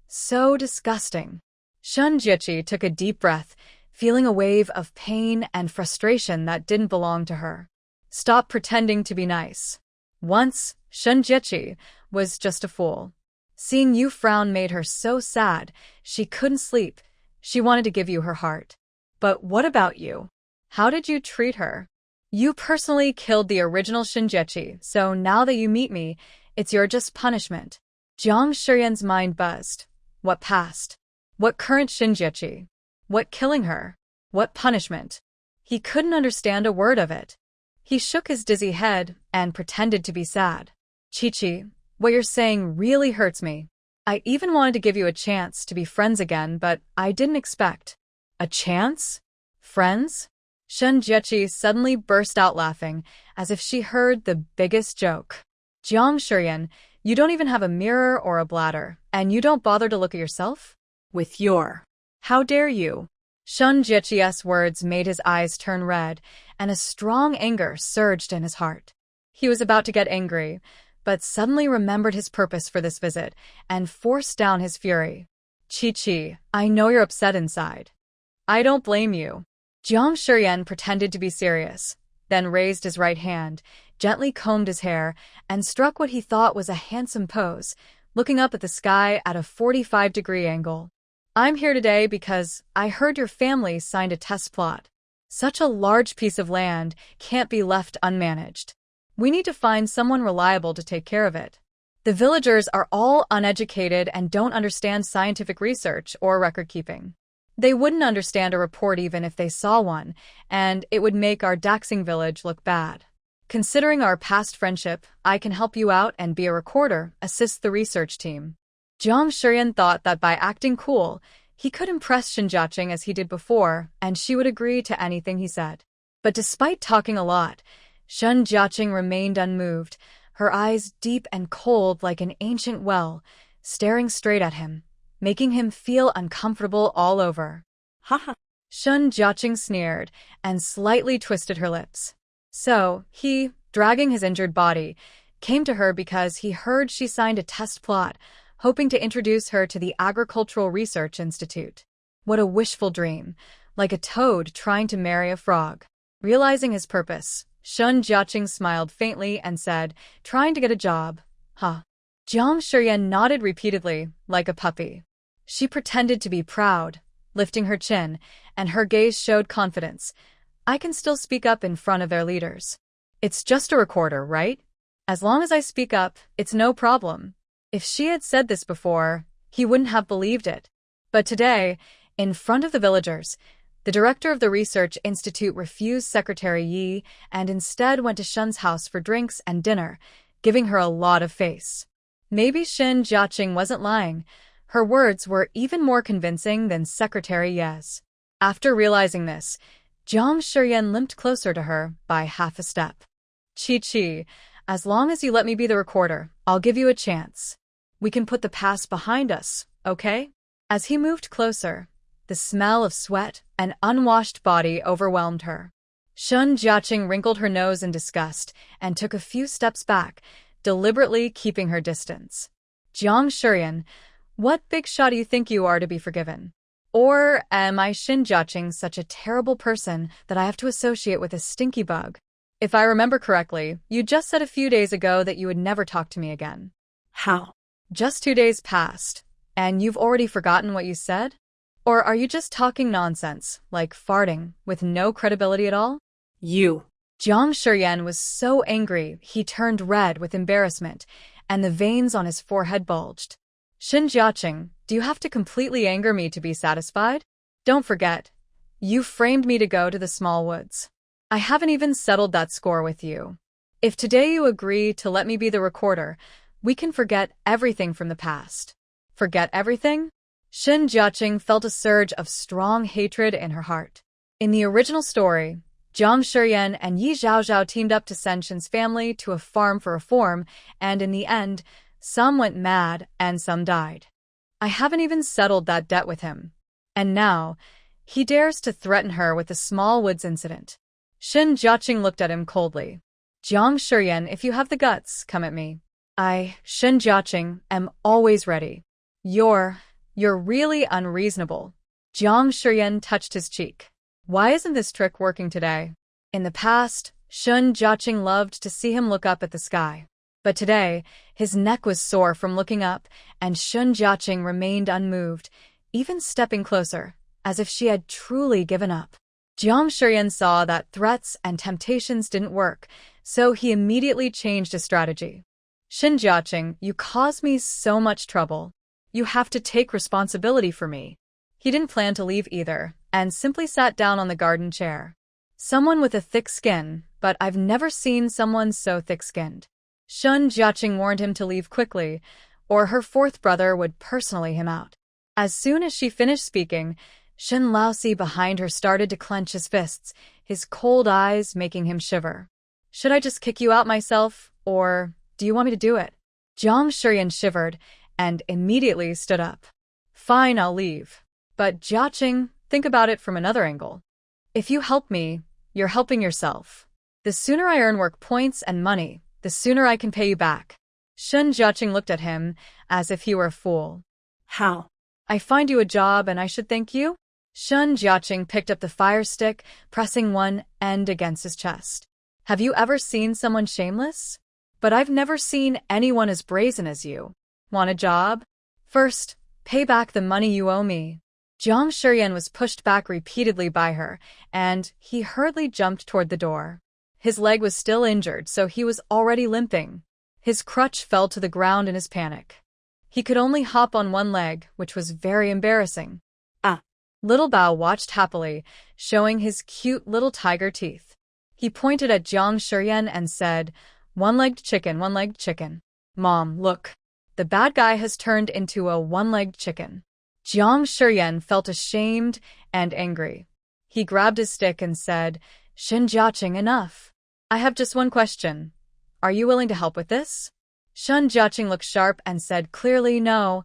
So disgusting. Shen Jiaqi took a deep breath, feeling a wave of pain and frustration that didn't belong to her. Stop pretending to be nice. Once, Shen Jiaqi was just a fool. Seeing you frown made her so sad, she couldn't sleep. She wanted to give you her heart. But what about you? How did you treat her? You personally killed the original Shen Jiaqi, so now that you meet me, it's your just punishment. Jiang Shiyan's mind buzzed. What past? What current Shen Jiaqi? What killing her? What punishment? He couldn't understand a word of it. He shook his dizzy head and pretended to be sad. Chi-Chi, what you're saying really hurts me. I even wanted to give you a chance to be friends again, but I didn't expect. A chance? Friends? Shen Jiaqi suddenly burst out laughing, as if she heard the biggest joke. Jiang Shiyan, you don't even have a mirror or a bladder, and you don't bother to look at yourself? with your. How dare you? Shen Jiaqi's words made his eyes turn red, and a strong anger surged in his heart. He was about to get angry, but suddenly remembered his purpose for this visit and forced down his fury. Chi, I know you're upset inside. I don't blame you. Jiang Shiyan pretended to be serious, then raised his right hand, gently combed his hair, and struck what he thought was a handsome pose, looking up at the sky at a 45-degree angle. I'm here today because I heard your family signed a test plot. Such a large piece of land can't be left unmanaged. We need to find someone reliable to take care of it. The villagers are all uneducated and don't understand scientific research or record-keeping. They wouldn't understand a report even if they saw one, and it would make our Daxing village look bad. Considering our past friendship, I can help you out and be a recorder, assist the research team. Jiang Shiyan thought that by acting cool, he could impress Shen Jiaqing as he did before, and she would agree to anything he said. But despite talking a lot, Shen Jiaqing remained unmoved, her eyes deep and cold like an ancient well, staring straight at him, making him feel uncomfortable all over. Haha. Shen Jiaqing sneered and slightly twisted her lips. So, he, dragging his injured body, came to her because he heard she signed a test plot, hoping to introduce her to the Agricultural Research Institute. What a wishful dream, like a toad trying to marry a frog. Realizing his purpose, Shen Jiaqing smiled faintly and said, trying to get a job. Huh. Jiang Shiyan nodded repeatedly, like a puppy. She pretended to be proud, lifting her chin, and her gaze showed confidence. I can still speak up in front of their leaders. It's just a recorder, right? As long as I speak up, it's no problem. If she had said this before, he wouldn't have believed it. But today, in front of the villagers, the director of the Research Institute refused Secretary Yi and instead went to Shen's house for drinks and dinner, giving her a lot of face. Maybe Shen Jiaqing wasn't lying. Her words were even more convincing than Secretary Yi's. After realizing this, Jiang Shiyan limped closer to her by half a step. Chi, as long as you let me be the recorder, I'll give you a chance. We can put the past behind us, okay? As he moved closer, the smell of sweat and unwashed body overwhelmed her. Shen Jiaqing wrinkled her nose in disgust and took a few steps back, deliberately keeping her distance. Jiang Shiyan, what big shot do you think you are to be forgiven? Or am I Shen Jiaqing such a terrible person that I have to associate with a stinky bug? If I remember correctly, you just said a few days ago that you would never talk to me again. How? Just 2 days passed, and you've already forgotten what you said? Or are you just talking nonsense, like farting, with no credibility at all? You. Jiang Shiyan was so angry he turned red with embarrassment, and the veins on his forehead bulged. Shen Jiaqing, do you have to completely anger me to be satisfied? Don't forget, you framed me to go to the small woods. I haven't even settled that score with you. If today you agree to let me be the recorder, we can forget everything from the past. Forget everything? Shen Jiaqing felt a surge of strong hatred in her heart. In the original story, Jiang Shiyan and Yi Zhaozhao teamed up to send Shen's family to a farm for reform, and in the end, some went mad and some died. I haven't even settled that debt with him. And now, he dares to threaten her with the small woods incident. Shen Jiaqing looked at him coldly. Jiang Shiyan, if you have the guts, come at me. I, Shen Jiaqing, am always ready. You're really unreasonable. Jiang Shiyan touched his cheek. Why isn't this trick working today? In the past, Shen Jiaqing loved to see him look up at the sky. But today, his neck was sore from looking up, and Shen Jiaqing remained unmoved, even stepping closer, as if she had truly given up. Jiang Shiyan saw that threats and temptations didn't work, so he immediately changed his strategy. Shen Jiaqing, you caused me so much trouble. You have to take responsibility for me. He didn't plan to leave either, and simply sat down on the garden chair. Someone with a thick skin, but I've never seen someone so thick-skinned. Shen Jiaqing warned him to leave quickly, or her fourth brother would personally him out. As soon as she finished speaking, Shen Laozi behind her started to clench his fists, his cold eyes making him shiver. Should I just kick you out myself, or do you want me to do it? Jiang Shiyan shivered and immediately stood up. Fine, I'll leave. But Jiaqing, think about it from another angle. If you help me, you're helping yourself. The sooner I earn work points and money, the sooner I can pay you back. Shen Jiaqing looked at him as if he were a fool. How? I find you a job and I should thank you? Shen Jiaqing picked up the fire stick, pressing one end against his chest. Have you ever seen someone shameless? But I've never seen anyone as brazen as you. Want a job? First, pay back the money you owe me. Jiang Shiyan was pushed back repeatedly by her, and he hurriedly jumped toward the door. His leg was still injured, so he was already limping. His crutch fell to the ground in his panic. He could only hop on one leg, which was very embarrassing. Ah. Little Bao watched happily, showing his cute little tiger teeth. He pointed at Jiang Shiyan and said, "One-legged chicken, one-legged chicken. Mom, look. The bad guy has turned into a one-legged chicken." Jiang Shiyan felt ashamed and angry. He grabbed his stick and said, "Shen Jiaqing, enough. I have just one question. Are you willing to help with this?" Shen Jiaqing looked sharp and said clearly, "No,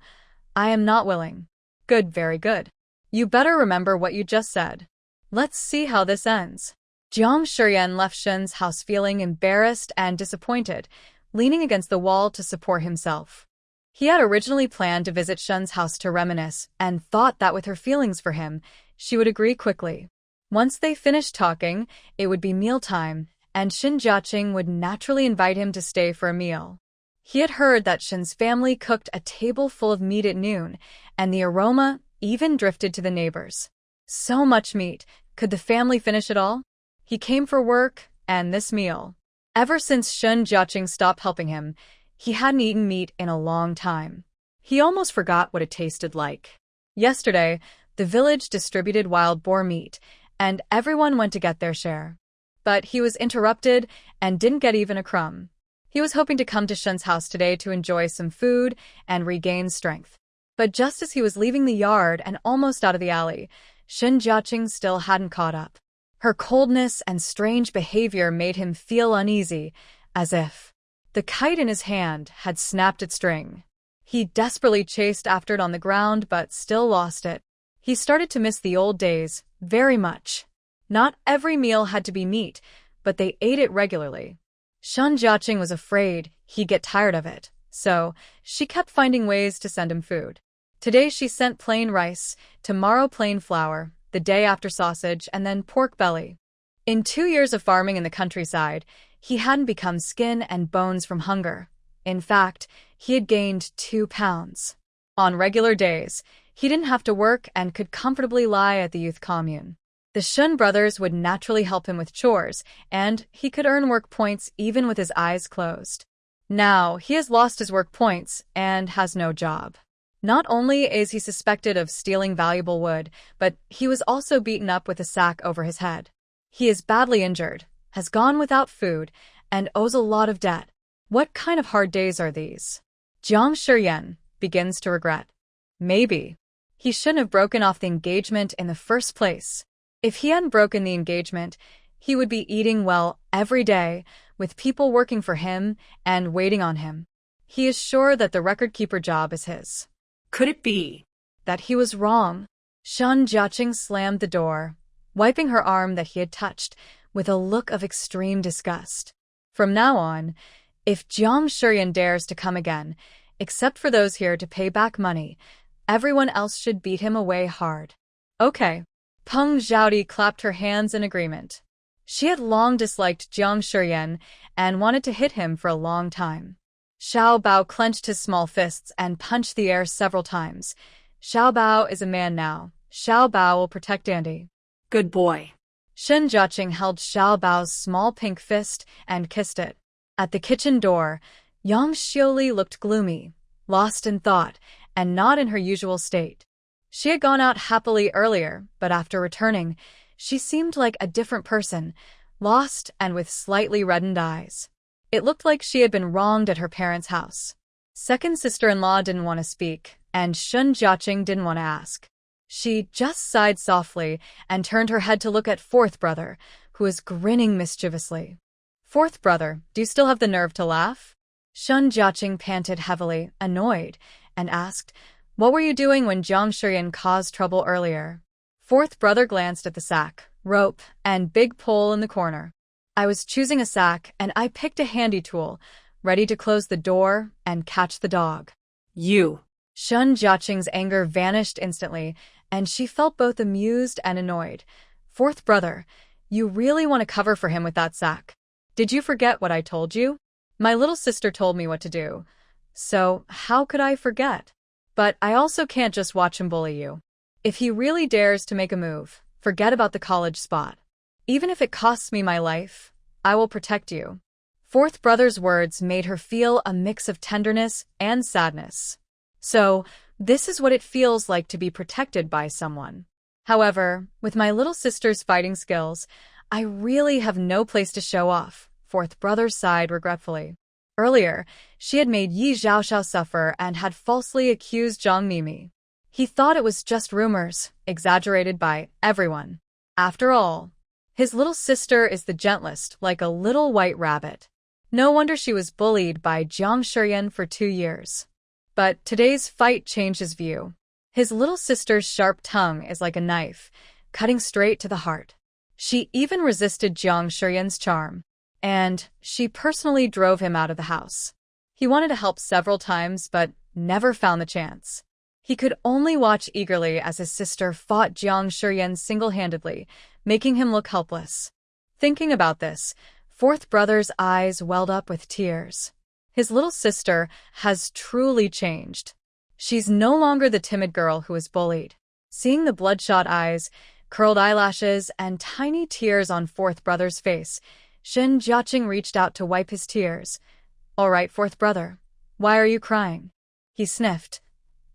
I am not willing." "Good, very good. You better remember what you just said. Let's see how this ends." Jiang Shiyan left Shen's house feeling embarrassed and disappointed, leaning against the wall to support himself. He had originally planned to visit Shen's house to reminisce and thought that with her feelings for him, she would agree quickly. Once they finished talking, it would be mealtime, and Shen Jiaqing would naturally invite him to stay for a meal. He had heard that Shen's family cooked a table full of meat at noon, and the aroma even drifted to the neighbors. So much meat, could the family finish it all? He came for work and this meal. Ever since Shen Jiaqing stopped helping him, he hadn't eaten meat in a long time. He almost forgot what it tasted like. Yesterday, the village distributed wild boar meat, and everyone went to get their share. But he was interrupted and didn't get even a crumb. He was hoping to come to Shen's house today to enjoy some food and regain strength. But just as he was leaving the yard and almost out of the alley, Shen Jiaqing still hadn't caught up. Her coldness and strange behavior made him feel uneasy, as if the kite in his hand had snapped its string. He desperately chased after it on the ground but still lost it. He started to miss the old days very much. Not every meal had to be meat, but they ate it regularly. Shen Jiaqing was afraid he'd get tired of it, so she kept finding ways to send him food. Today she sent plain rice, tomorrow plain flour, the day after sausage, and then pork belly. In 2 years of farming in the countryside, he hadn't become skin and bones from hunger. In fact, he had gained 2 pounds. On regular days, he didn't have to work and could comfortably lie at the youth commune. The Shen brothers would naturally help him with chores, and he could earn work points even with his eyes closed. Now, he has lost his work points and has no job. Not only is he suspected of stealing valuable wood, but he was also beaten up with a sack over his head. He is badly injured, has gone without food, and owes a lot of debt. What kind of hard days are these? Jiang Shiyan begins to regret. Maybe he shouldn't have broken off the engagement in the first place. If he hadn't broken the engagement, he would be eating well every day, with people working for him and waiting on him. He is sure that the record-keeper job is his. Could it be that he was wrong? Shen Jiaqing slammed the door, wiping her arm that he had touched, with a look of extreme disgust. From now on, if Jiang Shiyan dares to come again, except for those here to pay back money, everyone else should beat him away hard. Okay. Peng Zhaodi clapped her hands in agreement. She had long disliked Jiang Shiyan and wanted to hit him for a long time. Xiao Bao clenched his small fists and punched the air several times. Xiao Bao is a man now. Xiao Bao will protect Andy. Good boy. Shen Jiaqing held Xiao Bao's small pink fist and kissed it. At the kitchen door, Yang Xiuli looked gloomy, lost in thought, and not in her usual state. She had gone out happily earlier, but after returning, she seemed like a different person, lost and with slightly reddened eyes. It looked like she had been wronged at her parents' house. Second sister-in-law didn't want to speak, and Shen Jiaqing didn't want to ask. She just sighed softly and turned her head to look at fourth brother, who was grinning mischievously. Fourth brother, do you still have the nerve to laugh? Shen Jiaqing panted heavily, annoyed, and asked, what were you doing when Jiang Shiyan caused trouble earlier? Fourth brother glanced at the sack, rope, and big pole in the corner. I was choosing a sack, and I picked a handy tool, ready to close the door and catch the dog. You. Shun Jiaqing's anger vanished instantly, and she felt both amused and annoyed. Fourth brother, you really want to cover for him with that sack. Did you forget what I told you? My little sister told me what to do. So, how could I forget? But I also can't just watch him bully you. If he really dares to make a move, forget about the college spot. Even if it costs me my life, I will protect you. Fourth brother's words made her feel a mix of tenderness and sadness. So, this is what it feels like to be protected by someone. However, with my little sister's fighting skills, I really have no place to show off, fourth brother sighed regretfully. Earlier, she had made Yi Zhaoxiao suffer and had falsely accused Zheng Mimi. He thought it was just rumors, exaggerated by everyone. After all, his little sister is the gentlest, like a little white rabbit. No wonder she was bullied by Jiang Shiyan for 2 years. But today's fight changed his view. His little sister's sharp tongue is like a knife, cutting straight to the heart. She even resisted Jiang Shiyan's charm, and she personally drove him out of the house. He wanted to help several times, but never found the chance. He could only watch eagerly as his sister fought Jiang Shiyan single-handedly, making him look helpless. Thinking about this, fourth brother's eyes welled up with tears. His little sister has truly changed. She's no longer the timid girl who was bullied. Seeing the bloodshot eyes, curled eyelashes, and tiny tears on fourth brother's face, Shen Jiaqing reached out to wipe his tears. All right, fourth brother. Why are you crying? He sniffed.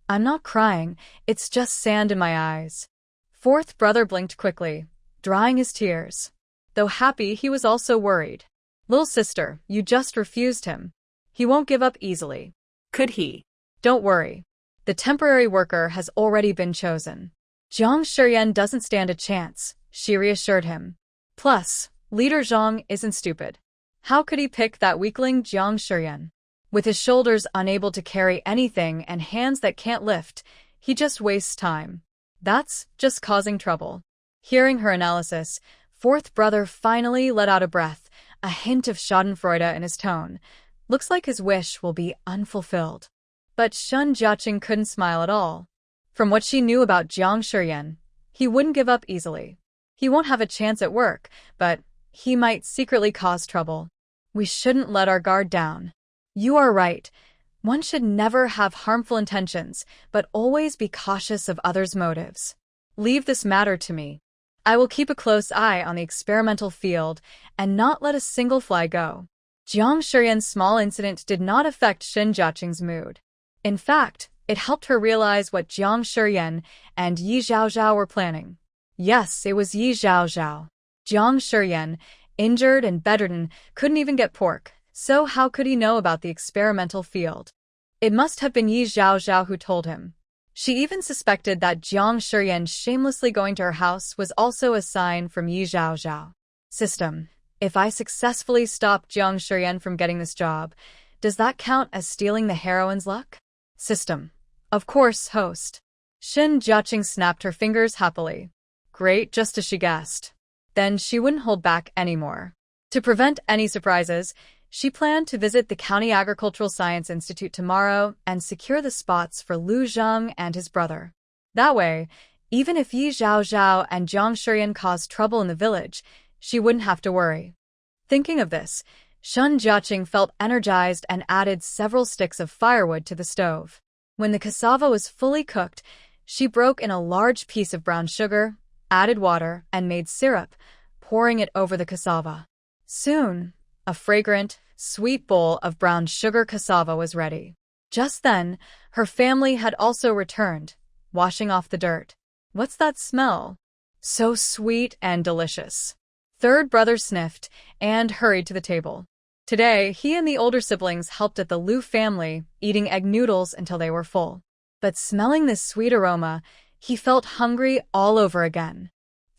I'm not crying, it's just sand in my eyes. Fourth brother blinked quickly, drying his tears. Though happy, he was also worried. Little sister, you just refused him. He won't give up easily. Could he? Don't worry. The temporary worker has already been chosen. Jiang Shiyan doesn't stand a chance, she reassured him. Plus, Leader Zheng isn't stupid. How could he pick that weakling Jiang Shiyan? With his shoulders unable to carry anything and hands that can't lift, he just wastes time. That's just causing trouble. Hearing her analysis, fourth brother finally let out a breath, a hint of schadenfreude in his tone. Looks like his wish will be unfulfilled. But Shun Jiaqing couldn't smile at all. From what she knew about Jiang Shiyan, he wouldn't give up easily. He won't have a chance at work, but he might secretly cause trouble. We shouldn't let our guard down. You are right. One should never have harmful intentions, but always be cautious of others' motives. Leave this matter to me. I will keep a close eye on the experimental field and not let a single fly go. Jiang Shiyan's small incident did not affect Shen Jiaqing's mood. In fact, it helped her realize what Jiang Shiyan and Yi Zhaozhao were planning. Yes, it was Yi Zhaozhao. Jiang Shiyan, injured and bedridden, couldn't even get pork, so how could he know about the experimental field? It must have been Yi Zhaozhao who told him. She even suspected that Jiang Shiyan shamelessly going to her house was also a sign from Yi Zhaozhao. System. If I successfully stop Jiang Shiyan from getting this job, does that count as stealing the heroine's luck? System. Of course, host. Shen Jiaqing snapped her fingers happily. Great, just as she guessed. Then she wouldn't hold back anymore. To prevent any surprises, she planned to visit the County Agricultural Science Institute tomorrow and secure the spots for Lu Zheng and his brother. That way, even if Yi Zhaozhao and Jiang Shiyan caused trouble in the village, she wouldn't have to worry. Thinking of this, Shun Jiaqing felt energized and added several sticks of firewood to the stove. When the cassava was fully cooked, she broke in a large piece of brown sugar, added water, and made syrup, pouring it over the cassava. Soon, a fragrant, sweet bowl of brown sugar cassava was ready. Just then, her family had also returned, washing off the dirt. What's that smell? So sweet and delicious. Third brother sniffed and hurried to the table. Today, he and the older siblings helped at the Lu family, eating egg noodles until they were full. But smelling this sweet aroma, he felt hungry all over again.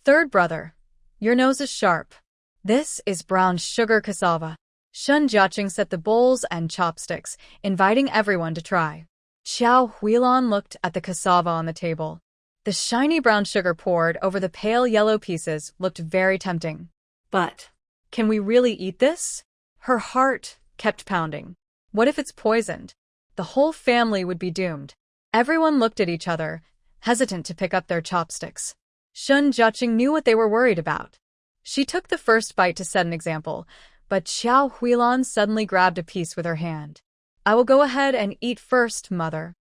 Third brother, your nose is sharp. This is brown sugar cassava. Shun Jiaqing set the bowls and chopsticks, inviting everyone to try. Xiao Huilan looked at the cassava on the table. The shiny brown sugar poured over the pale yellow pieces looked very tempting. But Can we really eat this? Her heart kept pounding. What if it's poisoned? The whole family would be doomed. Everyone looked at each other, hesitant to pick up their chopsticks. Sun Jiaqing knew what they were worried about. She took the first bite to set an example, but Xiao Huilan suddenly grabbed a piece with her hand. I will go ahead and eat first, mother.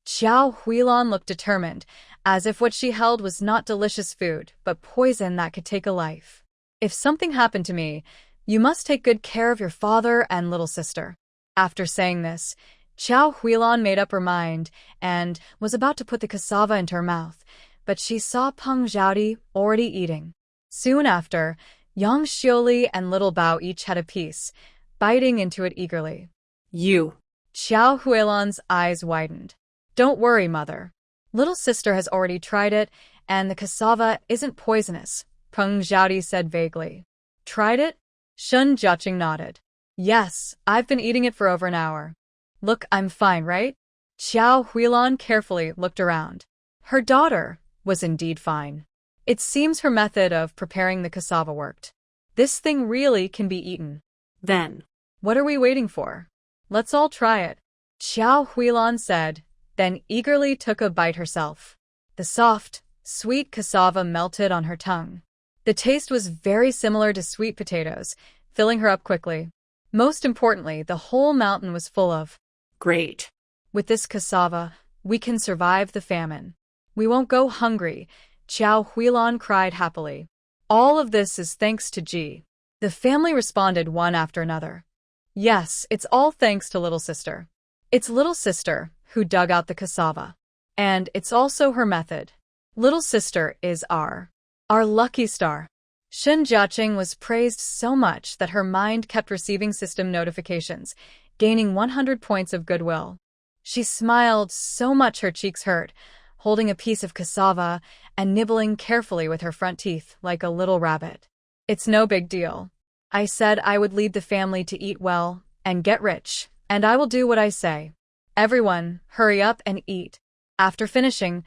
Xiao Huilan looked determined, as if what she held was not delicious food, but poison that could take a life. If something happened to me, you must take good care of your father and little sister. After saying this, Xiao Huilan made up her mind and was about to put the cassava into her mouth, but she saw Peng Zhaodi already eating. Soon after, Yang Xiuli and Little Bao each had a piece, biting into it eagerly. You. Xiao Huilan's eyes widened. Don't worry, mother. Little sister has already tried it, and the cassava isn't poisonous, Peng Zhaodi said vaguely. Tried it? Sun Jiaqing nodded. Yes, I've been eating it for over an hour. Look, I'm fine, right? Xiao Huilan carefully looked around. Her daughter was indeed fine. It seems her method of preparing the cassava worked. This thing really can be eaten. Then. What are we waiting for? Let's all try it, Xiao Huilan said, then eagerly took a bite herself. The soft, sweet cassava melted on her tongue. The taste was very similar to sweet potatoes, filling her up quickly. Most importantly, the whole mountain was full of. Great. With this cassava, we can survive the famine. We won't go hungry, Xiao Huilan cried happily. All of this is thanks to Ji. The family responded one after another. Yes, it's all thanks to little sister. It's little sister who dug out the cassava. And it's also her method. Little sister is our lucky star. Sun Jiaqing was praised so much that her mind kept receiving system notifications, gaining 100 points of goodwill. She smiled so much her cheeks hurt, holding a piece of cassava and nibbling carefully with her front teeth like a little rabbit. It's no big deal. I said I would lead the family to eat well and get rich, and I will do what I say. Everyone, hurry up and eat. After finishing,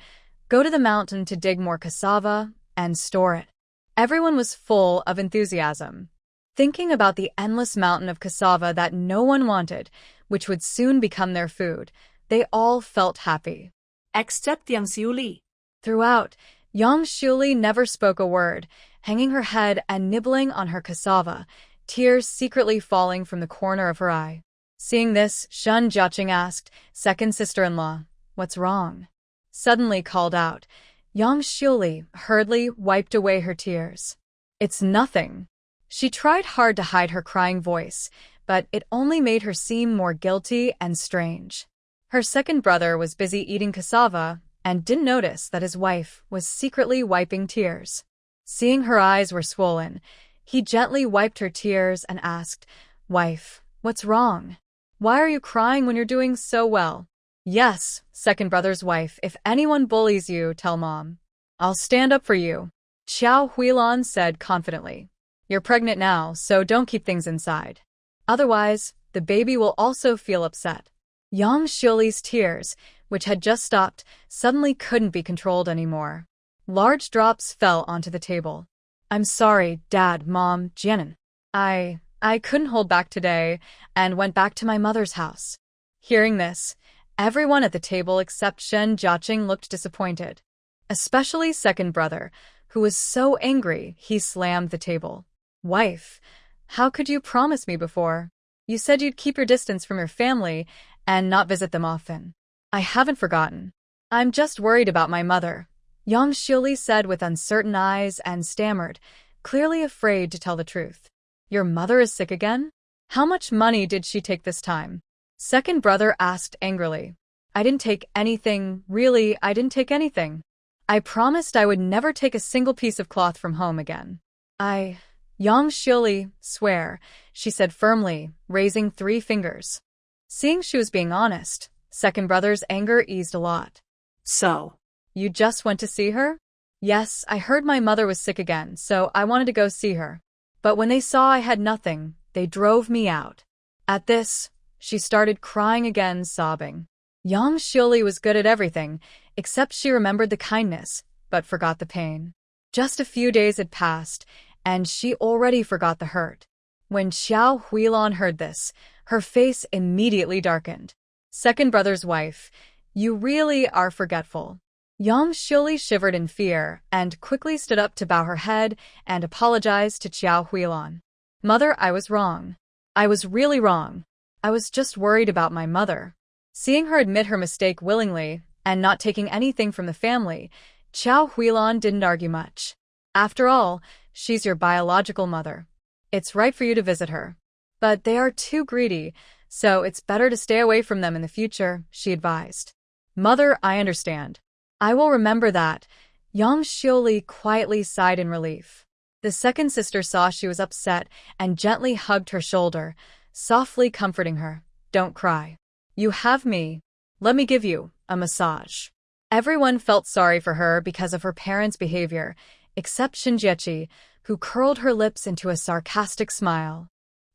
go to the mountain to dig more cassava and store it. Everyone was full of enthusiasm, thinking about the endless mountain of cassava that no one wanted, which would soon become their food. They all felt happy. Except Yang Xiuli. Throughout, Yang Xiuli never spoke a word, hanging her head and nibbling on her cassava, tears secretly falling from the corner of her eye. Seeing this, Sun Jiaqing asked, second sister-in-law, what's wrong? Suddenly called out, Yang Xiuli hurriedly wiped away her tears. It's nothing. She tried hard to hide her crying voice, but it only made her seem more guilty and strange. Her second brother was busy eating cassava and didn't notice that his wife was secretly wiping tears. Seeing her eyes were swollen, he gently wiped her tears and asked, Wife, what's wrong? Why are you crying when you're doing so well? Yes, second brother's wife, if anyone bullies you, tell mom. I'll stand up for you, Xiao Huilan said confidently. You're pregnant now, so don't keep things inside. Otherwise, the baby will also feel upset. Yang Xiuli's tears, which had just stopped, suddenly couldn't be controlled anymore. Large drops fell onto the table. I'm sorry, Dad, Mom, Jianan. I couldn't hold back today and went back to my mother's house. Hearing this, everyone at the table except Sun Jiaqing looked disappointed. Especially second brother, who was so angry he slammed the table. Wife, how could you promise me before? You said you'd keep your distance from your family and not visit them often. I haven't forgotten. I'm just worried about my mother, Yang Xiuli said with uncertain eyes and stammered, clearly afraid to tell the truth. Your mother is sick again? How much money did she take this time? Second brother asked angrily. I didn't take anything, really, I didn't take anything. I promised I would never take a single piece of cloth from home again. Yang Xiuli, swear, she said firmly, raising 3 fingers. Seeing she was being honest, second brother's anger eased a lot. So, you just went to see her? Yes, I heard my mother was sick again, so I wanted to go see her. But when they saw I had nothing, they drove me out. At this, she started crying again, sobbing. Yang Xiuli was good at everything, except she remembered the kindness, but forgot the pain. Just a few days had passed, and she already forgot the hurt. When Xiao Huilan heard this, her face immediately darkened. Second brother's wife, you really are forgetful. Yang Xiuli shivered in fear and quickly stood up to bow her head and apologize to Xiao Huilan. Mother, I was wrong. I was really wrong. I was just worried about my mother. Seeing her admit her mistake willingly and not taking anything from the family, Xiao Huilan didn't argue much. After all, she's your biological mother. It's right for you to visit her. But they are too greedy, so it's better to stay away from them in the future, she advised. Mother, I understand. I will remember that. Yang Xiuli quietly sighed in relief. The second sister saw she was upset and gently hugged her shoulder, softly comforting her. Don't cry. You have me. Let me give you a massage. Everyone felt sorry for her because of her parents' behavior, except Shinjiechi, who curled her lips into a sarcastic smile.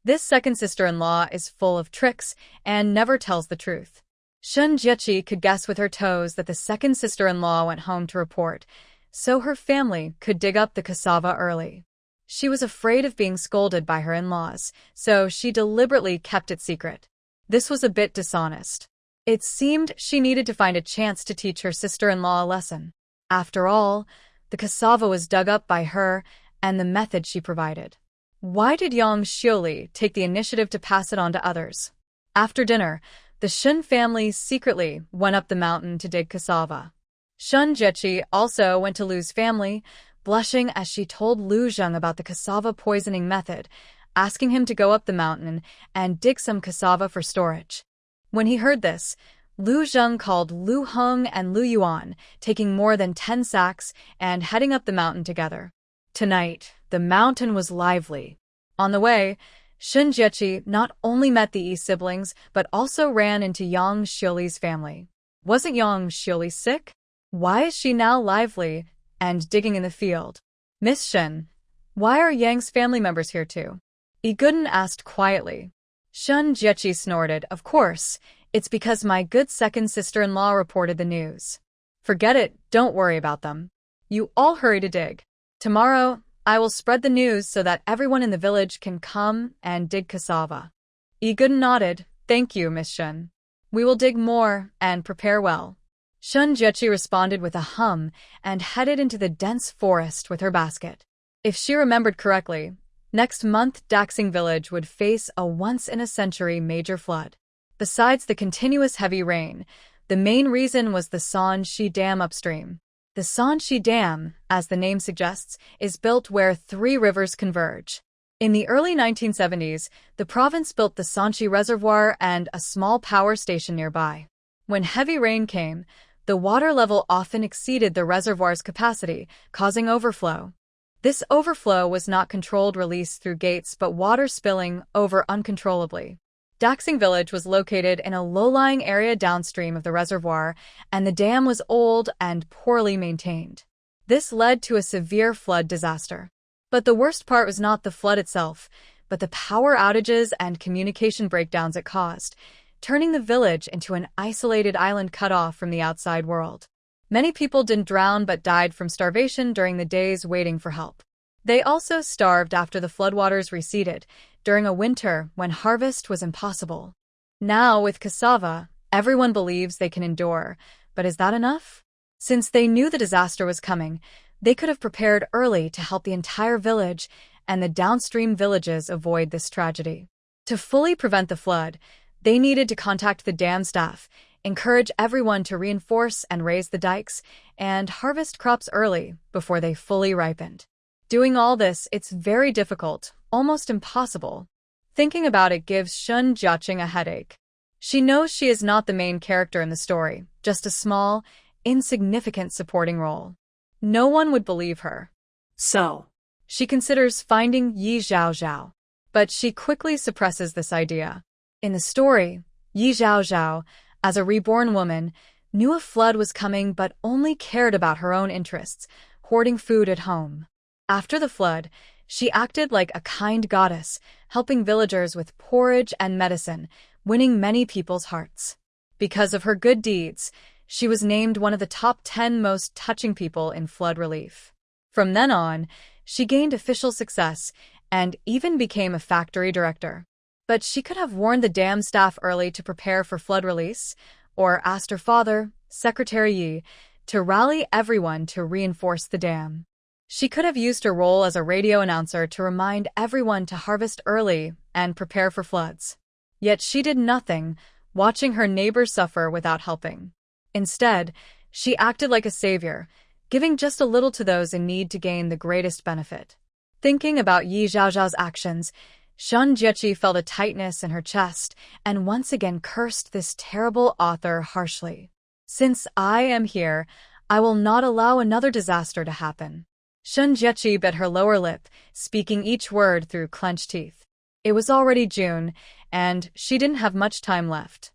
This second sister-in-law is full of tricks and never tells the truth. Shinjiechi could guess with her toes that the second sister-in-law went home to report, so her family could dig up the cassava early. She was afraid of being scolded by her in-laws, so she deliberately kept it secret. This was a bit dishonest. It seemed she needed to find a chance to teach her sister-in-law a lesson. After all, the cassava was dug up by her and the method she provided. Why did Yang Xiuli take the initiative to pass it on to others? After dinner, the Shun family secretly went up the mountain to dig cassava. Shun Jiechi also went to Lu's family, blushing as she told Lu Zheng about the cassava poisoning method, asking him to go up the mountain and dig some cassava for storage. When he heard this, Lu Zheng called Lu Heng and Lu Yuan, taking more than 10 sacks and heading up the mountain together. Tonight, the mountain was lively. On the way, Shun Jiechi not only met the Yi siblings, but also ran into Yang Xiuli's family. Wasn't Yang Xiuli sick? Why is she now lively and digging in the field? Miss Shen, why are Yang's family members here too? Yi Guden asked quietly. Shun Jiechi snorted, of course, it's because my good second sister-in-law reported the news. Forget it, don't worry about them. You all hurry to dig. Tomorrow, I will spread the news so that everyone in the village can come and dig cassava. Yi Guden nodded, thank you, Miss Shun. We will dig more and prepare well. Shun Jiechi responded with a hum and headed into the dense forest with her basket. If she remembered correctly, next month Daxing village would face a once-in-a-century major flood. Besides the continuous heavy rain, the main reason was the Sanxi Dam upstream. The Sanxi Dam, as the name suggests, is built where 3 rivers converge. In the early 1970s, the province built the Sanxi Reservoir and a small power station nearby. When heavy rain came, the water level often exceeded the reservoir's capacity, causing overflow. This overflow was not controlled release through gates but water spilling over uncontrollably. Daxing village was located in a low-lying area downstream of the reservoir, and the dam was old and poorly maintained. This led to a severe flood disaster. But the worst part was not the flood itself, but the power outages and communication breakdowns it caused, turning the village into an isolated island cut off from the outside world. Many people didn't drown but died from starvation during the days waiting for help. They also starved after the floodwaters receded, during a winter when harvest was impossible. Now, with cassava, everyone believes they can endure, but is that enough? Since they knew the disaster was coming, they could have prepared early to help the entire village and the downstream villages avoid this tragedy. To fully prevent the flood, they needed to contact the dam staff, encourage everyone to reinforce and raise the dikes, and harvest crops early before they fully ripened. Doing all this, it's very difficult, almost impossible. Thinking about it gives Shun Jiaqing a headache. She knows she is not the main character in the story, just a small, insignificant supporting role. No one would believe her. So, She considers finding Yi Zhaozhao, but she quickly suppresses this idea. In the story, Yi Zhaozhao, as a reborn woman, knew a flood was coming but only cared about her own interests, hoarding food at home. After the flood, she acted like a kind goddess, helping villagers with porridge and medicine, winning many people's hearts. Because of her good deeds, she was named one of the top 10 most touching people in flood relief. From then on, she gained official success and even became a factory director. But she could have warned the dam staff early to prepare for flood release, or asked her father, Secretary Yi, to rally everyone to reinforce the dam. She could have used her role as a radio announcer to remind everyone to harvest early and prepare for floods. Yet she did nothing, watching her neighbors suffer without helping. Instead, she acted like a savior, giving just a little to those in need to gain the greatest benefit. Thinking about Yi Zhaozhao's actions, Sun Jiechi felt a tightness in her chest and once again cursed this terrible author harshly. Since I am here, I will not allow another disaster to happen. Sun Jiechi bit her lower lip, speaking each word through clenched teeth. It was already June, and she didn't have much time left.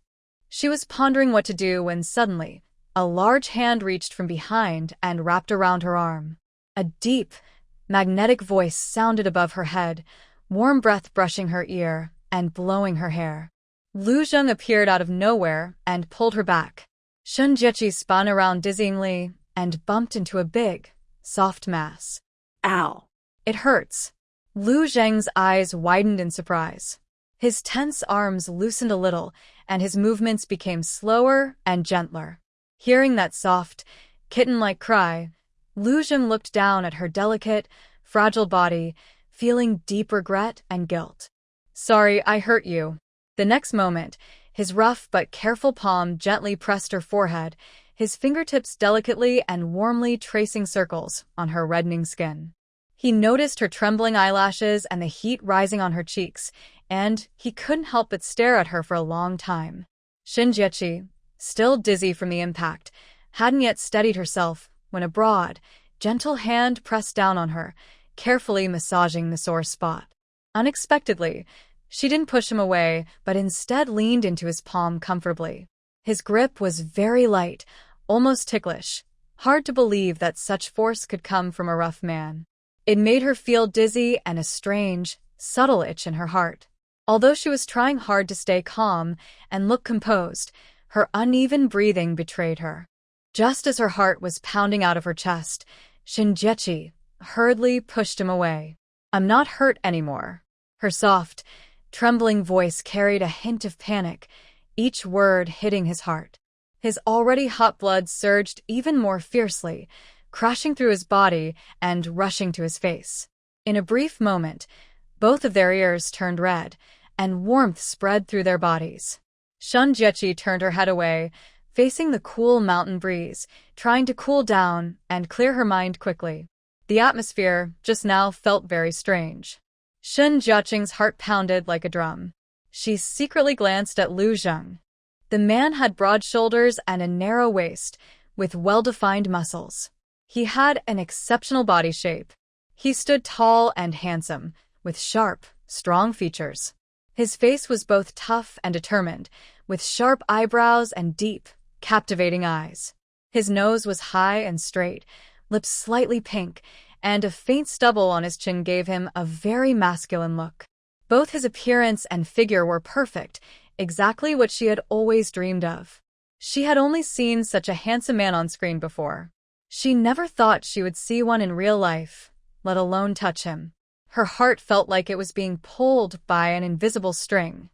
She was pondering what to do when suddenly, a large hand reached from behind and wrapped around her arm. A deep, magnetic voice sounded above her head, warm breath brushing her ear and blowing her hair. Lu Zheng appeared out of nowhere and pulled her back. Sun Jiechi spun around dizzyingly and bumped into a big, soft mass. Ow. It hurts. Lu Zheng's eyes widened in surprise. His tense arms loosened a little, and his movements became slower and gentler. Hearing that soft, kitten-like cry, Lu Zheng looked down at her delicate, fragile body, feeling deep regret and guilt. Sorry, I hurt you. The next moment, his rough but careful palm gently pressed her forehead, his fingertips delicately and warmly tracing circles on her reddening skin. He noticed her trembling eyelashes and the heat rising on her cheeks, and he couldn't help but stare at her for a long time. Sun Jiechi, still dizzy from the impact, hadn't yet steadied herself when a broad, gentle hand pressed down on her, carefully massaging the sore spot. Unexpectedly, she didn't push him away, but instead leaned into his palm comfortably. His grip was very light, almost ticklish. Hard to believe that such force could come from a rough man. It made her feel dizzy and a strange, subtle itch in her heart. Although she was trying hard to stay calm and look composed, her uneven breathing betrayed her. Just as her heart was pounding out of her chest, Sun Jiechi hurriedly pushed him away. I'm not hurt anymore. Her soft, trembling voice carried a hint of panic, each word hitting his heart. His already hot blood surged even more fiercely, crashing through his body and rushing to his face. In a brief moment, both of their ears turned red, and warmth spread through their bodies. Sun Jiechi turned her head away, facing the cool mountain breeze, trying to cool down and clear her mind quickly. The atmosphere just now felt very strange. Sun Jiaqing's heart pounded like a drum. She secretly glanced at Lu Zheng. The man had broad shoulders and a narrow waist, with well-defined muscles. He had an exceptional body shape. He stood tall and handsome, with sharp, strong features. His face was both tough and determined, with sharp eyebrows and deep, captivating eyes. His nose was high and straight, lips slightly pink, and a faint stubble on his chin gave him a very masculine look. Both his appearance and figure were perfect, exactly what she had always dreamed of. She had only seen such a handsome man on screen before. She never thought she would see one in real life, let alone touch him. Her heart felt like it was being pulled by an invisible string.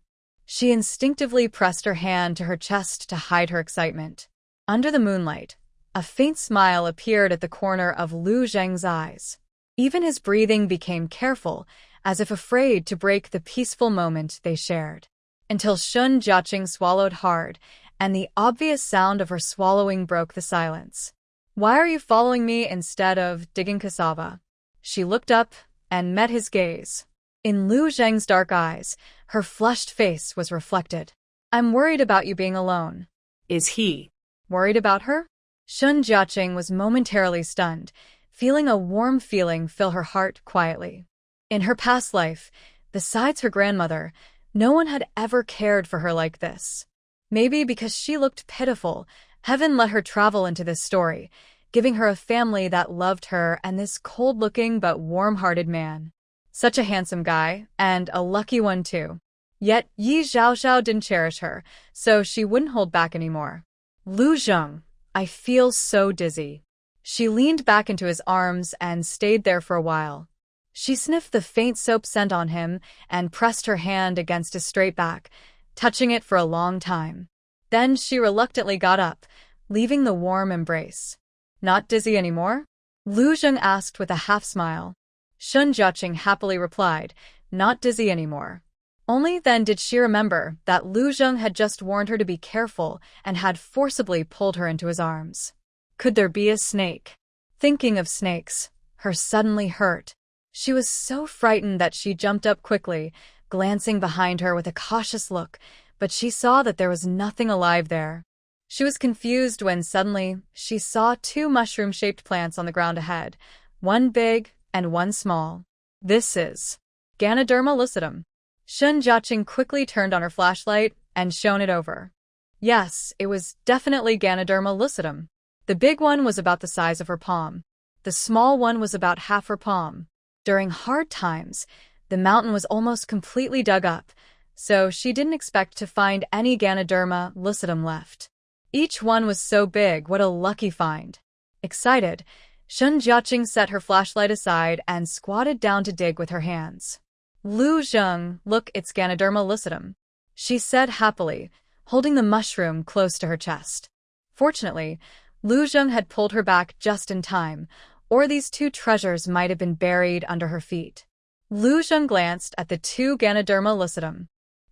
She instinctively pressed her hand to her chest to hide her excitement. Under the moonlight, a faint smile appeared at the corner of Lu Zheng's eyes. Even his breathing became careful, as if afraid to break the peaceful moment they shared. Until Sun Jiaqing swallowed hard, and the obvious sound of her swallowing broke the silence. Why are you following me instead of digging cassava? She looked up and met his gaze. In Lu Zheng's dark eyes, her flushed face was reflected. I'm worried about you being alone. Is he worried about her? Sun Jiaqing was momentarily stunned, feeling a warm feeling fill her heart quietly. In her past life, besides her grandmother, no one had ever cared for her like this. Maybe because she looked pitiful, heaven let her travel into this story, giving her a family that loved her and this cold-looking but warm-hearted man. Such a handsome guy, and a lucky one too. Yet Yi Zhaozhao didn't cherish her, so she wouldn't hold back anymore. Lu Zheng, I feel so dizzy. She leaned back into his arms and stayed there for a while. She sniffed the faint soap scent on him and pressed her hand against his straight back, touching it for a long time. Then she reluctantly got up, leaving the warm embrace. Not dizzy anymore? Lu Zheng asked with a half-smile. Sun Jiaqing happily replied, not dizzy anymore. Only then did she remember that Lu Zheng had just warned her to be careful and had forcibly pulled her into his arms. Could there be a snake? Thinking of snakes, her suddenly hurt. She was so frightened that she jumped up quickly, glancing behind her with a cautious look, but she saw that there was nothing alive there. She was confused when suddenly she saw two mushroom-shaped plants on the ground ahead, one big and one small. This is Ganoderma lucidum. Sun Jiaqing quickly turned on her flashlight and shone it over. Yes, it was definitely Ganoderma lucidum. The big one was about the size of her palm. The small one was about half her palm. During hard times, the mountain was almost completely dug up, so she didn't expect to find any Ganoderma lucidum left. Each one was so big, what a lucky find. Excited, Sun Jiaqing set her flashlight aside and squatted down to dig with her hands. Lu Zheng, look, it's Ganoderma lucidum, she said happily, holding the mushroom close to her chest. Fortunately, Lu Zheng had pulled her back just in time, or these two treasures might have been buried under her feet. Lu Zheng glanced at the two Ganoderma lucidum.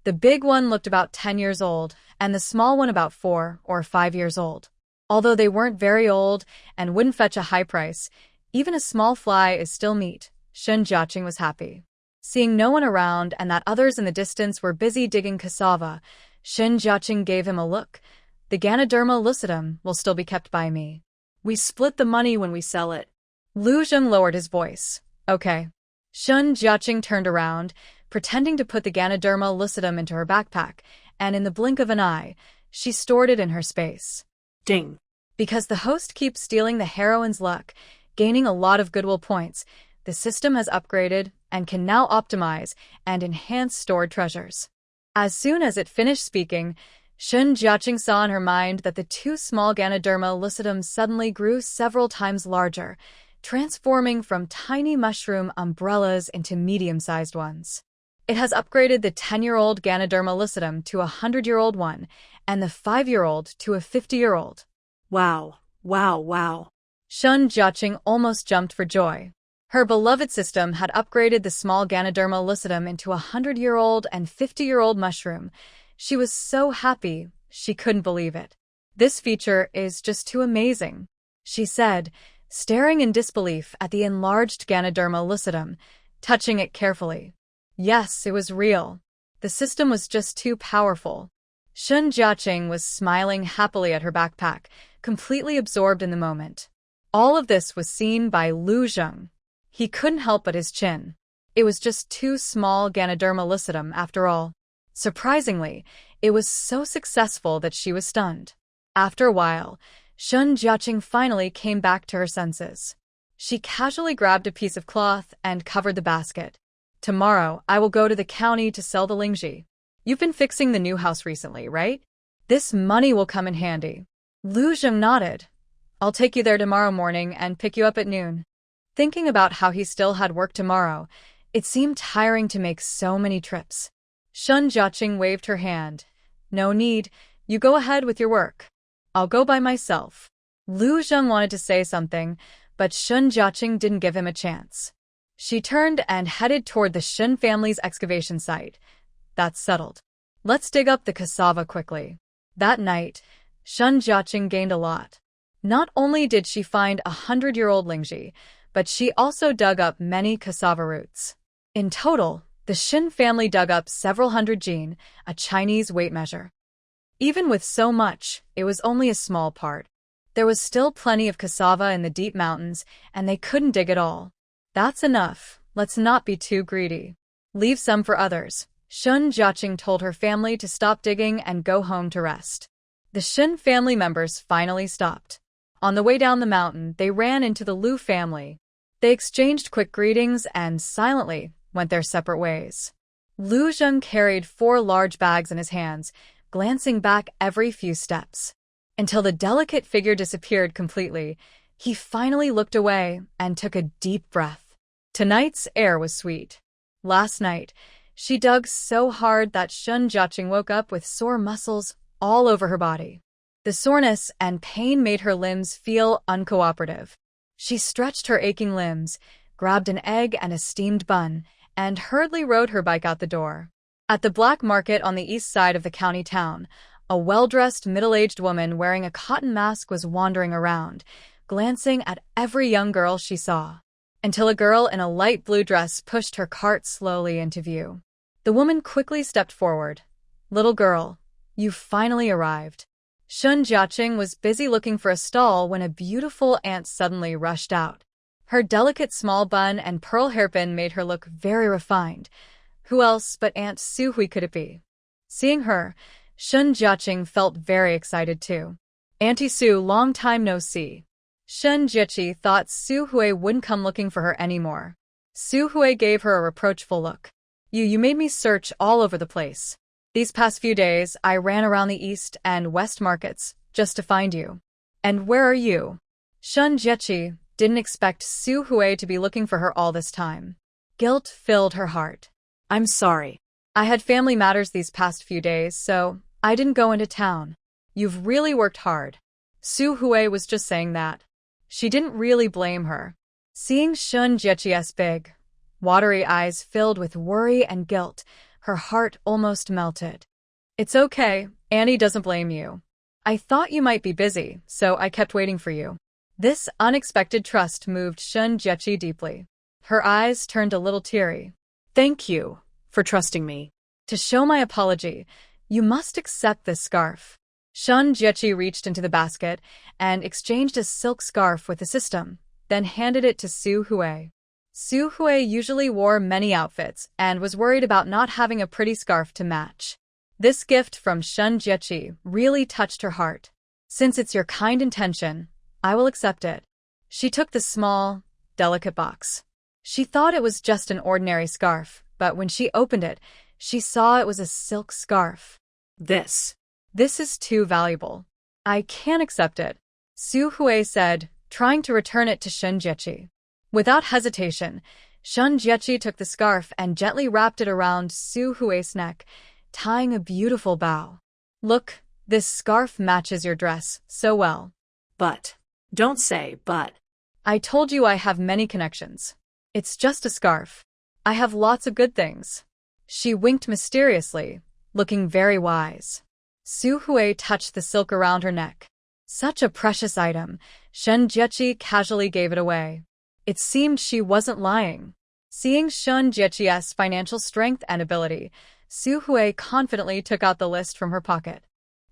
The big one looked about 10 years old, and the small one about 4 or 5 years old. Although they weren't very old and wouldn't fetch a high price, even a small fly is still meat. Sun Jiaqing was happy. Seeing no one around and that others in the distance were busy digging cassava, Sun Jiaqing gave him a look. The Ganoderma lucidum will still be kept by me. We split the money when we sell it. Lu Zheng lowered his voice. Okay. Sun Jiaqing turned around, pretending to put the Ganoderma lucidum into her backpack, and in the blink of an eye, she stored it in her space. Ding. Because the host keeps stealing the heroine's luck, gaining a lot of goodwill points, the system has upgraded and can now optimize and enhance stored treasures. As soon as it finished speaking, Sun Jiaqing saw in her mind that the two small Ganoderma lucidums suddenly grew several times larger, transforming from tiny mushroom umbrellas into medium-sized ones. It has upgraded the 10-year-old Ganoderma lucidum to a 100-year-old one, and the 5-year-old to a 50-year-old. Wow, wow, wow. Sun Jiaqing almost jumped for joy. Her beloved system had upgraded the small Ganoderma lucidum into a 100-year-old and 50-year-old mushroom. She was so happy, she couldn't believe it. This feature is just too amazing, she said, staring in disbelief at the enlarged Ganoderma lucidum, touching it carefully. Yes, it was real. The system was just too powerful. Sun Jiaqing was smiling happily at her backpack, completely absorbed in the moment. All of this was seen by Lu Zheng. He couldn't help but his chin. It was just two small Ganoderma lucidum after all. Surprisingly, it was so successful that she was stunned. After a while, Sun Jiaqing finally came back to her senses. She casually grabbed a piece of cloth and covered the basket. Tomorrow, I will go to the county to sell the lingji. You've been fixing the new house recently, right? This money will come in handy. Lu Zheng nodded. I'll take you there tomorrow morning and pick you up at noon. Thinking about how he still had work tomorrow, it seemed tiring to make so many trips. Sun Jiaqing waved her hand. No need, you go ahead with your work. I'll go by myself. Lu Zheng wanted to say something, but Sun Jiaqing didn't give him a chance. She turned and headed toward the Shen family's excavation site. That's settled. Let's dig up the cassava quickly. That night, Sun Jiaqing gained a lot. Not only did she find a 100-year-old lingji, but she also dug up many cassava roots. In total, the Shen family dug up several hundred jin, a Chinese weight measure. Even with so much, it was only a small part. There was still plenty of cassava in the deep mountains, and they couldn't dig it all. That's enough. Let's not be too greedy. Leave some for others. Sun Jiaqing told her family to stop digging and go home to rest. The Shen family members finally stopped. On the way down the mountain, they ran into the Lu family. They exchanged quick greetings and silently went their separate ways. Lu Zheng carried 4 large bags in his hands, glancing back every few steps. Until the delicate figure disappeared completely, he finally looked away and took a deep breath. Tonight's air was sweet. Last night, she dug so hard that Sun Jiaqing woke up with sore muscles all over her body. The soreness and pain made her limbs feel uncooperative. She stretched her aching limbs, grabbed an egg and a steamed bun, and hurriedly rode her bike out the door. At the black market on the east side of the county town, a well-dressed middle-aged woman wearing a cotton mask was wandering around, glancing at every young girl she saw, until a girl in a light blue dress pushed her cart slowly into view. The woman quickly stepped forward. "Little girl, you finally arrived." Sun Jiaqing was busy looking for a stall when a beautiful aunt suddenly rushed out. Her delicate small bun and pearl hairpin made her look very refined. Who else but Aunt Su Hui could it be? Seeing her, Sun Jiaqing felt very excited too. "Auntie Su, long time no see." Sun Jiaqing thought Su Hui wouldn't come looking for her anymore. Su Hui gave her a reproachful look. You made me search all over the place. These past few days, I ran around the east and west markets just to find you. And where are you?" Sun Jiaqing didn't expect Su Hui to be looking for her all this time. Guilt filled her heart. I'm sorry. "I had family matters these past few days, so I didn't go into town." "You've really worked hard." Su Hui was just saying that. She didn't really blame her. Seeing Sun Jiaqing's big, watery eyes filled with worry and guilt, her heart almost melted. "It's okay, Annie doesn't blame you. I thought you might be busy, so I kept waiting for you." This unexpected trust moved Sun Jiaqing deeply. Her eyes turned a little teary. Thank you for trusting me. "To show my apology, you must accept this scarf." Sun Jiaqing reached into the basket and exchanged a silk scarf with the system, then handed it to Su Hui. Su Hui usually wore many outfits and was worried about not having a pretty scarf to match. This gift from Sun Jiaqing really touched her heart. "Since it's your kind intention, I will accept it." She took the small, delicate box. She thought it was just an ordinary scarf, but when she opened it, she saw it was a silk scarf. This is too valuable. I can't accept it," Su Hui said, trying to return it to Sun Jiaqing. Without hesitation, Sun Jiaqing took the scarf and gently wrapped it around Su Hui's neck, tying a beautiful bow. "Look, this scarf matches your dress so well." "But." "Don't say but." "I told you I have many connections. It's just a scarf. I have lots of good things." She winked mysteriously, looking very wise. Su Hui touched the silk around her neck. Such a precious item, Sun Jiaqing casually gave it away. It seemed she wasn't lying. Seeing Sun Jiaqing's financial strength and ability, Su Hui confidently took out the list from her pocket.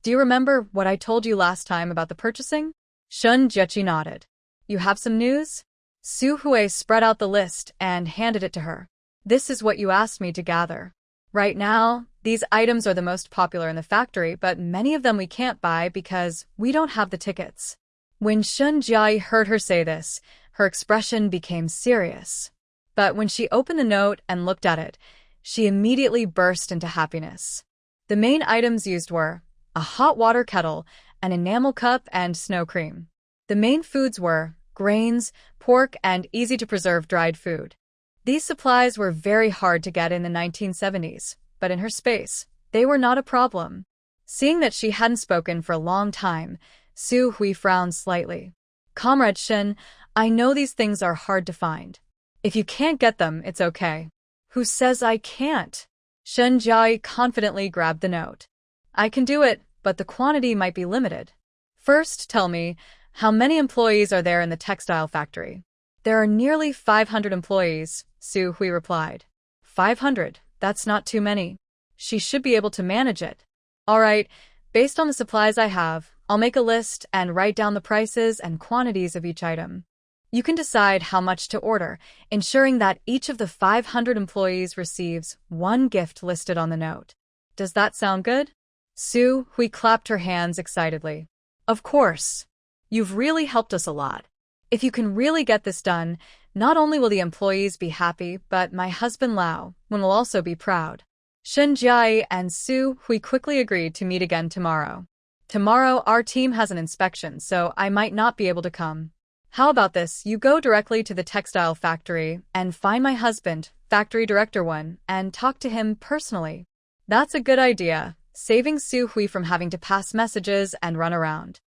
"Do you remember what I told you last time about the purchasing?" Sun Jiaqing nodded. "You have some news?" Su Hui spread out the list and handed it to her. "This is what you asked me to gather. Right now, these items are the most popular in the factory, but many of them we can't buy because we don't have the tickets." When Sun Jiaqing heard her say this, her expression became serious. But when she opened the note and looked at it, she immediately burst into happiness. The main items used were a hot water kettle, an enamel cup, and snow cream. The main foods were grains, pork, and easy-to-preserve dried food. These supplies were very hard to get in the 1970s, but in her space, they were not a problem. Seeing that she hadn't spoken for a long time, Su Hui frowned slightly. "Comrade Shen, I know these things are hard to find. If you can't get them, it's okay." "Who says I can't?" Sun Jiaqing confidently grabbed the note. "I can do it, but the quantity might be limited. First, tell me, how many employees are there in the textile factory?" "There are nearly 500 employees," Su Hui replied. 500, that's not too many. She should be able to manage it. "All right, based on the supplies I have, I'll make a list and write down the prices and quantities of each item. You can decide how much to order, ensuring that each of the 500 employees receives one gift listed on the note. Does that sound good?" Su Hui clapped her hands excitedly. "Of course. You've really helped us a lot. If you can really get this done, not only will the employees be happy, but my husband Lao will also be proud." Sun Jiaqing and Su Hui quickly agreed to meet again tomorrow. "Tomorrow our team has an inspection, so I might not be able to come." How about this? You go directly to the textile factory and find my husband, factory director one, and talk to him personally. That's a good idea, saving Su Hui from having to pass messages and run around.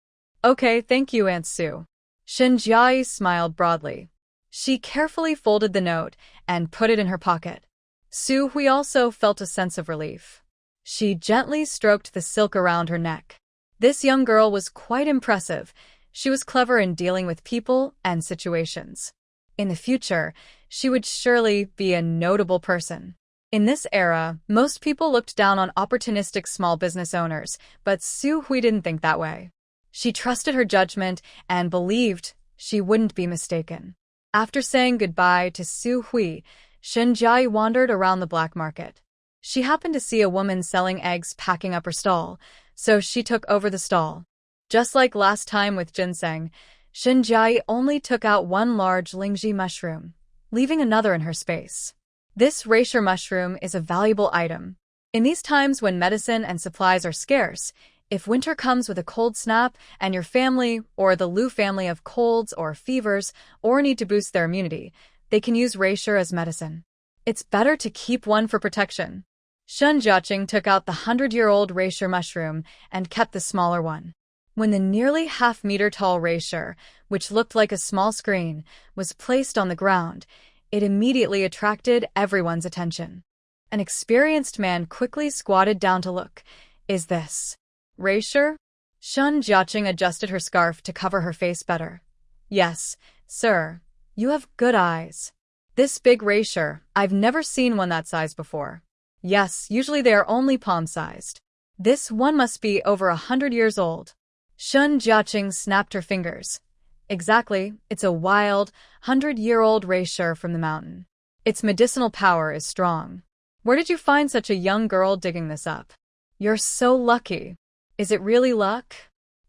Okay, thank you, Aunt Su. Shenjiai smiled broadly. She carefully folded the note and put it in her pocket. Su Hui also felt a sense of relief. She gently stroked the silk around her neck. This young girl was quite impressive. She was clever in dealing with people and situations. In the future, she would surely be a notable person. In this era, most people looked down on opportunistic small business owners, but Su Hui didn't think that way. She trusted her judgment and believed she wouldn't be mistaken. After saying goodbye to Su Hui, Shenjiai wandered around the black market. She happened to see a woman selling eggs packing up her stall, so she took over the stall. Just like last time with Ginseng, Shenjiai only took out one large lingji mushroom, leaving another in her space. This reishi mushroom is a valuable item. In these times when medicine and supplies are scarce, if winter comes with a cold snap and your family or the Lu family have colds or fevers or need to boost their immunity, they can use reishi as medicine. It's better to keep one for protection. Shun Jiaqing took out the 100-year-old reishi mushroom and kept the smaller one. When the nearly half-meter-tall reishi, which looked like a small screen, was placed on the ground, it immediately attracted everyone's attention. An experienced man quickly squatted down to look. Is this reishi? Shun Jiaqing adjusted her scarf to cover her face better. Yes, sir. You have good eyes. This big reishi, I've never seen one that size before. Yes, usually they are only palm-sized. This one must be over 100 years old. Shun Jiaqing snapped her fingers. Exactly, it's a wild, 100-year-old reishi from the mountain. Its medicinal power is strong. Where did you find such a young girl digging this up? You're so lucky. Is it really luck?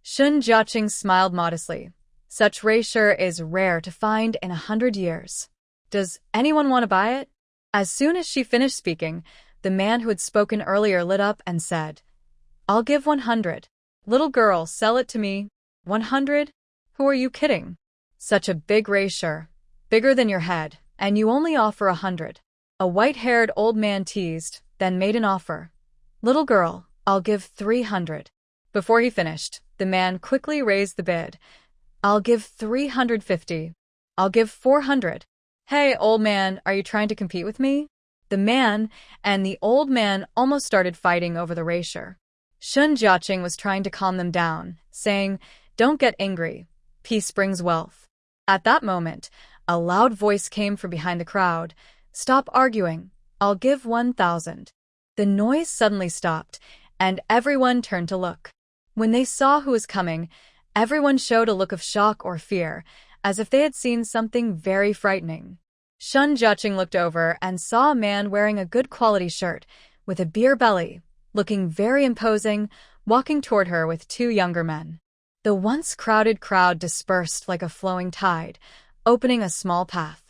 Shun Jiaqing smiled modestly. Such reishi is rare to find in 100 years. Does anyone want to buy it? As soon as she finished speaking, the man who had spoken earlier lit up and said, I'll give 100. Little girl, sell it to me. 100? Who are you kidding? Such a big reishi, bigger than your head, and you only offer 100. A white-haired old man teased, then made an offer. Little girl, I'll give 300. Before he finished, the man quickly raised the bid. I'll give 350. I'll give 400. Hey, old man, are you trying to compete with me? The man and the old man almost started fighting over the reishi. Shun Jiaqing was trying to calm them down, saying, Don't get angry. Peace brings wealth. At that moment, a loud voice came from behind the crowd. Stop arguing. I'll give 1,000. The noise suddenly stopped, and everyone turned to look. When they saw who was coming, everyone showed a look of shock or fear, as if they had seen something very frightening. Shun Jiaqing looked over and saw a man wearing a good quality shirt, with a beer belly, looking very imposing, walking toward her with two younger men. The once crowded crowd dispersed like a flowing tide, opening a small path.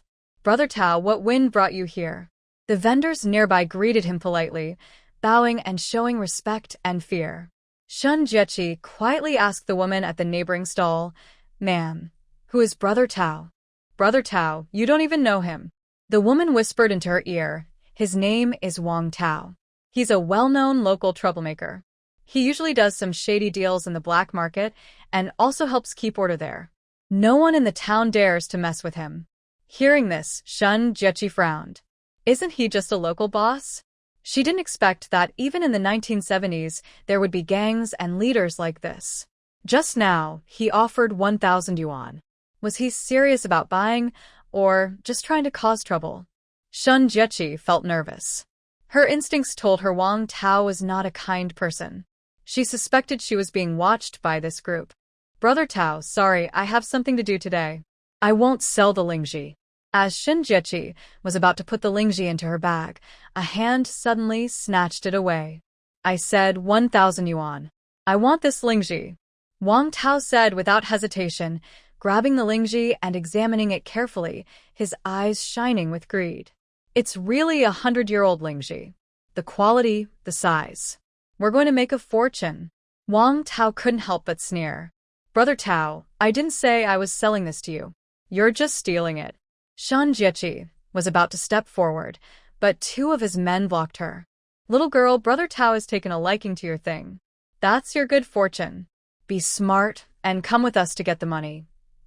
Brother Tao, what wind brought you here? The vendors nearby greeted him politely, bowing and showing respect and fear. Shun Jiechi quietly asked the woman at the neighboring stall, Ma'am, who is Brother Tao? Brother Tao, you don't even know him. The woman whispered into her ear, His name is Wang Tao. He's a well-known local troublemaker. He usually does some shady deals in the black market and also helps keep order there. No one in the town dares to mess with him. Hearing this, Shun Jiechi frowned. Isn't he just a local boss? She didn't expect that even in the 1970s there would be gangs and leaders like this. Just now, he offered 1,000 yuan. Was he serious about buying, or just trying to cause trouble? Shun Jiechi felt nervous. Her instincts told her Wang Tao was not a kind person. She suspected she was being watched by this group. Brother Tao, sorry, I have something to do today. I won't sell the lingji. As Shun Jiechi was about to put the lingji into her bag, a hand suddenly snatched it away. I said 1,000 yuan. I want this lingji. Wang Tao said without hesitation, grabbing the lingji and examining it carefully, his eyes shining with greed. It's really a 100-year-old lingji. The quality, the size. We're going to make a fortune. Wang Tao couldn't help but sneer. Brother Tao, I didn't say I was selling this to you. You're just stealing it. Shan Jiechi was about to step forward, but two of his men blocked her. Little girl, Brother Tao has taken a liking to your thing. That's your good fortune. Be smart and come with us to get the money.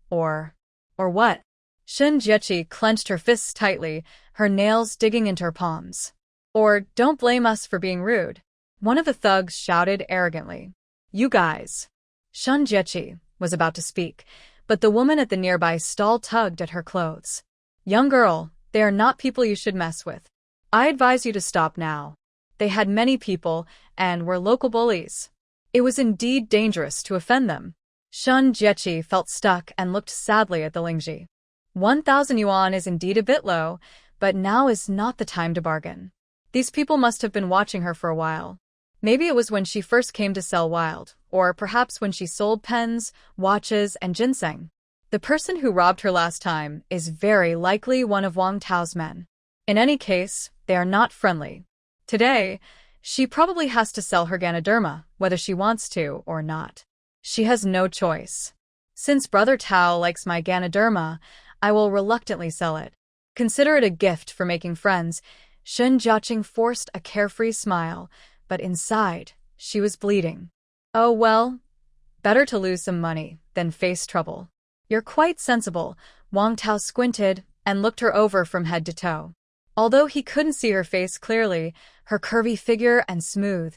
Or what? Shan Jiechi clenched her fists tightly, her nails digging into her palms. Or don't blame us for being rude. One of the thugs shouted arrogantly. You guys. Shan Jiechi was about to speak, but the woman at the nearby stall tugged at her clothes. Young girl, they are not people you should mess with. I advise you to stop now. They had many people and were local bullies. It was indeed dangerous to offend them. Shan Jiechi felt stuck and looked sadly at the Lingji. 1,000 yuan is indeed a bit low, but now is not the time to bargain. These people must have been watching her for a while. Maybe it was when she first came to sell wild, or perhaps when she sold pens, watches, and ginseng. The person who robbed her last time is very likely one of Wang Tao's men. In any case, they are not friendly. Today, she probably has to sell her Ganoderma, whether she wants to or not. She has no choice. Since Brother Tao likes my Ganoderma, I will reluctantly sell it. Consider it a gift for making friends. Shen Jiaqing forced a carefree smile, but inside, she was bleeding. Oh well, better to lose some money than face trouble. You're quite sensible. Wang Tao squinted and looked her over from head to toe. Although he couldn't see her face clearly, her curvy figure and smooth,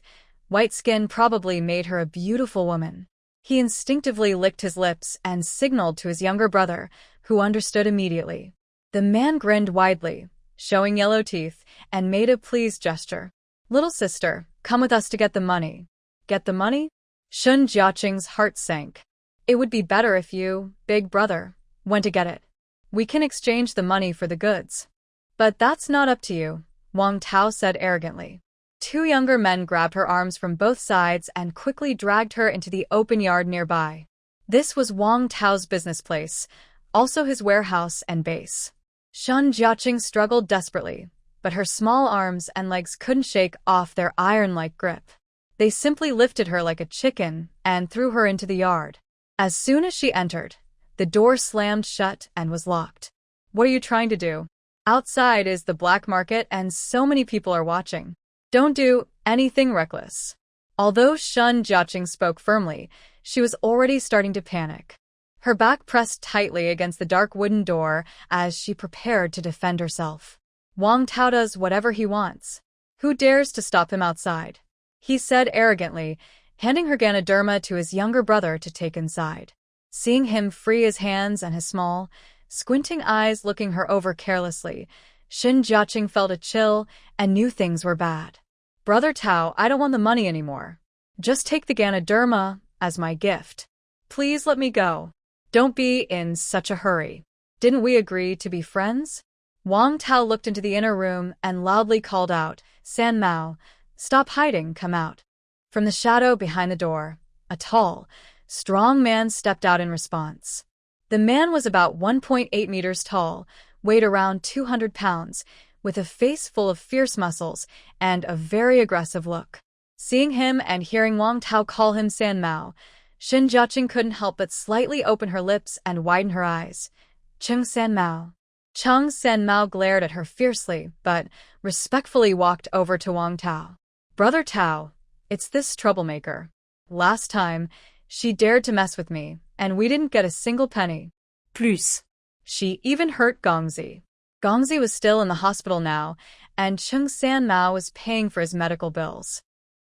white skin probably made her a beautiful woman. He instinctively licked his lips and signaled to his younger brother, who understood immediately. The man grinned widely, showing yellow teeth, and made a pleased gesture. Little sister, come with us to get the money. Get the money? Shun Jiaqing's heart sank. It would be better if you, big brother, went to get it. We can exchange the money for the goods. But that's not up to you, Wang Tao said arrogantly. Two younger men grabbed her arms from both sides and quickly dragged her into the open yard nearby. This was Wang Tao's business place, also his warehouse and base. Shun Jiaqing struggled desperately, but her small arms and legs couldn't shake off their iron-like grip. They simply lifted her like a chicken and threw her into the yard. As soon as she entered, the door slammed shut and was locked. What are you trying to do? Outside is the black market and so many people are watching. Don't do anything reckless. Although Shun Jiaqing spoke firmly, she was already starting to panic. Her back pressed tightly against the dark wooden door as she prepared to defend herself. Wang Tao does whatever he wants. Who dares to stop him outside? He said arrogantly, handing her Ganoderma to his younger brother to take inside. Seeing him free his hands and his small, squinting eyes looking her over carelessly, Shin Jiaqing felt a chill and knew things were bad. Brother Tao, I don't want the money anymore. Just take the Ganoderma as my gift. Please let me go. Don't be in such a hurry. Didn't we agree to be friends? Wang Tao looked into the inner room and loudly called out, San Mao, stop hiding, come out. From the shadow behind the door, a tall, strong man stepped out in response. The man was about 1.8 meters tall, weighed around 200 pounds, with a face full of fierce muscles and a very aggressive look. Seeing him and hearing Wang Tao call him San Mao, Shin Jiaqing couldn't help but slightly open her lips and widen her eyes. Chung San Mao. Chung San Mao glared at her fiercely, but respectfully walked over to Wang Tao. Brother Tao, it's this troublemaker. Last time, she dared to mess with me, and we didn't get a single penny. Plus. She even hurt Gongzi. Gongzi was still in the hospital now, and Chung San Mao was paying for his medical bills.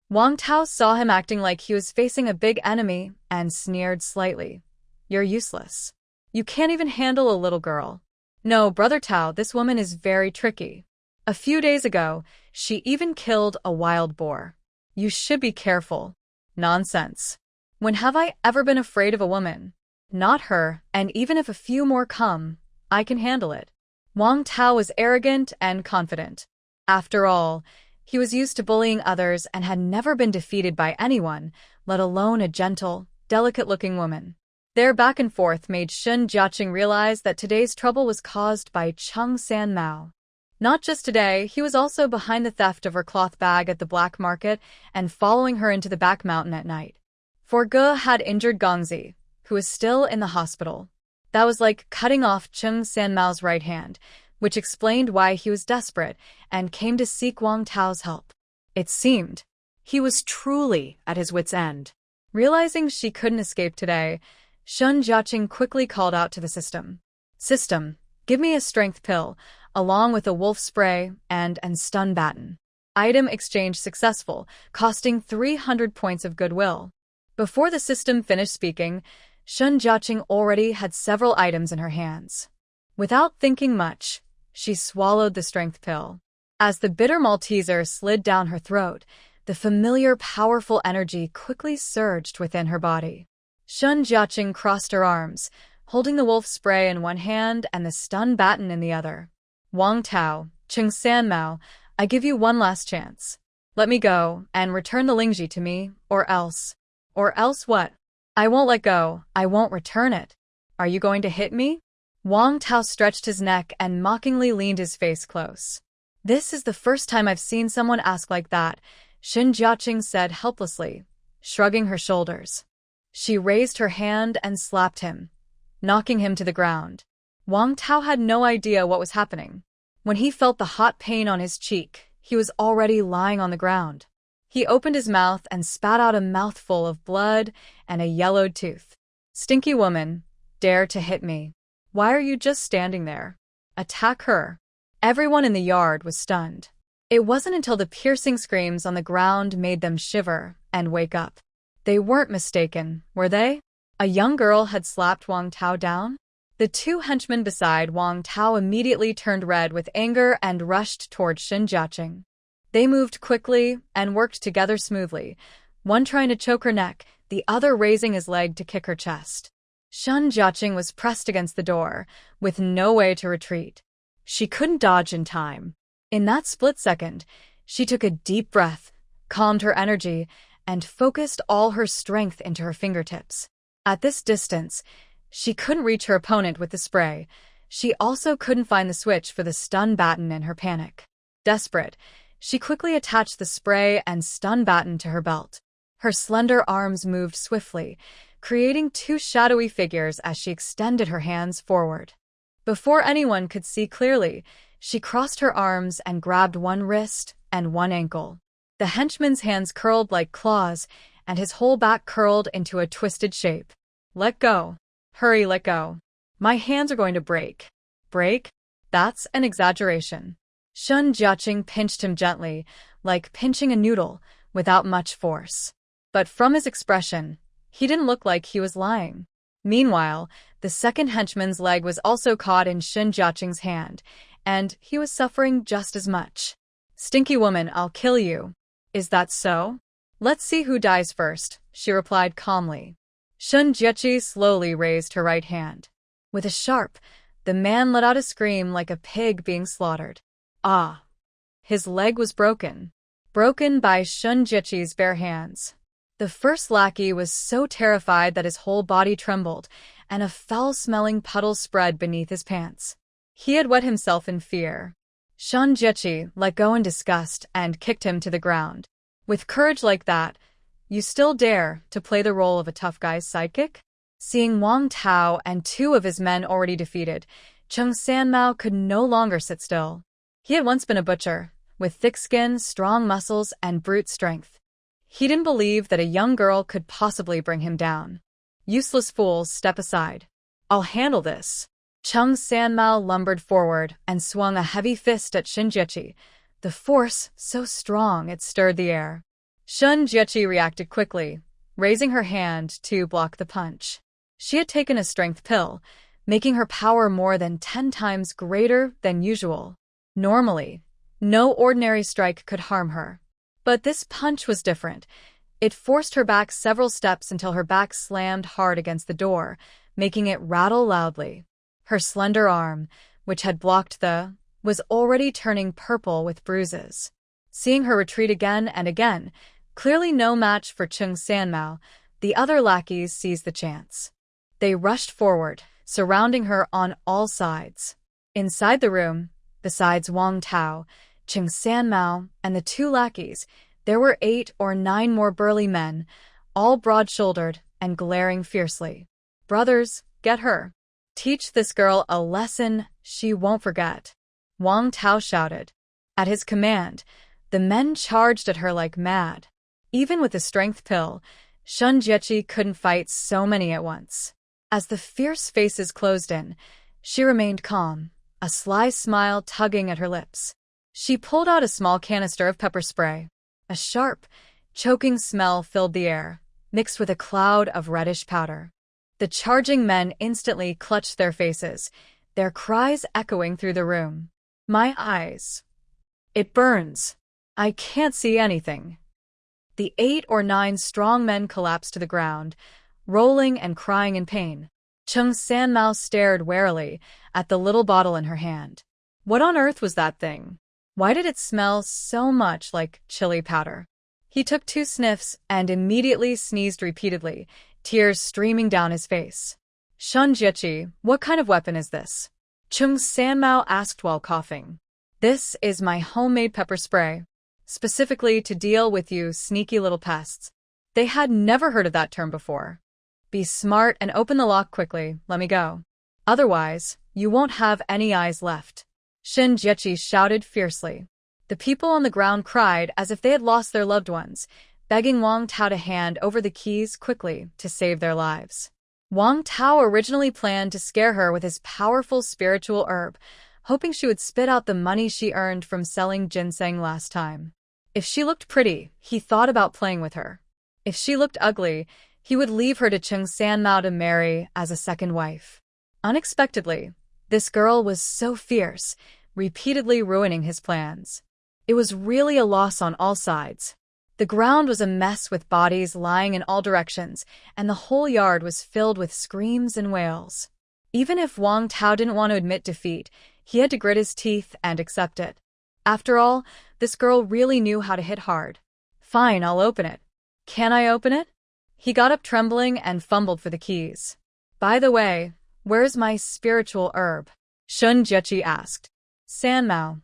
Wang Tao saw him acting like he was facing a big enemy and sneered slightly. You're useless. You can't even handle a little girl. No, Brother Tao, this woman is very tricky. A few days ago, she even killed a wild boar. You should be careful. Nonsense. When have I ever been afraid of a woman? Not her, and even if a few more come, I can handle it. Wang Tao was arrogant and confident. After all, he was used to bullying others and had never been defeated by anyone, let alone a gentle, delicate-looking woman. Their back and forth made Shun Jiaqing realize that today's trouble was caused by Chung San Mao. Not just today, he was also behind the theft of her cloth bag at the black market and following her into the back mountain at night. For Ge had injured Gongzi, who was still in the hospital. That was like cutting off Cheng Sanmao's right hand, which explained why he was desperate and came to seek Wang Tao's help. It seemed he was truly at his wit's end. Realizing she couldn't escape today, Shun Jiaqing quickly called out to the system. System, give me a strength pill, along with a wolf spray and stun baton. Item exchange successful, costing 300 points of goodwill. Before the system finished speaking, Shun Jiaqing already had several items in her hands. Without thinking much, she swallowed the strength pill. As the bitter Malteser slid down her throat, the familiar powerful energy quickly surged within her body. Shun Jiaqing crossed her arms, holding the wolf spray in one hand and the stun baton in the other. Wang Tao, Cheng Sanmao, I give you one last chance. Let me go and return the Lingji to me, or else. Or else what? I won't let go, I won't return it. Are you going to hit me? Wang Tao stretched his neck and mockingly leaned his face close. This is the first time I've seen someone ask like that, Shun Jiaqing said helplessly, shrugging her shoulders. She raised her hand and slapped him, knocking him to the ground. Wang Tao had no idea what was happening. When he felt the hot pain on his cheek, he was already lying on the ground. He opened his mouth and spat out a mouthful of blood and a yellowed tooth. Stinky woman, dare to hit me. Why are you just standing there? Attack her. Everyone in the yard was stunned. It wasn't until the piercing screams on the ground made them shiver and wake up. They weren't mistaken, were they? A young girl had slapped Wang Tao down? The two henchmen beside Wang Tao immediately turned red with anger and rushed toward Shun Jiaqing. They moved quickly and worked together smoothly, one trying to choke her neck, the other raising his leg to kick her chest. Shun Jiaqing was pressed against the door, with no way to retreat. She couldn't dodge in time. In that split second, she took a deep breath, calmed her energy, and focused all her strength into her fingertips. At this distance, she couldn't reach her opponent with the spray. She also couldn't find the switch for the stun baton in her panic. Desperate, she quickly attached the spray and stun baton to her belt. Her slender arms moved swiftly, creating two shadowy figures as she extended her hands forward. Before anyone could see clearly, she crossed her arms and grabbed one wrist and one ankle. The henchman's hands curled like claws, and his whole back curled into a twisted shape. Let go. Hurry, let go. My hands are going to break. Break? That's an exaggeration. Shun Jiaqing pinched him gently, like pinching a noodle, without much force. But from his expression, he didn't look like he was lying. Meanwhile, the second henchman's leg was also caught in Shun Jiaqing's hand, and he was suffering just as much. Stinky woman, I'll kill you. Is that so? Let's see who dies first, she replied calmly. Shun Jiaqing slowly raised her right hand. With a sharp, the man let out a scream like a pig being slaughtered. Ah! His leg was broken. Broken by Shun Jiaqing's bare hands. The first lackey was so terrified that his whole body trembled, and a foul-smelling puddle spread beneath his pants. He had wet himself in fear. Shun Jiaqing let go in disgust and kicked him to the ground. With courage like that, you still dare to play the role of a tough guy's sidekick? Seeing Wang Tao and two of his men already defeated, Cheng Sanmao could no longer sit still. He had once been a butcher, with thick skin, strong muscles, and brute strength. He didn't believe that a young girl could possibly bring him down. Useless fools, step aside. I'll handle this. Cheng Sanmao lumbered forward and swung a heavy fist at Shun Jiaqing, the force so strong it stirred the air. Shun Jiaqing reacted quickly, raising her hand to block the punch. She had taken a strength pill, making her power more than 10 times greater than usual. Normally, no ordinary strike could harm her. But this punch was different. It forced her back several steps until her back slammed hard against the door, making it rattle loudly. Her slender arm, which had blocked was already turning purple with bruises. Seeing her retreat again and again, clearly no match for Cheng Sanmao, the other lackeys seized the chance. They rushed forward, surrounding her on all sides. Inside the room, besides Wang Tao, Cheng Sanmao, and the two lackeys, there were 8 or 9 more burly men, all broad-shouldered and glaring fiercely. Brothers, get her. Teach this girl a lesson she won't forget. Wang Tao shouted. At his command, the men charged at her like mad. Even with the strength pill, Shen Jiechi couldn't fight so many at once. As the fierce faces closed in, she remained calm, a sly smile tugging at her lips. She pulled out a small canister of pepper spray. A sharp, choking smell filled the air, mixed with a cloud of reddish powder. The charging men instantly clutched their faces, their cries echoing through the room. My eyes. It burns. I can't see anything. The 8 or 9 strong men collapsed to the ground, rolling and crying in pain. Cheng Sanmao stared warily at the little bottle in her hand. What on earth was that thing? Why did it smell so much like chili powder? He took 2 sniffs and immediately sneezed repeatedly, tears streaming down his face. Shen Jiechi, what kind of weapon is this? Cheng Sanmao asked while coughing. This is my homemade pepper spray, specifically to deal with you sneaky little pests. They had never heard of that term before. Be smart and open the lock quickly, let me go. Otherwise, you won't have any eyes left. Shen Jiechi shouted fiercely. The people on the ground cried as if they had lost their loved ones, begging Wang Tao to hand over the keys quickly to save their lives. Wang Tao originally planned to scare her with his powerful spiritual herb, hoping she would spit out the money she earned from selling ginseng last time. If she looked pretty, he thought about playing with her. If she looked ugly, he would leave her to Cheng Sanmao to marry as a second wife. Unexpectedly, this girl was so fierce, repeatedly ruining his plans. It was really a loss on all sides. The ground was a mess with bodies lying in all directions, and the whole yard was filled with screams and wails. Even if Wang Tao didn't want to admit defeat, he had to grit his teeth and accept it. After all, this girl really knew how to hit hard. Fine, I'll open it. Can I open it? He got up trembling and fumbled for the keys. By the way, where's my spiritual herb? Shen Jiechi asked. Sanmao.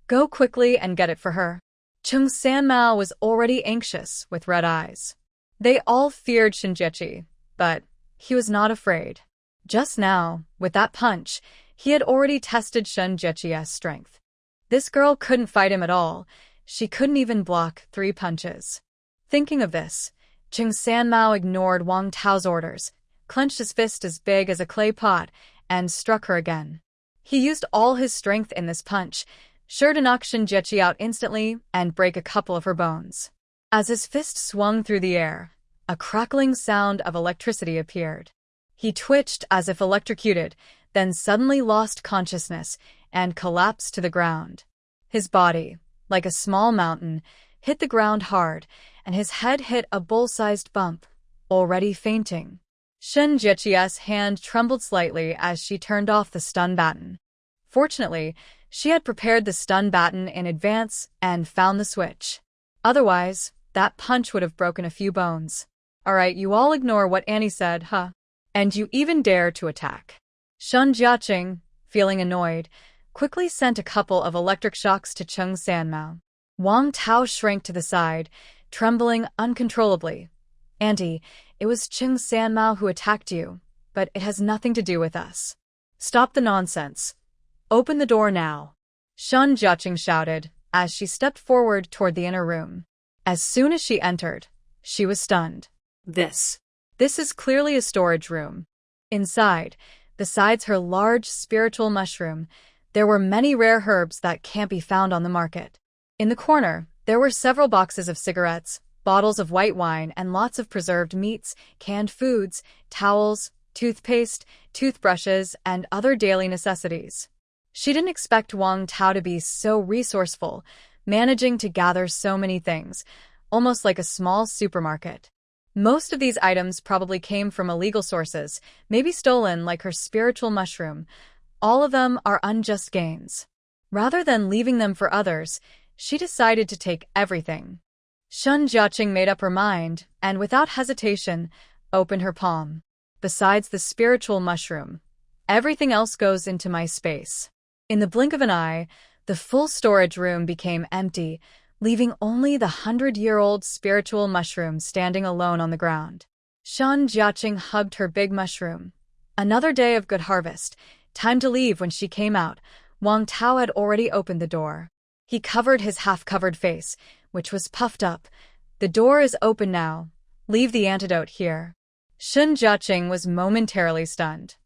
Go quickly and get it for her. Cheng Sanmao was already anxious, with red eyes. They all feared Shen Jiechi, but he was not afraid. Just now, with that punch, he had already tested Shen Jiechi's strength. This girl couldn't fight him at all. She couldn't even block 3 punches. Thinking of this, Cheng Sanmao ignored Wang Tao's orders, clenched his fist as big as a clay pot, and struck her again. He used all his strength in this punch, sure to knock Shen Jiechi out instantly and break a couple of her bones. As his fist swung through the air, a crackling sound of electricity appeared. He twitched as if electrocuted, then suddenly lost consciousness and collapsed to the ground. His body, like a small mountain, hit the ground hard, and his head hit a bull-sized bump, already fainting. Shen Jiechi's hand trembled slightly as she turned off the stun baton. Fortunately, she had prepared the stun baton in advance and found the switch. Otherwise, that punch would have broken a few bones. Alright, you all ignore what Annie said, huh? And you even dare to attack. Shen Jiaqing, feeling annoyed, quickly sent a couple of electric shocks to Cheng Sanmao. Wang Tao shrank to the side, trembling uncontrollably. Auntie, it was Cheng Sanmao who attacked you, but it has nothing to do with us. Stop the nonsense. Open the door now. Shen Jiaqing shouted as she stepped forward toward the inner room. As soon as she entered, she was stunned. This is clearly a storage room. Inside, besides her large spiritual mushroom, there were many rare herbs that can't be found on the market. In the corner, there were several boxes of cigarettes, bottles of white wine, and lots of preserved meats, canned foods, towels, toothpaste, toothbrushes, and other daily necessities. She didn't expect Wang Tao to be so resourceful, managing to gather so many things, almost like a small supermarket. Most of these items probably came from illegal sources, maybe stolen like her spiritual mushroom. All of them are unjust gains. Rather than leaving them for others, she decided to take everything. Shen Jiaqing made up her mind, and without hesitation, opened her palm. Besides the spiritual mushroom, everything else goes into my space. In the blink of an eye, the full storage room became empty, leaving only the 100-year-old spiritual mushroom standing alone on the ground. Shan Jiaqing hugged her big mushroom. Another day of good harvest. Time to leave. When she came out, Wang Tao had already opened the door. He covered his half-covered face, which was puffed up. The door is open now. Leave the antidote here. Shan Jiaqing was momentarily stunned.